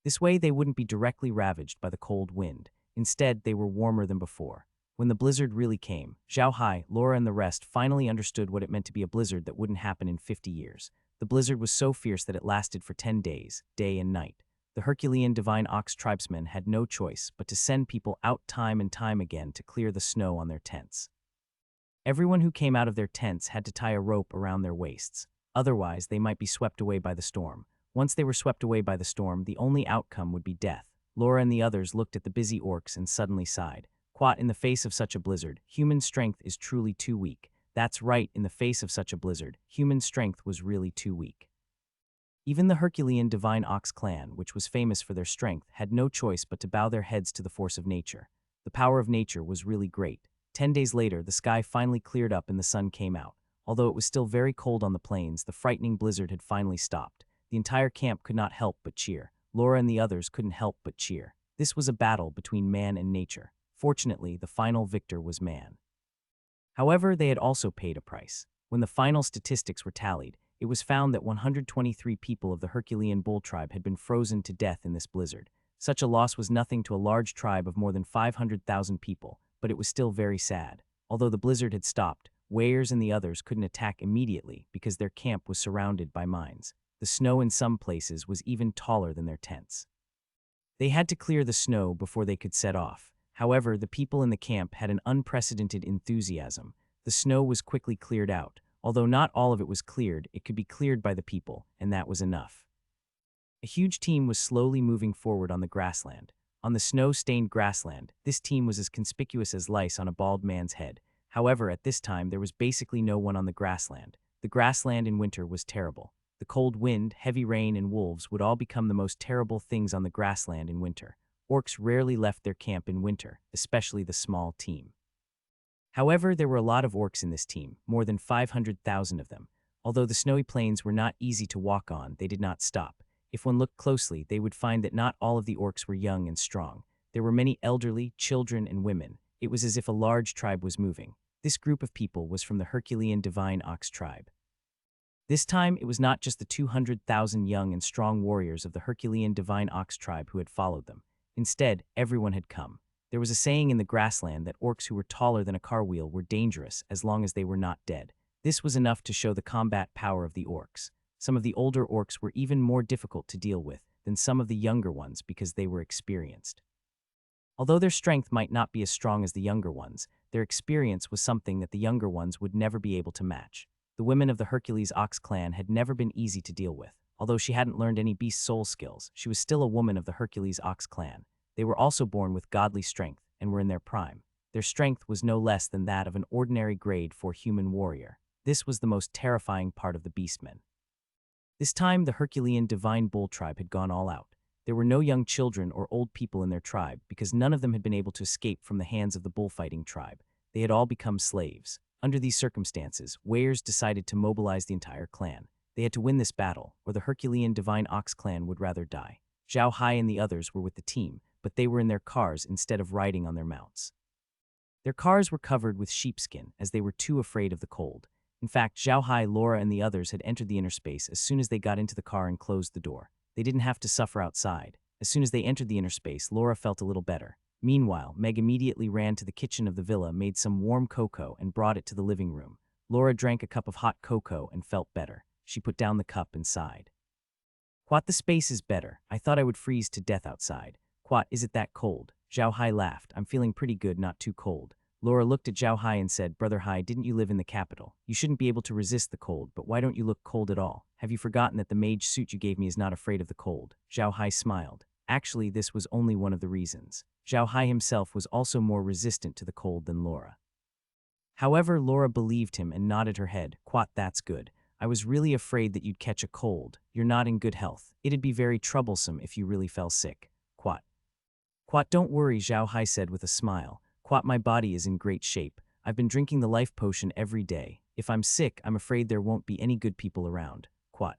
S1: This way, they wouldn't be directly ravaged by the cold wind. Instead, they were warmer than before. When the blizzard really came, Zhao Hai, Laura, and the rest finally understood what it meant to be a blizzard that wouldn't happen in 50 years. The blizzard was so fierce that it lasted for 10 days, day and night. The Herculean Divine Ox tribesmen had no choice but to send people out time and time again to clear the snow on their tents. Everyone who came out of their tents had to tie a rope around their waists. Otherwise, they might be swept away by the storm. Once they were swept away by the storm, the only outcome would be death. Laura and the others looked at the busy orcs and suddenly sighed. Quat, in the face of such a blizzard, human strength is truly too weak. That's right, in the face of such a blizzard, human strength was really too weak. Even the Herculean Divine Ox clan, which was famous for their strength, had no choice but to bow their heads to the force of nature. The power of nature was really great. 10 days later, the sky finally cleared up and the sun came out. Although it was still very cold on the plains, the frightening blizzard had finally stopped. The entire camp could not help but cheer. Laura and the others couldn't help but cheer. This was a battle between man and nature. Fortunately, the final victor was man. However, they had also paid a price. When the final statistics were tallied, it was found that 123 people of the Herculean bull tribe had been frozen to death in this blizzard. Such a loss was nothing to a large tribe of more than 500,000 people, but it was still very sad. Although the blizzard had stopped, Weyers and the others couldn't attack immediately because their camp was surrounded by mines. The snow in some places was even taller than their tents. They had to clear the snow before they could set off. However, the people in the camp had an unprecedented enthusiasm. The snow was quickly cleared out. Although not all of it was cleared, it could be cleared by the people, and that was enough. A huge team was slowly moving forward on the grassland. On the snow-stained grassland, this team was as conspicuous as lice on a bald man's head. However, at this time, there was basically no one on the grassland. The grassland in winter was terrible. The cold wind, heavy rain, and wolves would all become the most terrible things on the grassland in winter. Orcs rarely left their camp in winter, especially the small team. However, there were a lot of orcs in this team, more than 500,000 of them. Although the snowy plains were not easy to walk on, they did not stop. If one looked closely, they would find that not all of the orcs were young and strong. There were many elderly, children, and women. It was as if a large tribe was moving. This group of people was from the Herculean Divine Ox tribe. This time, it was not just the 200,000 young and strong warriors of the Herculean Divine Ox tribe who had followed them. Instead, everyone had come. There was a saying in the grassland that orcs who were taller than a car wheel were dangerous as long as they were not dead. This was enough to show the combat power of the orcs. Some of the older orcs were even more difficult to deal with than some of the younger ones because they were experienced. Although their strength might not be as strong as the younger ones, their experience was something that the younger ones would never be able to match. The women of the Hercules Ox clan had never been easy to deal with. Although she hadn't learned any beast soul skills, she was still a woman of the Hercules Ox clan. They were also born with godly strength and were in their prime. Their strength was no less than that of an ordinary grade 4 human warrior. This was the most terrifying part of the beastmen. This time, the Herculean Divine Bull tribe had gone all out. There were no young children or old people in their tribe because none of them had been able to escape from the hands of the bullfighting tribe. They had all become slaves. Under these circumstances, Weyers decided to mobilize the entire clan. They had to win this battle, or the Herculean Divine Ox clan would rather die. Zhao Hai and the others were with the team, but they were in their cars instead of riding on their mounts. Their cars were covered with sheepskin as they were too afraid of the cold. In fact, Zhao Hai, Laura, and the others had entered the inner space as soon as they got into the car and closed the door. They didn't have to suffer outside. As soon as they entered the inner space, Laura felt a little better. Meanwhile, Meg immediately ran to the kitchen of the villa, made some warm cocoa, and brought it to the living room. Laura drank a cup of hot cocoa and felt better. She put down the cup and sighed. Quat, the space is better. I thought I would freeze to death outside. Quat, is it that cold? Zhao Hai laughed. I'm feeling pretty good, not too cold. Laura looked at Zhao Hai and said, Brother Hai, didn't you live in the capital? You shouldn't be able to resist the cold, but why don't you look cold at all? Have you forgotten that the mage suit you gave me is not afraid of the cold? Zhao Hai smiled. Actually, this was only one of the reasons. Zhao Hai himself was also more resistant to the cold than Laura. However, Laura believed him and nodded her head. Quat, that's good. I was really afraid that you'd catch a cold. You're not in good health. It'd be very troublesome if you really fell sick. Quat. Quat, don't worry, Zhao Hai said with a smile. Quat, my body is in great shape. I've been drinking the life potion every day. If I'm sick, I'm afraid there won't be any good people around. Quat.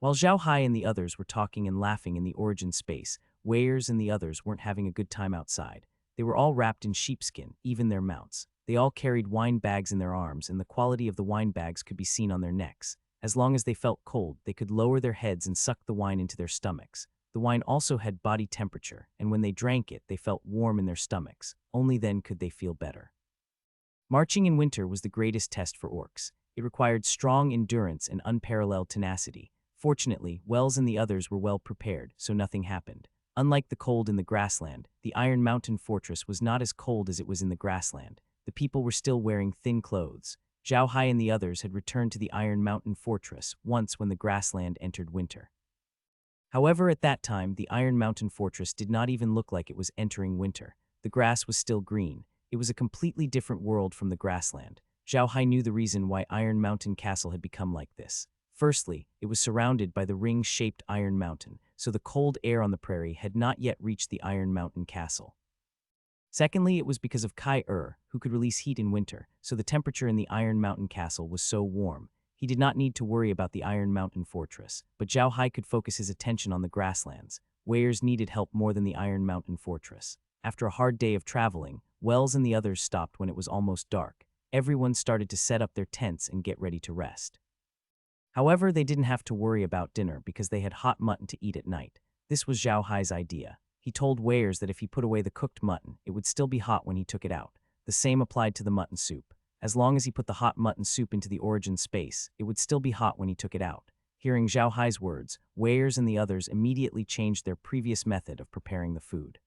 S1: While Zhao Hai and the others were talking and laughing in the origin space, Weirs and the others weren't having a good time outside. They were all wrapped in sheepskin, even their mounts. They all carried wine bags in their arms, and the quality of the wine bags could be seen on their necks. As long as they felt cold, they could lower their heads and suck the wine into their stomachs. The wine also had body temperature, and when they drank it, they felt warm in their stomachs. Only then could they feel better. Marching in winter was the greatest test for orcs. It required strong endurance and unparalleled tenacity. Fortunately, Wells and the others were well prepared, so nothing happened. Unlike the cold in the grassland, the Iron Mountain Fortress was not as cold as it was in the grassland. The people were still wearing thin clothes. Zhao Hai and the others had returned to the Iron Mountain Fortress once when the grassland entered winter. However, at that time, the Iron Mountain Fortress did not even look like it was entering winter. The grass was still green. It was a completely different world from the grassland. Zhao Hai knew the reason why Iron Mountain Castle had become like this. Firstly, it was surrounded by the ring-shaped Iron Mountain, so the cold air on the prairie had not yet reached the Iron Mountain Castle. Secondly, it was because of Kai-Er, who could release heat in winter, so the temperature in the Iron Mountain Castle was so warm. He did not need to worry about the Iron Mountain Fortress, but Zhao Hai could focus his attention on the grasslands. Weirs needed help more than the Iron Mountain Fortress. After a hard day of traveling, Wells and the others stopped when it was almost dark. Everyone started to set up their tents and get ready to rest. However, they didn't have to worry about dinner because they had hot mutton to eat at night. This was Zhao Hai's idea. He told Weirs that if he put away the cooked mutton, it would still be hot when he took it out. The same applied to the mutton soup. As long as he put the hot mutton soup into the origin space, it would still be hot when he took it out. Hearing Zhao Hai's words, Weirs and the others immediately changed their previous method of preparing the food.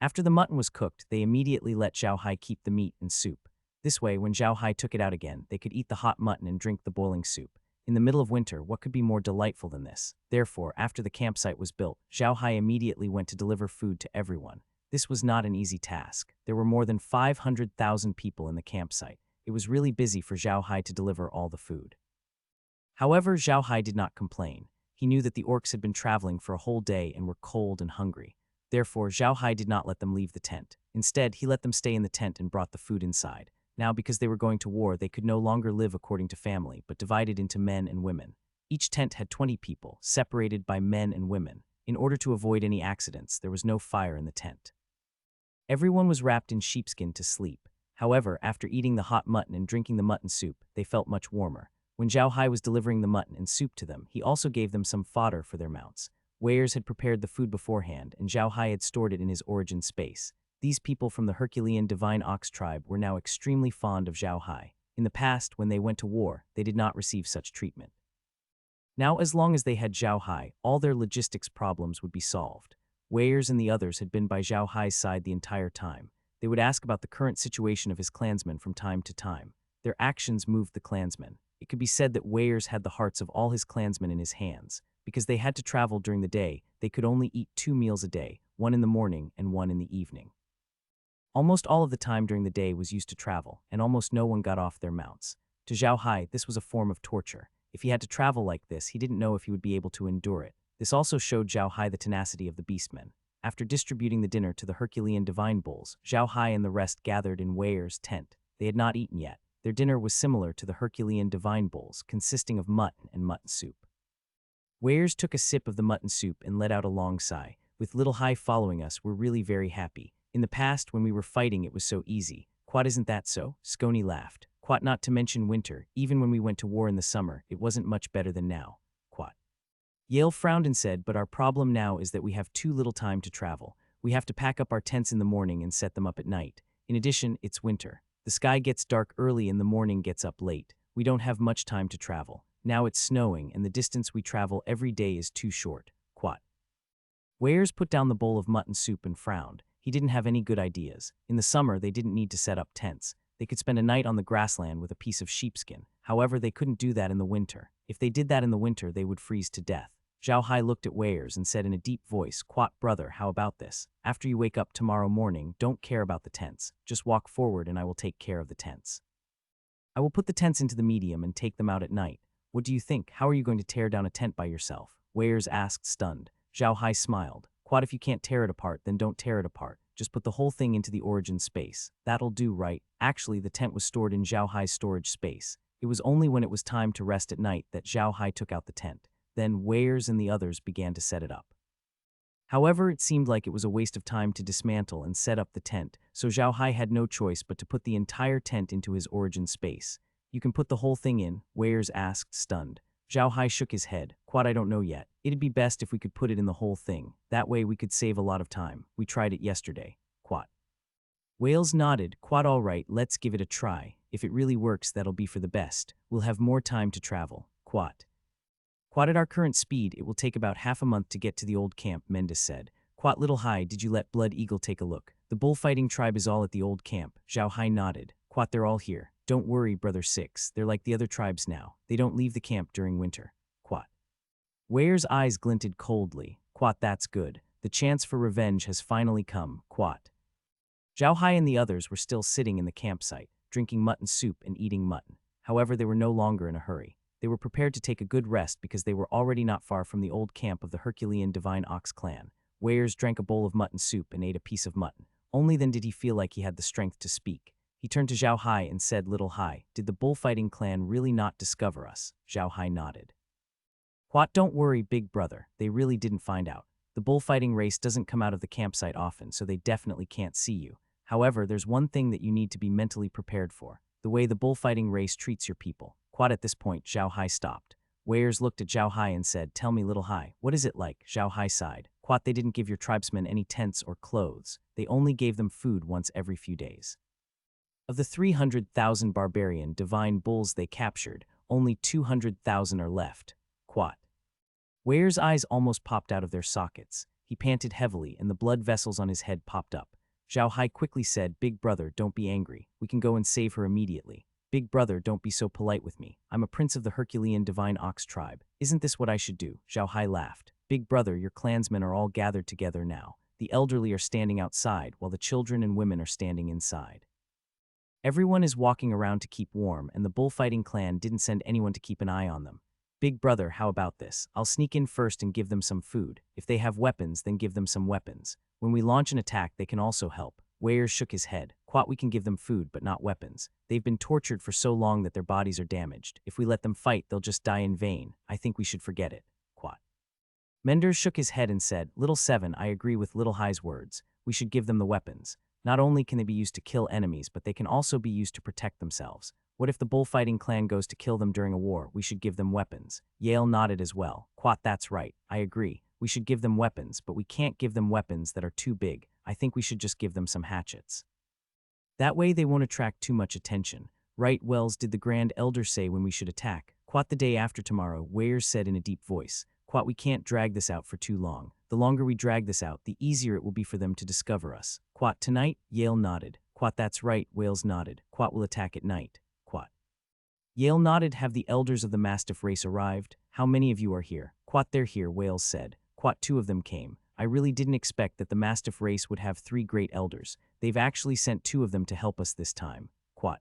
S1: After the mutton was cooked, they immediately let Zhao Hai keep the meat and soup. This way, when Zhao Hai took it out again, they could eat the hot mutton and drink the boiling soup. In the middle of winter, what could be more delightful than this? Therefore, after the campsite was built, Zhao Hai immediately went to deliver food to everyone. This was not an easy task. There were more than 500,000 people in the campsite. It was really busy for Zhao Hai to deliver all the food. However, Zhao Hai did not complain. He knew that the orcs had been traveling for a whole day and were cold and hungry. Therefore, Zhao Hai did not let them leave the tent. Instead, he let them stay in the tent and brought the food inside. Now, because they were going to war, they could no longer live according to family, but divided into men and women. Each tent had 20 people, separated by men and women. In order to avoid any accidents, there was no fire in the tent. Everyone was wrapped in sheepskin to sleep. However, after eating the hot mutton and drinking the mutton soup, they felt much warmer. When Zhao Hai was delivering the mutton and soup to them, he also gave them some fodder for their mounts. Weirs had prepared the food beforehand, and Zhao Hai had stored it in his origin space. These people from the Herculean Divine Ox tribe were now extremely fond of Zhao Hai. In the past, when they went to war, they did not receive such treatment. Now, as long as they had Zhao Hai, all their logistics problems would be solved. Weirs and the others had been by Zhao Hai's side the entire time. They would ask about the current situation of his clansmen from time to time. Their actions moved the clansmen. It could be said that Weirs had the hearts of all his clansmen in his hands. Because they had to travel during the day, they could only eat 2 meals a day, one in the morning and one in the evening. Almost all of the time during the day was used to travel, and almost no one got off their mounts. To Zhao Hai, this was a form of torture. If he had to travel like this, he didn't know if he would be able to endure it. This also showed Zhao Hai the tenacity of the beastmen. After distributing the dinner to the Herculean divine bulls, Zhao Hai and the rest gathered in Weirs' tent. They had not eaten yet. Their dinner was similar to the Herculean divine bulls, consisting of mutton and mutton soup. Weirs took a sip of the mutton soup and let out a long sigh. With Little Hai following us, we're really very happy. In the past, when we were fighting, it was so easy. Quat, isn't that so? Scony laughed. Quat, not to mention winter. Even when we went to war in the summer, it wasn't much better than now. Quat. Yale frowned and said, but our problem now is that we have too little time to travel. We have to pack up our tents in the morning and set them up at night. In addition, it's winter. The sky gets dark early and the morning gets up late. We don't have much time to travel. Now it's snowing and the distance we travel every day is too short. Quat. Weirs put down the bowl of mutton soup and frowned. He didn't have any good ideas. In the summer, they didn't need to set up tents. They could spend a night on the grassland with a piece of sheepskin. However, they couldn't do that in the winter. If they did that in the winter, they would freeze to death. Zhao Hai looked at Weirs and said in a deep voice, "Quat brother, how about this? After you wake up tomorrow morning, don't care about the tents. Just walk forward and I will take care of the tents. I will put the tents into the medium and take them out at night. What do you think? How are you going to tear down a tent by yourself?" Weirs asked, stunned. Zhao Hai smiled. "Quat, if you can't tear it apart, then don't tear it apart. Just put the whole thing into the origin space. That'll do, right?" Actually, the tent was stored in Zhao Hai's storage space. It was only when it was time to rest at night that Zhao Hai took out the tent. Then Weirs and the others began to set it up. However, it seemed like it was a waste of time to dismantle and set up the tent, so Zhao Hai had no choice but to put the entire tent into his origin space. "You can put the whole thing in?" Weirs asked, stunned. Zhao Hai shook his head. "Quat, I don't know yet. It'd be best if we could put it in the whole thing. That way we could save a lot of time. We tried it yesterday." Quat. Wales nodded. "Quat, all right, let's give it a try. If it really works, that'll be for the best. We'll have more time to travel." Quat. "Quat, at our current speed, it will take about half a month to get to the old camp," Mendis said. "Quat, Little Hai, did you let Blood Eagle take a look? The bullfighting tribe is all at the old camp." Zhao Hai nodded. "Quat, they're all here. Don't worry, Brother Six. They're like the other tribes now. They don't leave the camp during winter." Quat. Weirs' eyes glinted coldly. "Quat, that's good. The chance for revenge has finally come." Quat. Zhao Hai and the others were still sitting in the campsite, drinking mutton soup and eating mutton. However, they were no longer in a hurry. They were prepared to take a good rest because they were already not far from the old camp of the Herculean Divine Ox clan. Weirs drank a bowl of mutton soup and ate a piece of mutton. Only then did he feel like he had the strength to speak. He turned to Zhao Hai and said, "Little Hai, did the bullfighting clan really not discover us?" Zhao Hai nodded. "Quat, don't worry, big brother. They really didn't find out. The bullfighting race doesn't come out of the campsite often, so they definitely can't see you. However, there's one thing that you need to be mentally prepared for: the way the bullfighting race treats your people." Quat. At this point, Zhao Hai stopped. Weirs looked at Zhao Hai and said, "Tell me, Little Hai, what is it like?" Zhao Hai sighed. "Quat, they didn't give your tribesmen any tents or clothes. They only gave them food once every few days. Of the 300,000 barbarian divine bulls they captured, only 200,000 are left." Quat. Weirs' eyes almost popped out of their sockets. He panted heavily and the blood vessels on his head popped up. Zhao Hai quickly said, "Big brother, don't be angry. We can go and save her immediately." "Big brother, don't be so polite with me. I'm a prince of the Herculean Divine Ox tribe. Isn't this what I should do?" Zhao Hai laughed. "Big brother, your clansmen are all gathered together now. The elderly are standing outside, while the children and women are standing inside. Everyone is walking around to keep warm, and the bullfighting clan didn't send anyone to keep an eye on them. Big brother, how about this? I'll sneak in first and give them some food. If they have weapons, then give them some weapons. When we launch an attack, they can also help." Weirs shook his head. "Quat, we can give them food, but not weapons. They've been tortured for so long that their bodies are damaged. If we let them fight, they'll just die in vain. I think we should forget it." Quat. Menders shook his head and said, "Little Seven, I agree with Little Hai's words. We should give them the weapons. Not only can they be used to kill enemies, but they can also be used to protect themselves. What if the bullfighting clan goes to kill them during a war? We should give them weapons." Yale nodded as well. "Quat, that's right. I agree. We should give them weapons, but we can't give them weapons that are too big. I think we should just give them some hatchets. That way they won't attract too much attention. Right, Wells, did the Grand Elder say when we should attack?" "Quat, the day after tomorrow," Weirs said in a deep voice. "Quat, we can't drag this out for too long. The longer we drag this out, the easier it will be for them to discover us." "Quat, tonight?" Yale nodded. "Quat, that's right," Wales nodded. "Quat will attack at night." Quat. Yale nodded. "Have the elders of the Mastiff race arrived? How many of you are here?" "Quat, they're here," Wales said. "Quat, 2 of them came. I really didn't expect that the Mastiff race would have 3 great elders. They've actually sent 2 of them to help us this time." Quat.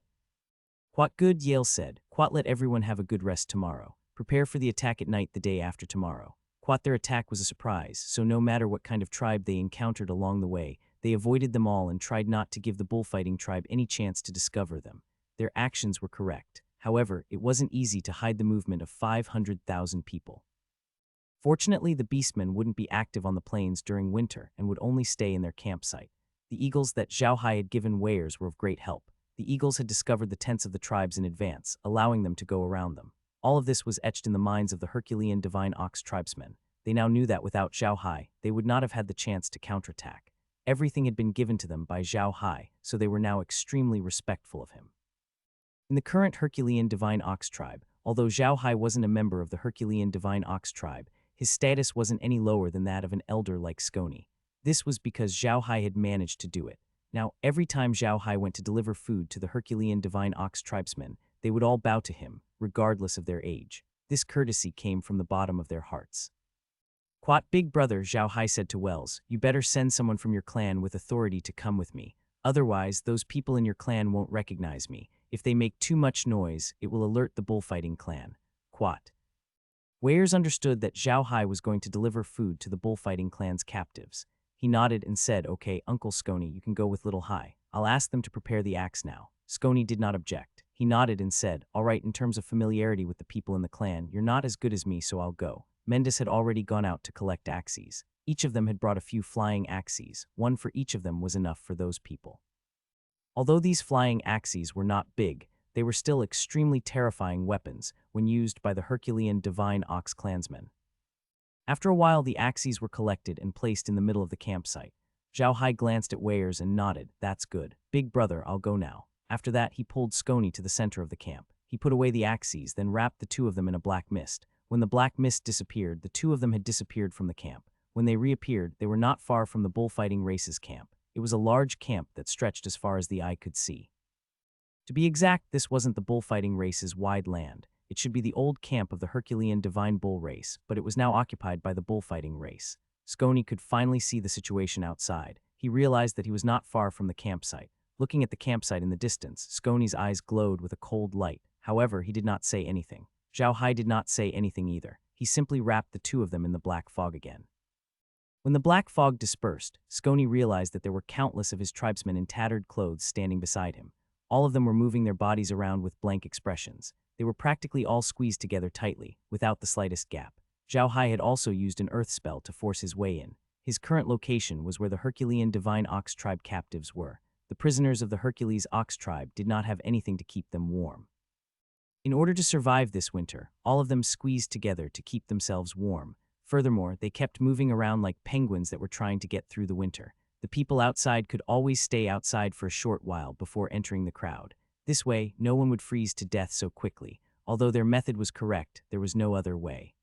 S1: "Quat, good," Yale said. "Quat, let everyone have a good rest tomorrow. Prepare for the attack at night the day after tomorrow." Quat, their attack was a surprise, so no matter what kind of tribe they encountered along the way, they avoided them all and tried not to give the bullfighting tribe any chance to discover them. Their actions were correct. However, it wasn't easy to hide the movement of 500,000 people. Fortunately, the beastmen wouldn't be active on the plains during winter and would only stay in their campsite. The eagles that Zhao Hai had given Weirs were of great help. The eagles had discovered the tents of the tribes in advance, allowing them to go around them. All of this was etched in the minds of the Herculean Divine Ox tribesmen. They now knew that without Zhao Hai, they would not have had the chance to counterattack. Everything had been given to them by Zhao Hai, so they were now extremely respectful of him. In the current Herculean Divine Ox tribe, although Zhao Hai wasn't a member of the Herculean Divine Ox tribe, his status wasn't any lower than that of an elder like Scony. This was because Zhao Hai had managed to do it. Now, every time Zhao Hai went to deliver food to the Herculean Divine Ox tribesmen, they would all bow to him, regardless of their age. This courtesy came from the bottom of their hearts. Quat big brother, Zhao Hai said to Wells, you better send someone from your clan with authority to come with me. Otherwise, those people in your clan won't recognize me. If they make too much noise, it will alert the bullfighting clan. Quat. Weyers understood that Zhao Hai was going to deliver food to the bullfighting clan's captives. He nodded and said, okay, Uncle Scony, you can go with Little Hai. I'll ask them to prepare the axe now. Scony did not object. He nodded and said, all right, in terms of familiarity with the people in the clan, you're not as good as me, so I'll go. Mendis had already gone out to collect axes. Each of them had brought a few flying axes. One for each of them was enough for those people. Although these flying axes were not big, they were still extremely terrifying weapons when used by the Herculean Divine Ox clansmen. After a while, the axes were collected and placed in the middle of the campsite. Zhao Hai glanced at Weyers and nodded. That's good. Big brother, I'll go now. After that, he pulled Scony to the center of the camp. He put away the axes, then wrapped the two of them in a black mist. When the black mist disappeared, the two of them had disappeared from the camp. When they reappeared, they were not far from the bullfighting race's camp. It was a large camp that stretched as far as the eye could see. To be exact, this wasn't the bullfighting race's wide land. It should be the old camp of the Herculean Divine Bull race, but it was now occupied by the bullfighting race. Scony could finally see the situation outside. He realized that he was not far from the campsite. Looking at the campsite in the distance, Scony's eyes glowed with a cold light. However, he did not say anything. Zhao Hai did not say anything either. He simply wrapped the two of them in the black fog again. When the black fog dispersed, Scony realized that there were countless of his tribesmen in tattered clothes standing beside him. All of them were moving their bodies around with blank expressions. They were practically all squeezed together tightly, without the slightest gap. Zhao Hai had also used an earth spell to force his way in. His current location was where the Herculean Divine Ox tribe captives were. The prisoners of the Hercules Ox tribe did not have anything to keep them warm. In order to survive this winter, all of them squeezed together to keep themselves warm. Furthermore, they kept moving around like penguins that were trying to get through the winter. The people outside could always stay outside for a short while before entering the crowd. This way, no one would freeze to death so quickly. Although their method was correct, there was no other way.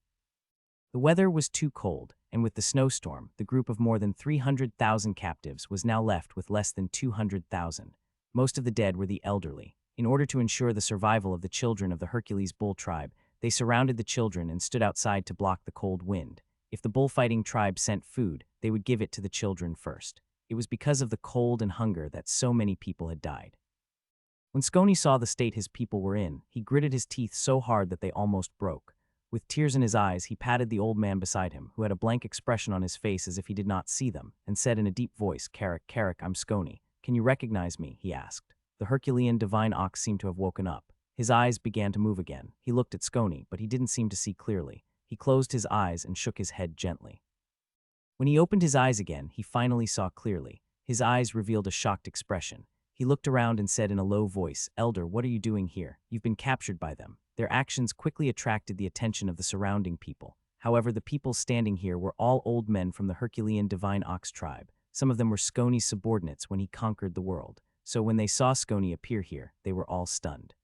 S1: The weather was too cold, and with the snowstorm, the group of more than 300,000 captives was now left with less than 200,000. Most of the dead were the elderly. In order to ensure the survival of the children of the Hercules bull tribe, they surrounded the children and stood outside to block the cold wind. If the bullfighting tribe sent food, they would give it to the children first. It was because of the cold and hunger that so many people had died. When Scony saw the state his people were in, he gritted his teeth so hard that they almost broke. With tears in his eyes, he patted the old man beside him, who had a blank expression on his face as if he did not see them, and said in a deep voice, Carrick, I'm Scony. Can you recognize me? He asked. The Herculean Divine Ox seemed to have woken up. His eyes began to move again. He looked at Scony, but he didn't seem to see clearly. He closed his eyes and shook his head gently. When he opened his eyes again, he finally saw clearly. His eyes revealed a shocked expression. He looked around and said in a low voice, Elder, what are you doing here? You've been captured by them. Their actions quickly attracted the attention of the surrounding people. However, the people standing here were all old men from the Herculean Divine Ox tribe. Some of them were Scony's subordinates when he conquered the world. So when they saw Scony appear here, they were all stunned.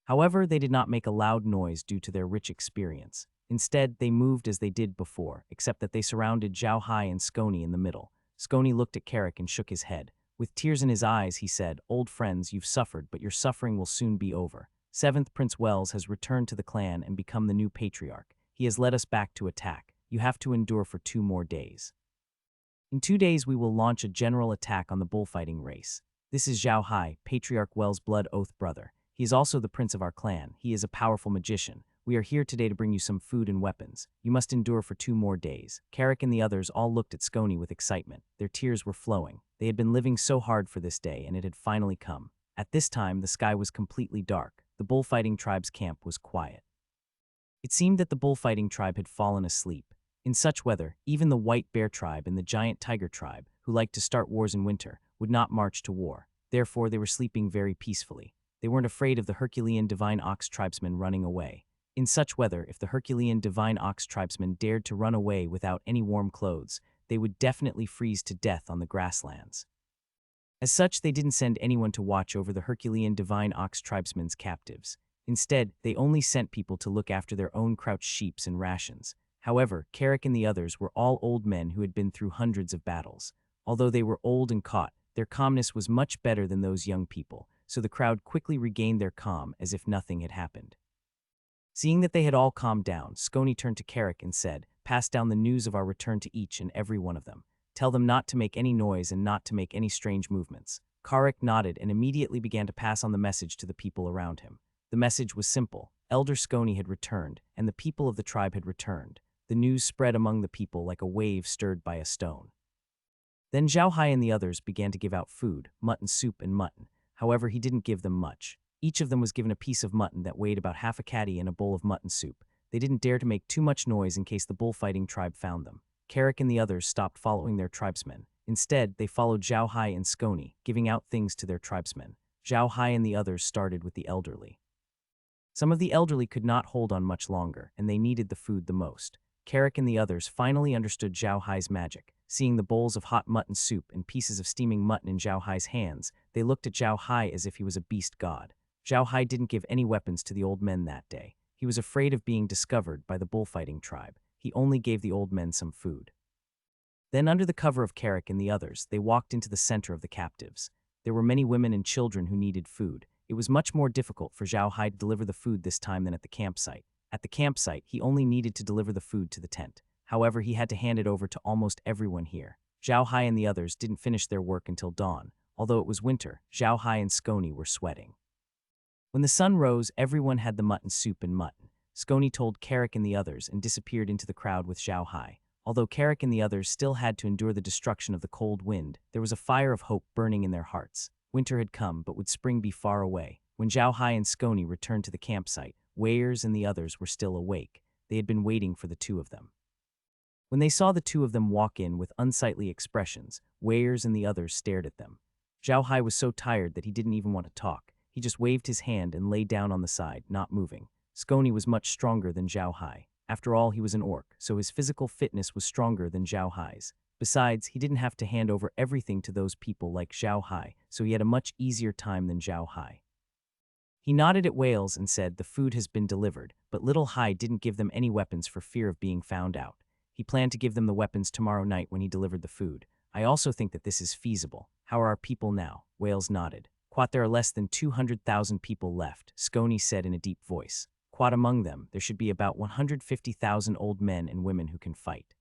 S1: However, they did not make a loud noise due to their rich experience. Instead, they moved as they did before, except that they surrounded Zhao Hai and Scony in the middle. Scony looked at Carrick and shook his head. With tears in his eyes, he said, Old friends, you've suffered, but your suffering will soon be over. 7th Prince Wells has returned to the clan and become the new patriarch. He has led us back to attack. You have to endure for 2 more days. In 2 days, we will launch a general attack on the bullfighting race. This is Zhao Hai, Patriarch Wells' blood oath brother. He is also the prince of our clan. He is a powerful magician. We are here today to bring you some food and weapons. You must endure for 2 more days. Carrick and the others all looked at Scony with excitement. Their tears were flowing. They had been living so hard for this day, and it had finally come. At this time, the sky was completely dark. The bullfighting tribe's camp was quiet. It seemed that the bullfighting tribe had fallen asleep. In such weather, even the white bear tribe and the giant tiger tribe, who liked to start wars in winter, would not march to war. Therefore, they were sleeping very peacefully. They weren't afraid of the Herculean Divine Ox tribesmen running away. In such weather, if the Herculean Divine Ox tribesmen dared to run away without any warm clothes, they would definitely freeze to death on the grasslands. As such, they didn't send anyone to watch over the Herculean Divine Ox tribesmen's captives. Instead, they only sent people to look after their own crouched sheep and rations. However, Carrick and the others were all old men who had been through hundreds of battles. Although they were old and caught, their calmness was much better than those young people, so the crowd quickly regained their calm as if nothing had happened. Seeing that they had all calmed down, Scony turned to Carrick and said, pass down the news of our return to each and every one of them. Tell them not to make any noise and not to make any strange movements." Karik nodded and immediately began to pass on the message to the people around him. The message was simple. Elder Skoni had returned, and the people of the tribe had returned. The news spread among the people like a wave stirred by a stone. Then Zhao Hai and the others began to give out food, mutton soup and mutton. However, he didn't give them much. Each of them was given a piece of mutton that weighed about half a caddy and a bowl of mutton soup. They didn't dare to make too much noise in case the bullfighting tribe found them. Karik and the others stopped following their tribesmen. Instead, they followed Zhao Hai and Skoni, giving out things to their tribesmen. Zhao Hai and the others started with the elderly. Some of the elderly could not hold on much longer, and they needed the food the most. Karik and the others finally understood Zhao Hai's magic. Seeing the bowls of hot mutton soup and pieces of steaming mutton in Zhao Hai's hands, they looked at Zhao Hai as if he was a beast god. Zhao Hai didn't give any weapons to the old men that day. He was afraid of being discovered by the bullfighting tribe. He only gave the old men some food. Then, under the cover of Karik and the others, they walked into the center of the captives. There were many women and children who needed food. It was much more difficult for Zhao Hai to deliver the food this time than at the campsite. At the campsite, he only needed to deliver the food to the tent. However, he had to hand it over to almost everyone here. Zhao Hai and the others didn't finish their work until dawn. Although it was winter, Zhao Hai and Skoni were sweating. When the sun rose, everyone had the mutton soup and mutton. Skoni told Karik and the others and disappeared into the crowd with Zhao Hai. Although Karik and the others still had to endure the destruction of the cold wind, there was a fire of hope burning in their hearts. Winter had come, but would spring be far away? When Zhao Hai and Skoni returned to the campsite, Weirs and the others were still awake. They had been waiting for the two of them. When they saw the two of them walk in with unsightly expressions, Weirs and the others stared at them. Zhao Hai was so tired that he didn't even want to talk. He just waved his hand and lay down on the side, not moving. Skoni was much stronger than Zhao Hai. After all, he was an orc, so his physical fitness was stronger than Zhao Hai's. Besides, he didn't have to hand over everything to those people like Zhao Hai, so he had a much easier time than Zhao Hai. He nodded at Wales and said the food has been delivered, but Little Hai didn't give them any weapons for fear of being found out. He planned to give them the weapons tomorrow night when he delivered the food. I also think that this is feasible. How are our people now? Wales nodded. Quat, there are less than 200,000 people left, Skoni said in a deep voice. Quat, among them, there should be about 150,000 old men and women who can fight.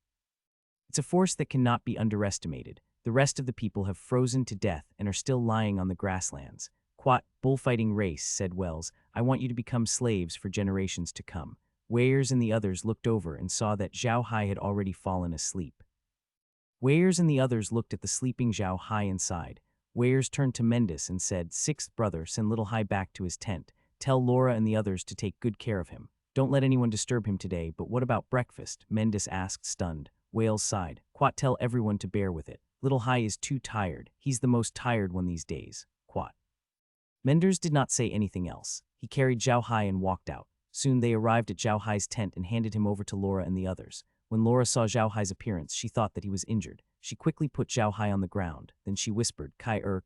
S1: It's a force that cannot be underestimated. The rest of the people have frozen to death and are still lying on the grasslands. Quat, bullfighting race, said Wells. I want you to become slaves for generations to come. Weirs and the others looked over and saw that Zhao Hai had already fallen asleep. Weirs and the others looked at the sleeping Zhao Hai inside. Weirs turned to Mendis and said, "Sixth brother, send Little Hai back to his tent. Tell Laura and the others to take good care of him. Don't let anyone disturb him today, but what about breakfast?" Mendis asked, stunned. Wales sighed. Quat, tell everyone to bear with it. Little Hai is too tired. He's the most tired one these days. Quat. Menders did not say anything else. He carried Zhao Hai and walked out. Soon they arrived at Zhao Hai's tent and handed him over to Laura and the others. When Laura saw Zhao Hai's appearance, she thought that he was injured. She quickly put Zhao Hai on the ground. Then she whispered, Kai-er,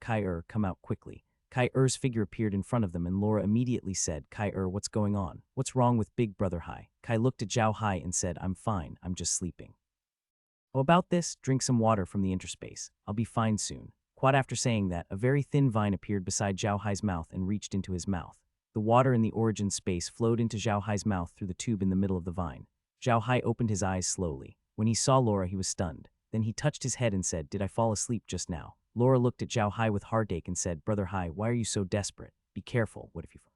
S1: come out quickly." Kai-er's figure appeared in front of them and Laura immediately said, "Kai-er, what's going on? What's wrong with Big Brother Hai?" Kai looked at Zhao Hai and said, "I'm fine, I'm just sleeping." "Oh, about this, drink some water from the interspace. I'll be fine soon." Quad, after saying that, a very thin vine appeared beside Zhao Hai's mouth and reached into his mouth. The water in the origin space flowed into Zhao Hai's mouth through the tube in the middle of the vine. Zhao Hai opened his eyes slowly. When he saw Laura, he was stunned. Then he touched his head and said, "Did I fall asleep just now?" Laura looked at Zhao Hai with heartache and said, "Brother Hai, why are you so desperate? Be careful, what if you fall?"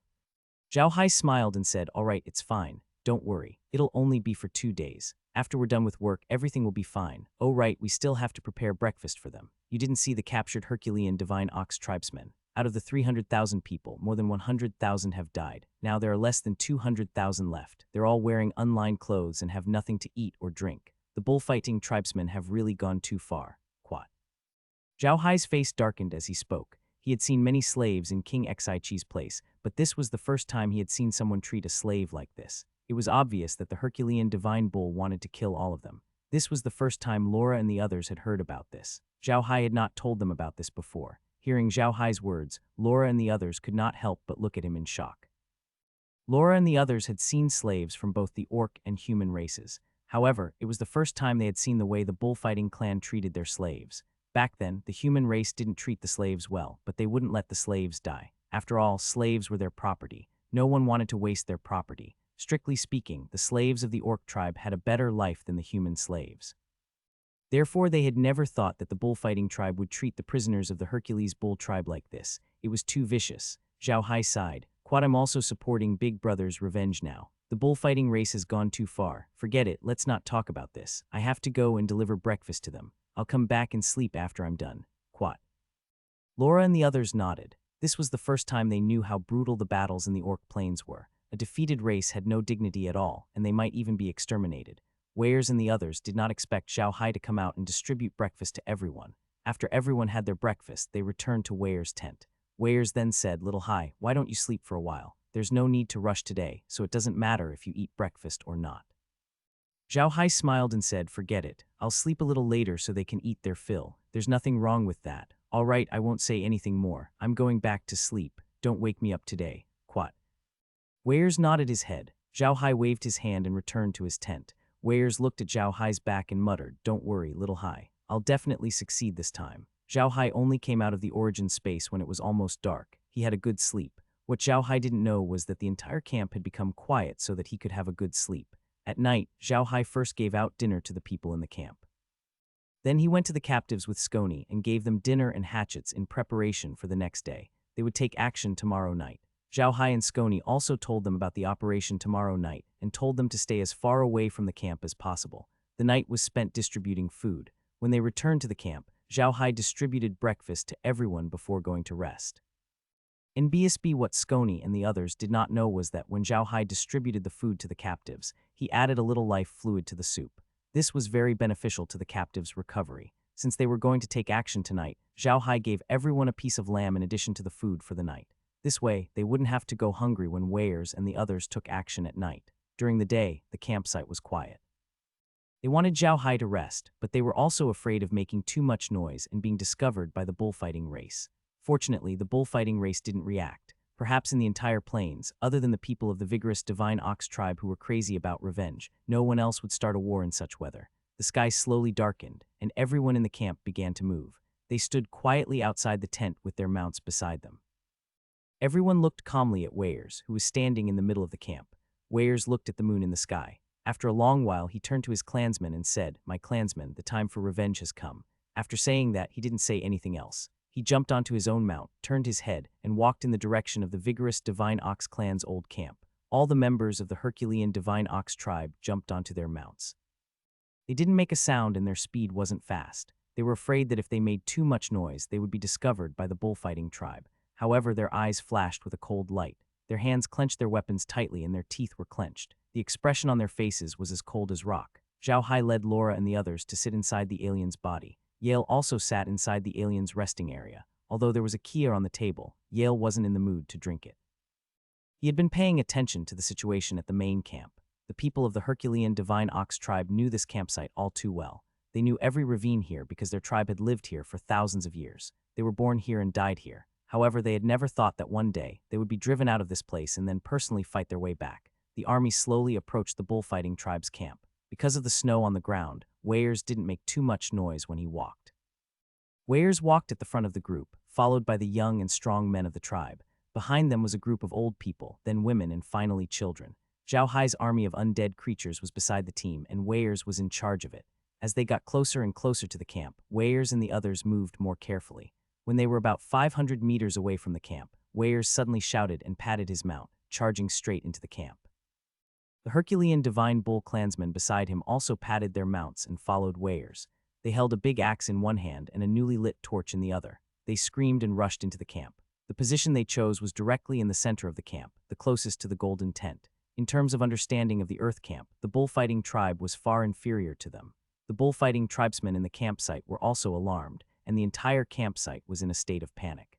S1: Zhao Hai smiled and said, "All right, it's fine. Don't worry. It'll only be for 2 days. After we're done with work, everything will be fine. Oh right, we still have to prepare breakfast for them. You didn't see the captured Herculean Divine Ox tribesmen. Out of the 300,000 people, more than 100,000 have died. Now there are less than 200,000 left. They're all wearing unlined clothes and have nothing to eat or drink. The bullfighting tribesmen have really gone too far." Quat. Zhao Hai's face darkened as he spoke. He had seen many slaves in King Xichi's place, but this was the first time he had seen someone treat a slave like this. It was obvious that the Herculean Divine Bull wanted to kill all of them. This was the first time Laura and the others had heard about this. Zhao Hai had not told them about this before. Hearing Zhao Hai's words, Laura and the others could not help but look at him in shock. Laura and the others had seen slaves from both the orc and human races. However, it was the first time they had seen the way the bullfighting clan treated their slaves. Back then, the human race didn't treat the slaves well, but they wouldn't let the slaves die. After all, slaves were their property. No one wanted to waste their property. Strictly speaking, the slaves of the orc tribe had a better life than the human slaves. Therefore, they had never thought that the bullfighting tribe would treat the prisoners of the Hercules bull tribe like this. It was too vicious. Zhao Hai sighed. Quad, I'm also supporting Big Brother's revenge now. The bullfighting race has gone too far. Forget it, let's not talk about this. I have to go and deliver breakfast to them. I'll come back and sleep after I'm done. Quad. Laura and the others nodded. This was the first time they knew how brutal the battles in the Orc Plains were. A defeated race had no dignity at all, and they might even be exterminated. Weirs and the others did not expect Zhao Hai to come out and distribute breakfast to everyone. After everyone had their breakfast, they returned to Weirs' tent. Weirs then said, Little Hai, why don't you sleep for a while? There's no need to rush today, so it doesn't matter if you eat breakfast or not. Zhao Hai smiled and said, Forget it. I'll sleep a little later so they can eat their fill. There's nothing wrong with that. All right, I won't say anything more. I'm going back to sleep. Don't wake me up today. Quat. Weirs nodded his head. Zhao Hai waved his hand and returned to his tent. Weirs looked at Zhao Hai's back and muttered, Don't worry, Little Hai. I'll definitely succeed this time. Zhao Hai only came out of the origin space when it was almost dark. He had a good sleep. What Zhao Hai didn't know was that the entire camp had become quiet so that he could have a good sleep. At night, Zhao Hai first gave out dinner to the people in the camp. Then he went to the captives with Scony and gave them dinner and hatchets in preparation for the next day. They would take action tomorrow night. Zhao Hai and Scony also told them about the operation tomorrow night and told them to stay as far away from the camp as possible. The night was spent distributing food. When they returned to the camp, Zhao Hai distributed breakfast to everyone before going to rest. In BSB, what Scony and the others did not know was that when Zhao Hai distributed the food to the captives, he added a little life fluid to the soup. This was very beneficial to the captives' recovery. Since they were going to take action tonight, Zhao Hai gave everyone a piece of lamb in addition to the food for the night. This way, they wouldn't have to go hungry when Weirs and the others took action at night. During the day, the campsite was quiet. They wanted Zhao Hai to rest, but they were also afraid of making too much noise and being discovered by the bullfighting race. Fortunately, the bullfighting race didn't react. Perhaps in the entire plains, other than the people of the vigorous Divine Ox tribe who were crazy about revenge, no one else would start a war in such weather. The sky slowly darkened, and everyone in the camp began to move. They stood quietly outside the tent with their mounts beside them. Everyone looked calmly at Weirs, who was standing in the middle of the camp. Weirs looked at the moon in the sky. After a long while, he turned to his clansmen and said, My clansmen, the time for revenge has come. After saying that, he didn't say anything else. He jumped onto his own mount, turned his head, and walked in the direction of the vigorous Divine Ox clan's old camp. All the members of the Herculean Divine Ox tribe jumped onto their mounts. They didn't make a sound and their speed wasn't fast. They were afraid that if they made too much noise, they would be discovered by the bullfighting tribe. However, their eyes flashed with a cold light. Their hands clenched their weapons tightly and their teeth were clenched. The expression on their faces was as cold as rock. Zhao Hai led Laura and the others to sit inside the alien's body. Yale also sat inside the alien's resting area. Although there was a Kier on the table, Yale wasn't in the mood to drink it. He had been paying attention to the situation at the main camp. The people of the Herculean Divine Ox tribe knew this campsite all too well. They knew every ravine here because their tribe had lived here for thousands of years. They were born here and died here. However, they had never thought that one day they would be driven out of this place and then personally fight their way back. The army slowly approached the bullfighting tribe's camp. Because of the snow on the ground, Weirs didn't make too much noise when he walked. Weirs walked at the front of the group, followed by the young and strong men of the tribe. Behind them was a group of old people, then women, and finally children. Zhao Hai's army of undead creatures was beside the team, and Weirs was in charge of it. As they got closer and closer to the camp, Weirs and the others moved more carefully. When they were about 500 meters away from the camp, Weirs suddenly shouted and patted his mount, charging straight into the camp. The Herculean Divine Bull clansmen beside him also patted their mounts and followed Weirs. They held a big axe in one hand and a newly lit torch in the other. They screamed and rushed into the camp. The position they chose was directly in the center of the camp, the closest to the golden tent. In terms of understanding of the Earth camp, the bullfighting tribe was far inferior to them. The bullfighting tribesmen in the campsite were also alarmed, and the entire campsite was in a state of panic.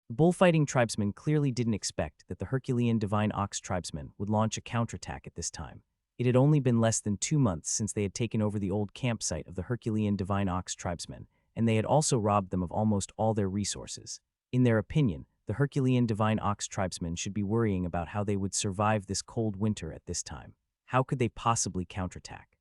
S1: The bullfighting tribesmen clearly didn't expect that the Herculean Divine Ox tribesmen would launch a counterattack at this time. It had only been less than 2 months since they had taken over the old campsite of the Herculean Divine Ox tribesmen, and they had also robbed them of almost all their resources. In their opinion, the Herculean Divine Ox tribesmen should be worrying about how they would survive this cold winter at this time. How could they possibly counterattack?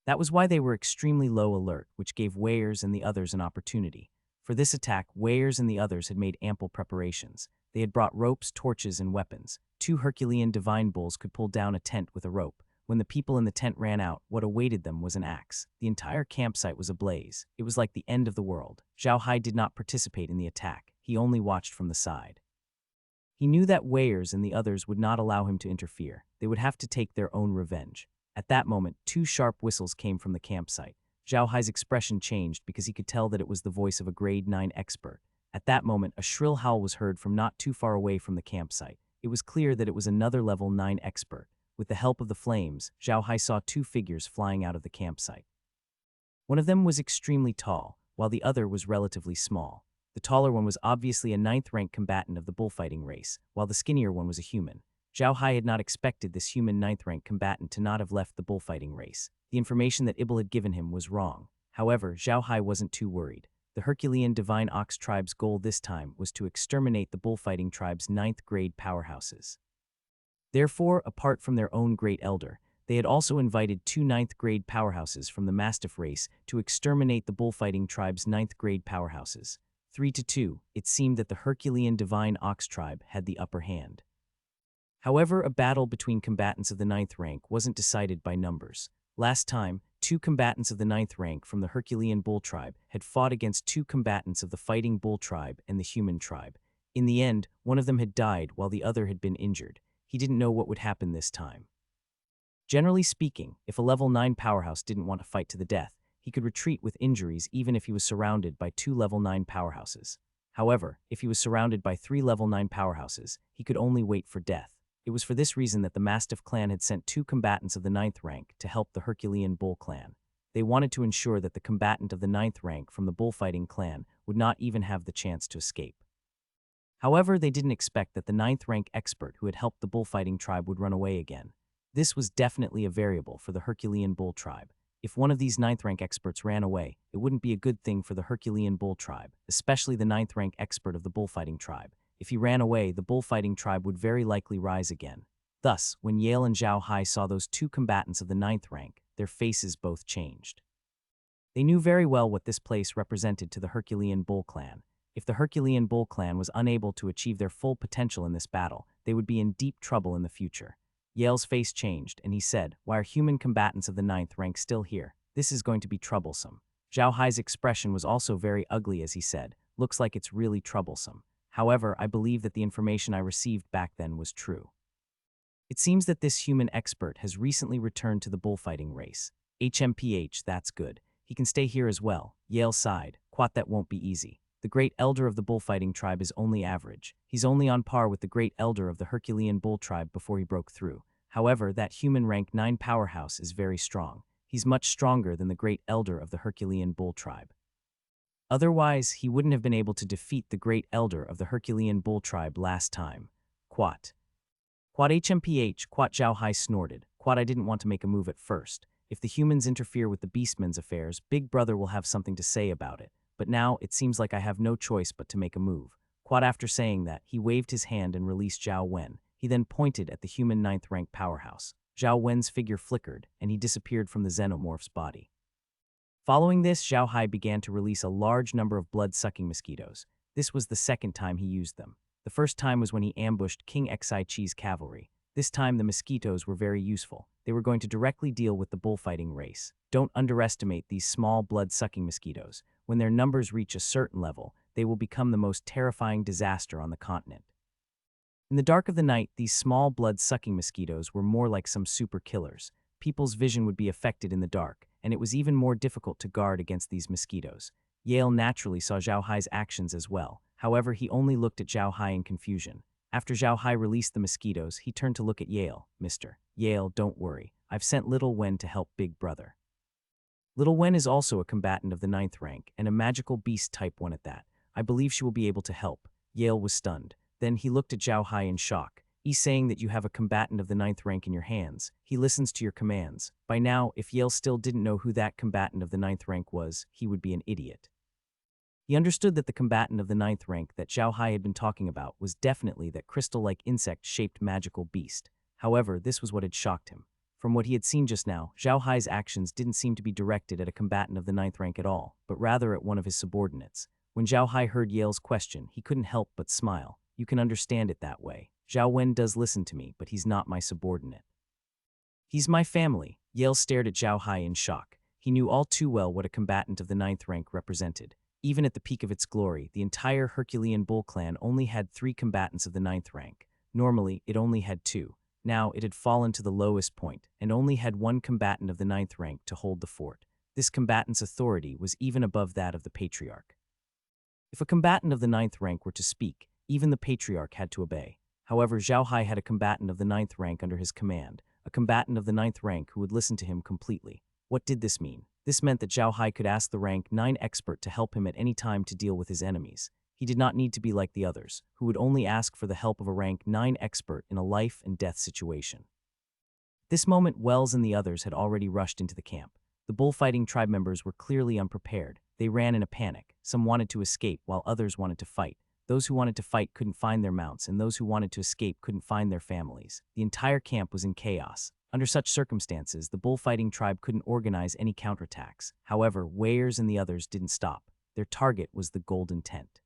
S1: That was why they were extremely low alert, which gave Weirs and the others an opportunity. For this attack, Weirs and the others had made ample preparations. They had brought ropes, torches, and weapons. 2 Herculean divine bulls could pull down a tent with a rope. When the people in the tent ran out, what awaited them was an axe. The entire campsite was ablaze. It was like the end of the world. Zhao Hai did not participate in the attack. He only watched from the side. He knew that Weirs and the others would not allow him to interfere. They would have to take their own revenge. At that moment, 2 sharp whistles came from the campsite. Zhao Hai's expression changed because he could tell that it was the voice of a grade 9 expert. At that moment, a shrill howl was heard from not too far away from the campsite. It was clear that it was another level 9 expert. With the help of the flames, Zhao Hai saw 2 figures flying out of the campsite. One of them was extremely tall, while the other was relatively small. The taller one was obviously a 9th rank combatant of the bullfighting race, while the skinnier one was a human. Zhao Hai had not expected this human 9th rank combatant to not have left the bullfighting race. The information that Ebel had given him was wrong. However, Zhao Hai wasn't too worried. The Herculean Divine Ox tribe's goal this time was to exterminate the bullfighting tribe's 9th grade powerhouses. Therefore, apart from their own Great Elder, they had also invited 2 9th grade powerhouses from the Mastiff race to exterminate the bullfighting tribe's 9th grade powerhouses. 3-2, it seemed that the Herculean Divine Ox tribe had the upper hand. However, a battle between combatants of the 9th rank wasn't decided by numbers. Last time, 2 combatants of the 9th rank from the Herculean Bull tribe had fought against 2 combatants of the Fighting Bull tribe and the Human tribe. In the end, one of them had died while the other had been injured. He didn't know what would happen this time. Generally speaking, if a level 9 powerhouse didn't want to fight to the death, he could retreat with injuries even if he was surrounded by 2 level 9 powerhouses. However, if he was surrounded by 3 level 9 powerhouses, he could only wait for death. It was for this reason that the Mastiff clan had sent 2 combatants of the 9th rank to help the Herculean Bull clan. They wanted to ensure that the combatant of the 9th rank from the bullfighting clan would not even have the chance to escape. However, they didn't expect that the 9th rank expert who had helped the bullfighting tribe would run away again. This was definitely a variable for the Herculean Bull tribe. If one of these 9th rank experts ran away, it wouldn't be a good thing for the Herculean Bull tribe, especially the 9th rank expert of the bullfighting tribe. If he ran away, the bullfighting tribe would very likely rise again. Thus, when Yale and Zhao Hai saw those 2 combatants of the 9th rank, their faces both changed. They knew very well what this place represented to the Herculean Bull clan. If the Herculean Bull clan was unable to achieve their full potential in this battle, they would be in deep trouble in the future. Yale's face changed, and he said, "Why are human combatants of the 9th rank still here? This is going to be troublesome." Zhao Hai's expression was also very ugly as he said, "Looks like it's really troublesome. However, I believe that the information I received back then was true. It seems that this human expert has recently returned to the bullfighting race. HMPH, that's good. He can stay here as well." Yale sighed. "Quat, that won't be easy. The Great Elder of the bullfighting tribe is only average. He's only on par with the Great Elder of the Herculean Bull tribe before he broke through. However, that human rank 9 powerhouse is very strong. He's much stronger than the Great Elder of the Herculean Bull tribe. Otherwise, he wouldn't have been able to defeat the Great Elder of the Herculean Bull tribe last time." Quat. "Quat HMPH, Quat," Zhao Hai snorted. "Quat, I didn't want to make a move at first. If the humans interfere with the Beastmen's affairs, Big Brother will have something to say about it. But now, it seems like I have no choice but to make a move." Quat, after saying that, he waved his hand and released Zhao Wen. He then pointed at the human 9th rank powerhouse. Zhao Wen's figure flickered, and he disappeared from the xenomorph's body. Following this, Zhao Hai began to release a large number of blood-sucking mosquitoes. This was the second time he used them. The first time was when he ambushed King Xi's cavalry. This time the mosquitoes were very useful. They were going to directly deal with the bullfighting race. Don't underestimate these small blood-sucking mosquitoes. When their numbers reach a certain level, they will become the most terrifying disaster on the continent. In the dark of the night, these small blood-sucking mosquitoes were more like some super killers. People's vision would be affected in the dark, and it was even more difficult to guard against these mosquitoes. Yale naturally saw Zhao Hai's actions as well. However, he only looked at Zhao Hai in confusion. After Zhao Hai released the mosquitoes, he turned to look at Yale. "Mr. Yale, don't worry. I've sent Little Wen to help Big Brother." Little Wen is also a combatant of the 9th rank, and a magical beast type 1 at that. I believe she will be able to help. Yale was stunned. Then he looked at Zhao Hai in shock. "He's saying that you have a combatant of the 9th rank in your hands. He listens to your commands." By now, if Yale still didn't know who that combatant of the 9th rank was, he would be an idiot. He understood that the combatant of the 9th rank that Zhao Hai had been talking about was definitely that crystal-like insect-shaped magical beast. However, this was what had shocked him. From what he had seen just now, Zhao Hai's actions didn't seem to be directed at a combatant of the 9th rank at all, but rather at one of his subordinates. When Zhao Hai heard Yale's question, he couldn't help but smile. You can understand it that way. Zhao Wen does listen to me, but he's not my subordinate. He's my family. Yale stared at Zhao Hai in shock. He knew all too well what a combatant of the 9th rank represented. Even at the peak of its glory, the entire Herculean Bull clan only had 3 combatants of the 9th rank. Normally, it only had 2. Now, it had fallen to the lowest point, and only had 1 combatant of the 9th rank to hold the fort. This combatant's authority was even above that of the Patriarch. If a combatant of the 9th rank were to speak, even the Patriarch had to obey. However, Zhao Hai had a combatant of the 9th rank under his command, a combatant of the 9th rank who would listen to him completely. What did this mean? This meant that Zhao Hai could ask the rank 9 expert to help him at any time to deal with his enemies. He did not need to be like the others, who would only ask for the help of a rank 9 expert in a life and death situation. At this moment, Wells and the others had already rushed into the camp. The bullfighting tribe members were clearly unprepared. They ran in a panic. Some wanted to escape, while others wanted to fight. Those who wanted to fight couldn't find their mounts, and those who wanted to escape couldn't find their families. The entire camp was in chaos. Under such circumstances, the bullfighting tribe couldn't organize any counterattacks. However, Weirs and the others didn't stop. Their target was the Golden Tent.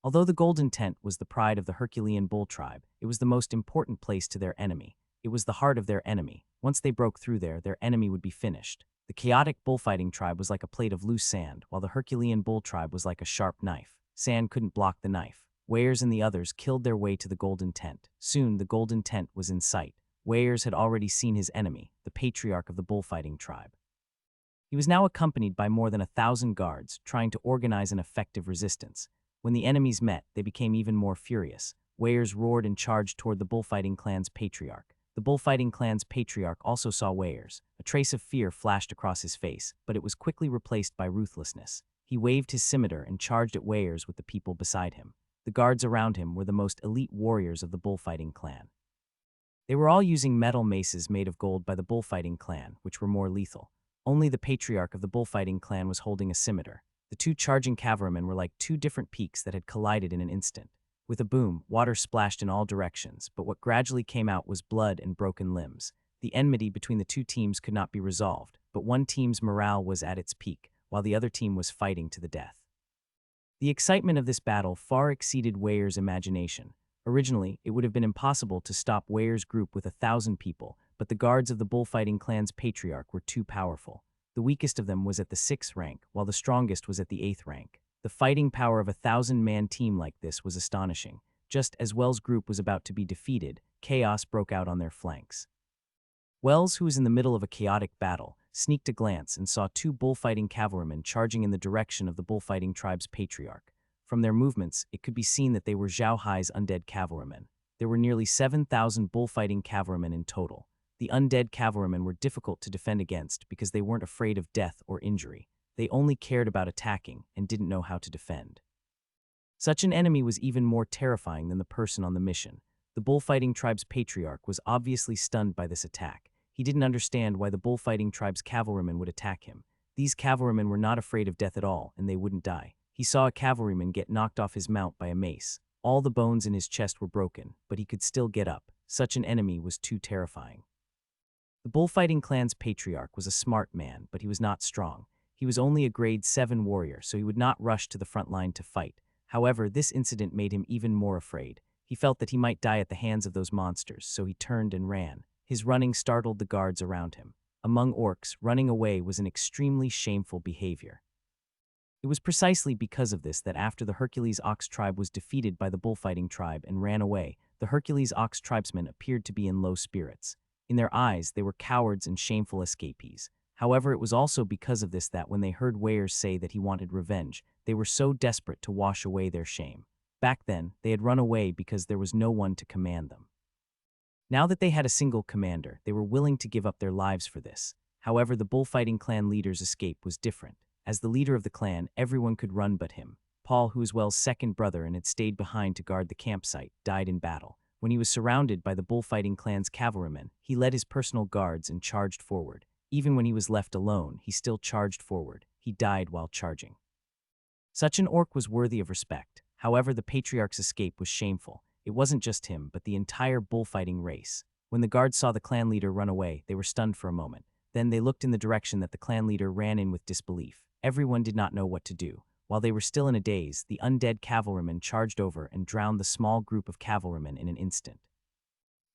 S1: Although the Golden Tent was the pride of the Herculean Bull tribe, it was the most important place to their enemy. It was the heart of their enemy. Once they broke through there, their enemy would be finished. The chaotic bullfighting tribe was like a plate of loose sand, while the Herculean Bull tribe was like a sharp knife. Sand couldn't block the knife. Weirs and the others killed their way to the Golden Tent. Soon, the Golden Tent was in sight. Weirs had already seen his enemy, the Patriarch of the bullfighting tribe. He was now accompanied by more than 1,000 guards, trying to organize an effective resistance. When the enemies met, they became even more furious. Weirs roared and charged toward the bullfighting clan's Patriarch. The bullfighting clan's Patriarch also saw Weirs. A trace of fear flashed across his face, but it was quickly replaced by ruthlessness. He waved his scimitar and charged at Weirs with the people beside him. The guards around him were the most elite warriors of the bullfighting clan. They were all using metal maces made of gold by the bullfighting clan, which were more lethal. Only the Patriarch of the bullfighting clan was holding a scimitar. The 2 charging cavalrymen were like 2 different peaks that had collided in an instant. With a boom, water splashed in all directions, but what gradually came out was blood and broken limbs. The enmity between the 2 teams could not be resolved, but one team's morale was at its peak, while the other team was fighting to the death. The excitement of this battle far exceeded Weirs' imagination. Originally, it would have been impossible to stop Weirs' group with 1,000 people, but the guards of the bullfighting clan's Patriarch were too powerful. The weakest of them was at the 6th rank, while the strongest was at the 8th rank. The fighting power of a 1,000-man team like this was astonishing. Just as Wells' group was about to be defeated, chaos broke out on their flanks. Wells, who was in the middle of a chaotic battle, sneaked a glance and saw 2 bullfighting cavalrymen charging in the direction of the bullfighting tribe's Patriarch. From their movements, it could be seen that they were Zhao Hai's undead cavalrymen. There were nearly 7,000 bullfighting cavalrymen in total. The undead cavalrymen were difficult to defend against because they weren't afraid of death or injury. They only cared about attacking and didn't know how to defend. Such an enemy was even more terrifying than the person on the mission. The bullfighting tribe's Patriarch was obviously stunned by this attack. He didn't understand why the bullfighting tribe's cavalrymen would attack him. These cavalrymen were not afraid of death at all, and they wouldn't die. He saw a cavalryman get knocked off his mount by a mace. All the bones in his chest were broken, but he could still get up. Such an enemy was too terrifying. The bullfighting clan's Patriarch was a smart man, but he was not strong. He was only a grade 7 warrior, so he would not rush to the front line to fight. However, this incident made him even more afraid. He felt that he might die at the hands of those monsters, so he turned and ran. His running startled the guards around him. Among orcs, running away was an extremely shameful behavior. It was precisely because of this that after the Hercules Ox tribe was defeated by the bullfighting tribe and ran away, the Hercules Ox tribesmen appeared to be in low spirits. In their eyes, they were cowards and shameful escapees. However, it was also because of this that when they heard Weirs say that he wanted revenge, they were so desperate to wash away their shame. Back then, they had run away because there was no one to command them. Now that they had a single commander, they were willing to give up their lives for this. However, the bullfighting clan leader's escape was different. As the leader of the clan, everyone could run but him. Paul, who was Wells' second brother and had stayed behind to guard the campsite, died in battle. When he was surrounded by the bullfighting clan's cavalrymen, he led his personal guards and charged forward. Even when he was left alone, he still charged forward. He died while charging. Such an orc was worthy of respect. However, the Patriarch's escape was shameful. It wasn't just him, but the entire bullfighting race. When the guards saw the clan leader run away, they were stunned for a moment. Then they looked in the direction that the clan leader ran in with disbelief. Everyone did not know what to do. While they were still in a daze, the undead cavalrymen charged over and drowned the small group of cavalrymen in an instant.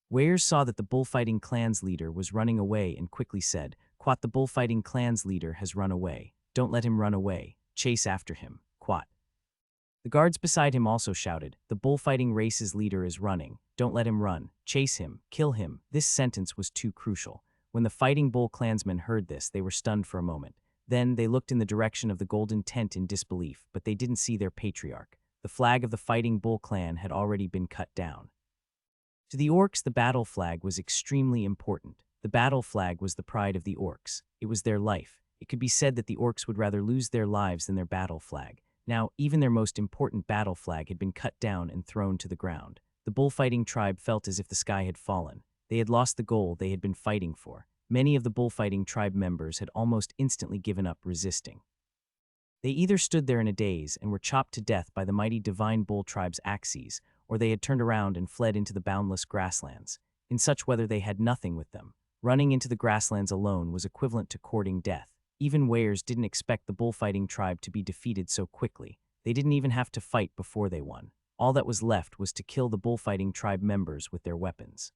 S1: Weyers saw that the bullfighting clan's leader was running away and quickly said, "Quat, the bullfighting clan's leader has run away. Don't let him run away. Chase after him. Quat." The guards beside him also shouted, "The bullfighting race's leader is running. Don't let him run. Chase him. Kill him." This sentence was too crucial. When the fighting bull clansmen heard this, they were stunned for a moment. Then they looked in the direction of the golden tent in disbelief, but they didn't see their patriarch. The flag of the fighting bull clan had already been cut down. To the orcs, the battle flag was extremely important. The battle flag was the pride of the orcs. It was their life. It could be said that the orcs would rather lose their lives than their battle flag. Now, even their most important battle flag had been cut down and thrown to the ground. The bullfighting tribe felt as if the sky had fallen. They had lost the goal they had been fighting for. Many of the bullfighting tribe members had almost instantly given up resisting. They either stood there in a daze and were chopped to death by the mighty divine bull tribe's axes, or they had turned around and fled into the boundless grasslands. In such weather they had nothing with them. Running into the grasslands alone was equivalent to courting death. Even Weyers didn't expect the bullfighting tribe to be defeated so quickly. They didn't even have to fight before they won. All that was left was to kill the bullfighting tribe members with their weapons.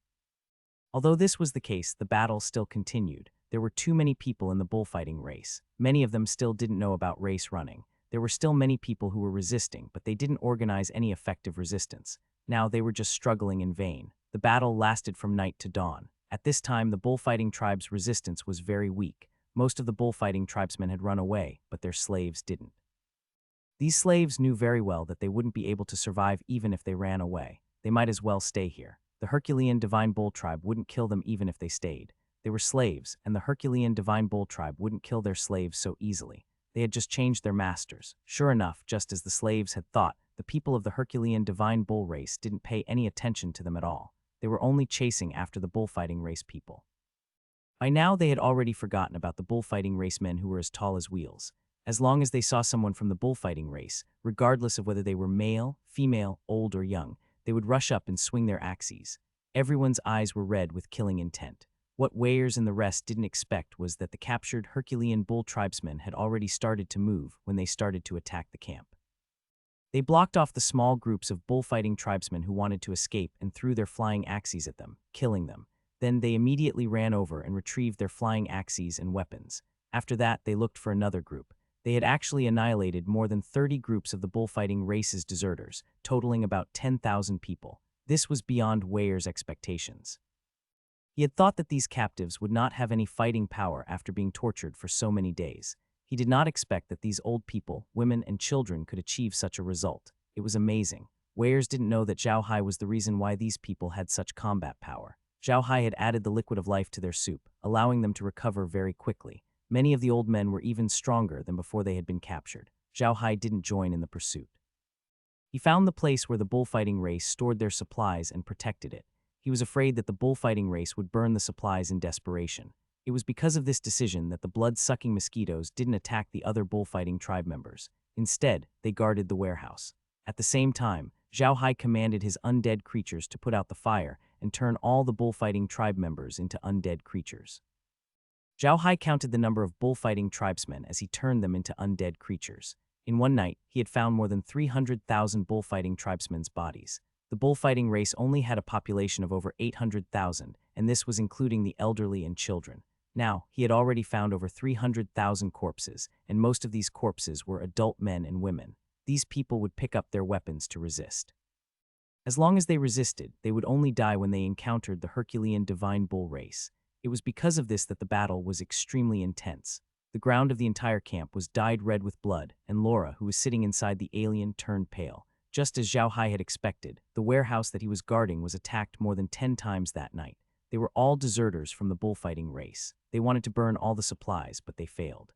S1: Although this was the case, the battle still continued. There were too many people in the bullfighting race. Many of them still didn't know about race running. There were still many people who were resisting, but they didn't organize any effective resistance. Now they were just struggling in vain. The battle lasted from night to dawn. At this time, the bullfighting tribe's resistance was very weak. Most of the bullfighting tribesmen had run away, but their slaves didn't. These slaves knew very well that they wouldn't be able to survive even if they ran away. They might as well stay here. The Herculean Divine Bull tribe wouldn't kill them even if they stayed. They were slaves, and the Herculean Divine Bull tribe wouldn't kill their slaves so easily. They had just changed their masters. Sure enough, just as the slaves had thought, the people of the Herculean Divine Bull race didn't pay any attention to them at all. They were only chasing after the bullfighting race people. By now, they had already forgotten about the bullfighting race men who were as tall as wheels. As long as they saw someone from the bullfighting race, regardless of whether they were male, female, old, or young, they would rush up and swing their axes. Everyone's eyes were red with killing intent. What Weyers and the rest didn't expect was that the captured Herculean bull tribesmen had already started to move when they started to attack the camp. They blocked off the small groups of bullfighting tribesmen who wanted to escape and threw their flying axes at them, killing them. Then they immediately ran over and retrieved their flying axes and weapons. After that, they looked for another group. They had actually annihilated more than 30 groups of the bullfighting race's deserters, totaling about 10,000 people. This was beyond Weyers' expectations. He had thought that these captives would not have any fighting power after being tortured for so many days. He did not expect that these old people, women, and children could achieve such a result. It was amazing. Weyers didn't know that Zhao Hai was the reason why these people had such combat power. Zhao Hai had added the liquid of life to their soup, allowing them to recover very quickly. Many of the old men were even stronger than before they had been captured. Zhao Hai didn't join in the pursuit. He found the place where the bullfighting race stored their supplies and protected it. He was afraid that the bullfighting race would burn the supplies in desperation. It was because of this decision that the blood-sucking mosquitoes didn't attack the other bullfighting tribe members. Instead, they guarded the warehouse. At the same time, Zhao Hai commanded his undead creatures to put out the fire and turn all the bullfighting tribe members into undead creatures. Zhao Hai counted the number of bullfighting tribesmen as he turned them into undead creatures. In one night, he had found more than 300,000 bullfighting tribesmen's bodies. The bullfighting race only had a population of over 800,000, and this was including the elderly and children. Now, he had already found over 300,000 corpses, and most of these corpses were adult men and women. These people would pick up their weapons to resist. As long as they resisted, they would only die when they encountered the Herculean Divine Bull race. It was because of this that the battle was extremely intense. The ground of the entire camp was dyed red with blood, and Laura, who was sitting inside the alien, turned pale. Just as Zhao Hai had expected, the warehouse that he was guarding was attacked more than 10 times that night. They were all deserters from the bullfighting race. They wanted to burn all the supplies, but they failed.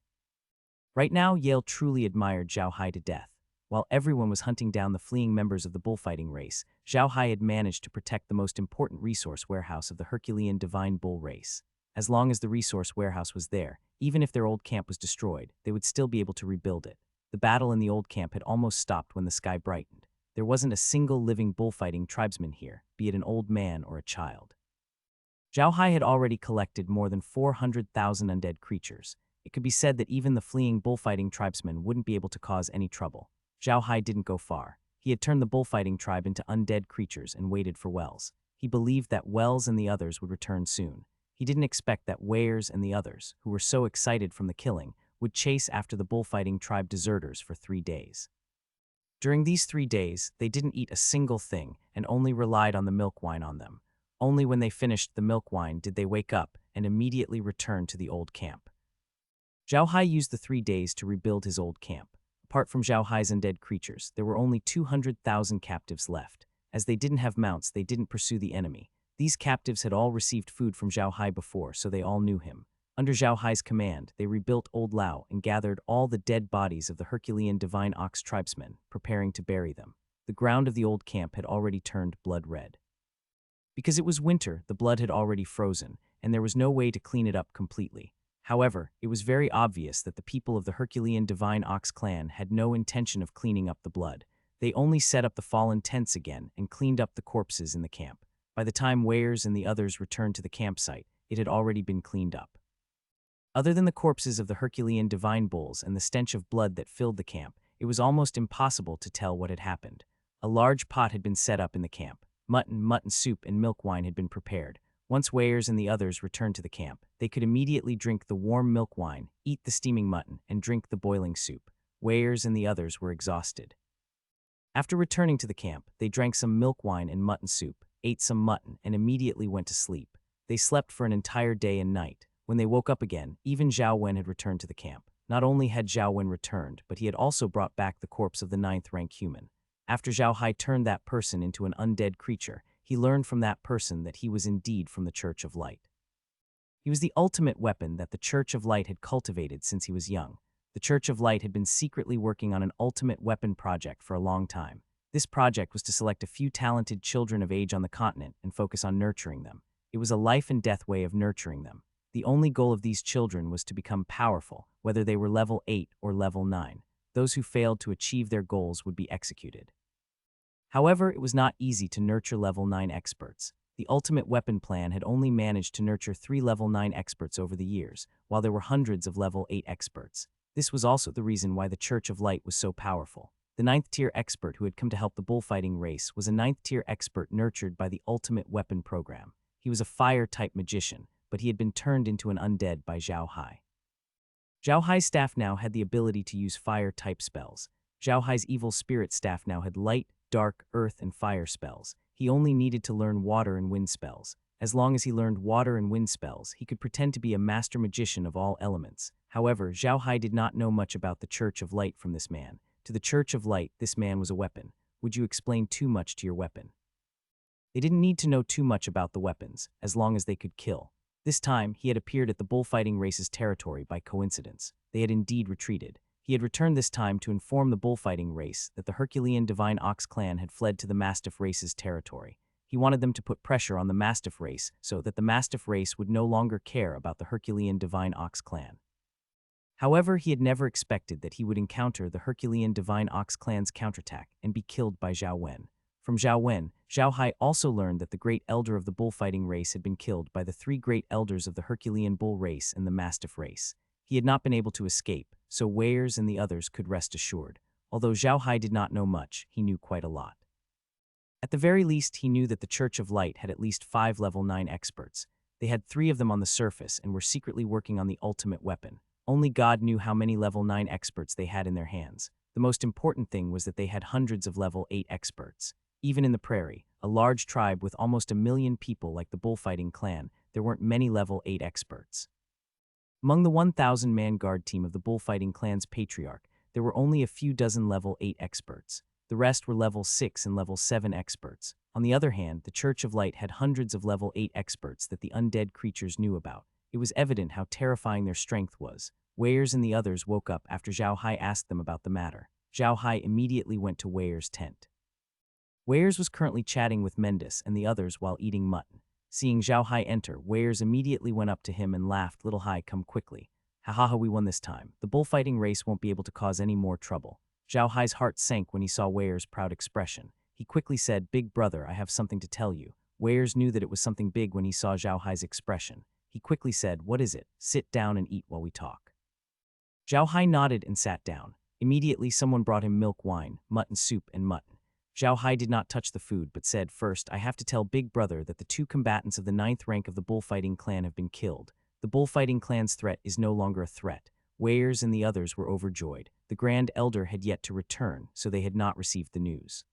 S1: Right now, Yale truly admired Zhao Hai to death. While everyone was hunting down the fleeing members of the bullfighting race, Zhao Hai had managed to protect the most important resource warehouse of the Herculean Divine Bull race. As long as the resource warehouse was there, even if their old camp was destroyed, they would still be able to rebuild it. The battle in the old camp had almost stopped when the sky brightened. There wasn't a single living bullfighting tribesman here, be it an old man or a child. Zhao Hai had already collected more than 400,000 undead creatures. It could be said that even the fleeing bullfighting tribesmen wouldn't be able to cause any trouble. Zhao Hai didn't go far. He had turned the bullfighting tribe into undead creatures and waited for Wells. He believed that Wells and the others would return soon. He didn't expect that Weirs and the others, who were so excited from the killing, would chase after the bullfighting tribe deserters for 3 days. During these 3 days, they didn't eat a single thing and only relied on the milk wine on them. Only when they finished the milk wine did they wake up and immediately return to the old camp. Zhao Hai used the 3 days to rebuild his old camp. Apart from Zhao Hai's undead creatures, there were only 200,000 captives left. As they didn't have mounts, they didn't pursue the enemy. These captives had all received food from Zhao Hai before, so they all knew him. Under Zhao Hai's command, they rebuilt Old Lao and gathered all the dead bodies of the Herculean Divine Ox tribesmen, preparing to bury them. The ground of the old camp had already turned blood red. Because it was winter, the blood had already frozen, and there was no way to clean it up completely. However, it was very obvious that the people of the Herculean Divine Ox clan had no intention of cleaning up the blood. They only set up the fallen tents again and cleaned up the corpses in the camp. By the time Weirs and the others returned to the campsite, it had already been cleaned up. Other than the corpses of the Herculean divine bulls and the stench of blood that filled the camp, it was almost impossible to tell what had happened. A large pot had been set up in the camp. Mutton soup and milk wine had been prepared. Once Weirs and the others returned to the camp, they could immediately drink the warm milk wine, eat the steaming mutton, and drink the boiling soup. Weirs and the others were exhausted. After returning to the camp, they drank some milk wine and mutton soup, ate some mutton, and immediately went to sleep. They slept for an entire day and night. When they woke up again, even Zhao Wen had returned to the camp. Not only had Zhao Wen returned, but he had also brought back the corpse of the 9th-rank human. After Zhao Hai turned that person into an undead creature, he learned from that person that he was indeed from the Church of Light. He was the ultimate weapon that the Church of Light had cultivated since he was young. The Church of Light had been secretly working on an ultimate weapon project for a long time. This project was to select a few talented children of age on the continent and focus on nurturing them. It was a life and death way of nurturing them. The only goal of these children was to become powerful, whether they were level 8 or level 9. Those who failed to achieve their goals would be executed. However, it was not easy to nurture level 9 experts. The ultimate weapon plan had only managed to nurture 3 level 9 experts over the years, while there were hundreds of level 8 experts. This was also the reason why the Church of Light was so powerful. The 9th-tier expert who had come to help the bullfighting race was a 9th-tier expert nurtured by the ultimate weapon program. He was a fire-type magician, but he had been turned into an undead by Zhao Hai. Zhao Hai's staff now had the ability to use fire-type spells. Zhao Hai's evil spirit staff now had light, dark, earth, and fire spells. He only needed to learn water and wind spells. As long as he learned water and wind spells, he could pretend to be a master magician of all elements. However, Zhao Hai did not know much about the Church of Light from this man. To the Church of Light, this man was a weapon. Would you explain too much to your weapon? They didn't need to know too much about the weapons, as long as they could kill. This time, he had appeared at the bullfighting race's territory by coincidence. They had indeed retreated. He had returned this time to inform the bullfighting race that the Herculean Divine Ox clan had fled to the Mastiff race's territory. He wanted them to put pressure on the Mastiff race so that the Mastiff race would no longer care about the Herculean Divine Ox clan. However, he had never expected that he would encounter the Herculean Divine Ox clan's counterattack and be killed by Zhao Wen. From Zhao Wen, Zhao Hai also learned that the Great Elder of the bullfighting race had been killed by the 3 Great Elders of the Herculean Bull race and the Mastiff race. He had not been able to escape, so Weirs and the others could rest assured. Although Zhao Hai did not know much, he knew quite a lot. At the very least, he knew that the Church of Light had at least 5 level 9 experts. They had 3 of them on the surface and were secretly working on the ultimate weapon. Only God knew how many level 9 experts they had in their hands. The most important thing was that they had hundreds of level 8 experts. Even in the prairie, a large tribe with almost 1 million people like the bullfighting clan, there weren't many level 8 experts. Among the 1,000-man guard team of the bullfighting clan's patriarch, there were only a few dozen level 8 experts. The rest were level 6 and level 7 experts. On the other hand, the Church of Light had hundreds of level 8 experts that the undead creatures knew about. It was evident how terrifying their strength was. Weirs and the others woke up after Zhao Hai asked them about the matter. Zhao Hai immediately went to Weirs' tent. Weirs was currently chatting with Mendis and the others while eating mutton. Seeing Zhao Hai enter, Weirs immediately went up to him and laughed. "Little Hai, come quickly. Ha, we won this time. The bullfighting race won't be able to cause any more trouble." Zhao Hai's heart sank when he saw Weirs' proud expression. He quickly said, "Big brother, I have something to tell you." Weirs knew that it was something big when he saw Zhao Hai's expression. He quickly said, "What is it? Sit down and eat while we talk." Zhao Hai nodded and sat down. Immediately, someone brought him milk, wine, mutton soup, and mutton. Zhao Hai did not touch the food, but said, "First, I have to tell Big Brother that the 2 combatants of the 9th rank of the bullfighting clan have been killed. The bullfighting clan's threat is no longer a threat." Weyers and the others were overjoyed. The Grand Elder had yet to return, so they had not received the news.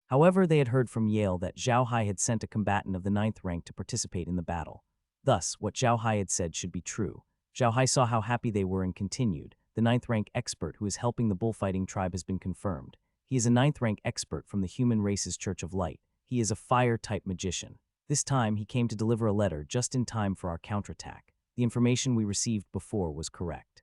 S1: However, they had heard from Yale that Zhao Hai had sent a combatant of the 9th rank to participate in the battle. Thus, what Zhao Hai had said should be true. Zhao Hai saw how happy they were and continued. "The 9th rank expert who is helping the bullfighting tribe has been confirmed. He is a 9th rank expert from the human race's Church of Light. He is a fire-type magician. This time, he came to deliver a letter just in time for our counterattack. The information we received before was correct."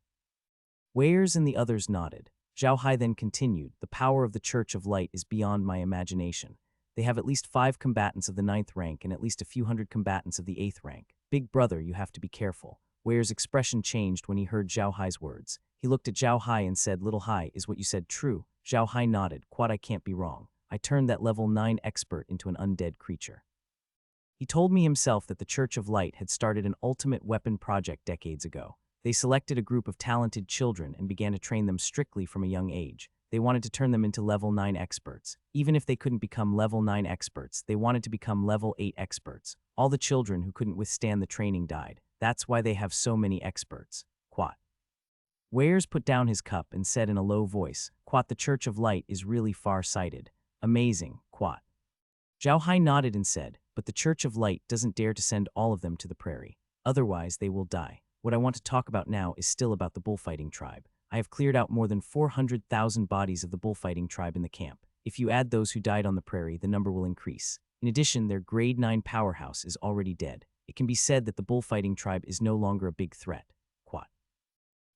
S1: Weyers and the others nodded. Zhao Hai then continued, "The power of the Church of Light is beyond my imagination. They have at least 5 combatants of the 9th rank and at least a few hundred combatants of the 8th rank. Big Brother, you have to be careful." Weyers' expression changed when he heard Zhao Hai's words. He looked at Zhao Hai and said, "Little Hai, is what you said true?" Zhao Hai nodded. "Quad, I can't be wrong. I turned that level 9 expert into an undead creature." He told me himself that the Church of Light had started an ultimate weapon project decades ago. They selected a group of talented children and began to train them strictly from a young age. They wanted to turn them into level 9 experts. Even if they couldn't become level 9 experts, they wanted to become level 8 experts. All the children who couldn't withstand the training died. That's why they have so many experts. Quat. Weyers put down his cup and said in a low voice, "Quat, the Church of Light is really far-sighted. Amazing, Quat." Zhao Hai nodded and said, "But the Church of Light doesn't dare to send all of them to the prairie. Otherwise, they will die. What I want to talk about now is still about the bullfighting tribe. I have cleared out more than 400,000 bodies of the bullfighting tribe in the camp. If you add those who died on the prairie, the number will increase. In addition, their grade 9 powerhouse is already dead. It can be said that the bullfighting tribe is no longer a big threat." Quat.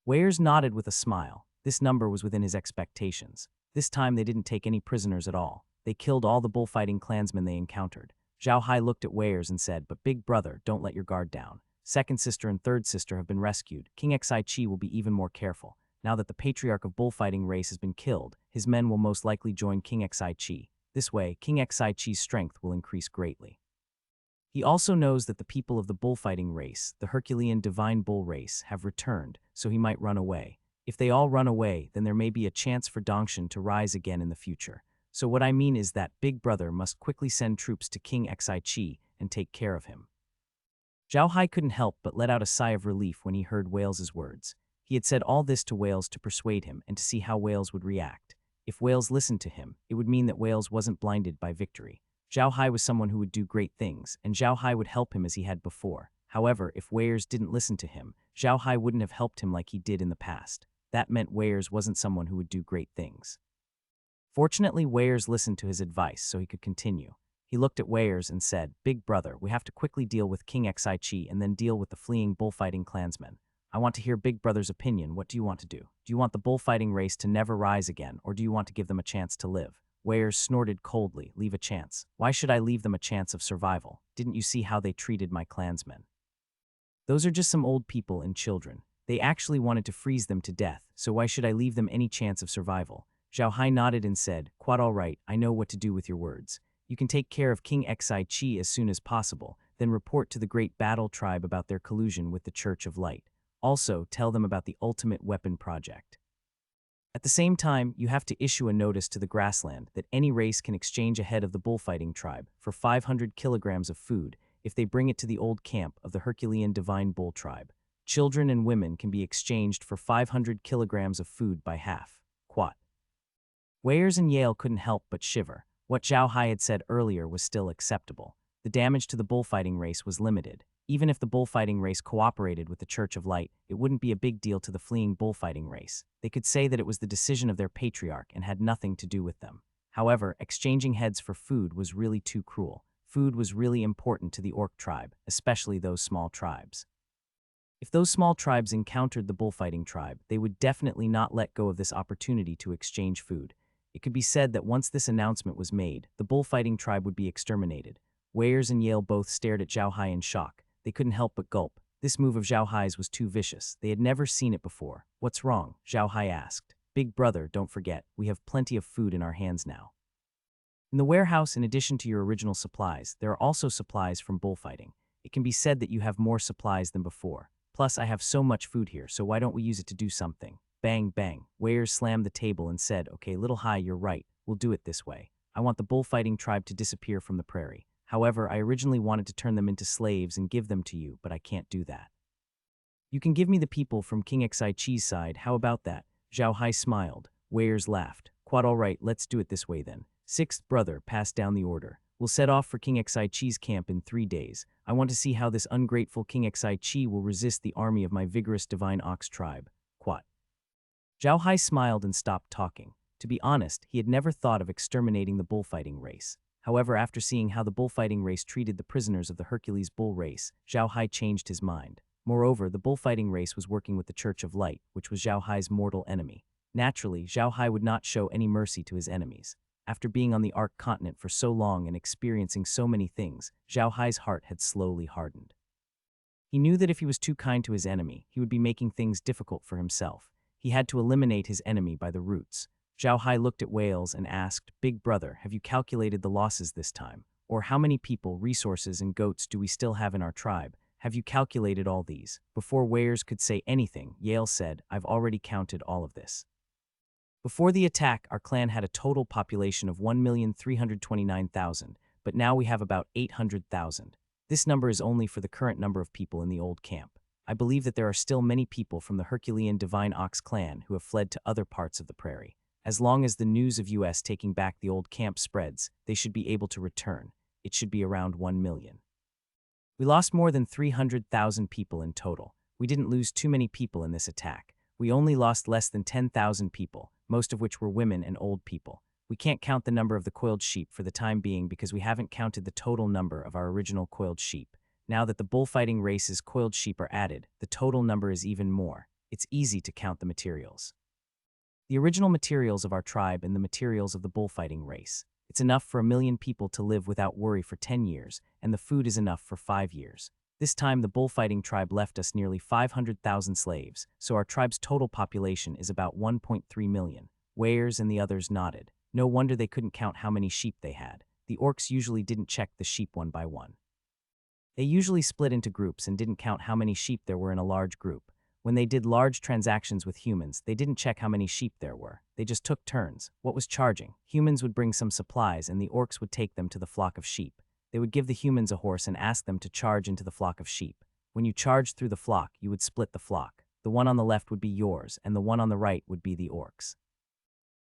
S1: Weyers nodded with a smile. This number was within his expectations. This time they didn't take any prisoners at all. They killed all the bullfighting clansmen they encountered. Zhao Hai looked at Weyers and said, "But Big Brother, don't let your guard down. Second sister and third sister have been rescued. King Sichi will be even more careful. Now that the patriarch of bullfighting race has been killed, his men will most likely join King Sichi. This way, King Sichi's strength will increase greatly. He also knows that the people of the bullfighting race, the Herculean divine bull race, have returned, so he might run away. If they all run away, then there may be a chance for Dongshan to rise again in the future. So what I mean is that Big Brother must quickly send troops to King Sichi and take care of him." Zhao Hai couldn't help but let out a sigh of relief when he heard Wales's words. He had said all this to Wales to persuade him and to see how Wales would react. If Wales listened to him, it would mean that Wales wasn't blinded by victory. Zhao Hai was someone who would do great things, and Zhao Hai would help him as he had before. However, if Weyers didn't listen to him, Zhao Hai wouldn't have helped him like he did in the past. That meant Weyers wasn't someone who would do great things. Fortunately, Weyers listened to his advice so he could continue. He looked at Weyers and said, "Big Brother, we have to quickly deal with King Sichi and then deal with the fleeing bullfighting clansmen. I want to hear Big Brother's opinion. What do you want to do? Do you want the bullfighting race to never rise again, or do you want to give them a chance to live?" Weyers snorted coldly. "Leave a chance. Why should I leave them a chance of survival? Didn't you see how they treated my clansmen? Those are just some old people and children. They actually wanted to freeze them to death, so why should I leave them any chance of survival?" Zhao Hai nodded and said, "Quite all right, I know what to do with your words. You can take care of King Sichi as soon as possible, then report to the Great Battle Tribe about their collusion with the Church of Light. Also, tell them about the Ultimate Weapon Project. At the same time, you have to issue a notice to the grassland that any race can exchange a head of the bullfighting tribe for 500 kilograms of food if they bring it to the old camp of the Herculean Divine Bull Tribe. Children and women can be exchanged for 500 kilograms of food by half." Quat. Weyers and Yale couldn't help but shiver. What Zhao Hai had said earlier was still acceptable. The damage to the bullfighting race was limited. Even if the bullfighting race cooperated with the Church of Light, it wouldn't be a big deal to the fleeing bullfighting race. They could say that it was the decision of their patriarch and had nothing to do with them. However, exchanging heads for food was really too cruel. Food was really important to the Orc tribe, especially those small tribes. If those small tribes encountered the bullfighting tribe, they would definitely not let go of this opportunity to exchange food. It could be said that once this announcement was made, the bullfighting tribe would be exterminated. Weyers and Yale both stared at Zhao Hai in shock. They couldn't help but gulp. This move of Zhao Hai's was too vicious. They had never seen it before. "What's wrong?" Zhao Hai asked. "Big Brother, don't forget, we have plenty of food in our hands now. In the warehouse, in addition to your original supplies, there are also supplies from bullfighting. It can be said that you have more supplies than before. Plus, I have so much food here, so why don't we use it to do something? Bang, bang. Weyers slammed the table and said, okay, Little High, you're right. We'll do it this way. I want the bullfighting tribe to disappear from the prairie. However, I originally wanted to turn them into slaves and give them to you, but I can't do that. You can give me the people from King Xi's side, how about that? Zhao Hai smiled. Weyers laughed. Quite all right, let's do it this way then. Sixth brother passed down the order. We'll set off for King Xi's camp in 3 days. I want to see how this ungrateful King Xi will resist the army of my vigorous divine ox tribe. Quat. Zhao Hai smiled and stopped talking. To be honest, he had never thought of exterminating the bullfighting race. However, after seeing how the bullfighting race treated the prisoners of the Hercules bull race, Zhao Hai changed his mind. Moreover, the bullfighting race was working with the Church of Light, which was Zhao Hai's mortal enemy. Naturally, Zhao Hai would not show any mercy to his enemies. After being on the Ark continent for so long and experiencing so many things, Zhao Hai's heart had slowly hardened. He knew that if he was too kind to his enemy, he would be making things difficult for himself. He had to eliminate his enemy by the roots. Zhao Hai looked at Wales and asked, Big brother, have you calculated the losses this time? Or how many people, resources, and goats do we still have in our tribe? Have you calculated all these? Before Weyers could say anything, Yale said, I've already counted all of this. Before the attack, our clan had a total population of 1,329,000, but now we have about 800,000. This number is only for the current number of people in the old camp. I believe that there are still many people from the Herculean Divine Ox clan who have fled to other parts of the prairie. As long as the news of US taking back the old camp spreads, they should be able to return. It should be around 1 million. We lost more than 300,000 people in total. We didn't lose too many people in this attack. We only lost less than 10,000 people, most of which were women and old people. We can't count the number of the coiled sheep for the time being because we haven't counted the total number of our original coiled sheep. Now that the bullfighting race's coiled sheep are added, the total number is even more. It's easy to count the materials. The original materials of our tribe and the materials of the bullfighting race. It's enough for 1 million people to live without worry for 10 years, and the food is enough for 5 years. This time the bullfighting tribe left us nearly 500,000 slaves, so our tribe's total population is about 1.3 million. Weyers and the others nodded. No wonder they couldn't count how many sheep they had. The orcs usually didn't check the sheep one by one. They usually split into groups and didn't count how many sheep there were in a large group. When they did large transactions with humans, they didn't check how many sheep there were. They just took turns. What was charging? Humans would bring some supplies and the orcs would take them to the flock of sheep. They would give the humans a horse and ask them to charge into the flock of sheep. When you charged through the flock, you would split the flock. The one on the left would be yours, and the one on the right would be the orcs.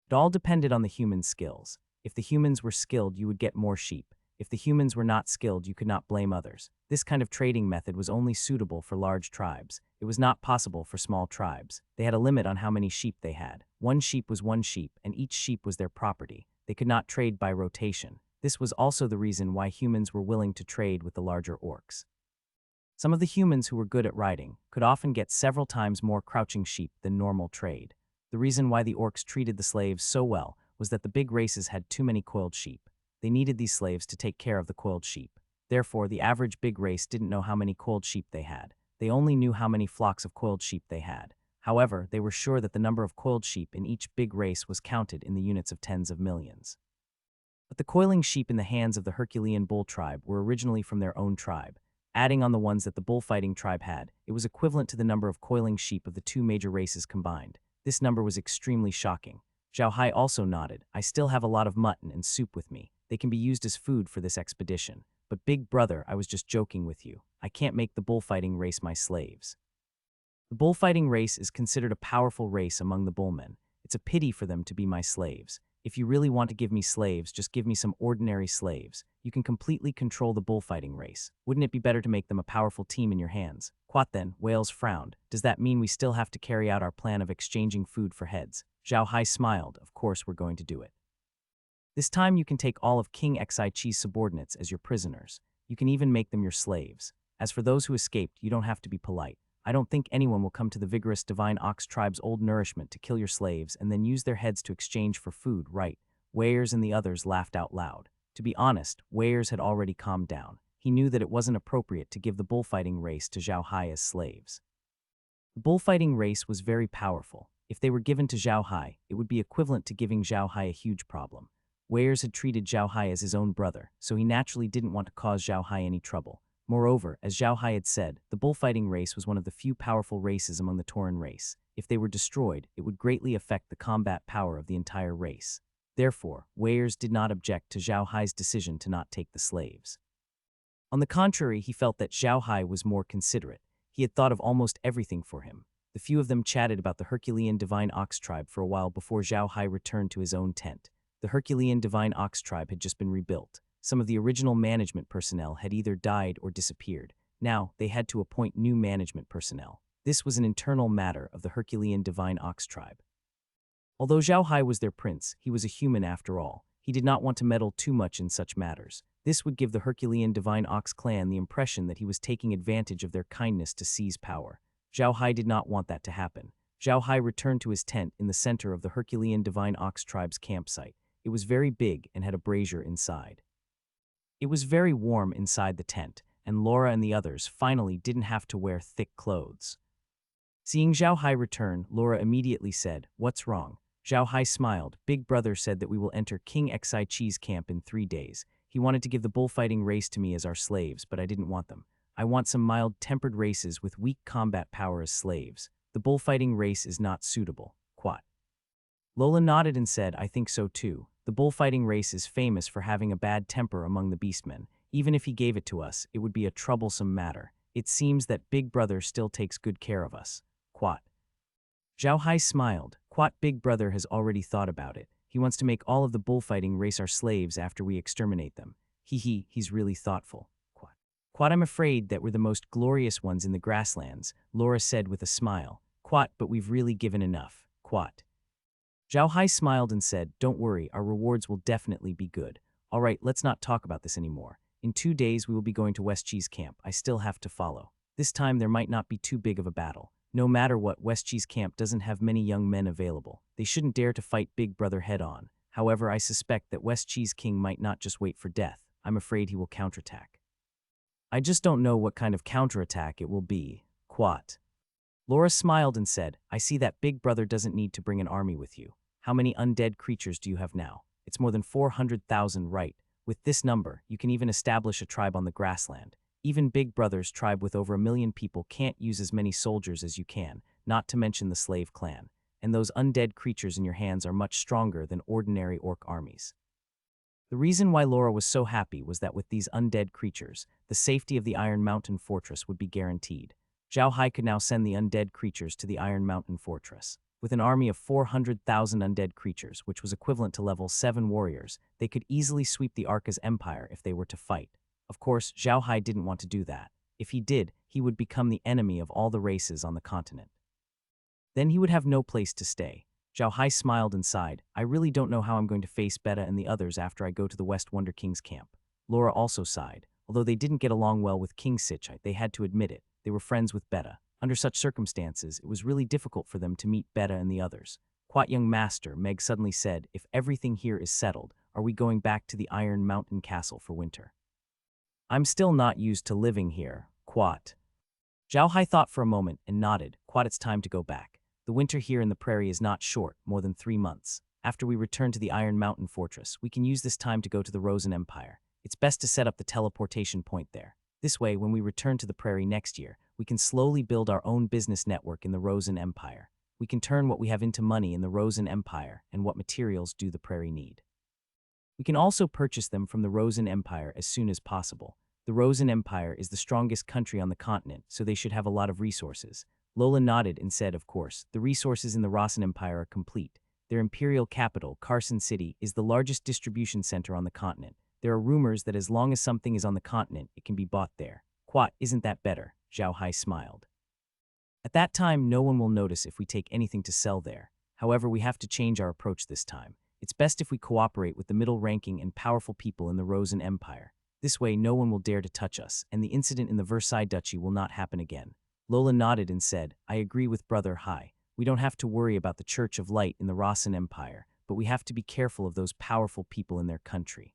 S1: It all depended on the humans' skills. If the humans were skilled, you would get more sheep. If the humans were not skilled, you could not blame others. This kind of trading method was only suitable for large tribes. It was not possible for small tribes. They had a limit on how many sheep they had. One sheep was one sheep, and each sheep was their property. They could not trade by rotation. This was also the reason why humans were willing to trade with the larger orcs. Some of the humans who were good at riding could often get several times more crouching sheep than normal trade. The reason why the orcs treated the slaves so well was that the big races had too many coiled sheep. They needed these slaves to take care of the coiled sheep. Therefore, the average big race didn't know how many coiled sheep they had. They only knew how many flocks of coiled sheep they had. However, they were sure that the number of coiled sheep in each big race was counted in the units of tens of millions. But the coiling sheep in the hands of the Herculean bull tribe were originally from their own tribe. Adding on the ones that the bullfighting tribe had, it was equivalent to the number of coiling sheep of the two major races combined. This number was extremely shocking. Zhao Hai also nodded. I still have a lot of mutton and soup with me. They can be used as food for this expedition. But big brother, I was just joking with you. I can't make the bullfighting race my slaves. The bullfighting race is considered a powerful race among the bullmen. It's a pity for them to be my slaves. If you really want to give me slaves, just give me some ordinary slaves. You can completely control the bullfighting race. Wouldn't it be better to make them a powerful team in your hands? Quat then, Wales frowned. Does that mean we still have to carry out our plan of exchanging food for heads? Zhao Hai smiled. Of course we're going to do it. This time you can take all of King Xi's subordinates as your prisoners. You can even make them your slaves. As for those who escaped, you don't have to be polite. I don't think anyone will come to the vigorous Divine Ox tribe's old nourishment to kill your slaves and then use their heads to exchange for food, right? Weyers and the others laughed out loud. To be honest, Weyers had already calmed down. He knew that it wasn't appropriate to give the bullfighting race to Zhao Hai as slaves. The bullfighting race was very powerful. If they were given to Zhao Hai, it would be equivalent to giving Zhao Hai a huge problem. Weyers had treated Zhao Hai as his own brother, so he naturally didn't want to cause Zhao Hai any trouble. Moreover, as Zhao Hai had said, the bullfighting race was one of the few powerful races among the Tauran race. If they were destroyed, it would greatly affect the combat power of the entire race. Therefore, Weirs did not object to Zhao Hai's decision to not take the slaves. On the contrary, he felt that Zhao Hai was more considerate. He had thought of almost everything for him. The few of them chatted about the Herculean Divine Ox Tribe for a while before Zhao Hai returned to his own tent. The Herculean Divine Ox Tribe had just been rebuilt. Some of the original management personnel had either died or disappeared. Now, they had to appoint new management personnel. This was an internal matter of the Herculean Divine Ox Tribe. Although Zhao Hai was their prince, he was a human after all. He did not want to meddle too much in such matters. This would give the Herculean Divine Ox clan the impression that he was taking advantage of their kindness to seize power. Zhao Hai did not want that to happen. Zhao Hai returned to his tent in the center of the Herculean Divine Ox tribe's campsite. It was very big and had a brazier inside. It was very warm inside the tent, and Laura and the others finally didn't have to wear thick clothes. Seeing Zhao Hai return, Laura immediately said, "What's wrong?" Zhao Hai smiled. "Big Brother said that we will enter King Xi Chi's camp in 3 days. He wanted to give the bullfighting race to me as our slaves, but I didn't want them. I want some mild-tempered races with weak combat power as slaves. The bullfighting race is not suitable." Quat. Lola nodded and said, "I think so too. The bullfighting race is famous for having a bad temper among the beastmen. Even if he gave it to us, it would be a troublesome matter. It seems that Big Brother still takes good care of us." Quat. Zhao Hai smiled. "Quat, Big Brother has already thought about it. He wants to make all of the bullfighting race our slaves after we exterminate them. He's really thoughtful." Quat, "I'm afraid that we're the most glorious ones in the grasslands," Laura said with a smile. Quat, "But we've really given enough." Quat. Zhao Hai smiled and said, "Don't worry, our rewards will definitely be good. All right, let's not talk about this anymore. In 2 days we will be going to West Chi's camp. I still have to follow. This time there might not be too big of a battle. No matter what, West Chi's camp doesn't have many young men available. They shouldn't dare to fight Big Brother head-on. However, I suspect that West Chi's king might not just wait for death. I'm afraid he will counterattack. I just don't know what kind of counterattack it will be." Quat. Laura smiled and said, "I see that Big Brother doesn't need to bring an army with you. How many undead creatures do you have now? It's more than 400,000, right? With this number, you can even establish a tribe on the grassland. Even Big Brother's tribe with over 1 million people can't use as many soldiers as you can, not to mention the slave clan. And those undead creatures in your hands are much stronger than ordinary orc armies." The reason why Laura was so happy was that with these undead creatures, the safety of the Iron Mountain Fortress would be guaranteed. Zhao Hai could now send the undead creatures to the Iron Mountain Fortress. With an army of 400,000 undead creatures, which was equivalent to level 7 warriors, they could easily sweep the Arca's empire if they were to fight. Of course, Zhao Hai didn't want to do that. If he did, he would become the enemy of all the races on the continent. Then he would have no place to stay. Zhao Hai smiled and sighed. "I really don't know how I'm going to face Beta and the others after I go to the West Wonder King's camp." Laura also sighed. Although they didn't get along well with King Sichi, they had to admit it. They were friends with Beta. Under such circumstances, it was really difficult for them to meet Beta and the others. "Quat, young master," Meg suddenly said, "if everything here is settled, are we going back to the Iron Mountain Castle for winter?" "I'm still not used to living here." Quat. Zhao Hai thought for a moment and nodded. "Quat, it's time to go back. The winter here in the prairie is not short, more than 3 months. After we return to the Iron Mountain Fortress, we can use this time to go to the Rosen Empire. It's best to set up the teleportation point there. This way, when we return to the prairie next year, we can slowly build our own business network in the Rosen Empire. We can turn what we have into money in the Rosen Empire and what materials do the prairie need. We can also purchase them from the Rosen Empire as soon as possible. The Rosen Empire is the strongest country on the continent, so they should have a lot of resources." Lola nodded and said, "Of course, the resources in the Rosen Empire are complete. Their imperial capital, Carson City, is the largest distribution center on the continent. There are rumors that as long as something is on the continent, it can be bought there." Quat, "Isn't that better?" Zhao Hai smiled. "At that time, no one will notice if we take anything to sell there. However, we have to change our approach this time. It's best if we cooperate with the middle-ranking and powerful people in the Rosen Empire. This way, no one will dare to touch us, and the incident in the Versailles Duchy will not happen again." Lola nodded and said, "I agree with Brother Hai. We don't have to worry about the Church of Light in the Rosen Empire, but we have to be careful of those powerful people in their country.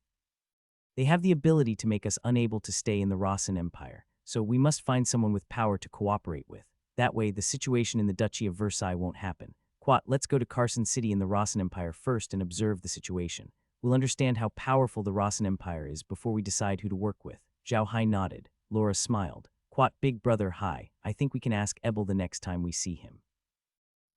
S1: They have the ability to make us unable to stay in the Rosen Empire, so we must find someone with power to cooperate with. That way, the situation in the Duchy of Versailles won't happen. Quat, let's go to Carson City in the Rosen Empire first and observe the situation. We'll understand how powerful the Rosen Empire is before we decide who to work with." Zhao Hai nodded. Laura smiled. Quat big brother hi, I think we can ask Ebel the next time we see him.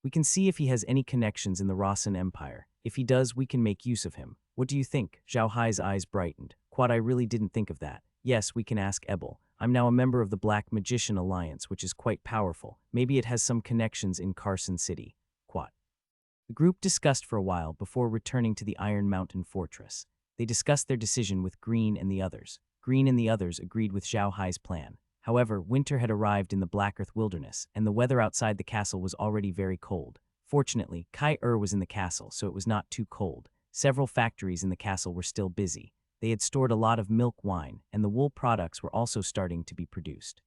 S1: We can see if he has any connections in the Rossan Empire. If he does, we can make use of him. What do you think? Zhao Hai's eyes brightened. Quat, I really didn't think of that. Yes, we can ask Ebel. I'm now a member of the Black Magician Alliance, which is quite powerful. Maybe it has some connections in Carson City. Quat. The group discussed for a while before returning to the Iron Mountain Fortress. They discussed their decision with Green and the others. Green and the others agreed with Zhao Hai's plan. However, winter had arrived in the Black Earth Wilderness, and the weather outside the castle was already very cold. Fortunately, Kai was in the castle, so it was not too cold. Several factories in the castle were still busy. They had stored a lot of milk wine, and the wool products were also starting to be produced.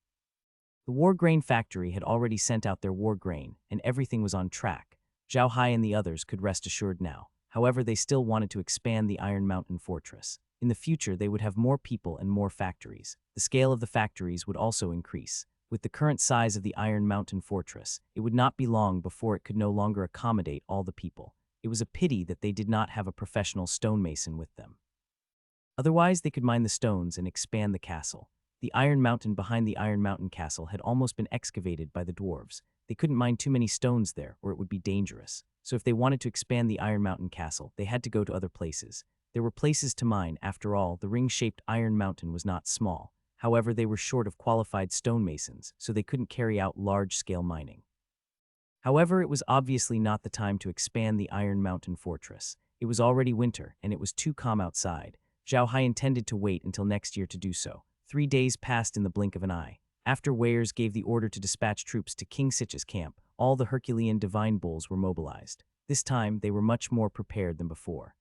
S1: The war grain factory had already sent out their war grain, and everything was on track. Zhao Hai and the others could rest assured now. However, they still wanted to expand the Iron Mountain Fortress. In the future, they would have more people and more factories. The scale of the factories would also increase. With the current size of the Iron Mountain Fortress, it would not be long before it could no longer accommodate all the people. It was a pity that they did not have a professional stonemason with them. Otherwise, they could mine the stones and expand the castle. The Iron Mountain behind the Iron Mountain Castle had almost been excavated by the dwarves. They couldn't mine too many stones there, or it would be dangerous. So if they wanted to expand the Iron Mountain Castle, they had to go to other places. There were places to mine. After all, the ring-shaped Iron Mountain was not small. However, they were short of qualified stonemasons, so they couldn't carry out large-scale mining. However, it was obviously not the time to expand the Iron Mountain Fortress. It was already winter, and it was too calm outside. Zhao Hai intended to wait until next year to do so. 3 days passed in the blink of an eye. After Weirs gave the order to dispatch troops to King Sichi's camp, all the Herculean divine bulls were mobilized. This time, they were much more prepared than before.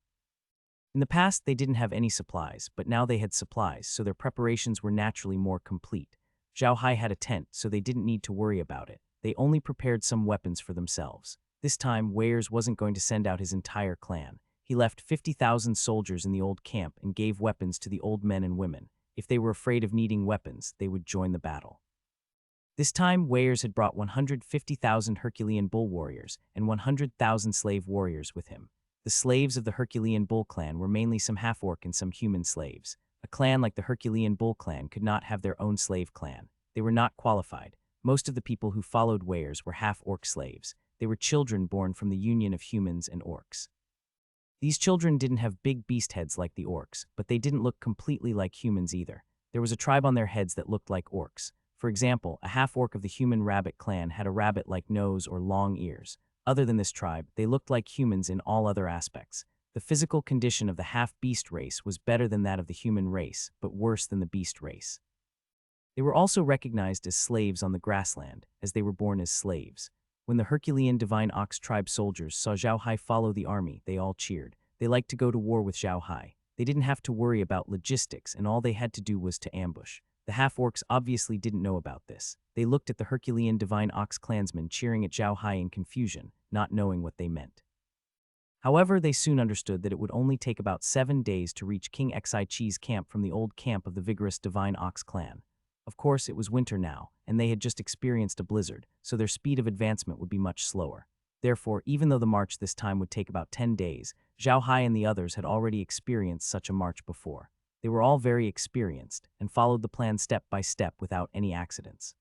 S1: In the past, they didn't have any supplies, but now they had supplies, so their preparations were naturally more complete. Zhao Hai had a tent, so they didn't need to worry about it. They only prepared some weapons for themselves. This time, Weirs wasn't going to send out his entire clan. He left 50,000 soldiers in the old camp and gave weapons to the old men and women. If they were afraid of needing weapons, they would join the battle. This time, Weirs had brought 150,000 Herculean bull warriors and 100,000 slave warriors with him. The slaves of the Herculean Bull clan were mainly some half-orc and some human slaves. A clan like the Herculean Bull clan could not have their own slave clan. They were not qualified. Most of the people who followed Weirs were half-orc slaves. They were children born from the union of humans and orcs. These children didn't have big beast heads like the orcs, but they didn't look completely like humans either. There was a tribe on their heads that looked like orcs. For example, a half-orc of the human rabbit clan had a rabbit-like nose or long ears. Other than this tribe, they looked like humans in all other aspects. The physical condition of the half-beast race was better than that of the human race, but worse than the beast race. They were also recognized as slaves on the grassland, as they were born as slaves. When the Herculean Divine Ox tribe soldiers saw Zhao Hai follow the army, they all cheered. They liked to go to war with Zhao Hai. They didn't have to worry about logistics, and all they had to do was to ambush. The half-orcs obviously didn't know about this. They looked at the Herculean Divine Ox clansmen cheering at Zhao Hai in confusion, not knowing what they meant. However, they soon understood that it would only take about 7 days to reach King Sichi's camp from the old camp of the vigorous Divine Ox clan. Of course, it was winter now, and they had just experienced a blizzard, so their speed of advancement would be much slower. Therefore, even though the march this time would take about 10 days, Zhao Hai and the others had already experienced such a march before. They were all very experienced, and followed the plan step by step without any accidents.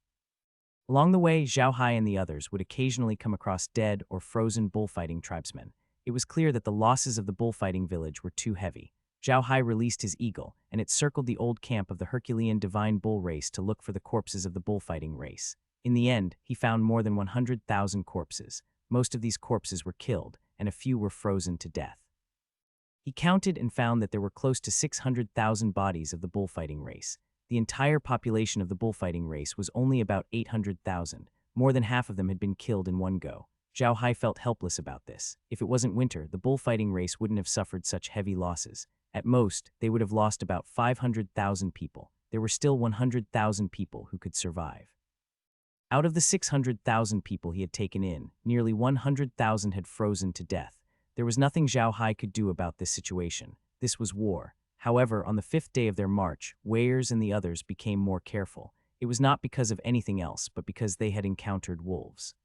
S1: Along the way, Zhao Hai and the others would occasionally come across dead or frozen bullfighting tribesmen. It was clear that the losses of the bullfighting village were too heavy. Zhao Hai released his eagle, and it circled the old camp of the Herculean Divine Bull race to look for the corpses of the bullfighting race. In the end, he found more than 100,000 corpses. Most of these corpses were killed, and a few were frozen to death. He counted and found that there were close to 600,000 bodies of the bullfighting race. The entire population of the bullfighting race was only about 800,000. More than half of them had been killed in one go. Zhao Hai felt helpless about this. If it wasn't winter, the bullfighting race wouldn't have suffered such heavy losses. At most, they would have lost about 500,000 people. There were still 100,000 people who could survive. Out of the 600,000 people he had taken in, nearly 100,000 had frozen to death. There was nothing Zhao Hai could do about this situation. This was war. However, on the 5th day of their march, Weirs and the others became more careful. It was not because of anything else, but because they had encountered wolves.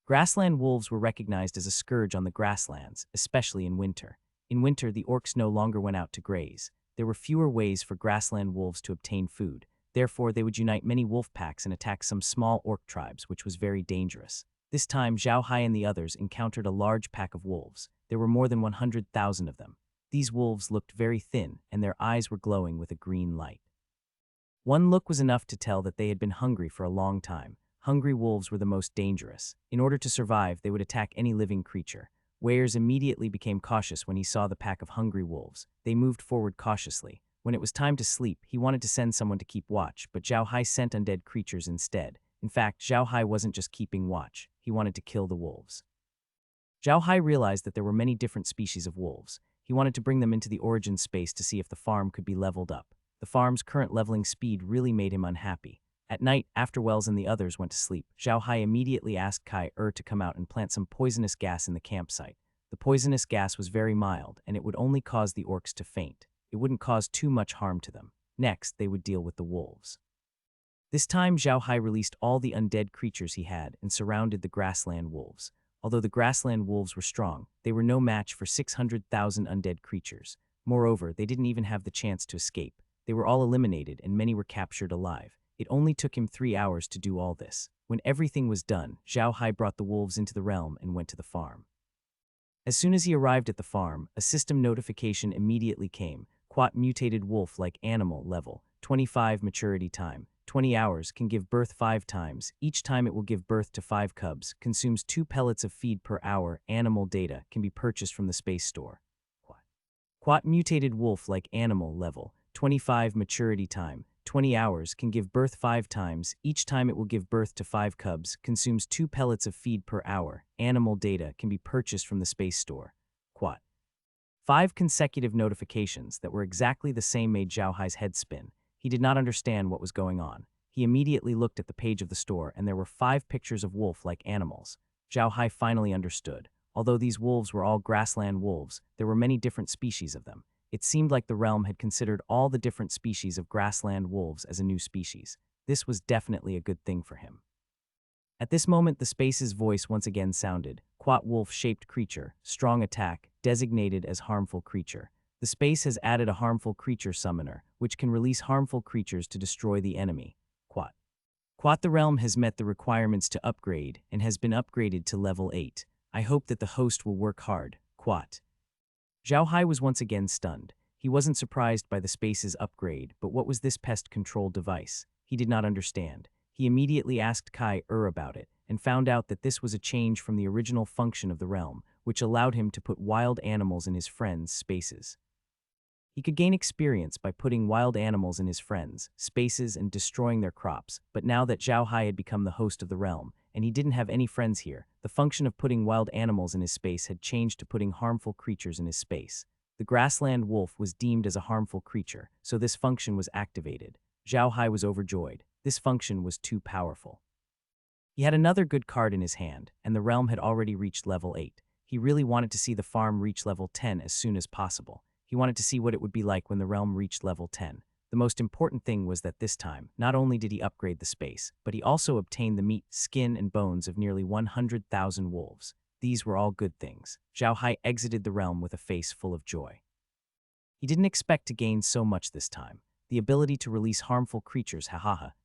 S1: Grassland wolves were recognized as a scourge on the grasslands, especially in winter. In winter, the orcs no longer went out to graze. There were fewer ways for grassland wolves to obtain food. Therefore, they would unite many wolf packs and attack some small orc tribes, which was very dangerous. This time, Zhao Hai and the others encountered a large pack of wolves. There were more than 100,000 of them. These wolves looked very thin, and their eyes were glowing with a green light. One look was enough to tell that they had been hungry for a long time. Hungry wolves were the most dangerous. In order to survive, they would attack any living creature. Weyers immediately became cautious when he saw the pack of hungry wolves. They moved forward cautiously. When it was time to sleep, he wanted to send someone to keep watch, but Zhao Hai sent undead creatures instead. In fact, Zhao Hai wasn't just keeping watch. He wanted to kill the wolves. Zhao Hai realized that there were many different species of wolves. He wanted to bring them into the origin space to see if the farm could be leveled up. The farm's current leveling speed really made him unhappy. At night, after Wells and the others went to sleep, Zhao Hai immediately asked Kai to come out and plant some poisonous gas in the campsite. The poisonous gas was very mild, and it would only cause the orcs to faint. It wouldn't cause too much harm to them. Next, they would deal with the wolves. This time, Zhao Hai released all the undead creatures he had and surrounded the grassland wolves. Although the grassland wolves were strong, they were no match for 600,000 undead creatures. Moreover, they didn't even have the chance to escape. They were all eliminated and many were captured alive. It only took him 3 hours to do all this. When everything was done, Zhao Hai brought the wolves into the realm and went to the farm. As soon as he arrived at the farm, a system notification immediately came. Quat mutated wolf-like animal level, 25 maturity time, 20 hours, can give birth 5 times. Each time it will give birth to 5 cubs, consumes 2 pellets of feed per hour. Animal data can be purchased from the space store. Quat mutated wolf-like animal level, 25 maturity time, 20 hours, can give birth 5 times. Each time it will give birth to 5 cubs, consumes 2 pellets of feed per hour. Animal data can be purchased from the space store. Quat. 5 consecutive notifications that were exactly the same made Zhao Hai's head spin. He did not understand what was going on. He immediately looked at the page of the store, and there were 5 pictures of wolf-like animals. Zhao Hai finally understood. Although these wolves were all grassland wolves, there were many different species of them. It seemed like the realm had considered all the different species of grassland wolves as a new species. This was definitely a good thing for him. At this moment, the space's voice once again sounded. Quat wolf-shaped creature, strong attack, designated as harmful creature. The space has added a harmful creature summoner, which can release harmful creatures to destroy the enemy. Quat. Quat, the realm has met the requirements to upgrade and has been upgraded to level 8. I hope that the host will work hard. Quat. Zhao Hai was once again stunned. He wasn't surprised by the space's upgrade, but what was this pest control device? He did not understand. He immediately asked Kai about it, and found out that this was a change from the original function of the realm, which allowed him to put wild animals in his friends' spaces. He could gain experience by putting wild animals in his friends' spaces and destroying their crops, but now that Zhao Hai had become the host of the realm, and he didn't have any friends here, the function of putting wild animals in his space had changed to putting harmful creatures in his space. The grassland wolf was deemed as a harmful creature, so this function was activated. Zhao Hai was overjoyed. This function was too powerful. He had another good card in his hand, and the realm had already reached level 8. He really wanted to see the farm reach level 10 as soon as possible. He wanted to see what it would be like when the realm reached level 10. The most important thing was that this time, not only did he upgrade the space, but he also obtained the meat, skin, and bones of nearly 100,000 wolves. These were all good things. Zhao Hai exited the realm with a face full of joy. He didn't expect to gain so much this time. The ability to release harmful creatures,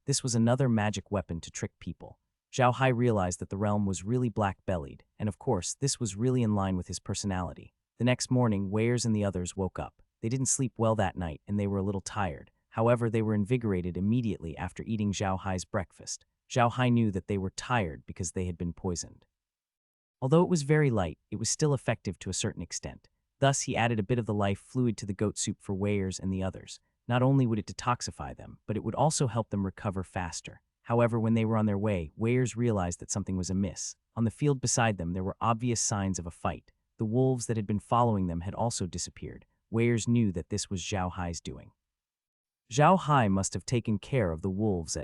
S1: this was another magic weapon to trick people. Zhao Hai realized that the realm was really black-bellied, and of course, this was really in line with his personality. The next morning, Weyers and the others woke up. They didn't sleep well that night, and they were a little tired. However, they were invigorated immediately after eating Zhao Hai's breakfast. Zhao Hai knew that they were tired because they had been poisoned. Although it was very light, it was still effective to a certain extent. Thus, he added a bit of the life fluid to the goat soup for Weyers and the others. Not only would it detoxify them, but it would also help them recover faster. However, when they were on their way, Weyers realized that something was amiss. On the field beside them, there were obvious signs of a fight. The wolves that had been following them had also disappeared. Weyers knew that this was Zhao Hai's doing. Zhao Hai must have taken care of the wolves at